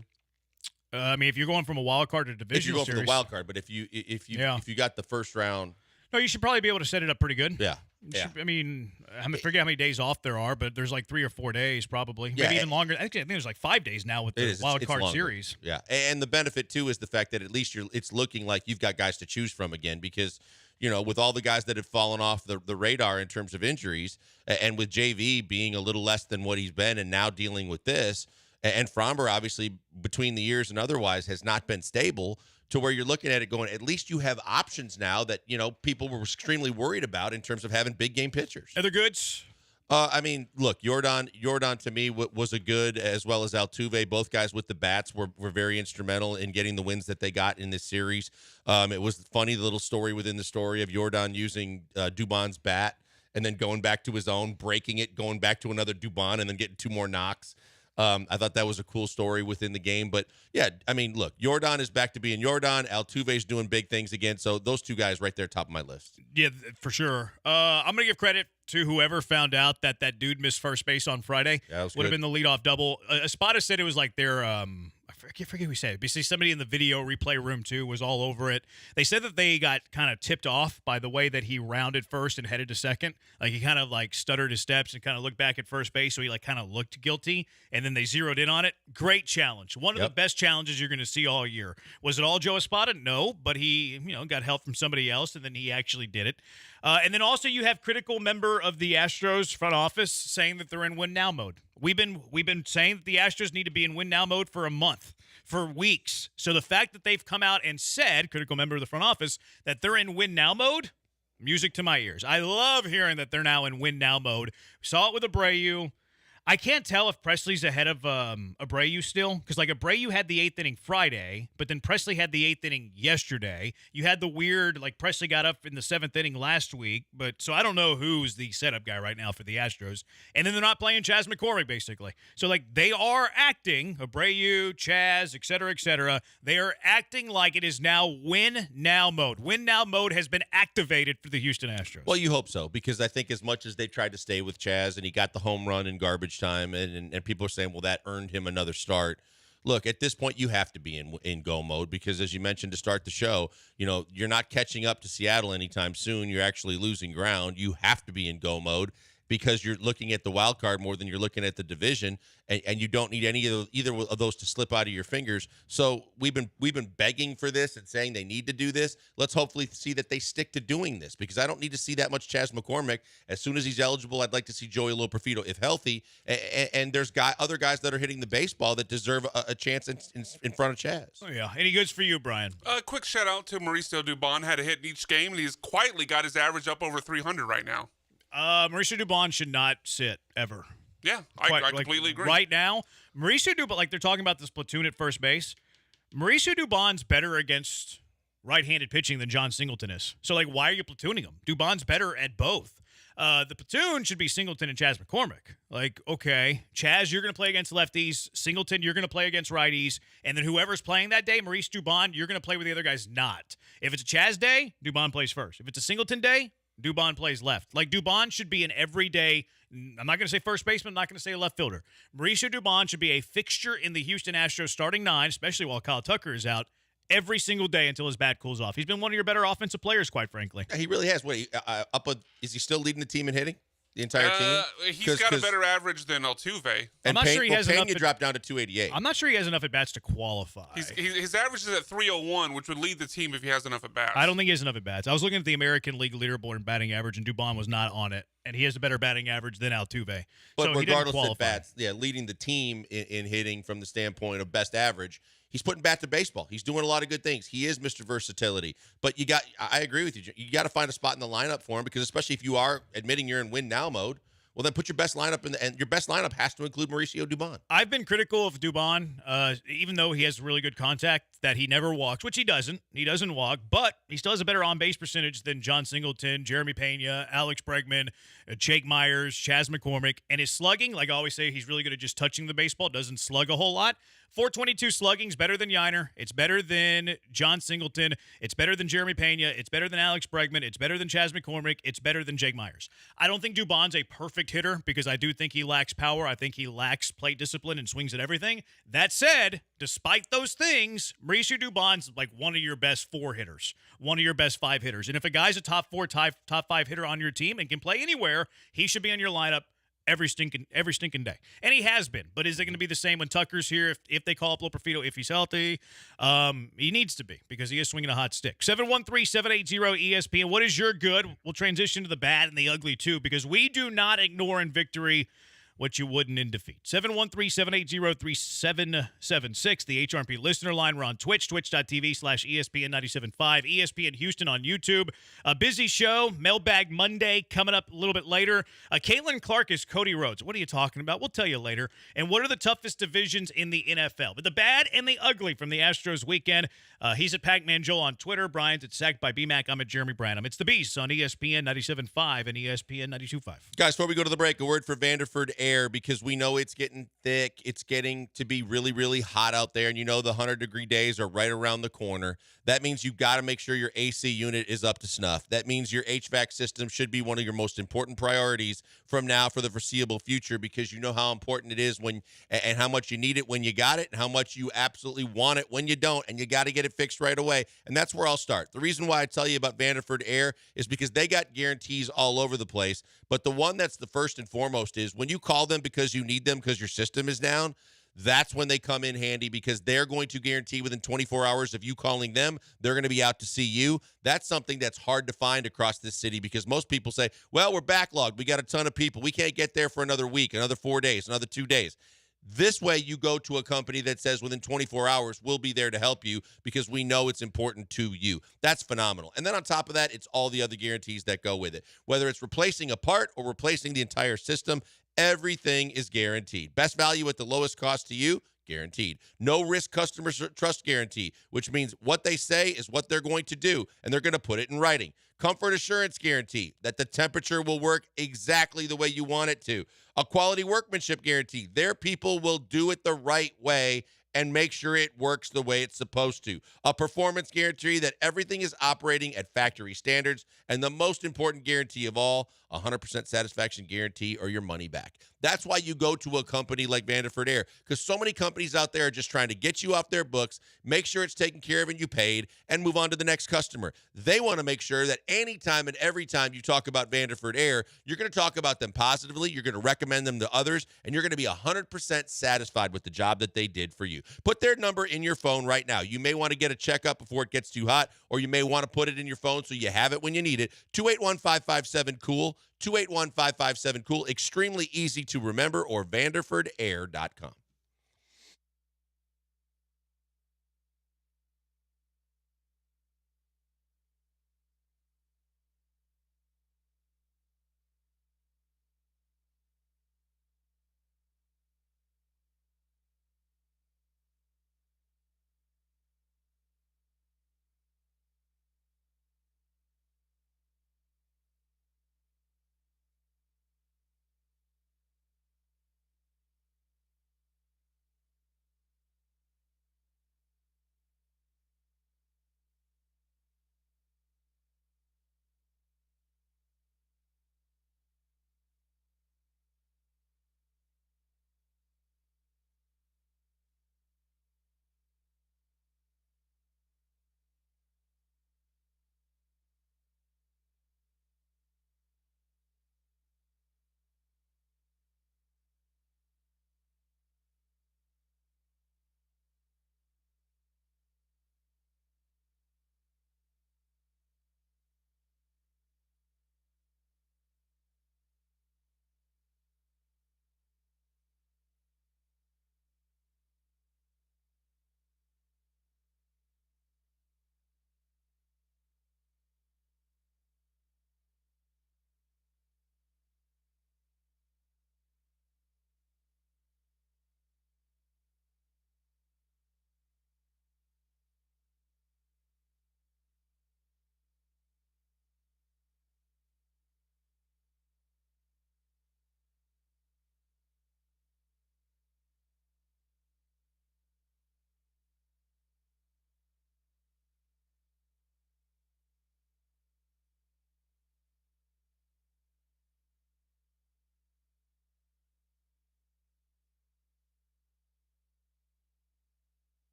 I mean, if you're going from a wild card to divisional if you're going series, for the wild card, but if you got the first round, no, you should probably be able to set it up pretty good. Yeah. Yeah. I mean, I forget how many days off there are, but there's like 3 or 4 days probably. Yeah, Maybe even longer. I think there's like 5 days now with the wild card longer. series. Yeah, and the benefit too is the fact that at least it's looking like you've got guys to choose from again, because with all the guys that have fallen off the radar in terms of injuries, and with JV being a little less than what he's been and now dealing with this, and Fromber obviously between the years and otherwise has not been stable, to where you're looking at it going, at least you have options now that people were extremely worried about in terms of having big game pitchers. Other goods? I mean, look, Jordan to me was a good, as well as Altuve. Both guys with the bats were very instrumental in getting the wins that they got in this series. It was funny, the little story within the story of Jordan using Dubon's bat and then going back to his own, breaking it, going back to another Dubon, and then getting 2 more knocks. I thought that was a cool story within the game. But, yeah, I mean, look, Jordan is back to being Jordan. Altuve's doing big things again. So those 2 guys right there, top of my list. Yeah, for sure. I'm going to give credit to whoever found out that dude missed first base on Friday. Yeah, that was would have good. been the leadoff double. Espada said it was like their I forget who he said. Basically, somebody in the video replay room, too, was all over it. They said that they got kind of tipped off by the way that he rounded first and headed to second. Like, he kind of, like, stuttered his steps and kind of looked back at first base, so he, like, kind of looked guilty, and then they zeroed in on it. Great challenge. One of the best challenges you're going to see all year. Was it all Joe Espada? No, but he, got help from somebody else, and then he actually did it. And then also you have critical member of the Astros front office saying that they're in win now mode. We've been saying that the Astros need to be in win now mode for a month, for weeks. So the fact that they've come out and said, critical member of the front office, that they're in win now mode, music to my ears. I love hearing that they're now in win now mode. We saw it with Abreu. I can't tell if Presley's ahead of Abreu still, because like Abreu had the 8th inning Friday, but then Presley had the 8th inning yesterday. You had the weird, like Presley got up in the 7th inning last week, but so I don't know who's the setup guy right now for the Astros. And then they're not playing Chas McCormick, basically. So like they are acting, Abreu, Chas, et cetera, they are acting like it is now win now mode. Win now mode has been activated for the Houston Astros. Well, you hope so, because I think as much as they tried to stay with Chas and he got the home run in garbage time, and people are saying, well, that earned him another start. Look, at this point, you have to be in go mode, because as you mentioned to start the show, you're not catching up to Seattle anytime soon. You're actually losing ground. You have to be in go mode, because you're looking at the wild card more than you're looking at the division, and you don't need either of those to slip out of your fingers. So we've been begging for this and saying they need to do this. Let's hopefully see that they stick to doing this, because I don't need to see that much Chas McCormick. As soon as he's eligible, I'd like to see Joey Loperfido, if healthy, and there's other guys that are hitting the baseball that deserve a chance in front of Chas. Oh, yeah. Any goods for you, Brian? Quick shout out to Mauricio Dubon. Had a hit in each game, and he's quietly got his average up over 300 right now. Mauricio Dubon should not sit ever. Yeah, I completely agree. Right now, Mauricio Dubon, like they're talking about this platoon at first base, Mauricio Dubon's better against right-handed pitching than John Singleton is. So, like, why are you platooning him? Dubon's better at both. The platoon should be Singleton and Chas McCormick. Like, okay, Chas, you're going to play against lefties. Singleton, you're going to play against righties. And then whoever's playing that day, Maurice Dubon, you're going to play with the other guys not. If it's a Chas day, Dubon plays first. If it's a Singleton day, Dubon plays left. Like, Dubon should be an everyday, I'm not going to say first baseman, I'm not going to say left fielder. Mauricio Dubon should be a fixture in the Houston Astros starting 9, especially while Kyle Tucker is out, every single day until his bat cools off. He's been one of your better offensive players, quite frankly. He really has. Is he still leading the team in hitting? The entire team? He's got a better average than Altuve. I'm not sure he has enough. Pena dropped down to 288. I'm not sure he has enough at bats to qualify. His average is at 301, which would lead the team if he has enough at bats. I don't think he has enough at bats. I was looking at the American League leaderboard and batting average, and Dubon was not on it, and he has a better batting average than Altuve. But so regardless of bats, leading the team in hitting from the standpoint of best average, he's putting bat to baseball. He's doing a lot of good things. He is Mr. Versatility. But I agree with you. You got to find a spot in the lineup for him, because especially if you are admitting you're in win now mode, well, then put your best lineup in, and your best lineup has to include Mauricio Dubon. I've been critical of Dubon, even though he has really good contact, that he never walks, which he doesn't. He doesn't walk, but he still has a better on-base percentage than John Singleton, Jeremy Pena, Alex Bregman, Jake Myers, Chas McCormick. And his slugging, like I always say, he's really good at just touching the baseball, doesn't slug a whole lot. .422 slugging's better than Yiner. It's better than John Singleton. It's better than Jeremy Pena. It's better than Alex Bregman. It's better than Chas McCormick. It's better than Jake Myers. I don't think Dubon's a perfect hitter because I do think he lacks power. I think he lacks plate discipline and swings at everything. That said, despite those things, Mauricio Dubon's like one of your best 4 hitters, one of your best 5 hitters. And if a guy's a top 4, top 5 hitter on your team and can play anywhere, he should be on your lineup every stinking day. And he has been. But is it going to be the same when Tucker's here if they call up Loperfido if he's healthy? He needs to be because he is swinging a hot stick. 713-780-ESPN. What is your good? We'll transition to the bad and the ugly too because we do not ignore in victory what you wouldn't in defeat. 713-780-3776, the HRP listener line. We're on Twitch, twitch.tv/ESPN975, ESPN Houston on YouTube. A busy show, Mailbag Monday coming up a little bit later. Caitlin Clark is Cody Rhodes. What are you talking about? We'll tell you later. And what are the toughest divisions in the NFL? But the bad and the ugly from the Astros weekend. He's at Pac-Man Joel on Twitter. Brian's at Sacked by BMAC. I'm at Jeremy Branham. It's the Beast on ESPN 97.5 and ESPN 92.5. Guys, before we go to the break, a word for Vanderford Air because we know it's getting thick. It's getting to be really, really hot out there, and you know the 100-degree days are right around the corner. That means you've got to make sure your AC unit is up to snuff. That means your HVAC system should be one of your most important priorities from now for the foreseeable future because you know how important it is when and how much you need it when you got it and how much you absolutely want it when you don't, and you got to get it fixed right away. And that's where I'll start. The reason why I tell you about Vanderford Air is because they got guarantees all over the place, but the one that's the first and foremost is when you call them because you need them because your system is down, that's when they come in handy because they're going to guarantee within 24 hours of you calling them, they're going to be out to see you. That's something that's hard to find across this city because most people say, well, we're backlogged. We got a ton of people. We can't get there for another week, another 4 days, another 2 days. This way you go to a company that says within 24 hours, we'll be there to help you because we know it's important to you. That's phenomenal. And then on top of that, it's all the other guarantees that go with it. Whether it's replacing a part or replacing the entire system, everything is guaranteed. Best value at the lowest cost to you, guaranteed. No risk customer trust guarantee, which means what they say is what they're going to do, and they're going to put it in writing. Comfort assurance guarantee that the temperature will work exactly the way you want it to. A quality workmanship guarantee. Their people will do it the right way and make sure it works the way it's supposed to. A performance guarantee that everything is operating at factory standards. And the most important guarantee of all, 100% satisfaction guarantee or your money back. That's why you go to a company like Vanderford Air, because so many companies out there are just trying to get you off their books, make sure it's taken care of and you paid, and move on to the next customer. They want to make sure that anytime and every time you talk about Vanderford Air, you're going to talk about them positively, you're going to recommend them to others, and you're going to be 100% satisfied with the job that they did for you. Put their number in your phone right now. You may want to get a checkup before it gets too hot, or you may want to put it in your phone so you have it when you need it. 281-557-COOL. 281-557-COOL. Extremely easy to remember, or vanderfordair.com.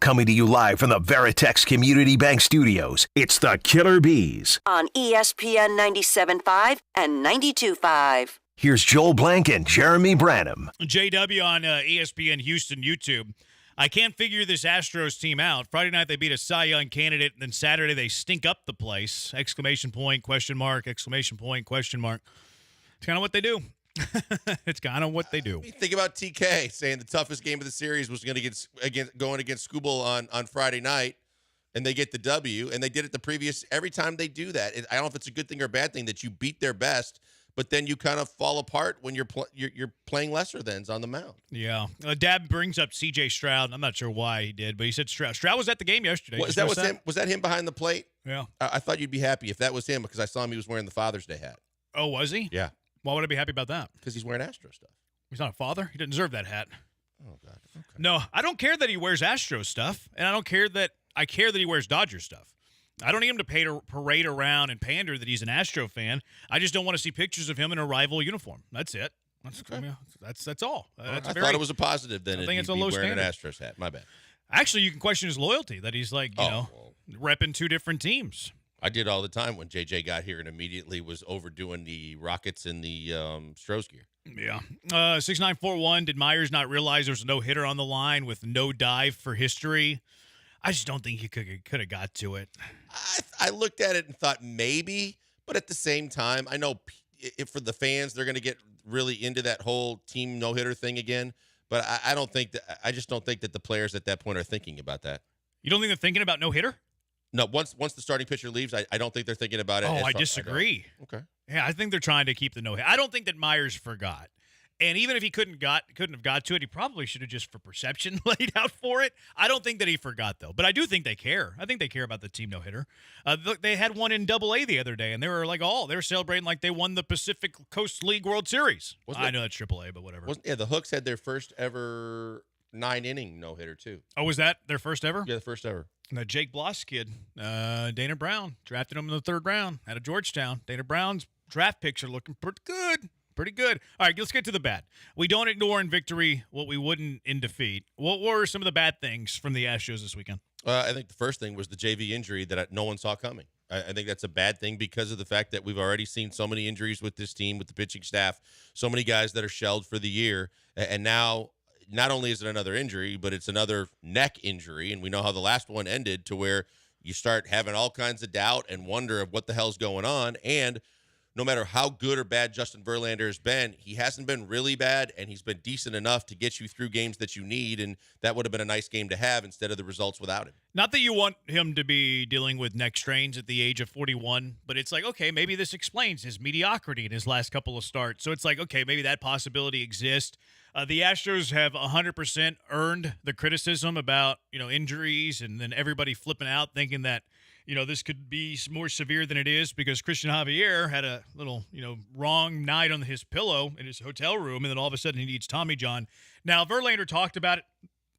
Coming to you live from the Veritex Community Bank Studios, it's the Killer Bees. On ESPN 97.5 and 92.5. Here's Joel Blank and Jeremy Branham. JW on ESPN Houston YouTube. I can't figure this Astros team out. Friday night they beat a Cy Young candidate, and then Saturday they stink up the place. Exclamation point, question mark, exclamation point, question mark. It's kind of what they do. It's kind of what they do. Think about TK saying the toughest game of the series was going to going against Skubal on Friday night, and they get the W, and they did it the previous every time they do that. I don't know if it's a good thing or a bad thing that you beat their best, but then you kind of fall apart when you're playing lesser thans on the mound. Yeah. Dab brings up C.J. Stroud. I'm not sure why he did, but he said Stroud. Stroud was at the game yesterday. Was that him behind the plate? Yeah. I thought you'd be happy if that was him because I saw him. He was wearing the Father's Day hat. Oh, was he? Yeah. Why would I be happy about that? Because he's wearing Astro stuff. He's not a father. He didn't deserve that hat. Oh, God. Okay. No, I don't care that he wears Astro stuff, and I care that he wears Dodger stuff. I don't need him to parade around and pander that he's an Astro fan. I just don't want to see pictures of him in a rival uniform. That's it. That's all. I thought it was a positive then. I think it's a wearing low standard. an Astros hat. My bad. Actually, you can question his loyalty that he's repping two different teams. I did all the time when JJ got here and immediately was overdoing the Rockets in the Stros gear. Yeah. 6941, did Myers not realize there was a no-hitter on the line with no dive for history? I just don't think he could have got to it. I looked at it and thought maybe, but at the same time, I know if for the fans, they're going to get really into that whole team no-hitter thing again, but I just don't think that the players at that point are thinking about that. You don't think they're thinking about no-hitter? No, once the starting pitcher leaves, I don't think they're thinking about it. Oh, I disagree. Okay. Yeah, I think they're trying to keep the no-hit. I don't think that Myers forgot. And even if he couldn't have got to it, he probably should have just for perception laid out for it. I don't think that he forgot, though. But I do think they care. I think they care about the team no-hitter. Look, they had one in Double-A the other day, and they were they were celebrating like they won the Pacific Coast League World Series. I know that's Triple-A, but whatever. The Hooks had their first ever 9-inning no-hitter, too. Oh, was that their first ever? Yeah, the first ever. The Jake Bloss kid, Dana Brown, drafted him in the 3rd round out of Georgetown. Dana Brown's draft picks are looking pretty good. Pretty good. All right, let's get to the bad. We don't ignore in victory what we wouldn't in defeat. What were some of the bad things from the Astros this weekend? I think the first thing was the JV injury that no one saw coming. I think that's a bad thing because of the fact that we've already seen so many injuries with this team, with the pitching staff, so many guys that are shelled for the year, and now not only is it another injury, but it's another neck injury, and we know how the last one ended to where you start having all kinds of doubt and wonder of what the hell's going on, and no matter how good or bad Justin Verlander has been, he hasn't been really bad, and he's been decent enough to get you through games that you need, and that would have been a nice game to have instead of the results without him. Not that you want him to be dealing with neck strains at the age of 41, but it's like, okay, maybe this explains his mediocrity in his last couple of starts. So it's like, okay, maybe that possibility exists. The Astros have 100% earned the criticism about, injuries and then everybody flipping out thinking that, this could be more severe than it is because Christian Javier had a little, wrong night on his pillow in his hotel room, and then all of a sudden he needs Tommy John. Now, Verlander talked about it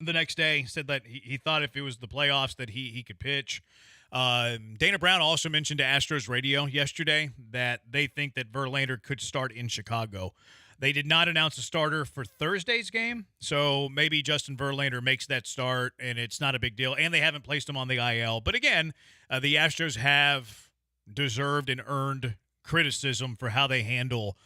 the next day, said that he thought if it was the playoffs that he could pitch. Dana Brown also mentioned to Astros Radio yesterday that they think that Verlander could start in Chicago. They did not announce a starter for Thursday's game, so maybe Justin Verlander makes that start, and it's not a big deal. And they haven't placed him on the IL. But again, the Astros have deserved and earned criticism for how they handle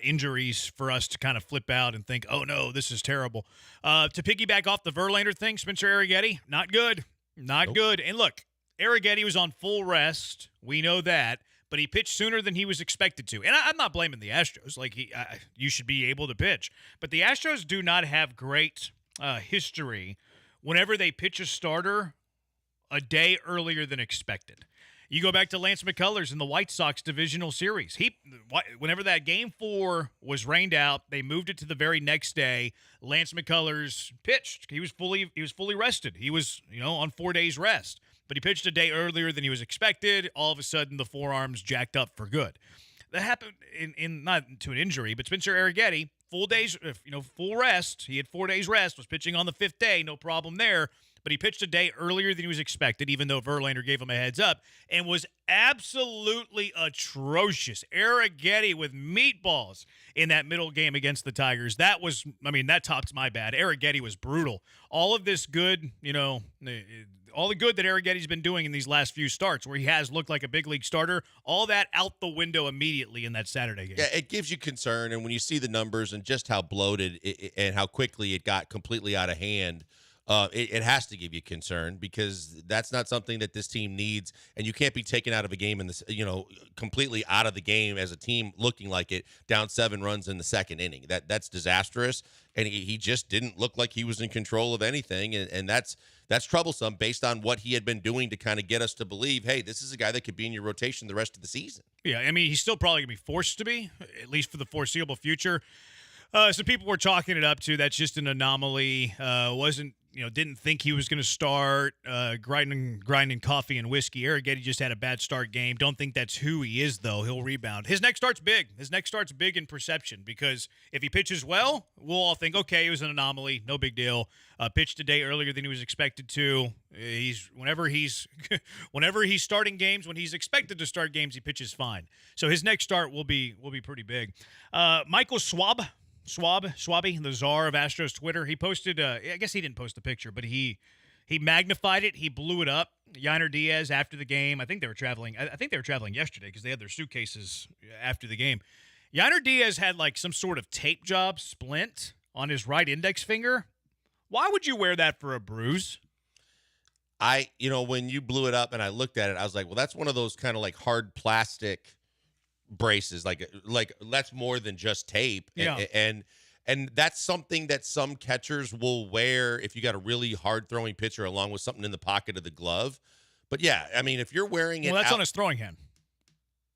injuries for us to kind of flip out and think, oh, no, this is terrible. To piggyback off the Verlander thing, Spencer Arrighetti, not good. Not good. And look, Arrighetti was on full rest. We know that. But he pitched sooner than he was expected to. And I'm not blaming the Astros. You should be able to pitch. But the Astros do not have great history whenever they pitch a starter a day earlier than expected. You go back to Lance McCullers in the White Sox divisional series. Whenever that Game 4 was rained out, they moved it to the very next day. Lance McCullers pitched. He was fully rested. He was, on 4 days rest. But he pitched a day earlier than he was expected. All of a sudden, the forearm's jacked up for good. That happened in not to an injury, but Spencer Arrighetti, full rest. He had 4 days rest, was pitching on the 5th day, no problem there. but he pitched a day earlier than he was expected, even though Verlander gave him a heads up, and was absolutely atrocious. Arrighetti with meatballs in that middle game against the Tigers. That was, that tops my bad. Arrighetti was brutal. All of this good, all the good that Arrighetti's been doing in these last few starts where he has looked like a big league starter, all that out the window immediately in that Saturday game. Yeah, it gives you concern, and when you see the numbers and just how bloated and how quickly it got completely out of hand, it has to give you concern because that's not something that this team needs, and you can't be taken out of a game in this, completely out of the game as a team looking like it, down 7 runs in the second inning. That's disastrous, and he just didn't look like he was in control of anything, and that's troublesome based on what he had been doing to kind of get us to believe, hey, this is a guy that could be in your rotation the rest of the season. Yeah, he's still probably going to be forced to be, at least for the foreseeable future. Some people were chalking it up to that's just an anomaly. Didn't think he was going to start grinding coffee and whiskey. Arrighetti just had a bad start game. Don't think that's who he is, though. He'll rebound. His next start's big. His next start's big in perception because if he pitches well, we'll all think, okay, it was an anomaly. No big deal. Pitched a day earlier than he was expected to. Whenever he's starting games, when he's expected to start games, he pitches fine. So his next start will be pretty big. Michael Schwabe, the czar of Astros Twitter, he posted, I guess he didn't post the picture, but he magnified it. He blew it up. Yainer Diaz after the game. I think they were traveling yesterday because they had their suitcases after the game. Yainer Diaz had like some sort of tape job splint on his right index finger. Why would you wear that for a bruise? When you blew it up and I looked at it, I was like, well, that's one of those kind of like hard plastic braces, like that's more than just tape. Yeah. And that's something that some catchers will wear if you got a really hard throwing pitcher along with something in the pocket of the glove. But yeah, if you're wearing it, that's on his throwing hand.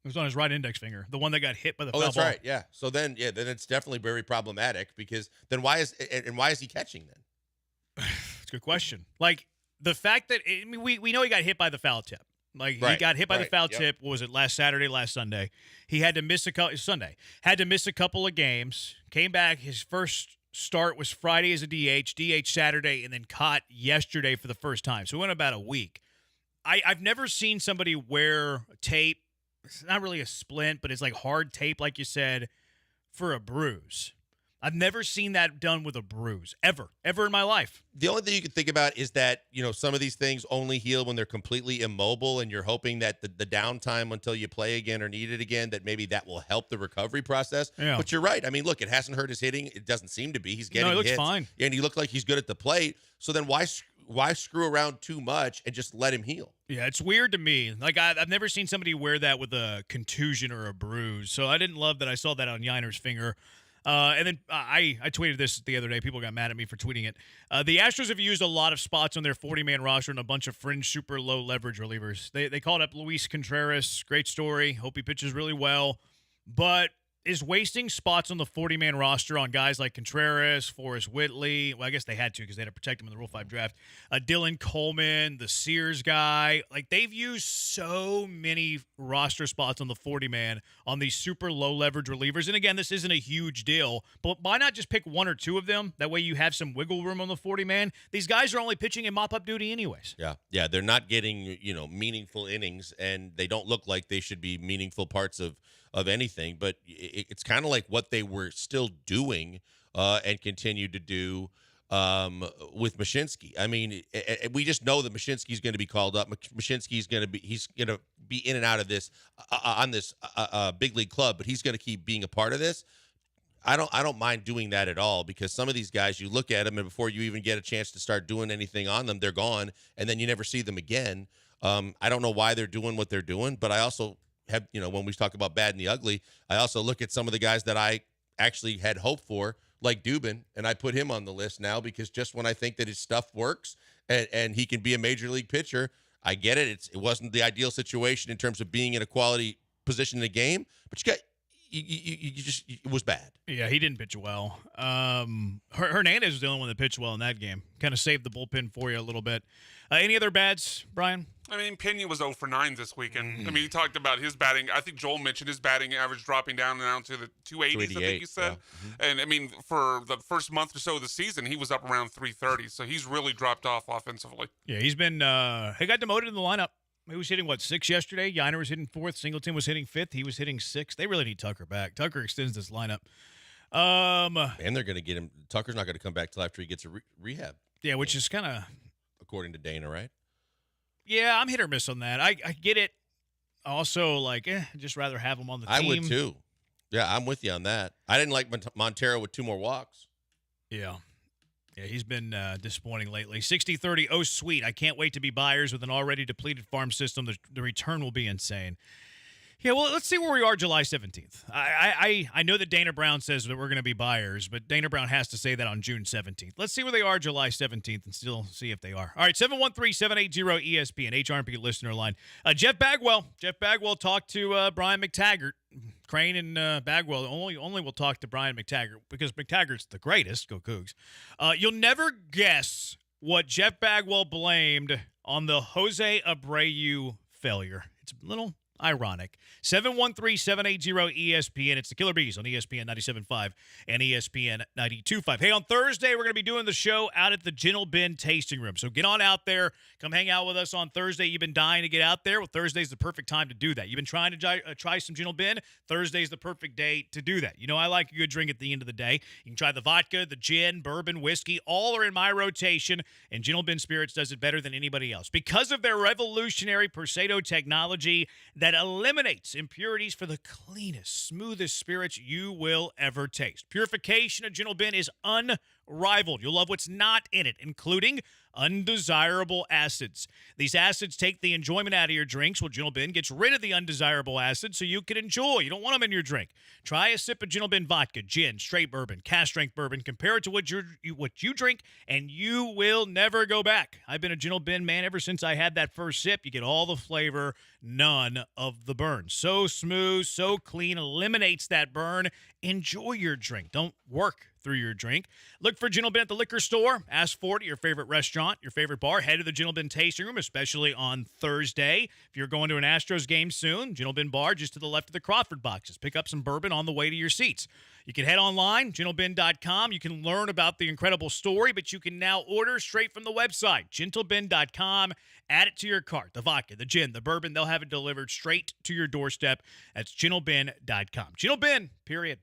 It was on his right index finger, the one that got hit by the foul that's ball. right. Yeah. So then it's definitely very problematic because then why is he catching then? That's a good question. Like the fact that we know he got hit by the foul tip. He got hit by the foul tip. What was it, last Saturday, last Sunday? He had to miss a couple of games. Came back. His first start was Friday as a DH Saturday, and then caught yesterday for the first time. So it went about a week. I've never seen somebody wear tape. It's not really a splint, but it's like hard tape, like you said, for a bruise. I've never seen that done with a bruise, ever in my life. The only thing you can think about is that, some of these things only heal when they're completely immobile, and you're hoping that the downtime until you play again or need it again, that maybe that will help the recovery process. Yeah. But you're right. Look, it hasn't hurt his hitting. It doesn't seem to be. He's getting he looks hits, fine. and he looked like he's good at the plate. So then why screw around too much and just let him heal? Yeah, it's weird to me. Like, I've never seen somebody wear that with a contusion or a bruise. So I didn't love that I saw that on Yainer's finger. And then I tweeted this the other day. People got mad at me for tweeting it. The Astros have used a lot of spots on their 40-man roster and a bunch of fringe super low leverage relievers. They called up Luis Contreras. Great story. Hope he pitches really well. But is wasting spots on the 40-man roster on guys like Contreras, Forrest Whitley. Well, I guess they had to because they had to protect him in the Rule 5 draft. Dylan Coleman, the Sears guy. Like, they've used so many roster spots on the 40-man on these super low-leverage relievers. And, again, this isn't a huge deal. But why not just pick 1 or 2 of them? That way you have some wiggle room on the 40-man. These guys are only pitching in mop-up duty anyways. Yeah, they're not getting, meaningful innings, and they don't look like they should be meaningful parts of anything, but it's kind of like what they were still doing and continue to do with Mashinsky. We just know that Mashinsky's going to be called up. He's going to be in and out of this on this big league club, but he's going to keep being a part of this. I don't mind doing that at all because some of these guys, you look at them and before you even get a chance to start doing anything on them, they're gone, and then you never see them again. I don't know why they're doing what they're doing, but I also have, when we talk about bad and the ugly, I also look at some of the guys that I actually had hope for, like Dubin, and I put him on the list now because just when I think that his stuff works and he can be a major league pitcher, I get it. It wasn't the ideal situation in terms of being in a quality position in the game, but it was bad. Yeah, he didn't pitch well. Hernandez was the only one that pitched well in that game. Kind of saved the bullpen for you a little bit. Any other bads, Brian? I mean, Pena was 0 for 9 this weekend. I mean, he talked about his batting. I think Joel mentioned his batting average dropping down to the 280s, I think he said. Yeah. And, I mean, for the first month or so of the season, he was up around 330. So he's really dropped off offensively. Yeah, he's been he got demoted in the lineup. He was hitting, 6 yesterday? Yiner was hitting 4th. Singleton was hitting 5th. He was hitting 6th. They really need Tucker back. Tucker extends this lineup. And they're going to get him. Tucker's not going to come back till after he gets a rehab. Yeah, which is kind of... According to Dana, right? Yeah, I'm hit or miss on that. I get it. Also, I'd just rather have him on the team. I would too. Yeah, I'm with you on that. I didn't like Montero with 2 more walks. Yeah. Yeah, he's been disappointing lately. 60-30, oh sweet. I can't wait to be buyers with an already depleted farm system. The return will be insane. Yeah, well, let's see where we are July 17th. I know that Dana Brown says that we're going to be buyers, but Dana Brown has to say that on June 17th. Let's see where they are July 17th and still see if they are. All right, 713-780-ESPN, HRP listener line. Jeff Bagwell talked to Brian McTaggart. Crane and Bagwell only will talk to Brian McTaggart because McTaggart's the greatest. Go Cougs. You'll never guess what Jeff Bagwell blamed on the Jose Abreu failure. It's a little ironic. 713-780-ESPN. It's the Killer Bees on ESPN 97.5 and ESPN 92.5. Hey, on Thursday, we're going to be doing the show out at the Gentle Bin Tasting Room. So get on out there. Come hang out with us on Thursday. You've been dying to get out there. Well, Thursday's the perfect time to do that. You've been trying to try some Gentle Bin. Thursday's the perfect day to do that. You know, I like a good drink at the end of the day. You can try the vodka, the gin, bourbon, whiskey. All are in my rotation, and Gentle Bin Spirits does it better than anybody else. Because of their revolutionary Percedo technology that eliminates impurities for the cleanest, smoothest spirits you will ever taste. Purification of Gentle Bin is unrivaled. You'll love what's not in it, including undesirable acids. These acids take the enjoyment out of your drinks, while Gentle Bin gets rid of the undesirable acids so you can enjoy. You don't want them in your drink. Try a sip of Gentle Bin vodka, gin, straight bourbon, cast strength bourbon. Compare it to what you drink, and you will never go back. I've been a Gentle Bin man ever since I had that first sip. You get all the flavor, none of the burn. So smooth, so clean, eliminates that burn. Enjoy your drink. Don't work through your drink. Look for Gentle Bin at the liquor store. Ask for it at your favorite restaurant, your favorite bar. Head to the Gentle Bin Tasting Room, especially on Thursday. If you're going to an Astros game soon, Gentle Bin Bar just to the left of the Crawford boxes. Pick up some bourbon on the way to your seats. You can head online, gentlebin.com. You can learn about the incredible story, but you can now order straight from the website, gentlebin.com. Add it to your cart. The vodka, the gin, the bourbon, they'll have it delivered straight to your doorstep. That's gentlebin.com. Gentle Bin, period.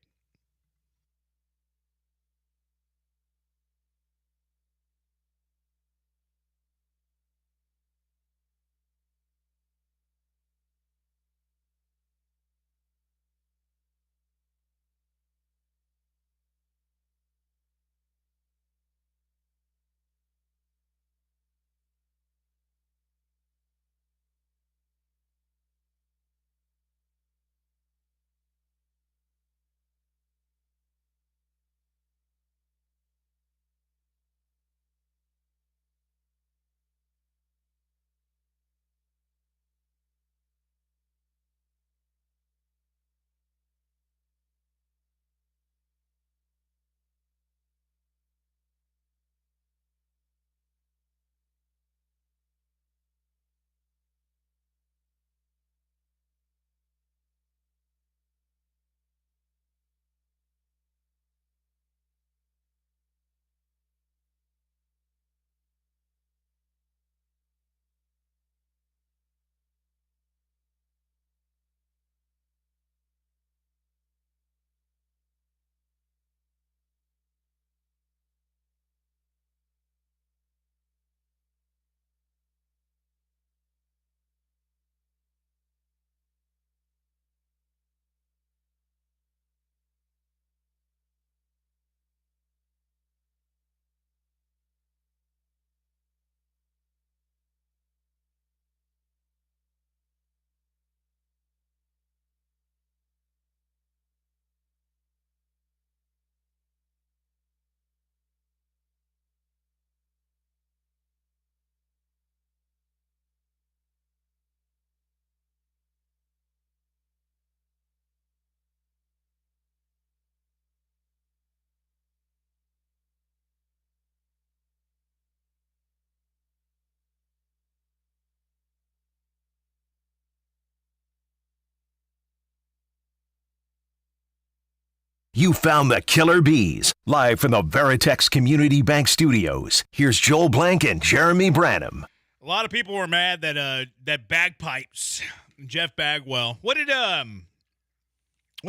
You found the killer bees. Live from the Veritex Community Bank Studios, here's Joel Blank and Jeremy Branham. A lot of people were mad that bagpipes, Jeff Bagwell. What did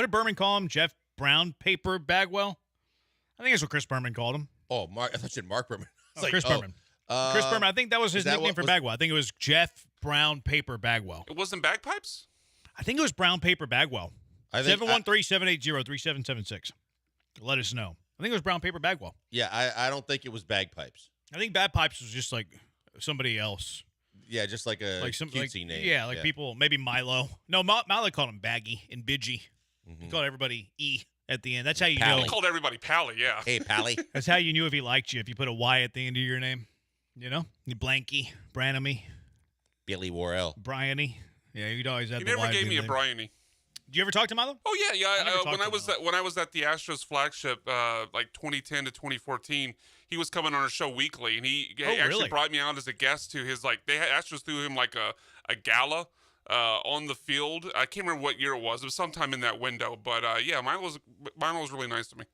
Berman call him? Jeff Brown Paper Bagwell? I think that's what Chris Berman called him. Oh, Mark! I thought you said Mark Berman. Chris Berman. Chris Berman. I think that was his nickname for Bagwell. I think it was Jeff Brown Paper Bagwell. It wasn't bagpipes? I think it was Brown Paper Bagwell. 713-780-3776. Let us know. I think it was Brown Paper Bagwell. Yeah, I don't think it was bagpipes. I think bagpipes was just like somebody else. Yeah, just like a cutesy name. Yeah, people, maybe Milo. No, Milo called him Baggy and Bidgie. He called everybody E at the end. That's how you know. He called everybody Pally, yeah. Hey, Pally. That's how you knew if he liked you, if you put a Y at the end of your name. You know? Blanky, Branamy. Billy Worrell. Bryany. Yeah, you'd always have He the Y. never gave me a name. Bryany. Did you ever talk to Milo? Oh yeah. When I was at the Astros flagship, like 2010 to 2014, he was coming on our show weekly, and he actually brought me out as a guest to his Astros threw him like a gala on the field. I can't remember what year it was. It was sometime in that window, but Milo was really nice to me.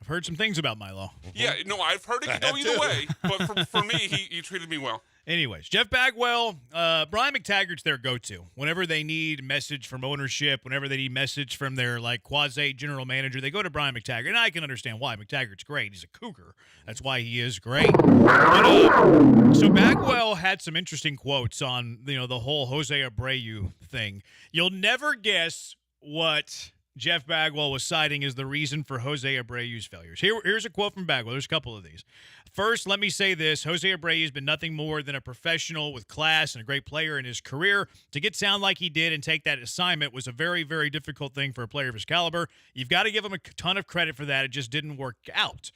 I've heard some things about Milo. Yeah, no, I've heard it could go either way, but for me, he treated me well. Anyways, Jeff Bagwell, Brian McTaggart's their go-to. Whenever they need message from ownership, whenever they need message from their quasi-general manager, they go to Brian McTaggart. And I can understand why. McTaggart's great. He's a Cougar. That's why he is great. But, so Bagwell had some interesting quotes on the whole Jose Abreu thing. You'll never guess what Jeff Bagwell was citing as the reason for Jose Abreu's failures. Here's a quote from Bagwell. There's a couple of these. First, let me say this. Jose Abreu has been nothing more than a professional with class and a great player in his career. To get sound like he did and take that assignment was a very, very difficult thing for a player of his caliber. You've got to give him a ton of credit for that. It just didn't work out.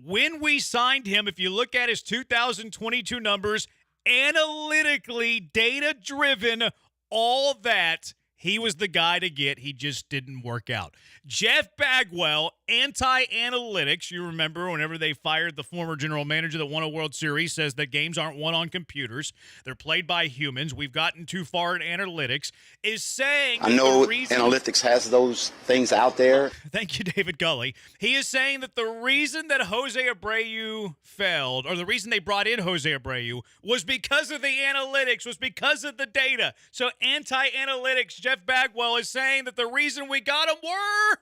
When we signed him, if you look at his 2022 numbers, analytically, data-driven, all that, he was the guy to get. He just didn't work out. Jeff Bagwell, anti-analytics. You remember whenever they fired the former general manager that won a World Series, says that games aren't won on computers. They're played by humans. We've gotten too far in analytics. Is saying I know analytics has those things out there. Thank you, David Gully. He is saying that the reason that Jose Abreu failed, or the reason they brought in Jose Abreu, was because of the analytics, was because of the data. So anti-analytics, Jeff Bagwell is saying that the reason we got him were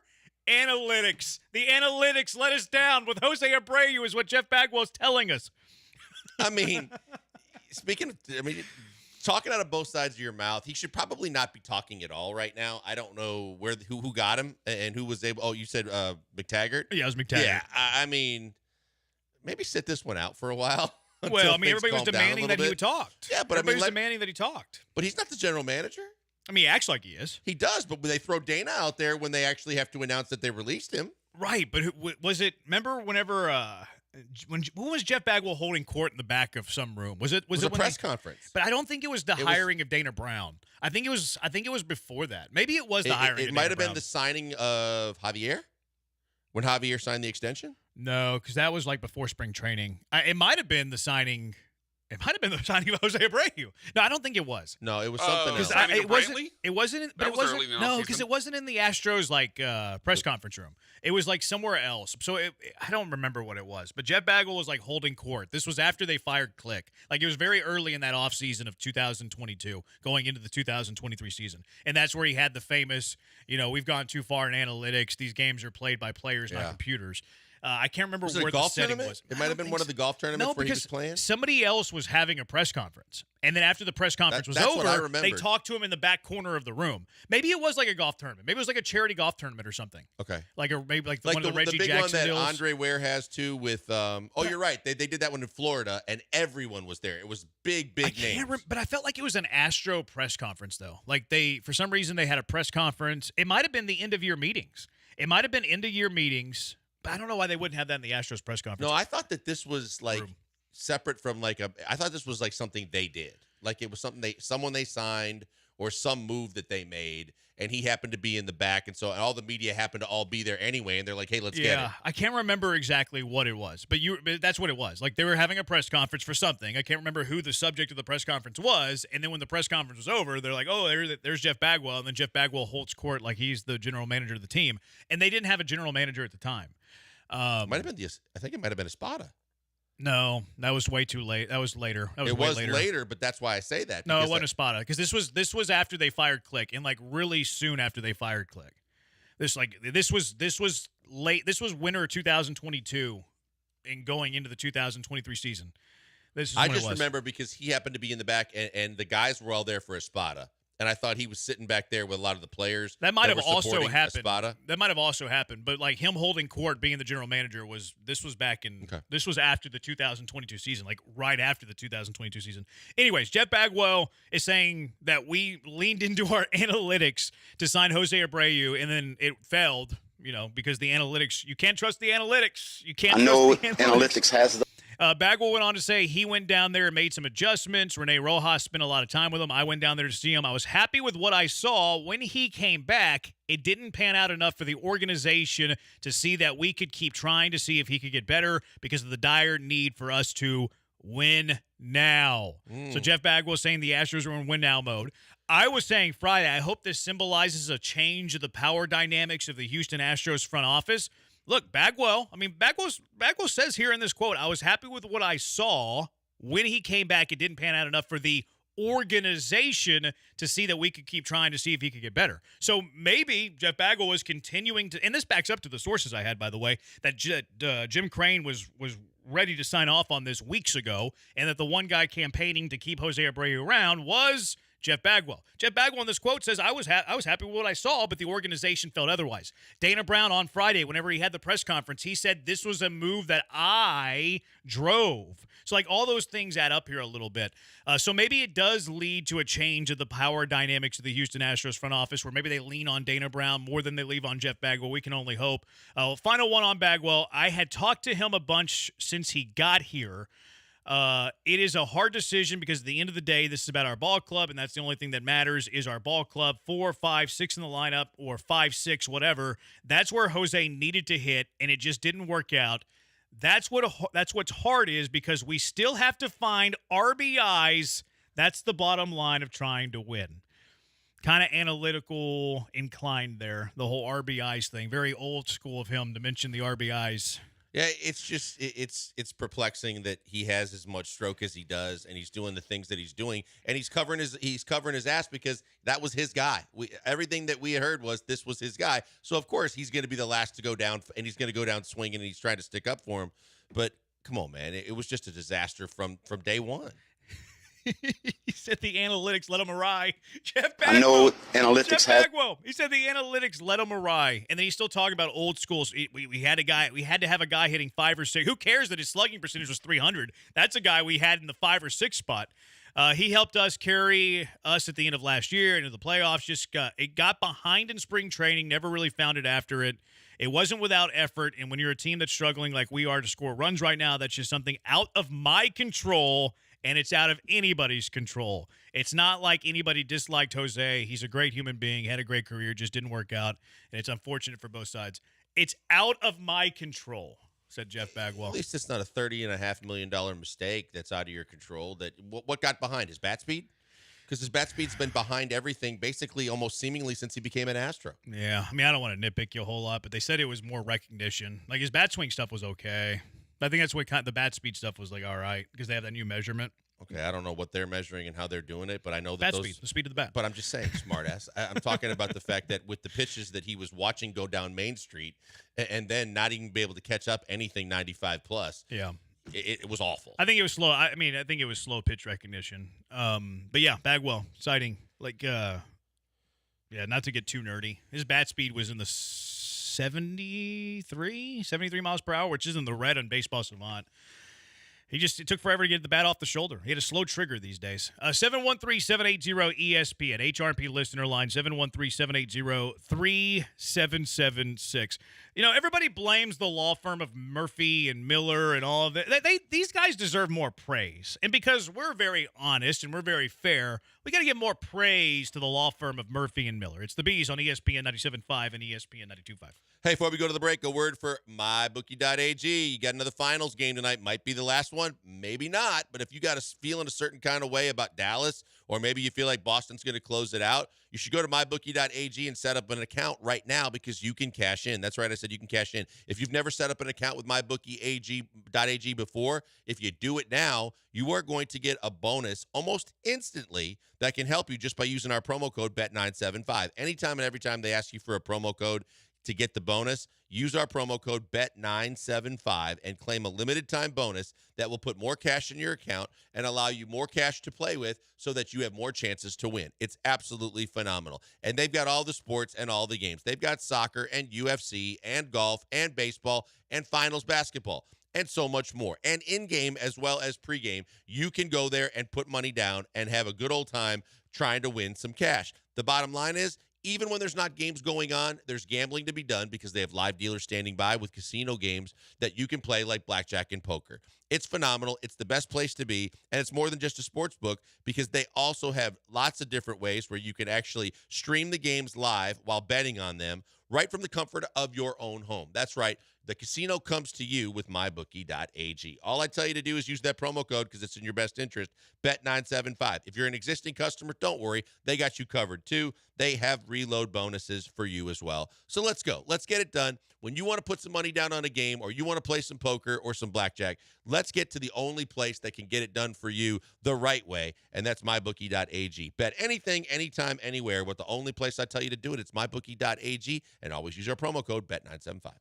analytics. The analytics let us down with Jose Abreu is what Jeff Bagwell is telling us. I mean, talking out of both sides of your mouth, he should probably not be talking at all right now. I don't know who got him and who was able. Oh, you said McTaggart? Yeah, it was McTaggart. Yeah, I mean, maybe sit this one out for a while. Well, I mean, everybody was demanding that he talked. Yeah, but everybody was demanding that he talked. But he's not the general manager. I mean, he acts like he is. He does, but they throw Dana out there when they actually have to announce that they released him. Right, but was it? Remember whenever when was Jeff Bagwell holding court in the back of some room? Was it a press conference? But I don't think it was the hiring of Dana Brown. I think it was before that. Maybe it was the hiring. It might have been the signing of Javier when Javier signed the extension. No, because that was like before spring training. It might have been the signing. It might have been the signing of Jose Abreu. No, I don't think it was. No, it was something else. It wasn't. But it wasn't. No, because it wasn't in the Astros press conference room. It was like somewhere else. So I don't remember what it was. But Jeff Bagwell was like holding court. This was after they fired Click. Like it was very early in that offseason of 2022, going into the 2023 season, and that's where he had the famous, we've gone too far in analytics. These games are played by players, not computers. I can't remember where the setting was. It might have been one of the golf tournaments where he was playing. Somebody else was having a press conference. And then after the press conference was over, they talked to him in the back corner of the room. Maybe it was like a golf tournament. Maybe it was like a charity golf tournament or something. Okay. Maybe one of the Reggie big Jackson one that deals. Andre Ware has too with you're right. They did that one in Florida and everyone was there. It was big names. But I felt like it was an Astro press conference though. Like for some reason they had a press conference. It might have been the end of year meetings. But I don't know why they wouldn't have that in the Astros press conference. No, I thought that this was separate from I thought this was like something they did. Like it was something someone they signed or some move that they made, and he happened to be in the back, and so all the media happened to all be there anyway, and they're like, hey, let's get it. I can't remember exactly what it was, but that's what it was. Like, they were having a press conference for something. I can't remember who the subject of the press conference was, and then when the press conference was over, they're like, oh, there's Jeff Bagwell, and then Jeff Bagwell holds court like he's the general manager of the team, and they didn't have a general manager at the time. I think it might have been Espada. No, that was way too late. That was later. That was later, but that's why I say that. No, it wasn't Espada, because this was after they fired Click, and like really soon after they fired Click. This was late. This was winter 2022, and going into the 2023 season. I just remember because he happened to be in the back, and the guys were all there for Espada. And I thought he was sitting back there with a lot of the players. That might have also happened. Espada. That might have also happened. But like him holding court, being the general manager, was back in. Okay. This was after the 2022 season, like right after the 2022 season. Anyways, Jeff Bagwell is saying that we leaned into our analytics to sign Jose Abreu, and then it failed. Because the analytics, you can't trust the analytics. You can't. I know trust the analytics has the. Bagwell went on to say he went down there and made some adjustments. Rene Rojas spent a lot of time with him. I went down there to see him. I was happy with what I saw. When he came back, it didn't pan out enough for the organization to see that we could keep trying to see if he could get better because of the dire need for us to win now. So Jeff Bagwell saying the Astros are in win now mode. I was saying Friday, I hope this symbolizes a change of the power dynamics of the Houston Astros front office. Look, Bagwell says here in this quote, I was happy with what I saw. When he came back, it didn't pan out enough for the organization to see that we could keep trying to see if he could get better. So maybe Jeff Bagwell was continuing to, and this backs up to the sources I had, by the way, that Jim Crane was ready to sign off on this weeks ago, and that the one guy campaigning to keep Jose Abreu around was Jeff Bagwell. Jeff Bagwell in this quote says, I was happy with what I saw, but the organization felt otherwise. Dana Brown on Friday, whenever he had the press conference, he said this was a move that I drove. So, like, all those things add up here a little bit. So maybe it does lead to a change of the power dynamics of the Houston Astros front office, where maybe they lean on Dana Brown more than they leave on Jeff Bagwell. We can only hope. Final one on Bagwell. I had talked to him a bunch since he got here. It is a hard decision because at the end of the day, this is about our ball club, and that's the only thing that matters is our ball club. 4, 5, 6 in the lineup, or 5, 6, whatever. That's where Jose needed to hit, and it just didn't work out. That's what's hard is because we still have to find RBIs. That's the bottom line of trying to win. Kind of analytical inclined there, the whole RBIs thing. Very old school of him to mention the RBIs. Yeah, it's just it's perplexing that he has as much stroke as he does, and he's doing the things that he's doing, and he's covering his ass because that was his guy. Everything that we heard was this was his guy, so of course he's going to be the last to go down, and he's going to go down swinging, and he's trying to stick up for him. But come on, man, it was just a disaster from day one. He said the analytics let him awry. Jeff Bagwell. I know analytics Jeff Bagwell. He said the analytics let him awry, and then he's still talking about old school. We had to have a guy hitting 5 or 6. Who cares that his slugging percentage was 300? That's a guy we had in the 5 or 6 spot. He helped us carry us at the end of last year into the playoffs. It got behind in spring training. Never really found it after it. It wasn't without effort, and when you're a team that's struggling like we are to score runs right now, that's just something out of my control. And it's out of anybody's control. It's not like anybody disliked Jose. He's a great human being, had a great career, just didn't work out, and it's unfortunate for both sides. It's out of my control, said Jeff Bagwell. At least it's not a $30.5 million mistake that's out of your control. What got behind? His bat speed? Because his bat speed's been behind everything basically almost seemingly since he became an Astro. Yeah, I mean, I don't want to nitpick you a whole lot, but they said it was more recognition. Like, his bat swing stuff was okay. I think that's what the bat speed stuff was like, all right, because they have that new measurement. Okay, I don't know what they're measuring and how they're doing it, but I know that the speed of the bat. But I'm just saying, smartass. I'm talking about the fact that with the pitches that he was watching go down Main Street and then not even be able to catch up anything 95 plus. Yeah. It was awful. I think it was slow. I think it was slow pitch recognition. But yeah, Bagwell citing not to get too nerdy. His bat speed was in the 73 miles per hour, which is in the red on Baseball Savant. It took forever to get the bat off the shoulder. He had a slow trigger these days. 713-780-ESPN, HRP listener line, 713-780-3776. Everybody blames the law firm of Murphy and Miller and all of that. These guys deserve more praise. And because we're very honest and we're very fair, we got to give more praise to the law firm of Murphy and Miller. It's the Bees on ESPN 97.5 and ESPN 92.5. Hey, before we go to the break, a word for mybookie.ag. You got another finals game tonight. Might be the last one, maybe not. But if you got a feeling a certain kind of way about Dallas, or maybe you feel like Boston's going to close it out, you should go to mybookie.ag and set up an account right now because you can cash in. That's right, I said you can cash in. If you've never set up an account with mybookie.ag before, if you do it now, you are going to get a bonus almost instantly that can help you just by using our promo code BET975. Anytime and every time they ask you for a promo code to get the bonus, use our promo code BET975 and claim a limited time bonus that will put more cash in your account and allow you more cash to play with so that you have more chances to win. It's absolutely phenomenal. And they've got all the sports and all the games. They've got soccer and UFC and golf and baseball and finals basketball and so much more. And in-game as well as pre-game, you can go there and put money down and have a good old time trying to win some cash. The bottom line is, even when there's not games going on, there's gambling to be done because they have live dealers standing by with casino games that you can play like blackjack and poker. It's phenomenal. It's the best place to be, and it's more than just a sports book because they also have lots of different ways where you can actually stream the games live while betting on them right from the comfort of your own home. That's right. The casino comes to you with mybookie.ag. All I tell you to do is use that promo code because it's in your best interest, BET975. If you're an existing customer, don't worry. They got you covered, too. They have reload bonuses for you as well. So let's go. Let's get it done. When you want to put some money down on a game or you want to play some poker or some blackjack, let's get to the only place that can get it done for you the right way, and that's mybookie.ag. Bet anything, anytime, anywhere. But the only place I tell you to do it, it's mybookie.ag, and always use our promo code BET975.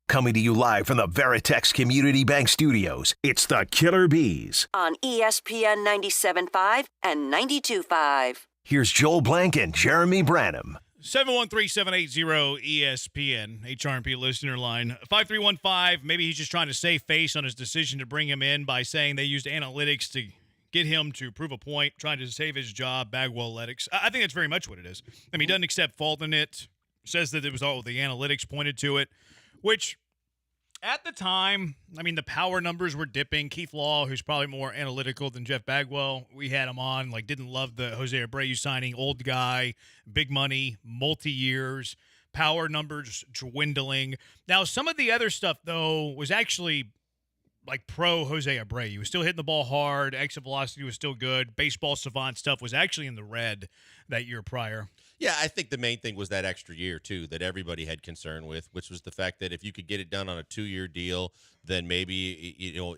Coming to you live from the Veritex Community Bank Studios, it's the Killer Bees. On ESPN 97.5 and 92.5. Here's Joel Blank and Jeremy Branham. 713-780-ESPN, HRP listener line. 5315, maybe he's just trying to save face on his decision to bring him in by saying they used analytics to get him to prove a point, trying to save his job, Bagwell-letics. I think that's very much what it is. I mean, he doesn't accept fault in it, says that it was all the analytics pointed to it, which At the time, I mean, the power numbers were dipping. Keith Law, who's probably more analytical than Jeff Bagwell, we had him on, like, didn't love the Jose Abreu signing. Old guy, big money, multi-years, power numbers dwindling. Now, some of the other stuff, though, was actually like pro Jose Abreu. He was still hitting the ball hard. Exit velocity was still good. Baseball savant stuff was actually in the red that year prior. Yeah, I think the main thing was that extra year, too, that everybody had concern with, which was the fact that if you could get it done on a 2-year deal, then maybe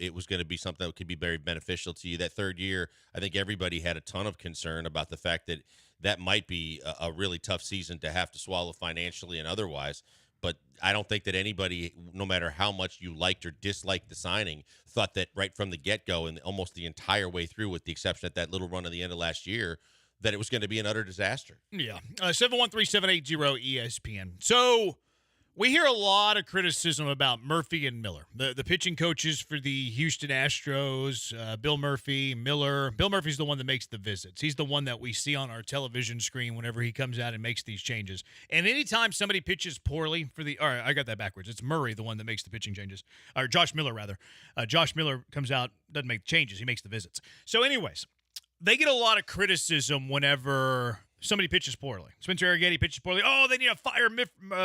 it was going to be something that could be very beneficial to you. That third year, I think everybody had a ton of concern about the fact that that might be a really tough season to have to swallow financially and otherwise. But I don't think that anybody, no matter how much you liked or disliked the signing, thought that right from the get-go and almost the entire way through, with the exception of that little run at the end of last year, that it was going to be an utter disaster. Yeah. 713-780-ESPN. So we hear a lot of criticism about Murphy and Miller, the pitching coaches for the Houston Astros, Bill Murphy, Miller. Bill Murphy's the one that makes the visits. He's the one that we see on our television screen whenever he comes out and makes these changes. And anytime somebody pitches poorly for the – all right, I got that backwards. It's Murray, the one that makes the pitching changes. Or Josh Miller, rather. Josh Miller comes out, doesn't make changes. He makes the visits. So anyways, they get a lot of criticism whenever – somebody pitches poorly. Spencer Arrighetti pitches poorly. Oh, they need to fire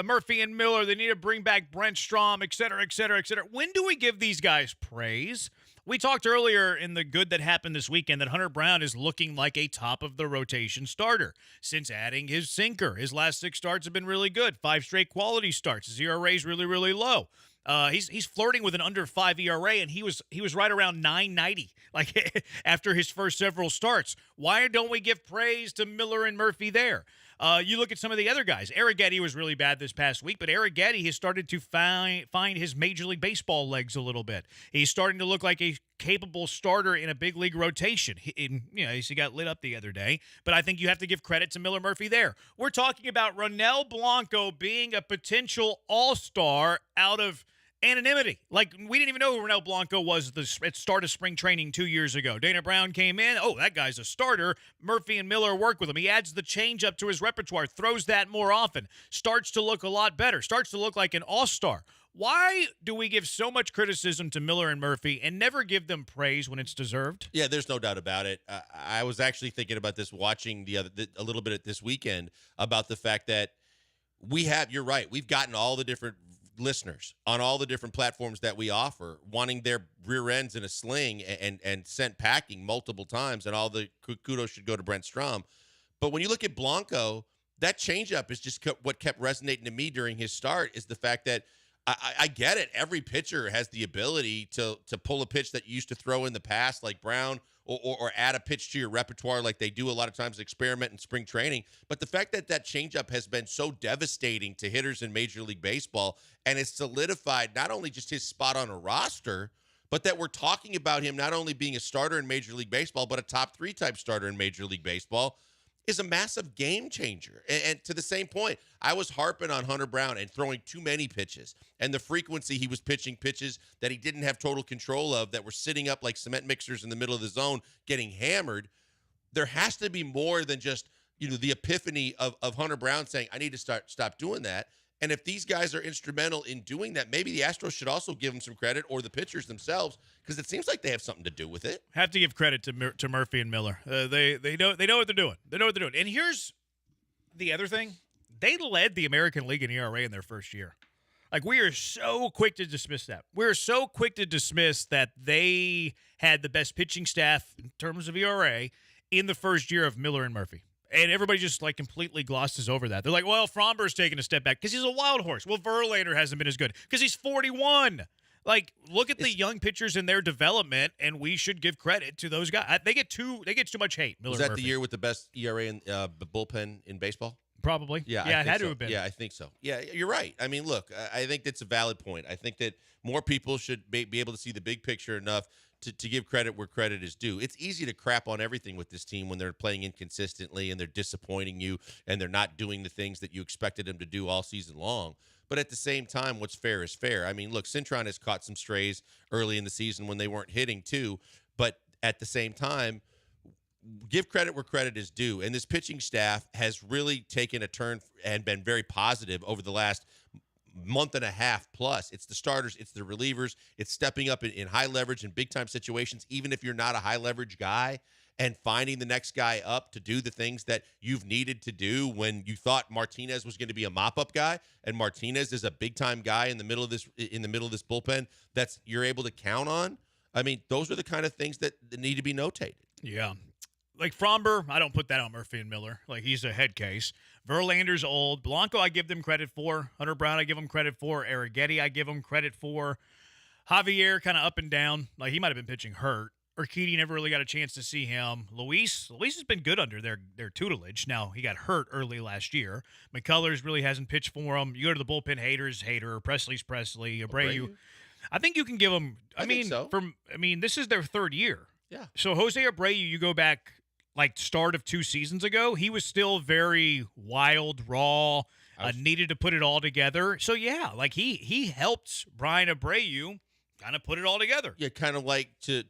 Murphy and Miller. They need to bring back Brent Strom, et cetera, et cetera, et cetera. When do we give these guys praise? We talked earlier in the good that happened this weekend that Hunter Brown is looking like a top-of-the-rotation starter since adding his sinker. His last 6 starts have been really good. 5 straight quality starts. His ERA is really, really low. He's flirting with an under 5 ERA, and he was right around 9.90 like after his first several starts. Why don't we give praise to Miller and Murphy there? You look at some of the other guys. Arrighetti was really bad this past week, but Arrighetti has started to find his Major League Baseball legs a little bit. He's starting to look like a capable starter in a big league rotation. He got lit up the other day, but I think you have to give credit to Miller Murphy there. We're talking about Ronel Blanco being a potential all-star out of anonymity. Like, we didn't even know who Ronel Blanco was at start of spring training 2 years ago. Dana Brown came in. Oh, that guy's a starter. Murphy and Miller work with him. He adds the changeup to his repertoire, throws that more often, starts to look a lot better, starts to look like an all-star. Why do we give so much criticism to Miller and Murphy and never give them praise when it's deserved? Yeah, there's no doubt about it. I was actually thinking about this, watching a little bit at this weekend, about the fact that you're right, we've gotten all the different listeners on all the different platforms that we offer wanting their rear ends in a sling and sent packing multiple times, and all the kudos should go to Brent Strom. But when you look at Blanco, that changeup is just what kept resonating to me during his start, is the fact that I get it. Every pitcher has the ability to pull a pitch that you used to throw in the past, like Brown, or add a pitch to your repertoire like they do a lot of times, experiment in spring training. But the fact that changeup has been so devastating to hitters in Major League Baseball, and it's solidified not only just his spot on a roster, but that we're talking about him not only being a starter in Major League Baseball, but a top 3 type starter in Major League Baseball, is a massive game changer. And to the same point, I was harping on Hunter Brown and throwing too many pitches, and the frequency he was pitching pitches that he didn't have total control of, that were sitting up like cement mixers in the middle of the zone getting hammered. There has to be more than just the epiphany of Hunter Brown saying, I need to stop doing that. And if these guys are instrumental in doing that, maybe the Astros should also give them some credit, or the pitchers themselves, because it seems like they have something to do with it. Have to give credit to Murphy and Miller. They know what they're doing. They know what they're doing. And here's the other thing: they led the American League in ERA in their first year. Like, we are so quick to dismiss that. We're so quick to dismiss that they had the best pitching staff in terms of ERA in the first year of Miller and Murphy. And everybody just, completely glosses over that. They're like, well, Fromber's taking a step back because he's a wild horse. Well, Verlander hasn't been as good because he's 41. Like, look at the young pitchers in their development, and we should give credit to those guys. They get too much hate. Miller Was that Murphy. the year with the best ERA in the bullpen in baseball? Probably. Yeah, it had to have been. Yeah, I think so. Yeah, you're right. I mean, look, I think that's a valid point. I think that more people should be able to see the big picture enough to give credit where credit is due. It's easy to crap on everything with this team when they're playing inconsistently and they're disappointing you and they're not doing the things that you expected them to do all season long. But at the same time, what's fair is fair. I mean, look, Cintron has caught some strays early in the season when they weren't hitting too. But at the same time, give credit where credit is due. And this pitching staff has really taken a turn and been very positive over the last month and a half plus. It's the starters, it's the relievers, it's stepping up in high leverage and big time situations, even if you're not a high leverage guy, and finding the next guy up to do the things that you've needed to do when you thought Martinez was going to be a mop-up guy, and Martinez is a big-time guy in the middle of this bullpen that's you're able to count on. I mean, those are the kind of things that need to be notated. Yeah. Like Fromber, I don't put that on Murphy and Miller. Like, he's a head case. Verlander's old. Blanco, I give them credit for. Hunter Brown, I give him credit for. Arrighetti, I give him credit for. Javier, kind of up and down. Like, he might have been pitching hurt. Urquidy never really got a chance to see him. Luis has been good under their tutelage. Now, he got hurt early last year. McCullers really hasn't pitched for him. You go to the bullpen, Hader. Presley's Presley. Abreu. I think you can give him. I mean, this is their third year. Yeah. So Jose Abreu, you go back like start of 2 seasons ago, he was still very wild, raw, needed to put it all together. So yeah, like he helped Brian Abreu kind of put it all together. Yeah, kind of like to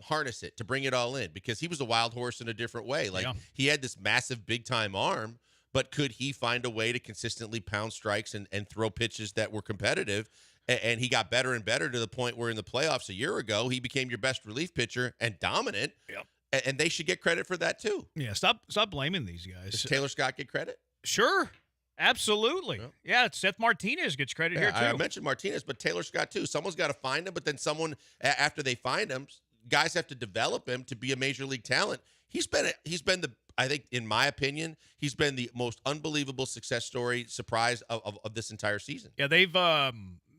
harness it, to bring it all in, because he was a wild horse in a different way. Like he had this massive big time arm, but could he find a way to consistently pound strikes and throw pitches that were competitive? And he got better and better to the point where in the playoffs a year ago, he became your best relief pitcher and dominant. Yep. And they should get credit for that too. Yeah, stop blaming these guys. Does Taylor Scott get credit? Sure. Absolutely. Yeah, Seth Martinez gets credit here too. I mentioned Martinez, but Taylor Scott too. Someone's got to find him, but then someone, after they find him, guys have to develop him to be a major league talent. He's been the, I think, in my opinion, he's been the most unbelievable success story, surprise of this entire season. Yeah,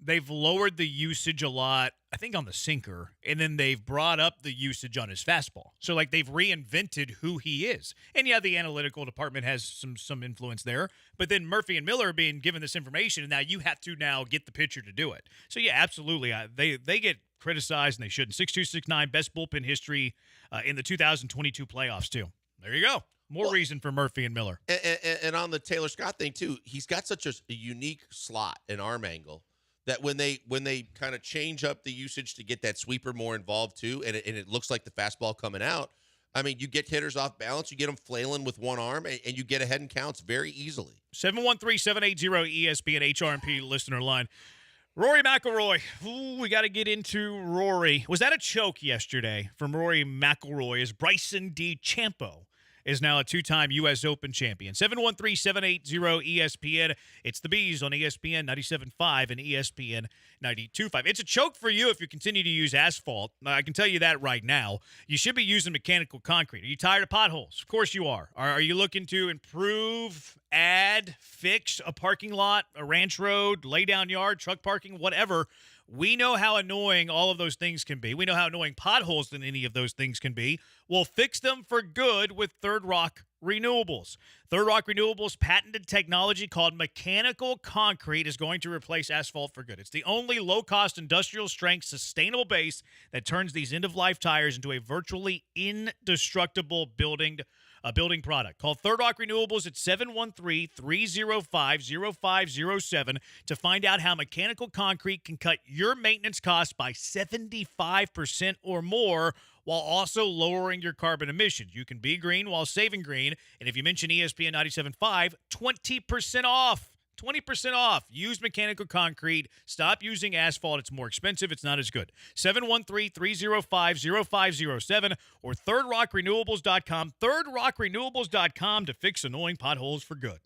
they've lowered the usage a lot, I think, on the sinker, and then they've brought up the usage on his fastball. So, like, they've reinvented who he is. And, yeah, the analytical department has some influence there. But then Murphy and Miller are being given this information, and now you have to now get the pitcher to do it. So, yeah, absolutely. They get criticized, and they shouldn't. 6.269, best bullpen history in the 2022 playoffs, too. There you go. More reason for Murphy and Miller. And on the Taylor Scott thing, too, he's got such a unique slot and arm angle that when they kind of change up the usage to get that sweeper more involved too, and it looks like the fastball coming out, I mean, you get hitters off balance, you get them flailing with one arm, and you get ahead in counts very easily. 713-780-ESPN HRMP listener line. Rory McIlroy. Ooh, we got to get into Rory. Was that a choke yesterday from Rory McIlroy as Bryson DeChambeau is now a 2-time U.S. Open champion? 713-780-ESPN. It's the Bees on ESPN 97.5 and ESPN 92.5. It's a choke for you if you continue to use asphalt. I can tell you that right now. You should be using mechanical concrete. Are you tired of potholes? Of course you are. Are you looking to improve, add, fix a parking lot, a ranch road, lay down yard, truck parking, whatever? We know how annoying all of those things can be. We know how annoying potholes than any of those things can be. We'll fix them for good with Third Rock Renewables. Third Rock Renewables' patented technology called mechanical concrete is going to replace asphalt for good. It's the only low-cost, industrial-strength, sustainable base that turns these end-of-life tires into a virtually indestructible building product. Call Third Rock Renewables at 713-305-0507 to find out how mechanical concrete can cut your maintenance costs by 75% or more while also lowering your carbon emissions. You can be green while saving green, and if you mention ESPN 97.5, 20% off. 20% off. Use mechanical concrete. Stop using asphalt. It's more expensive. It's not as good. 713-305-0507 or thirdrockrenewables.com. Thirdrockrenewables.com to fix annoying potholes for good.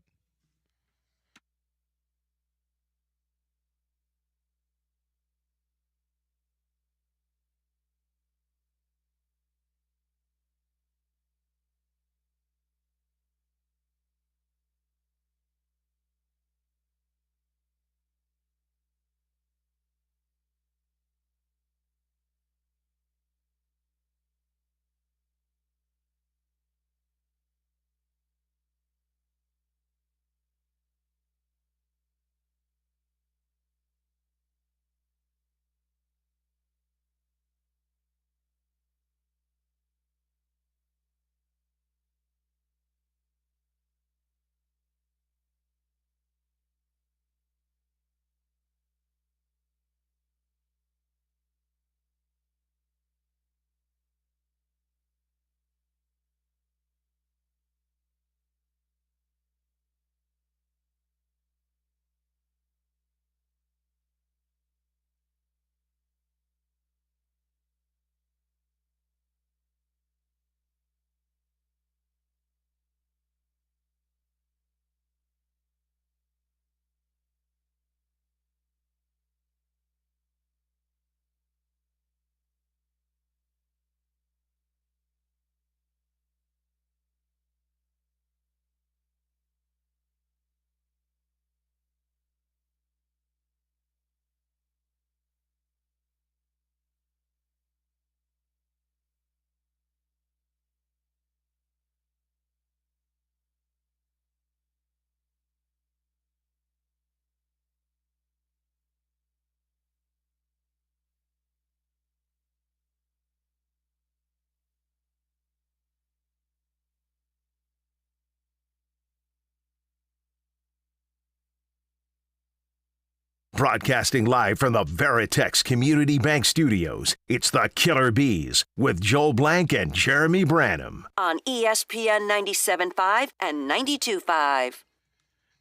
Broadcasting live from the Veritex Community Bank Studios, it's the Killer Bees with Joel Blank and Jeremy Branham. On ESPN 97.5 and 92.5.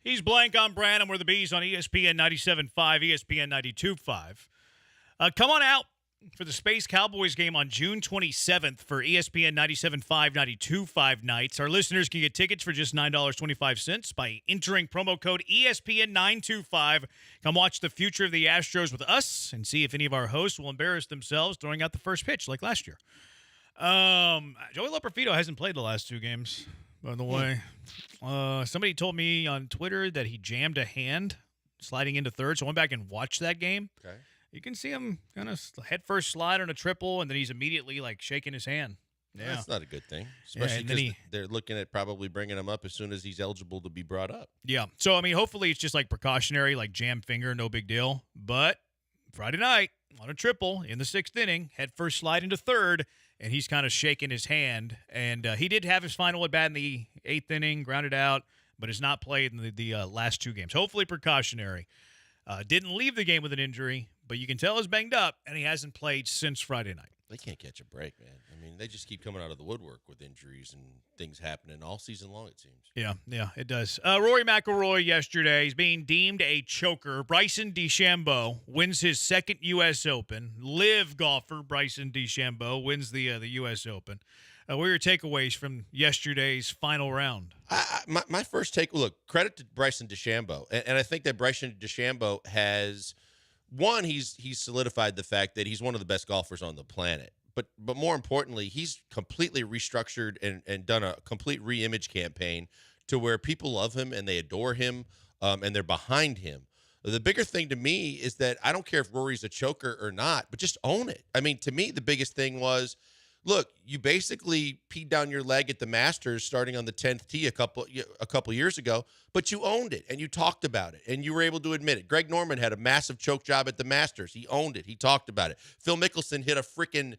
He's Blank, I'm Branham. We're the Bees on ESPN 97.5, ESPN 92.5. Come on out for the Space Cowboys game on June 27th for ESPN 97.5, 92.5 nights. Our listeners can get tickets for just $9.25 by entering promo code ESPN925. Come watch the future of the Astros with us and see if any of our hosts will embarrass themselves throwing out the first pitch like last year. Joey Loperfido hasn't played the last two games, by the way. Somebody told me on Twitter that he jammed a hand sliding into third, so I went back and watched that game. Okay. You can see him kind of head first slide on a triple, and then he's immediately like shaking his hand. Yeah, that's not a good thing, especially because they're looking at probably bringing him up as soon as he's eligible to be brought up. Yeah, so I mean, hopefully it's just like precautionary, like jam finger, no big deal. But Friday night on a triple in the sixth inning, head first slide into third, and he's kind of shaking his hand. And he did have his final at bat in the eighth inning, grounded out, but has not played in the last two games. Hopefully precautionary. Didn't leave the game with an injury, but you can tell he's banged up, and he hasn't played since Friday night. They can't catch a break, man. I mean, they just keep coming out of the woodwork with injuries and things happening all season long, it seems. Yeah, it does. Rory McIlroy yesterday is being deemed a choker. Bryson DeChambeau wins his second U.S. Open. Live golfer Bryson DeChambeau wins the U.S. Open. What are your takeaways from yesterday's final round? My first take, look, credit to Bryson DeChambeau. And I think that Bryson DeChambeau has – one, he's solidified the fact that he's one of the best golfers on the planet. But more importantly, he's completely restructured and done a complete re-image campaign to where people love him and they adore him and they're behind him. The bigger thing to me is that I don't care if Rory's a choker or not, but just own it. I mean, to me, the biggest thing was, look, you basically peed down your leg at the Masters starting on the 10th tee a couple years ago, but you owned it and you talked about it and you were able to admit it. Greg Norman had a massive choke job at the Masters. He owned it. He talked about it. Phil Mickelson hit a freaking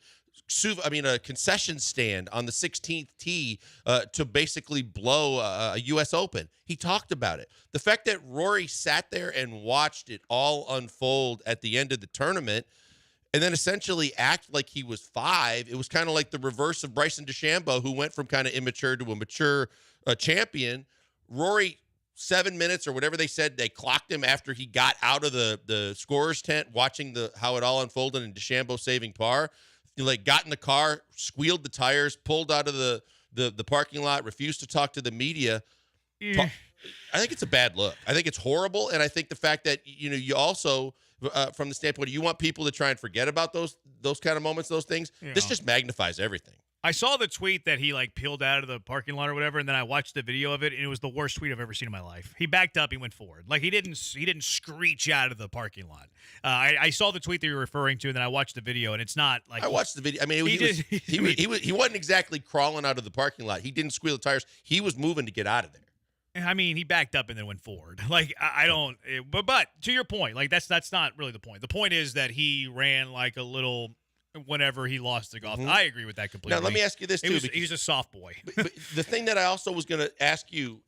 a concession stand on the 16th tee to basically blow a U.S. Open. He talked about it. The fact that Rory sat there and watched it all unfold at the end of the tournament and then essentially act like he was five. It was kind of like the reverse of Bryson DeChambeau, who went from kind of immature to a mature champion. Rory, 7 minutes or whatever they said, they clocked him after he got out of the scorer's tent, watching how it all unfolded and DeChambeau saving par. He got in the car, squealed the tires, pulled out of the parking lot, refused to talk to the media. I think it's a bad look. I think it's horrible, and I think the fact that you also from the standpoint of you want people to try and forget about those kind of moments, those things. Yeah. This just magnifies everything. I saw the tweet that he peeled out of the parking lot or whatever, and then I watched the video of it, and it was the worst tweet I've ever seen in my life. He backed up, he went forward. He didn't screech out of the parking lot. I saw the tweet that you're referring to, and then I watched the video, and it's not like I watched the video. I mean, he wasn't exactly crawling out of the parking lot. He didn't squeal the tires. He was moving to get out of there. I mean, he backed up and then went forward. I don't. But to your point, that's not really the point. The point is that he ran like a little whenever he lost the golf. Mm-hmm. I agree with that completely. Now let me ask you this too. He's a soft boy. but the thing that I also was going to ask you,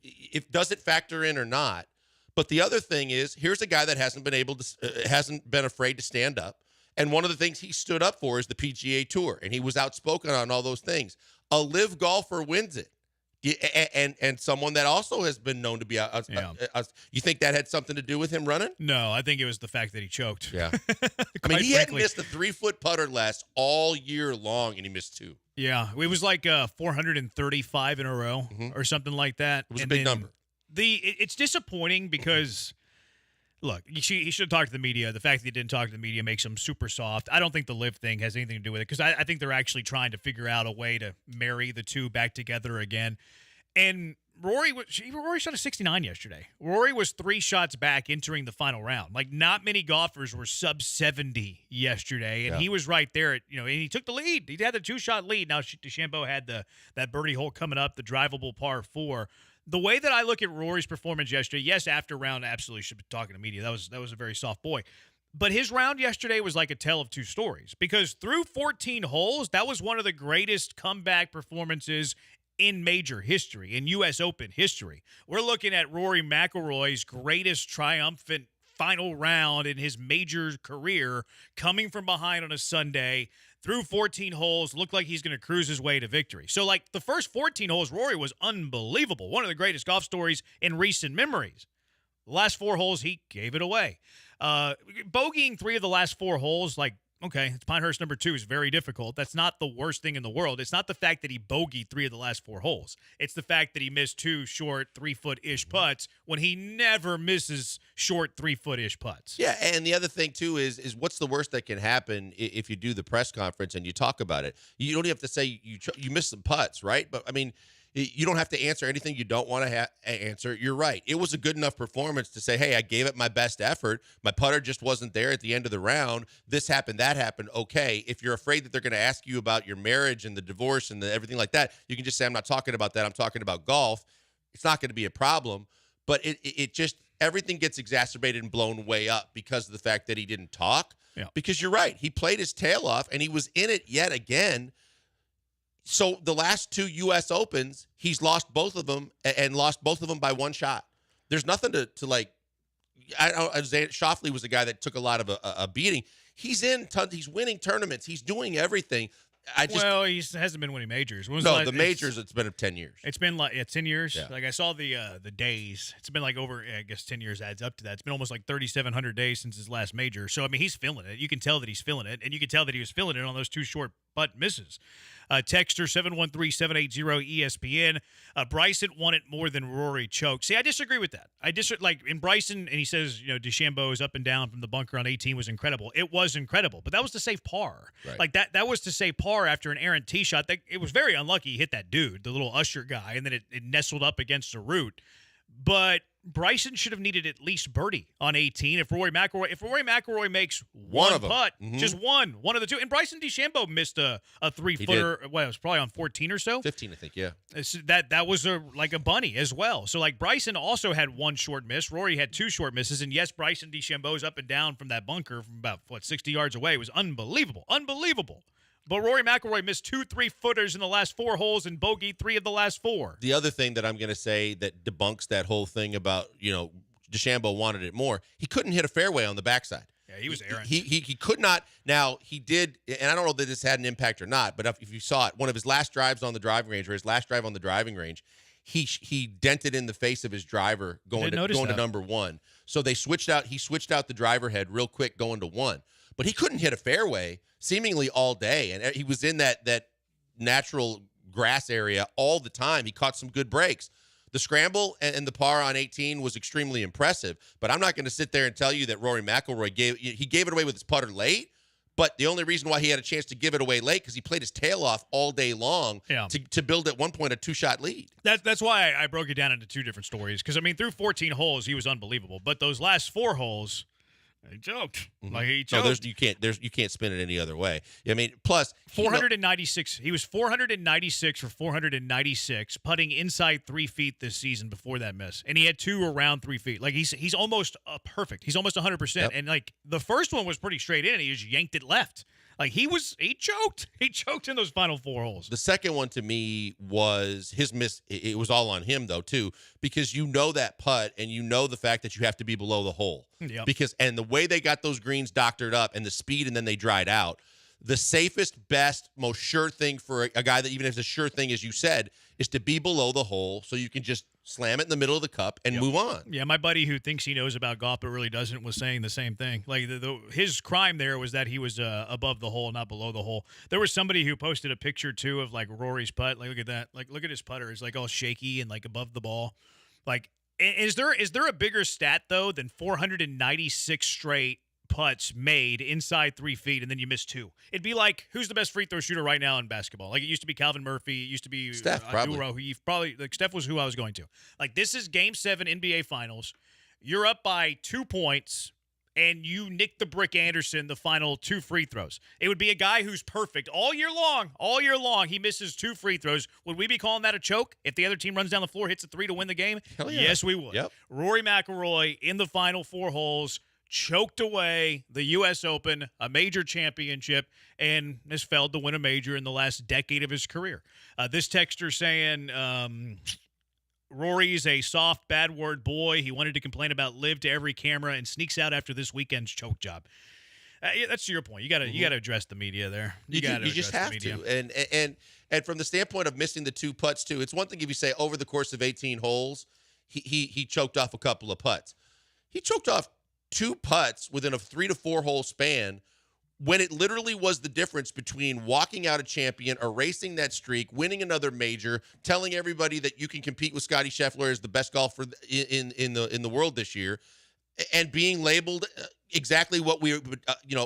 does it factor in or not? But the other thing is, here's a guy that hasn't been afraid to stand up, and one of the things he stood up for is the PGA Tour, and he was outspoken on all those things. A live golfer wins it. And someone that also has been known to be you think that had something to do with him running? No, I think it was the fact that he choked. Yeah. I mean, he hadn't missed a 3-foot putter last all year long, and he missed 2. Yeah, it was 435 in a row or something like that. It was a big number. It's disappointing because, look, he should have talked to the media. The fact that he didn't talk to the media makes him super soft. I don't think the live thing has anything to do with it because I think they're actually trying to figure out a way to marry the two back together again. And Rory shot a 69 yesterday. Rory was 3 shots back entering the final round. Not many golfers were sub 70 yesterday, and he was right there. And he took the lead. He had the 2-shot lead. Now DeChambeau had that birdie hole coming up, the drivable par 4. The way that I look at Rory's performance yesterday, yes, after round, absolutely should be talking to media. That was a very soft boy. But his round yesterday was like a tale of two stories because through 14 holes, that was one of the greatest comeback performances in major history, in U.S. Open history. We're looking at Rory McIlroy's greatest triumphant final round in his major career, coming from behind on a Sunday, through 14 holes, looked like he's going to cruise his way to victory. So, like, the first 14 holes, Rory was unbelievable. One of the greatest golf stories in recent memories. The last 4 holes, he gave it away. Bogeying 3 of the last 4 holes, like, okay, it's Pinehurst number 2 is very difficult. That's not the worst thing in the world. It's not the fact that he bogeyed 3 of the last 4 holes. It's the fact that he missed 2 short 3-foot-ish putts when he never misses short 3-foot-ish putts. Yeah, and the other thing, too, is what's the worst that can happen if you do the press conference and you talk about it? You don't have to say you missed some putts, right? But, I mean, you don't have to answer anything you don't want to answer. You're right. It was a good enough performance to say, hey, I gave it my best effort. My putter just wasn't there at the end of the round. This happened, that happened. Okay. If you're afraid that they're going to ask you about your marriage and the divorce and everything like that, you can just say, I'm not talking about that. I'm talking about golf. It's not going to be a problem. But it just, everything gets exacerbated and blown way up because of the fact that he didn't talk. Yeah. Because you're right. He played his tail off, and he was in it yet again. So the last 2 U.S. Opens, he's lost both of them and lost both of them by 1 shot. There's nothing to like. Schauffele was a guy that took a lot of a beating. He's in tons. He's winning tournaments. He's doing everything. He hasn't been winning majors. The majors, it's been 10 years. It's been like 10 years. Yeah. Like I saw the days. It's been like over. I guess 10 years adds up to that. It's been almost like 3,700 days since his last major. So I mean, he's feeling it. You can tell that he's feeling it, and you can tell that he was feeling it on those 2 short putt misses. Texter 713-780-ESPN. Bryson won it more than Rory choked. See, I disagree with that. Like in Bryson, and he says, DeChambeau's up and down from the bunker on 18 was incredible. It was incredible, but that was to save par. Right. Like that was to save par after an errant tee shot. It was very unlucky he hit that dude, the little Usher guy, and then it nestled up against a root. But Bryson should have needed at least birdie on 18. If Rory McIlroy makes one putt, just one of the 2, and Bryson DeChambeau missed a 3-footer. Well, it was probably on 14 or so. 15, I think. Yeah. That was like a bunny as well. So like Bryson also had 1 short miss. Rory had 2 short misses, and yes, Bryson DeChambeau's up and down from that bunker from about 60 yards away. It was unbelievable. But Rory McIlroy missed 2 3-footers in the last 4 holes and bogeyed 3 of the last 4. The other thing that I'm going to say that debunks that whole thing about, DeChambeau wanted it more, he couldn't hit a fairway on the backside. Yeah, he was errant. He could not. Now, he did, and I don't know that this had an impact or not, but if you saw it, one of his last drives on the driving range, or his last drive on the driving range, he dented in the face of his driver going to number 1. So he switched out the driver head real quick going to 1. But he couldn't hit a fairway seemingly all day, and he was in that natural grass area all the time. He caught some good breaks. The scramble and the par on 18 was extremely impressive, but I'm not going to sit there and tell you that Rory McIlroy gave it away with his putter late, but the only reason why he had a chance to give it away late because he played his tail off all day long to build at one point a 2-shot lead. That's why I broke it down into 2 different stories, because, I mean, through 14 holes, he was unbelievable, but those last 4 holes, he choked. Like he choked. No, you can't spin it any other way. I mean, plus 496. He was 496 for 496, putting inside 3 feet this season before that miss, and he had 2 around 3 feet. Like he's almost perfect. He's almost 100%. Yep. And like the first one was pretty straight in, and he just yanked it left. Like he choked. He choked in those final 4 holes. The second one to me was his miss. It was all on him though too, because that putt and the fact that you have to be below the hole. Yep. And the way they got those greens doctored up and the speed and then they dried out, the safest, best, most sure thing for a guy that even if it's a sure thing, as you said, is to be below the hole so you can just slam it in the middle of the cup and move on. Yeah, my buddy who thinks he knows about golf but really doesn't was saying the same thing. Like his crime there was that he was above the hole, not below the hole. There was somebody who posted a picture too of like Rory's putt. Like look at that. Like look at his putter. It's like all shaky and like above the ball. Like is there a bigger stat though than 496 straight putts made inside 3 feet and then you miss 2? It'd be like, who's the best free throw shooter right now in basketball? Like it used to be Calvin Murphy. It used to be Steph, probably. Steph was who I was going to. Like this is Game 7 NBA Finals. You're up by 2 points and you nick the Brick Anderson the final 2 free throws. It would be a guy who's perfect all year long. All year long, he misses 2 free throws. Would we be calling that a choke if the other team runs down the floor, hits a 3 to win the game? Hell yeah. Yes, we would. Yep. Rory McIlroy in the final 4 holes choked away the U.S. Open, a major championship, and has failed to win a major in the last decade of his career. This texter saying Rory's a soft, bad word boy. He wanted to complain about Liv to every camera and sneaks out after this weekend's choke job. Yeah, that's your point. You got to address the media there. You just have to. And from the standpoint of missing the 2 putts too, it's one thing if you say over the course of 18 holes, he choked off a couple of putts. He choked off 2 putts within a 3 to 4 hole span when it literally was the difference between walking out a champion, erasing that streak, winning another major, telling everybody that you can compete with Scottie Scheffler as the best golfer in the world this year, and being labeled exactly what we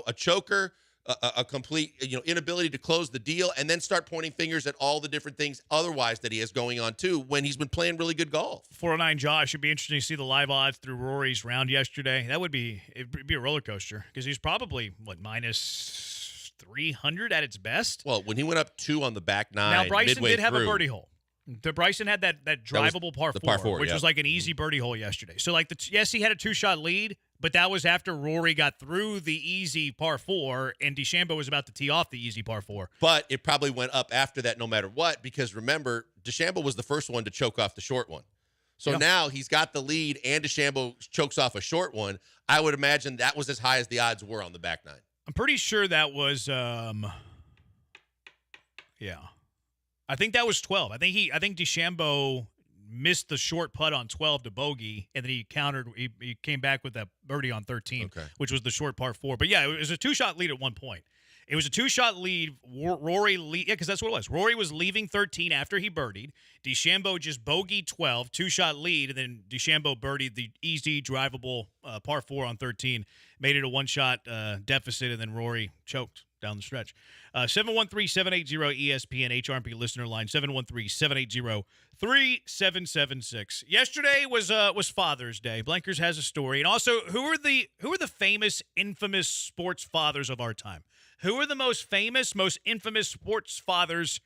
a choker, a complete inability to close the deal, and then start pointing fingers at all the different things otherwise that he has going on too when he's been playing really good golf. 409 Josh, should be interesting to see the live odds through Rory's round yesterday. It'd be a roller coaster because he's probably minus 300 at its best. Well, when he went up 2 on the back 9, now Bryson did have a birdie hole. Bryson had that drivable par four, which yeah. was like an easy birdie hole yesterday. So yes, he had a 2-shot lead, but that was after Rory got through the easy par 4, and DeChambeau was about to tee off the easy par 4. But it probably went up after that no matter what, because remember, DeChambeau was the first one to choke off the short one. So now he's got the lead, and DeChambeau chokes off a short one. I would imagine that was as high as the odds were on the back 9. I'm pretty sure that was, I think that was 12. I think DeChambeau missed the short putt on 12 to bogey, and then he countered. He came back with that birdie on 13, which was the short par 4. But yeah, it was a 2-shot lead at one point. It was a 2-shot lead. Rory because that's what it was. Rory was leaving 13 after he birdied. DeChambeau just bogeyed 12, 2-shot lead, and then DeChambeau birdied the easy drivable par 4 on 13, made it a 1-shot deficit, and then Rory choked down the stretch. 713-780-ESPN HRP listener line 713-780-3776. Yesterday was Father's Day. Blankers has a story, and also who are the famous, infamous sports fathers of our time? Who are the most famous, most infamous sports fathers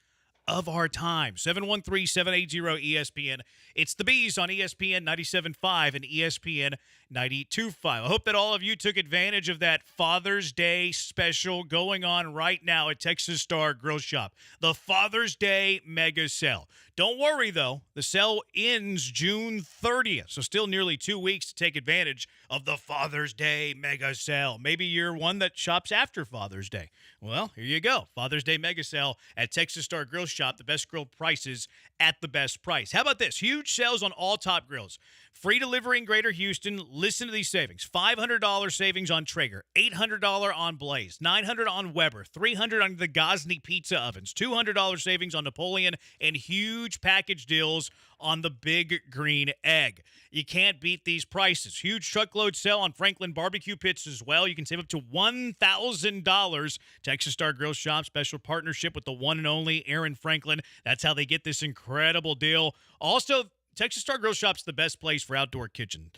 of our time? 713-780-ESPN. It's the Bees on ESPN 97.5 and ESPN 92.5. I hope that all of you took advantage of that Father's Day special going on right now at Texas Star Grill Shop. The Father's Day mega sale. Don't worry, though. The sale ends June 30th, so still nearly 2 weeks to take advantage of the Father's Day mega sale. Maybe you're one that shops after Father's Day. Well, here you go. Father's Day mega sale at Texas Star Grill Shop. The best grill prices at the best price. How about this? Huge sales on all top grills. Free delivery in Greater Houston. Listen to these savings. $500 savings on Traeger, $800 on Blaze, $900 on Weber, $300 on the Gosney pizza ovens, $200 savings on Napoleon, and huge package deals on the Big Green Egg. You can't beat these prices. Huge truckload sale on Franklin barbecue pits as well. You can save up to $1,000. Texas Star Grill Shop, special partnership with the one and only Aaron Franklin. That's how they get this incredible deal. Also, Texas Star Grill Shop's the best place for outdoor kitchen.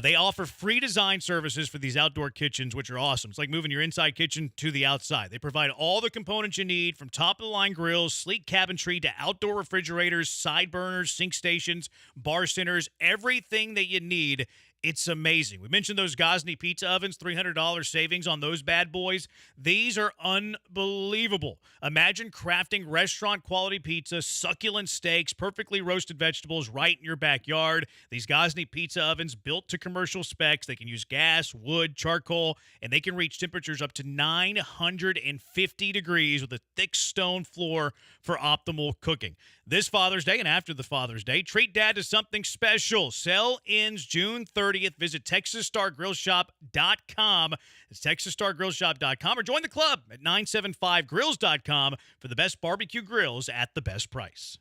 They offer free design services for these outdoor kitchens, which are awesome. It's like moving your inside kitchen to the outside. They provide all the components you need, from top-of-the-line grills, sleek cabinetry, to outdoor refrigerators, side burners, sink stations, bar centers, everything that you need. It's amazing. We mentioned those Gosney pizza ovens, $300 savings on those bad boys. These are unbelievable. Imagine crafting restaurant-quality pizza, succulent steaks, perfectly roasted vegetables right in your backyard. These Gosney pizza ovens, built to commercial specs. They can use gas, wood, charcoal, and they can reach temperatures up to 950 degrees with a thick stone floor for optimal cooking. This Father's Day and after the Father's Day, treat Dad to something special. Sale ends June 30th. Visit TexasStarGrillShop.com. It's TexasStarGrillShop.com, or join the club at 975grills.com for the best barbecue grills at the best price.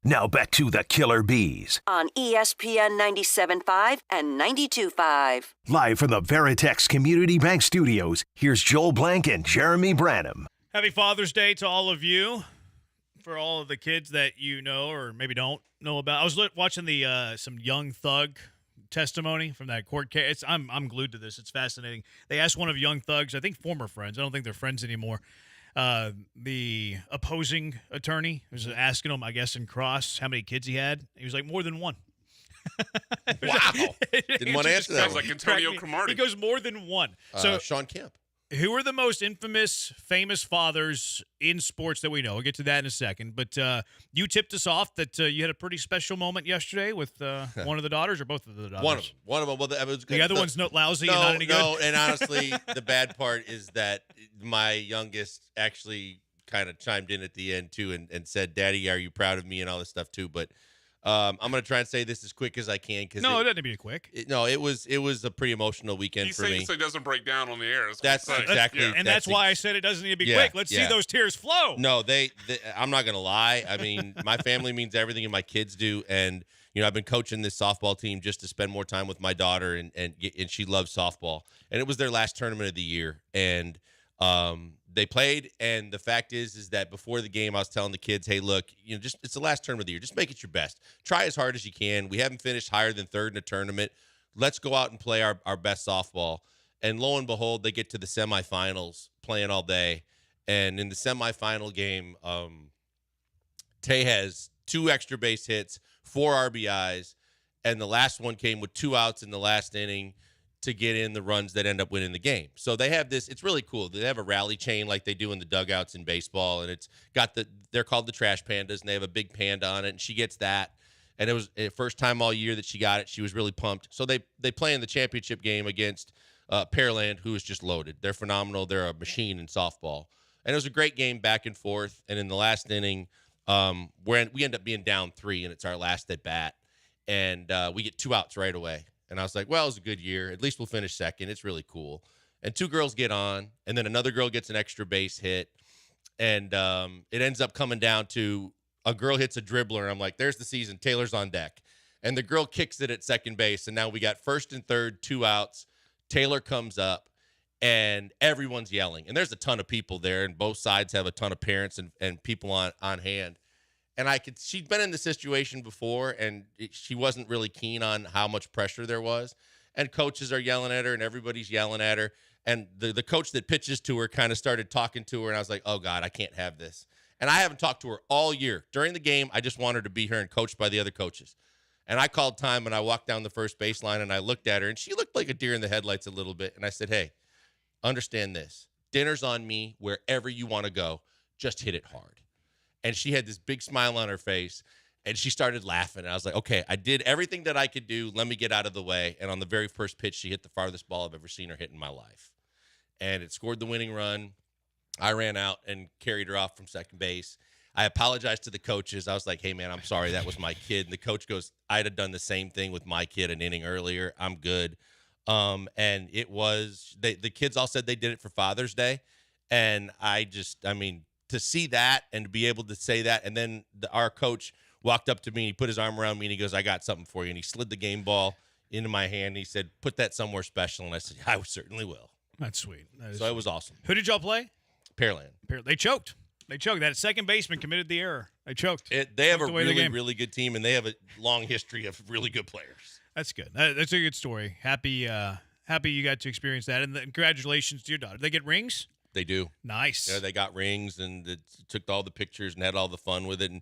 Now back to the Killer Bees. On ESPN 97.5 and 92.5. Live from the Veritex Community Bank Studios, here's Joel Blank and Jeremy Branham. Happy Father's Day to all of you. For all of the kids that you know or maybe don't know about. I was watching the some Young Thug testimony from that court case. I'm glued to this. It's fascinating. They asked one of Young Thug's, I think former friends, I don't think they're friends anymore, the opposing attorney was asking him, I guess, in cross, how many kids he had. He was like, more than one. Wow. Didn't want to answer that. Sounds like Antonio Cromartie. He goes, more than one. So Sean Kemp. Who are the most famous fathers in sports that we know? We'll get to that in a second. But you tipped us off that you had a pretty special moment yesterday with one of the daughters or both of the daughters? One of them. Well, that was good. The other one's not lousy and not any good? No, and honestly, the bad part is that my youngest actually kind of chimed in at the end, too, and said, Daddy, are you proud of me and all this stuff, too. But I'm going to try and say this as quick as I can. No, it doesn't be quick. It was a pretty emotional weekend for me. So it doesn't break down on the air. That's exactly. And that's why I said it doesn't need to be quick. Let's see those tears flow. No, I'm not going to lie. I mean, my family means everything, and my kids do. And I've been coaching this softball team just to spend more time with my daughter, and she loves softball. And it was their last tournament of the year, and they played. And the fact is that before the game, I was telling the kids, hey, look, it's the last tournament of the year. Just make it your best. Try as hard as you can. We haven't finished higher than third in a tournament. Let's go out and play our best softball. And lo and behold, they get to the semifinals, playing all day. And in the semifinal game, Tay has 2 extra base hits, 4 RBIs, and the last one came with 2 outs in the last inning to get in the runs that end up winning the game. So they have this, it's really cool. They have a rally chain like they do in the dugouts in baseball, and it's got they're called the Trash Pandas, and they have a big panda on it, and she gets that. And it was the first time all year that she got it. She was really pumped. So they play in the championship game against Pearland, who is just loaded. They're phenomenal. They're a machine in softball. And it was a great game back and forth. And in the last inning, we end up being down 3, and it's our last at bat. And we get 2 outs right away. And I was like, well, it was a good year. At least we'll finish second. It's really cool. And 2 girls get on, and then another girl gets an extra base hit. And it ends up coming down to a girl hits a dribbler, and I'm like, there's the season. Taylor's on deck. And the girl kicks it at second base, and now we got first and third, 2 outs. Taylor comes up, and everyone's yelling. And there's a ton of people there, and both sides have a ton of parents and people on hand. And she'd been in this situation before, and she wasn't really keen on how much pressure there was. And coaches are yelling at her, and everybody's yelling at her. And the coach that pitches to her kind of started talking to her, and I was like, oh, God, I can't have this. And I haven't talked to her all year. During the game, I just wanted to be here and coached by the other coaches. And I called time, and I walked down the first baseline, and I looked at her, and she looked like a deer in the headlights a little bit. And I said, hey, understand this. Dinner's on me wherever you want to go. Just hit it hard. And she had this big smile on her face, and she started laughing. And I was like, okay, I did everything that I could do. Let me get out of the way. And on the very first pitch, she hit the farthest ball I've ever seen her hit in my life. And it scored the winning run. I ran out and carried her off from second base. I apologized to the coaches. I was like, hey, man, I'm sorry. That was my kid. And the coach goes, I'd have done the same thing with my kid an inning earlier. I'm good. And it was the kids all said they did it for Father's Day. And to see that and to be able to say that, and then our coach walked up to me, he put his arm around me, and he goes, I got something for you. And he slid the game ball into my hand, and he said, put that somewhere special. And I said, I certainly will. That's sweet. So it was awesome. Who did y'all play? Pearland. They choked. That second baseman committed the error. They choked. They have a really good team, and they have a long history of really good players. That's good. That's a good story. Happy you got to experience that, and congratulations to your daughter. They get rings? They do. Nice. Yeah, they got rings and took all the pictures and had all the fun with it.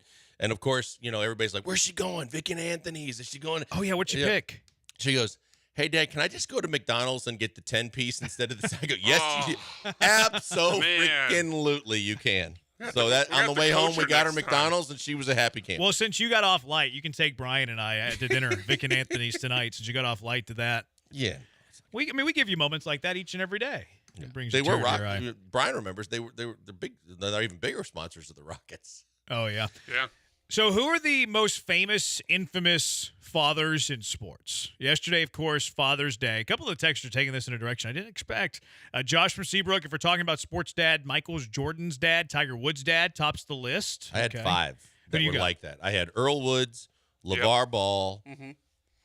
And of course, everybody's like, where's she going? Vic and Anthony's. Is she going? Oh, yeah. What'd you pick? She goes, hey, Dad, can I just go to McDonald's and get the 10-piece instead of the I go, yes, you absolutely you can. So that on the way home, we got her McDonald's, and she was a happy camper. Well, since you got off light, you can take Brian and I to dinner, Vic and Anthony's tonight, since you got off light to that. Yeah. We give you moments like that each and every day. Yeah. It brings they you were tears to your eye. Brian remembers they're big. They're even bigger sponsors of the Rockets. Oh yeah. Yeah. So who are the most famous, infamous fathers in sports? Yesterday, of course, Father's Day. A couple of the texts are taking this in a direction I didn't expect. Josh from Seabrook, if we're talking about sports dad, Michael Jordan's dad, Tiger Woods' dad, tops the list. I had 5. that were like that. I had Earl Woods, LeVar Ball,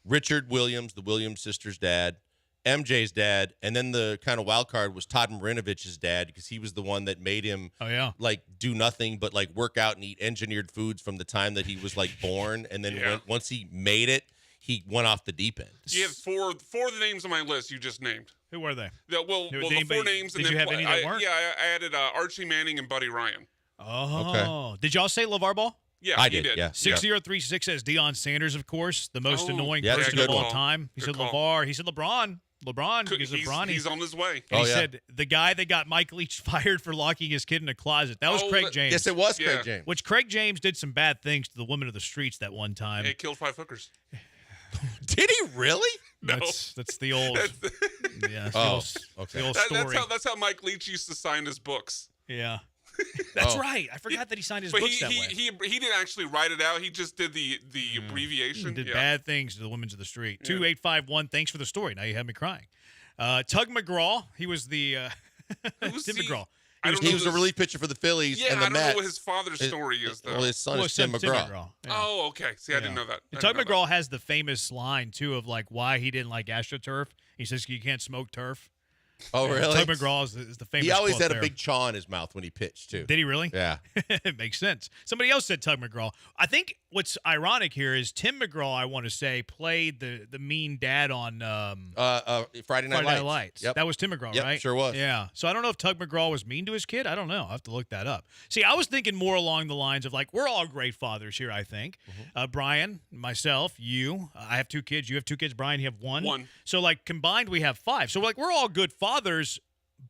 Richard Williams, the Williams sisters' dad, MJ's dad, and then the kind of wild card was Todd Marinovich's dad because he was the one that made him like do nothing but like work out and eat engineered foods from the time that he was like born, and then once he made it, he went off the deep end. You have four of the names on my list you just named. Who were they? The 4 names. Did you have any that weren't? Yeah, I added Archie Manning and Buddy Ryan. Oh, okay. Did y'all say LeVar Ball? Yeah, I did. Yeah. 6036 says Deion Sanders, of course, the most annoying yeah, person of all time. He Good said call. LeVar. He said LeBron. He's on his way. And he said the guy that got Mike Leach fired for locking his kid in a closet. That was Craig James. Yes, it was Craig James. Which Craig James did some bad things to the women of the streets that one time. He killed 5 hookers. Did he really? No. That's the old. The old story. That's how Mike Leach used to sign his books. Yeah. That's right. I forgot that he signed his books that way. He didn't actually write it out. He just did the abbreviation. Did bad things to the women of the street. 2851. Thanks for the story. Now you have me crying. Tug McGraw. He was the Tim McGraw. He was a relief pitcher for the Phillies and the Mets. I don't know what his father's story is, though. Well, his son is Tim McGraw. Yeah. Oh, okay. See, I didn't know that. Tug McGraw has the famous line, too, of like why he didn't like AstroTurf. He says you can't smoke turf. Oh, really? Tug McGraw is the famous He always quote had there. a big chaw in his mouth when he pitched, too. Did he really? Yeah. It makes sense. Somebody else said Tug McGraw. I think what's ironic here is Tim McGraw, I want to say, played the mean dad on Friday Night Lights. Yep. That was Tim McGraw, Yep, right? sure was. Yeah. So I don't know if Tug McGraw was mean to his kid. I don't know. I'll have to look that up. See, I was thinking more along the lines of like, we're all great fathers here, I think. Brian, myself, you. I have 2 kids. You have 2 kids. Brian, you have 1. 1. So like combined, we have 5. So like we're all good fathers,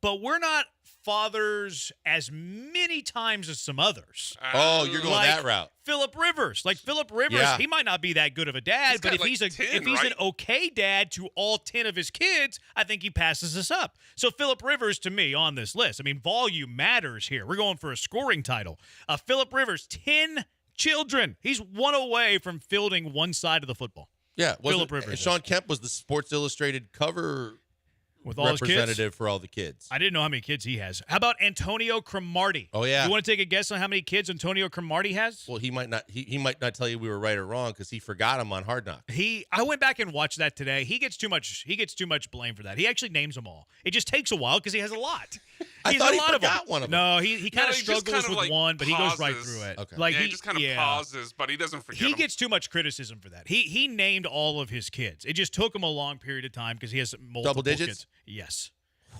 but we're not fathers as many times as some others. Oh, you're going that route. Phillip Rivers. Like Phillip Rivers, he might not be that good of a dad, but if he's an okay dad to all 10 of his kids, I think he passes us up. So Phillip Rivers, to me, on this list, I mean, volume matters here. We're going for a scoring title. Phillip Rivers, 10 children. He's 1 away from fielding one side of the football. Yeah, Phillip Rivers. Sean Kemp was the Sports Illustrated cover with all his kids? representative for all the kids. I didn't know how many kids he has. How about Antonio Cromartie? Oh, yeah. You want to take a guess on how many kids Antonio Cromartie has? Well, he might not. He might not tell you we were right or wrong because he forgot him on Hard Knocks. I went back and watched that today. He gets too much blame for that. He actually names them all. It just takes a while because he has a lot. I thought he forgot forgot one of them. No, he kind of struggles with one, but he goes right through it. Okay. Like he just kind of pauses, but he doesn't forget. He gets too much criticism for that. He named all of his kids. It just took him a long period of time because he has multiple double digits. Kids. Yes,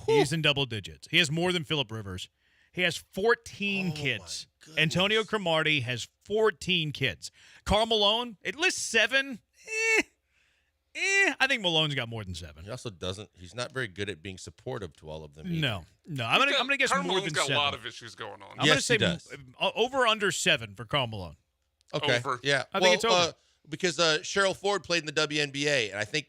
he's in double digits. He has more than Phillip Rivers. He has 14 kids. Antonio Cromartie has 14 kids. Karl Malone, it lists 7. I think Malone's got more than 7. He also doesn't. He's not very good at being supportive to all of them. Either. No. I'm gonna guess Karl more Malone's than 7. got a lot of issues going on. I'm yes, gonna say he does. Over under 7 for Karl Malone. Okay. Over. Yeah. I think it's over. Because Cheryl Ford played in the WNBA, and I think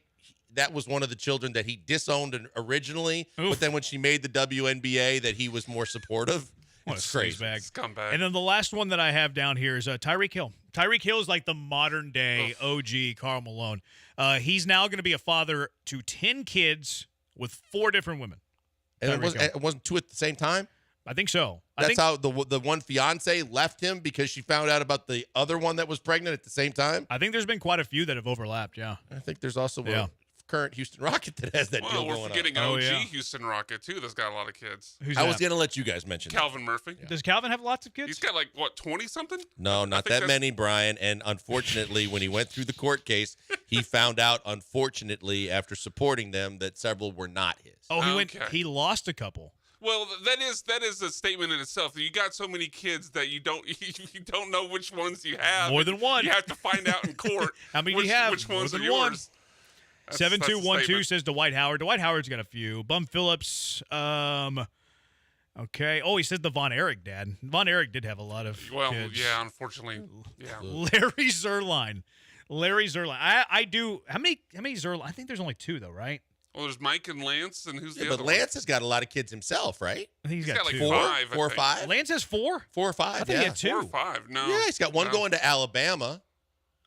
that was one of the children that he disowned originally. Oof. But then when she made the WNBA, that he was more supportive. What it's a crazy. Scumbag. And then the last one that I have down here is Tyreek Hill. Tyreek Hill is like the modern day OG Karl Malone. He's now going to be a father to 10 kids with 4 different women. And it wasn't 2 at the same time? I think so. That's how the one fiance left him because she found out about the other one that was pregnant at the same time? I think there's been quite a few that have overlapped, yeah. I think there's also a current Houston Rocket that has that deal going on. We're forgetting OG Houston Rocket, too, that's got a lot of kids. I was going to let you guys mention Calvin Murphy. Yeah. Does Calvin have lots of kids? He's got 20-something? No, not that many, Brian. And unfortunately, when he went through the court case, he found out, unfortunately, after supporting them, that several were not his. Oh, he lost a couple. Well, that is a statement in itself. You got so many kids that you don't know which ones you have. More than one. You have to find out in court. How many do you have? Which ones More are than one. yours. 7212 says Dwight Howard. Dwight Howard's got a few. Bum Phillips. Okay. Oh, he says the Von Erich dad. Von Erich did have a lot of kids. Yeah, unfortunately. Yeah. Larry Zerline. I do. How many Zerline? I think there's only 2 though, right? Well, there's Mike and Lance, and who's the other But Lance has got a lot of kids himself, right? I think he's got 2. 5. 4 or 5? Lance has 4? 4 or 5, I think he had 2. 4 or 5. No. Yeah, he's got one going to Alabama.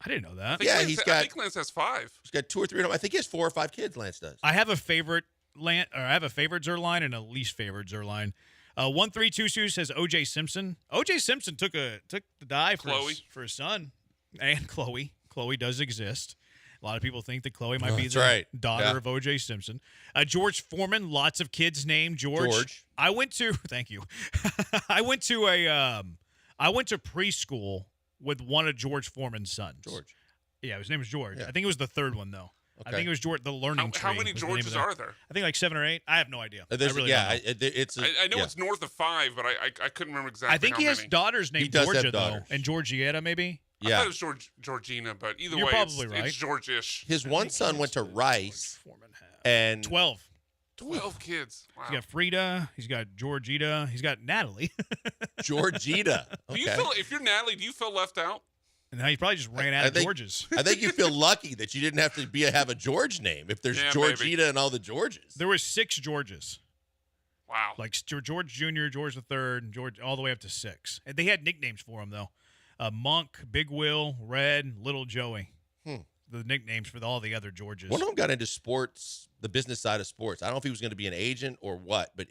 I didn't know that. I think Lance has 5. He's got 2 or 3 of them. I think he has 4 or 5 kids, Lance does. I have a favorite Zerline and a least favorite Zerline. 1322 says O.J. Simpson. O.J. Simpson took the dive for his son and Chloe. Chloe does exist. A lot of people think that Chloe might be the daughter of O.J. Simpson. George Foreman. Lots of kids named George. I went to. Thank you. I went to preschool with one of George Foreman's sons. George. Yeah, his name was George. Yeah. I think it was the third one though. Okay. I think it was George. The Learning Tree. How many Georges are there? I think like 7 or 8. I have no idea. I There's- really yeah, don't know. I- I know it's north of 5, but I couldn't remember exactly. I think how he has many. daughters named does have Georgia daughters. though, and Georgietta maybe. I thought it was Georgina, but either You're way, probably it's, right. it's George-ish. His one son went to Rice, and 12. 12 kids. Wow. He's got Frida. He's got Georgita. He's got Natalie. Georgita. Do you feel, if you're Natalie, do you feel left out? And he probably just ran out of Georges. I think you feel lucky that you didn't have to have a George name. If there's Georgita and all the Georges, There were 6 Georges. Wow. Like George Jr., George III, and George all the way up to 6. And they had nicknames for him though. Monk, Big Will, Red, Little Joey. The nicknames for all the other Georges. one of them got into sports, the business side of sports. I don't know if he was going to be an agent or what, but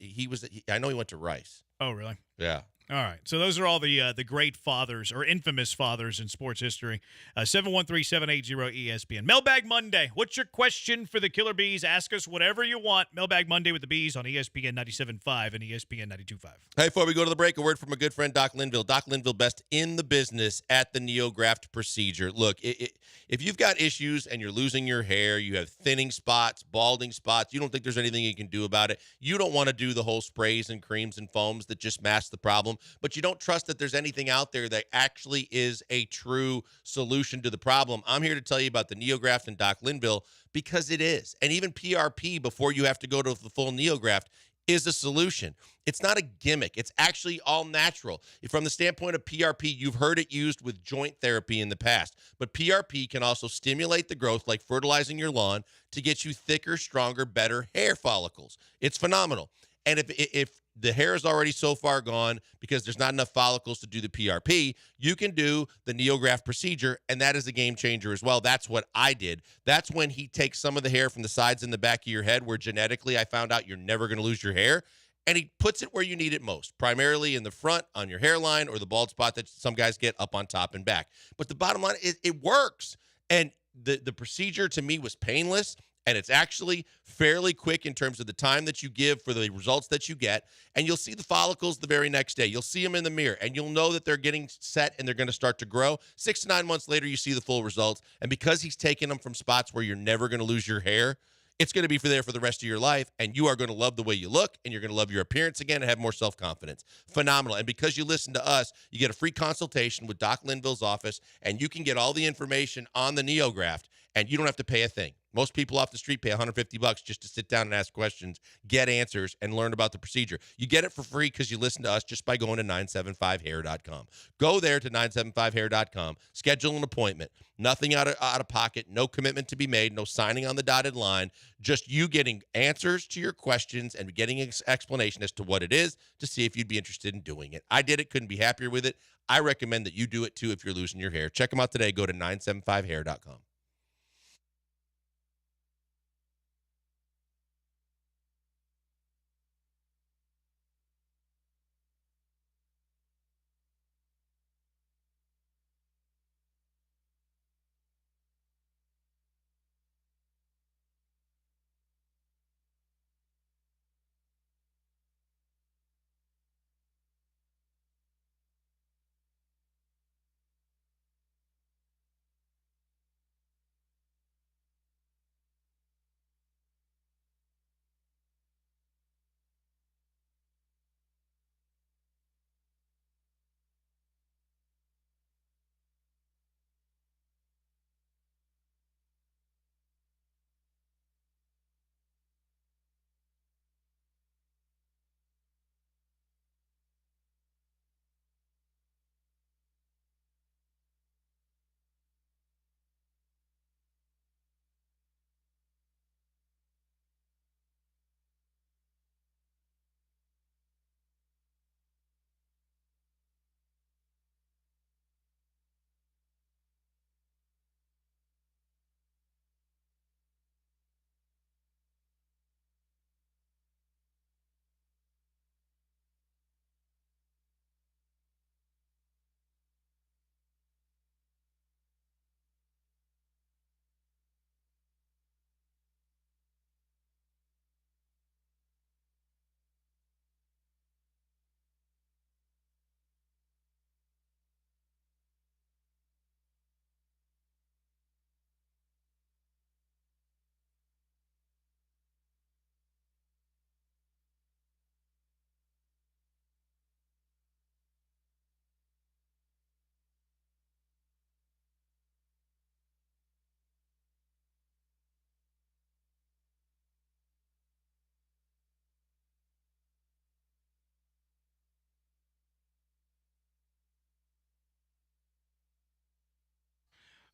I know he went to Rice. Oh, really? Yeah. All right. So those are all the great fathers or infamous fathers in sports history. 713-780-ESPN. Mailbag Monday. What's your question for the Killer Bees? Ask us whatever you want. Mailbag Monday with the Bees on ESPN 97.5 and ESPN 92.5. Hey, before we go to the break, a word from a good friend, Doc Linville. Doc Linville, best in the business at the NeoGraft procedure. Look, if you've got issues and you're losing your hair, you have thinning spots, balding spots, you don't think there's anything you can do about it, you don't want to do the whole sprays and creams and foams that just mask the problem, but you don't trust that there's anything out there that actually is a true solution to the problem, I'm here to tell you about the NeoGraft and Doc Linville because it is. And even PRP, before you have to go to the full NeoGraft, is a solution. It's not a gimmick. It's actually all natural. From the standpoint of PRP, you've heard it used with joint therapy in the past, but PRP can also stimulate the growth like fertilizing your lawn to get you thicker, stronger, better hair follicles. It's phenomenal. And if the hair is already so far gone because there's not enough follicles to do the PRP, you can do the NeoGraft procedure, and that is a game changer as well. That's what I did. That's when he takes some of the hair from the sides and the back of your head where genetically I found out you're never going to lose your hair, and he puts it where you need it most, primarily in the front on your hairline or the bald spot that some guys get up on top and back. But the bottom line is it works, and the procedure to me was painless. And it's actually fairly quick in terms of the time that you give for the results that you get. And you'll see the follicles the very next day. You'll see them in the mirror, and you'll know that they're getting set and they're going to start to grow. 6 to 9 months later, you see the full results. And because he's taking them from spots where you're never going to lose your hair, it's going to be there for the rest of your life, and you are going to love the way you look, and you're going to love your appearance again and have more self-confidence. Phenomenal. And because you listen to us, you get a free consultation with Doc Linville's office, and you can get all the information on the NeoGraft, and you don't have to pay a thing. Most people off the street pay $150 just to sit down and ask questions, get answers, and learn about the procedure. You get it for free because you listen to us just by going to 975hair.com. Go there to 975hair.com. Schedule an appointment. Nothing out of pocket. No commitment to be made. No signing on the dotted line. Just you getting answers to your questions and getting an explanation as to what it is to see if you'd be interested in doing it. I did it. Couldn't be happier with it. I recommend that you do it too if you're losing your hair. Check them out today. Go to 975hair.com.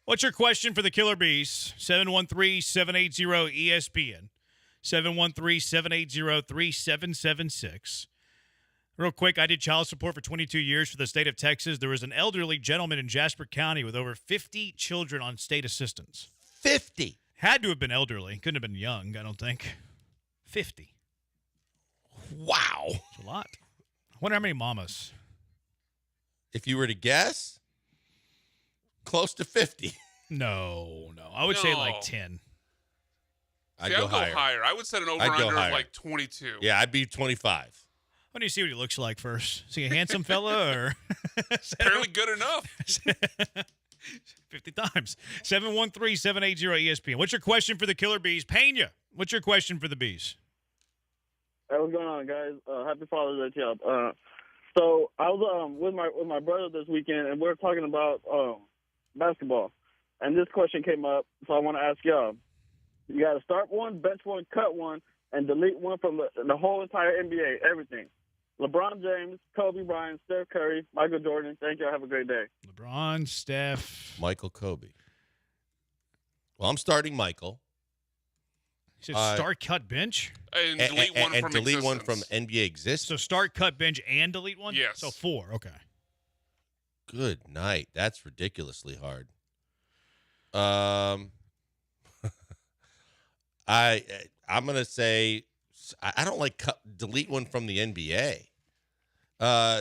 What's your question for the Killer Bees? 713-780-ESPN. 713-780-3776. Real quick, I did child support for 22 years for the state of Texas. There was an elderly gentleman in Jasper County with over 50 children on state assistance. 50? Had to have been elderly. Couldn't have been young, I don't think. 50. Wow. That's a lot. I wonder how many mamas. If you were to guess, close to 50. No. I would say like 10. I'd See, go I'd higher. go higher. I would set an I'd go over-under of higher. like 22. Yeah, I'd be 25. Why don't you see what he looks like first? Is he a handsome fella or Apparently good enough. 50 times. 713-780-ESPN. What's your question for the Killer Bees? Pena, what's your question for the Bees? Hey, what's going on, guys? Happy Father's Day to y'all. So I was with my brother this weekend, and we were talking about basketball. And this question came up, so I want to ask y'all. You got to start one, bench one, cut one, and delete one from the whole entire NBA, everything. LeBron James, Kobe Bryant, Steph Curry, Michael Jordan. Thank y'all. Have a great day. LeBron, Steph. Michael, Kobe. Well, I'm starting Michael. You said start, cut, bench? And delete one from delete one from existence. NBA exists. So start, cut, bench, and delete one? Yes. So 4, okay. Good night. That's ridiculously hard. I'm gonna say I don't like delete one from the NBA.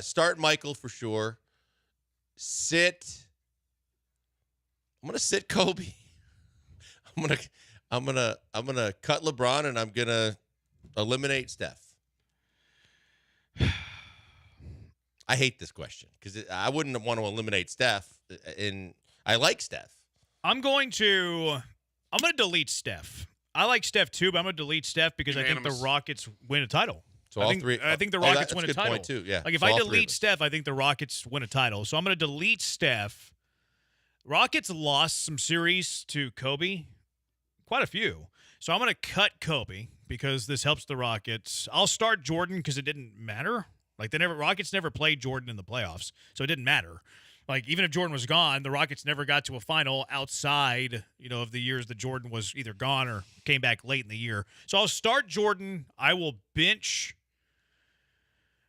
Start Michael for sure. I'm gonna sit Kobe. I'm gonna cut LeBron and I'm gonna eliminate Steph. I hate this question because I wouldn't want to eliminate Steph, and I like Steph. I'm going to delete Steph. I like Steph too, but I'm going to delete Steph because I think the Rockets win a title. So I all think, three. I think the Rockets win a title. Point too. Yeah. Like if So I all three of delete us. Steph, I think the Rockets win a title. So I'm going to delete Steph. Rockets lost some series to Kobe, quite a few. So I'm going to cut Kobe because this helps the Rockets. I'll start Jordan because it didn't matter. Like Rockets never played Jordan in the playoffs, so it didn't matter. Like even if Jordan was gone, the Rockets never got to a final outside, of the years that Jordan was either gone or came back late in the year. So I'll start Jordan. I will bench.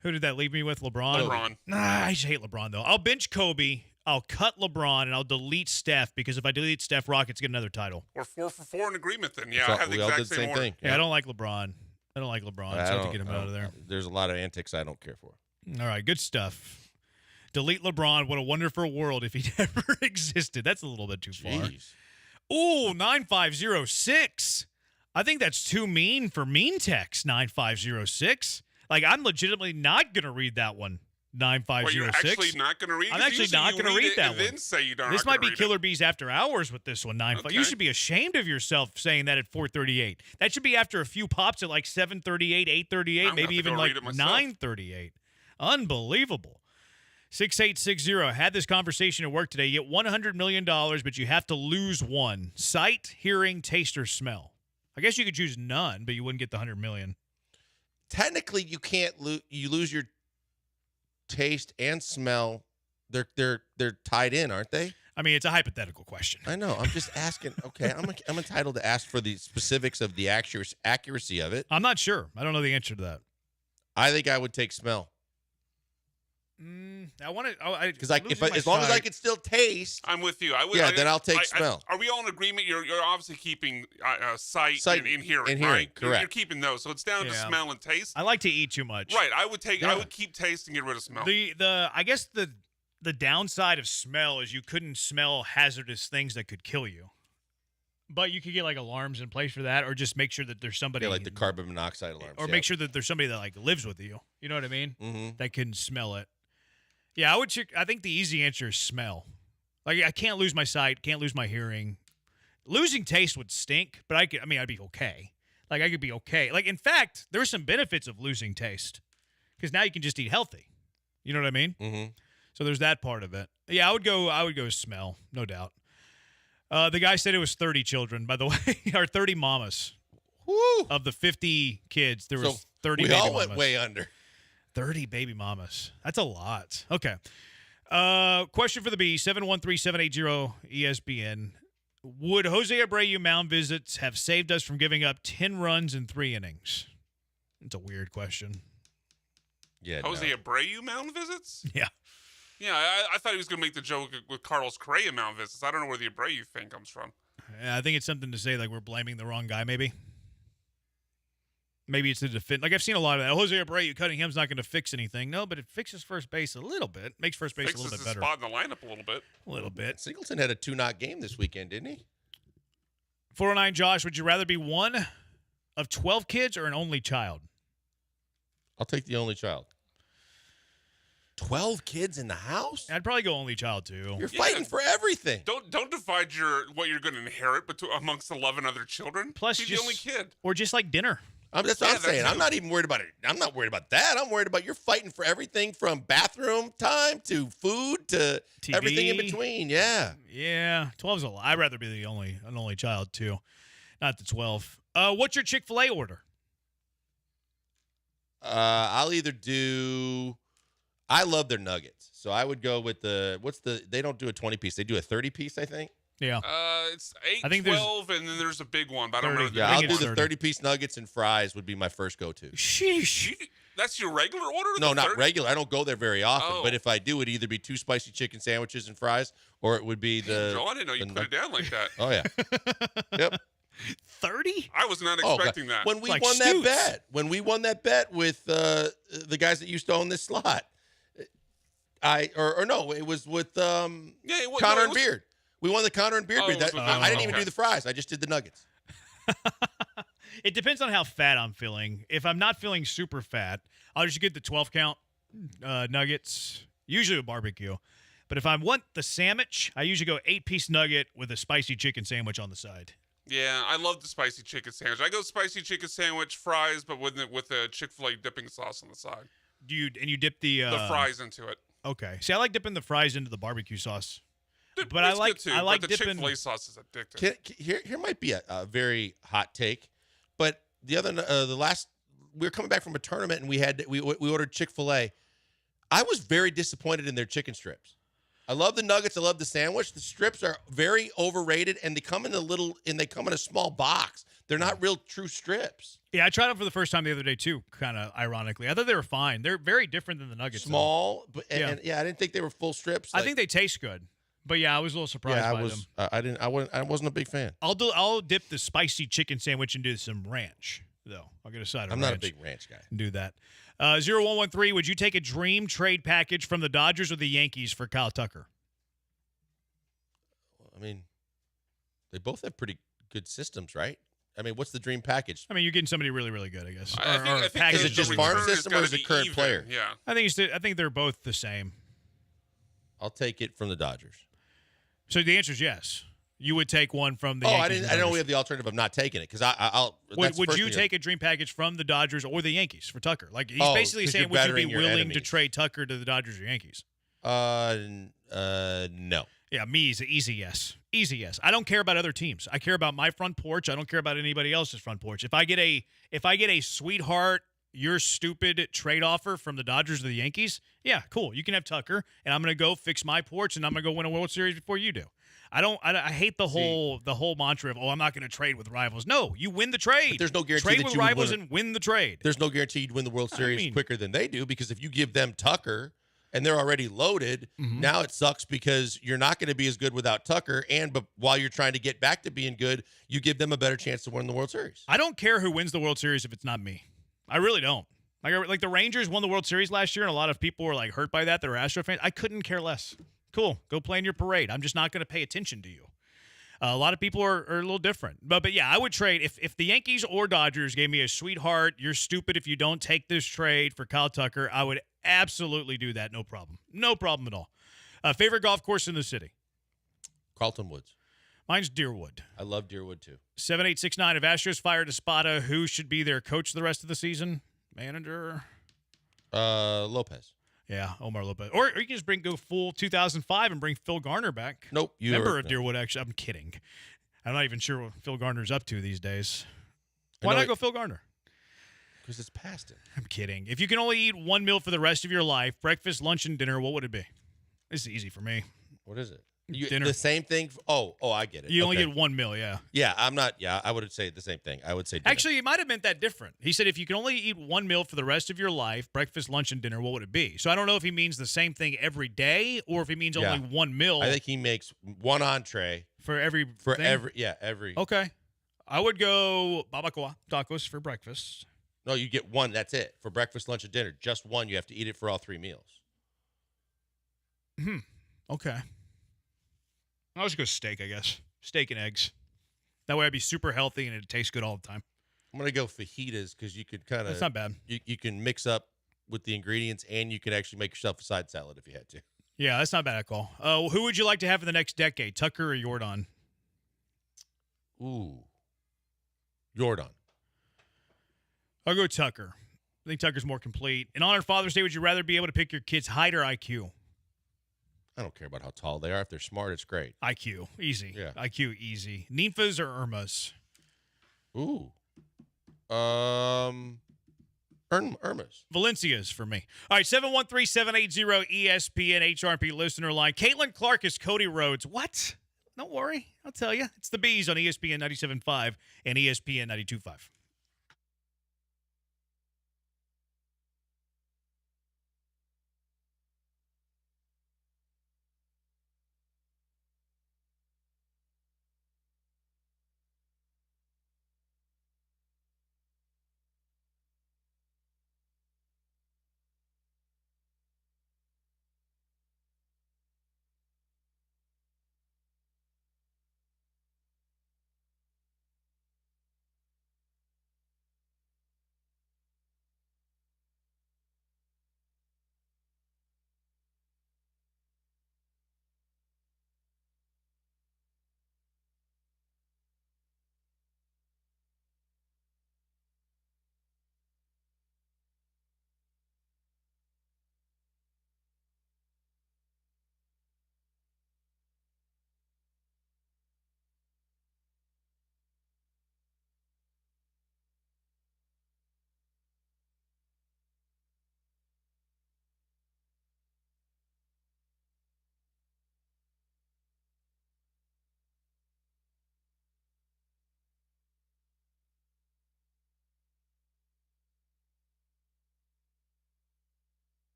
Who did that leave me with? LeBron. I just hate LeBron though. I'll bench Kobe. I'll cut LeBron and I'll delete Steph because if I delete Steph, Rockets get another title. We're 4 for 4 in agreement then. Yeah, So I have the we all exact did the same same order. thing. Yeah, I don't like LeBron. So I have to get him out of there. There's a lot of antics I don't care for. All right, good stuff. Delete LeBron. What a wonderful world if he never existed. That's a little bit too far. Ooh, 9506. I think that's too mean for mean text, 9506. Like, I'm legitimately not going to read that one, 9506. Well, you're actually not going to read it? I'm actually not going to read that and one. then say you don't. This might be Killer Bees After Hours with this one, 95. You should be ashamed of yourself saying that at 4:38. That should be after a few pops at like 7:38, 8:38, maybe even like 9:38. Unbelievable. 6860 had this conversation at work today. You get $100 million, but you have to lose one. Sight, hearing, taste, or smell. I guess you could choose none, but you wouldn't get the $100 million. Technically, you can't you lose your taste and smell. They're tied in, aren't they? I mean, it's a hypothetical question. I know. I'm just asking. Okay, I'm entitled to ask for the specifics of the accuracy of it. I'm not sure. I don't know the answer to that. I think I would take smell. I want to because as long as I can still taste, I'm with you. Then I'll take smell. Are we all in agreement? You're obviously keeping sight and hearing, and right? Correct. You're keeping those, so it's down to smell and taste. I like to eat too much. Right. I would keep taste and get rid of smell. I guess the downside of smell is you couldn't smell hazardous things that could kill you. But you could get like alarms in place for that, or just make sure that there's somebody like the carbon monoxide alarms, or make sure that there's somebody that like lives with you. You know what I mean? Mm-hmm. That can smell it. Yeah, I think the easy answer is smell. Like I can't lose my sight, can't lose my hearing. Losing taste would stink, but I'd be okay. Like I could be okay. Like in fact, there's some benefits of losing taste because now you can just eat healthy. You know what I mean? Mm-hmm. So there's that part of it. Yeah, I would go smell, no doubt. The guy said it was 30 children, by the way, or 30 mamas. Woo! Of the 50 kids, there was 30 we baby all mamas. went way under. 30 baby mamas. That's a lot. Okay. Question for the B, 713-780-ESPN. Would Jose Abreu mound visits have saved us from giving up 10 runs in 3 innings? It's a weird question. Yeah. Jose Abreu mound visits? Yeah. Yeah, I thought he was going to make the joke with Carlos Correa mound visits. I don't know where the Abreu thing comes from. I think it's something to say like we're blaming the wrong guy, maybe. Maybe it's the defense. Like I've seen a lot of that. Jose Abreu cutting him's not going to fix anything. No, but it fixes first base a little bit. Makes first base a little bit better. Spot in the lineup a little bit. A little bit. Singleton had a 2-knock game this weekend, didn't he? 409 Josh, would you rather be one of 12 kids or an only child? I'll take the only child. 12 kids in the house? I'd probably go only child too. You're fighting for everything. Don't divide what you're going to inherit amongst 11 other children. Plus, be the only kid. Or just like dinner. That's what I'm saying. I'm not even worried about it. I'm not worried about that. I'm worried about you're fighting for everything from bathroom time to food to TV. Everything in between. Yeah. Yeah. 12's a lot. I'd rather be an only child too. Not the 12. What's your Chick-fil-A order? I'll either do. I love their nuggets, so I would go with they don't do a 20-piece. They do a 30-piece, I think. Yeah. It's 8, 12, and then there's a big one, but I don't know. Yeah, I'll do the 30-piece nuggets and fries would be my first go-to. Sheesh. That's your regular order? No, not regular. I don't go there very often, but if I do, it'd either be 2 spicy chicken sandwiches and fries, or it would be the. Joe, I didn't know you put it down like that. Oh yeah. Yep. 30? I was not expecting that. When we won that bet with the guys that used to own this slot, it was with Connor and Beard. We won the Connor and Beard bid. I didn't even do the fries. I just did the nuggets. It depends on how fat I'm feeling. If I'm not feeling super fat, I'll just get the 12-count nuggets, usually a barbecue. But if I want the sandwich, I usually go 8-piece nugget with a spicy chicken sandwich on the side. Yeah, I love the spicy chicken sandwich. I go spicy chicken sandwich, fries, but with a Chick-fil-A dipping sauce on the side. You dip the fries into it. Okay. See, I like dipping the fries into the barbecue sauce. But I like dipping. The Chick-fil-A sauce is addictive. Here might be a very hot take, but the last we were coming back from a tournament and we ordered Chick-fil-A. I was very disappointed in their chicken strips. I love the nuggets. I love the sandwich. The strips are very overrated, and they come in a small box. They're not real true strips. Yeah, I tried them for the first time the other day too. Kind of ironically, I thought they were fine. They're very different than the nuggets. Small, but I didn't think they were full strips. I think they taste good. But yeah, I was a little surprised by them. I wasn't a big fan. I'll dip the spicy chicken sandwich into some ranch, though. I'll get a side of ranch. I'm not a big ranch guy. Do that. 0113, would you take a dream trade package from the Dodgers or the Yankees for Kyle Tucker? I mean, they both have pretty good systems, right? I mean, what's the dream package? I mean, you're getting somebody really, really good, I guess. I think is it just farm system or is it current player? Yeah. I think they're both the same. I'll take it from the Dodgers. So the answer is yes. You would take one from the Yankees. I know we have the alternative of not taking it because I'll. Would you take a dream package from the Dodgers or the Yankees for Tucker? Like he's basically saying, would you be willing to trade Tucker to the Dodgers or Yankees? No. Yeah, me is an easy yes. Easy yes. I don't care about other teams. I care about my front porch. I don't care about anybody else's front porch. If I get a sweetheart, you're stupid trade offer from the Dodgers or the Yankees, yeah, cool. You can have Tucker, and I'm going to go fix my porch, and I'm going to go win a World Series before you do. I hate the whole mantra of, I'm not going to trade with rivals. No, you win the trade. But there's no guarantee trade that with you rivals would and win the trade. There's no guarantee you'd win the World Series quicker than they do because if you give them Tucker and they're already loaded, now it sucks because you're not going to be as good without Tucker, but while you're trying to get back to being good, you give them a better chance to win the World Series. I don't care who wins the World Series if it's not me. I really don't. Like the Rangers won the World Series last year, and a lot of people were like hurt by that. They were Astro fans. I couldn't care less. Cool, go play in your parade. I'm just not going to pay attention to you. A lot of people are a little different. But yeah, I would trade. If the Yankees or Dodgers gave me a sweetheart, you're stupid if you don't take this trade for Kyle Tucker, I would absolutely do that. No problem. No problem at all. Favorite golf course in the city? Carlton Woods. Mine's Deerwood. I love Deerwood too. 7869. If Astros fired Espada, who should be their coach the rest of the season? Manager? Lopez. Yeah, Omar Lopez. Or you can just go full 2005 and bring Phil Garner back. Nope. Member of Deerwood, actually. I'm kidding. I'm not even sure what Phil Garner's up to these days. Why not go Phil Garner? Because it's past it. I'm kidding. If you can only eat one meal for the rest of your life, breakfast, lunch, and dinner, what would it be? This is easy for me. What is it? Dinner. The same thing. Oh, I get it. You only get 1 meal, yeah. Yeah, I'm not. Yeah, I would say the same thing. I would say dinner. Actually, it might have meant that different. He said if you can only eat 1 meal for the rest of your life, breakfast, lunch, and dinner, what would it be? So I don't know if he means the same thing every day or if he means only 1 meal. I think he makes 1 entree for every every. Okay. I would go barbacoa tacos for breakfast. No, you get 1. That's it for breakfast, lunch, and dinner. Just 1. You have to eat it for all 3 meals. Okay. I'll just go steak, I guess. Steak and eggs. That way I'd be super healthy and it'd taste good all the time. I'm going to go fajitas because you could kind of... That's not bad. You can mix up with the ingredients and you can actually make yourself a side salad if you had to. Yeah, that's not bad at all. Who would you like to have in the next decade, Tucker or Jordan? Ooh. Jordan. I'll go Tucker. I think Tucker's more complete. In honor of Father's Day, would you rather be able to pick your kid's height or IQ? I don't care about how tall they are. If they're smart, it's great. IQ, easy. Yeah. IQ, easy. Ninfas or Irmas? Ooh. Irmas. Valencia's for me. All right, 713-780-ESPN HRP listener line. Caitlin Clark is Cody Rhodes. What? Don't worry. I'll tell you. It's the Bees on ESPN 97.5 and ESPN 92.5.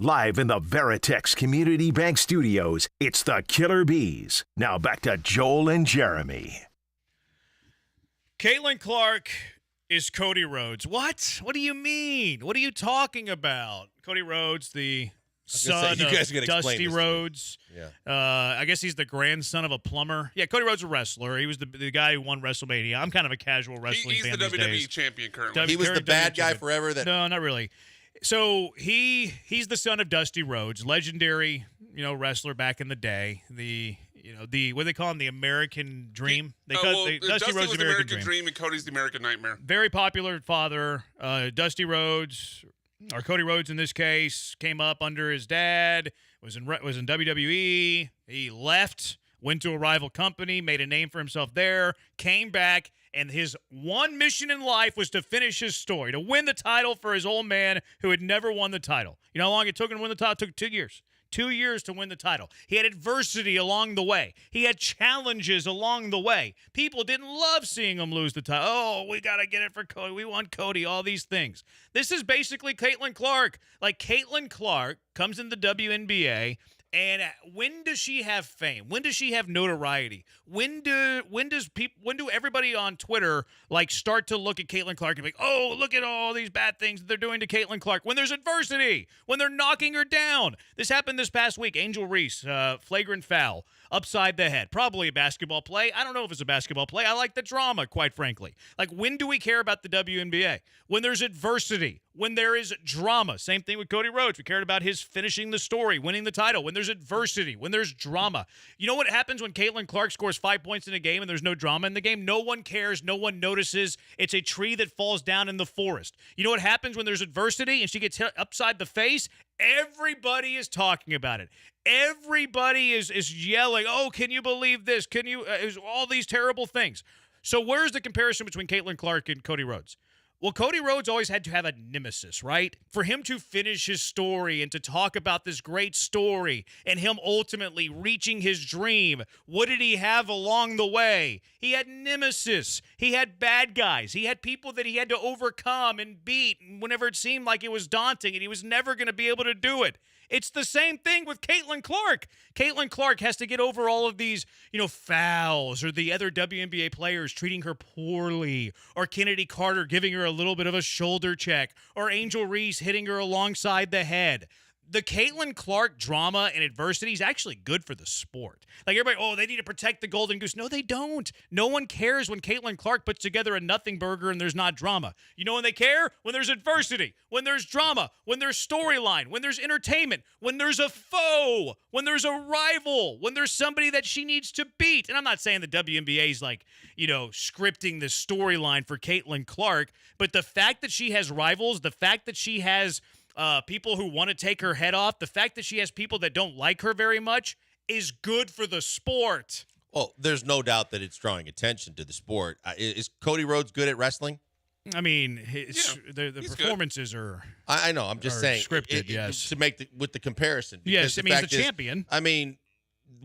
Live in the Veritex Community Bank Studios, it's the Killer Bees. Now back to Joel and Jeremy. Caitlin Clark is Cody Rhodes. What? What do you mean? What are you talking about? Cody Rhodes, the son of Dusty Rhodes. Yeah. I guess he's the grandson of a plumber. Yeah, Cody Rhodes is a wrestler. He was the guy who won WrestleMania. I'm kind of a casual wrestling fan He's the these WWE days. champion currently. He was the bad guy forever. No, not really. So he's the son of Dusty Rhodes, legendary, wrestler back in the day. The what they call him, the American Dream. Dusty Rhodes was the American Dream, and Cody's the American Nightmare. Very popular father. Dusty Rhodes, or Cody Rhodes in this case, came up under his dad. Was in WWE. He left, went to a rival company, made a name for himself there, came back. And his one mission in life was to finish his story, to win the title for his old man who had never won the title. You know how long it took him to win the title? It took 2 years. 2 years to win the title. He had adversity along the way. He had challenges along the way. People didn't love seeing him lose the title. Oh, we got to get it for Cody. We want Cody, all these things. This is basically Caitlin Clark. Like, Caitlin Clark comes in the WNBA, and when does she have fame? When does she have notoriety? When do everybody on Twitter start to look at Caitlin Clark and be like, oh, look at all these bad things that they're doing to Caitlin Clark? When there's adversity, when they're knocking her down. This happened this past week. Angel Reese, flagrant foul, upside the head. Probably a basketball play. I don't know if it's a basketball play. I like the drama, quite frankly. When do we care about the WNBA? When there's adversity. When there is drama. Same thing with Cody Rhodes. We cared about his finishing the story, winning the title. When there's adversity, when there's drama. You know what happens when Caitlin Clark scores 5 points in a game and there's no drama in the game? No one cares. No one notices. It's a tree that falls down in the forest. You know what happens when there's adversity and she gets hit upside the face? Everybody is talking about it. Everybody is yelling, oh, can you believe this? Can you all these terrible things. So where's the comparison between Caitlin Clark and Cody Rhodes? Well, Cody Rhodes always had to have a nemesis, right? For him to finish his story and to talk about this great story and him ultimately reaching his dream, what did he have along the way? He had nemesis. He had bad guys. He had people that he had to overcome and beat whenever it seemed like it was daunting and he was never going to be able to do it. It's the same thing with Caitlin Clark. Caitlin Clark has to get over all of these, fouls, or the other WNBA players treating her poorly, or Kennedy Carter giving her a little bit of a shoulder check, or Angel Reese hitting her alongside the head. The Caitlin Clark drama and adversity is actually good for the sport. Everybody, they need to protect the Golden Goose. No, they don't. No one cares when Caitlin Clark puts together a nothing burger and there's not drama. You know when they care? When there's adversity, when there's drama, when there's storyline, when there's entertainment, when there's a foe, when there's a rival, when there's somebody that she needs to beat. And I'm not saying the WNBA is scripting the storyline for Caitlin Clark, but the fact that she has rivals, the fact that she has people who want to take her head off, the fact that she has people that don't like her very much is good for the sport. Well, there's no doubt that it's drawing attention to the sport. Is Cody Rhodes good at wrestling? I mean, the performances good. Are. I know. I'm just saying scripted. Yes, to make with the comparison. Yes, he's the champion. I mean,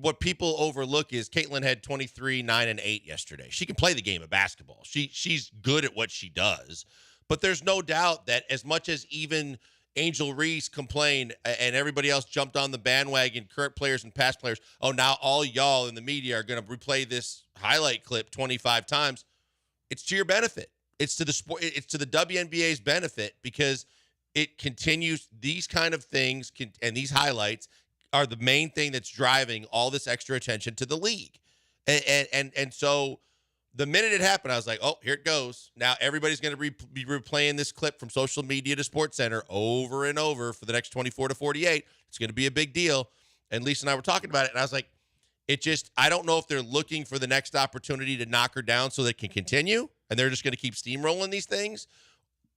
what people overlook is Caitlin had 23, 9, and 8 yesterday. She can play the game of basketball. She's good at what she does. But there's no doubt that as much as even Angel Reese complained and everybody else jumped on the bandwagon, current players and past players, now all y'all in the media are going to replay this highlight clip 25 times. It's to your benefit. It's to the sport. It's to the WNBA's benefit because it continues. These kind of things and these highlights are the main thing that's driving all this extra attention to the league. And so the minute it happened, I was like, oh, here it goes. Now everybody's going to be replaying this clip from social media to SportsCenter over and over for the next 24 to 48. It's going to be a big deal. And Lisa and I were talking about it, and I was like, I don't know if they're looking for the next opportunity to knock her down so they can continue, and they're just going to keep steamrolling these things,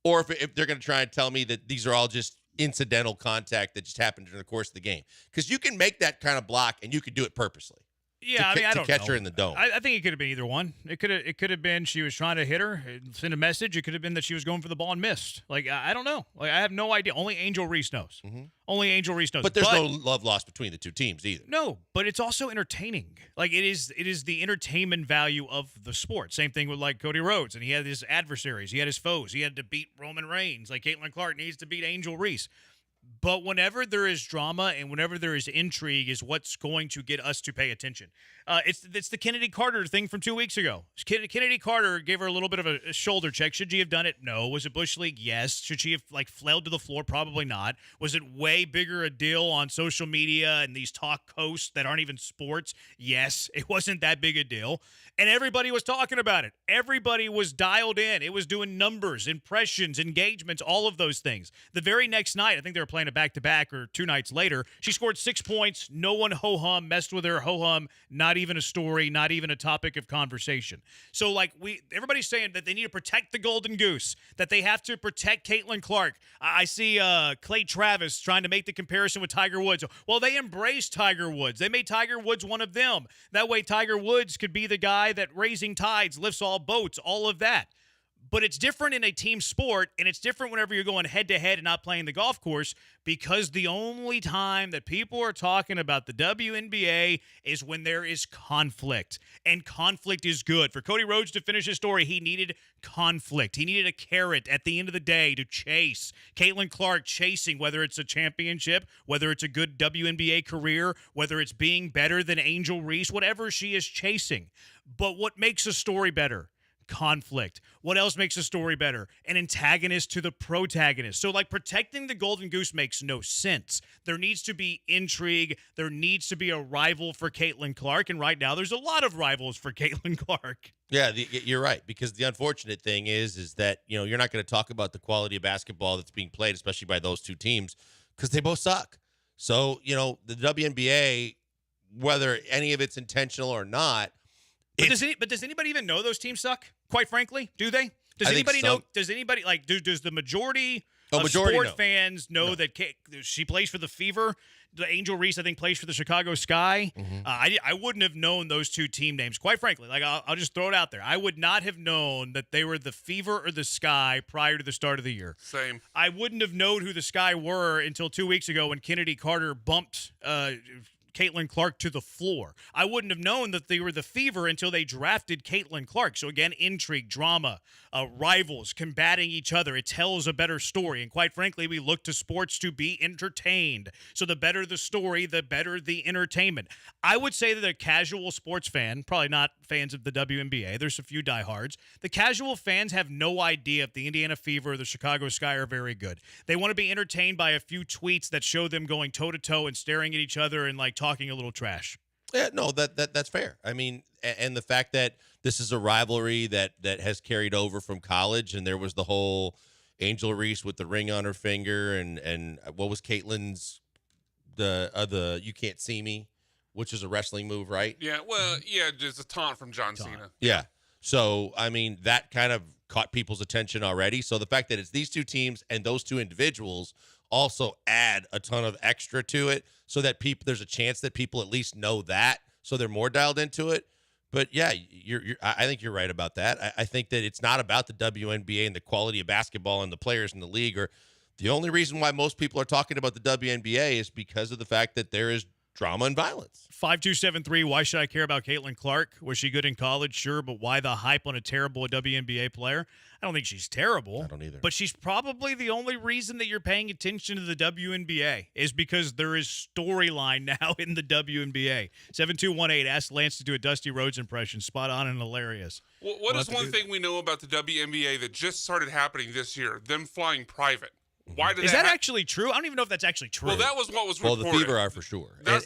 or if they're going to try and tell me that these are all just incidental contact that just happened during the course of the game. Because you can make that kind of block, and you could do it purposely. Yeah, I don't know. Catch her in the dome. I think it could have been either one. It could have been she was trying to hit her, send a message. It could have been that she was going for the ball and missed. I don't know. I have no idea. Only Angel Reese knows. Mm-hmm. Only Angel Reese knows. But there's no love lost between the two teams either. No, but it's also entertaining. It is the entertainment value of the sport. Same thing with Cody Rhodes, and he had his adversaries, he had his foes. He had to beat Roman Reigns. Caitlin Clark needs to beat Angel Reese. But whenever there is drama and whenever there is intrigue is what's going to get us to pay attention. It's the Kennedy Carter thing from 2 weeks ago. Kennedy Carter gave her a little bit of a shoulder check. Should she have done it? No. Was it Bush League? Yes. Should she have flailed to the floor? Probably not. Was it way bigger a deal on social media and these talk hosts that aren't even sports? Yes. It wasn't that big a deal. And everybody was talking about it. Everybody was dialed in. It was doing numbers, impressions, engagements, all of those things. The very next night, I think they were playing a back-to-back or 2 nights later, she scored 6 points. No one ho-hum, messed with her, ho-hum, not even a story, not even a topic of conversation. So, everybody's saying that they need to protect the Golden Goose, that they have to protect Caitlin Clark. I see Clay Travis trying to make the comparison with Tiger Woods. Well, they embraced Tiger Woods. They made Tiger Woods one of them. That way, Tiger Woods could be the guy that raising tides lifts all boats, all of that. But it's different in a team sport, and it's different whenever you're going head-to-head and not playing the golf course, because the only time that people are talking about the WNBA is when there is conflict, and conflict is good. For Cody Rhodes to finish his story, he needed conflict. He needed a carrot at the end of the day to chase. Caitlin Clark chasing, whether it's a championship, whether it's a good WNBA career, whether it's being better than Angel Reese, whatever she is chasing. But what makes a story better? Conflict. What else makes a story better? An antagonist to the protagonist. So, protecting the Golden Goose makes no sense. There needs to be intrigue. There needs to be a rival for Caitlin Clark, and right now there's a lot of rivals for Caitlin Clark. Yeah, you're right, because the unfortunate thing is that, you're not going to talk about the quality of basketball that's being played, especially by those two teams, because they both suck. So, the WNBA, whether any of it's intentional or not, But does anybody even know those teams suck? Quite frankly, do they? Does anybody know? Does anybody does the majority of sport fans know that she plays for the Fever? The Angel Reese, I think, plays for the Chicago Sky. Mm-hmm. I wouldn't have known those two team names, quite frankly. I'll just throw it out there. I would not have known that they were the Fever or the Sky prior to the start of the year. Same. I wouldn't have known who the Sky were until 2 weeks ago when Kennedy Carter bumped Caitlin Clark to the floor. I wouldn't have known that they were the Fever until they drafted Caitlin Clark. So again, intrigue, drama, rivals combating each other. It tells a better story. And quite frankly, we look to sports to be entertained. So the better the story, the better the entertainment. I would say that a casual sports fan, probably not fans of the WNBA, there's a few diehards, the casual fans have no idea if the Indiana Fever or the Chicago Sky are very good. They want to be entertained by a few tweets that show them going toe-to-toe and staring at each other and talking a little trash. Yeah, no, that's fair. I mean, and the fact that this is a rivalry that has carried over from college, and there was the whole Angel Reese with the ring on her finger, and what was Caitlin's the you can't see me, which is a wrestling move, right? Yeah, well, yeah, just a taunt from John Cena. Yeah. So, I mean, that kind of caught people's attention already. So the fact that it's these two teams and those two individuals also add a ton of extra to it, so that there's a chance that people at least know that, so they're more dialed into it. But yeah, I think you're right about that. I think that it's not about the WNBA and the quality of basketball and the players in the league. Or the only reason why most people are talking about the WNBA is because of the fact that there is drama and violence. 5273, why should I care about Caitlin Clark? Was she good in college? Sure, but why the hype on a terrible WNBA player? I don't think she's terrible. I don't either. But she's probably the only reason that you're paying attention to the WNBA is because there is storyline now in the WNBA. 7218, asked Lance to do a Dusty Rhodes impression. Spot on and hilarious. Well, what is one thing we know about the WNBA that just started happening this year? Them flying private. Why did Is that actually true? I don't even know if that's actually true. Well, that was what was reported. Well, the Fever are for sure. I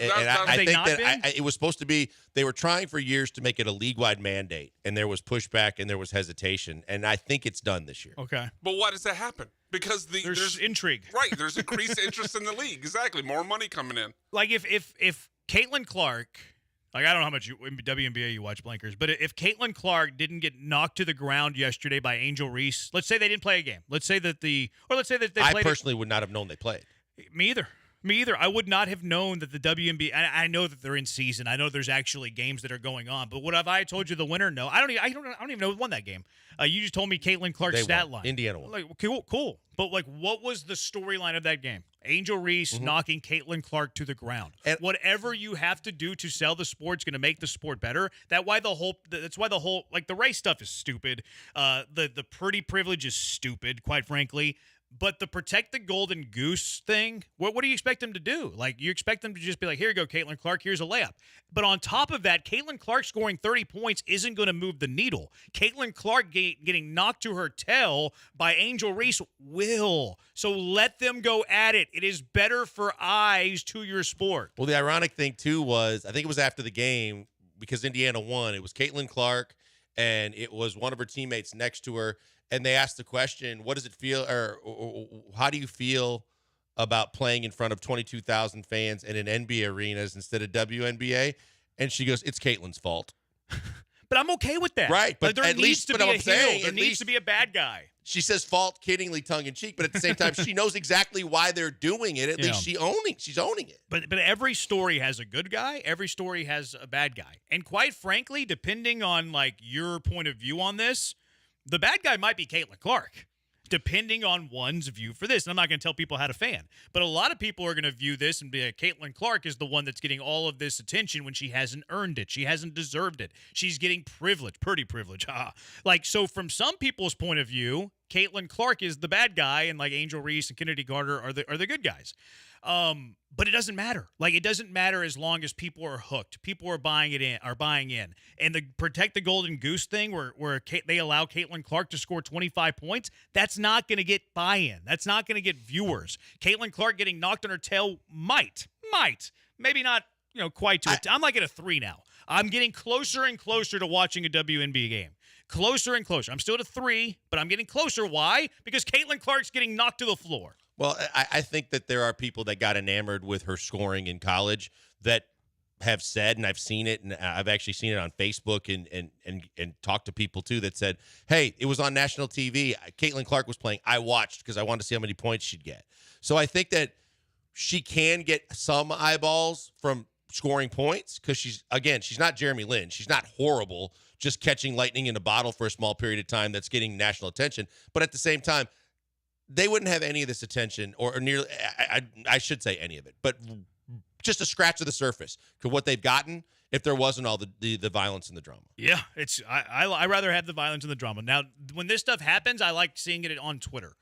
think that it was supposed to be, they were trying for years to make it a league-wide mandate, and there was pushback and there was hesitation, and I think it's done this year. Okay. But why does that happen? Because there's intrigue. Right, there's increased interest in the league. Exactly, more money coming in. If Caitlin Clark, I don't know how much WNBA you watch, Blankers, but if Caitlin Clark didn't get knocked to the ground yesterday by Angel Reese, let's say they didn't play a game. Let's say that they played. I personally would not have known they played. Me either. I would not have known that the WNBA. I know that they're in season. I know there's actually games that are going on. But what have I told you? The winner? No, I don't even know who won that game. You just told me Caitlin Clark's stat line. Indiana won. Cool. But what was the storyline of that game? Angel Reese knocking Caitlin Clark to the ground. And whatever you have to do to sell the sport's going to make the sport better. That's why the whole the race stuff is stupid. The pretty privilege is stupid, quite frankly. But the protect the golden goose thing, what do you expect them to do? Like, you expect them to just be like, here you go, Caitlin Clark, here's a layup. But on top of that, Caitlin Clark scoring 30 points isn't going to move the needle. Caitlin Clark getting knocked to her tail by Angel Reese will. So let them go at it. It is better for eyes to your sport. Well, the ironic thing, too, was I think it was after the game, because Indiana won, it was Caitlin Clark, and it was one of her teammates next to her. And they asked the question, what does it feel, or how do you feel about playing in front of 22,000 fans and in NBA arenas instead of WNBA? And she goes, it's Caitlin's fault. But I'm okay with that. Right. But there at needs least, to but be I'm a saying, heel. There needs to be a bad guy. She says fault kiddingly, tongue-in-cheek, but at the same time, she knows exactly why they're doing it. At least she's owning it. But every story has a good guy. Every story has a bad guy. And quite frankly, depending on, like, your point of view on this, the bad guy might be Caitlin Clark, depending on one's view for this. And I'm not going to tell people how to fan, but a lot of people are going to view this and be like, Caitlin Clark is the one that's getting all of this attention when she hasn't earned it. She hasn't deserved it. She's getting privilege, pretty privilege. So from some people's point of view, Caitlin Clark is the bad guy, and like Angel Reese and Kennedy Carter are the good guys. But it doesn't matter. Like, it doesn't matter as long as people are hooked. People are buying in. And the protect the golden goose thing where they allow Caitlin Clark to score 25 points, that's not going to get buy-in. That's not going to get viewers. Caitlin Clark getting knocked on her tail might. Maybe not, quite to it. I'm like at a 3 now. I'm getting closer and closer to watching a WNBA game. Closer and closer. I'm still at a 3, but I'm getting closer. Why? Because Caitlin Clark's getting knocked to the floor. Well, I think that there are people that got enamored with her scoring in college that have said, and I've seen it, and I've actually seen it on Facebook and talked to people too that said, hey, it was on national TV. Caitlin Clark was playing. I watched because I wanted to see how many points she'd get. So I think that she can get some eyeballs from scoring points because she's not Jeremy Lin. She's not horrible just catching lightning in a bottle for a small period of time that's getting national attention. But at the same time, they wouldn't have any of this attention or nearly, I should say any of it, but just a scratch of the surface to what they've gotten if there wasn't all the violence and the drama. Yeah, I rather have the violence and the drama. Now, when this stuff happens, I like seeing it on Twitter.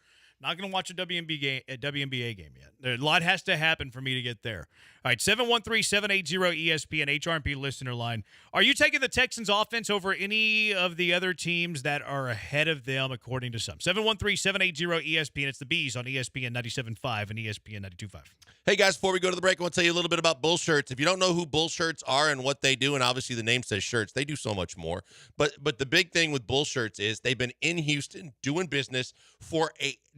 Not going to watch a WNBA game yet. A lot has to happen for me to get there. All right, 713-780-ESPN, HRP listener line. Are you taking the Texans offense over any of the other teams that are ahead of them, according to some? 713-780-ESPN. It's the Bees on ESPN 97.5 and ESPN 92.5. Hey, guys, before we go to the break, I want to tell you a little bit about Bull Shirts. If you don't know who Bull Shirts are and what they do, and obviously the name says shirts, they do so much more. But the big thing with Bull Shirts is they've been in Houston doing business for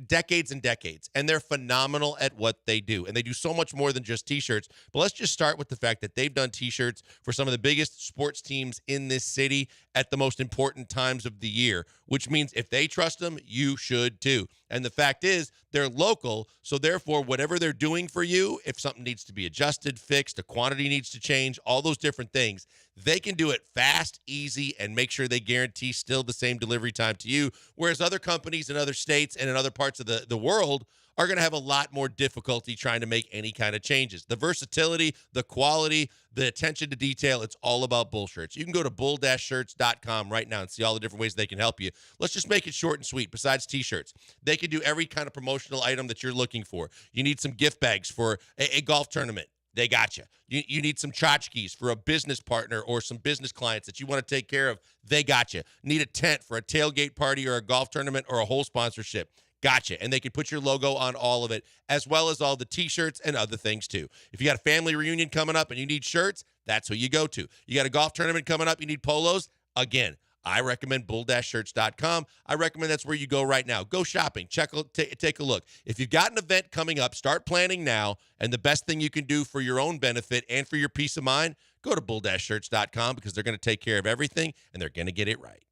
decades and decades, and they're phenomenal at what they do. And they do so much more than just T-shirts. But let's just start with the fact that they've done T-shirts for some of the biggest sports teams in this city at the most important times of the year, which means if they trust them, you should too. And the fact is, they're local, so therefore, whatever they're doing for you, if something needs to be adjusted, fixed, a quantity needs to change, all those different things, they can do it fast, easy, and make sure they guarantee still the same delivery time to you, whereas other companies in other states and in other parts of the world are going to have a lot more difficulty trying to make any kind of changes. The versatility, the quality, the attention to detail, it's all about Bull Shirts. You can go to bull-shirts.com right now and see all the different ways they can help you. Let's just make it short and sweet. Besides T-shirts, they can do every kind of promotional item that you're looking for. You need some gift bags for a golf tournament. They got you. You need some tchotchkes for a business partner or some business clients that you want to take care of. They got you. Need a tent for a tailgate party or a golf tournament or a whole sponsorship. Gotcha. And they can put your logo on all of it, as well as all the T-shirts and other things, too. If you got a family reunion coming up and you need shirts, that's who you go to. You got a golf tournament coming up, you need polos? Again, I recommend bull-shirts.com. I recommend that's where you go right now. Go shopping. Take a look. If you've got an event coming up, start planning now. And the best thing you can do for your own benefit and for your peace of mind, go to bull-shirts.com because they're going to take care of everything and they're going to get it right.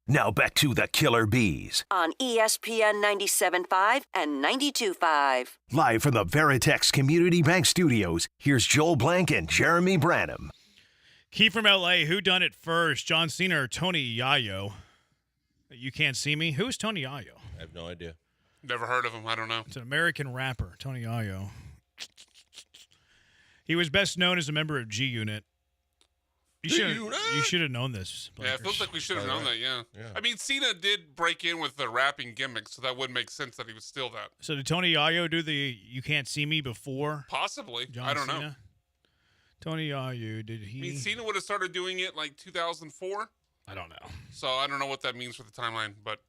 Now back to the Killer Bees. On ESPN 97.5 and 92.5. Live from the Veritex Community Bank Studios, here's Joel Blank and Jeremy Branham. Key from L.A., who done it first, John Cena or Tony Yayo? You Can't See Me? Who is Tony Yayo? I have no idea. Never heard of him. I don't know. It's an American rapper, Tony Yayo. He was best known as a member of G Unit. You should have known this. Yeah, it feels like we should have known that, yeah. I mean, Cena did break in with the rapping gimmick, so that would make sense that he was still that. So did Tony Yayo do the You Can't See Me before? Possibly. John I don't Cena? know. Tony Yayo, did he? I mean, Cena would have started doing it like 2004. I don't know. So I don't know what that means for the timeline, but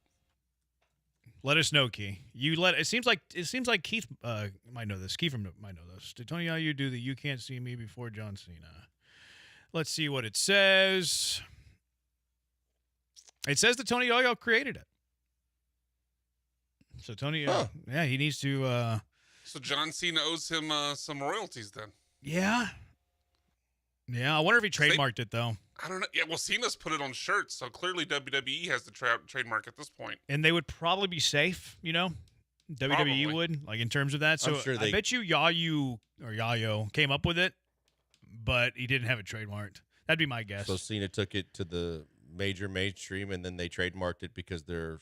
Let us know, Key. It seems like Keith might know this. Keith might know this. Did Tony Yayo do the You Can't See Me before John Cena? Let's see what it says. It says that Tony Yayo created it. So Tony, yeah, he needs to. So John Cena owes him some royalties then. Yeah. I wonder if he trademarked it though. I don't know. Yeah, well, Cena's put it on shirts, so clearly WWE has the trademark at this point. And they would probably be safe, WWE Probably. would, like in terms of that. So I'm sure I bet you Yayo came up with it, but he didn't have it trademarked. That'd be my guess. So Cena took it to the mainstream, and then they trademarked it because they're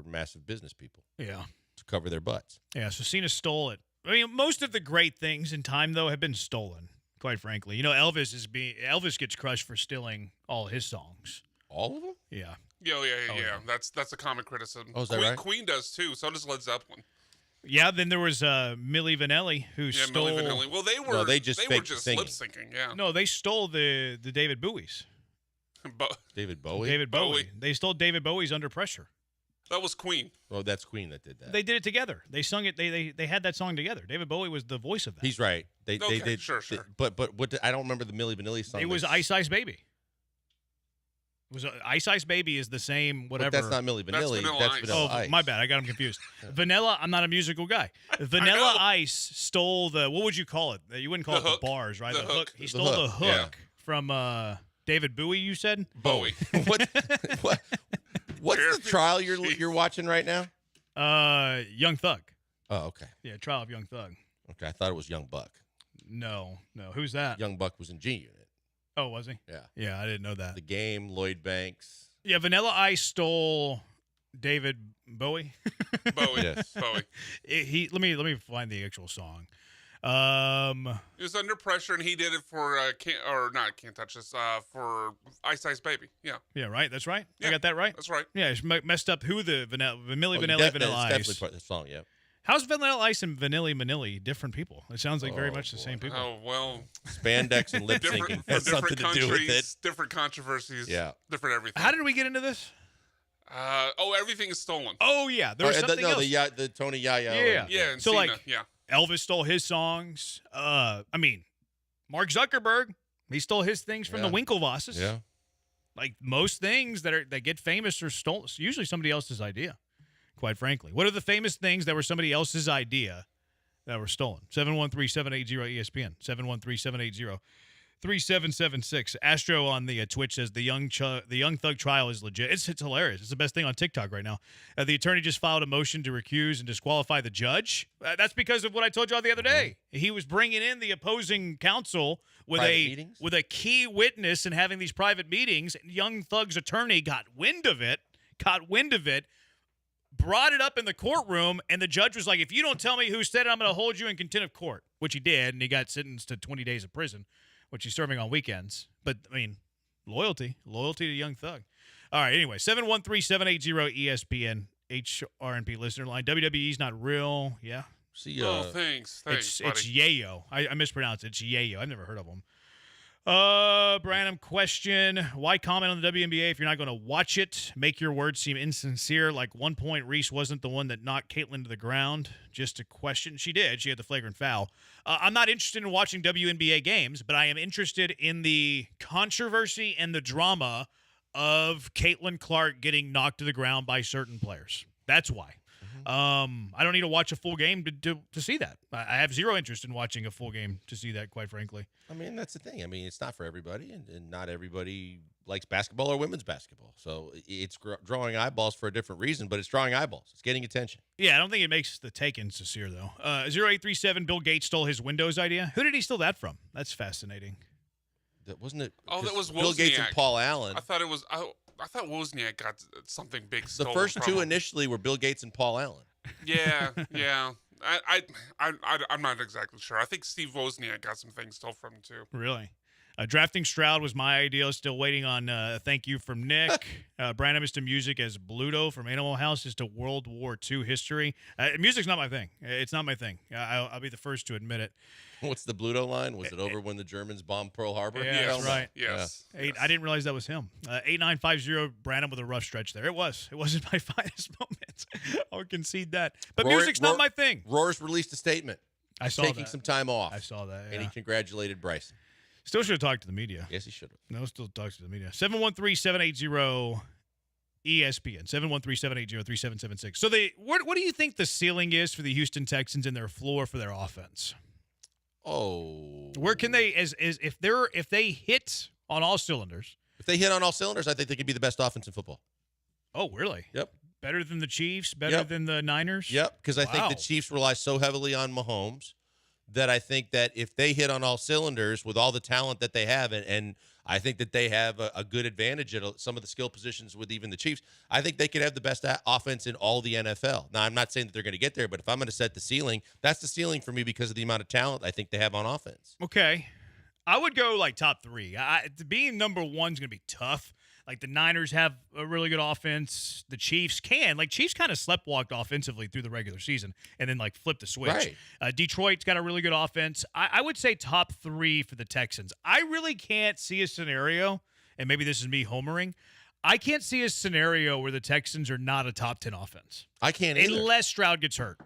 massive business people. Yeah. To cover their butts. Yeah, so Cena stole it. I mean, most of the great things in time, though, have been stolen, quite frankly. Elvis gets crushed for stealing all his songs. All of them? Yeah. Yeah. That's a common criticism. Oh, is that right? Queen does too. So does Led Zeppelin. Yeah, then there was Milli Vanilli who stole. Milli Vanilli. Well, they were just lip singing. syncing. Yeah. No, they stole the David Bowie's. David Bowie? David Bowie. They stole David Bowie's Under Pressure. That was Queen. Oh, that's Queen that did that. They did it together. They sung it. They had that song together. David Bowie was the voice of that. He's right. They did. Sure. But I don't remember the Milli Vanilli song. It was Ice Ice Baby. It was Ice Ice Baby is the same whatever. But that's not Milli Vanilli. That's Vanilla Ice. My bad. I got him confused. Vanilla. I'm not a musical guy. Vanilla Ice stole the. What would you call it? You wouldn't call it the bars, right? The hook. He stole the hook from David Bowie. You said Bowie. What's the trial you're watching right now? Young Thug. Oh, okay. Yeah, trial of Young Thug. Okay, I thought it was Young Buck. No. Who's that? Young Buck was in G Unit. Oh, was he? Yeah. Yeah, I didn't know that. The Game, Lloyd Banks. Yeah, Vanilla Ice stole David Bowie. Bowie. Yes. Bowie. Let me find the actual song. He was Under Pressure, and he did it for Can't Touch This for Ice Ice Baby. Yeah. Yeah, right. That's right. Yeah, I got that right. That's right. Yeah, it's messed up. Who the Milli Vanilli That's Vanilla Ice? definitely part of the song. Yeah. How's Vanilla Ice and Vanilli different people? It sounds like very much the same people. Oh well. Spandex and lip syncing has something to do with it. Different controversies. Yeah. Different everything. How did we get into this? Everything is stolen. Oh yeah, there was something else. The Tony Yayo. Yeah. And So Cena, like, yeah. Elvis stole his songs. I mean, Mark Zuckerberg, he stole his things from the Winklevosses. Yeah. Like most things that get famous are stolen. It's usually somebody else's idea, quite frankly. What are the famous things that were somebody else's idea that were stolen? 713-780-ESPN. 713-780-3776. Astro on the Twitch says the Young Thug trial is legit. It's hilarious. It's the best thing on TikTok right now. The attorney just filed a motion to recuse and disqualify the judge. That's because of what I told you all the other day. He was bringing in the opposing counsel with a key witness and having these private meetings. Young Thug's attorney got wind of it, brought it up in the courtroom, and the judge was like, if you don't tell me who said it, I'm going to hold you in contempt of court, which he did, and he got sentenced to 20 days of prison, which he's serving on weekends. But, I mean, loyalty to Young Thug. All right, anyway, 713-780-ESPN, HRNP listener line. WWE's not real. Yeah. See, thanks, It's buddy. Yayo. I mispronounced it. It's Yayo. I've never heard of him. Branham question. Why comment on the WNBA if you're not going to watch it? Make your words seem insincere. Like 1 point, Reese wasn't the one that knocked Caitlyn to the ground. Just a question. She did. She had the flagrant foul. I'm not interested in watching WNBA games, but I am interested in the controversy and the drama of Caitlyn Clark getting knocked to the ground by certain players. That's why. I don't need to watch a full game to see that. I have zero interest in watching a full game to see that, quite frankly. I mean, that's the thing. I mean, it's not for everybody, and not everybody likes basketball or women's basketball. So it's drawing eyeballs for a different reason, but it's drawing eyeballs. It's getting attention. Yeah, I don't think it makes the take-ins this year, though. 0837, Bill Gates stole his Windows idea. Who did he steal that from? That's fascinating. That wasn't it? Oh, that was Wozniak. Bill Gates and Paul Allen. I thought it was. I thought Wozniak got something big The stolen first from two him. initially were Bill Gates and Paul Allen. Yeah, yeah. I'm not exactly sure. I think Steve Wozniak got some things stolen from him too. Really? Drafting Stroud was my idea. Still waiting on a thank you from Nick. Brandon is to music as Bluto from Animal House is to World War II history. Music's not my thing. It's not my thing. I'll be the first to admit it. What's the Bluto line? Was it over when the Germans bombed Pearl Harbor? Yeah, that's right. Yes. Yeah. I didn't realize that was him. 8950, Brandon with a rough stretch there. It wasn't my finest moment. I'll concede that. But music's not my thing. Roars released a statement. I saw taking that. some time off. I saw that, And he yeah. congratulated Bryson. Still should have talked to the media. Yes, he should have. No, still talks to the media. 713-780 ESPN. 713-780-3776. So what do you think the ceiling is for the Houston Texans and their floor for their offense? Oh. Where can they if they hit on all cylinders? If they hit on all cylinders, I think they could be the best offense in football. Oh, really? Yep. Better than the Chiefs? Better Yep. than the Niners? Yep, because I think Wow. the Chiefs rely so heavily on Mahomes that I think that if they hit on all cylinders with all the talent that they have, and I think that they have a good advantage at some of the skill positions with even the Chiefs, I think they could have the best offense in all the NFL. Now, I'm not saying that they're going to get there, but if I'm going to set the ceiling, that's the ceiling for me because of the amount of talent I think they have on offense. Okay. I would go like top three. Being number one is going to be tough. Like the Niners have a really good offense. The Chiefs can. Like Chiefs kind of sleptwalked offensively through the regular season and then like flipped the switch. Right. Detroit's got a really good offense. I would say top three for the Texans. I really can't see a scenario, and maybe this is me homering, I can't see a scenario where the Texans are not a top 10 offense. I can't either. Unless Stroud gets hurt.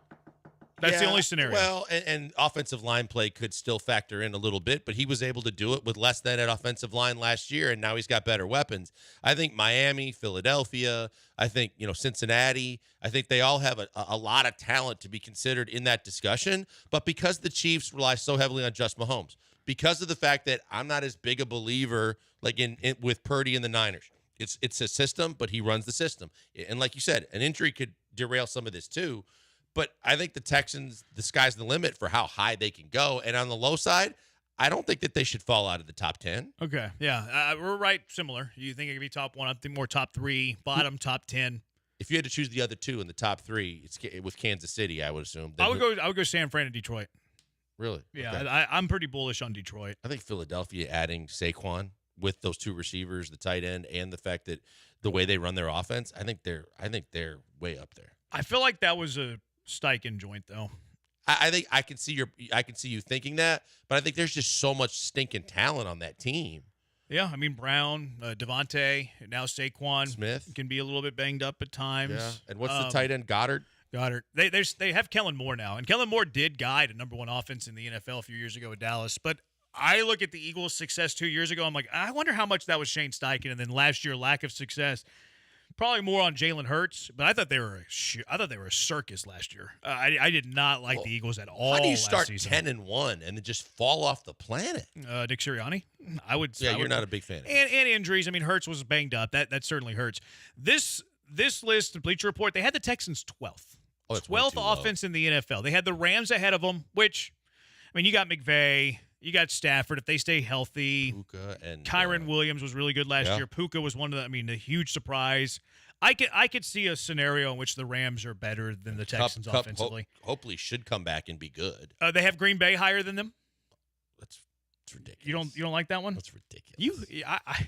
That's the only scenario. Well, and offensive line play could still factor in a little bit, but he was able to do it with less than an offensive line last year, and now he's got better weapons. I think Miami, Philadelphia, I think Cincinnati, I think they all have a lot of talent to be considered in that discussion. But because the Chiefs rely so heavily on just Mahomes, because of the fact that I'm not as big a believer like in with Purdy and the Niners. It's a system, but he runs the system. And like you said, an injury could derail some of this too. But I think the Texans, the sky's the limit for how high they can go. And on the low side, I don't think that they should fall out of the top 10. Okay, yeah. We're right, similar. You think it could be top one? I think more top three, bottom top 10. If you had to choose the other two in the top three, it's with Kansas City, I would assume. I would go San Fran and Detroit. Really? Yeah, Okay. I'm pretty bullish on Detroit. I think Philadelphia adding Saquon with those two receivers, the tight end, and the fact that the way they run their offense, I think they're way up there. I feel like that was a Steichen joint, though. I think I can see you thinking that, but I think there's just so much stinking talent on that team. Yeah, I mean Brown, Devontae, now Saquon Smith can be a little bit banged up at times. Yeah, and what's the tight end? Goddard. They have Kellen Moore now, and Kellen Moore did guide a number one offense in the NFL a few years ago with Dallas. But I look at the Eagles' success 2 years ago. I'm like, I wonder how much that was Shane Steichen, and then last year lack of success. Probably more on Jalen Hurts, but I thought they were a circus last year. I did not like the Eagles at all. How do you last start season. 10-1 and then just fall off the planet? Nick Sirianni, I would. Yeah, I you're would- not a big fan of And injuries. I mean, Hurts was banged up. That certainly hurts. This list, the Bleacher Report, they had the Texans 12th. Oh, that's way 12th too low. offense in the NFL. They had the Rams ahead of them, which, I mean, you got McVay, you got Stafford. If they stay healthy, Puka and Kyron Williams was really good last yeah. year. Puka was one of the, a huge surprise. I could see a scenario in which the Rams are better than the Texans Cup offensively. hopefully should come back and be good. They have Green Bay higher than them. That's ridiculous. You don't like that one? That's ridiculous.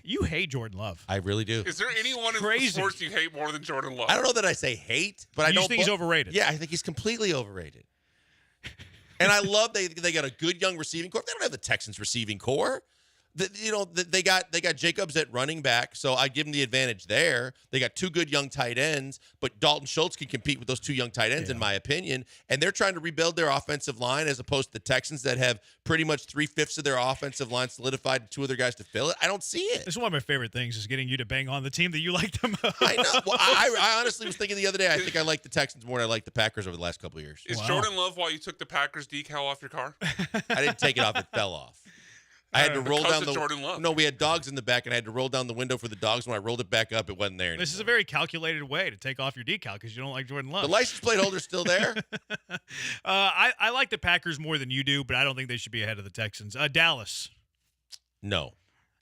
You hate Jordan Love. I really do. Is there anyone in Crazy. sports you hate more than Jordan Love? I don't know that I say hate, but I You don't just think he's overrated. Yeah, I think he's completely overrated. And I love they got a good young receiving core. They don't have the Texans receiving core. They got Jacobs at running back, so I give them the advantage there. They got two good young tight ends, but Dalton Schultz can compete with those two young tight ends, in my opinion. And they're trying to rebuild their offensive line as opposed to the Texans that have pretty much 3/5 of their offensive line solidified and two other guys to fill it. I don't see it. This is one of my favorite things is getting you to bang on the team that you like the most. I know. Well, I honestly was thinking the other day, I think I like the Texans more than I like the Packers over the last couple of years. Is Jordan Love why you took the Packers decal off your car? I didn't take it off; it fell off. I had to roll Because down of Jordan Love. No, we had dogs in the back, and I had to roll down the window for the dogs. When I rolled it back up, it wasn't there anymore. This is a very calculated way to take off your decal because you don't like Jordan Love. The license plate holder's still there. I like the Packers more than you do, but I don't think they should be ahead of the Texans. Dallas. No.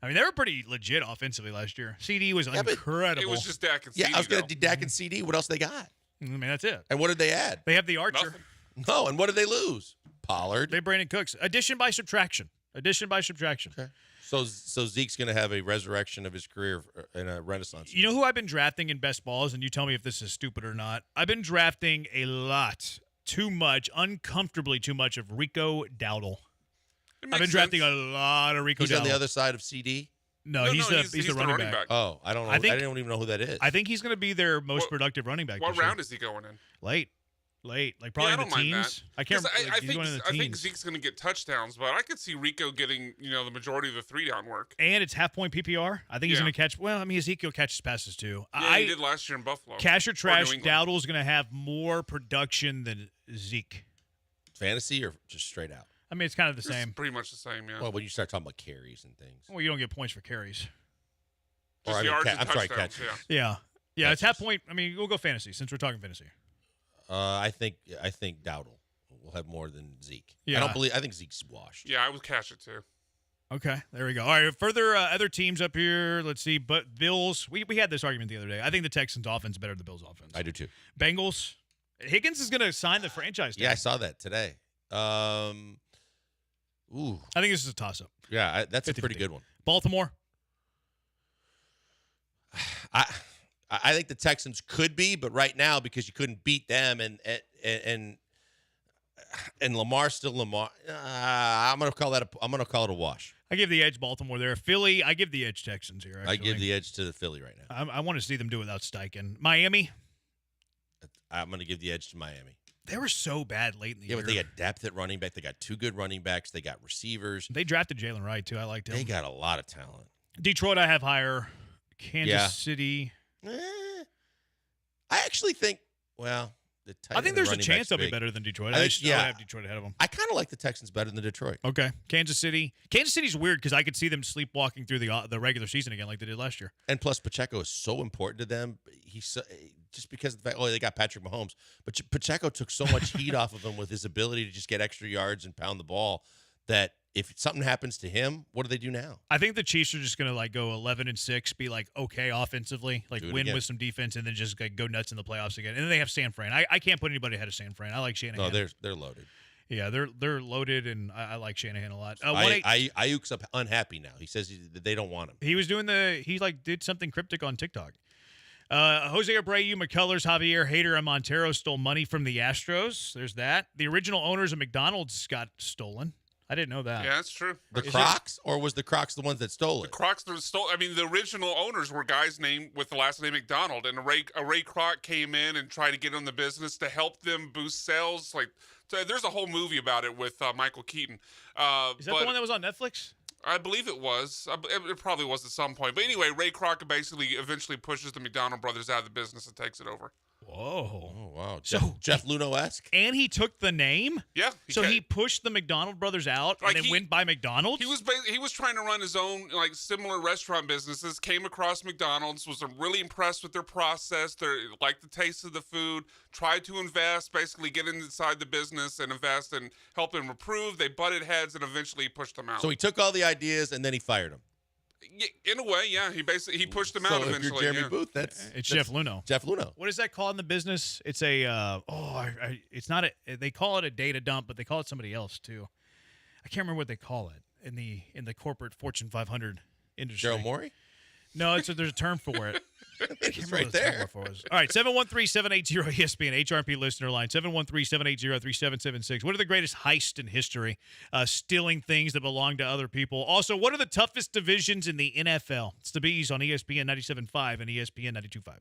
I mean, they were pretty legit offensively last year. CD was incredible. It was just Dak and Yeah, CD, I was going to though. do Dak and CD. What else they got? I mean, that's it. And what did they add? They have the Archer. Nothing. No, and what did they lose? Pollard. They Brandon Cooks. Addition by subtraction. Okay. So Zeke's going to have a resurrection of his career and a renaissance. You know who I've been drafting in best balls, and you tell me if this is stupid or not. I've been drafting a lot, too much, uncomfortably too much of Rico Dowdle. I've been drafting a lot of Rico Dowdle. He's on the other side of CD? No, he's the running back. Oh, I don't know. I don't even know who that is. I think he's going to be their most productive running back. What this year. round is he going in? Late, like probably I in don't the mind teens. that. I can't. 'Cause Like, he's going in the I think teens. Zeke's going to get touchdowns, but I could see Rico getting the majority of the 3-down work. And it's half point PPR. I think he's Yeah. going to catch. Well, I mean Ezekiel catches passes too. Yeah, he did last year in Buffalo. Cash or trash, New England. Dowdle's going to have more production than Zeke. Fantasy or just straight out? I mean, it's kind of the It's same. pretty much the same, yeah. Well, when you start talking about carries and things. Well, you don't get points for carries. Or, Just I mean, yards and I'm sorry, touchdowns, catches. Yeah. Yeah, it's half point. I mean, we'll go fantasy since we're talking fantasy. I think Dowdle will have more than Zeke. Yeah. I think Zeke's washed. Yeah, I would cash it too. Okay, there we go. All right, further other teams up here. Let's see. But Bills, we had this argument the other day. I think the Texans' offense is better than the Bills' offense. I do too. Bengals, Higgins is going to sign the franchise tag. Yeah, I saw that today. I think this is a toss-up. Yeah, that's a 50-50. pretty good one. Baltimore. I think the Texans could be, but right now because you couldn't beat them and Lamar's still Lamar, I'm gonna call it a wash. I give the edge Baltimore there. Philly, I give the edge Texans here. Actually. I give the edge to the Philly right now. I want to see them do without Steichen. Miami. I'm gonna give the edge to Miami. They were so bad late in the year. Yeah, but they got depth at running back. They got two good running backs. They got receivers. They drafted Jalen Wright too. I liked him. They got a lot of talent. Detroit, I have higher. Kansas City. I actually think. Well, I think there's a chance they'll be better than Detroit. I have Detroit ahead of them. I kind of like the Texans better than Detroit. Okay, Kansas City. Kansas City's weird because I could see them sleepwalking through the regular season again like they did last year. And plus, Pacheco is so important to them. He's so, just because of the fact, they got Patrick Mahomes, but Pacheco took so much heat off of him with his ability to just get extra yards and pound the ball that if something happens to him, what do they do now? I think the Chiefs are just going to go 11-6, be okay offensively, win again. with some defense, and then just go nuts in the playoffs again. And then they have San Fran. I can't put anybody ahead of San Fran. I like Shanahan. No, they're loaded. Yeah, they're loaded, and I like Shanahan a lot. Ayuk's unhappy now. He says that they don't want him. He was doing did something cryptic on TikTok. Jose Abreu, McCullers, Javier Hader, and Montero stole money from the Astros. There's that. The original owners of McDonald's got stolen. I didn't know that. Yeah, that's true. The Crocs, or was the Crocs the ones that stole it? The Crocs that stole. I mean, the original owners were guys named with the last name McDonald, and Ray Kroc came in and tried to get in the business to help them boost sales. There's a whole movie about it with Michael Keaton. Is that the one that was on Netflix? I believe it was. It probably was at some point. But anyway, Ray Kroc basically eventually pushes the McDonald brothers out of the business and takes it over. Whoa. Oh, wow. So Jeff Luno-esque? And he took the name? Yeah. He pushed the McDonald brothers out and then went by McDonald's? He was trying to run his own similar restaurant businesses, came across McDonald's, was really impressed with their process, liked the taste of the food, tried to invest, basically get inside the business and invest and help them improve. They butted heads and eventually pushed them out. So he took all the ideas and then he fired them. Yeah, in a way, yeah. He pushed them out eventually. If you're Jeremy Booth, it's Jeff Luno. Jeff Luno. What is that called in the business? It's a it's not they call it a data dump, but they call it somebody else too. I can't remember what they call it in the corporate Fortune 500 industry. Daryl Morey? No, there's a term for it. It's right there. All right, 713-780-ESPN, HRP listener line, 713-780-3776. What are the greatest heists in history? Stealing things that belong to other people. Also, what are the toughest divisions in the NFL? It's the Bees on ESPN 97.5 and ESPN 92.5.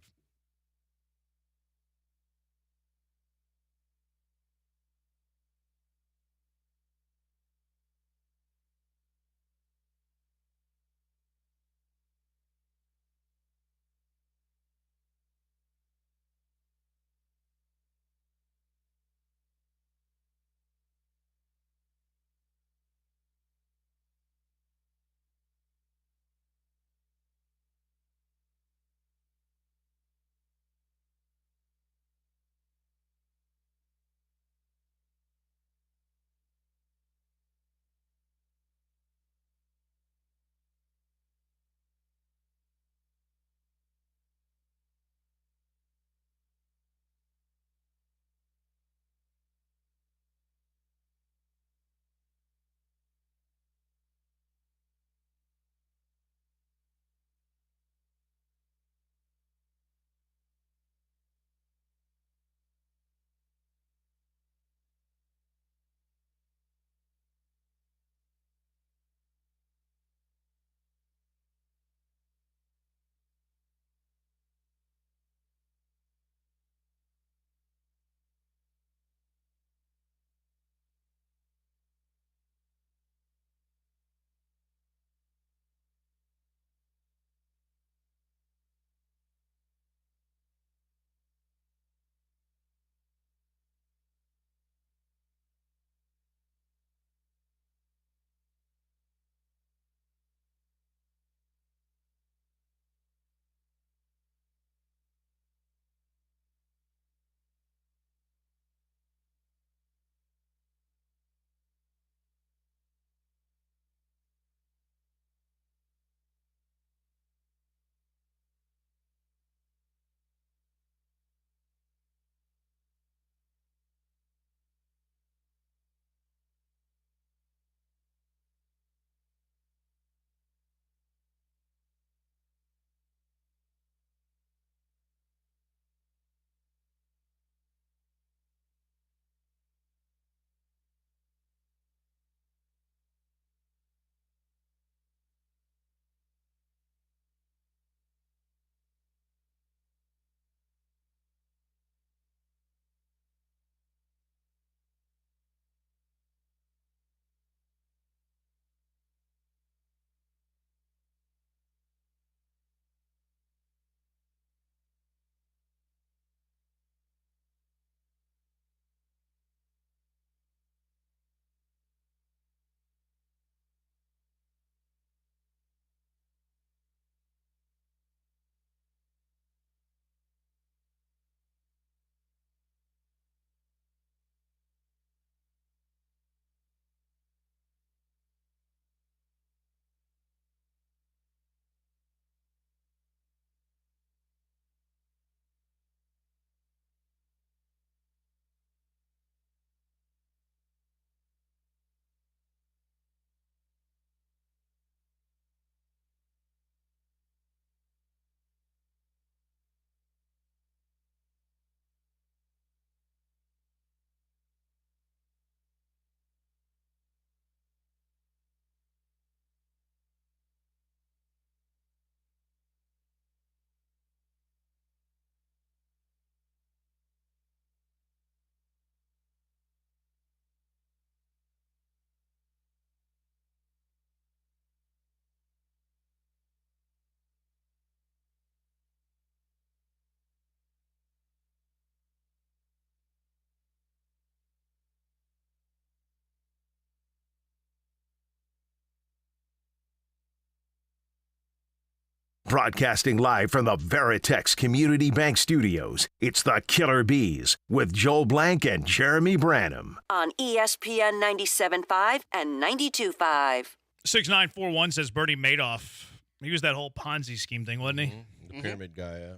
Broadcasting live from the Veritex Community Bank Studios, it's the Killer Bees with Joel Blank and Jeremy Branham. On ESPN 97.5 and 92.5. 6941 says Bernie Madoff. He was that whole Ponzi scheme thing, wasn't he? The pyramid guy, yeah.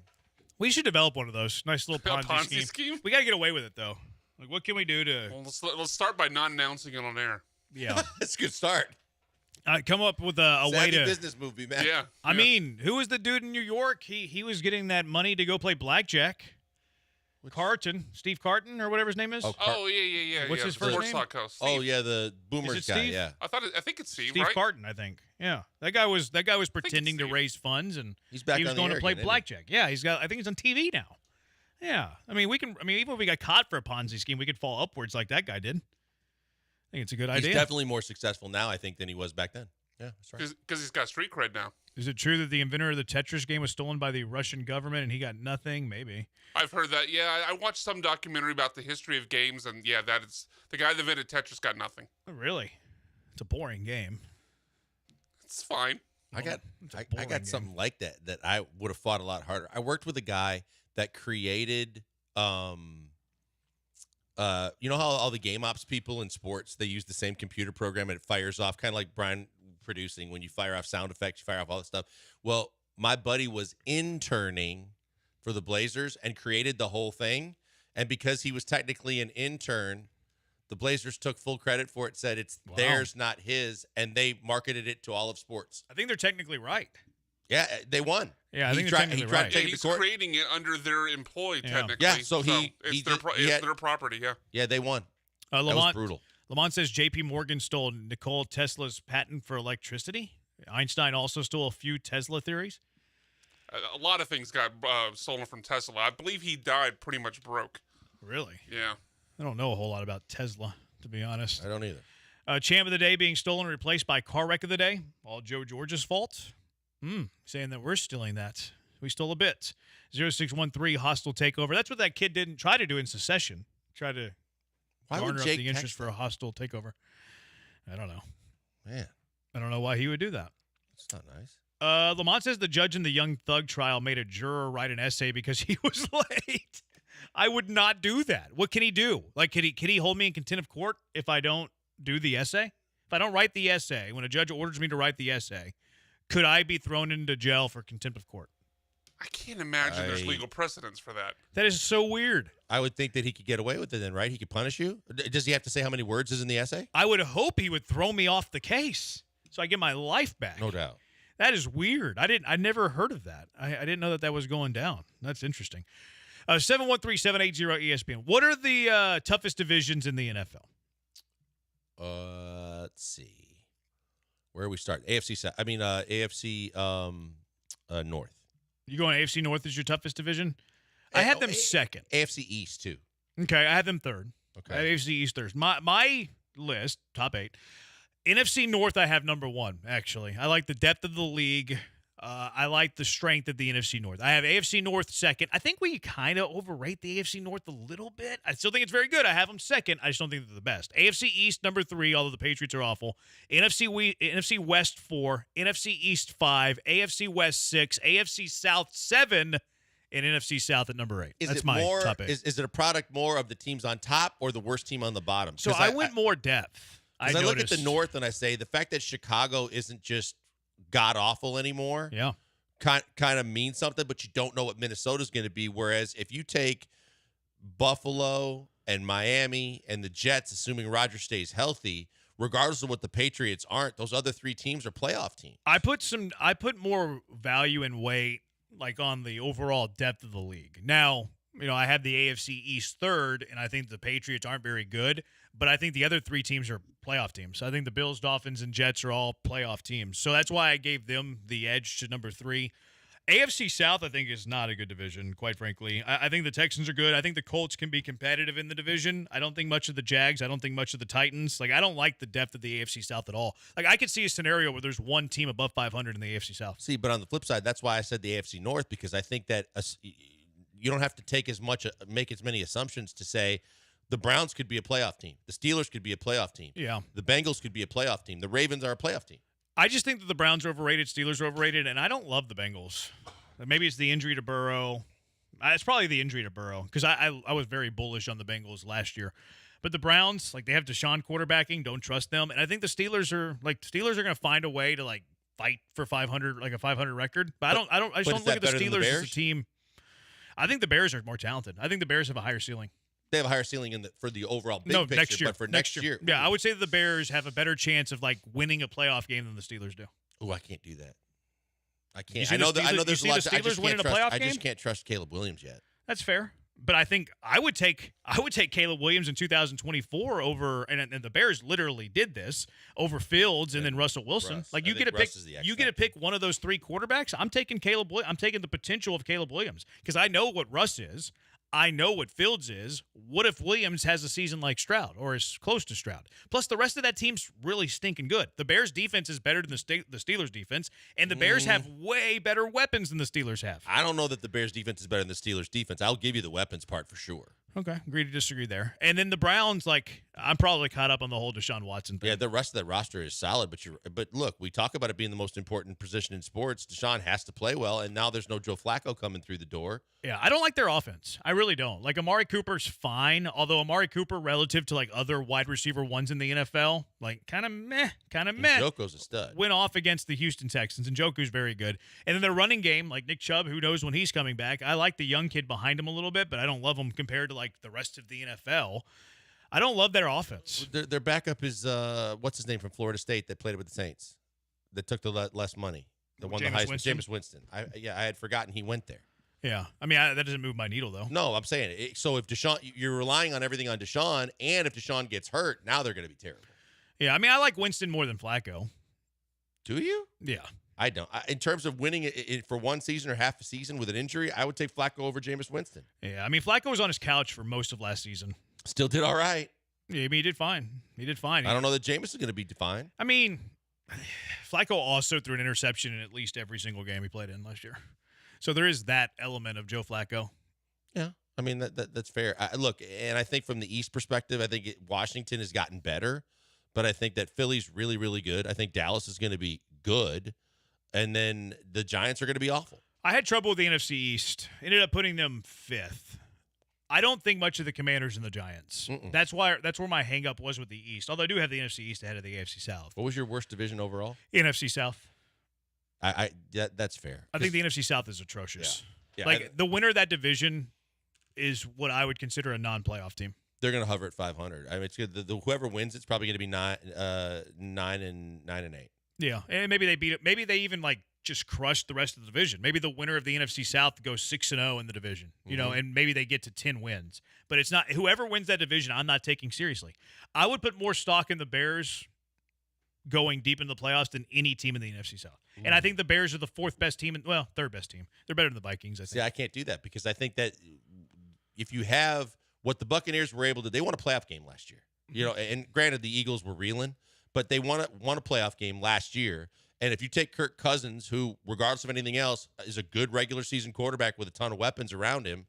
We should develop one of those. Nice little Ponzi, Ponzi scheme? We got to get away with it, though. Like, what can we do to... Well, let's start by not announcing it on air. Yeah. That's a good start. Come up with a way to... business movie, man. Yeah. I mean, who was the dude in New York? He was getting that money to go play blackjack. Steve Carton, or whatever his name is. Yeah. What's his first name? Host. Oh, yeah, the Boomers Is it guy, Steve? yeah. I think it's Steve, Steve right? Carton, I think. Yeah, that guy was pretending to raise funds, and he's back he was on the going air to play again, isn't he? blackjack. Yeah, I think he's on TV now. Yeah, I mean, even if we got caught for a Ponzi scheme, we could fall upwards like that guy did. I think it's a good idea. He's definitely more successful now, I think, than he was back then. Yeah, that's right. Because he's got street cred now. Is it true that the inventor of the Tetris game was stolen by the Russian government and he got nothing? Maybe. I've heard that. Yeah, I watched some documentary about the history of games, and yeah, that is the guy that invented Tetris got nothing. Oh, really? It's a boring game. It's fine. I got something like that I would have fought a lot harder. I worked with a guy that created, you know how all the game ops people in sports, they use the same computer program and it fires off, kind of like Brian producing, when you fire off sound effects, you fire off all that stuff. Well, my buddy was interning for the Blazers and created the whole thing. And because he was technically an intern, the Blazers took full credit for it, said it's theirs, not his, and they marketed it to all of sports. I think they're technically right. Yeah, they won. Yeah, I think they're technically right. Yeah, he's creating it under their employ, technically. Yeah, so it's their property, yeah. Yeah, they won. That was brutal. Lamont says J.P. Morgan stole Nikola Tesla's patent for electricity. Einstein also stole a few Tesla theories. A lot of things got stolen from Tesla. I believe he died pretty much broke. Really? Yeah. I don't know a whole lot about Tesla, to be honest. I don't either. Champ of the day being stolen and replaced by car wreck of the day. All Joe George's fault. Saying that we're stealing that. We stole a bit. 0613 hostile takeover. That's what that kid didn't try to do in secession. Try to garner up the interest for a hostile takeover. I don't know. Man. I don't know why he would do that. It's not nice. Lamont says the judge in the Young Thug trial made a juror write an essay because he was late. I would not do that. What can he do? Like, can he hold me in contempt of court if I don't do the essay? If I don't write the essay, when a judge orders me to write the essay, could I be thrown into jail for contempt of court? I can't imagine there's legal precedence for that. That is so weird. I would think that he could get away with it then, right? He could punish you? Does he have to say how many words is in the essay? I would hope he would throw me off the case so I get my life back. No doubt. That is weird. I never heard of that. I didn't know that was going down. That's interesting. 713-780-ESPN. What are the toughest divisions in the NFL? Let's see. Where we start? AFC North. You going AFC North is your toughest division? I had them second. AFC East too. Okay, I had them third. Okay. I had AFC East third. My list, top 8. NFC North I have number 1, actually. I like the depth of the league. I like the strength of the NFC North. I have AFC North second. I think we kind of overrate the AFC North a little bit. I still think it's very good. I have them second. I just don't think they're the best. AFC East number 3, although the Patriots are awful. NFC West 4, NFC East 5, AFC West 6, AFC South 7, and NFC South at number 8. That's my top 8. Is it a product more of the teams on top or the worst team on the bottom? So I went more depth. I look at the North and I say the fact that Chicago isn't just god awful anymore. Yeah. Kind of means something, but you don't know what Minnesota's going to be. Whereas if you take Buffalo and Miami and the Jets, assuming Rodgers stays healthy, regardless of what the Patriots aren't, those other 3 teams are playoff teams. I put more value and weight like on the overall depth of the league. Now, I have the AFC East third, and I think the Patriots aren't very good, but I think the other 3 teams are playoff teams. I think the Bills, Dolphins, and Jets are all playoff teams. So that's why I gave them the edge to number 3. AFC South, I think, is not a good division, quite frankly. I think the Texans are good. I think the Colts can be competitive in the division. I don't think much of the Jags. I don't think much of the Titans. I don't like the depth of the AFC South at all. I could see a scenario where there's one team above 500 in the AFC South. See, but on the flip side, that's why I said the AFC North, because I think that you don't have to make as many assumptions to say the Browns could be a playoff team. The Steelers could be a playoff team. Yeah. The Bengals could be a playoff team. The Ravens are a playoff team. I just think that the Browns are overrated, Steelers are overrated, and I don't love the Bengals. Maybe it's the injury to Burrow. It's probably the injury to Burrow because I was very bullish on the Bengals last year. But the Browns, like, they have Deshaun quarterbacking, don't trust them. And I think the Steelers are going to find a way to, like, fight for 500, like a 500 record. But I just don't look at the Steelers as a team. I think the Bears are more talented. I think the Bears have a higher ceiling. They have a higher ceiling for the overall big picture, next year. But for next year. Yeah, I would say that the Bears have a better chance of, like, winning a playoff game than the Steelers do. Oh, I can't do that. I can't. I know there's a lot. I just can't trust Caleb Williams yet. That's fair. But I think I would take Caleb Williams in 2024 over, and the Bears literally did this over Fields and then Russell Wilson. Like, you get to pick one of those three quarterbacks. I'm taking I'm taking the potential of Caleb Williams because I know what Russ is. I know what Fields is. What if Williams has a season like Stroud or is close to Stroud? Plus, the rest of that team's really stinking good. The Bears' defense is better than the Steelers' defense, and the Bears have way better weapons than the Steelers have. I don't know that the Bears' defense is better than the Steelers' defense. I'll give you the weapons part for sure. Okay, agree to disagree there. And then the Browns, like, I'm probably caught up on the whole Deshaun Watson thing. Yeah, the rest of that roster is solid, but look, we talk about it being the most important position in sports. Deshaun has to play well, and now there's no Joe Flacco coming through the door. Yeah, I don't like their offense. I really don't. Like, Amari Cooper's fine, although Amari Cooper, relative to, like, other wide receiver ones in the NFL, like, kind of meh. Njoku's a stud. Went off against the Houston Texans, and Njoku's very good. And then their running game, like Nick Chubb, who knows when he's coming back. I like the young kid behind him a little bit, but I don't love him compared to, like, the rest of the NFL. I don't love their offense. Their backup is, what's his name from Florida State that played with the Saints, that took the less money, that won the Heisman. Jameis Winston. I had forgotten he went there. Yeah, I mean, that doesn't move my needle, though. No, I'm saying it. So if Deshaun, you're relying on everything on Deshaun, and if Deshaun gets hurt, now they're going to be terrible. Yeah, I mean, I like Winston more than Flacco. Do you? Yeah. I don't. In terms of winning it for one season or half a season with an injury, I would take Flacco over Jameis Winston. Yeah, I mean, Flacco was on his couch for most of last season. Still did all right. Yeah, I mean, he did fine. I don't know that Jameis is going to be fine. I mean, Flacco also threw an interception in at least every single game he played in last year. So there is that element of Joe Flacco. Yeah, I mean, that's fair. Look, and I think from the East perspective, I think Washington has gotten better, but I think that Philly's really, really good. I think Dallas is going to be good, and then the Giants are going to be awful. I had trouble with the NFC East. Ended up putting them 5th. I don't think much of the Commanders and the Giants. That's where my hang-up was with the East, although I do have the NFC East ahead of the AFC South. What was your worst division overall? NFC South. That's fair. I think the NFC South is atrocious. Yeah. The winner of that division is what I would consider a non-playoff team. They're going to hover at 500. I mean, it's good. Whoever wins, it's probably going to be 9 and 8. Yeah, and maybe they beat it. Maybe they even just crush the rest of the division. Maybe the winner of the NFC South goes 6-0 in the division. You know, and maybe they get to 10 wins. But it's not whoever wins that division. I'm not taking seriously. I would put more stock in the Bears going deep into the playoffs than any team in the NFC South. And I think the Bears are the 4th best team, third best team. They're better than the Vikings, I think. See, I can't do that because I think that if you have what the Buccaneers were able to, they won a playoff game last year. You know, and granted the Eagles were reeling, but they won a playoff game last year. And if you take Kirk Cousins, who, regardless of anything else, is a good regular season quarterback with a ton of weapons around him,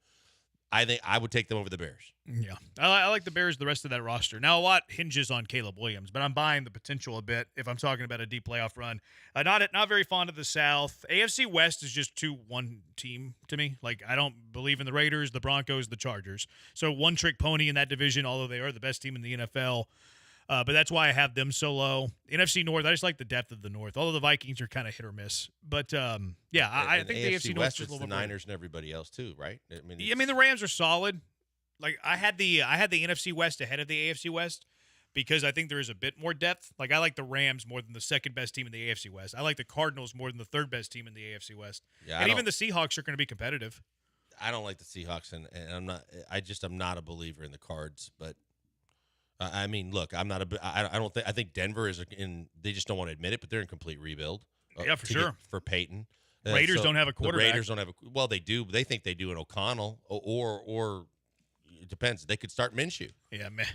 I think I would take them over the Bears. Yeah. I like the Bears, the rest of that roster. Now, a lot hinges on Caleb Williams, but I'm buying the potential a bit if I'm talking about a deep playoff run. Not very fond of the South. AFC West is just one team to me. Like, I don't believe in the Raiders, the Broncos, the Chargers. So one-trick pony in that division, although they are the best team in the NFL. But that's why I have them so low. NFC North, I just like the depth of the North, although the Vikings are kind of hit or miss. But, I think the AFC West North is the Niners and everybody else too, right? I mean, the Rams are solid. Like, I had the NFC West ahead of the AFC West because I think there is a bit more depth. Like, I like the Rams more than the second best team in the AFC West. I like the Cardinals more than the third best team in the AFC West. Yeah, and even the Seahawks are going to be competitive. I don't like the Seahawks, and I'm not a believer in the Cards, but I mean, look, I think Denver is they just don't want to admit it, but they're in complete rebuild. Yeah, for sure. For Peyton. Raiders don't have a quarterback. The Raiders don't have well, they do. They think they do in O'Connell, or it depends. They could start Minshew. Yeah, meh.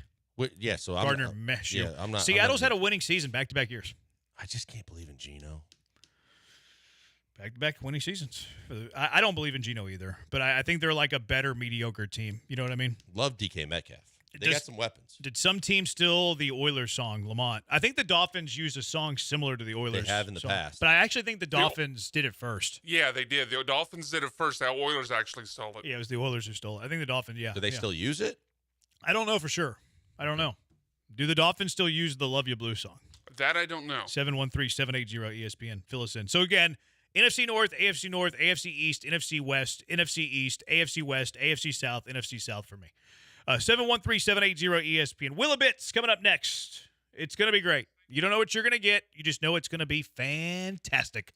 Yeah, so Gardner Minshew. Yeah, I'm not. Seattle's had a winning season back-to-back years. I just can't believe in Geno. Back-to-back winning seasons. I don't believe in Geno either, but I think they're like a better mediocre team. You know what I mean? Love DK Metcalf. They got some weapons. Did some team steal the Oilers song, Lamont? I think the Dolphins used a song similar to the Oilers. They have in the song. past. But I actually think the Dolphins did it first. Yeah, they did. The Dolphins did it first. The Oilers actually stole it. Yeah, it was the Oilers who stole it. I think the Dolphins, yeah. Do they still use it? I don't know for sure. I don't know. Do the Dolphins still use the Love You Blue song? That I don't know. 713-780-ESPN. Fill us in. So again, NFC North, AFC East, NFC West, NFC East, AFC West, AFC South, NFC South for me. 713-780-ESPN. Willabits coming up next. It's going to be great. You don't know what you're going to get. You just know it's going to be fantastic.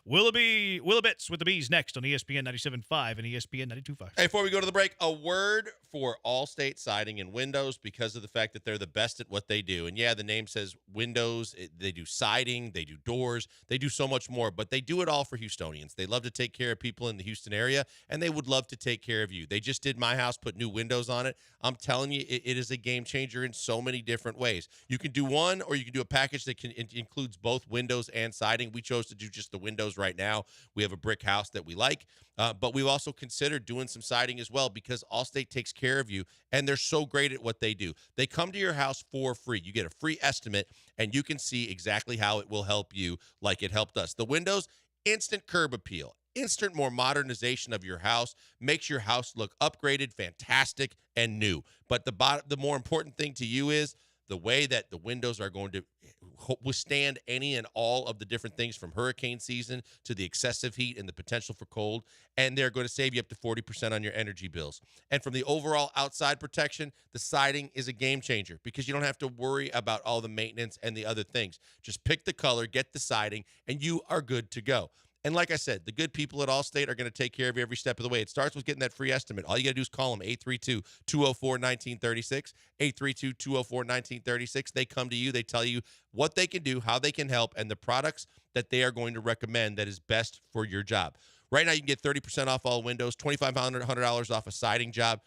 Willabits with the Bees next on ESPN 97.5 and ESPN 92.5. Hey, before we go to the break, a word for Allstate Siding and Windows because of the fact that they're the best at what they do. And yeah, the name says windows. They do siding. They do doors. They do so much more, but they do it all for Houstonians. They love to take care of people in the Houston area, and they would love to take care of you. They just did my house, put new windows on it. I'm telling you, it is a game changer in so many different ways. You can do one, or you can do a package that includes both windows and siding. We chose to do just the windows right now. We have a brick house that we like, but we've also considered doing some siding as well because Allstate takes care of you, and they're so great at what they do. They come to your house for free. You get a free estimate, and you can see exactly how it will help you like it helped us. The windows, instant curb appeal. Instant more modernization of your house makes your house look upgraded, fantastic, and new. But the more important thing to you is the way that the windows are going to withstand any and all of the different things from hurricane season to the excessive heat and the potential for cold, and they're going to save you up to 40% on your energy bills. And from the overall outside protection, the siding is a game changer because you don't have to worry about all the maintenance and the other things. Just pick the color, get the siding, and you are good to go. And like I said, the good people at Allstate are going to take care of you every step of the way. It starts with getting that free estimate. All you got to do is call them 832-204-1936, 832-204-1936. They come to you. They tell you what they can do, how they can help, and the products that they are going to recommend that is best for your job. Right now, you can get 30% off all windows, $2,500 off a siding job.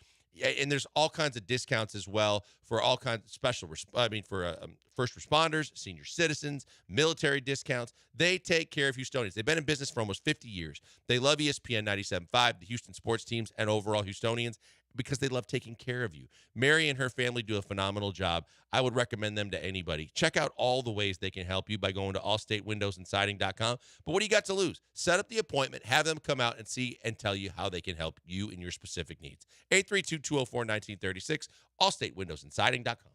And there's all kinds of discounts as well for all kinds of special, first responders, senior citizens, military discounts. They take care of Houstonians. They've been in business for almost 50 years. They love ESPN 97.5, the Houston sports teams, and overall Houstonians because they love taking care of you. Mary and her family do a phenomenal job. I would recommend them to anybody. Check out all the ways they can help you by going to allstatewindowsandsiding.com. But what do you got to lose? Set up the appointment, have them come out and see and tell you how they can help you in your specific needs. 832-204-1936, allstatewindowsandsiding.com.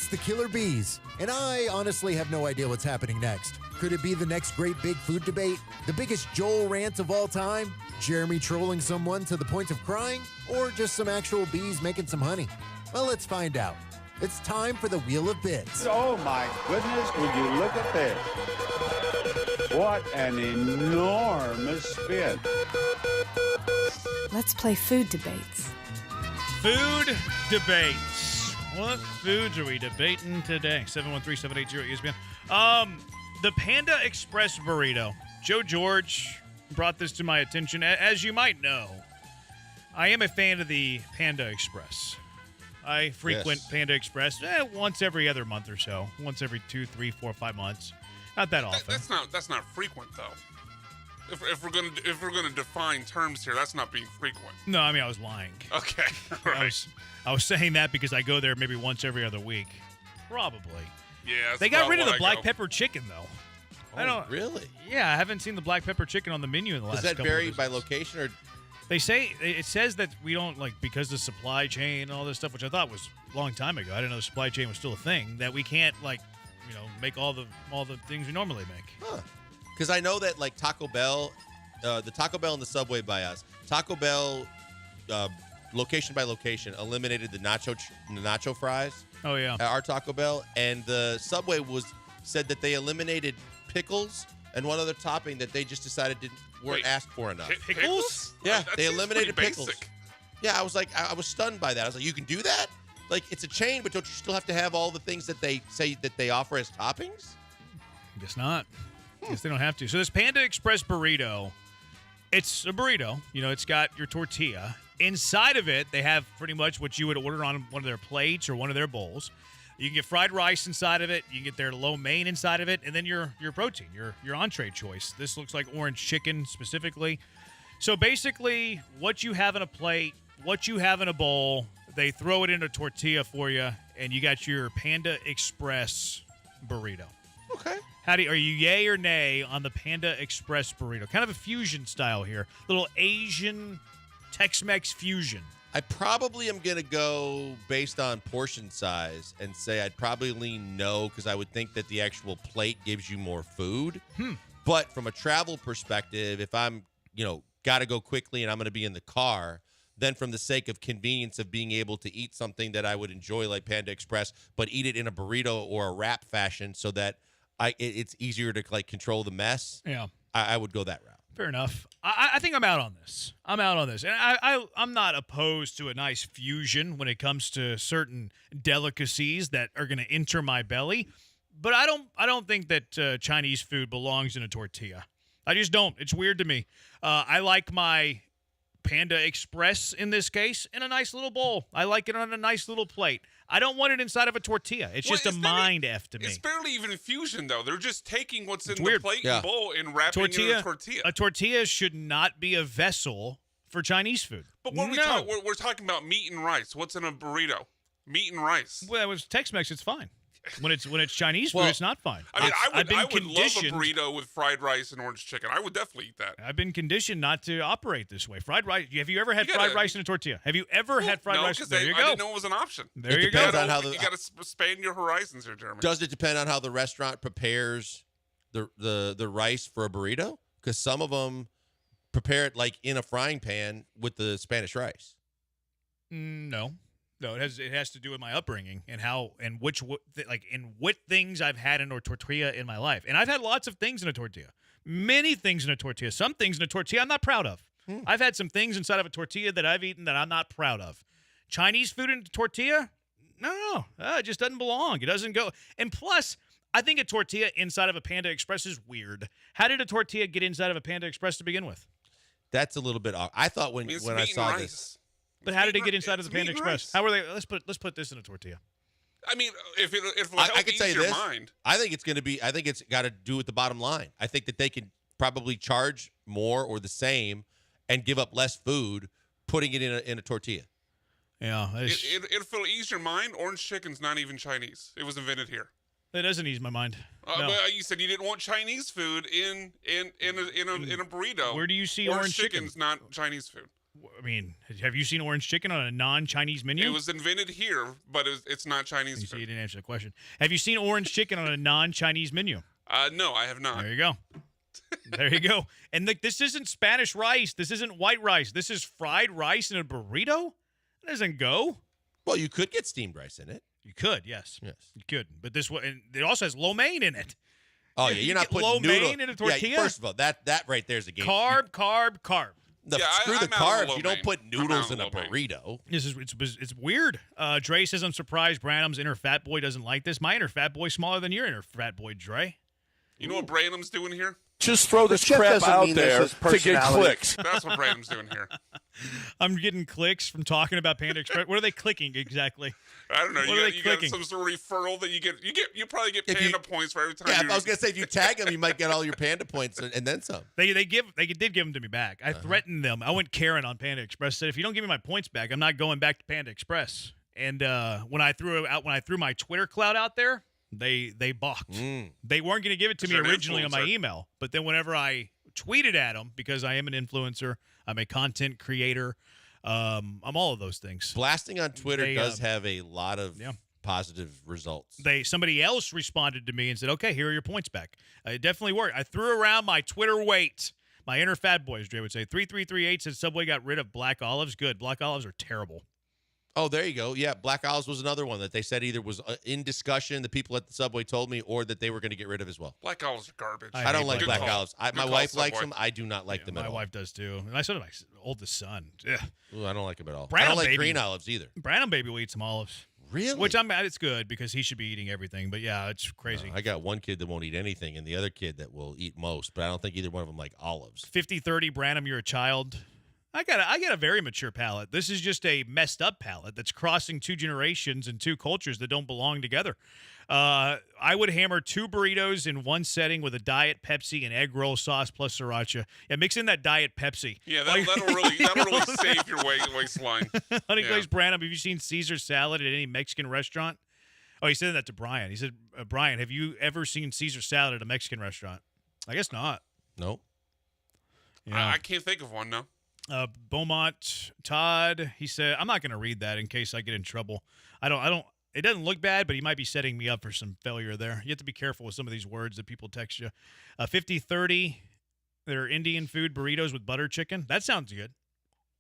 It's the Killer Bees, and I honestly have no idea what's happening next. Could it be the next great big food debate? The biggest Joel rant of all time? Jeremy trolling someone to the point of crying? Or just some actual bees making some honey? Well, let's find out. It's time for the Wheel of Bits. Oh my goodness, would you look at this? What an enormous spin. Let's play food debates. Food debates. What foods are we debating today? 713-780-ESPN. The Panda Express burrito. Joe George brought this to my attention. As you might know, I am a fan of the Panda Express. I frequent Panda Express once every other month or so. Once every 2, 3, 4, 5 months. Not that often. That's not frequent though. If we're gonna define terms here, that's not being frequent. No, I mean I was lying. Okay. Right. I was saying that because I go there maybe once every other week. Probably. Yeah. They got rid of the black pepper chicken though. I don't really. Yeah, I haven't seen the black pepper chicken on the menu in the last. Does that couple vary of by location or? It says that we don't because the supply chain and all this stuff, which I thought was a long time ago. I didn't know the supply chain was still a thing. That we can't make all the things we normally make. Huh. Because I know that Taco Bell, the Taco Bell and the Subway by us, Taco Bell, location by location, eliminated the nacho fries. Oh yeah. At our Taco Bell, and the Subway said that they eliminated pickles and one other topping that they just decided weren't asked for enough. Pickles? Yeah, That they seems eliminated pretty pickles. basic. Yeah, I was I was stunned by that. I was like, you can do that? It's a chain, but don't you still have to have all the things that they say that they offer as toppings? Guess not. Guess they don't have to. So this Panda Express burrito, it's a burrito. It's got your tortilla. Inside of it, they have pretty much what you would order on one of their plates or one of their bowls. You can get fried rice inside of it. You can get their lo mein inside of it, and then your protein, your entree choice. This looks like orange chicken specifically. So basically, what you have in a plate, what you have in a bowl, they throw it in a tortilla for you, and you got your Panda Express burrito. Okay. Are you yay or nay on the Panda Express burrito? Kind of a fusion style here. Little Asian Tex-Mex fusion. I probably am going to go based on portion size and say I'd probably lean no because I would think that the actual plate gives you more food. But from a travel perspective, if I'm, got to go quickly and I'm going to be in the car, then from the sake of convenience of being able to eat something that I would enjoy like Panda Express, but eat it in a burrito or a wrap fashion so that it's easier to control the mess. Yeah. I would go that route. Fair enough. I think I'm out on this. And I'm not opposed to a nice fusion when it comes to certain delicacies that are going to enter my belly. But I don't think that Chinese food belongs in a tortilla. I just don't. It's weird to me. I like my Panda Express in this case in a nice little bowl. I like it on a nice little plate. I don't want it inside of a tortilla. It's just a mind F to me. It's barely even fusion, though. They're just taking what's in weird. the plate and bowl and wrapping it in a tortilla. A tortilla should not be a vessel for Chinese food. But what we're talking about meat and rice. What's in a burrito? Meat and rice. Well, it was Tex-Mex. It's fine. When it's Chinese food, it's not fine. I mean, I would love a burrito with fried rice and orange chicken. I would definitely eat that. I've been conditioned not to operate this way. Fried rice. Have you ever had fried rice in a tortilla? Have you ever had fried rice? There you go. I didn't know it was an option. There you go. You got to expand your horizons here, Jeremy. Does it depend on how the restaurant prepares the rice for a burrito? Because some of them prepare it in a frying pan with the Spanish rice. No, it has to do with my upbringing and what things I've had in a tortilla in my life. And I've had lots of things in a tortilla. Many things in a tortilla. Some things in a tortilla I'm not proud of. I've had some things inside of a tortilla that I've eaten that I'm not proud of. Chinese food in a tortilla? No. It just doesn't belong. It doesn't go. And plus, I think a tortilla inside of a Panda Express is weird. How did a tortilla get inside of a Panda Express to begin with? That's a little bit odd. I thought when I saw this. But how did it get inside of the Panda Express? How were they? Let's put this in a tortilla. I mean, if I could say this, mind. I think it's got to do with the bottom line. I think that they can probably charge more or the same and give up less food putting it in a tortilla. Yeah, it'll ease your mind. Orange chicken's not even Chinese. It was invented here. That doesn't ease my mind. No. But you said you didn't want Chinese food in a burrito. Where do you see orange chicken's not Chinese food? I mean, have you seen orange chicken on a non-Chinese menu? It was invented here, but it's not Chinese You food. didn't answer the question. Have you seen orange chicken on a non-Chinese menu? No, I have not. There you go. There you go. And this isn't Spanish rice. This isn't white rice. This is fried rice in a burrito. That doesn't go. Well, you could get steamed rice in it. You could, yes. Yes. You could. But this one, and it also has lo mein in it. Oh, yeah, you're not putting lo noodle mein in a tortilla. Yeah, first of all, that right there is a game. Carb. Screw the I'm out on carbs. lo You don't mein. put I'm noodles out in a on lo mein. burrito. It's weird. Dre says, I'm surprised Branham's inner fat boy doesn't like this. My inner fat boy smaller than your inner fat boy, Dre. You know what Branham's doing here? Just throw this crap out there to get clicks. That's what Branham's doing here. I'm getting clicks from talking about Panda Express. What are they clicking exactly? I don't know. What are they You got clicking? some sort of referral that you probably get Panda points for every time. Yeah, you I was gonna say if you tag them, you might get all your Panda points and then some. They did give them to me back. I threatened them. I went Karen on Panda Express. Said if you don't give me my points back, I'm not going back to Panda Express. And when I threw my Twitter clout out there, they balked. They weren't going to give it to me You're an originally on my influencer. email, but then whenever I tweeted at them, because I am an influencer, I'm a content creator, I'm all of those things. Blasting on Twitter They, does have a lot of positive results. Somebody else responded to me and said, "Okay, here are your points back." It definitely worked. I threw around my Twitter weight. My inner fat boy, as Dre would say. 3338 said Subway got rid of black olives. Good. Black olives are terrible. Oh, there you go. Yeah, black olives was another one that they said either was in discussion, the people at the Subway told me, or that they were going to get rid of as well. Black olives are garbage. I don't like Good black call. olives. My Good call, wife likes Subway. them. I do not like them at My all. wife does too. And I said to my oldest son, ugh. Ooh, I don't like them at all. I Branham don't like baby. green olives either. Branham baby will eat some olives. Really? Which I'm mad. It's good because he should be eating everything. But yeah, it's crazy. I got one kid that won't eat anything and the other kid that will eat most, but I don't think either one of them like olives. 50-30, Branham, you're a child. I got a very mature palate. This is just a messed up palate that's crossing two generations and two cultures that don't belong together. I would hammer 2 burritos in one setting with a Diet Pepsi and egg roll sauce plus sriracha. Yeah, mix in that Diet Pepsi. Yeah, that'll really save your waistline. Honey Yeah. Glazed Branham, have you seen Caesar salad at any Mexican restaurant? Oh, he said that to Brian. He said, Brian, have you ever seen Caesar salad at a Mexican restaurant? I guess not. Nope. Yeah. I can't think of one, no. Beaumont Todd, he said, I'm not going to read that in case I get in trouble. I don't. It doesn't look bad, but he might be setting me up for some failure there. You have to be careful with some of these words that people text you. 50-30, they're Indian food burritos with butter chicken. That sounds good.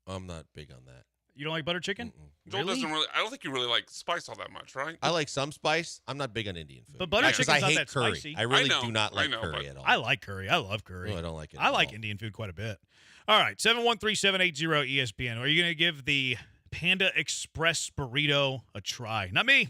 I'm not big on that. You don't like butter chicken? Joel doesn't really. I don't think you really like spice all that much, right? I like some spice. I'm not big on Indian food. But butter Because chicken's I not hate that curry. spicy. I really I know, do not like but curry at all. I like curry. I love curry. No, I don't like it I at like all. Indian food quite a bit. All right, 713-780 ESPN. Are you going to give the Panda Express burrito a try? Not me.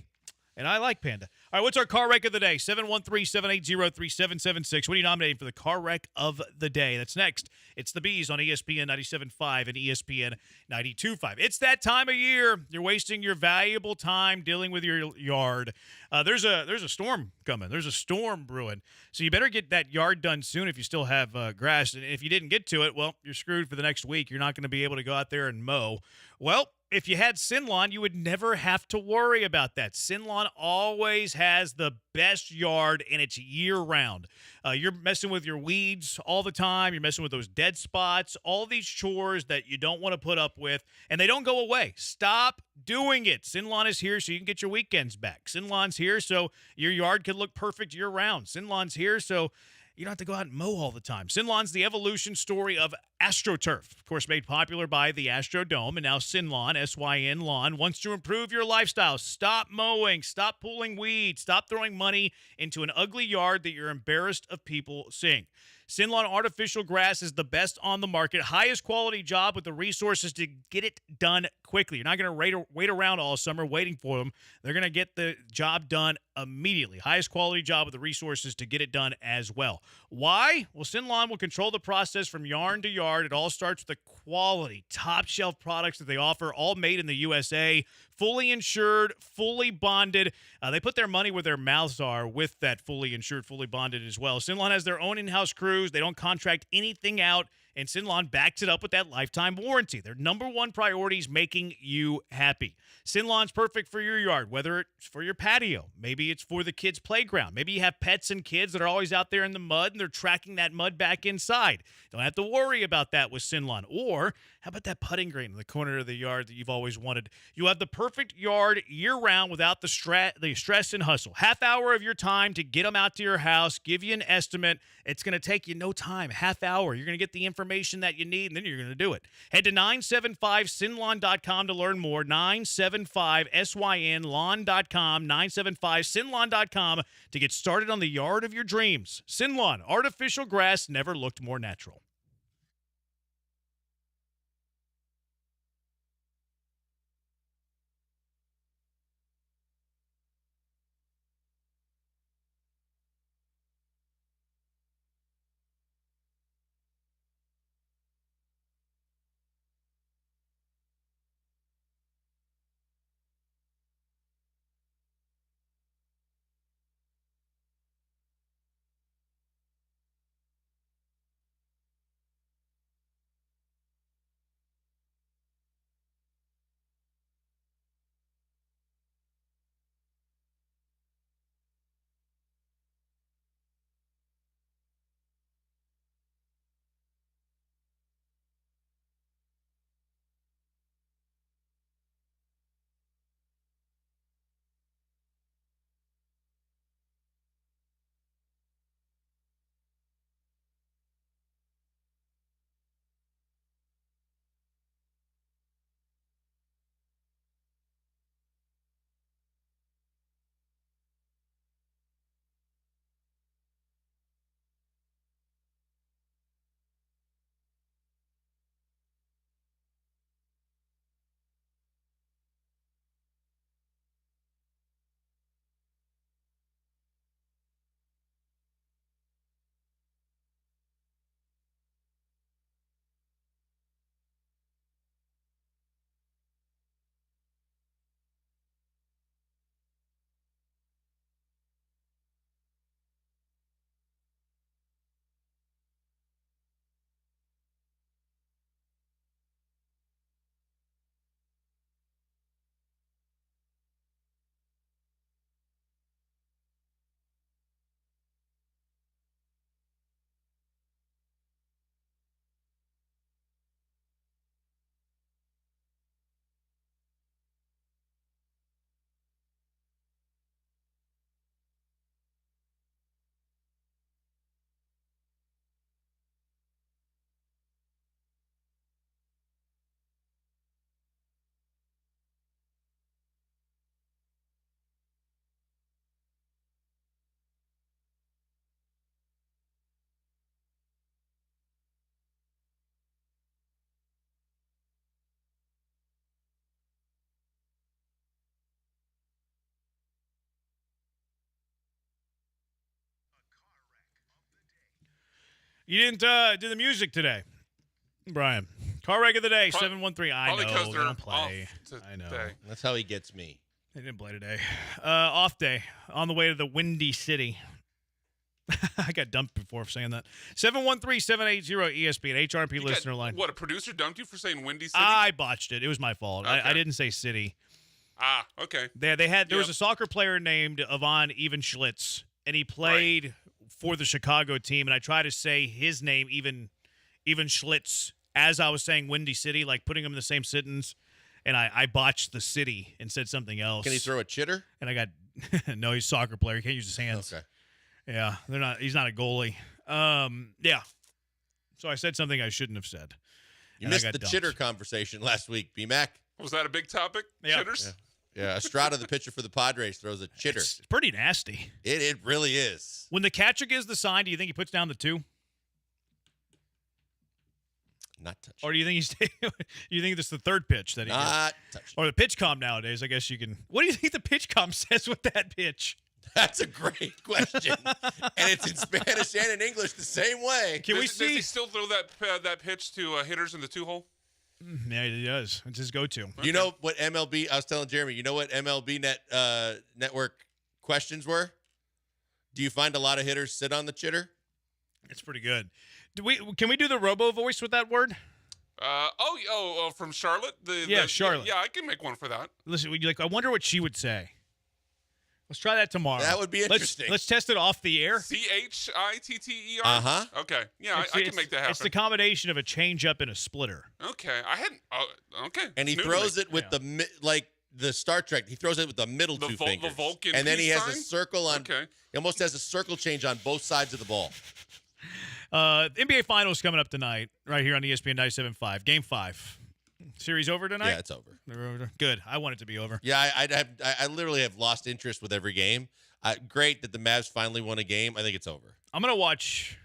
And I like Panda. All right, what's our car wreck of the day? 713-780-3776. What are you nominating for the car wreck of the day? That's next. It's the Bees on ESPN 97.5 and ESPN 92.5. It's that time of year. You're wasting your valuable time dealing with your yard. There's a storm coming. There's a storm brewing. So you better get that yard done soon if you still have grass. And if you didn't get to it, well, you're screwed for the next week. You're not going to be able to go out there and mow. Well, if you had Sinlawn, you would never have to worry about that. Sinlawn always has the best yard, and it's year-round. You're messing with your weeds all the time. You're messing with those dead spots, all these chores that you don't want to put up with, and they don't go away. Stop doing it. Sinlawn is here so you can get your weekends back. Sinlawn's here so your yard can look perfect year-round. Sinlawn's here so you don't have to go out and mow all the time. Sinlawn's the evolution story of AstroTurf, of course, made popular by the Astrodome, and now Sinlawn, S-Y-N Lawn, wants to improve your lifestyle. Stop mowing. Stop pulling weeds. Stop throwing money into an ugly yard that you're embarrassed of people seeing. Sinlawn artificial grass is the best on the market, highest quality job with the resources to get it done quickly. You're not going to wait around all summer waiting for them. They're going to get the job done immediately. Highest quality job with the resources to get it done as well. Why? Well, Sinlawn will control the process from yarn to yard. It all starts with the quality, top-shelf products that they offer, all made in the USA, fully insured, fully bonded. They put their money where their mouths are with that fully insured, fully bonded as well. Sinlawn has their own in-house crews. They don't contract anything out and Sinlon backs it up with that lifetime warranty. Their number one priority is making you happy. Sinlon's perfect for your yard, whether it's for your patio, maybe it's for the kids' playground. Maybe you have pets and kids that are always out there in the mud, and they're tracking that mud back inside. Don't have to worry about that with Sinlon. Or how about that putting green in the corner of the yard that you've always wanted? You have the perfect yard year-round without the stress and hustle. Half hour of your time to get them out to your house, give you an estimate. It's going to take you no time, half hour. You're going to get the information that you need, and then you're going to do it. Head to 975sinlon.com to learn more. 975synlawn.com, 975sinlawn.com to get started on the yard of your dreams. Sinlon, artificial grass never looked more natural. You didn't do the music today, Brian. Car wreck of the day, 713. I know, they don't play. I know. That's how he gets me. They didn't play today. Off day, on the way to the Windy City. I got dumped before for saying that. 713-780-ESPN, HRP listener line. What, a producer dumped you for saying Windy City? I botched it. It was my fault. Okay. I didn't say city. Ah, okay. There was a soccer player named Ivan Schlitz, and he played for the Chicago team, and I tried to say his name, even Schlitz, as I was saying Windy City, like putting them in the same sentence, and I botched the city and said something else. Can he throw a chitter? And I got no, he's a soccer player. He can't use his hands. Okay. Yeah, he's not a goalie. Yeah. So I said something I shouldn't have said. You missed the chitter conversation last week, B-Mac. Was that a big topic? Yeah. Chitters? Yeah, Estrada, the pitcher for the Padres, throws a chitter. It's pretty nasty. It really is. When the catcher gives the sign, do you think he puts down the 2? Not touching. Or do you think you think this is the third pitch that he not touching? Or the pitch comm nowadays, I guess you can. What do you think the pitch comm says with that pitch? That's a great question. And it's in Spanish and in English the same way. Does he still throw that pitch to hitters in the 2-hole? Yeah, he does. It's his go-to. Okay. You know what MLB, I was telling Jeremy, you know what MLB network questions were? Do you find a lot of hitters sit on the chitter? It's pretty good. Can we do the robo voice with that word? From Charlotte? Charlotte. Yeah, I can make one for that. Listen, I wonder what she would say. Let's try that tomorrow. That would be interesting. Let's test it off the air. CHITTER? Uh-huh. Okay. Yeah, I can make that happen. It's the combination of a change-up and a splitter. Okay. I hadn't... okay. And he throws it with the Star Trek. He throws it with the middle two fingers. The Vulcan and then he has sign? a circle on... Okay. He almost has a circle change on both sides of the ball. NBA Finals coming up tonight, right here on ESPN 97.5. Game 5. Series over tonight? Yeah, it's over. Good. I want it to be over. Yeah, I literally have lost interest with every game. Great that the Mavs finally won a game. I think it's over. I'm going to watch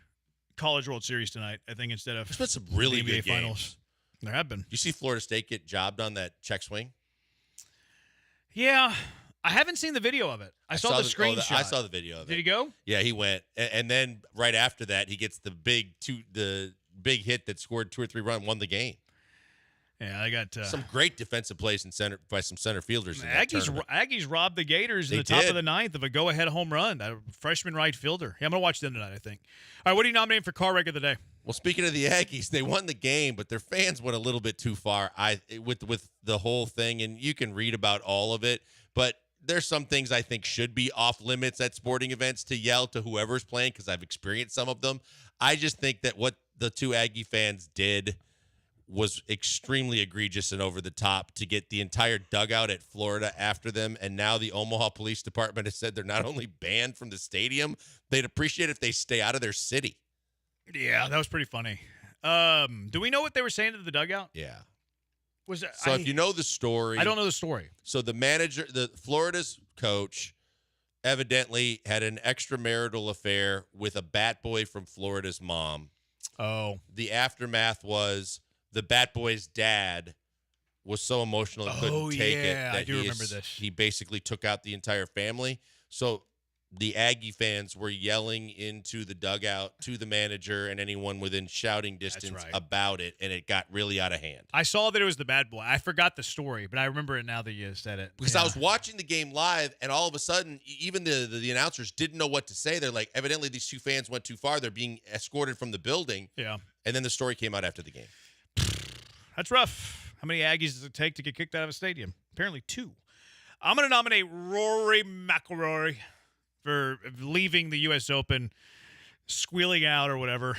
College World Series tonight, I think, instead of There's been some really the NBA good Finals. games. There have been. You see Florida State get jobbed on that check swing? Yeah. I haven't seen the video of it. I saw the screenshot. I saw the video of it. Did he go? Yeah, he went. And then right after that, he gets the big hit that scored 2 or 3 runs, won the game. Yeah, I got some great defensive plays by some center fielders. In that tournament. Aggies robbed the Gators in the top of the 9th of a go-ahead home run. That freshman right fielder. Yeah, I'm going to watch them tonight, I think. All right, what are you nominating for car wreck of the day? Well, speaking of the Aggies, they won the game, but their fans went a little bit too far with the whole thing, and you can read about all of it. But there's some things I think should be off limits at sporting events to yell to whoever's playing because I've experienced some of them. I just think that what the 2 Aggie fans did was extremely egregious and over the top to get the entire dugout at Florida after them. And now the Omaha Police Department has said they're not only banned from the stadium, they'd appreciate if they stay out of their city. Yeah, that was pretty funny. Do we know what they were saying to the dugout? Yeah. If you know the story. I don't know the story. So the Florida's coach evidently had an extramarital affair with a bat boy from Florida's mom. Oh. The aftermath was the bat boy's dad was so emotional he couldn't take it that I do remember this. He basically took out the entire family. So the Aggie fans were yelling into the dugout to the manager and anyone within shouting distance about it, and it got really out of hand. I saw that it was the bad boy. I forgot the story, but I remember it now that you said it. Because I was watching the game live, and all of a sudden, even the announcers didn't know what to say. They're like, evidently these 2 fans went too far. They're being escorted from the building. Yeah. And then the story came out after the game. That's rough. How many Aggies does it take to get kicked out of a stadium? Apparently 2. I'm going to nominate Rory McIlroy for leaving the U.S. Open, squealing out or whatever,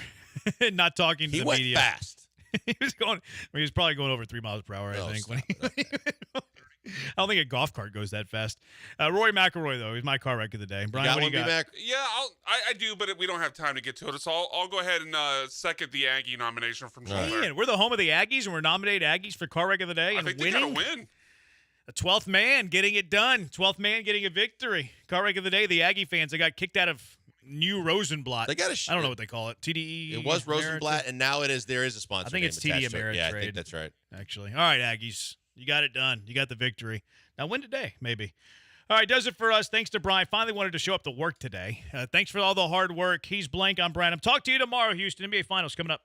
and not talking to the media. He went fast. He was probably going over 3 miles per hour, I think. I don't think a golf cart goes that fast. Rory McIlroy, though, he's my car wreck of the day. Brian, what do you got? Yeah, I do, but we don't have time to get to it. So I'll go ahead and second the Aggie nomination from John. Man, we're the home of the Aggies, and we're nominated Aggies for car wreck of the day. I think they gotta win. The 12th man getting it done. 12th man getting a victory. Car wreck of the day, the Aggie fans, they got kicked out of New Rosenblatt. They got I don't know what they call it. TDE. It was Rosenblatt, and now there is a sponsor. I think it's TD Ameritrade. Yeah, I think that's right. Actually. All right, Aggies. You got it done. You got the victory. Now win today, maybe. All right, does it for us. Thanks to Brian. Finally wanted to show up to work today. Thanks for all the hard work. He's Blank. I'm Brandon. Talk to you tomorrow, Houston. NBA Finals coming up.